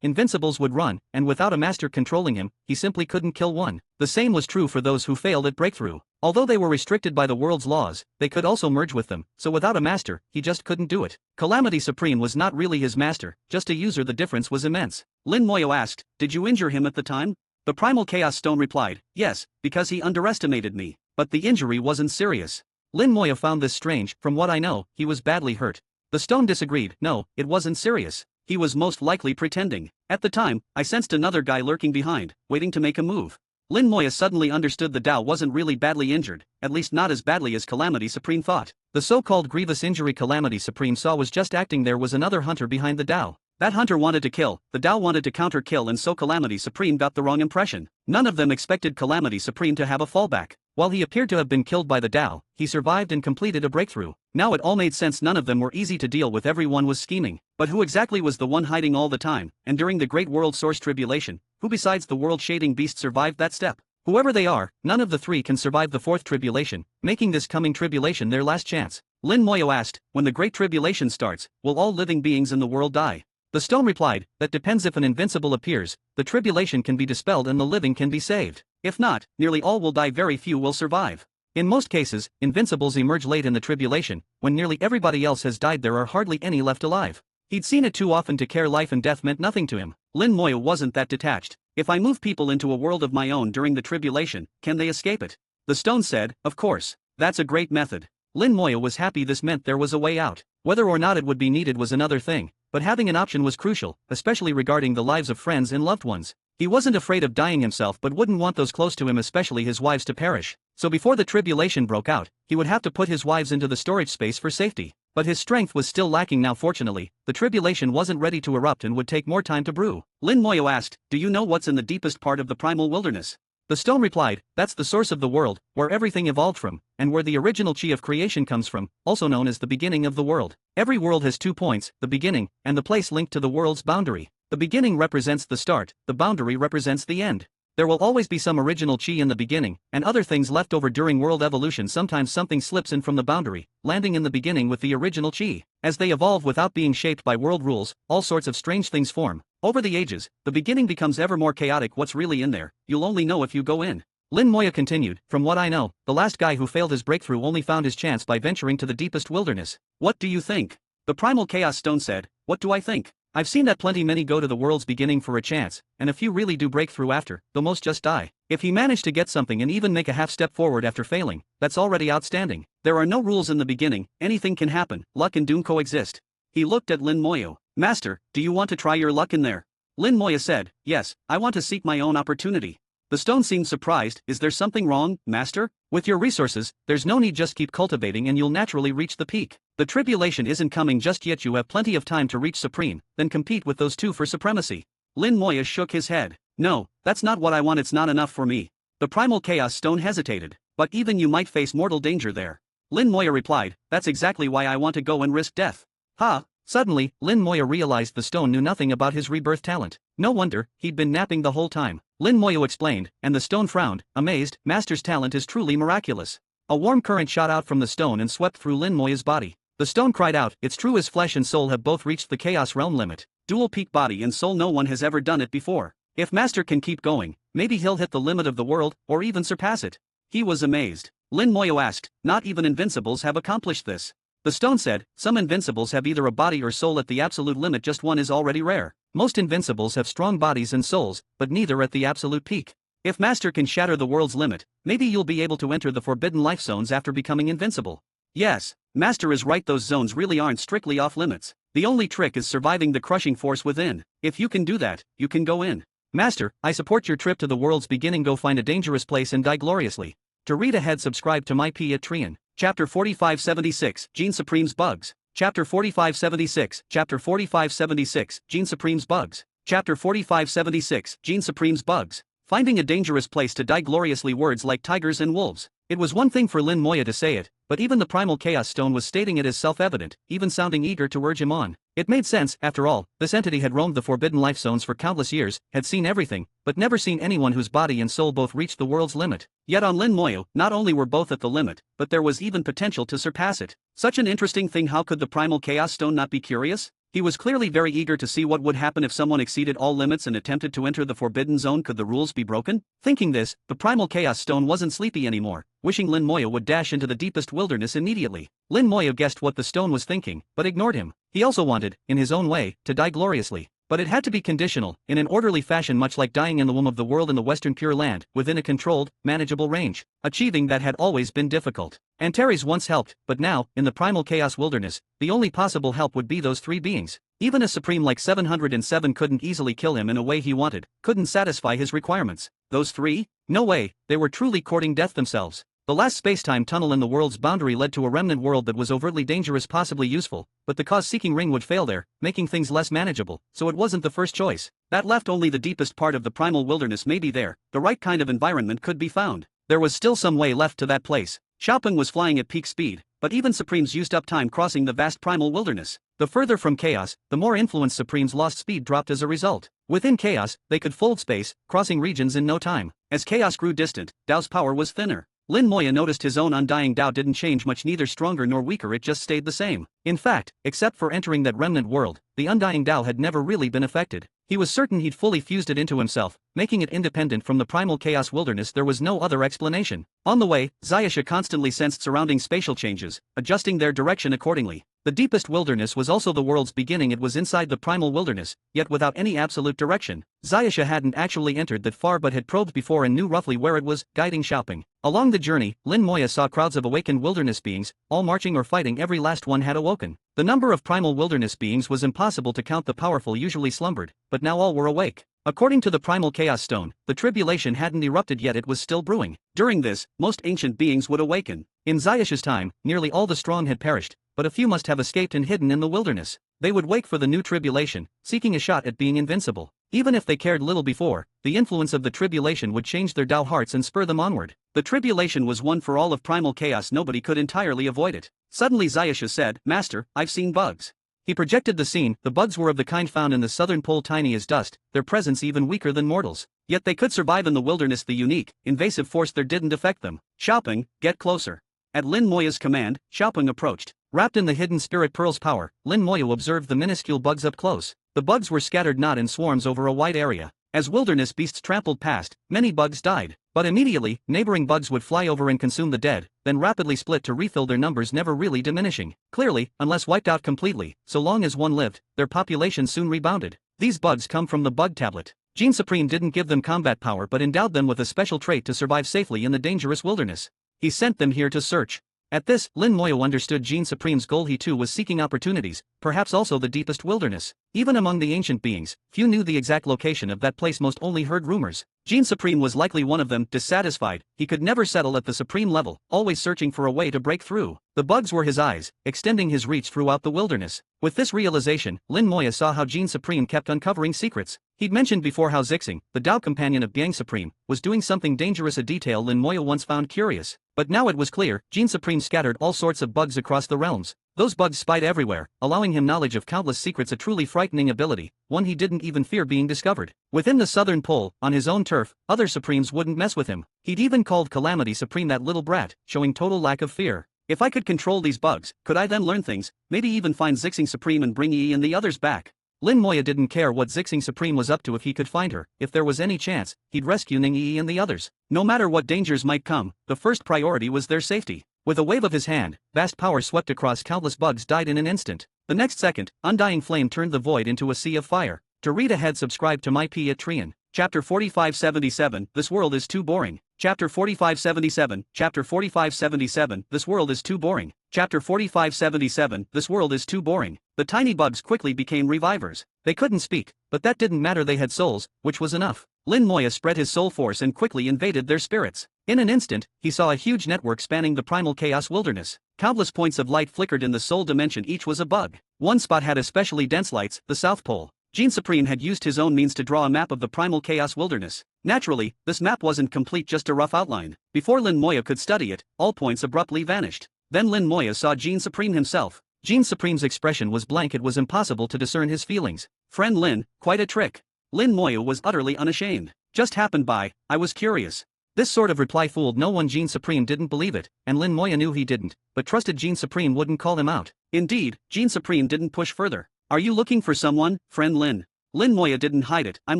invincibles would run, and without a master controlling him, he simply couldn't kill one. The same was true for those who failed at breakthrough. Although they were restricted by the world's laws, they could also merge with them, so without a master, he just couldn't do it. Calamity Supreme was not really his master, just a user. The difference was immense. Lin Moyo asked, did you injure him at the time? The Primal Chaos Stone replied, yes, because he underestimated me. But the injury wasn't serious. Lin Moyo found this strange. From what I know, he was badly hurt. The stone disagreed, no, it wasn't serious. He was most likely pretending. At the time, I sensed another guy lurking behind, waiting to make a move. Lin Moyo suddenly understood the Tao wasn't really badly injured, at least not as badly as Calamity Supreme thought. The so-called grievous injury Calamity Supreme saw was just acting. There was another hunter behind the Tao. That hunter wanted to kill, the Tao wanted to counter-kill, and so Calamity Supreme got the wrong impression. None of them expected Calamity Supreme to have a fallback. While he appeared to have been killed by the Tao, he survived and completed a breakthrough. Now it all made sense. None of them were easy to deal with. Everyone was scheming. But who exactly was the one hiding all the time, and during the Great World Source Tribulation? Who besides the world-shading beast survived that step? Whoever they are, none of the 3 can survive the 4th tribulation, making this coming tribulation their last chance. Lin Moyo asked, when the Great Tribulation starts, will all living beings in the world die? The stone replied, that depends. If an invincible appears, the tribulation can be dispelled and the living can be saved. If not, nearly all will die. Very few will survive. In most cases, invincibles emerge late in the tribulation, when nearly everybody else has died. There are hardly any left alive. He'd seen it too often to care. Life and death meant nothing to him. Lin Moyo wasn't that detached. If I move people into a world of my own during the tribulation, can they escape it? The stone said, of course. That's a great method. Lin Moyo was happy. This meant there was a way out. Whether or not it would be needed was another thing, but having an option was crucial, especially regarding the lives of friends and loved ones. He wasn't afraid of dying himself but wouldn't want those close to him, especially his wives, to perish. So before the tribulation broke out, he would have to put his wives into the storage space for safety. But his strength was still lacking now. Fortunately, the tribulation wasn't ready to erupt and would take more time to brew. Lin Moyo asked, "Do you know what's in the deepest part of the primal wilderness?" The stone replied, "That's the source of the world, where everything evolved from, and where the original chi of creation comes from, also known as the beginning of the world. Every world has 2 points, the beginning, and the place linked to the world's boundary. The beginning represents the start, the boundary represents the end. There will always be some original chi in the beginning, and other things left over during world evolution. Sometimes something slips in from the boundary, landing in the beginning with the original chi. As they evolve without being shaped by world rules, all sorts of strange things form. Over the ages, the beginning becomes ever more chaotic. What's really in there, you'll only know if you go in." Lin Moya continued, "From what I know, the last guy who failed his breakthrough only found his chance by venturing to the deepest wilderness." "What do you think?" The primal chaos stone said. "What do I think? I've seen that plenty many go to the world's beginning for a chance, and a few really do break through after, though most just die. If he managed to get something and even make a half step forward after failing, that's already outstanding. There are no rules in the beginning, anything can happen, luck and doom coexist." He looked at Lin Moyo. "Master, do you want to try your luck in there?" Lin Moya said, "Yes, I want to seek my own opportunity." The stone seemed surprised. "Is there something wrong, Master? With your resources, there's no need, just keep cultivating and you'll naturally reach the peak. The tribulation isn't coming just yet, you have plenty of time to reach supreme, then compete with those two for supremacy." Lin Moya shook his head. "No, that's not what I want, it's not enough for me." The primal chaos stone hesitated. "But even you might face mortal danger there." Lin Moya replied, "That's exactly why I want to go and risk death." "Ha!" Suddenly, Lin Moya realized the stone knew nothing about his rebirth talent. No wonder, he'd been napping the whole time. Lin Moyo explained, and the stone frowned, amazed. "Master's talent is truly miraculous." A warm current shot out from the stone and swept through Lin Moya's body. The stone cried out, "It's true, his flesh and soul have both reached the chaos realm limit. Dual peak body and soul, no one has ever done it before. If Master can keep going, maybe he'll hit the limit of the world, or even surpass it." He was amazed. Lin Moyo asked, "Not even invincibles have accomplished this?" The stone said, "Some invincibles have either a body or soul at the absolute limit, just one is already rare. Most invincibles have strong bodies and souls, but neither at the absolute peak. If Master can shatter the world's limit, maybe you'll be able to enter the forbidden life zones after becoming invincible." "Yes, Master is right, those zones really aren't strictly off limits. The only trick is surviving the crushing force within. If you can do that, you can go in." "Master, I support your trip to the world's beginning. Go find a dangerous place and die gloriously." To read ahead, subscribe to my P at Trian. Chapter 4576, Gene Supreme's Bugs. Chapter 4576, Chapter 4576, Gene Supreme's Bugs. Chapter 4576, Gene Supreme's Bugs. Finding a dangerous place to die gloriously, words like tigers and wolves. It was one thing for Lin Moya to say it, but even the primal chaos stone was stating it as self-evident, even sounding eager to urge him on. It made sense, after all, this entity had roamed the forbidden life zones for countless years, had seen everything, but never seen anyone whose body and soul both reached the world's limit. Yet on Lin Moyo, not only were both at the limit, but there was even potential to surpass it. Such an interesting thing, how could the primal chaos stone not be curious? He was clearly very eager to see what would happen if someone exceeded all limits and attempted to enter the forbidden zone. Could the rules be broken? Thinking this, the primal chaos stone wasn't sleepy anymore, wishing Lin Moyo would dash into the deepest wilderness immediately. Lin Moyo guessed what the stone was thinking, but ignored him. He also wanted, in his own way, to die gloriously. But it had to be conditional, in an orderly fashion, much like dying in the womb of the world in the Western Pure Land, within a controlled, manageable range. Achieving that had always been difficult. Antares once helped, but now, in the primal chaos wilderness, the only possible help would be those three beings. Even a supreme like 707 couldn't easily kill him in a way he wanted, couldn't satisfy his requirements. Those three? No way, they were truly courting death themselves. The last space-time tunnel in the world's boundary led to a remnant world that was overtly dangerous, possibly useful, but the cause-seeking ring would fail there, making things less manageable, so it wasn't the first choice. That left only the deepest part of the primal wilderness. Maybe there, the right kind of environment could be found. There was still some way left to that place. Xiaopeng was flying at peak speed, but even Supremes used up time crossing the vast primal wilderness. The further from chaos, the more influence Supremes lost, speed dropped as a result. Within chaos, they could fold space, crossing regions in no time. As chaos grew distant, Dao's power was thinner. Lin Moya noticed his own undying Dao didn't change much, neither stronger nor weaker, it just stayed the same. In fact, except for entering that remnant world, the undying Dao had never really been affected. He was certain he'd fully fused it into himself, making it independent from the primal chaos wilderness. There was no other explanation. On the way, Zayasha constantly sensed surrounding spatial changes, adjusting their direction accordingly. The deepest wilderness was also the world's beginning. It was inside the primal wilderness, yet without any absolute direction. Zayasha hadn't actually entered that far but had probed before and knew roughly where it was, guiding Xiaoping. Along the journey, Lin Moya saw crowds of awakened wilderness beings, all marching or fighting. Every last one had awoken. The number of primal wilderness beings was impossible to count. The powerful usually slumbered, but now all were awake. According to the primal chaos stone, the tribulation hadn't erupted yet, it was still brewing. During this, most ancient beings would awaken. In Zayasha's time, nearly all the strong had perished, but a few must have escaped and hidden in the wilderness. They would wake for the new tribulation, seeking a shot at being invincible. Even if they cared little before, the influence of the tribulation would change their Dao hearts and spur them onward. The tribulation was one for all of primal chaos. Nobody could entirely avoid it. Suddenly Zayasha said, "Master, I've seen bugs." He projected the scene. The bugs were of the kind found in the southern pole, tiny as dust, their presence even weaker than mortals. Yet they could survive in the wilderness. The unique, invasive force there didn't affect them. "Xiaoping, get closer." At Lin Moya's command, Xiaoping approached. Wrapped in the hidden spirit pearl's power, Lin Moya observed the minuscule bugs up close. The bugs were scattered not in swarms over a wide area. As wilderness beasts trampled past, many bugs died. But immediately, neighboring bugs would fly over and consume the dead, then rapidly split to refill their numbers, never really diminishing. Clearly, unless wiped out completely, so long as one lived, their population soon rebounded. These bugs come from the bug tablet. Gene Supreme didn't give them combat power but endowed them with a special trait to survive safely in the dangerous wilderness. He sent them here to search. At this, Lin Moya understood Gene Supreme's goal. He too was seeking opportunities, perhaps also the deepest wilderness. Even among the ancient beings, few knew the exact location of that place, most only heard rumors. Gene Supreme was likely one of them. Dissatisfied, he could never settle at the supreme level, always searching for a way to break through. The bugs were his eyes, extending his reach throughout the wilderness. With this realization, Lin Moya saw how Gene Supreme kept uncovering secrets. He'd mentioned before how Zixing, the Dao companion of Biang Supreme, was doing something dangerous, a detail Lin Moya once found curious. But now it was clear, Gene Supreme scattered all sorts of bugs across the realms. Those bugs spied everywhere, allowing him knowledge of countless secrets, a truly frightening ability, one he didn't even fear being discovered. Within the southern pole, on his own turf, other Supremes wouldn't mess with him. He'd even called Calamity Supreme that little brat, showing total lack of fear. If I could control these bugs, could I then learn things, maybe even find Zixing Supreme and bring Yi and the others back? Lin Moya didn't care what Zixing Supreme was up to if he could find her. If there was any chance, he'd rescue Ning Yi and the others. No matter what dangers might come, the first priority was their safety. With a wave of his hand, vast power swept across. Countless bugs died in an instant. The next second, undying flame turned the void into a sea of fire. To read ahead, subscribe to my Patreon. Chapter 4577, This world is too boring. Chapter 4577, Chapter 4577, This world is too boring. Chapter 4577, This world is too boring. The tiny bugs quickly became revivers. They couldn't speak, but that didn't matter, they had souls, which was enough. Lin Moya spread his soul force and quickly invaded their spirits. In an instant, he saw a huge network spanning the primal chaos wilderness. Countless points of light flickered in the soul dimension, each was a bug. One spot had especially dense lights, the South Pole. Gene Supreme had used his own means to draw a map of the primal chaos wilderness. Naturally, this map wasn't complete, just a rough outline. Before Lin Moya could study it, all points abruptly vanished. Then Lin Moya saw Gene Supreme himself. Gene Supreme's expression was blank, it was impossible to discern his feelings. "Friend Lin, quite a trick." Lin Moya was utterly unashamed. "Just happened by, I was curious." This sort of reply fooled no one. Gene Supreme didn't believe it, and Lin Moya knew he didn't, but trusted Gene Supreme wouldn't call him out. Indeed, Gene Supreme didn't push further. "Are you looking for someone, friend Lin?" Lin Moya didn't hide it. "I'm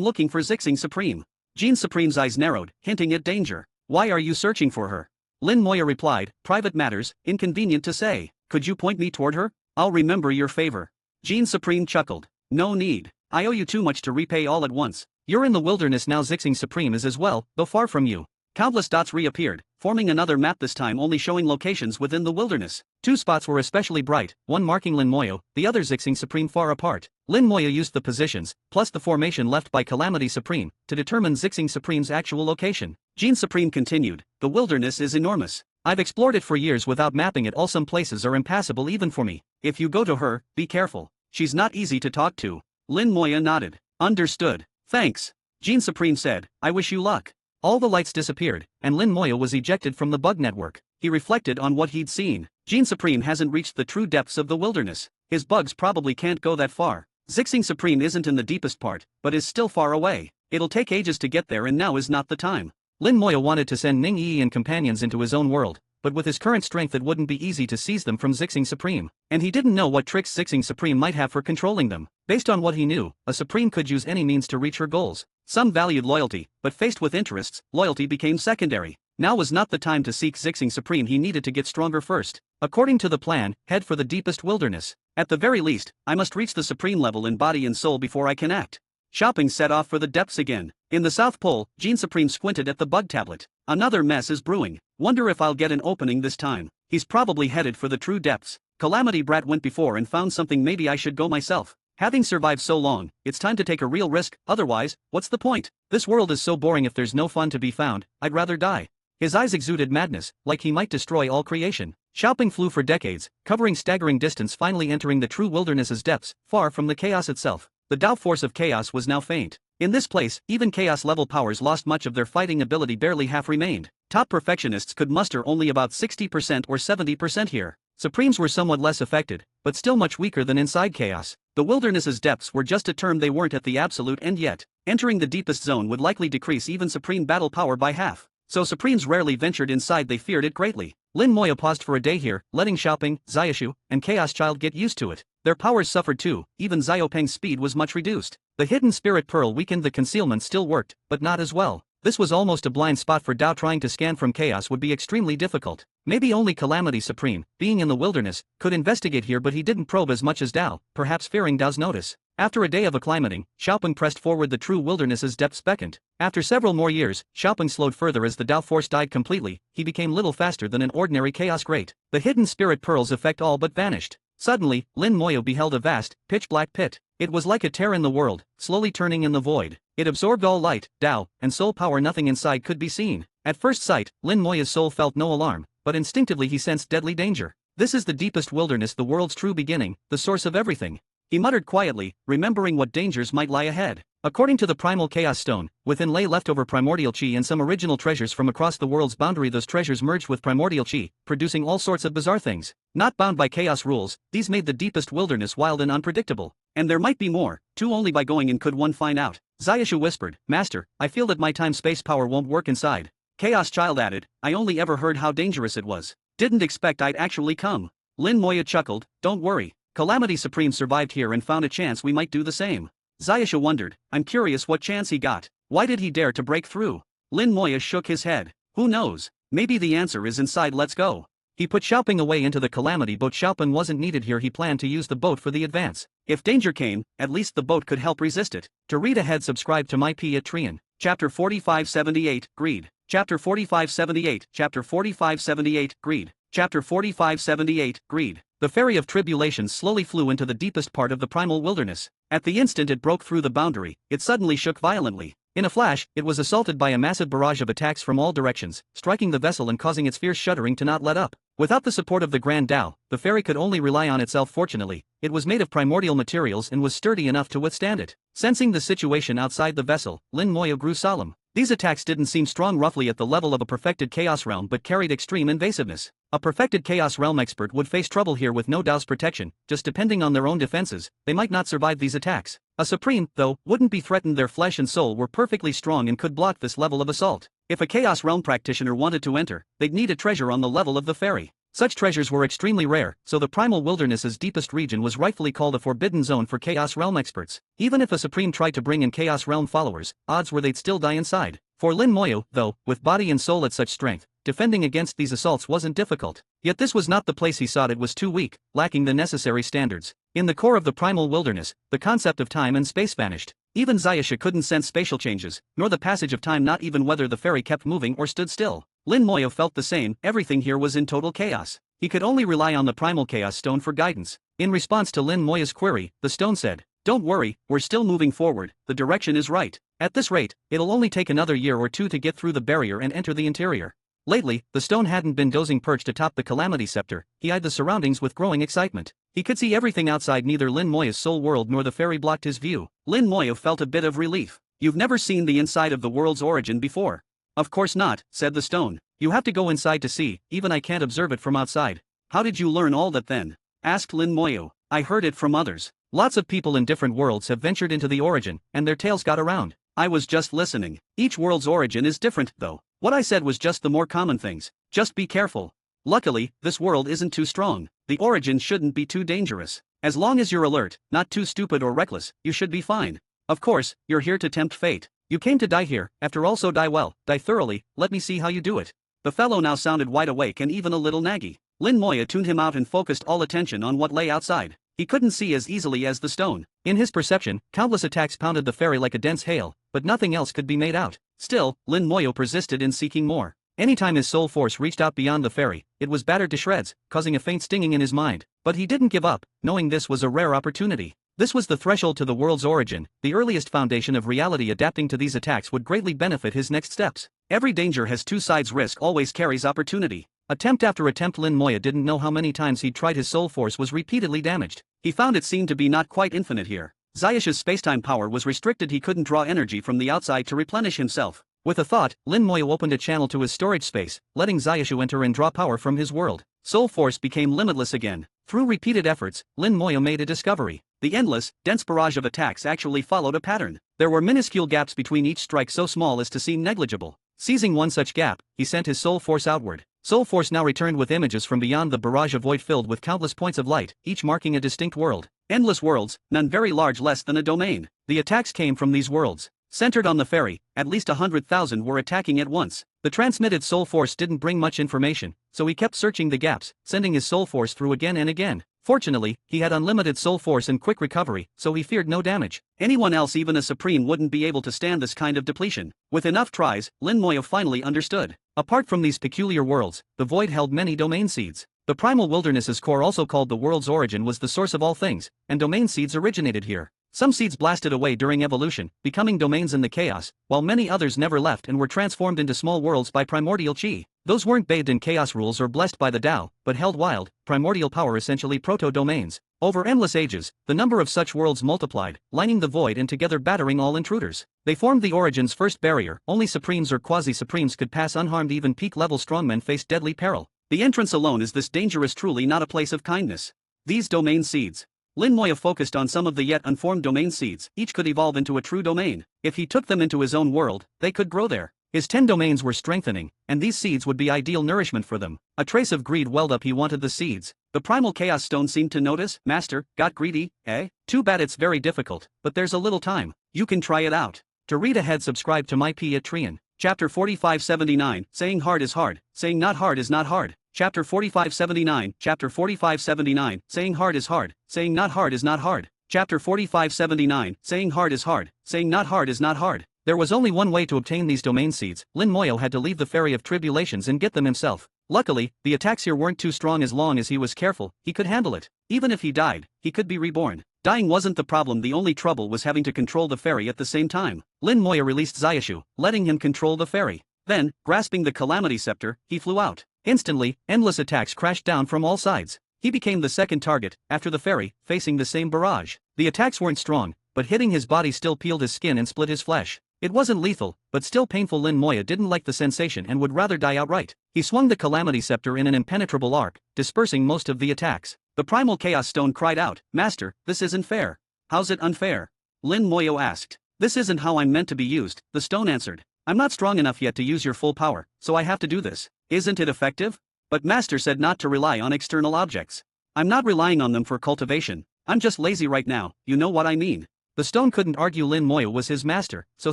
looking for Zixing Supreme." Gene Supreme's eyes narrowed, hinting at danger. "Why are you searching for her?" Lin Moya replied, "Private matters, inconvenient to say. Could you point me toward her? I'll remember your favor." Gene Supreme chuckled. "No need. I owe you too much to repay all at once. You're in the wilderness now. Zixing Supreme is as well, though far from you." Countless dots reappeared, forming another map, this time only showing locations within the wilderness. Two spots were especially bright, one marking Lin Moya, the other Zixing Supreme, far apart. Lin Moya used the positions, plus the formation left by Calamity Supreme, to determine Zixing Supreme's actual location. Gene Supreme continued, "The wilderness is enormous. I've explored it for years without mapping it all. Some places are impassable even for me. If you go to her, be careful. She's not easy to talk to." Lin Moya nodded. "Understood. Thanks." Gene Supreme said, "I wish you luck." All the lights disappeared, and Lin Moya was ejected from the bug network. He reflected on what he'd seen. Gene Supreme hasn't reached the true depths of the wilderness. His bugs probably can't go that far. Zixing Supreme isn't in the deepest part, but is still far away. It'll take ages to get there, and now is not the time. Lin Moya wanted to send Ning Yi and companions into his own world, but with his current strength it wouldn't be easy to seize them from Zixing Supreme. And he didn't know what tricks Zixing Supreme might have for controlling them. Based on what he knew, a Supreme could use any means to reach her goals. Some valued loyalty, but faced with interests, loyalty became secondary. Now was not the time to seek Zixing Supreme, he needed to get stronger first. According to the plan, head for the deepest wilderness. At the very least, I must reach the supreme level in body and soul before I can act. Shopping set off for the depths again. In the South Pole, Gene Supreme squinted at the bug tablet. Another mess is brewing. Wonder if I'll get an opening this time. He's probably headed for the true depths. Calamity Brat went before and found something, maybe I should go myself. Having survived so long, it's time to take a real risk, otherwise, what's the point? This world is so boring, if there's no fun to be found, I'd rather die. His eyes exuded madness, like he might destroy all creation. Shopping flew for decades, covering staggering distance, finally entering the true wilderness's depths, far from the chaos itself. The Tao force of chaos was now faint. In this place, even chaos-level powers lost much of their fighting ability, barely half remained. Top perfectionists could muster only about 60% or 70% here. Supremes were somewhat less affected, but still much weaker than inside chaos. The wilderness's depths were just a term, they weren't at the absolute end yet. Entering the deepest zone would likely decrease even supreme battle power by half. So Supremes rarely ventured inside, they feared it greatly. Lin Moya paused for a day here, letting Xiaoping, Xiaoshu, and Chaos Child get used to it. Their powers suffered too, even Xiaopeng's speed was much reduced. The hidden spirit pearl weakened, the concealment still worked, but not as well. This was almost a blind spot for Dao. Trying to scan from chaos would be extremely difficult. Maybe only Calamity Supreme, being in the wilderness, could investigate here, but he didn't probe as much as Dao, perhaps fearing Dao's notice. After a day of acclimating, Xiaopeng pressed forward, the true wilderness's depths beckoned. After several more years, Xiaopeng slowed further as the Dao force died completely. He became little faster than an ordinary chaos great. The hidden spirit pearl's effect all but vanished. Suddenly, Lin Moyo beheld a vast, pitch-black pit. It was like a tear in the world, slowly turning in the void. It absorbed all light, Dao, and soul power. Nothing inside could be seen. At first sight, Lin Moya's soul felt no alarm, but instinctively he sensed deadly danger. This is the deepest wilderness, the world's true beginning, the source of everything. He muttered quietly, remembering what dangers might lie ahead. According to the primal chaos stone, within lay leftover primordial chi and some original treasures from across the world's boundary. Those treasures merged with primordial chi, producing all sorts of bizarre things. Not bound by chaos rules, these made the deepest wilderness wild and unpredictable. And there might be more, too. Only by going in could one find out. Xiaoshu whispered, Master, I feel that my time-space power won't work inside. Chaos Child added, I only ever heard how dangerous it was. Didn't expect I'd actually come. Lin Moya chuckled, don't worry. Calamity Supreme survived here and found a chance, we might do the same. Xiaoshu wondered, I'm curious what chance he got. Why did he dare to break through? Lin Moya shook his head. Who knows? Maybe the answer is inside, let's go. He put Xiaoping away into the Calamity boat. Xiaoping wasn't needed here, he planned to use the boat for the advance. If danger came, at least the boat could help resist it. To read ahead, subscribe to my P at Trian. Chapter 4578, Greed. Chapter 4578, Chapter 4578, Greed. Chapter 4578, Greed. The Ferry of Tribulations slowly flew into the deepest part of the primal wilderness. At the instant it broke through the boundary, it suddenly shook violently. In a flash, it was assaulted by a massive barrage of attacks from all directions, striking the vessel and causing its fierce shuddering to not let up. Without the support of the Grand Tao, the ferry could only rely on itself. Fortunately, it was made of primordial materials and was sturdy enough to withstand it. Sensing the situation outside the vessel, Lin Moyo grew solemn. These attacks didn't seem strong, roughly at the level of a perfected Chaos Realm, but carried extreme invasiveness. A perfected Chaos Realm expert would face trouble here with no Dao's protection. Just depending on their own defenses, they might not survive these attacks. A Supreme, though, wouldn't be threatened. Their flesh and soul were perfectly strong and could block this level of assault. If a Chaos Realm practitioner wanted to enter, they'd need a treasure on the level of the ferry. Such treasures were extremely rare, so the primal wilderness's deepest region was rightfully called a forbidden zone for Chaos Realm experts. Even if a Supreme tried to bring in Chaos Realm followers, odds were they'd still die inside. For Lin Moyo, though, with body and soul at such strength, defending against these assaults wasn't difficult. Yet this was not the place he sought. It was too weak, lacking the necessary standards. In the core of the primal wilderness, the concept of time and space vanished. Even Xiaoshu couldn't sense spatial changes, nor the passage of time, not even whether the ferry kept moving or stood still. Lin Moyo felt the same. Everything here was in total chaos. He could only rely on the primal chaos stone for guidance. In response to Lin Moya's query, the stone said, "Don't worry, we're still moving forward, the direction is right. At this rate, it'll only take another year or two to get through the barrier and enter the interior." Lately, the stone hadn't been dozing perched atop the Calamity Scepter. He eyed the surroundings with growing excitement. He could see everything outside. Neither Lin Moya's soul world nor the ferry blocked his view. Lin Moya felt a bit of relief. "You've never seen the inside of the world's origin before?" "Of course not," said the stone. "You have to go inside to see, even I can't observe it from outside." "How did you learn all that then?" asked Lin Moyo. "I heard it from others. Lots of people in different worlds have ventured into the origin, and their tales got around. I was just listening. Each world's origin is different, though. What I said was just the more common things. Just be careful. Luckily, this world isn't too strong. The origin shouldn't be too dangerous. As long as you're alert, not too stupid or reckless, you should be fine. Of course, you're here to tempt fate. You came to die here, after all, so die well, die thoroughly. Let me see how you do it." The fellow now sounded wide awake and even a little naggy. Lin Moya tuned him out and focused all attention on what lay outside. He couldn't see as easily as the stone. In his perception, countless attacks pounded the ferry like a dense hail, but nothing else could be made out. Still, Lin Moya persisted in seeking more. Anytime his soul force reached out beyond the ferry, it was battered to shreds, causing a faint stinging in his mind. But he didn't give up, knowing this was a rare opportunity. This was the threshold to the world's origin, the earliest foundation of reality. Adapting to these attacks would greatly benefit his next steps. Every danger has two sides. Risk always carries opportunity. Attempt after attempt. Lin Moya didn't know how many times he'd tried. His soul force was repeatedly damaged. He found it seemed to be not quite infinite here. Zayash's spacetime power was restricted. He couldn't draw energy from the outside to replenish himself. With a thought, Lin Moya opened a channel to his storage space, letting Zayashu enter and draw power from his world. Soul force became limitless again. Through repeated efforts, Lin Moya made a discovery. The endless, dense barrage of attacks actually followed a pattern. There were minuscule gaps between each strike, so small as to seem negligible. Seizing one such gap, he sent his soul force outward. Soul force now returned with images from beyond the barrage, of void filled with countless points of light, each marking a distinct world. Endless worlds, none very large, less than a domain. The attacks came from these worlds. Centered on the ferry, at least 100,000 were attacking at once. The transmitted soul force didn't bring much information, so he kept searching the gaps, sending his soul force through again and again. Fortunately, he had unlimited soul force and quick recovery, so he feared no damage. Anyone else, even a supreme, wouldn't be able to stand this kind of depletion. With enough tries, Lin Moya finally understood. Apart from these peculiar worlds, the void held many domain seeds. The primal wilderness's core, also called the world's origin, was the source of all things, and domain seeds originated here. Some seeds blasted away during evolution, becoming domains in the chaos, while many others never left and were transformed into small worlds by primordial chi. Those weren't bathed in chaos rules or blessed by the Tao, but held wild, primordial power, essentially proto-domains. Over endless ages, the number of such worlds multiplied, lining the void and together battering all intruders. They formed the origin's first barrier. Only supremes or quasi-supremes could pass unharmed. Even peak-level strongmen faced deadly peril. The entrance alone is this dangerous, truly not a place of kindness. These domain seeds. Lin Moya focused on some of the yet unformed domain seeds. Each could evolve into a true domain. If he took them into his own world, they could grow there. His 10 domains were strengthening, and these seeds would be ideal nourishment for them. A trace of greed welled up. He wanted the seeds. The primal chaos stone seemed to notice. Master, got greedy, eh? Too bad it's very difficult, but there's a little time. You can try it out. To read ahead, subscribe to my Patreon. Chapter 4579, Saying hard is hard, saying not hard is not hard. Chapter 4579, Chapter 4579, Saying hard is hard, saying not hard is not hard. Chapter 4579, Saying hard is hard, saying not hard is not hard. There was only one way to obtain these domain seeds. Lin Moya had to leave the Ferry of Tribulations and get them himself. Luckily, the attacks here weren't too strong. As long as he was careful, he could handle it. Even if he died, he could be reborn. Dying wasn't the problem. The only trouble was having to control the ferry at the same time. Lin Moya released Zayashu, letting him control the ferry. Then, grasping the Calamity Scepter, he flew out. Instantly, endless attacks crashed down from all sides. He became the second target, after the ferry, facing the same barrage. The attacks weren't strong, but hitting his body still peeled his skin and split his flesh. It wasn't lethal, but still painful. Lin Moya didn't like the sensation and would rather die outright. He swung the Calamity Scepter in an impenetrable arc, dispersing most of the attacks. The Primal Chaos Stone cried out, "Master, this isn't fair." "How's it unfair?" Lin Moya asked. "This isn't how I'm meant to be used," the stone answered. "I'm not strong enough yet to use your full power, so I have to do this." "Isn't it effective?" "But Master said not to rely on external objects." "I'm not relying on them for cultivation. I'm just lazy right now, you know what I mean." The stone couldn't argue. Lin Moya was his master, so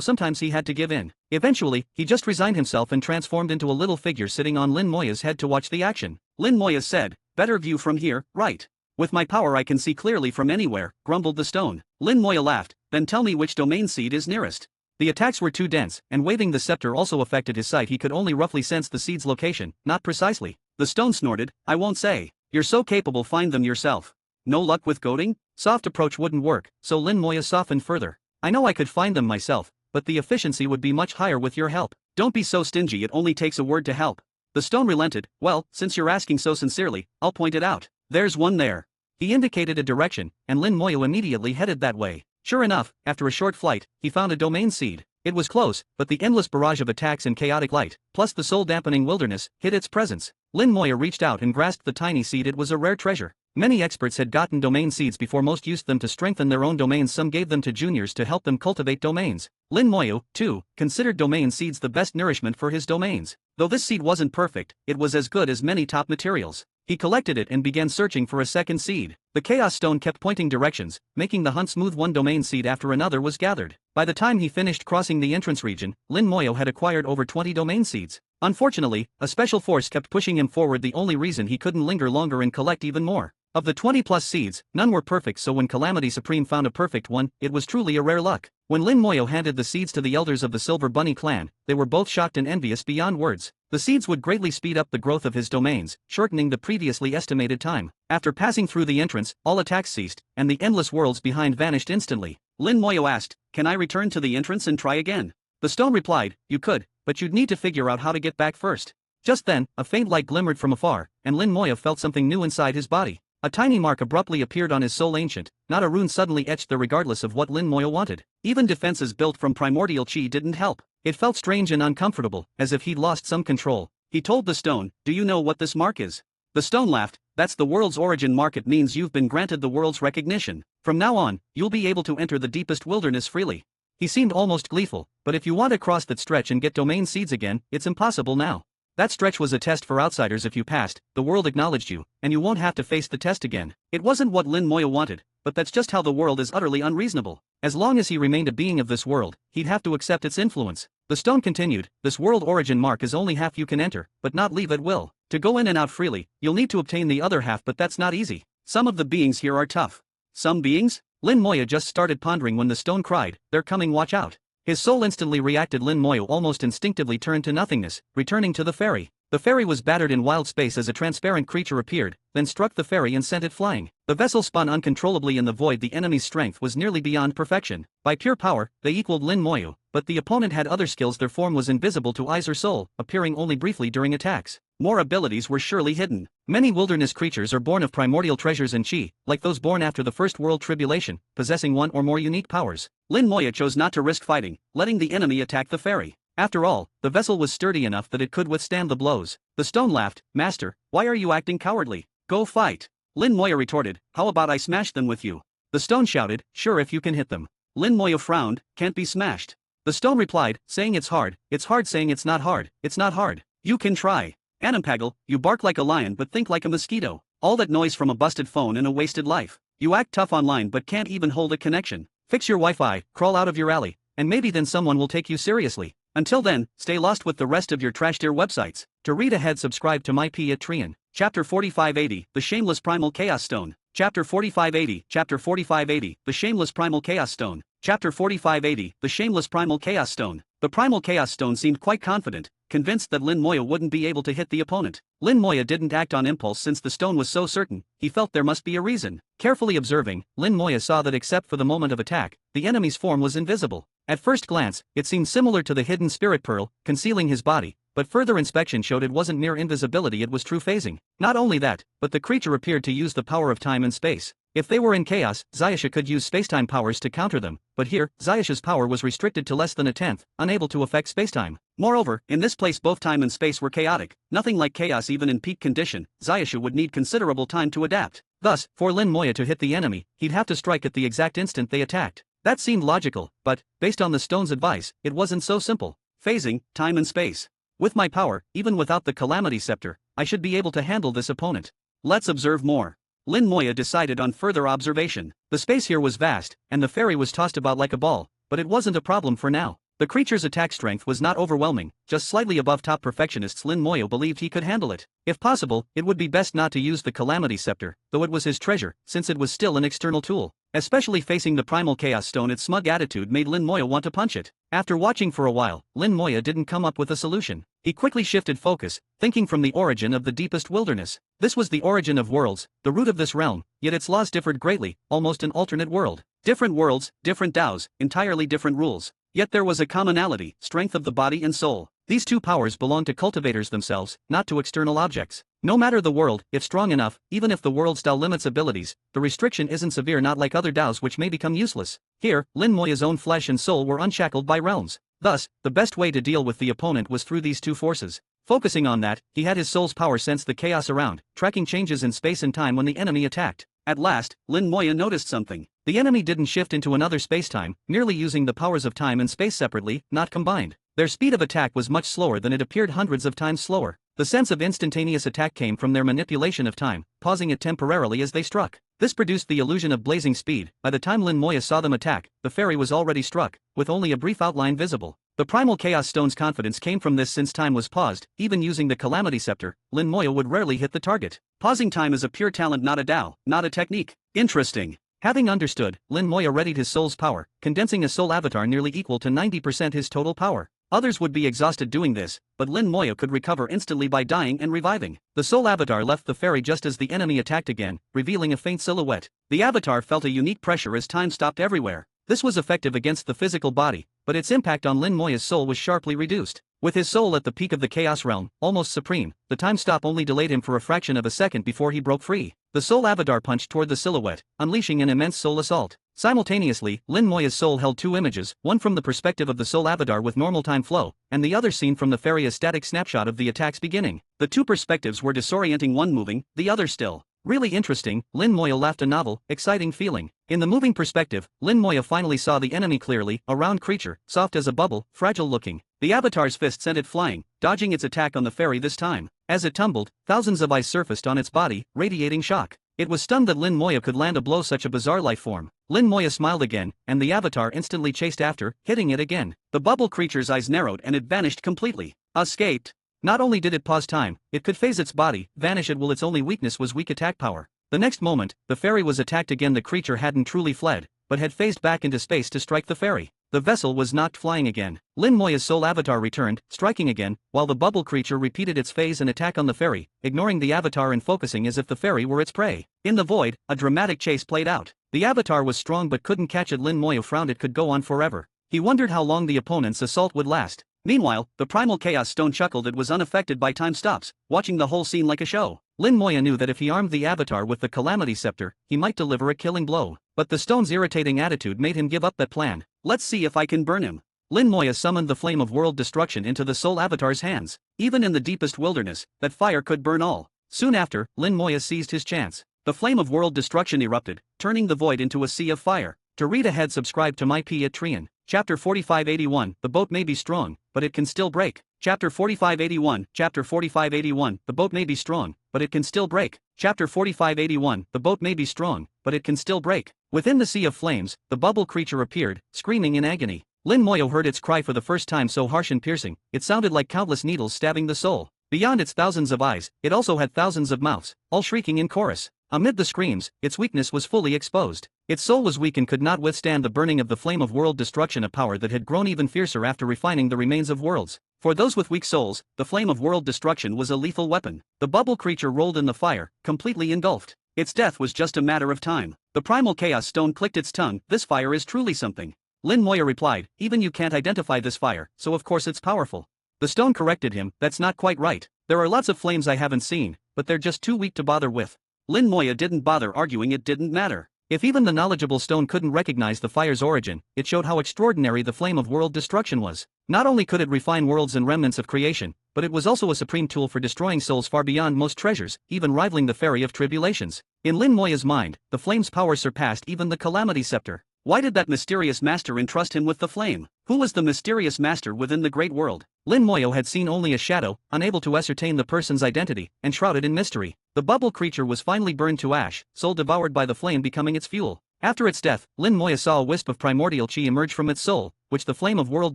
sometimes he had to give in. Eventually, he just resigned himself and transformed into a little figure sitting on Lin Moya's head to watch the action. Lin Moya said, "Better view from here, right? With my power I can see clearly from anywhere," grumbled the stone. Lin Moya laughed. "Then tell me which domain seed is nearest." The attacks were too dense, and waving the scepter also affected his sight. He could only roughly sense the seed's location, not precisely. The stone snorted, "I won't say. You're so capable, find them yourself." "No luck with goading?" Soft approach wouldn't work, so Lin Moya softened further. "I know I could find them myself, but the efficiency would be much higher with your help." "Don't be so stingy, it only takes a word to help." The stone relented. "Well, since you're asking so sincerely, I'll point it out. There's one there." He indicated a direction, and Lin Moya immediately headed that way. Sure enough, after a short flight, he found a domain seed. It was close, but the endless barrage of attacks and chaotic light, plus the soul-dampening wilderness, hid its presence. Lin Moya reached out and grasped the tiny seed. It was a rare treasure. Many experts had gotten domain seeds before. Most used them to strengthen their own domains. Some gave them to juniors to help them cultivate domains. Lin Moya, too, considered domain seeds the best nourishment for his domains. Though this seed wasn't perfect, it was as good as many top materials. He collected it and began searching for a second seed. The Chaos Stone kept pointing directions, making the hunt smooth. One domain seed after another was gathered. By the time he finished crossing the entrance region, Lin Moya had acquired over 20 domain seeds. Unfortunately, a special force kept pushing him forward, the only reason he couldn't linger longer and collect even more. Of the 20+ seeds, none were perfect, so when Calamity Supreme found a perfect one, it was truly a rare luck. When Lin Moyo handed the seeds to the elders of the Silver Bunny clan, they were both shocked and envious beyond words. The seeds would greatly speed up the growth of his domains, shortening the previously estimated time. After passing through the entrance, all attacks ceased, and the endless worlds behind vanished instantly. Lin Moyo asked, "Can I return to the entrance and try again?" The stone replied, "You could, but you'd need to figure out how to get back first." Just then, a faint light glimmered from afar, and Lin Moyo felt something new inside his body. A tiny mark abruptly appeared on his soul ancient, not a rune suddenly etched there regardless of what Lin Moyo wanted. Even defenses built from primordial chi didn't help. It felt strange and uncomfortable, as if he'd lost some control. He told the stone, "Do you know what this mark is?" The stone laughed, "That's the world's origin mark. It means you've been granted the world's recognition. From now on, you'll be able to enter the deepest wilderness freely." He seemed almost gleeful, "But if you want to cross that stretch and get domain seeds again, it's impossible now. That stretch was a test for outsiders. If you passed, the world acknowledged you, and you won't have to face the test again." It wasn't what Lin Moyo wanted, but that's just how the world is utterly unreasonable. As long as he remained a being of this world, he'd have to accept its influence. The stone continued, "This world origin mark is only half. You can enter, but not leave at will. To go in and out freely, you'll need to obtain the other half, but that's not easy. Some of the beings here are tough." "Some beings?" Lin Moyo just started pondering when the stone cried, "They're coming, watch out." His soul instantly reacted. Lin Moyo almost instinctively turned to nothingness, returning to the ferry. The ferry was battered in wild space as a transparent creature appeared, then struck the ferry and sent it flying. The vessel spun uncontrollably in the void. The enemy's strength was nearly beyond perfection. By pure power, they equaled Lin Moyo, but the opponent had other skills. Their form was invisible to eyes or soul, appearing only briefly during attacks. More abilities were surely hidden. Many wilderness creatures are born of primordial treasures and chi, like those born after the First World Tribulation, possessing one or more unique powers. Lin Moyo chose not to risk fighting, letting the enemy attack the ferry. After all, the vessel was sturdy enough that it could withstand the blows. The stone laughed, "Master, why are you acting cowardly? Go fight." Lin Moyo retorted, "How about I smash them with you?" The stone shouted, "Sure, if you can hit them." Lin Moyo frowned, "Can't be smashed." The stone replied, saying it's hard, saying it's not hard, it's not hard. You can try. Anampagal, you bark like a lion but think like a mosquito. All that noise from a busted phone and a wasted life. You act tough online but can't even hold a connection. Fix your Wi-Fi, crawl out of your alley, and maybe then someone will take you seriously. Until then, stay lost with the rest of your trash tier websites. To read ahead, subscribe to my Patreon. Chapter 4580, The Shameless Primal Chaos Stone. Chapter 4580, Chapter 4580, The Shameless Primal Chaos Stone. Chapter 4580, The Shameless Primal Chaos Stone. The Primal Chaos Stone seemed quite confident, convinced that Lin Moyo wouldn't be able to hit the opponent. Lin Moyo didn't act on impulse since the stone was so certain. He felt there must be a reason. Carefully observing, Lin Moyo saw that except for the moment of attack, the enemy's form was invisible. At first glance, it seemed similar to the hidden spirit pearl, concealing his body, but further inspection showed it wasn't mere invisibility, it was true phasing. Not only that, but the creature appeared to use the power of time and space. If they were in chaos, Zayasha could use spacetime powers to counter them, but here, Zayasha's power was restricted to less than a tenth, unable to affect spacetime. Moreover, in this place both time and space were chaotic, nothing like chaos even in peak condition. Zayasha would need considerable time to adapt. Thus, for Lin Moyo to hit the enemy, he'd have to strike at the exact instant they attacked. That seemed logical, but, based on the stone's advice, it wasn't so simple. Phasing, time and space. With my power, even without the Calamity Scepter, I should be able to handle this opponent. Let's observe more. Lin Moyo decided on further observation. The space here was vast, and the ferry was tossed about like a ball, but it wasn't a problem for now. The creature's attack strength was not overwhelming, just slightly above top perfectionists. Lin Moyo believed he could handle it. If possible, it would be best not to use the Calamity Scepter, though it was his treasure, since it was still an external tool. Especially facing the Primal Chaos Stone, its smug attitude made Lin Moyo want to punch it. After watching for a while, Lin Moyo didn't come up with a solution. He quickly shifted focus, thinking from the origin of the deepest wilderness. This was the origin of worlds, the root of this realm, yet its laws differed greatly, almost an alternate world. Different worlds, different DAOs, entirely different rules. Yet there was a commonality, strength of the body and soul. These two powers belong to cultivators themselves, not to external objects. No matter the world, if strong enough, even if the world's DAO limits abilities, the restriction isn't severe, not like other DAOs which may become useless. Here, Lin Moyo's own flesh and soul were unshackled by realms. Thus, the best way to deal with the opponent was through these two forces. Focusing on that, he had his soul's power sense the chaos around, tracking changes in space and time when the enemy attacked. At last, Lin Moyo noticed something. The enemy didn't shift into another spacetime, merely using the powers of time and space separately, not combined. Their speed of attack was much slower than it appeared, hundreds of times slower. The sense of instantaneous attack came from their manipulation of time, pausing it temporarily as they struck. This produced the illusion of blazing speed. By the time Lin Moyo saw them attack, the ferry was already struck, with only a brief outline visible. The Primal Chaos Stone's confidence came from this since time was paused. Even using the Calamity Scepter, Lin Moya would rarely hit the target. Pausing time is a pure talent, not a Dao, not a technique. Interesting. Having understood, Lin Moya readied his soul's power, condensing a soul avatar nearly equal to 90% his total power. Others would be exhausted doing this, but Lin Moya could recover instantly by dying and reviving. The soul avatar left the ferry just as the enemy attacked again, revealing a faint silhouette. The avatar felt a unique pressure as time stopped everywhere. This was effective against the physical body, but its impact on Lin Moya's soul was sharply reduced. With his soul at the peak of the Chaos Realm, almost supreme, the time stop only delayed him for a fraction of a second before he broke free. The soul avatar punched toward the silhouette, unleashing an immense soul assault. Simultaneously, Lin Moya's soul held two images, one from the perspective of the soul avatar with normal time flow, and the other seen from the ferry, a static snapshot of the attack's beginning. The two perspectives were disorienting, one moving, the other still. Really interesting, Lin Moya laughed, a novel, exciting feeling. In the moving perspective, Lin Moya finally saw the enemy clearly, a round creature, soft as a bubble, fragile looking. The avatar's fist sent it flying, dodging its attack on the ferry this time. As it tumbled, thousands of eyes surfaced on its body, radiating shock. It was stunned that Lin Moya could land a blow such a bizarre life form. Lin Moya smiled again, and the avatar instantly chased after, hitting it again. The bubble creature's eyes narrowed and it vanished completely. Escaped. Not only did it pause time, it could phase its body, vanish at will. Its only weakness was weak attack power. The next moment, the ferry was attacked again. The creature hadn't truly fled, but had phased back into space to strike the ferry. The vessel was knocked flying again. Lin Moya's soul avatar returned, striking again, while the bubble creature repeated its phase and attack on the ferry, ignoring the avatar and focusing as if the ferry were its prey. In the void, a dramatic chase played out. The avatar was strong but couldn't catch it. Lin Moya frowned. It could go on forever. He wondered how long the opponent's assault would last. Meanwhile, the Primal Chaos Stone chuckled. It was unaffected by time stops, watching the whole scene like a show. Lin Moya knew that if he armed the avatar with the Calamity Scepter, he might deliver a killing blow. But the stone's irritating attitude made him give up that plan. Let's see if I can burn him. Lin Moya summoned the flame of world destruction into the soul avatar's hands. Even in the deepest wilderness, that fire could burn all. Soon after, Lin Moya seized his chance. The flame of world destruction erupted, turning the void into a sea of fire. To read ahead, subscribe to my Patreon. Chapter 4581, The boat may be strong, but it can still break. Chapter 4581, Chapter 4581, The boat may be strong, but it can still break. Chapter 4581, The boat may be strong, but it can still break. Within the sea of flames, the bubble creature appeared, screaming in agony. Lin Moya heard its cry for the first time, so harsh and piercing, it sounded like countless needles stabbing the soul. Beyond its thousands of eyes, it also had thousands of mouths, all shrieking in chorus. Amid the screams, its weakness was fully exposed. Its soul was weak and could not withstand the burning of the flame of world destruction, a power that had grown even fiercer after refining the remains of worlds. For those with weak souls, the flame of world destruction was a lethal weapon. The bubble creature rolled in the fire, completely engulfed. Its death was just a matter of time. The Primal Chaos Stone clicked its tongue. This fire is truly something. Lin Moya replied, even you can't identify this fire, so of course it's powerful. The stone corrected him, that's not quite right. There are lots of flames I haven't seen, but they're just too weak to bother with. Lin Moya didn't bother arguing. It didn't matter. If even the knowledgeable stone couldn't recognize the fire's origin, it showed how extraordinary the flame of world destruction was. Not only could it refine worlds and remnants of creation, but it was also a supreme tool for destroying souls far beyond most treasures, even rivaling the Ferry of Tribulations. In Lin Moya's mind, the flame's power surpassed even the Calamity Scepter. Why did that mysterious master entrust him with the flame? Who was the mysterious master within the great world? Lin Moya had seen only a shadow, unable to ascertain the person's identity, and shrouded in mystery. The bubble creature was finally burned to ash, soul devoured by the flame becoming its fuel. After its death, Lin Moya saw a wisp of primordial chi emerge from its soul, which the flame of world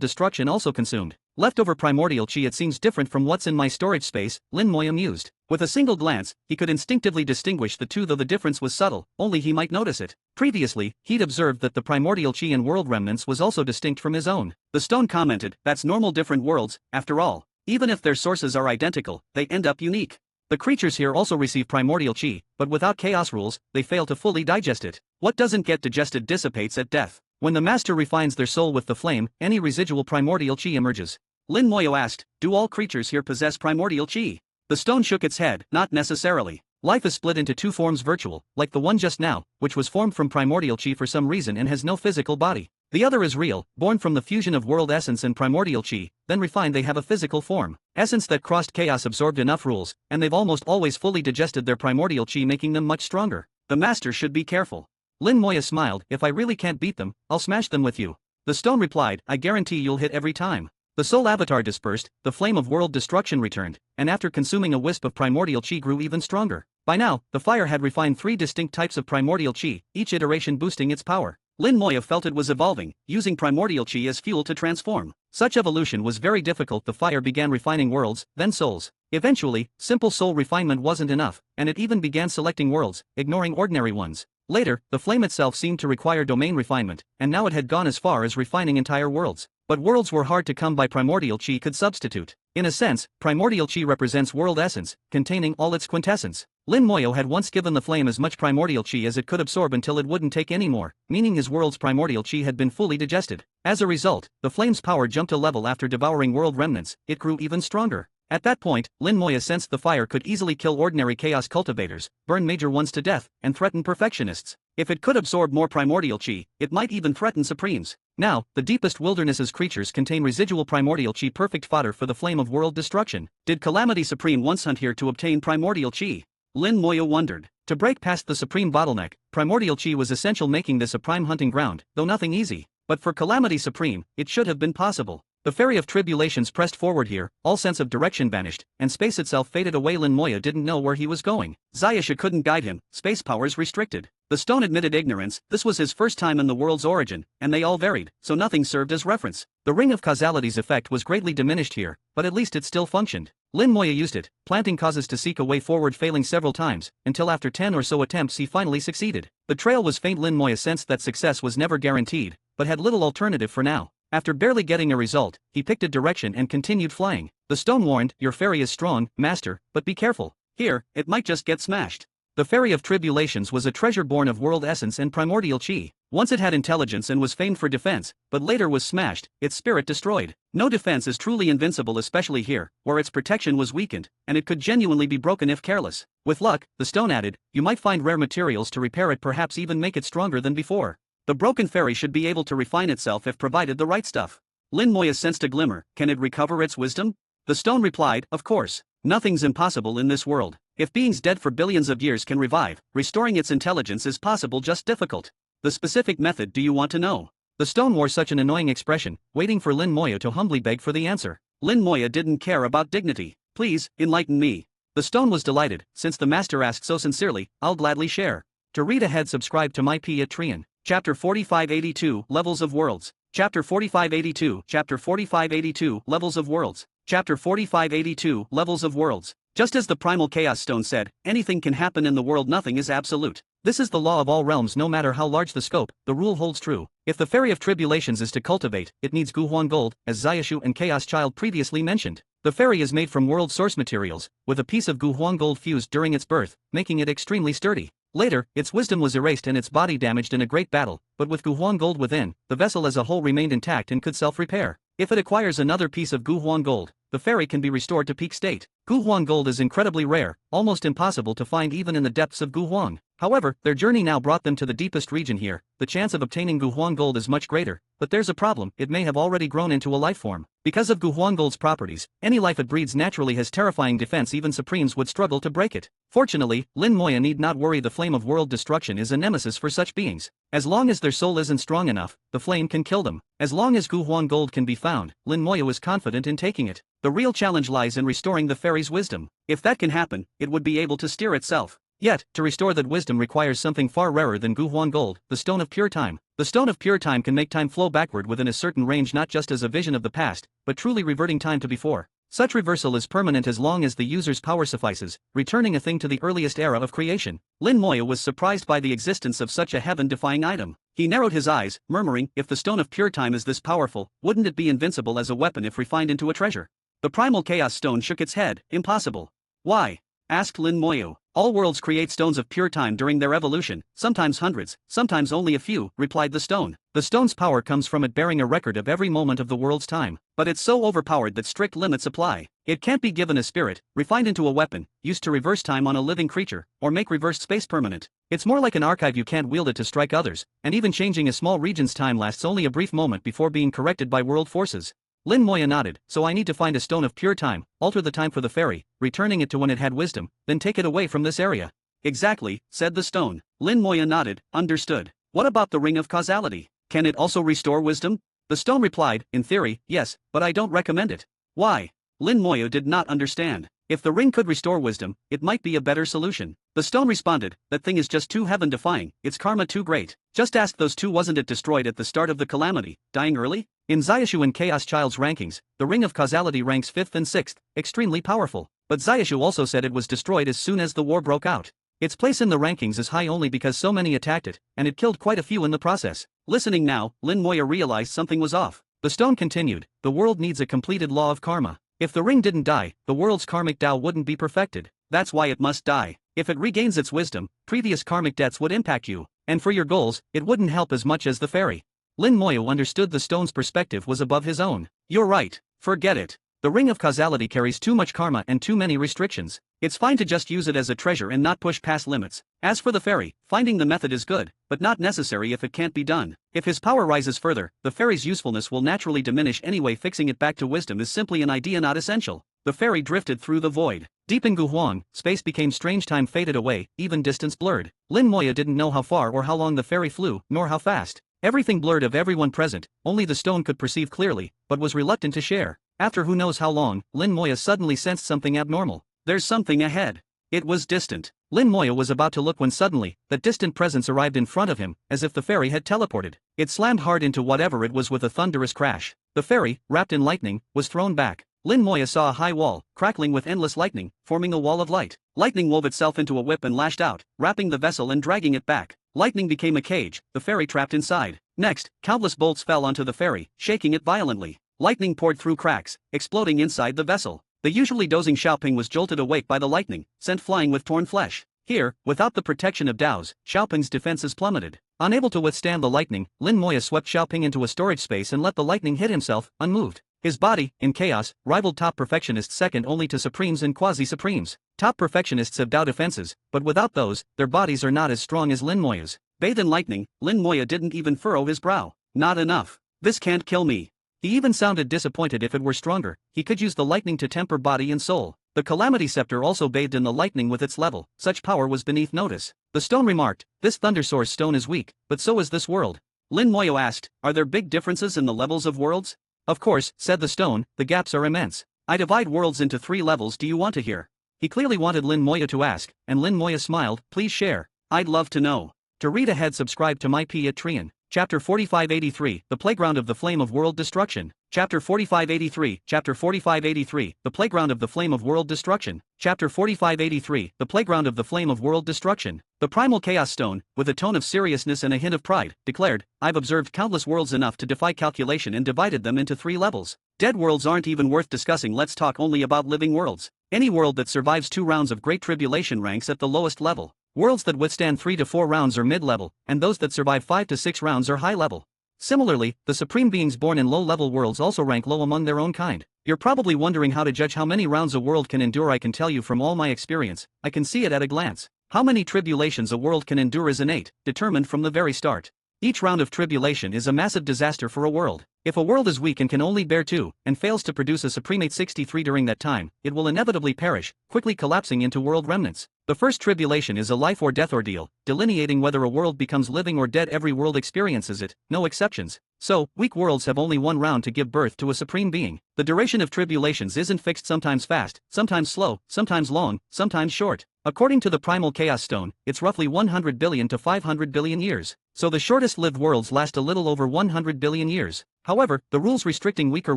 destruction also consumed. Leftover primordial chi, it seems different from what's in my storage space, Lin Moya mused. With a single glance, he could instinctively distinguish the two, though the difference was subtle, only he might notice it. Previously, he'd observed that the primordial chi in world remnants was also distinct from his own. The stone commented, that's normal, different worlds, after all. Even if their sources are identical, they end up unique. The creatures here also receive primordial chi, but without chaos rules, they fail to fully digest it. What doesn't get digested dissipates at death. When the master refines their soul with the flame, any residual primordial chi emerges. Lin Moya asked, do all creatures here possess primordial chi? The stone shook its head, not necessarily. Life is split into two forms: virtual, like the one just now, which was formed from primordial chi for some reason and has no physical body. The other is real, born from the fusion of world essence and primordial chi, then refined they have a physical form. Essence that crossed chaos absorbed enough rules, and they've almost always fully digested their primordial chi, making them much stronger. The master should be careful. Lin Moya smiled, if I really can't beat them, I'll smash them with you. The stone replied, I guarantee you'll hit every time. The soul avatar dispersed, the flame of world destruction returned, and after consuming a wisp of primordial chi grew even stronger. By now, the fire had refined 3 distinct types of primordial chi, each iteration boosting its power. Lin Moya felt it was evolving, using primordial chi as fuel to transform. Such evolution was very difficult. The fire began refining worlds, then souls. Eventually, simple soul refinement wasn't enough, and it even began selecting worlds, ignoring ordinary ones. Later, the flame itself seemed to require domain refinement, and now it had gone as far as refining entire worlds. But worlds were hard to come by. Primordial chi could substitute. In a sense, primordial chi represents world essence, containing all its quintessence. Lin Moyo had once given the flame as much primordial chi as it could absorb until it wouldn't take any more, meaning his world's primordial chi had been fully digested. As a result, the flame's power jumped a level. After devouring world remnants, it grew even stronger. At that point, Lin Moya sensed the fire could easily kill ordinary chaos cultivators, burn major ones to death, and threaten perfectionists. If it could absorb more primordial chi, it might even threaten supremes. Now, the deepest wilderness's creatures contain residual primordial chi, perfect fodder for the flame of world destruction. Did Calamity Supreme once hunt here to obtain primordial chi? Lin Moya wondered. To break past the supreme bottleneck, primordial chi was essential, making this a prime hunting ground, though nothing easy. But for Calamity Supreme, it should have been possible. The Fairy of Tribulations pressed forward here, all sense of direction vanished, and space itself faded away. Lin Moya didn't know where he was going. Zayasha couldn't guide him, space powers restricted. The stone admitted ignorance. This was his first time in the world's origin, and they all varied, so nothing served as reference. The ring of causality's effect was greatly diminished here, but at least it still functioned. Lin Moya used it, planting causes to seek a way forward, failing several times, until after 10 or so attempts he finally succeeded. The trail was faint. Lin Moya sensed that success was never guaranteed, but had little alternative for now. After barely getting a result, he picked a direction and continued flying. The stone warned, "Your fairy is strong, master, but be careful. Here, it might just get smashed." The Fairy of Tribulations was a treasure born of world essence and primordial chi. Once it had intelligence and was famed for defense, but later was smashed, its spirit destroyed. No defense is truly invincible, especially here, where its protection was weakened, and it could genuinely be broken if careless. With luck, the stone added, you might find rare materials to repair it, perhaps even make it stronger than before. The broken fairy should be able to refine itself if provided the right stuff. Lin Moya sensed a glimmer. Can it recover its wisdom? The stone replied, of course. Nothing's impossible in this world. If beings dead for billions of years can revive, restoring its intelligence is possible, just difficult. The specific method do you want to know? The stone wore such an annoying expression, waiting for Lin Moya to humbly beg for the answer. Lin Moya didn't care about dignity. Please, enlighten me. The stone was delighted. Since the master asked so sincerely, I'll gladly share. To read ahead, subscribe to my Patreon. Chapter 4582, Levels of Worlds. Chapter 4582, Chapter 4582, Levels of Worlds. Chapter 4582, Levels of Worlds. Just as the primal chaos stone said, anything can happen in the world, nothing is absolute. This is the law of all realms. No matter how large the scope, the rule holds true. If the Fairy of Tribulations is to cultivate, it needs Guhuan gold, as Zayashu and Chaos Child previously mentioned. The fairy is made from world source materials, with a piece of Guhuan gold fused during its birth, making it extremely sturdy. Later, its wisdom was erased and its body damaged in a great battle, but with Guhuan gold within, the vessel as a whole remained intact and could self-repair. If it acquires another piece of Guhuan gold, the fairy can be restored to peak state. Guhuan gold is incredibly rare, almost impossible to find even in the depths of Guhuan. However, their journey now brought them to the deepest region here. The chance of obtaining Guhuan gold is much greater, but there's a problem: it may have already grown into a life form. Because of Guhuan gold's properties, any life it breeds naturally has terrifying defense. Even supremes would struggle to break it. Fortunately, Lin Moya need not worry. The flame of world destruction is a nemesis for such beings. As long as their soul isn't strong enough, the flame can kill them. As long as Guhuan gold can be found, Lin Moya was confident in taking it. The real challenge lies in restoring the fairy's wisdom. If that can happen, it would be able to steer itself. Yet, to restore that wisdom requires something far rarer than Guhuan gold, the Stone of Pure Time. The Stone of Pure Time can make time flow backward within a certain range, not just as a vision of the past, but truly reverting time to before. Such reversal is permanent as long as the user's power suffices, returning a thing to the earliest era of creation. Lin Moya was surprised by the existence of such a heaven-defying item. He narrowed his eyes, murmuring, if the Stone of Pure Time is this powerful, wouldn't it be invincible as a weapon if refined into a treasure? The Primal Chaos Stone shook its head. Impossible. Why? Asked Lin Moya. All worlds create stones of pure time during their evolution, sometimes hundreds, sometimes only a few, replied the stone. The stone's power comes from it bearing a record of every moment of the world's time, but it's so overpowered that strict limits apply. It can't be given a spirit, refined into a weapon, used to reverse time on a living creature, or make reversed space permanent. It's more like an archive. You can't wield it to strike others, and even changing a small region's time lasts only a brief moment before being corrected by world forces. Lin Moya nodded. So I need to find a stone of pure time, alter the time for the fairy, returning it to when it had wisdom, then take it away from this area. Exactly, said the stone. Lin Moya nodded. Understood. What about the ring of causality? Can it also restore wisdom? The stone replied, in theory, yes, but I don't recommend it. Why? Lin Moya did not understand. If the ring could restore wisdom, it might be a better solution. The stone responded, that thing is just too heaven-defying, its karma too great. Just ask those two, wasn't it destroyed at the start of the calamity, dying early? In Xiaoshu and Chaos Child's rankings, the Ring of Causality ranks 5th and 6th, extremely powerful. But Xiaoshu also said it was destroyed as soon as the war broke out. Its place in the rankings is high only because so many attacked it, and it killed quite a few in the process. Listening now, Lin Moya realized something was off. The stone continued, the world needs a completed law of karma. If the ring didn't die, the world's karmic Tao wouldn't be perfected. That's why it must die. If it regains its wisdom, previous karmic debts would impact you, and for your goals, it wouldn't help as much as the fairy. Lin Moyo understood the stone's perspective was above his own. You're right, forget it. The Ring of Causality carries too much karma and too many restrictions. It's fine to just use it as a treasure and not push past limits. As for the fairy, finding the method is good, but not necessary if it can't be done. If his power rises further, the fairy's usefulness will naturally diminish anyway. Fixing it back to wisdom is simply an idea, not essential. The fairy drifted through the void. Deep in Guhuang, space became strange, time faded away, even distance blurred. Lin Moya didn't know how far or how long the fairy flew, nor how fast. Everything blurred of everyone present, only the stone could perceive clearly, but was reluctant to share. After who knows how long, Lin Moya suddenly sensed something abnormal. There's something ahead. It was distant. Lin Moya was about to look when suddenly, that distant presence arrived in front of him, as if the fairy had teleported. It slammed hard into whatever it was with a thunderous crash. The fairy, wrapped in lightning, was thrown back. Lin Moya saw a high wall, crackling with endless lightning, forming a wall of light. Lightning wove itself into a whip and lashed out, wrapping the vessel and dragging it back. Lightning became a cage, the fairy trapped inside. Next, countless bolts fell onto the fairy, shaking it violently. Lightning poured through cracks, exploding inside the vessel. The usually dozing Xiaoping was jolted awake by the lightning, sent flying with torn flesh. Here, without the protection of Dao's, Xiaoping's defenses plummeted. Unable to withstand the lightning, Lin Moya swept Xiaoping into a storage space and let the lightning hit himself, unmoved. His body, in chaos, rivaled top perfectionists second only to supremes and quasi-supremes. Top perfectionists have Dao defenses, but without those, their bodies are not as strong as Lin Moya's. Bathed in lightning, Lin Moya didn't even furrow his brow. Not enough. This can't kill me. He even sounded disappointed. If it were stronger, he could use the lightning to temper body and soul. The Calamity Scepter also bathed in the lightning with its level. Such power was beneath notice. The stone remarked, this Thunder Source stone is weak, but so is this world. Lin Moyo asked, are there big differences in the levels of worlds? Of course, said the stone, the gaps are immense. I divide worlds into 3 levels. Do you want to hear? He clearly wanted Lin Moya to ask, and Lin Moya smiled, please share. I'd love to know. To read ahead, subscribe to my Patreon. Chapter 4583, The Playground of the Flame of World Destruction. Chapter 4583, Chapter 4583, The Playground of the Flame of World Destruction. Chapter 4583, The Playground of the Flame of World Destruction. The Primal Chaos Stone, with a tone of seriousness and a hint of pride, declared, I've observed countless worlds enough to defy calculation and divided them into 3 levels. Dead worlds aren't even worth discussing. Let's talk only about living worlds. Any world that survives 2 rounds of Great Tribulation ranks at the lowest level. Worlds that withstand 3 to 4 rounds are mid-level, and those that survive 5 to 6 rounds are high-level. Similarly, the supreme beings born in low-level worlds also rank low among their own kind. You're probably wondering how to judge how many rounds a world can endure. I can tell you from all my experience, I can see it at a glance. How many tribulations a world can endure is innate, determined from the very start. Each round of tribulation is a massive disaster for a world. If a world is weak and can only bear 2, and fails to produce a supremate 63 during that time, it will inevitably perish, quickly collapsing into world remnants. The first tribulation is a life or death ordeal, delineating whether a world becomes living or dead. Every world experiences it, no exceptions. So, weak worlds have only 1 round to give birth to a supreme being. The duration of tribulations isn't fixed, sometimes fast, sometimes slow, sometimes long, sometimes short. According to the Primal Chaos Stone, it's roughly 100 billion to 500 billion years. So the shortest-lived worlds last a little over 100 billion years. However, the rules restricting weaker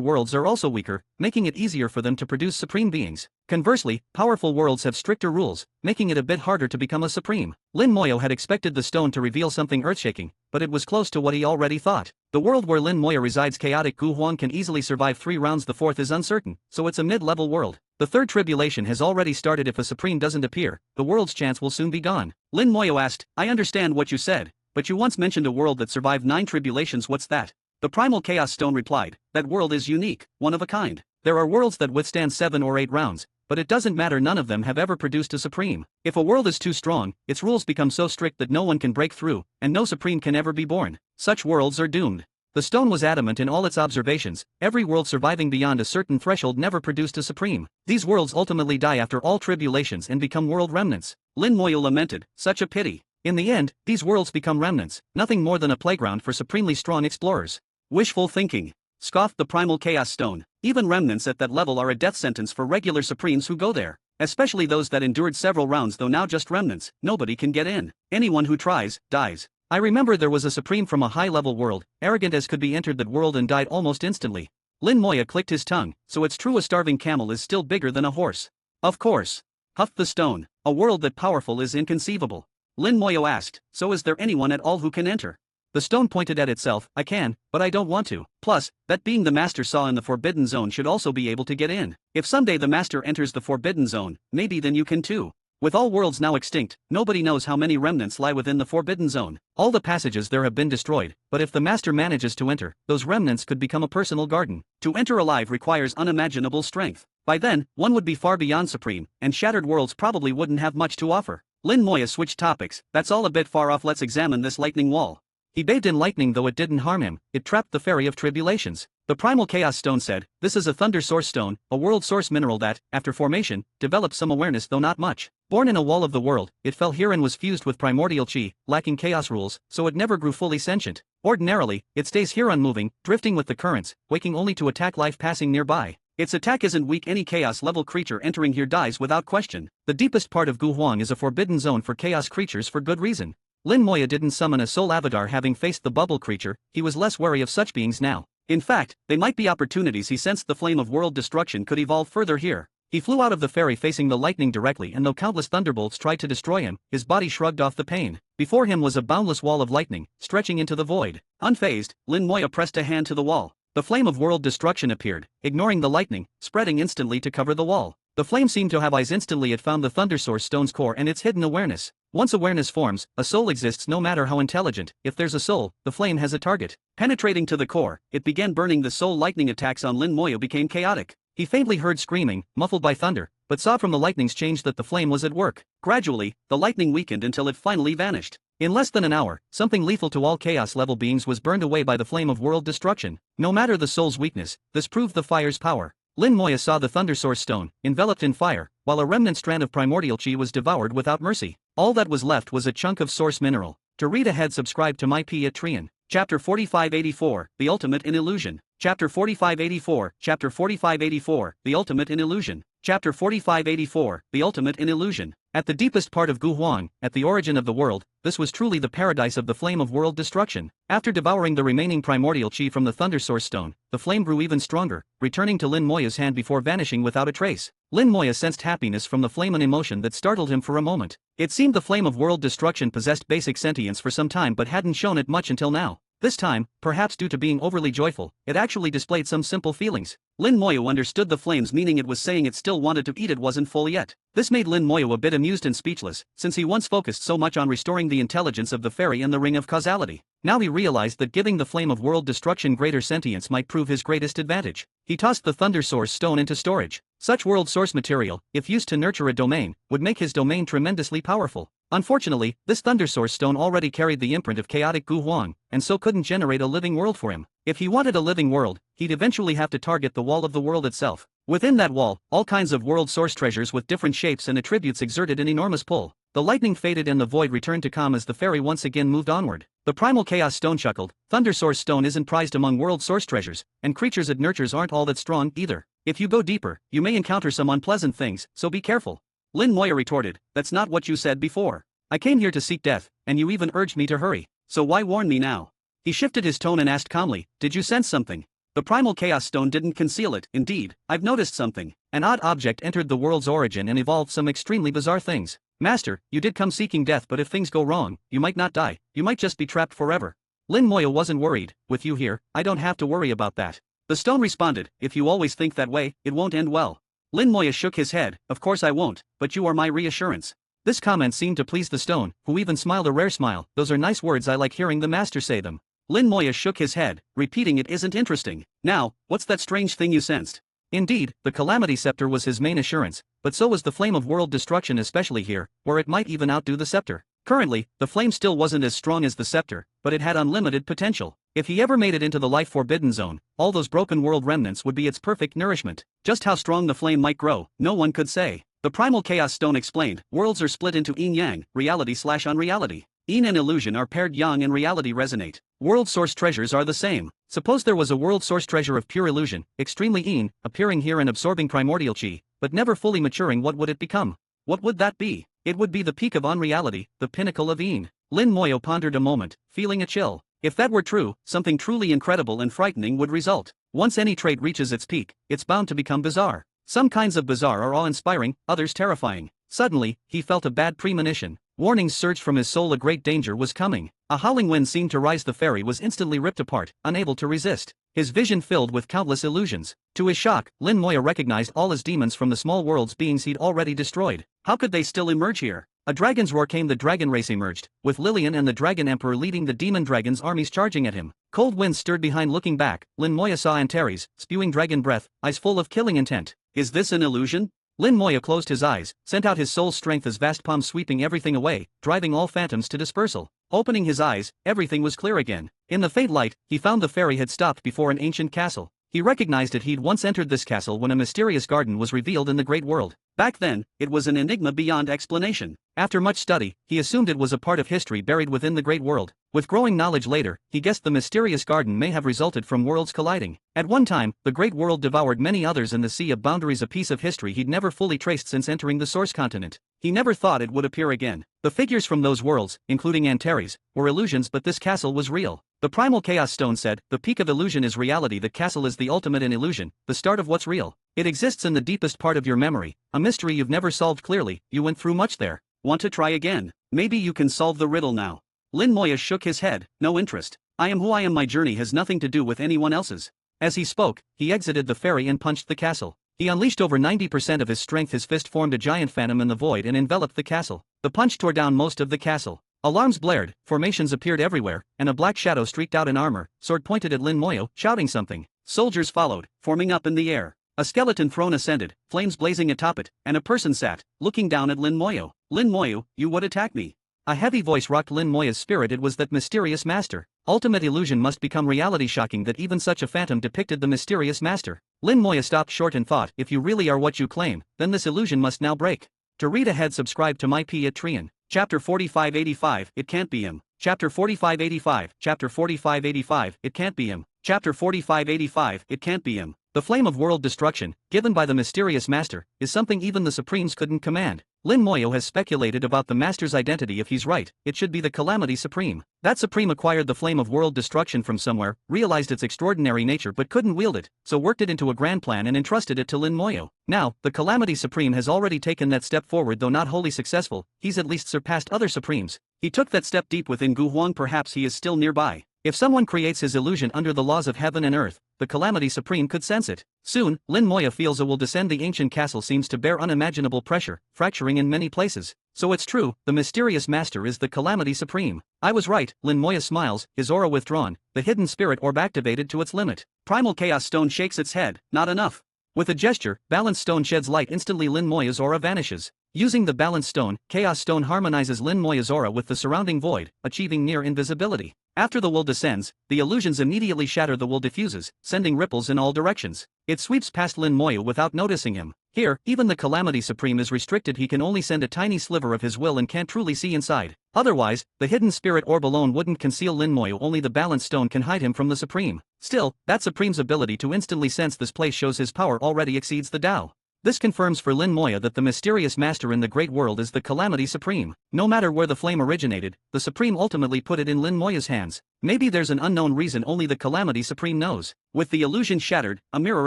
worlds are also weaker, making it easier for them to produce supreme beings. Conversely, powerful worlds have stricter rules, making it a bit harder to become a supreme. Lin Moyo had expected the stone to reveal something earthshaking, but it was close to what he already thought. The world where Lin Moyo resides, chaotic Guhuang, can easily survive 3 rounds. The 4th is uncertain, so it's a mid-level world. The 3rd tribulation has already started. If a supreme doesn't appear, the world's chance will soon be gone. Lin Moyo asked, I understand what you said, but you once mentioned a world that survived 9 tribulations. What's that? The Primal Chaos Stone replied, that world is unique, one of a kind. There are worlds that withstand 7 or 8 rounds, but it doesn't matter, none of them have ever produced a supreme. If a world is too strong, its rules become so strict that no one can break through, and no supreme can ever be born. Such worlds are doomed. The stone was adamant in all its observations. Every world surviving beyond a certain threshold never produced a supreme. These worlds ultimately die after all tribulations and become world remnants. Lin Moyo lamented, such a pity. In the end, these worlds become remnants, nothing more than a playground for supremely strong explorers. Wishful thinking, scoffed the Primal Chaos Stone. Even remnants at that level are a death sentence for regular supremes who go there. especially those that endured several rounds though now just remnants. Nobody can get in. Anyone who tries, dies. I remember there was a supreme from a high-level world, arrogant as could be, entered that world and died almost instantly. Lin Moya clicked his tongue, so it's true a starving camel is still bigger than a horse. Of course. Huffed the stone, a world that powerful is inconceivable. Lin Moyo asked, so is there anyone at all who can enter? The stone pointed at itself, I can, but I don't want to. Plus, that being the master saw in the forbidden zone should also be able to get in. If someday the master enters the forbidden zone, maybe then you can too. With all worlds now extinct, nobody knows how many remnants lie within the forbidden zone. All the passages there have been destroyed, but if the master manages to enter, those remnants could become a personal garden. To enter alive requires unimaginable strength. By then, one would be far beyond supreme, and shattered worlds probably wouldn't have much to offer. Lin Moya switched topics, that's all a bit far off, let's examine this lightning wall. He bathed in lightning though it didn't harm him, it trapped the Fairy of Tribulations. The Primal Chaos Stone said, this is a Thunder Source Stone, a world source mineral that, after formation, developed some awareness though not much. Born in a wall of the world, it fell here and was fused with primordial chi, lacking chaos rules, so it never grew fully sentient. Ordinarily, it stays here unmoving, drifting with the currents, waking only to attack life passing nearby. Its attack isn't weak, any chaos-level creature entering here dies without question. The deepest part of Gu Huang is a forbidden zone for chaos creatures for good reason. Lin Moya didn't summon a soul avatar having faced the bubble creature, he was less wary of such beings now. In fact, they might be opportunities. He sensed the flame of world destruction could evolve further here. He flew out of the fairy facing the lightning directly, and though countless thunderbolts tried to destroy him, his body shrugged off the pain. Before him was a boundless wall of lightning, stretching into the void. Unfazed, Lin Moya pressed a hand to the wall. The flame of world destruction appeared, ignoring the lightning, spreading instantly to cover the wall. The flame seemed to have eyes. Instantly it found the Thunder Source Stone's core and its hidden awareness. Once awareness forms, a soul exists no matter how intelligent. If there's a soul, the flame has a target. Penetrating to the core, it began burning the soul. Lightning attacks on Lin Moya became chaotic. He faintly heard screaming, muffled by thunder, but saw from the lightning's change that the flame was at work. Gradually, the lightning weakened until it finally vanished. In less than an hour, something lethal to all chaos-level beings was burned away by the flame of world destruction. No matter the soul's weakness, this proved the fire's power. Lin Moya saw the Thunder Source Stone, enveloped in fire, while a remnant strand of primordial chi was devoured without mercy. All that was left was a chunk of source mineral. To read ahead, subscribe to my P at Trian. Chapter 4584, The Ultimate in Illusion. Chapter 4584, Chapter 4584, The Ultimate in Illusion. Chapter 4584, The Ultimate in Illusion. At the deepest part of Gu Huang, at the origin of the world, this was truly the paradise of the flame of world destruction. After devouring the remaining primordial chi from the Thunder Source Stone, the flame grew even stronger, returning to Lin Moya's hand before vanishing without a trace. Lin Moya sensed happiness from the flame, an emotion that startled him for a moment. It seemed the flame of world destruction possessed basic sentience for some time but hadn't shown it much until now. This time, perhaps due to being overly joyful, it actually displayed some simple feelings. Lin Moya understood the flame's meaning. It was saying it still wanted to eat, it wasn't full yet. This made Lin Moya a bit amused and speechless, since he once focused so much on restoring the intelligence of the fairy and the ring of causality. Now he realized that giving the flame of world destruction greater sentience might prove his greatest advantage. He tossed the Thunder Source Stone into storage. Such world source material, if used to nurture a domain, would make his domain tremendously powerful. Unfortunately, this Thunder Source Stone already carried the imprint of chaotic Gu Huang, and so couldn't generate a living world for him. If he wanted a living world, he'd eventually have to target the wall of the world itself. Within that wall, all kinds of world source treasures with different shapes and attributes exerted an enormous pull. The lightning faded and the void returned to calm as the fairy once again moved onward. The Primal Chaos Stone chuckled, Thunder Source Stone isn't prized among world source treasures, and creatures it nurtures aren't all that strong either. If you go deeper, you may encounter some unpleasant things, so be careful. Lin Moya retorted, that's not what you said before. I came here to seek death, and you even urged me to hurry, so why warn me now? He shifted his tone and asked calmly, did you sense something? The Primal Chaos Stone didn't conceal it. Indeed, I've noticed something. An odd object entered the world's origin and evolved some extremely bizarre things. Master, you did come seeking death, but if things go wrong, you might not die, you might just be trapped forever. Lin Moya wasn't worried. With you here, I don't have to worry about that. The stone responded, if you always think that way, it won't end well. Lin Moya shook his head, of course I won't, but you are my reassurance. This comment seemed to please the stone, who even smiled a rare smile. Those are nice words, I like hearing the master say them. Lin Moya shook his head, repeating it isn't interesting. Now, what's that strange thing you sensed? Indeed, the Calamity Scepter was his main assurance, but so was the flame of world destruction, especially here, where it might even outdo the scepter. Currently, the flame still wasn't as strong as the scepter, but it had unlimited potential. If he ever made it into the life forbidden zone, all those broken world remnants would be its perfect nourishment. Just how strong the flame might grow, no one could say. The Primal Chaos Stone explained, worlds are split into yin-yang, reality/unreality. Yin and illusion are paired, yang and reality resonate. World source treasures are the same. Suppose there was a world source treasure of pure illusion, extremely yin, appearing here and absorbing primordial chi, but never fully maturing. What would it become? What would that be? It would be the peak of unreality, the pinnacle of Een. Lin Moyo pondered a moment, feeling a chill. If that were true, something truly incredible and frightening would result. Once any trait reaches its peak, it's bound to become bizarre. Some kinds of bizarre are awe-inspiring, others terrifying. Suddenly, he felt a bad premonition. Warnings surged from his soul. A great danger was coming. A howling wind seemed to rise. The fairy was instantly ripped apart, unable to resist. His vision filled with countless illusions. To his shock, Lin Moyo recognized all as demons from the small world's beings he'd already destroyed. How could they still emerge here? A dragon's roar came. The dragon race emerged, with Lillian and the Dragon Emperor leading the demon dragon's armies charging at him. Cold winds stirred behind. Looking back, Lin Moyo saw Antares, spewing dragon breath, eyes full of killing intent. Is this an illusion? Lin Moyo closed his eyes, sent out his soul's strength as vast palms sweeping everything away, driving all phantoms to dispersal. Opening his eyes, everything was clear again. In the faint light, he found the fairy had stopped before an ancient castle. He recognized it. He'd once entered this castle when a mysterious garden was revealed in the great world. Back then, it was an enigma beyond explanation. After much study, he assumed it was a part of history buried within the great world. With growing knowledge later, he guessed the mysterious garden may have resulted from worlds colliding. At one time, the great world devoured many others, and the sea of boundaries, a piece of history he'd never fully traced since entering the source continent. He never thought it would appear again. The figures from those worlds, including Antares, were illusions, but this castle was real. The primal chaos stone said, the peak of illusion is reality. The castle is the ultimate in illusion, the start of what's real. It exists in the deepest part of your memory, a mystery you've never solved clearly. You went through much there. Want to try again? Maybe you can solve the riddle now. Lin Moyo shook his head, no interest. I am who I am. My journey has nothing to do with anyone else's. As he spoke, he exited the ferry and punched the castle. He unleashed over 90% of his strength. His fist formed a giant phantom in the void and enveloped the castle. The punch tore down most of the castle. Alarms blared, formations appeared everywhere, and a black shadow streaked out in armor, sword pointed at Lin Moyo, shouting something. Soldiers followed, forming up in the air. A skeleton throne ascended, flames blazing atop it, and a person sat, looking down at Lin Moyo. Lin Moyo, you would attack me? A heavy voice rocked Lin Moyo's spirit. It was that mysterious master. Ultimate illusion must become reality. Shocking that even such a phantom depicted the mysterious master. Lin Moyo stopped short and thought, if you really are what you claim, then this illusion must now break. To read ahead, subscribe to my Patreon. Chapter 4585, It Can't Be Him. Chapter 4585, Chapter 4585, It Can't Be Him. Chapter 4585, It Can't Be Him. The flame of world destruction, given by the mysterious master, is something even the Supremes couldn't command. Lin Moyo has speculated about the master's identity. If he's right, it should be the Calamity Supreme. That Supreme acquired the flame of world destruction from somewhere, realized its extraordinary nature but couldn't wield it, so worked it into a grand plan and entrusted it to Lin Moyo. Now, the Calamity Supreme has already taken that step forward. Though not wholly successful, he's at least surpassed other Supremes. He took that step deep within Gu Huang. Perhaps he is still nearby. If someone creates his illusion under the laws of heaven and earth, the Calamity Supreme could sense it. Soon, Lin Moyo feels it will descend. The ancient castle seems to bear unimaginable pressure, fracturing in many places. So it's true, the mysterious master is the Calamity Supreme. I was right. Lin Moyo smiles, his aura withdrawn, the hidden spirit orb activated to its limit. Primal Chaos Stone shakes its head, not enough. With a gesture, Balance Stone sheds light. Instantly Lin Moyo's aura vanishes. Using the Balance Stone, Chaos Stone harmonizes Lin Moyo's aura with the surrounding void, achieving near invisibility. After the will descends, the illusions immediately shatter. The will diffuses, sending ripples in all directions. It sweeps past Lin Moyo without noticing him. Here, even the Calamity Supreme is restricted. He can only send a tiny sliver of his will and can't truly see inside. Otherwise, the hidden spirit orb alone wouldn't conceal Lin Moyo. Only the Balance Stone can hide him from the Supreme. Still, that Supreme's ability to instantly sense this place shows his power already exceeds the Tao. This confirms for Lin Moyo that the mysterious master in the great world is the Calamity Supreme. No matter where the flame originated, the Supreme ultimately put it in Lin Moyo's hands. Maybe there's an unknown reason only the Calamity Supreme knows. With the illusion shattered, a mirror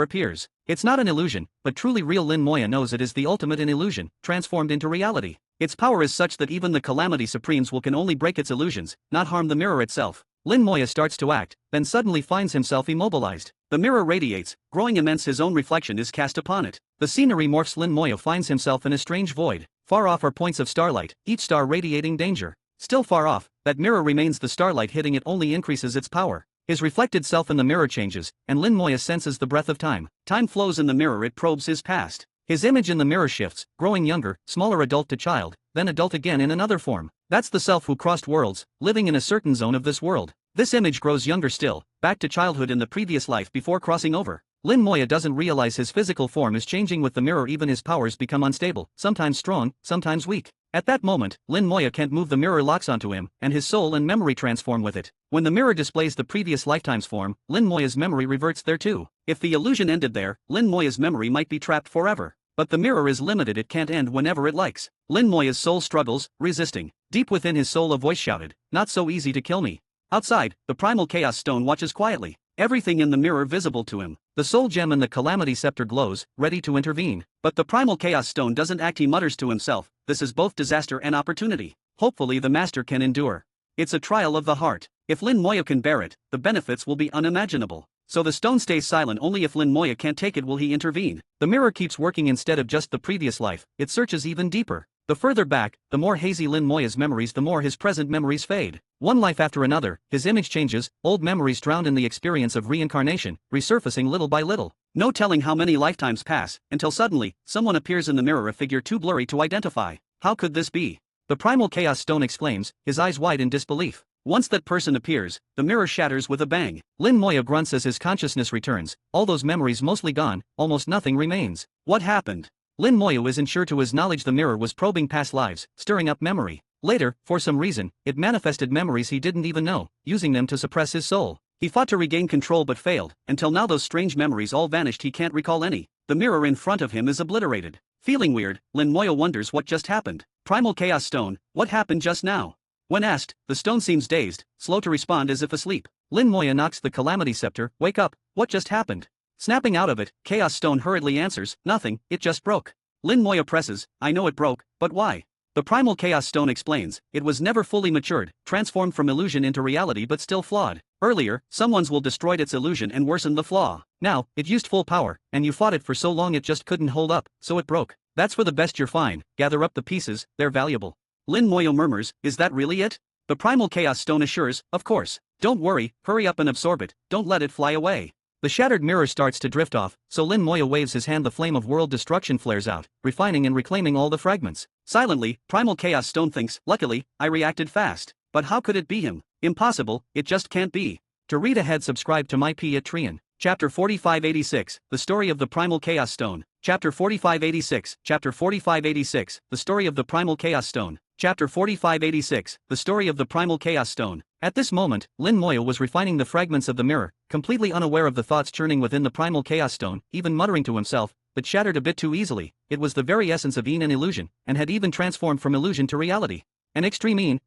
appears. It's not an illusion, but truly real. Lin Moyo knows it is the ultimate in illusion, transformed into reality. Its power is such that even the Calamity Supremes can only break its illusions, not harm the mirror itself. Lin Moyo starts to act, then suddenly finds himself immobilized. The mirror radiates, growing immense. His own reflection is cast upon it. The scenery morphs. Lin Moyo finds himself in a strange void. Far off are points of starlight, each star radiating danger. Still far off, that mirror remains. The starlight hitting it only increases its power. His reflected self in the mirror changes, and Lin Moyo senses the breath of time. Time flows in the mirror. It probes his past. His image in the mirror shifts, growing younger, smaller, adult to child, then adult again in another form. That's the self who crossed worlds, living in a certain zone of this world. This image grows younger still, back to childhood in the previous life before crossing over. Lin Moyo doesn't realize his physical form is changing with the mirror. Even his powers become unstable, sometimes strong, sometimes weak. At that moment, Lin Moyo can't move. The mirror locks onto him, and his soul and memory transform with it. When the mirror displays the previous lifetime's form, Lin Moyo's memory reverts thereto. If the illusion ended there, Lin Moyo's memory might be trapped forever. But the mirror is limited, it can't end whenever it likes. Lin Moya's soul struggles, resisting. Deep within his soul a voice shouted, "Not so easy to kill me." Outside, the primal chaos stone watches quietly. Everything in the mirror visible to him. The soul gem and the calamity scepter glows, ready to intervene. But the primal chaos stone doesn't act, he mutters to himself, "This is both disaster and opportunity. Hopefully the master can endure. It's a trial of the heart. If Lin Moya can bear it, the benefits will be unimaginable." So the stone stays silent, only if Lin Moya can't take it will he intervene. The mirror keeps working instead of just the previous life, it searches even deeper. The further back, the more hazy Lin Moya's memories, the more his present memories fade. One life after another, his image changes, old memories drowned in the experience of reincarnation, resurfacing little by little. No telling how many lifetimes pass, until suddenly, someone appears in the mirror, a figure too blurry to identify. How could this be? The primal chaos stone exclaims, his eyes wide in disbelief. Once that person appears, the mirror shatters with a bang. Lin Moya grunts as his consciousness returns, all those memories mostly gone, almost nothing remains. What happened? Lin Moya isn't sure. To his knowledge, the mirror was probing past lives, stirring up memory. Later, for some reason, it manifested memories he didn't even know, using them to suppress his soul. He fought to regain control but failed, until now those strange memories all vanished, he can't recall any. The mirror in front of him is obliterated. Feeling weird, Lin Moya wonders what just happened. Primal Chaos Stone, what happened just now? When asked, the stone seems dazed, slow to respond as if asleep. Lin Moya knocks the calamity scepter, "Wake up, what just happened?" Snapping out of it, Chaos Stone hurriedly answers, "Nothing, it just broke." Lin Moya presses, "I know it broke, but why?" The Primal Chaos Stone explains, "It was never fully matured, transformed from illusion into reality but still flawed. Earlier, someone's will destroyed its illusion and worsened the flaw. Now, it used full power, and you fought it for so long it just couldn't hold up, so it broke. That's for the best, you're fine, gather up the pieces, they're valuable." Lin Moya murmurs, "Is that really it?" The Primal Chaos Stone assures, "Of course. Don't worry, hurry up and absorb it, don't let it fly away." The shattered mirror starts to drift off, so Lin Moya waves his hand, the flame of world destruction flares out, refining and reclaiming all the fragments. Silently, Primal Chaos Stone thinks, "Luckily, I reacted fast. But how could it be him? Impossible, it just can't be." To read ahead, subscribe to my Patreon. Chapter 4586, The Story of the Primal Chaos Stone. Chapter 4586, Chapter 4586, The Story of the Primal Chaos Stone. Chapter 4586, The Story of the Primal Chaos Stone. At this moment, Lin Moya was refining the fragments of the mirror, completely unaware of the thoughts churning within the Primal Chaos Stone, even muttering to himself, "But shattered a bit too easily." It was the very essence of an illusion, and had even transformed from illusion to reality. An extreme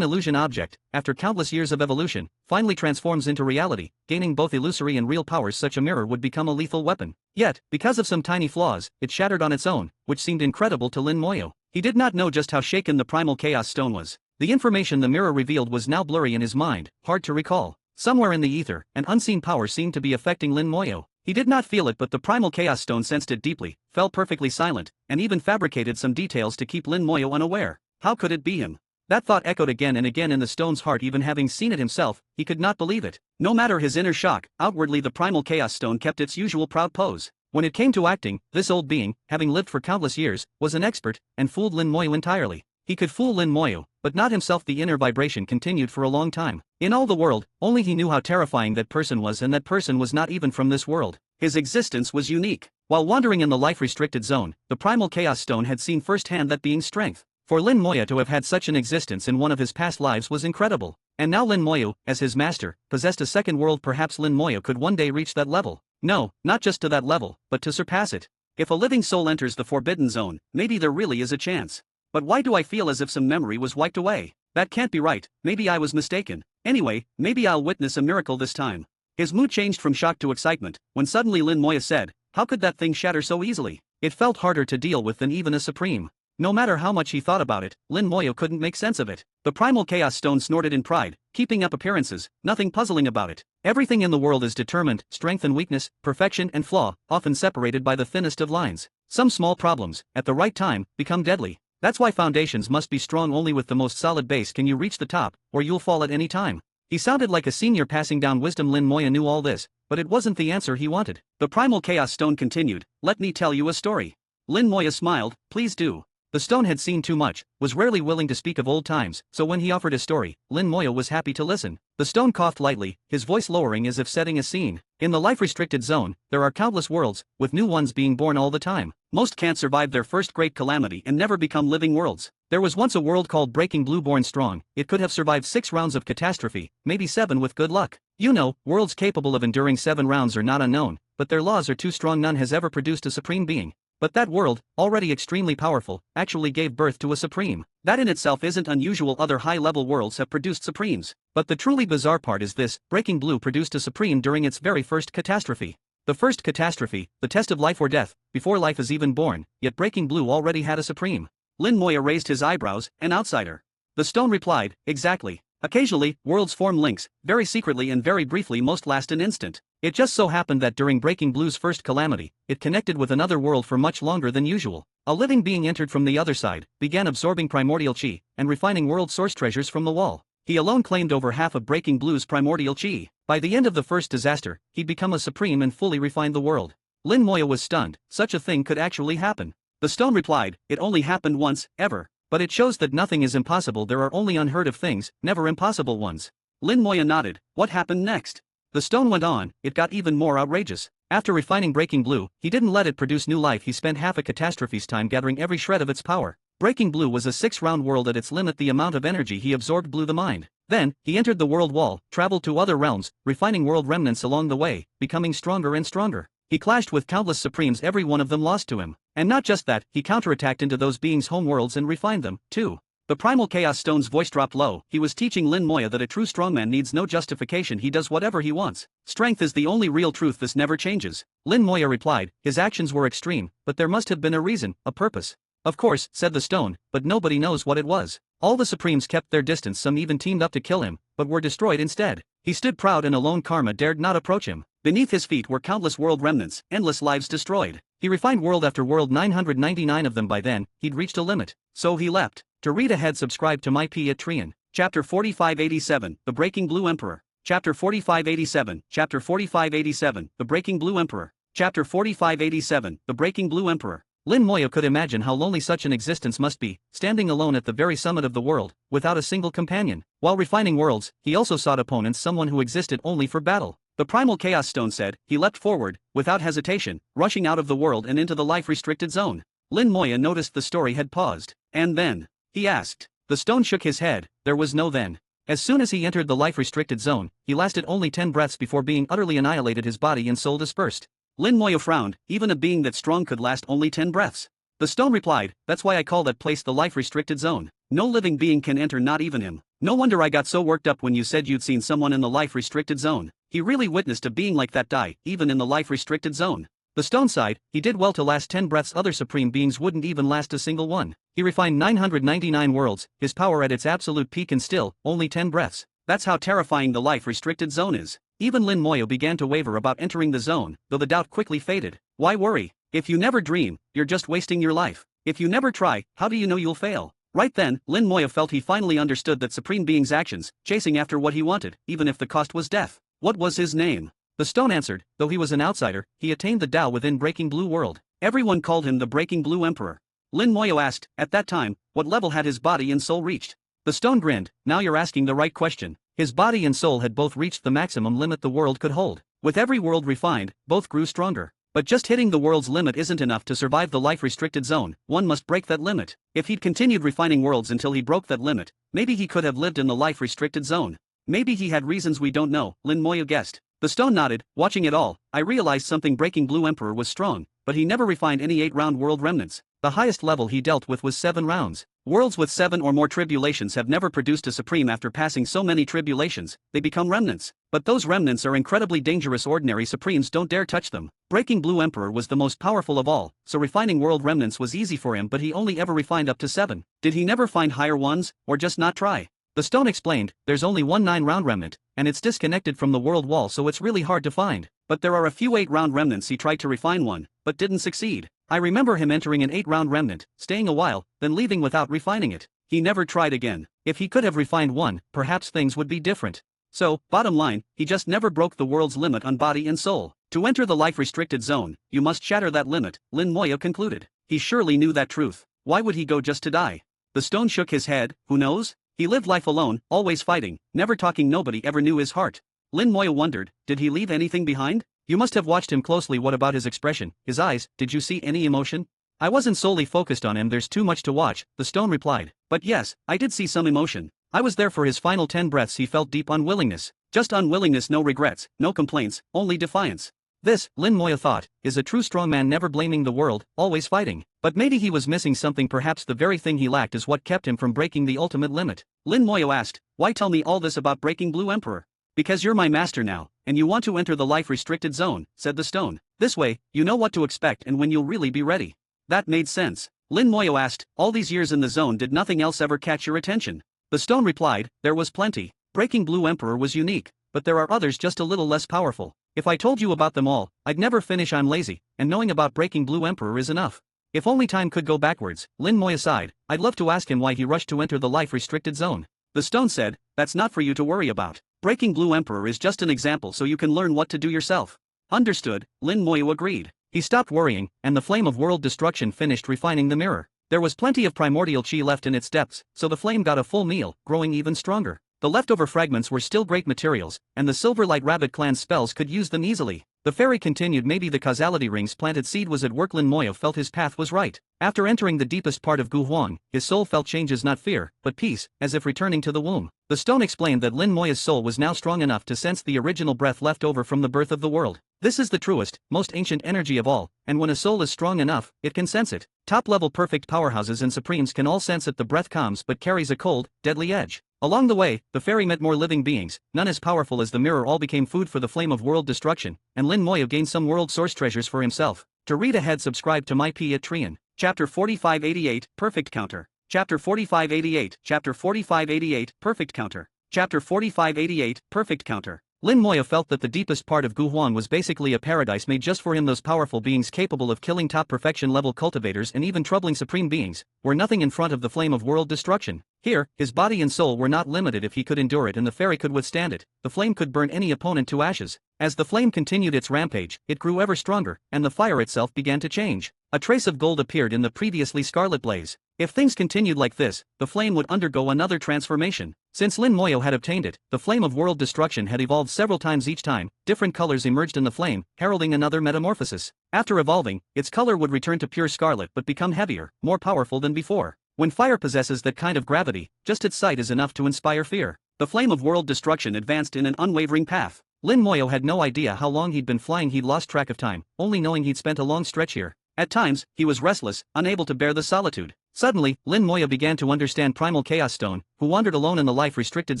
illusion object, after countless years of evolution, finally transforms into reality, gaining both illusory and real powers. Such a mirror would become a lethal weapon. Yet, because of some tiny flaws, it shattered on its own, which seemed incredible to Lin Moya. He did not know just how shaken the Primal Chaos Stone was. The information the mirror revealed was now blurry in his mind, hard to recall. Somewhere in the ether, an unseen power seemed to be affecting Lin Moya. He did not feel it, but the Primal Chaos Stone sensed it deeply, fell perfectly silent, and even fabricated some details to keep Lin Moya unaware. How could it be him? That thought echoed again and again in the stone's heart. Even having seen it himself, he could not believe it. No matter his inner shock, outwardly the Primal Chaos Stone kept its usual proud pose. When it came to acting, this old being, having lived for countless years, was an expert, and fooled Lin Moya entirely. He could fool Lin Moya, but not himself. The inner vibration continued for a long time. In all the world, only he knew how terrifying that person was, and that person was not even from this world. His existence was unique. While wandering in the life-restricted zone, the Primal Chaos Stone had seen firsthand that being's strength. For Lin Moya to have had such an existence in one of his past lives was incredible. And now Lin Moya, as his master, possessed a second world. Perhaps Lin Moya could one day reach that level. No, not just to that level, but to surpass it. If a living soul enters the forbidden zone, maybe there really is a chance. But why do I feel as if some memory was wiped away? That can't be right, maybe I was mistaken. Anyway, maybe I'll witness a miracle this time. His mood changed from shock to excitement, when suddenly Lin Moya said, "How could that thing shatter so easily?" It felt harder to deal with than even a supreme. No matter how much he thought about it, Lin Moya couldn't make sense of it. The Primal Chaos Stone snorted in pride, keeping up appearances, nothing puzzling about it. Everything in the world is determined, strength and weakness, perfection and flaw, often separated by the thinnest of lines. Some small problems, at the right time, become deadly. That's why foundations must be strong. Only with the most solid base can you reach the top, or you'll fall at any time. He sounded like a senior passing down wisdom. Lin Moya knew all this, but it wasn't the answer he wanted. The Primal Chaos Stone continued, "Let me tell you a story." Lin Moya smiled, "Please do." The stone had seen too much, was rarely willing to speak of old times, so when he offered a story, Lin Moya was happy to listen. The stone coughed lightly, his voice lowering as if setting a scene. In the life-restricted zone, there are countless worlds, with new ones being born all the time. Most can't survive their first great calamity and never become living worlds. There was once a world called Breaking Blue, born strong. It could have survived 6 rounds of catastrophe, maybe 7 with good luck. You know, worlds capable of enduring 7 rounds are not unknown, but their laws are too strong. None has ever produced a supreme being. But that world, already extremely powerful, actually gave birth to a supreme. That in itself isn't unusual. Other high-level worlds have produced supremes. But the truly bizarre part is this: Breaking Blue produced a supreme during its very first catastrophe. The first catastrophe, the test of life or death, before life is even born, yet Breaking Blue already had a supreme. Lin Moya raised his eyebrows, an outsider. The stone replied, exactly. Occasionally, worlds form links, very secretly and very briefly, most last an instant. It just so happened that during Breaking Blue's first calamity, it connected with another world for much longer than usual. A living being entered from the other side, began absorbing primordial chi, and refining world source treasures from the wall. He alone claimed over half of Breaking Blue's primordial chi. By the end of the first disaster, he'd become a supreme and fully refined the world. Lin Moya was stunned. Such a thing could actually happen. The stone replied, it only happened once, ever. But it shows that nothing is impossible. There are only unheard of things, never impossible ones. Lin Moya nodded. What happened next? The stone went on. It got even more outrageous. After refining Breaking Blue, he didn't let it produce new life. He spent half a catastrophe's time gathering every shred of its power. Breaking Blue was a 6-round world at its limit. The amount of energy he absorbed blew the mind. Then, he entered the world wall, traveled to other realms, refining world remnants along the way, becoming stronger and stronger. He clashed with countless supremes, every one of them lost to him. And not just that, he counterattacked into those beings' home worlds and refined them, too. The primal chaos stone's voice dropped low. He was teaching Lin Moya that a true strongman needs no justification. He does whatever he wants. Strength is the only real truth. This never changes. Lin Moya replied, his actions were extreme, but there must have been a reason, a purpose. Of course, said the stone, but nobody knows what it was. All the supremes kept their distance. Some even teamed up to kill him, but were destroyed instead. He stood proud and alone. Karma dared not approach him. Beneath his feet were countless world remnants, endless lives destroyed. He refined world after world, 999 of them. By then, he'd reached a limit. So he leapt. To read ahead, subscribe to my P at Trian. Chapter 4587, The Breaking Blue Emperor. Chapter 4587, Chapter 4587, The Breaking Blue Emperor. Chapter 4587, The Breaking Blue Emperor. Lin Moya could imagine how lonely such an existence must be, standing alone at the very summit of the world, without a single companion. While refining worlds, he also sought opponents, someone who existed only for battle. The primal chaos stone said. He leapt forward, without hesitation, rushing out of the world and into the life-restricted zone. Lin Moya noticed the story had paused. And then? He asked. The stone shook his head. There was no then. As soon as he entered the life-restricted zone, he lasted only 10 breaths before being utterly annihilated. His body and soul dispersed. Lin Moya frowned. Even a being that strong could last only 10 breaths. The stone replied, that's why I call that place the life-restricted zone. No living being can enter, not even him. No wonder I got so worked up when you said you'd seen someone in the life-restricted zone. He really witnessed a being like that die, even in the life-restricted zone. The stone sighed. He did well to last 10 breaths. Other supreme beings wouldn't even last a single one. He refined 999 worlds, his power at its absolute peak, and still, only 10 breaths. That's how terrifying the life-restricted zone is. Even Lin Moya began to waver about entering the zone, though the doubt quickly faded. Why worry? If you never dream, you're just wasting your life. If you never try, how do you know you'll fail? Right then, Lin Moya felt he finally understood that supreme being's actions, chasing after what he wanted, even if the cost was death. What was his name? The stone answered. Though he was an outsider, he attained the Tao within Breaking Blue world. Everyone called him the Breaking Blue Emperor. Lin Moya asked, at that time, what level had his body and soul reached? The stone grinned. Now you're asking the right question. His body and soul had both reached the maximum limit the world could hold. With every world refined, both grew stronger. But just hitting the world's limit isn't enough to survive the life-restricted zone. One must break that limit. If he'd continued refining worlds until he broke that limit, maybe he could have lived in the life-restricted zone. Maybe he had reasons we don't know, Lin Moya guessed. The stone nodded. Watching it all, I realized something. Breaking Blue Emperor was strong, but he never refined any 8-round world remnants. The highest level he dealt with was 7 rounds. Worlds with 7 or more tribulations have never produced a supreme. After passing so many tribulations, they become remnants. But those remnants are incredibly dangerous. Ordinary supremes don't dare touch them. Breaking Blue Emperor was the most powerful of all, so refining world remnants was easy for him, but he only ever refined up to 7. Did he never find higher ones, or just not try? The stone explained, there's only one 9-round remnant, and it's disconnected from the world wall, so it's really hard to find. But there are a few 8-round remnants. He tried to refine one, but didn't succeed. I remember him entering an 8-round remnant, staying a while, then leaving without refining it. He never tried again. If he could have refined one, perhaps things would be different. So, bottom line, he just never broke the world's limit on body and soul. To enter the life-restricted zone, you must shatter that limit, Lin Moya concluded. He surely knew that truth. Why would he go just to die? The stone shook his head. Who knows? He lived life alone, always fighting, never talking. Nobody ever knew his heart. Lin Moya wondered, did he leave anything behind? You must have watched him closely. What about his expression, his eyes? Did you see any emotion? I wasn't solely focused on him. There's too much to watch, the stone replied. But yes, I did see some emotion. I was there for his final 10 breaths. He felt deep unwillingness. Just unwillingness, no regrets, no complaints, only defiance. This, Lin Moya thought, is a true strong man, never blaming the world, always fighting. But maybe he was missing something, perhaps the very thing he lacked is what kept him from breaking the ultimate limit. Lin Moya asked, "Why tell me all this about breaking Blue Emperor?" "Because you're my master now, and you want to enter the life-restricted zone," said the stone. "This way, you know what to expect and when you'll really be ready." That made sense. Lin Moya asked, "All these years in the zone, did nothing else ever catch your attention?" The stone replied, "There was plenty. Breaking Blue Emperor was unique, but there are others just a little less powerful. If I told you about them all, I'd never finish. I'm lazy, and knowing about breaking Blue Emperor is enough." If only time could go backwards, Lin Moya sighed. "I'd love to ask him why he rushed to enter the life-restricted zone." The stone said, "That's not for you to worry about. Breaking Blue Emperor is just an example so you can learn what to do yourself." "Understood," Lin Moya agreed. He stopped worrying, and the flame of world destruction finished refining the mirror. There was plenty of primordial chi left in its depths, so the flame got a full meal, growing even stronger. The leftover fragments were still great materials, and the Silverlight Rabbit clan's spells could use them easily. The fairy continued, "Maybe the causality ring's planted seed was at work." Lin Moya felt his path was right. After entering the deepest part of Gu Huang, his soul felt changes, not fear, but peace, as if returning to the womb. The stone explained that Lin Moya's soul was now strong enough to sense the original breath left over from the birth of the world. This is the truest, most ancient energy of all, and when a soul is strong enough, it can sense it. Top-level perfect powerhouses and supremes can all sense it. The breath comes but carries a cold, deadly edge. Along the way, the fairy met more living beings, none as powerful as the mirror. All became food for the flame of world destruction, and Lin Moya gained some world source treasures for himself. To read ahead, subscribe to my P at Trian. Chapter 4588, Perfect Counter. Chapter 4588, Chapter 4588, Perfect Counter. Chapter 4588, Perfect Counter. Lin Moya felt that the deepest part of Gu Huang was basically a paradise made just for him. Those powerful beings capable of killing top perfection level cultivators and even troubling supreme beings were nothing in front of the flame of world destruction. Here, his body and soul were not limited. If he could endure it and the fairy could withstand it, the flame could burn any opponent to ashes. As the flame continued its rampage, it grew ever stronger, and the fire itself began to change. A trace of gold appeared in the previously scarlet blaze. If things continued like this, the flame would undergo another transformation. Since Lin Moya had obtained it, the flame of world destruction had evolved several times. Each time, different colors emerged in the flame, heralding another metamorphosis. After evolving, its color would return to pure scarlet but become heavier, more powerful than before. When fire possesses that kind of gravity, just its sight is enough to inspire fear. The flame of world destruction advanced in an unwavering path. Lin Moya had no idea how long he'd been flying. He'd lost track of time, only knowing he'd spent a long stretch here. At times, he was restless, unable to bear the solitude. Suddenly, Lin Moya began to understand Primal Chaos Stone, who wandered alone in the life-restricted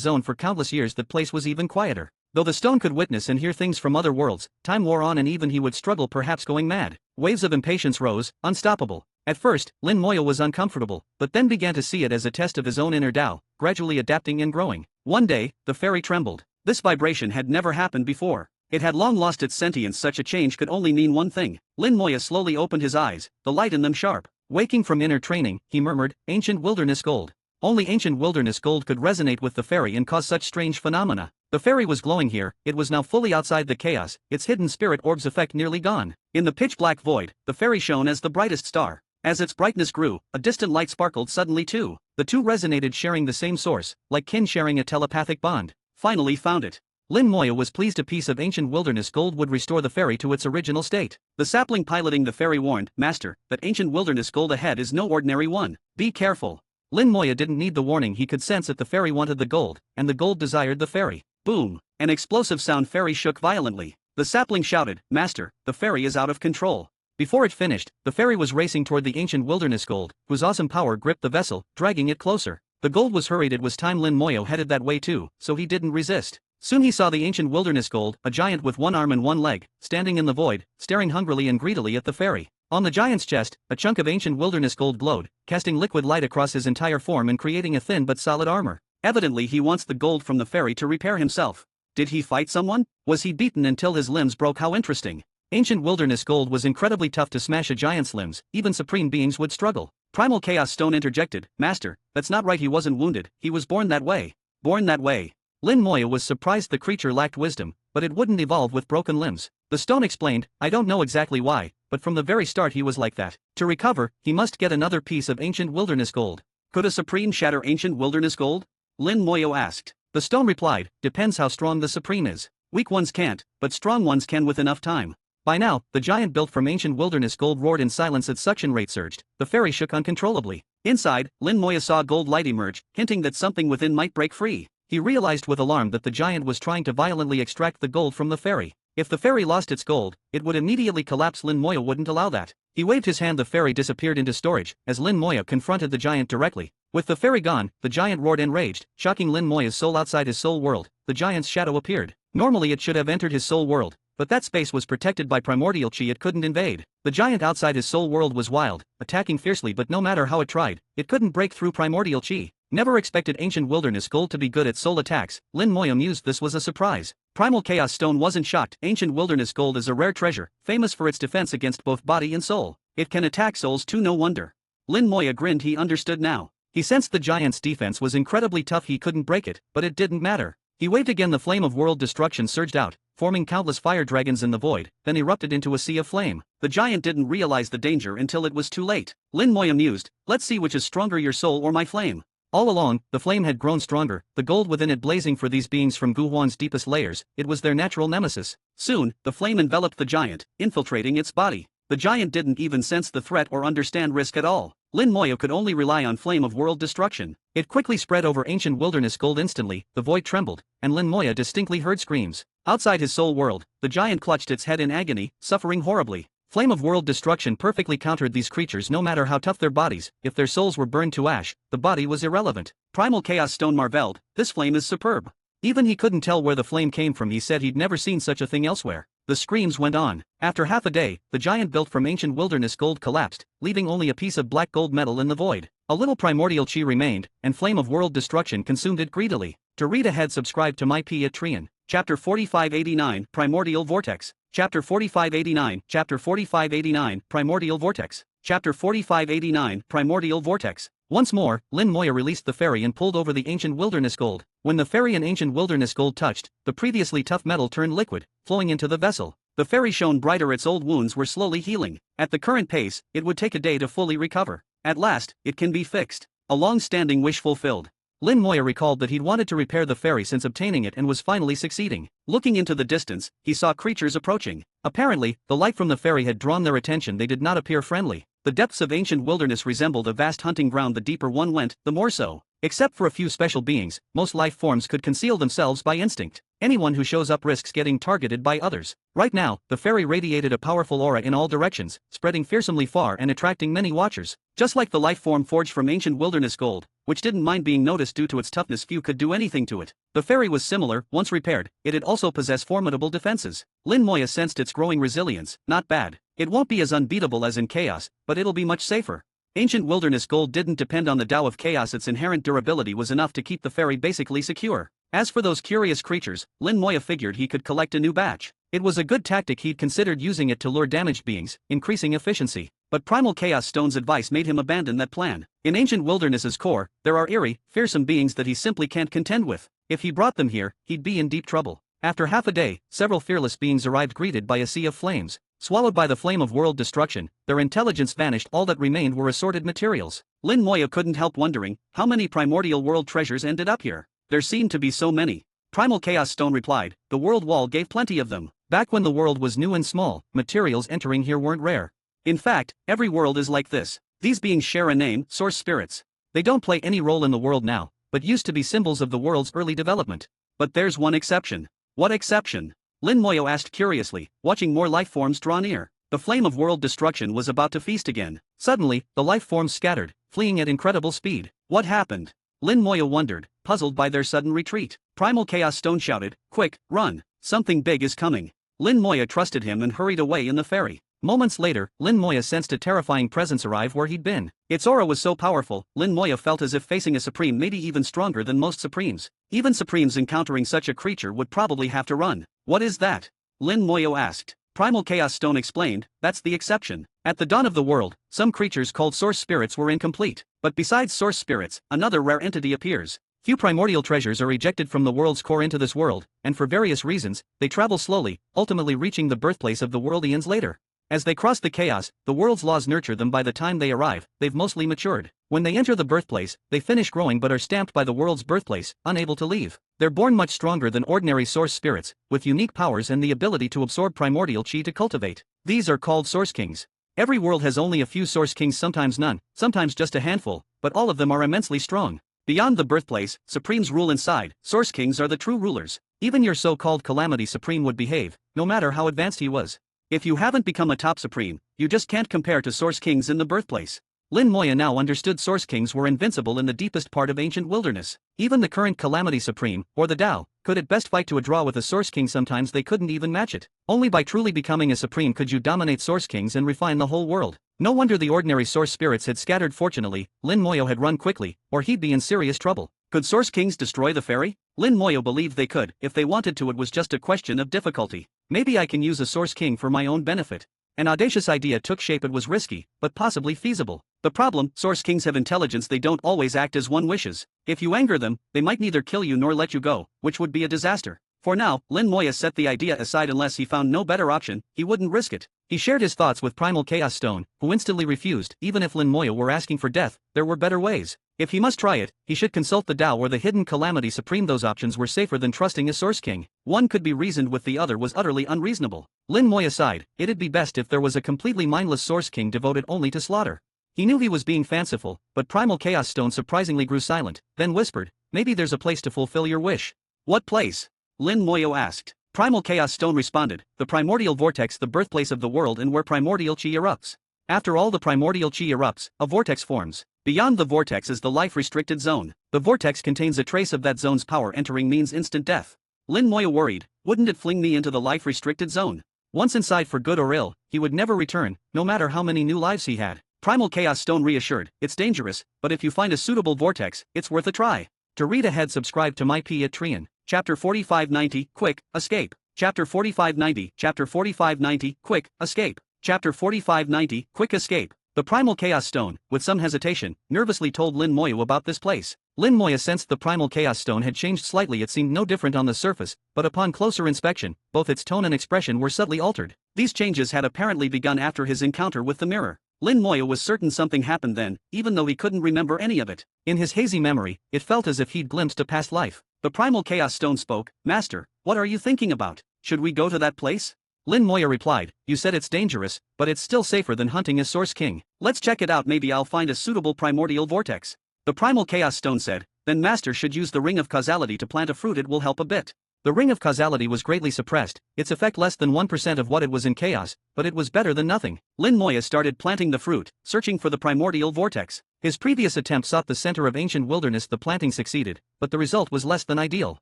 zone for countless years. That place was even quieter. Though the stone could witness and hear things from other worlds, time wore on and even he would struggle, perhaps going mad. Waves of impatience rose, unstoppable. At first, Lin Moya was uncomfortable, but then began to see it as a test of his own inner Tao, gradually adapting and growing. One day, the fairy trembled. This vibration had never happened before. It had long lost its sentience. Such a change could only mean one thing. Lin Moya slowly opened his eyes, the light in them sharp. Waking from inner training, he murmured, "Ancient wilderness gold." Only ancient wilderness gold could resonate with the fairy and cause such strange phenomena. The fairy was glowing here. It was now fully outside the chaos, its hidden spirit orb's effect nearly gone. In the pitch-black void, the fairy shone as the brightest star. As its brightness grew, a distant light sparkled suddenly too. The two resonated, sharing the same source, like kin sharing a telepathic bond. Finally found it. Lin Moya was pleased. A piece of ancient wilderness gold would restore the fairy to its original state. The sapling piloting the fairy warned, "Master, that ancient wilderness gold ahead is no ordinary one. Be careful." Lin Moya didn't need the warning. He could sense that the fairy wanted the gold, and the gold desired the fairy. Boom! An explosive sound. Fairy shook violently. The sapling shouted, "Master, the fairy is out of control." Before it finished, the fairy was racing toward the ancient wilderness gold, whose awesome power gripped the vessel, dragging it closer. The gold was hurried. It was time. Lin Moya headed that way too, so he didn't resist. Soon he saw the ancient wilderness gold, a giant with one arm and one leg, standing in the void, staring hungrily and greedily at the fairy. On the giant's chest, a chunk of ancient wilderness gold glowed, casting liquid light across his entire form and creating a thin but solid armor. Evidently he wants the gold from the fairy to repair himself. Did he fight someone? Was he beaten until his limbs broke? How interesting. Ancient wilderness gold was incredibly tough to smash a giant's limbs. Even supreme beings would struggle. Primal Chaos Stone interjected, "Master, that's not right. He wasn't wounded, he was born that way." Born that way. Lin Moya was surprised. The creature lacked wisdom, but it wouldn't evolve with broken limbs. The stone explained, "I don't know exactly why, but from the very start he was like that. To recover, he must get another piece of ancient wilderness gold." "Could a supreme shatter ancient wilderness gold?" Lin Moya asked. The stone replied, "Depends how strong the supreme is. Weak ones can't, but strong ones can with enough time." By now, the giant built from ancient wilderness gold roared in silence. Its suction rate surged. The fairy shook uncontrollably. Inside, Lin Moya saw gold light emerge, hinting that something within might break free. He realized with alarm that the giant was trying to violently extract the gold from the fairy. If the fairy lost its gold, it would immediately collapse. Lin Moya wouldn't allow that. He waved his hand. The fairy disappeared into storage, as Lin Moya confronted the giant directly. With the fairy gone, the giant roared enraged, shocking Lin Moya's soul. Outside his soul world, the giant's shadow appeared. Normally it should have entered his soul world, but that space was protected by primordial chi. It couldn't invade. The giant outside his soul world was wild, attacking fiercely, but no matter how it tried, it couldn't break through primordial chi. Never expected ancient wilderness gold to be good at soul attacks. Lin Moya mused. This was a surprise. Primal Chaos Stone wasn't shocked. Ancient wilderness gold is a rare treasure, famous for its defense against both body and soul. It can attack souls too. No wonder. Lin Moya grinned. He understood now. He sensed the giant's defense was incredibly tough. He couldn't break it, but it didn't matter. He waved again. The flame of world destruction surged out, forming countless fire dragons in the void, then erupted into a sea of flame. The giant didn't realize the danger until it was too late. Lin Moya mused, let's see which is stronger, your soul or my flame. All along, the flame had grown stronger, the gold within it blazing. For these beings from Guhuan's deepest layers, it was their natural nemesis. Soon, the flame enveloped the giant, infiltrating its body. The giant didn't even sense the threat or understand risk at all. Lin Moya could only rely on flame of world destruction. It quickly spread over ancient wilderness gold. Instantly, the void trembled, and Lin Moya distinctly heard screams. Outside his soul world, the giant clutched its head in agony, suffering horribly. Flame of world destruction perfectly countered these creatures. No matter how tough their bodies, if their souls were burned to ash, the body was irrelevant. Primal Chaos Stone marveled, this flame is superb. Even he couldn't tell where the flame came from. He said he'd never seen such a thing elsewhere. The screams went on. After half a day, the giant built from ancient wilderness gold collapsed, leaving only a piece of black gold metal in the void. A little primordial chi remained, and flame of world destruction consumed it greedily. To read ahead, subscribe to my Patreon. Chapter 4589, Primordial Vortex. Chapter 4589, Chapter 4589, Primordial Vortex. Chapter 4589, Primordial Vortex. Once more, Lin Moya released the fairy and pulled over the ancient wilderness gold. When the fairy and ancient wilderness gold touched, the previously tough metal turned liquid, flowing into the vessel. The fairy shone brighter. Its old wounds were slowly healing. At the current pace, it would take a day to fully recover. At last, it can be fixed. A long-standing wish fulfilled. Lin Moya recalled that he'd wanted to repair the fairy since obtaining it and was finally succeeding. Looking into the distance, he saw creatures approaching. Apparently, the light from the fairy had drawn their attention. They did not appear friendly. The depths of ancient wilderness resembled a vast hunting ground. The deeper one went, the more so. Except for a few special beings, most life forms could conceal themselves by instinct. Anyone who shows up risks getting targeted by others. Right now, the fairy radiated a powerful aura in all directions, spreading fearsomely far and attracting many watchers. Just like the life form forged from ancient wilderness gold, which didn't mind being noticed due to its toughness, few could do anything to it. The fairy was similar. Once repaired, it'd also possess formidable defenses. Lin Moya sensed its growing resilience. Not bad. It won't be as unbeatable as in chaos, but it'll be much safer. Ancient wilderness gold didn't depend on the Tao of chaos. Its inherent durability was enough to keep the fairy basically secure. As for those curious creatures, Lin Moya figured he could collect a new batch. It was a good tactic. He'd considered using it to lure damaged beings, increasing efficiency. But Primal Chaos Stone's advice made him abandon that plan. In ancient wilderness's core, there are eerie, fearsome beings that he simply can't contend with. If he brought them here, he'd be in deep trouble. After half a day, several fearless beings arrived, greeted by a sea of flames. Swallowed by the flame of world destruction, their intelligence vanished. All that remained were assorted materials. Lin Moya couldn't help wondering, how many primordial world treasures ended up here? There seemed to be so many. Primal Chaos Stone replied, the world wall gave plenty of them. Back when the world was new and small, materials entering here weren't rare. In fact, every world is like this. These beings share a name, source spirits. They don't play any role in the world now, but used to be symbols of the world's early development. But there's one exception. What exception? Lin Moya asked curiously, watching more life forms draw near. The flame of world destruction was about to feast again. Suddenly, the life forms scattered, fleeing at incredible speed. What happened? Lin Moya wondered, puzzled by their sudden retreat. Primal Chaos Stone shouted, quick, run. Something big is coming. Lin Moya trusted him and hurried away in the ferry. Moments later, Lin Moya sensed a terrifying presence arrive where he'd been. Its aura was so powerful, Lin Moya felt as if facing a supreme, maybe even stronger than most supremes. Even supremes encountering such a creature would probably have to run. What is that? Lin Moya asked. Primal Chaos Stone explained, that's the exception. At the dawn of the world, some creatures called source spirits were incomplete. But besides source spirits, another rare entity appears. Few primordial treasures are ejected from the world's core into this world, and for various reasons, they travel slowly, ultimately reaching the birthplace of the world eons later. As they cross the chaos, the world's laws nurture them. By the time they arrive, they've mostly matured. When they enter the birthplace, they finish growing but are stamped by the world's birthplace, unable to leave. They're born much stronger than ordinary source spirits, with unique powers and the ability to absorb primordial chi to cultivate. These are called source kings. Every world has only a few source kings, sometimes none, sometimes just a handful, but all of them are immensely strong. Beyond the birthplace, supremes rule inside. Source kings are the true rulers. Even your so-called Calamity Supreme would behave, no matter how advanced he was. If you haven't become a top Supreme, you just can't compare to Source Kings in the birthplace. Lin Moya now understood Source Kings were invincible in the deepest part of ancient wilderness. Even the current Calamity Supreme, or the Tao, could at best fight to a draw with a Source King. Sometimes they couldn't even match it. Only by truly becoming a Supreme could you dominate Source Kings and refine the whole world. No wonder the ordinary Source Spirits had scattered. Fortunately, Lin Moyo had run quickly, or he'd be in serious trouble. Could Source Kings destroy the fairy? Lin Moyo believed they could. If they wanted to, it was just a question of difficulty. Maybe I can use a Source King for my own benefit. An audacious idea took shape. It was risky, but possibly feasible. The problem, Source Kings have intelligence. They don't always act as one wishes. If you anger them, they might neither kill you nor let you go, which would be a disaster. For now, Lin Moya set the idea aside. Unless he found no better option, he wouldn't risk it. He shared his thoughts with Primal Chaos Stone, who instantly refused. Even if Lin Moya were asking for death, there were better ways. If he must try it, he should consult the Tao or the hidden Calamity Supreme. Those options were safer than trusting a Source King. One could be reasoned with, the other was utterly unreasonable. Lin Moya sighed. It'd be best if there was a completely mindless Source King devoted only to slaughter. He knew he was being fanciful, but Primal Chaos Stone surprisingly grew silent, then whispered, "Maybe there's a place to fulfill your wish." "What place?" Lin Moyo asked. Primal Chaos Stone responded, "The primordial vortex, the birthplace of the world and where primordial chi erupts. After all the primordial chi erupts, a vortex forms. Beyond the vortex is the life-restricted zone. The vortex contains a trace of that zone's power. Entering means instant death." Lin Moyo worried, "Wouldn't it fling me into the life-restricted zone? Once inside, for good or ill, he would never return, no matter how many new lives he had." Primal Chaos Stone reassured, "It's dangerous, but if you find a suitable vortex, it's worth a try." To read ahead, subscribe to my Patreon. Chapter 4590, Quick Escape. Chapter 4590, Chapter 4590, Quick Escape. Chapter 4590, Quick Escape. The Primal Chaos Stone, with some hesitation, nervously told Lin Moya about this place. Lin Moya sensed the Primal Chaos Stone had changed slightly. It seemed no different on the surface, but upon closer inspection, both its tone and expression were subtly altered. These changes had apparently begun after his encounter with the mirror. Lin Moya was certain something happened then, even though he couldn't remember any of it. In his hazy memory, it felt as if he'd glimpsed a past life. The Primal Chaos Stone spoke, "Master, what are you thinking about? Should we go to that place?" Lin Moya replied, "You said it's dangerous, but it's still safer than hunting a Source King. Let's check it out. Maybe I'll find a suitable primordial vortex." The Primal Chaos Stone said, "Then Master should use the Ring of Causality to plant a fruit. It will help a bit." The Ring of Causality was greatly suppressed, its effect less than 1% of what it was in chaos, but it was better than nothing. Lin Moya started planting the fruit, searching for the primordial vortex. His previous attempt sought the center of ancient wilderness. The planting succeeded, but the result was less than ideal.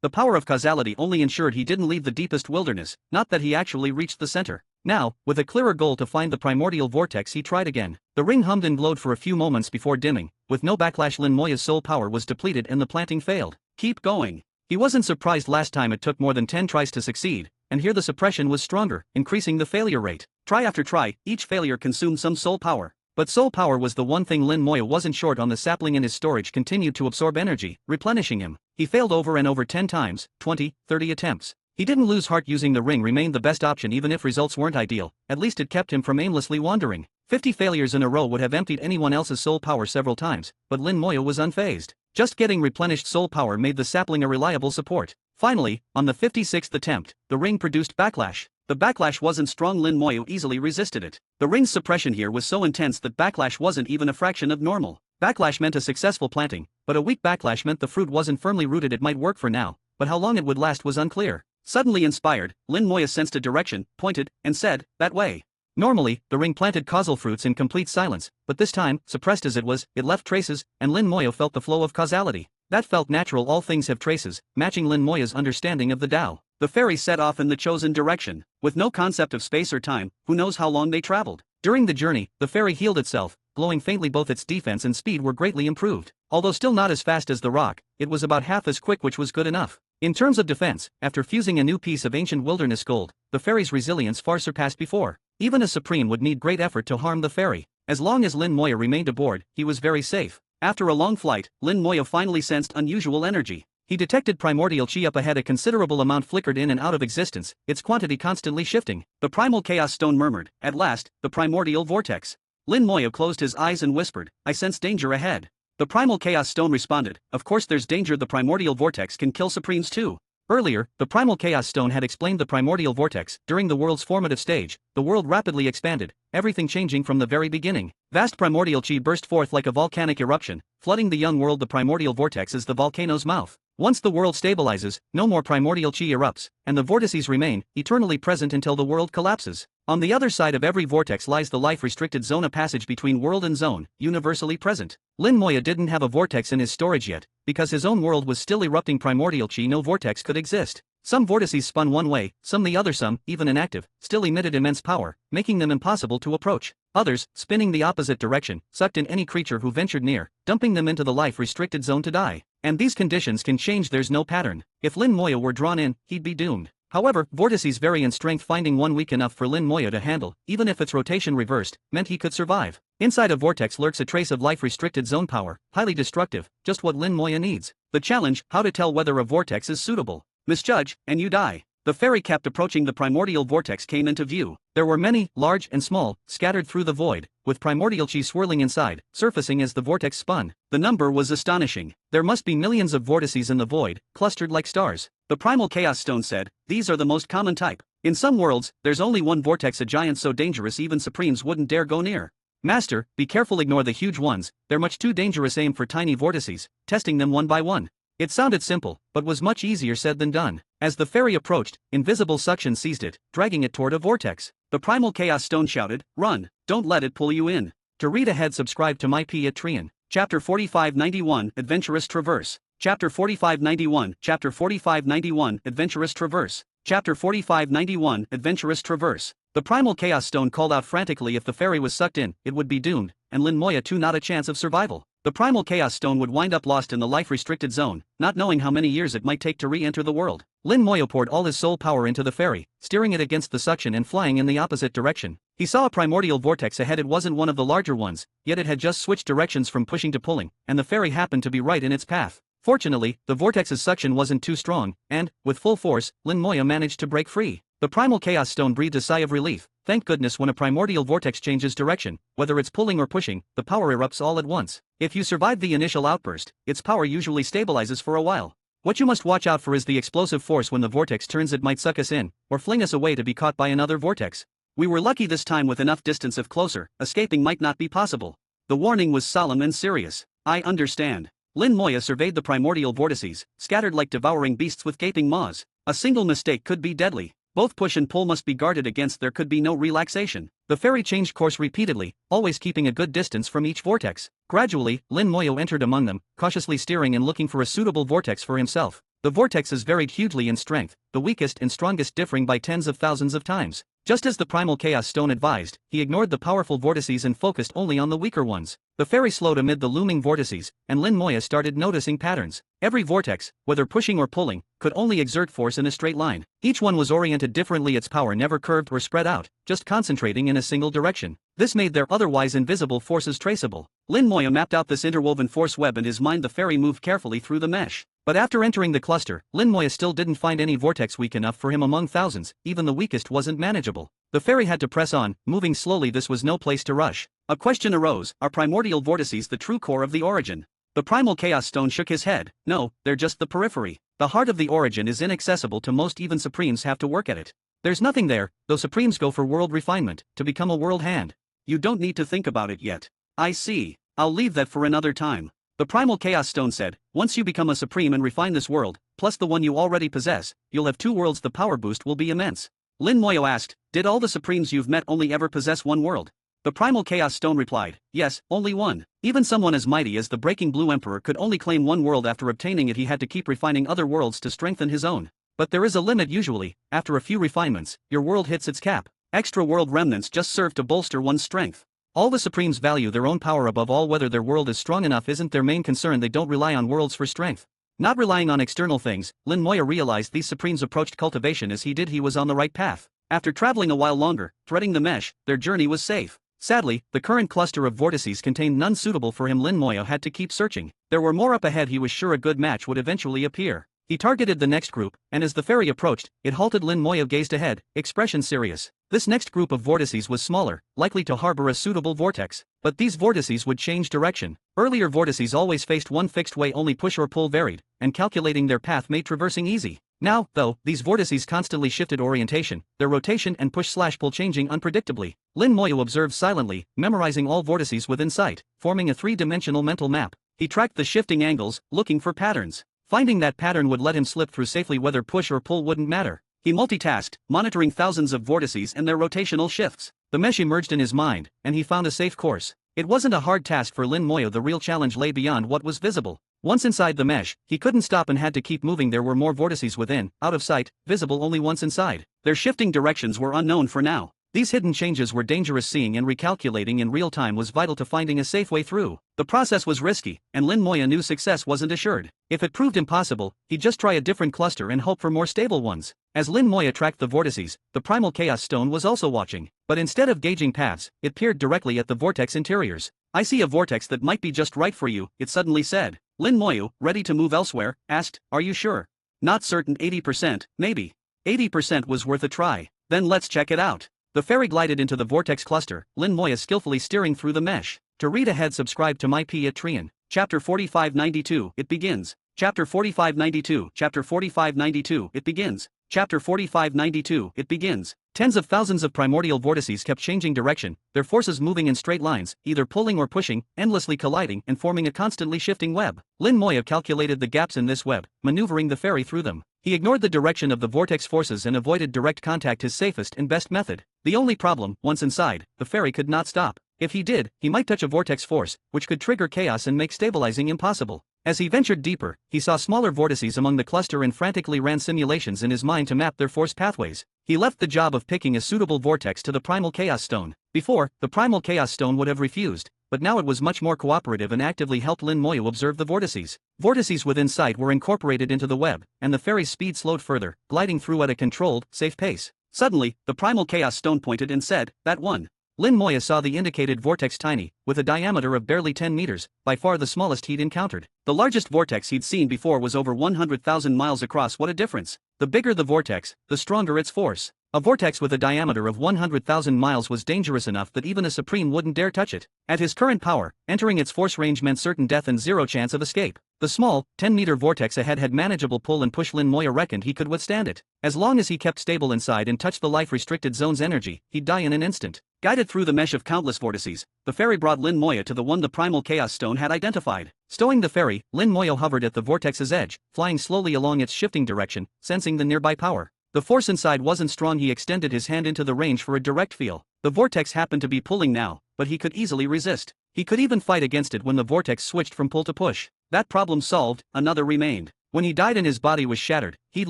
The power of causality only ensured he didn't leave the deepest wilderness, not that he actually reached the center. Now, with a clearer goal to find the primordial vortex, he tried again. The ring hummed and glowed for a few moments before dimming. With no backlash, Lin Moya's soul power was depleted and the planting failed. "Keep going." He wasn't surprised. Last time it took more than 10 tries to succeed, and here the suppression was stronger, increasing the failure rate. Try after try, each failure consumed some soul power. But soul power was the one thing Lin Moya wasn't short on. The sapling in his storage continued to absorb energy, replenishing him. He failed over and over 10 times, 20, 30 attempts. He didn't lose heart. Using the ring remained the best option even if results weren't ideal. At least it kept him from aimlessly wandering. 50 failures in a row would have emptied anyone else's soul power several times, but Lin Moya was unfazed. Just getting replenished soul power made the sapling a reliable support. Finally, on the 56th attempt, the ring produced backlash. The backlash wasn't strong. Lin Moya easily resisted it. The ring's suppression here was so intense that backlash wasn't even a fraction of normal. Backlash meant a successful planting, but a weak backlash meant the fruit wasn't firmly rooted. It might work for now, but how long it would last was unclear. Suddenly inspired, Lin Moya sensed a direction, pointed, and said, "That way." Normally, the ring planted causal fruits in complete silence, but this time, suppressed as it was, it left traces, and Lin Moya felt the flow of causality. That felt natural. All things have traces, matching Lin Moya's understanding of the Tao. The fairy set off in the chosen direction. With no concept of space or time, who knows how long they traveled. During the journey, the fairy healed itself, glowing faintly. Both its defense and speed were greatly improved. Although still not as fast as the rock, it was about half as quick, which was good enough. In terms of defense, after fusing a new piece of ancient wilderness gold, the fairy's resilience far surpassed before. Even a supreme would need great effort to harm the fairy. As long as Lin Moya remained aboard, he was very safe. After a long flight, Lin Moya finally sensed unusual energy. He detected primordial chi up ahead. A considerable amount flickered in and out of existence, its quantity constantly shifting. The Primal Chaos Stone murmured, "At last, the primordial vortex." Lin Moya closed his eyes and whispered, "I sense danger ahead." The Primal Chaos Stone responded, "Of course there's danger. The primordial vortex can kill supremes too." Earlier, the Primal Chaos Stone had explained the primordial vortex. During the world's formative stage, the world rapidly expanded, everything changing from the very beginning. Vast primordial chi burst forth like a volcanic eruption, flooding the young world. The primordial vortex is the volcano's mouth. Once the world stabilizes, no more primordial chi erupts, and the vortices remain, eternally present until the world collapses. On the other side of every vortex lies the life-restricted zone, a passage between world and zone, universally present. Lin Moya didn't have a vortex in his storage yet, because his own world was still erupting primordial chi. No vortex could exist. Some vortices spun one way, some the other, some, even inactive, still emitted immense power, making them impossible to approach. Others, spinning the opposite direction, sucked in any creature who ventured near, dumping them into the life-restricted zone to die. And these conditions can change, there's no pattern. If Lin Moya were drawn in, he'd be doomed. However, vortices vary in strength. Finding one weak enough for Lin Moya to handle, even if its rotation reversed, meant he could survive. Inside a vortex lurks a trace of life-restricted zone power, highly destructive, just what Lin Moya needs. The challenge: how to tell whether a vortex is suitable. Misjudge, and you die. The ferry kept approaching. The primordial vortex came into view. There were many, large and small, scattered through the void, with primordial chi swirling inside, surfacing as the vortex spun. The number was astonishing. There must be millions of vortices in the void, clustered like stars. The primal chaos stone said, "These are the most common type. In some worlds, there's only one vortex, a giant so dangerous even supremes wouldn't dare go near. Master, be careful, ignore the huge ones, they're much too dangerous. Aim for tiny vortices, testing them one by one." It sounded simple, but was much easier said than done. As the ferry approached, invisible suction seized it, dragging it toward a vortex. The primal chaos stone shouted, "Run, don't let it pull you in." To read ahead, subscribe to my Patreon. Chapter 4591, Adventurous Traverse. Chapter 4591, Chapter 4591, Adventurous Traverse. Chapter 4591, Adventurous Traverse. The primal chaos stone called out frantically. If the ferry was sucked in, it would be doomed, and Lin Moya too, not a chance of survival. The primal chaos stone would wind up lost in the life-restricted zone, not knowing how many years it might take to re-enter the world. Lin Moya poured all his soul power into the ferry, steering it against the suction and flying in the opposite direction. He saw a primordial vortex ahead. It wasn't one of the larger ones, yet it had just switched directions from pushing to pulling, and the ferry happened to be right in its path. Fortunately, the vortex's suction wasn't too strong, and, with full force, Lin Moya managed to break free. The primal chaos stone breathed a sigh of relief. Thank goodness, when a primordial vortex changes direction, whether it's pulling or pushing, the power erupts all at once. If you survive the initial outburst, its power usually stabilizes for a while. What you must watch out for is the explosive force when the vortex turns. It might suck us in, or fling us away to be caught by another vortex. We were lucky this time. With enough distance, if closer, escaping might not be possible. The warning was solemn and serious. I understand. Lin Moya surveyed the primordial vortices, scattered like devouring beasts with gaping maws. A single mistake could be deadly. Both push and pull must be guarded against. There could be no relaxation. The ferry changed course repeatedly, always keeping a good distance from each vortex. Gradually, Lin Moya entered among them, cautiously steering and looking for a suitable vortex for himself. The vortexes varied hugely in strength, the weakest and strongest differing by tens of thousands of times. Just as the primal chaos stone advised, he ignored the powerful vortices and focused only on the weaker ones. The ferry slowed amid the looming vortices, and Lin Moya started noticing patterns. Every vortex, whether pushing or pulling, could only exert force in a straight line. Each one was oriented differently. Its power never curved or spread out, just concentrating in a single direction. This made their otherwise invisible forces traceable. Lin Moya mapped out this interwoven force web in his mind. The ferry moved carefully through the mesh. But after entering the cluster, Lin Moya still didn't find any vortex weak enough for him. Among thousands, even the weakest wasn't manageable. The ferry had to press on, moving slowly. This was no place to rush. A question arose: are primordial vortices the true core of the origin? The primal chaos stone shook his head. No, they're just the periphery. The heart of the origin is inaccessible to most. Even supremes have to work at it. There's nothing there, though supremes go for world refinement, to become a world hand. You don't need to think about it yet. I see. I'll leave that for another time. The primal chaos stone said, once you become a supreme and refine this world, plus the one you already possess, you'll have 2 worlds. The power boost will be immense. Lin Moya asked, did all the supremes you've met only ever possess one world? The primal chaos stone replied, yes, only one. Even someone as mighty as the Breaking Blue Emperor could only claim one world. After obtaining it, he had to keep refining other worlds to strengthen his own. But there is a limit. Usually, after a few refinements, your world hits its cap. Extra world remnants just serve to bolster one's strength. All the supremes value their own power above all. Whether their world is strong enough isn't their main concern. They don't rely on worlds for strength. Not relying on external things, Lin Moya realized these supremes approached cultivation as he did. He was on the right path. After traveling a while longer, threading the mesh, their journey was safe. Sadly, the current cluster of vortices contained none suitable for him. Lin Moya had to keep searching. There were more up ahead. He was sure a good match would eventually appear. He targeted the next group, and as the ferry approached, it halted. Lin Moya gazed ahead, expression serious. This next group of vortices was smaller, likely to harbor a suitable vortex. But these vortices would change direction. Earlier vortices always faced one fixed way, only push or pull varied, and calculating their path made traversing easy. Now, though, these vortices constantly shifted orientation, their rotation and push/pull changing unpredictably. Lin Moya observed silently, memorizing all vortices within sight, forming a 3-dimensional mental map. He tracked the shifting angles, looking for patterns. Finding that pattern would let him slip through safely whether push or pull wouldn't matter. He multitasked, monitoring thousands of vortices and their rotational shifts. The mesh emerged in his mind, and he found a safe course. It wasn't a hard task for Lin Moyo. The real challenge lay beyond what was visible. Once inside the mesh, he couldn't stop and had to keep moving. There were more vortices within, out of sight, visible only once inside. Their shifting directions were unknown for now. These hidden changes were dangerous. Seeing and recalculating in real time was vital to finding a safe way through. The process was risky, and Lin Moyo knew success wasn't assured. If it proved impossible, he'd just try a different cluster and hope for more stable ones. As Lin Moyo tracked the vortices, the primal chaos stone was also watching. But instead of gauging paths, it peered directly at the vortex interiors. "I see a vortex that might be just right for you," it suddenly said. Lin Moyo, ready to move elsewhere, asked, "Are you sure?" "Not certain. 80%, maybe." 80% was worth a try. "Then let's check it out." The fairy glided into the vortex cluster, Lin Moyo skillfully steering through the mesh. To read ahead, subscribe to my Patreon. Chapter 4592, it begins. Chapter 4592, Chapter 4592, it begins. Chapter 4592, it begins. Tens of thousands of primordial vortices kept changing direction, their forces moving in straight lines, either pulling or pushing, endlessly colliding and forming a constantly shifting web. Lin Moyo calculated the gaps in this web, maneuvering the fairy through them. He ignored the direction of the vortex forces and avoided direct contact, his safest and best method. The only problem, once inside, the fairy could not stop. If he did, he might touch a vortex force, which could trigger chaos and make stabilizing impossible. As he ventured deeper, he saw smaller vortices among the cluster and frantically ran simulations in his mind to map their force pathways. He left the job of picking a suitable vortex to the primal chaos stone. Before, the primal chaos stone would have refused, but now it was much more cooperative and actively helped Lin Moyo observe the vortices. Vortices within sight were incorporated into the web, and the fairy's speed slowed further, gliding through at a controlled, safe pace. Suddenly, the primal chaos stone pointed and said, "That one." Lin Moyo saw the indicated vortex tiny, with a diameter of barely 10 meters, by far the smallest he'd encountered. The largest vortex he'd seen before was over 100,000 miles across. What a difference! The bigger the vortex, the stronger its force. A vortex with a diameter of 100,000 miles was dangerous enough that even a Supreme wouldn't dare touch it. At his current power, entering its force range meant certain death and zero chance of escape. The small, 10-meter vortex ahead had manageable pull and push. Lin Moyo reckoned he could withstand it. As long as he kept stable inside and touched the life-restricted zone's energy, he'd die in an instant. Guided through the mesh of countless vortices, the fairy brought Lin Moyo to the one the primal chaos stone had identified. Stowing the fairy, Lin Moyo hovered at the vortex's edge, flying slowly along its shifting direction, sensing the nearby power. The force inside wasn't strong. He extended his hand into the range for a direct feel. The vortex happened to be pulling now, but he could easily resist. He could even fight against it when the vortex switched from pull to push. That problem solved, another remained. When he died and his body was shattered, he'd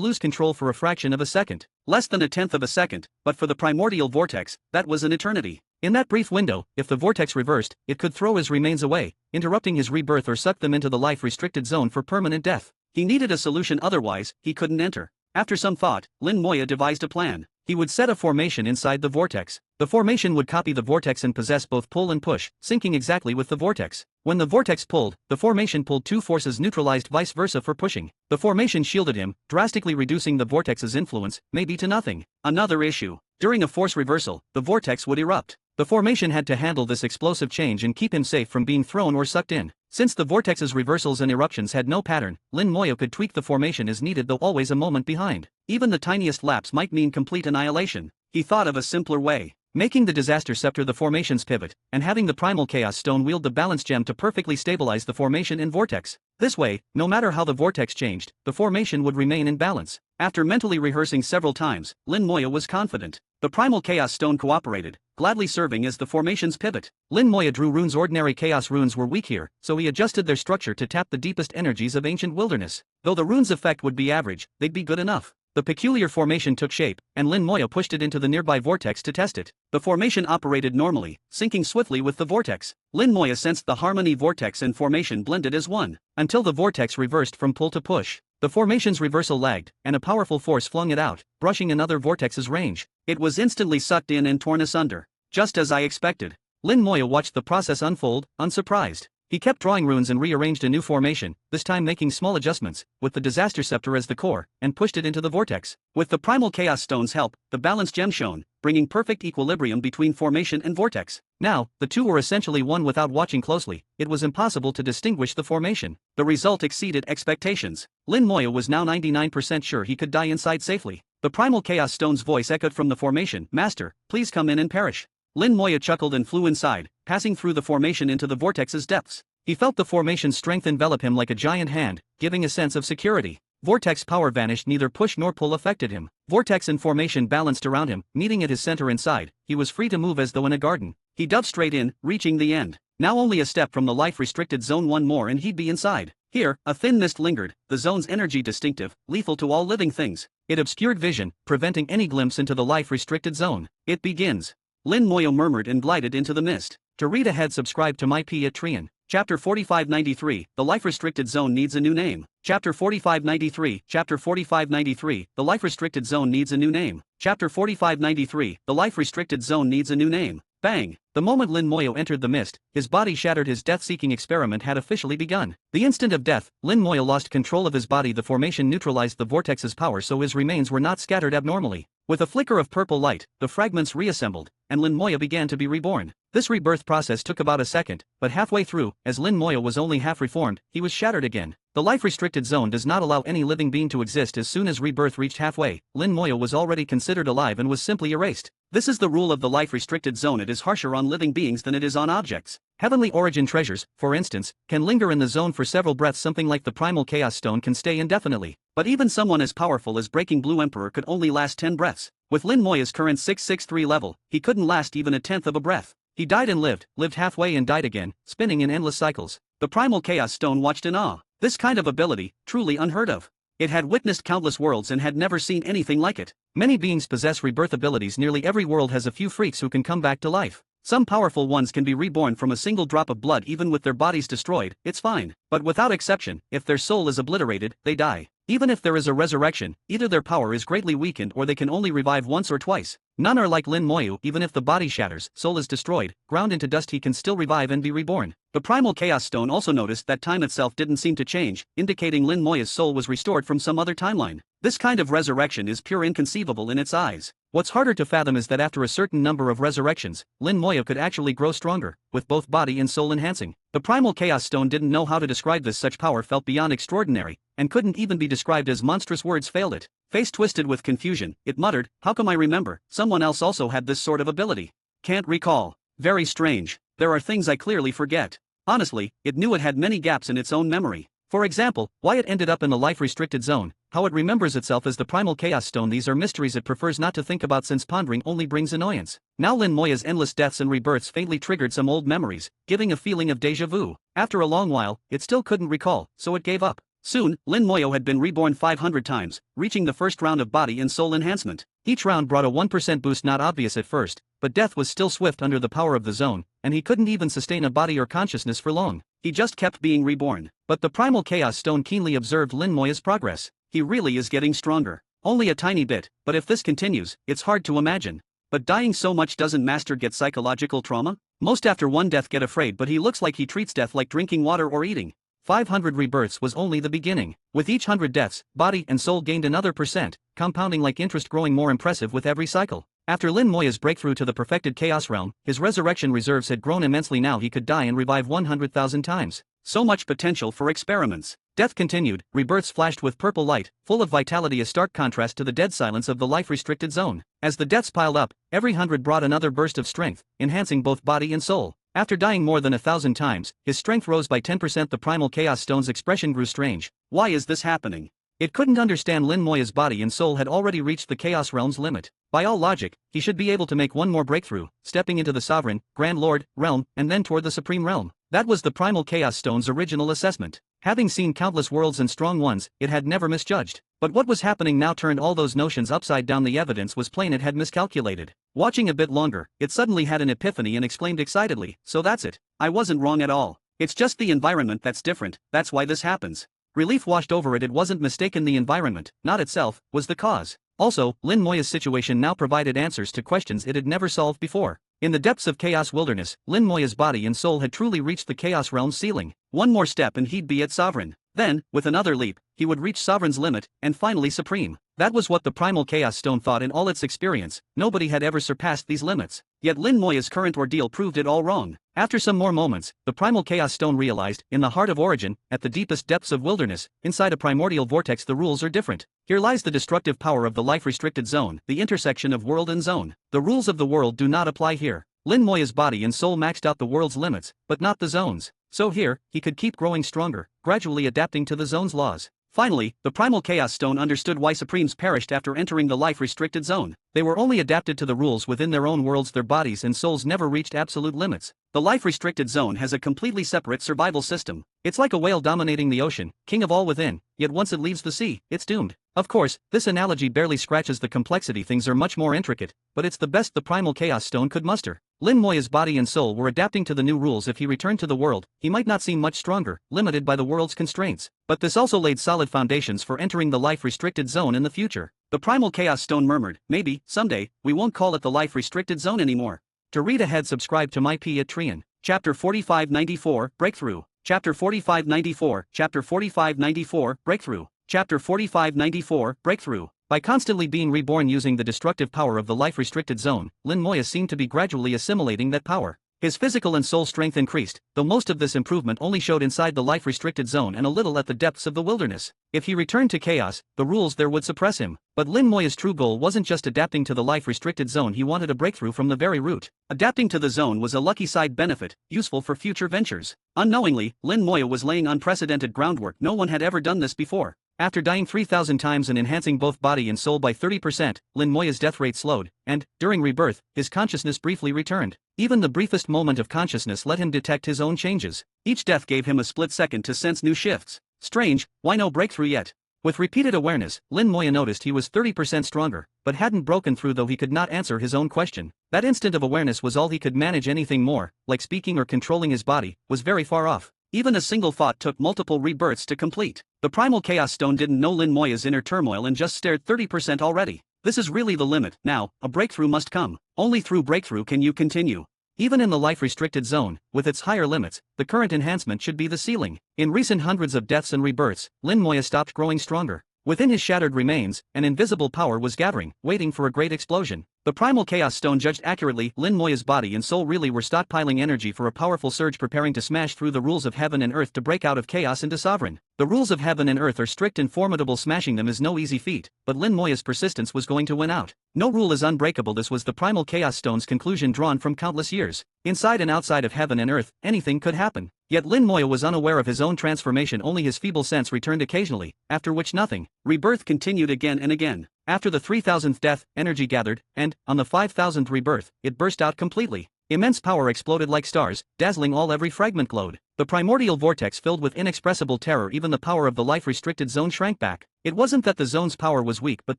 lose control for a fraction of a second. Less than a tenth of a second, but for the primordial vortex, that was an eternity. In that brief window, if the vortex reversed, it could throw his remains away, interrupting his rebirth or suck them into the life-restricted zone for permanent death. He needed a solution, otherwise, he couldn't enter. After some thought, Lin Moyo devised a plan. He would set a formation inside the vortex. The formation would copy the vortex and possess both pull and push, syncing exactly with the vortex. When the vortex pulled, the formation pulled. Two forces neutralized vice versa for pushing. The formation shielded him, drastically reducing the vortex's influence, maybe to nothing. Another issue. During a force reversal, the vortex would erupt. The formation had to handle this explosive change and keep him safe from being thrown or sucked in. Since the vortex's reversals and eruptions had no pattern, Lin Moyo could tweak the formation as needed, though always a moment behind. Even the tiniest lapse might mean complete annihilation. He thought of a simpler way. Making the disaster scepter the formation's pivot, and having the primal chaos stone wield the balance gem to perfectly stabilize the formation in vortex. This way, no matter how the vortex changed, the formation would remain in balance. After mentally rehearsing several times, Lin Moyo was confident. The primal chaos stone cooperated, gladly serving as the formation's pivot. Lin Moyo drew runes. Ordinary chaos runes were weak here, so he adjusted their structure to tap the deepest energies of ancient wilderness. Though the rune's effect would be average, they'd be good enough. The peculiar formation took shape, and Lin Moyo pushed it into the nearby vortex to test it. The formation operated normally, syncing swiftly with the vortex. Lin Moyo sensed the harmony. Vortex and formation blended as one, until the vortex reversed from pull to push. The formation's reversal lagged, and a powerful force flung it out, brushing another vortex's range. It was instantly sucked in and torn asunder. Just as I expected. Lin Moyo watched the process unfold, unsurprised. He kept drawing runes and rearranged a new formation, this time making small adjustments, with the disaster scepter as the core, and pushed it into the vortex. With the primal chaos stone's help, the balance gem shone, bringing perfect equilibrium between formation and vortex. Now, the two were essentially one. Without watching closely, it was impossible to distinguish the formation. The result exceeded expectations. Lin Moyo was now 99% sure he could die inside safely. The primal chaos stone's voice echoed from the formation, "Master, please come in and perish." Lin Moyo chuckled and flew inside, passing through the formation into the vortex's depths. He felt the formation's strength envelop him like a giant hand, giving a sense of security. Vortex power vanished, neither push nor pull affected him. Vortex and formation balanced around him, meeting at his center inside. He was free to move as though in a garden. He dove straight in, reaching the end. Now only a step from the life-restricted zone, one more and he'd be inside. Here, a thin mist lingered, the zone's energy distinctive, lethal to all living things. It obscured vision, preventing any glimpse into the life-restricted zone. It begins. Lin Moyo murmured and glided into the mist. To read ahead, subscribe to my Patreon. Chapter 4593, The Life-Restricted Zone Needs a New Name. Chapter 4593, Chapter 4593, The Life-Restricted Zone Needs a New Name. Chapter 4593, The Life-Restricted Zone Needs a New Name. Bang! The moment Lin Moyo entered the mist, his body shattered. His death-seeking experiment had officially begun. The instant of death, Lin Moyo lost control of his body. The formation neutralized the vortex's power so his remains were not scattered abnormally. With a flicker of purple light, the fragments reassembled, and Lin Moyo began to be reborn. This rebirth process took about a second, but halfway through, as Lin Moyo was only half reformed, he was shattered again. The life-restricted zone does not allow any living being to exist. As soon as rebirth reached halfway, Lin Moyo was already considered alive and was simply erased. This is the rule of the life-restricted zone. It is harsher on living beings than it is on objects. Heavenly origin treasures, for instance, can linger in the zone for several breaths. Something like the primal chaos stone can stay indefinitely. But even someone as powerful as Breaking Blue Emperor could only last 10 breaths. With Lin Moyo's current 663 level, he couldn't last even a tenth of a breath. He died and lived halfway and died again, spinning in endless cycles. The primal chaos stone watched in awe. This kind of ability, truly unheard of. It had witnessed countless worlds and had never seen anything like it. Many beings possess rebirth abilities. Nearly every world has a few freaks who can come back to life. Some powerful ones can be reborn from a single drop of blood. Even with their bodies destroyed, it's fine. But without exception, if their soul is obliterated, they die. Even if there is a resurrection, either their power is greatly weakened or they can only revive once or twice. None are like Lin Moyo. Even if the body shatters, soul is destroyed, ground into dust, he can still revive and be reborn. The primal chaos stone also noticed that time itself didn't seem to change, indicating Lin Moyo's soul was restored from some other timeline. This kind of resurrection is pure inconceivable in its eyes. What's harder to fathom is that after a certain number of resurrections, Lin Moyo could actually grow stronger, with both body and soul enhancing. The primal chaos stone didn't know how to describe this. Such power felt beyond extraordinary, and couldn't even be described as monstrous. Words failed it. Face twisted with confusion, it muttered, "How come I remember? Someone else also had this sort of ability. Can't recall. Very strange. There are things I clearly forget." Honestly, it knew it had many gaps in its own memory. For example, why it ended up in the life-restricted zone, how it remembers itself as the primal chaos stone. These are mysteries it prefers not to think about since pondering only brings annoyance. Now Lin Moyo's endless deaths and rebirths faintly triggered some old memories, giving a feeling of déjà vu. After a long while, it still couldn't recall, so it gave up. Soon, Lin Moyo had been reborn 500 times, reaching the first round of body and soul enhancement. Each round brought a 1% boost, not obvious at first, but death was still swift under the power of the zone, and he couldn't even sustain a body or consciousness for long. He just kept being reborn. But the primal chaos stone keenly observed Lin Moyo's progress. He really is getting stronger. Only a tiny bit, but if this continues, it's hard to imagine. But dying so much, doesn't Master get psychological trauma? Most after one death get afraid, but he looks like he treats death like drinking water or eating. 500 rebirths was only the beginning. With each 100 deaths, body and soul gained another %, compounding like interest, growing more impressive with every cycle. After Lin Moyo's breakthrough to the perfected chaos realm, his resurrection reserves had grown immensely. Now he could die and revive 100,000 times. So much potential for experiments. Death continued, rebirths flashed with purple light, full of vitality, a stark contrast to the dead silence of the life-restricted zone. As the deaths piled up, every 100 brought another burst of strength, enhancing both body and soul. After dying more than 1,000 times, his strength rose by 10%. The primal chaos stone's expression grew strange. Why is this happening? It couldn't understand. Lin Moyo's body and soul had already reached the chaos realm's limit. By all logic, he should be able to make one more breakthrough, stepping into the sovereign, grand lord, realm, and then toward the supreme realm. That was the primal chaos stone's original assessment. Having seen countless worlds and strong ones, it had never misjudged. But what was happening now turned all those notions upside down. The evidence was plain, it had miscalculated. Watching a bit longer, it suddenly had an epiphany and exclaimed excitedly, "So that's it. I wasn't wrong at all. It's just the environment that's different, that's why this happens." Relief washed over it. It wasn't mistaken. The environment, not itself, was the cause. Also, Lin Moyo's situation now provided answers to questions it had never solved before. In the depths of Chaos Wilderness, Lin Moyo's body and soul had truly reached the Chaos Realm's ceiling. One more step and he'd be at Sovereign. Then, with another leap, he would reach Sovereign's limit, and finally Supreme. That was what the Primal Chaos Stone thought. In all its experience, nobody had ever surpassed these limits. Yet Lin Moyo's current ordeal proved it all wrong. After some more moments, the Primal Chaos Stone realized, in the heart of Origin, at the deepest depths of Wilderness, inside a primordial vortex, the rules are different. Here lies the destructive power of the life-restricted zone, the intersection of world and zone. The rules of the world do not apply here. Lin Moyo's body and soul maxed out the world's limits, but not the zone's. So here, he could keep growing stronger, gradually adapting to the zone's laws. Finally, the Primal Chaos Stone understood why Supremes perished after entering the life-restricted zone. They were only adapted to the rules within their own worlds. Their bodies and souls never reached absolute limits. The life-restricted zone has a completely separate survival system. It's like a whale dominating the ocean, king of all within, yet once it leaves the sea, it's doomed. Of course, this analogy barely scratches the complexity. Things are much more intricate, but it's the best the Primal Chaos Stone could muster. Lin Moya's body and soul were adapting to the new rules. If he returned to the world, he might not seem much stronger, limited by the world's constraints. But this also laid solid foundations for entering the life-restricted zone in the future. The Primal Chaos Stone murmured, maybe, someday, we won't call it the life-restricted zone anymore. To read ahead, subscribe to my Patreon. Chapter 4594, Breakthrough. Chapter 4594, Chapter 4594, Breakthrough. Chapter 4594, Breakthrough. By constantly being reborn using the destructive power of the life-restricted zone, Lin Moya seemed to be gradually assimilating that power. His physical and soul strength increased, though most of this improvement only showed inside the life-restricted zone and a little at the depths of the wilderness. If he returned to chaos, the rules there would suppress him. But Lin Moya's true goal wasn't just adapting to the life-restricted zone. He wanted a breakthrough from the very root. Adapting to the zone was a lucky side benefit, useful for future ventures. Unknowingly, Lin Moya was laying unprecedented groundwork. No one had ever done this before. After dying 3,000 times and enhancing both body and soul by 30%, Lin Moya's death rate slowed, and, during rebirth, his consciousness briefly returned. Even the briefest moment of consciousness let him detect his own changes. Each death gave him a split second to sense new shifts. Strange, why no breakthrough yet? With repeated awareness, Lin Moya noticed he was 30% stronger, but hadn't broken through, though he could not answer his own question. That instant of awareness was all he could manage. Anything more, like speaking or controlling his body, was very far off. Even a single thought took multiple rebirths to complete. The Primal Chaos Stone didn't know Lin Moya's inner turmoil and just stared 30% already. This is really the limit. Now, a breakthrough must come. Only through breakthrough can you continue. Even in the life-restricted zone, with its higher limits, the current enhancement should be the ceiling. In recent hundreds of deaths and rebirths, Lin Moya stopped growing stronger. Within his shattered remains, an invisible power was gathering, waiting for a great explosion. The Primal Chaos Stone judged accurately. Lin Moya's body and soul really were stockpiling energy for a powerful surge, preparing to smash through the rules of heaven and earth to break out of chaos into sovereign. The rules of heaven and earth are strict and formidable. Smashing them is no easy feat, but Lin Moya's persistence was going to win out. No rule is unbreakable. This was the Primal Chaos Stone's conclusion, drawn from countless years. Inside and outside of heaven and earth, anything could happen. Yet Lin Moya was unaware of his own transformation. Only his feeble sense returned occasionally, after which nothing. Rebirth continued again and again. After the 3,000th death, energy gathered, and, on the 5,000th rebirth, it burst out completely. Immense power exploded like stars, dazzling all. Every fragment glowed. The primordial vortex filled with inexpressible terror. Even the power of the life-restricted zone shrank back. It wasn't that the zone's power was weak, but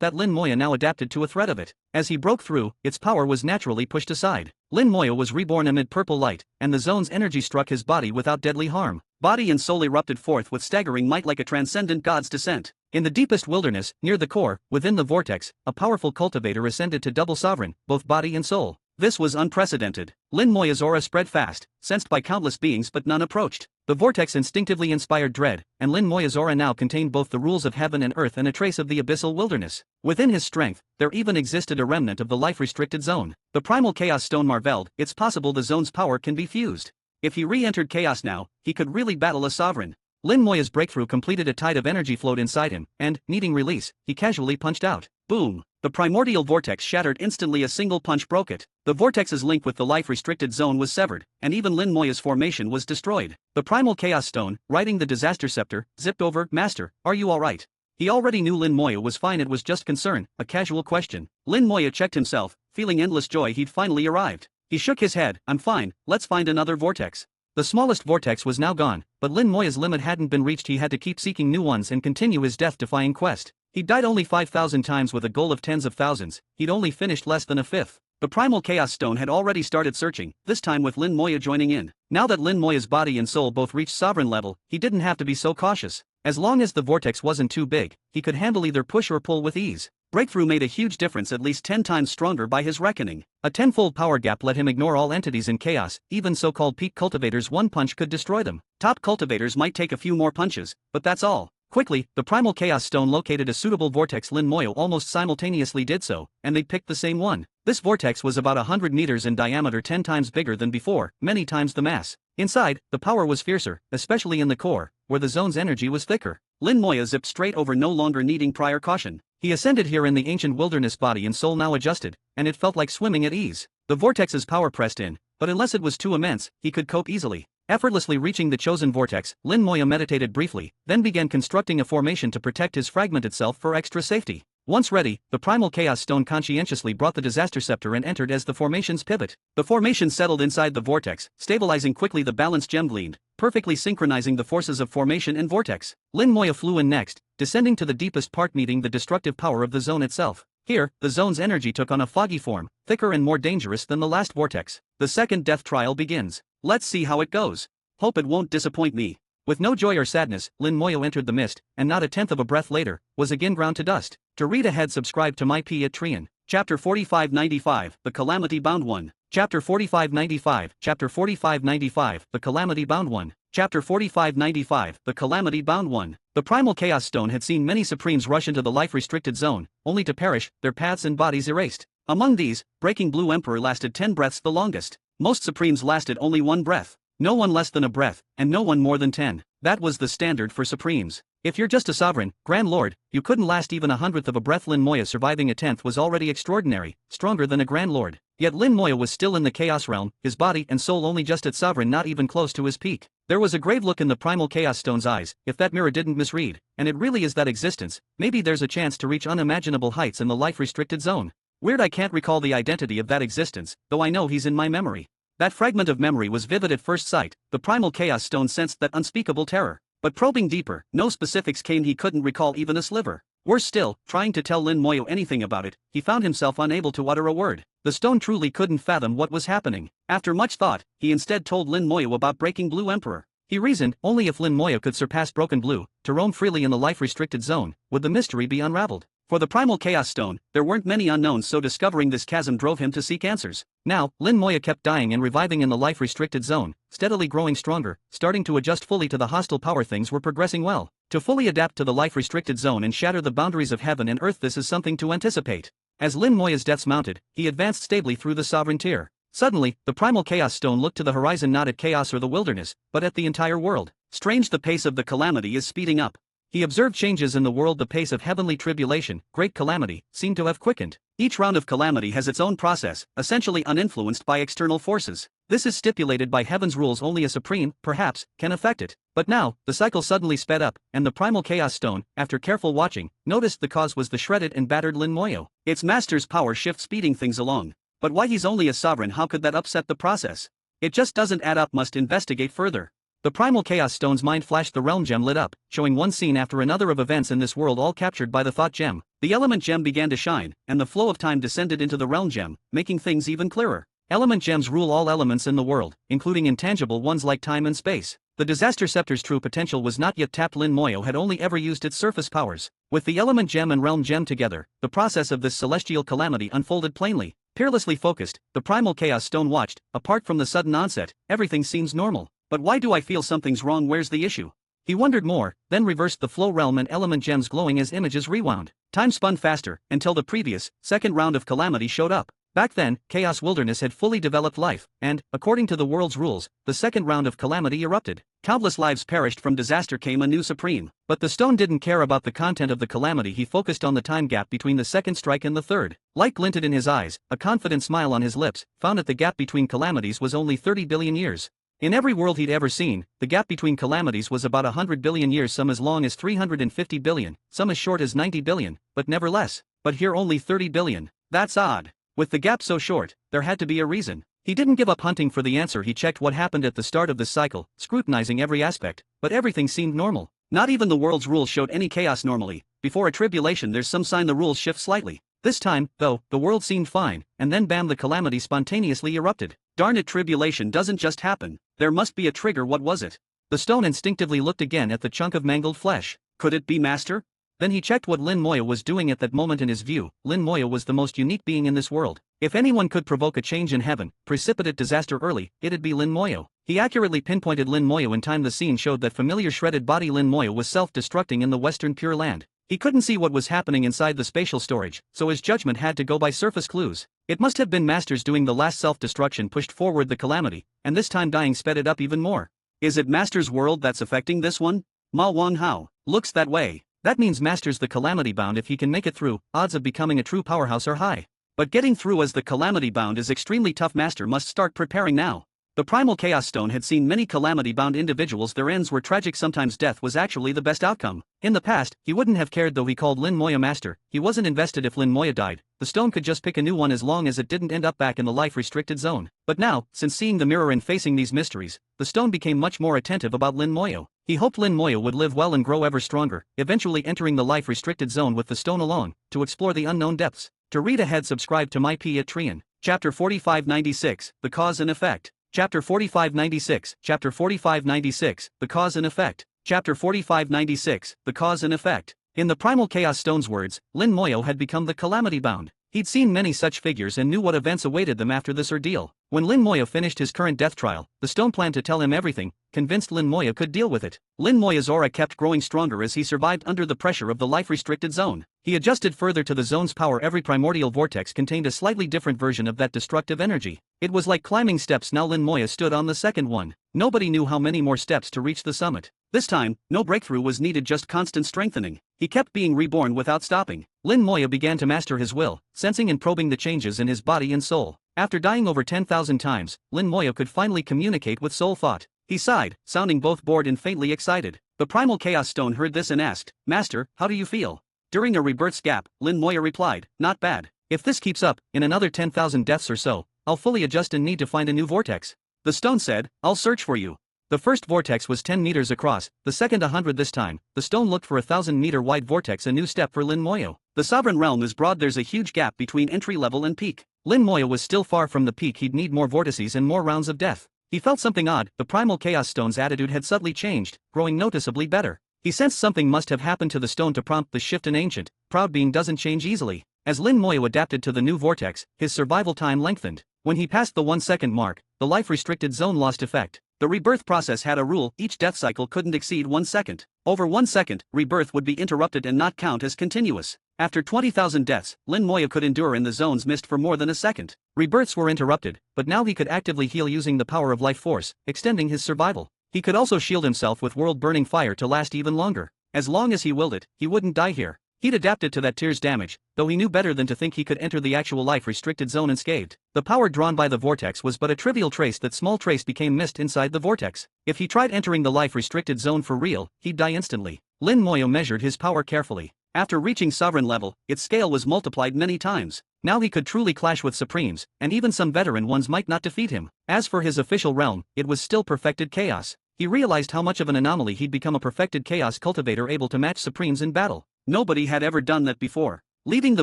that Lin Moya now adapted to a threat of it. As he broke through, its power was naturally pushed aside. Lin Moya was reborn amid purple light, and the zone's energy struck his body without deadly harm. Body and soul erupted forth with staggering might, like a transcendent god's descent. In the deepest wilderness, near the core, within the vortex, a powerful cultivator ascended to double sovereign, both body and soul. This was unprecedented. Lin Moya's aura spread fast, sensed by countless beings, but none approached. The vortex instinctively inspired dread, and Lin Moya's aura now contained both the rules of heaven and earth and a trace of the abyssal wilderness. Within his strength, there even existed a remnant of the life-restricted zone. The Primal Chaos Stone marveled, it's possible the zone's power can be fused. If he re-entered chaos now, he could really battle a sovereign. Lin Moya's breakthrough completed. A tide of energy flowed inside him, and, needing release, he casually punched out. Boom! The primordial vortex shattered instantly. A single punch broke it. The vortex's link with the life-restricted zone was severed, and even Lin Moya's formation was destroyed. The Primal Chaos Stone, riding the disaster scepter, zipped over. Master, are you alright? He already knew Lin Moya was fine. It was just concern, a casual question. Lin Moya checked himself, feeling endless joy. He'd finally arrived. He shook his head. I'm fine, let's find another vortex. The smallest vortex was now gone, but Lin Moya's limit hadn't been reached. He had to keep seeking new ones and continue his death-defying quest. He'd died only 5,000 times with a goal of tens of thousands. He'd only finished less than a fifth. The Primal Chaos Stone had already started searching, this time with Lin Moya joining in. Now that Lin Moya's body and soul both reached sovereign level, he didn't have to be so cautious. As long as the vortex wasn't too big, he could handle either push or pull with ease. Breakthrough made a huge difference, at least 10 times stronger by his reckoning. A tenfold power gap let him ignore all entities in chaos. Even so-called peak cultivators, one punch could destroy them. Top cultivators might take a few more punches, but that's all. Quickly, the Primal Chaos Stone located a suitable vortex. Lin Moya almost simultaneously did so, and they picked the same one. This vortex was about 100 meters in diameter, 10 times bigger than before, many times the mass. Inside, the power was fiercer, especially in the core, where the zone's energy was thicker. Lin Moya zipped straight over, no longer needing prior caution. He ascended here in the ancient wilderness, body and soul now adjusted, and it felt like swimming at ease. The vortex's power pressed in, but unless it was too immense, he could cope easily. Effortlessly reaching the chosen vortex, Lin Moya meditated briefly, then began constructing a formation to protect his fragmented self for extra safety. Once ready, the primal chaos stone conscientiously brought the disaster scepter and entered as the formation's pivot. The formation settled inside the vortex, stabilizing quickly. The balance gem gleamed, perfectly synchronizing the forces of formation and vortex. Lin Moya flew in next, descending to the deepest part, meeting the destructive power of the zone itself. Here, the zone's energy took on a foggy form, thicker and more dangerous than the last vortex. The second death trial begins. Let's see how it goes. Hope it won't disappoint me. With no joy or sadness, Lin Moya entered the mist, and not a tenth of a breath later, was again ground to dust. To read ahead, subscribe to my Patreon. Chapter 4595, The Calamity Bound One. Chapter 4595, Chapter 4595, The Calamity Bound One. Chapter 4595, The Calamity Bound One. The Primal Chaos Stone had seen many Supremes rush into the life-restricted zone, only to perish, their paths and bodies erased. Among these, Breaking Blue Emperor lasted 10 breaths, the longest. Most Supremes lasted only 1 breath. No one less than a breath, and no one more than 10. That was the standard for Supremes. If you're just a sovereign, Grand Lord, you couldn't last even 100th of a breath. Lin Moya surviving a 10th was already extraordinary, stronger than a Grand Lord. Yet Lin Moya was still in the Chaos Realm, his body and soul only just at sovereign, not even close to his peak. There was a grave look in the Primal Chaos Stone's eyes, if that mirror didn't misread, and it really is that existence, maybe there's a chance to reach unimaginable heights in the life-restricted zone. Weird, I can't recall the identity of that existence, though I know he's in my memory. That fragment of memory was vivid at first sight. The Primal Chaos Stone sensed that unspeakable terror. But probing deeper, no specifics came. He couldn't recall even a sliver. Worse still, trying to tell Lin Moya anything about it, he found himself unable to utter a word. The stone truly couldn't fathom what was happening. After much thought, he instead told Lin Moya about Breaking Blue Emperor. He reasoned, only if Lin Moya could surpass Broken Blue, to roam freely in the life-restricted zone, would the mystery be unraveled. For the Primal Chaos Stone, there weren't many unknowns, so discovering this chasm drove him to seek answers. Now, Lin Moya kept dying and reviving in the life-restricted zone, steadily growing stronger, starting to adjust fully to the hostile power. Things were progressing well. To fully adapt to the life-restricted zone and shatter the boundaries of heaven and earth, this is something to anticipate. As Lin Moya's deaths mounted, he advanced stably through the sovereign tier. Suddenly, the Primal Chaos Stone looked to the horizon, not at chaos or the wilderness, but at the entire world. Strange, the pace of the calamity is speeding up. He observed changes in the world. The pace of heavenly tribulation, great calamity, seemed to have quickened. Each round of calamity has its own process, essentially uninfluenced by external forces. This is stipulated by heaven's rules. Only a supreme, perhaps, can affect it. But now, the cycle suddenly sped up, and the Primal Chaos Stone, after careful watching, noticed the cause was the shredded and battered Lin Moya. Its master's power shift speeding things along. But why? He's only a sovereign, how could that upset the process? It just doesn't add up. Must investigate further. The Primal Chaos Stone's mind flashed. The Realm Gem lit up, showing one scene after another of events in this world, all captured by the Thought Gem. The Element Gem began to shine, and the flow of time descended into the Realm Gem, making things even clearer. Element Gems rule all elements in the world, including intangible ones like time and space. The Disaster Scepter's true potential was not yet tapped. Lin Moya had only ever used its surface powers. With the Element Gem and Realm Gem together, the process of this celestial calamity unfolded plainly. Peerlessly focused, the Primal Chaos Stone watched. Apart from the sudden onset, everything seems normal. But why do I feel something's wrong? Where's the issue? He wondered more, then reversed the flow. Realm and element gems glowing as images rewound. Time spun faster, until the previous, second round of calamity showed up. Back then, Chaos Wilderness had fully developed life, and, according to the world's rules, the second round of calamity erupted. Countless lives perished. From disaster came a new supreme. But the stone didn't care about the content of the calamity. He focused on the time gap between the second strike and the third. Light glinted in his eyes, a confident smile on his lips, found that the gap between calamities was only 30 billion years. In every world he'd ever seen, the gap between calamities was about 100 billion years, some as long as 350 billion, some as short as 90 billion, but never less. But here only 30 billion. That's odd. With the gap so short, there had to be a reason. He didn't give up hunting for the answer. He checked what happened at the start of this cycle, scrutinizing every aspect, but everything seemed normal. Not even the world's rules showed any chaos. Normally, before a tribulation there's some sign the rules shift slightly. This time, though, the world seemed fine, and then bam, the calamity spontaneously erupted. Darn it, tribulation doesn't just happen. There must be a trigger. What was it? The stone instinctively looked again at the chunk of mangled flesh. Could it be Master? Then he checked what Lin Moya was doing at that moment. In his view, Lin Moya was the most unique being in this world. If anyone could provoke a change in heaven, precipitate disaster early, it'd be Lin Moya. He accurately pinpointed Lin Moya in time. The scene showed that familiar shredded body. Lin Moya was self-destructing in the Western Pure Land. He couldn't see what was happening inside the spatial storage, so his judgment had to go by surface clues. It must have been Master's doing. The last self-destruction pushed forward the calamity, and this time dying sped it up even more. Is it Master's world that's affecting this one? Ma Wang Hao. Looks that way. That means Master's the calamity bound. If he can make it through, odds of becoming a true powerhouse are high. But getting through as the calamity bound is extremely tough. Master must start preparing now. The Primal Chaos Stone had seen many calamity-bound individuals, their ends were tragic, sometimes death was actually the best outcome. In the past, he wouldn't have cared though he called Lin Moya master, he wasn't invested if Lin Moya died, the stone could just pick a new one as long as it didn't end up back in the life-restricted zone. But now, since seeing the mirror and facing these mysteries, the stone became much more attentive about Lin Moya. He hoped Lin Moya would live well and grow ever stronger, eventually entering the life-restricted zone with the stone along, to explore the unknown depths. To read ahead, subscribe to my P at Trian. Chapter 4596, The Cause and Effect. Chapter 4596, Chapter 4596, The Cause and Effect. Chapter 4596, The Cause and Effect. In the Primal Chaos Stone's words, Lin Moya had become the calamity-bound. He'd seen many such figures and knew what events awaited them after this ordeal. When Lin Moya finished his current death trial, the stone planned to tell him everything, convinced Lin Moya could deal with it. Lin Moya's aura kept growing stronger as he survived under the pressure of the life-restricted zone. He adjusted further to the zone's power. Every primordial vortex contained a slightly different version of that destructive energy. It was like climbing steps. Now Lin Moya stood on the second one. Nobody knew how many more steps to reach the summit. This time, no breakthrough was needed, just constant strengthening. He kept being reborn without stopping. Lin Moya began to master his will, sensing and probing the changes in his body and soul. After dying over 10,000 times, Lin Moya could finally communicate with soul thought. He sighed, sounding both bored and faintly excited. The Primal Chaos Stone heard this and asked, "Master, how do you feel?" During a rebirth's gap, Lin Moya replied, "Not bad. If this keeps up, in another 10,000 deaths or so, I'll fully adjust and need to find a new vortex." The stone said, "I'll search for you." The first vortex was 10 meters across, the second 100 this time. The stone looked for a 1,000-meter wide vortex, a new step for Lin Moya. The sovereign realm is broad, there's a huge gap between entry level and peak. Lin Moya was still far from the peak, he'd need more vortices and more rounds of death. He felt something odd, the Primal Chaos Stone's attitude had subtly changed, growing noticeably better. He sensed something must have happened to the stone to prompt the shift. An ancient, proud being doesn't change easily. As Lin Moya adapted to the new vortex, his survival time lengthened. When he passed the 1-second mark, the life-restricted zone lost effect. The rebirth process had a rule: each death cycle couldn't exceed 1 second. Over 1 second, rebirth would be interrupted and not count as continuous. After 20,000 deaths, Lin Moya could endure in the zone's mist for more than a second. Rebirths were interrupted, but now he could actively heal using the power of life force, extending his survival. He could also shield himself with world-burning fire to last even longer. As long as he willed it, he wouldn't die here. He'd adapted to that tear's damage, though he knew better than to think he could enter the actual life-restricted zone unscathed. The power drawn by the vortex was but a trivial trace. That small trace became mist inside the vortex. If he tried entering the life-restricted zone for real, he'd die instantly. Lin Moya measured his power carefully. After reaching sovereign level, its scale was multiplied many times. Now he could truly clash with supremes, and even some veteran ones might not defeat him. As for his official realm, it was still perfected chaos. He realized how much of an anomaly he'd become, a perfected chaos cultivator able to match supremes in battle. Nobody had ever done that before. Leaving the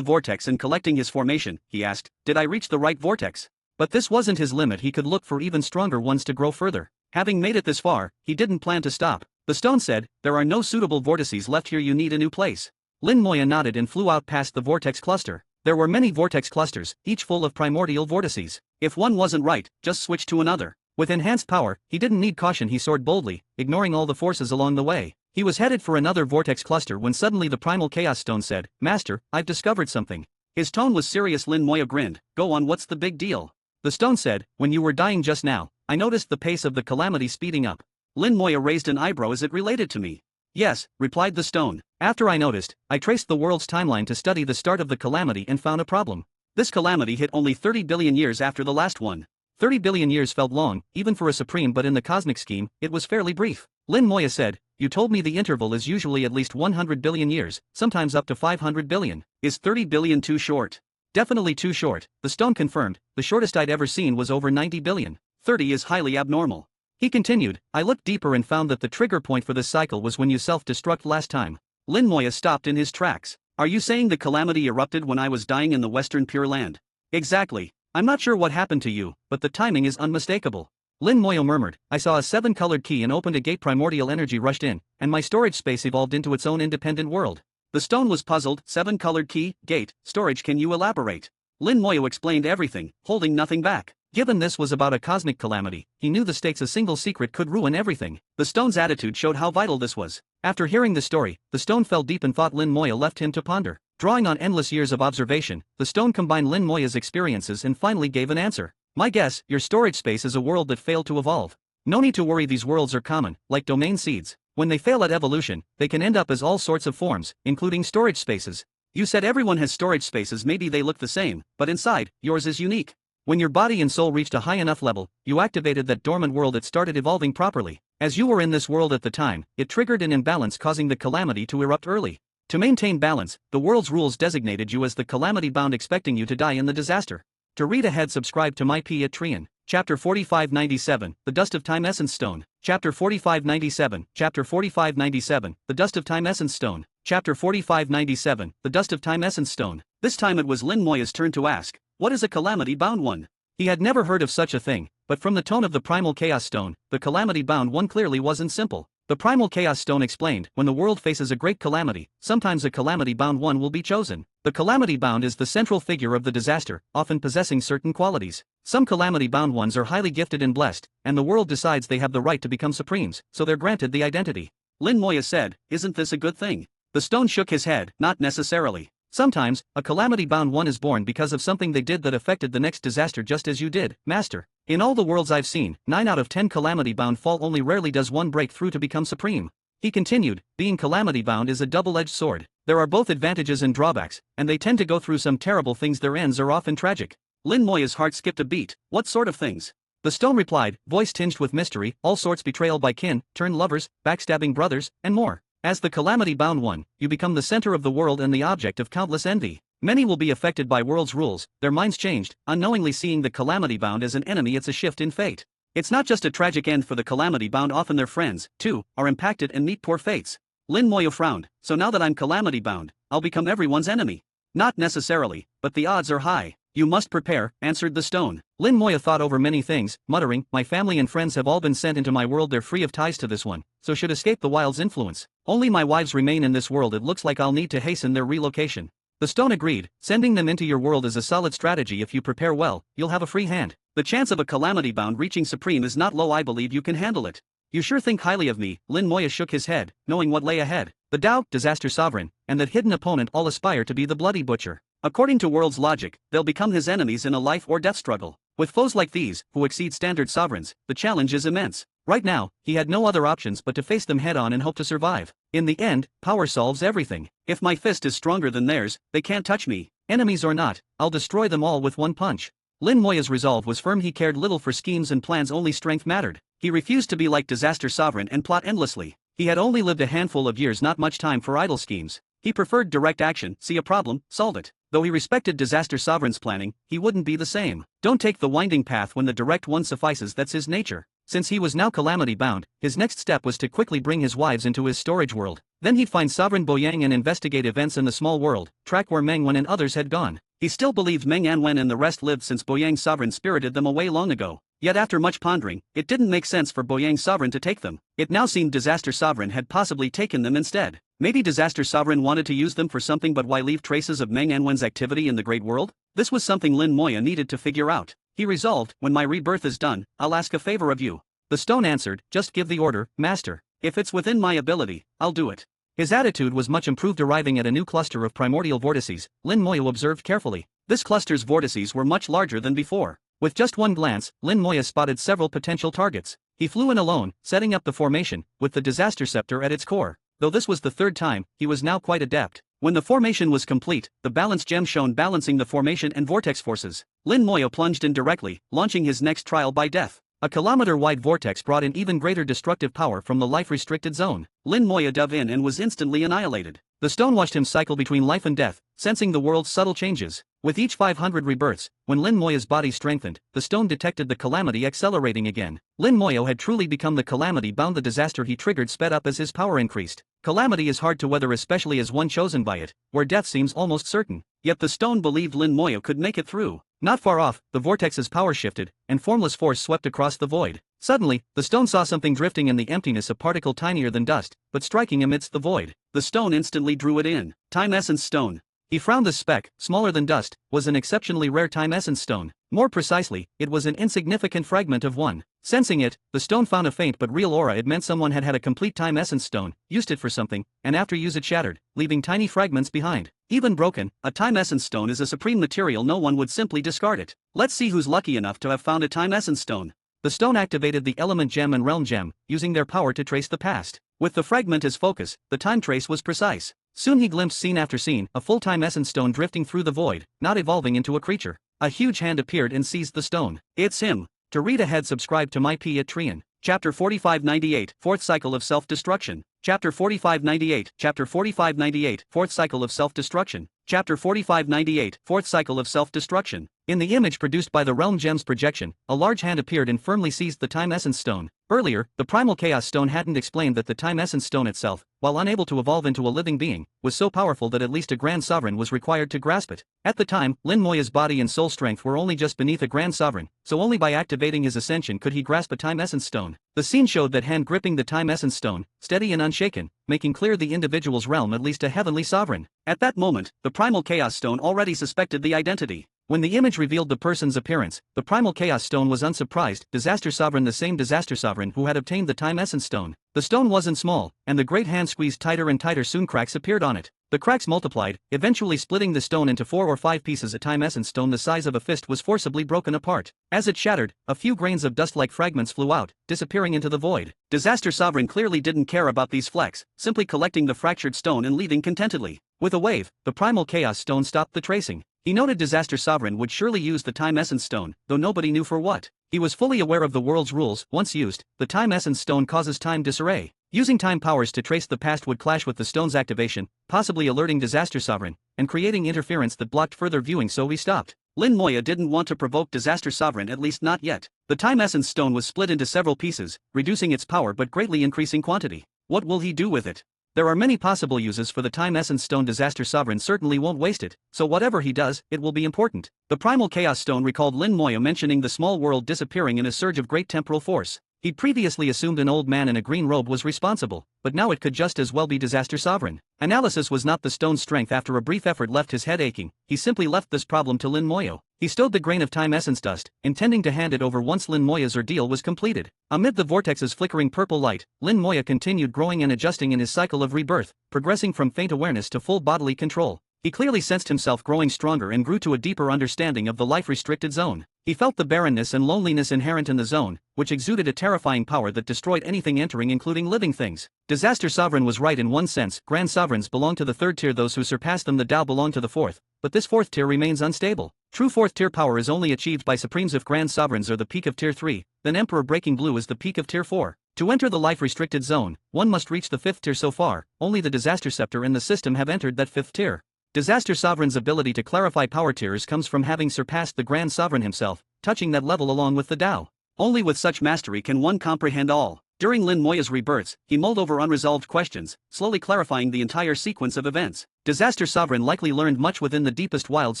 vortex and collecting his formation, he asked, "Did I reach the right vortex?" But this wasn't his limit, he could look for even stronger ones to grow further. Having made it this far, he didn't plan to stop. The stone said, "There are no suitable vortices left here, you need a new place." Lin Moya nodded and flew out past the vortex cluster. There were many vortex clusters, each full of primordial vortices. If one wasn't right, just switch to another. With enhanced power, he didn't need caution, he soared boldly, ignoring all the forces along the way. He was headed for another vortex cluster when suddenly the Primal Chaos Stone said, "Master, I've discovered something." His tone was serious. Lin Moya grinned. "Go on, what's the big deal?" The stone said, "When you were dying just now, I noticed the pace of the calamity speeding up." Lin Moya raised an eyebrow. "Is it related to me?" "Yes," replied the stone. "After I noticed, I traced the world's timeline to study the start of the calamity and found a problem. This calamity hit only 30 billion years after the last one. 30 billion years felt long, even for a supreme, but in the cosmic scheme, it was fairly brief." Lin Moya said, "You told me the interval is usually at least 100 billion years, sometimes up to 500 billion. Is 30 billion too short?" "Definitely too short," the stone confirmed. "The shortest I'd ever seen was over 90 billion. 30 is highly abnormal." He continued, "I looked deeper and found that the trigger point for this cycle was when you self-destruct last time." Lin Moya stopped in his tracks. "Are you saying the calamity erupted when I was dying in the Western Pure Land?" "Exactly. I'm not sure what happened to you, but the timing is unmistakable." Lin Moya murmured, "I saw a 7-colored key and opened a gate. Primordial energy rushed in, and my storage space evolved into its own independent world." The stone was puzzled. "7-colored key, gate, storage, can you elaborate?" Lin Moya explained everything, holding nothing back. Given this was about a cosmic calamity, he knew the stakes. A single secret could ruin everything. The stone's attitude showed how vital this was. After hearing the story, the stone fell deep in thought. Lin Moya left him to ponder. Drawing on endless years of observation, the stone combined Lin Moya's experiences and finally gave an answer. "My guess, your storage space is a world that failed to evolve. No need to worry, these worlds are common, like domain seeds. When they fail at evolution, they can end up as all sorts of forms, including storage spaces. You said everyone has storage spaces, maybe they look the same, but inside, yours is unique." When your body and soul reached a high enough level, you activated that dormant world that started evolving properly. As you were in this world at the time, it triggered an imbalance causing the calamity to erupt early. To maintain balance, the world's rules designated you as the calamity bound, expecting you to die in the disaster. To read ahead, subscribe to my P at Trian. Chapter 4597, The Dust of Time Essence Stone. Chapter 4597, Chapter 4597, The Dust of Time Essence Stone. Chapter 4597, The Dust of Time Essence Stone. This time it was Lin Moya's turn to ask, what is a calamity-bound one? He had never heard of such a thing, but from the tone of the Primal Chaos Stone, the calamity-bound one clearly wasn't simple. The Primal Chaos Stone explained, when the world faces a great calamity, sometimes a calamity-bound one will be chosen. The calamity-bound is the central figure of the disaster, often possessing certain qualities. Some calamity-bound ones are highly gifted and blessed, and the world decides they have the right to become supremes, so they're granted the identity. Lin Moya said, isn't this a good thing? The stone shook his head, not necessarily. Sometimes, a calamity-bound one is born because of something they did that affected the next disaster, just as you did, Master. In all the worlds I've seen, 9 out of 10 calamity-bound fall. Only rarely does one break through to become supreme. He continued, being calamity-bound is a double-edged sword. There are both advantages and drawbacks, and they tend to go through some terrible things. Their ends are often tragic. Lin Moya's heart skipped a beat. What sort of things? The stone replied, voice tinged with mystery, all sorts: betrayal by kin, turned lovers, backstabbing brothers, and more. As the calamity-bound one, you become the center of the world and the object of countless envy. Many will be affected by world's rules, their minds changed, unknowingly seeing the calamity-bound as an enemy. It's a shift in fate. It's not just a tragic end for the calamity-bound, often their friends, too, are impacted and meet poor fates. Lin Moya frowned, so now that I'm calamity-bound, I'll become everyone's enemy. Not necessarily, but the odds are high. You must prepare, answered the stone. Lin Moya thought over many things, muttering, my family and friends have all been sent into my world. They're free of ties to this one, so should escape the wild's influence. Only my wives remain in this world. It looks like I'll need to hasten their relocation. The stone agreed, sending them into your world is a solid strategy. If you prepare well, you'll have a free hand. The chance of a calamity-bound reaching supreme is not low. I believe you can handle it. You sure think highly of me. Lin Moya shook his head, knowing what lay ahead. The Tao, disaster sovereign, and that hidden opponent all aspire to be the bloody butcher. According to world's logic, they'll become his enemies in a life or death struggle. With foes like these, who exceed standard sovereigns, the challenge is immense. Right now, he had no other options but to face them head-on and hope to survive. In the end, power solves everything. If my fist is stronger than theirs, they can't touch me. Enemies or not, I'll destroy them all with one punch. Lin Moya's resolve was firm. He cared little for schemes and plans, only strength mattered. He refused to be like disaster sovereign and plot endlessly. He had only lived a handful of years, not much time for idle schemes. He preferred direct action, see a problem, solve it. Though he respected disaster sovereign's planning, he wouldn't be the same. Don't take the winding path when the direct one suffices. That's his nature. Since he was now calamity-bound, his next step was to quickly bring his wives into his storage world. Then he'd find Sovereign Boyang and investigate events in the small world, track where Meng Wen and others had gone. He still believed Meng Anwen and the rest lived, since Boyang's sovereign spirited them away long ago. Yet after much pondering, it didn't make sense for Boyang's sovereign to take them. It now seemed disaster sovereign had possibly taken them instead. Maybe disaster sovereign wanted to use them for something, but why leave traces of Meng Anwen's activity in the great world? This was something Lin Moya needed to figure out. He resolved, when my rebirth is done, I'll ask a favor of you. The stone answered, just give the order, master. If it's within my ability, I'll do it. His attitude was much improved. Arriving at a new cluster of primordial vortices, Lin Moya observed carefully. This cluster's vortices were much larger than before. With just one glance, Lin Moya spotted several potential targets. He flew in alone, setting up the formation, with the disaster scepter at its core. Though this was the third time, he was now quite adept. When the formation was complete, the balance gem shone, balancing the formation and vortex forces. Lin Moya plunged in directly, launching his next trial by death. A kilometer-wide vortex brought in even greater destructive power from the life-restricted zone. Lin Moya dove in and was instantly annihilated. The stone watched him cycle between life and death, sensing the world's subtle changes. With each 500 rebirths, when Lin Moya's body strengthened, the stone detected the calamity accelerating again. Lin Moya had truly become the calamity-bound. The disaster he triggered sped up as his power increased. Calamity is hard to weather, especially as one chosen by it, where death seems almost certain. Yet the stone believed Lin Moya could make it through. Not far off, the vortex's power shifted, and formless force swept across the void. Suddenly, the stone saw something drifting in the emptiness, a particle tinier than dust, but striking amidst the void. The stone instantly drew it in. Time Essence Stone. He frowned. The speck, smaller than dust, was an exceptionally rare Time Essence Stone. More precisely, it was an insignificant fragment of one. Sensing it, the stone found a faint but real aura. It meant someone had had a complete Time Essence Stone, used it for something, and after use it shattered, leaving tiny fragments behind. Even broken, a Time Essence Stone is a supreme material. No one would simply discard it. Let's see who's lucky enough to have found a Time Essence Stone. The stone activated the Element Gem and Realm Gem, using their power to trace the past. With the fragment as focus, the time trace was precise. Soon he glimpsed scene after scene, a full Time Essence Stone drifting through the void, not evolving into a creature. A huge hand appeared and seized the stone. It's him. To read ahead, subscribe to my Patreon. Chapter 4598, Fourth Cycle of Self-Destruction. Chapter 4598, Chapter 4598, Fourth Cycle of Self-Destruction. Chapter 4598, Fourth Cycle of Self-Destruction. In the image produced by the Realm Gems projection, a large hand appeared and firmly seized the Time Essence Stone. Earlier, the Primal Chaos Stone hadn't explained that the Time Essence Stone itself, while unable to evolve into a living being, was so powerful that at least a Grand Sovereign was required to grasp it. At the time, Lin Moya's body and soul strength were only just beneath a Grand Sovereign, so only by activating his ascension could he grasp a Time Essence Stone. The scene showed that hand gripping the Time Essence Stone, steady and unshaken, making clear the individual's realm at least a heavenly sovereign. At that moment, the Primal Chaos Stone already suspected the identity. When the image revealed the person's appearance, the Primal Chaos Stone was unsurprised. Disaster Sovereign, the same Disaster Sovereign who had obtained the Time Essence Stone. The stone wasn't small, and the great hand squeezed tighter and tighter. Soon cracks appeared on it. The cracks multiplied, eventually splitting the stone into 4 or 5 pieces. A Time Essence Stone the size of a fist was forcibly broken apart. As it shattered, a few grains of dust-like fragments flew out, disappearing into the void. Disaster Sovereign clearly didn't care about these flecks, simply collecting the fractured stone and leaving contentedly. With a wave, the Primal Chaos Stone stopped the tracing. He noted Disaster Sovereign would surely use the Time Essence Stone, though nobody knew for what. He was fully aware of the world's rules. Once used, the Time Essence Stone causes time disarray. Using time powers to trace the past would clash with the stone's activation, possibly alerting Disaster Sovereign, and creating interference that blocked further viewing, so he stopped. Lin Moya didn't want to provoke Disaster Sovereign, at least not yet. The Time Essence Stone was split into several pieces, reducing its power but greatly increasing quantity. What will he do with it? There are many possible uses for the Time Essence Stone. Disaster Sovereign certainly won't waste it, so whatever he does, it will be important. The Primal Chaos Stone recalled Lin Moya mentioning the small world disappearing in a surge of great temporal force. He'd previously assumed an old man in a green robe was responsible, but now it could just as well be Disaster Sovereign. Analysis was not the stone's strength. After a brief effort left his head aching, he simply left this problem to Lin Moya. He stowed the grain of time essence dust, intending to hand it over once Lin Moya's ordeal was completed. Amid the vortex's flickering purple light, Lin Moya continued growing and adjusting in his cycle of rebirth, progressing from faint awareness to full bodily control. He clearly sensed himself growing stronger and grew to a deeper understanding of the life-restricted zone. He felt the barrenness and loneliness inherent in the zone, which exuded a terrifying power that destroyed anything entering, including living things. Disaster Sovereign was right in one sense. Grand Sovereigns belong to the third tier, those who surpass them the Tao belong to the fourth, but this fourth tier remains unstable. True fourth tier power is only achieved by Supremes. If Grand Sovereigns are the peak of tier 3, then Emperor Breaking Blue is the peak of tier 4. To enter the life-restricted zone, one must reach the 5th tier. So far, only the Disaster Scepter and the system have entered that 5th tier. Disaster Sovereign's ability to clarify power tiers comes from having surpassed the Grand Sovereign himself, touching that level along with the Tao. Only with such mastery can one comprehend all. During Lin Moya's rebirths, he mulled over unresolved questions, slowly clarifying the entire sequence of events. Disaster Sovereign likely learned much within the deepest wilds.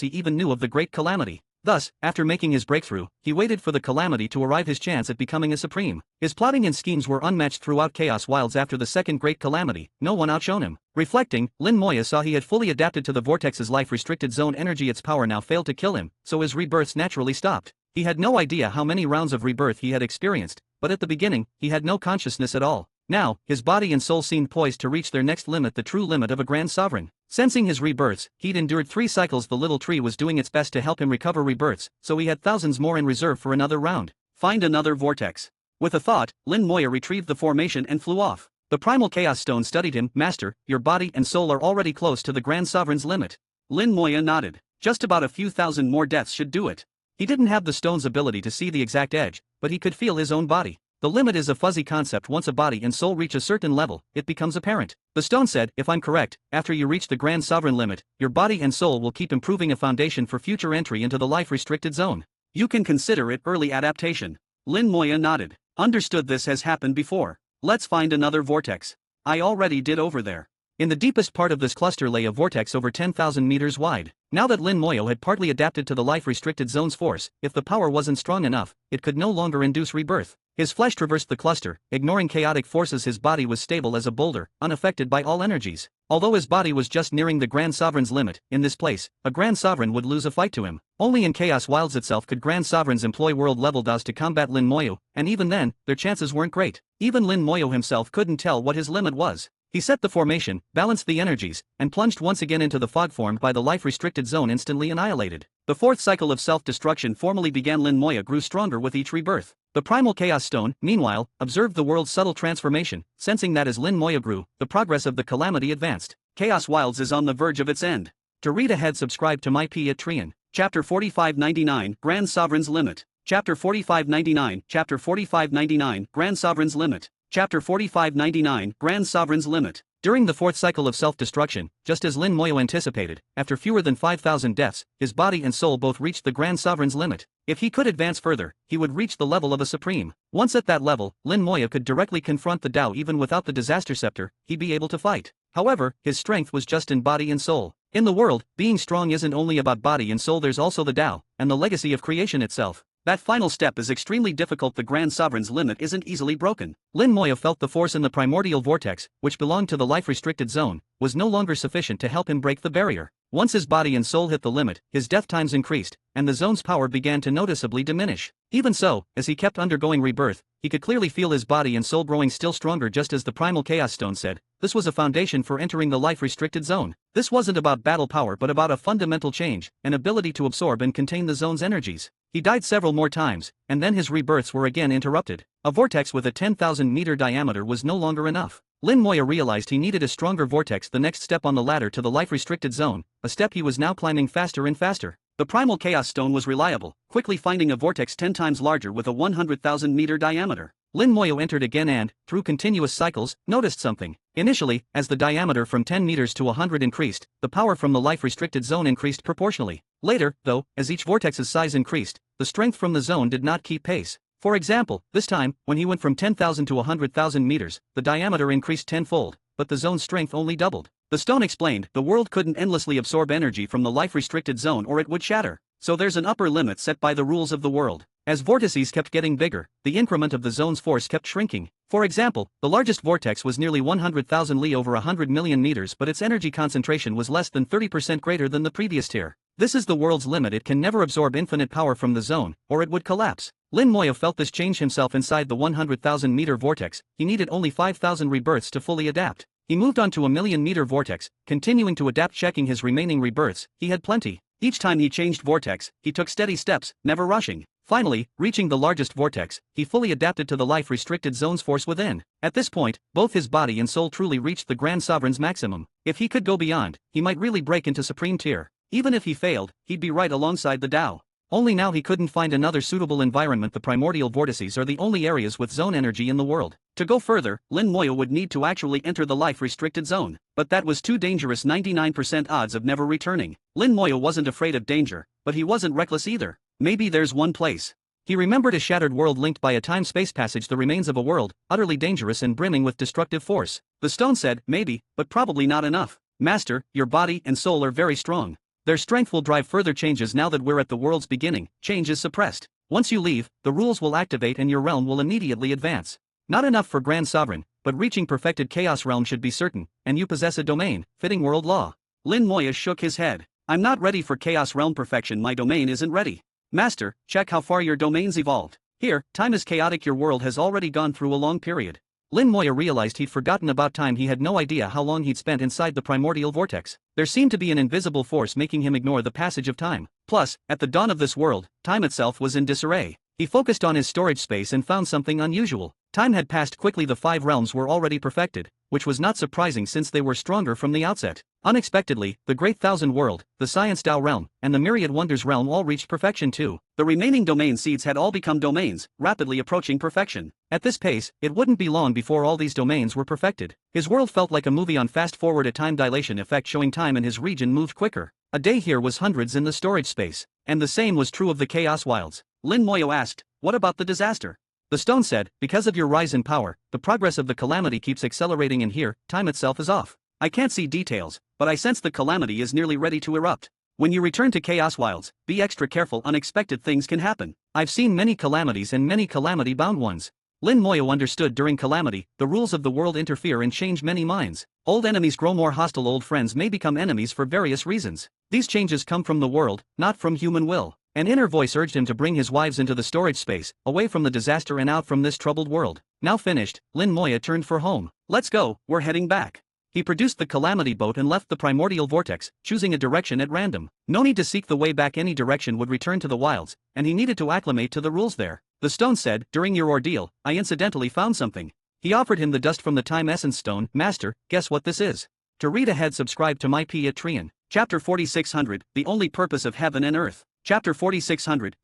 He even knew of the Great Calamity. Thus, after making his breakthrough, he waited for the calamity to arrive, his chance at becoming a supreme. His plotting and schemes were unmatched throughout Chaos Wilds. After the second Great Calamity, no one outshone him. Reflecting, Lin Moya saw he had fully adapted to the Vortex's life-restricted zone energy. Its power now failed to kill him, so his rebirths naturally stopped. He had no idea how many rounds of rebirth he had experienced, but at the beginning, he had no consciousness at all. Now, his body and soul seemed poised to reach their next limit, the true limit of a Grand Sovereign. Sensing his rebirths, he'd endured 3 cycles. The little tree was doing its best to help him recover rebirths, so he had thousands more in reserve for another round. Find another vortex. With a thought, Lin Moya retrieved the formation and flew off. The Primal Chaos Stone studied him. Master, your body and soul are already close to the Grand Sovereign's limit. Lin Moya nodded. Just about a few thousand more deaths should do it. He didn't have the stone's ability to see the exact edge, but he could feel his own body. The limit is a fuzzy concept. Once a body and soul reach a certain level, it becomes apparent. The stone said, if I'm correct, after you reach the Grand Sovereign limit, your body and soul will keep improving, a foundation for future entry into the life-restricted zone. You can consider it early adaptation. Lin Moya nodded. Understood, this has happened before. Let's find another vortex. I already did over there. In the deepest part of this cluster lay a vortex over 10,000 meters wide. Now that Lin Moya had partly adapted to the life-restricted zone's force, if the power wasn't strong enough, it could no longer induce rebirth. His flesh traversed the cluster, ignoring chaotic forces. His body was stable as a boulder, unaffected by all energies. Although his body was just nearing the Grand Sovereign's limit, in this place, a Grand Sovereign would lose a fight to him. Only in Chaos Wilds itself could Grand Sovereigns employ world-level DAOs to combat Lin Moya, and even then, their chances weren't great. Even Lin Moya himself couldn't tell what his limit was. He set the formation, balanced the energies, and plunged once again into the fog formed by the life-restricted zone, instantly annihilated. The 4th cycle of self-destruction formally began. Lin Moya grew stronger with each rebirth. The Primal Chaos Stone, meanwhile, observed the world's subtle transformation, sensing that as Lin Moya grew, the progress of the calamity advanced. Chaos Wilds is on the verge of its end. To read ahead, subscribe to my Patreon. Chapter 4599, Grand Sovereign's Limit. Chapter 4599, Chapter 4599, Grand Sovereign's Limit. Chapter 4599, Grand Sovereign's Limit. During the fourth cycle of self-destruction, just as Lin Moyo anticipated, after fewer than 5,000 deaths, his body and soul both reached the Grand Sovereign's limit. If he could advance further, he would reach the level of a supreme. Once at that level, Lin Moyo could directly confront the Tao even without the disaster scepter, he'd be able to fight. However, his strength was just in body and soul. In the world, being strong isn't only about body and soul, there's also the Tao, and the legacy of creation itself. That final step is extremely difficult. The Grand Sovereign's limit isn't easily broken. Lin Moyo felt the force in the primordial vortex, which belonged to the life-restricted zone, was no longer sufficient to help him break the barrier. Once his body and soul hit the limit, his death times increased, and the zone's power began to noticeably diminish. Even so, as he kept undergoing rebirth, he could clearly feel his body and soul growing still stronger. Just as the Primal Chaos Stone said, this was a foundation for entering the life-restricted zone. This wasn't about battle power but about a fundamental change, an ability to absorb and contain the zone's energies. He died several more times, and then his rebirths were again interrupted. A vortex with a 10,000-meter diameter was no longer enough. Lin Moyo realized he needed a stronger vortex, the next step on the ladder to the life-restricted zone, a step he was now climbing faster and faster. The Primal Chaos Stone was reliable, quickly finding a vortex 10 times larger with a 100,000-meter diameter. Lin Moyo entered again and, through continuous cycles, noticed something. Initially, as the diameter from 10 meters to 100 increased, the power from the life-restricted zone increased proportionally. Later, though, as each vortex's size increased, the strength from the zone did not keep pace. For example, this time, when he went from 10,000 to 100,000 meters, the diameter increased tenfold, but the zone's strength only doubled. The stone explained, the world couldn't endlessly absorb energy from the life-restricted zone or it would shatter. So there's an upper limit set by the rules of the world. As vortices kept getting bigger, the increment of the zone's force kept shrinking. For example, the largest vortex was nearly 100,000 Li over 100 million meters, but its energy concentration was less than 30% greater than the previous tier. This is the world's limit. It can never absorb infinite power from the zone, or it would collapse. Lin Moyo felt this change himself inside the 100,000-meter vortex. He needed only 5,000 rebirths to fully adapt. He moved on to a million-meter vortex, continuing to adapt, checking his remaining rebirths. He had plenty. Each time he changed vortex, he took steady steps, never rushing. Finally, reaching the largest vortex, he fully adapted to the life-restricted zone's force within. At this point, both his body and soul truly reached the Grand Sovereign's maximum. If he could go beyond, he might really break into Supreme Tier. Even if he failed, he'd be right alongside the Tao. Only now he couldn't find another suitable environment. The primordial vortices are the only areas with zone energy in the world. To go further, Lin Moyo would need to actually enter the life-restricted zone. But that was too dangerous, 99% odds of never returning. Lin Moyo wasn't afraid of danger, but he wasn't reckless either. Maybe there's one place. He remembered a shattered world linked by a time-space passage, the remains of a world, utterly dangerous and brimming with destructive force. The stone said, maybe, but probably not enough. Master, your body and soul are very strong. Their strength will drive further changes. Now that we're at the world's beginning, change is suppressed. Once you leave, the rules will activate and your realm will immediately advance. Not enough for Grand Sovereign, but reaching perfected Chaos Realm should be certain, and you possess a domain, fitting world law. Lin Moyo shook his head. I'm not ready for Chaos Realm perfection. My domain isn't ready. Master, check how far your domain's evolved. Here, time is chaotic. Your world has already gone through a long period. Lin Moyo realized he'd forgotten about time. He had no idea how long he'd spent inside the primordial vortex. There seemed to be an invisible force making him ignore the passage of time. Plus, at the dawn of this world, time itself was in disarray. He focused on his storage space and found something unusual. Time had passed quickly. The 5 realms were already perfected, which was not surprising since they were stronger from the outset. Unexpectedly, the Great Thousand World, the Science Tao realm, and the Myriad Wonders realm all reached perfection too. The remaining domain seeds had all become domains, rapidly approaching perfection. At this pace, it wouldn't be long before all these domains were perfected. His world felt like a movie on fast forward, a time dilation effect showing time in his region moved quicker. A day here was hundreds in the storage space. And the same was true of the Chaos Wilds. Lin Moyo asked, what about the disaster? The stone said, because of your rise in power, the progress of the calamity keeps accelerating, and here, time itself is off. I can't see details, but I sense the calamity is nearly ready to erupt. When you return to Chaos Wilds, be extra careful. Unexpected things can happen. I've seen many calamities and many calamity-bound ones. Lin Moyo understood during calamity, the rules of the world interfere and change many minds. Old enemies grow more hostile. Old friends may become enemies for various reasons. These changes come from the world, not from human will. An inner voice urged him to bring his wives into the storage space, away from the disaster and out from this troubled world. Now finished, Lin Moyo turned for home. Let's go, we're heading back. He produced the calamity boat and left the primordial vortex, choosing a direction at random. No need to seek the way back. Any direction would return to the wilds, and he needed to acclimate to the rules there. The stone said, during your ordeal, I incidentally found something. He offered him the dust from the Time Essence Stone. Master, guess what this is? To read ahead, subscribe to my Patreon. Chapter 4600, The Only Purpose of Heaven and Earth. Chapter 4600,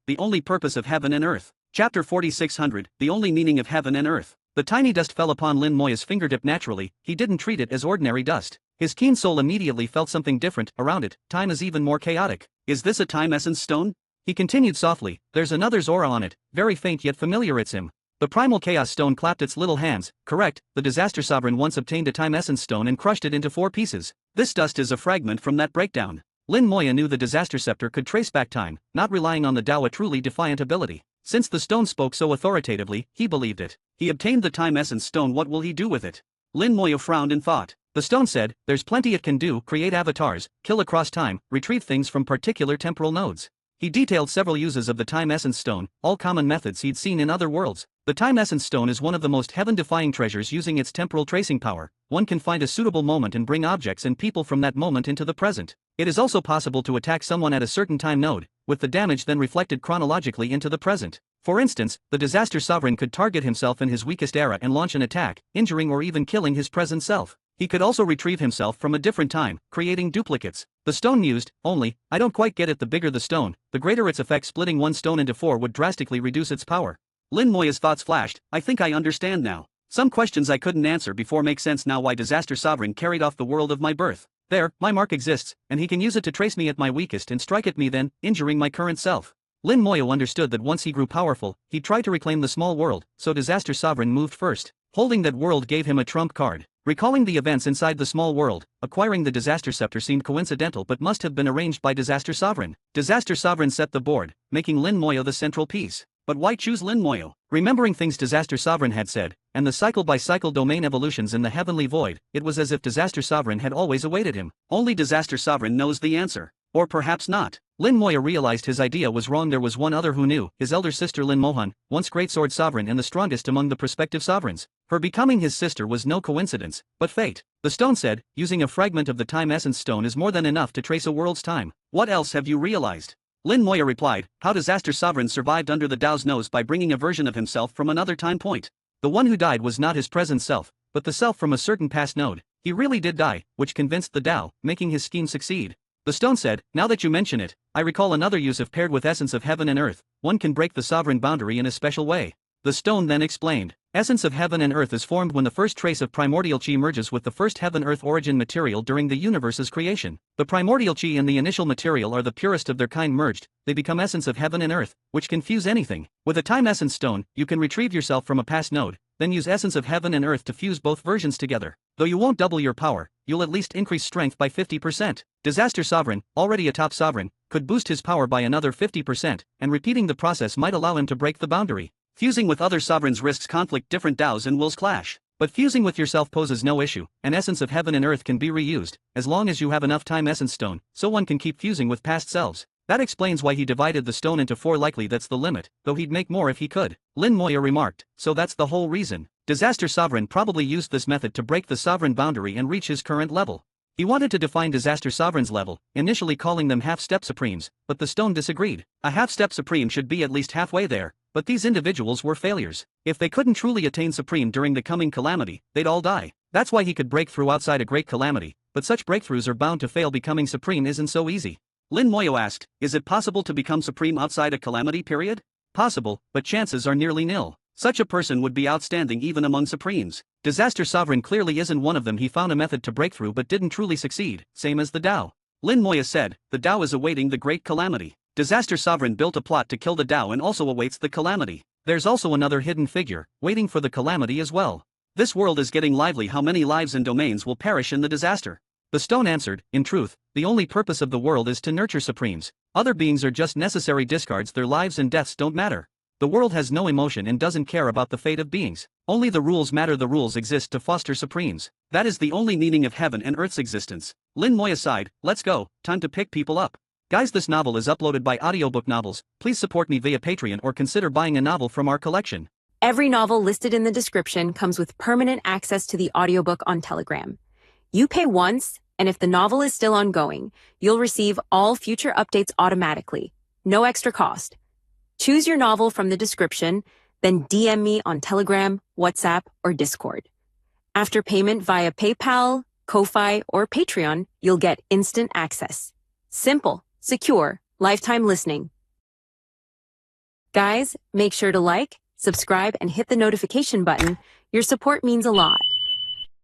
The Only Purpose of Heaven and Earth. Chapter 4600, The Only Meaning of Heaven and Earth. The tiny dust fell upon Lin Moya's fingertip naturally. He didn't treat it as ordinary dust. His keen soul immediately felt something different around it. Time is even more chaotic. Is this a time essence stone? He continued softly. There's another's aura on it, very faint yet familiar. It's him. The primal chaos stone clapped its little hands. Correct, the disaster sovereign once obtained a time essence stone and crushed it into 4 pieces. This dust is a fragment from that breakdown. Lin Moya knew the disaster scepter could trace back time, not relying on the Tao, a truly defiant ability. Since the stone spoke so authoritatively, he believed it. He obtained the time essence stone. What will he do with it? Lin Moya frowned in thought. The stone said, there's plenty it can do: create avatars, kill across time, retrieve things from particular temporal nodes. He detailed several uses of the time essence stone, all common methods he'd seen in other worlds. The time essence stone is one of the most heaven-defying treasures. Using its temporal tracing power, one can find a suitable moment and bring objects and people from that moment into the present. It is also possible to attack someone at a certain time node, with the damage then reflected chronologically into the present. For instance, the disaster sovereign could target himself in his weakest era and launch an attack, injuring or even killing his present self. He could also retrieve himself from a different time, creating duplicates. The stone used, only, I don't quite get it. The bigger the stone, the greater its effect. Splitting one stone into 4 would drastically reduce its power. Lin Moya's thoughts flashed. I think I understand now. Some questions I couldn't answer before make sense now. Why disaster sovereign carried off the world of my birth. There, my mark exists, and he can use it to trace me at my weakest and strike at me, then, injuring my current self. Lin Moya understood that once he grew powerful, he'd try to reclaim the small world, so disaster sovereign moved first. Holding that world gave him a trump card. Recalling the events inside the small world, acquiring the disaster scepter seemed coincidental but must have been arranged by disaster sovereign. Disaster sovereign set the board, making Lin Moya the central piece. But why choose Lin Moya? Remembering things disaster sovereign had said, and the cycle-by-cycle domain evolutions in the heavenly void, it was as if disaster sovereign had always awaited him. Only disaster sovereign knows the answer. Or perhaps not. Lin Moya realized his idea was wrong. There was one other who knew, his elder sister Lin Mohan, once great sword sovereign and the strongest among the prospective sovereigns. Her becoming his sister was no coincidence, but fate. The stone said, using a fragment of the time essence stone is more than enough to trace a world's time. What else have you realized? Lin Moya replied, how disaster sovereign survived under the Tao's nose by bringing a version of himself from another time point. The one who died was not his present self, but the self from a certain past node. He really did die, which convinced the Tao, making his scheme succeed. The stone said, now that you mention it, I recall another use of paired with essence of heaven and earth. One can break the sovereign boundary in a special way. The stone then explained, essence of heaven and earth is formed when the first trace of primordial chi merges with the first heaven-earth origin material during the universe's creation. The primordial chi and the initial material are the purest of their kind merged, they become essence of heaven and earth, which can fuse anything. With a time essence stone, you can retrieve yourself from a past node, then use essence of heaven and earth to fuse both versions together. Though you won't double your power, you'll at least increase strength by 50%. Disaster sovereign, already a top sovereign, could boost his power by another 50%, and repeating the process might allow him to break the boundary. Fusing with other sovereigns risks conflict, different Taos and wills clash. But fusing with yourself poses no issue. An essence of heaven and earth can be reused, as long as you have enough time essence stone, so one can keep fusing with past selves. That explains why he divided the stone into 4. Likely that's the limit, though he'd make more if he could. Lin Moya remarked, so that's the whole reason. Disaster sovereign probably used this method to break the sovereign boundary and reach his current level. He wanted to define disaster sovereign's level, initially calling them half-step supremes, but the stone disagreed. A half-step supreme should be at least halfway there, but these individuals were failures. If they couldn't truly attain supreme during the coming calamity, they'd all die. That's why he could break through outside a great calamity, but such breakthroughs are bound to fail. Becoming supreme isn't so easy. Lin Moyo asked, is it possible to become supreme outside a calamity period? Possible, but chances are nearly nil. Such a person would be outstanding even among supremes. Disaster sovereign clearly isn't one of them. He found a method to break through but didn't truly succeed, same as the Tao. Lin Moya said, the Tao is awaiting the great calamity. Disaster sovereign built a plot to kill the Tao and also awaits the calamity. There's also another hidden figure, waiting for the calamity as well. This world is getting lively. How many lives and domains will perish in the disaster? The stone answered, in truth, the only purpose of the world is to nurture supremes. Other beings are just necessary discards. Their lives and deaths don't matter. The world has no emotion and doesn't care about the fate of beings. Only the rules matter. The rules exist to foster supremes. That is the only meaning of heaven and earth's existence. Lin Moya sighed, let's go, time to pick people up. Guys, this novel is uploaded by Audiobook Novels. Please support me via Patreon or consider buying a novel from our collection. Every novel listed in the description comes with permanent access to the audiobook on Telegram. You pay once, and if the novel is still ongoing, you'll receive all future updates automatically. No extra cost. Choose your novel from the description, then DM me on Telegram, WhatsApp, or Discord. After payment via PayPal, Ko-Fi, or Patreon, you'll get instant access. Simple, secure, lifetime listening. Guys, make sure to like, subscribe, and hit the notification button. Your support means a lot.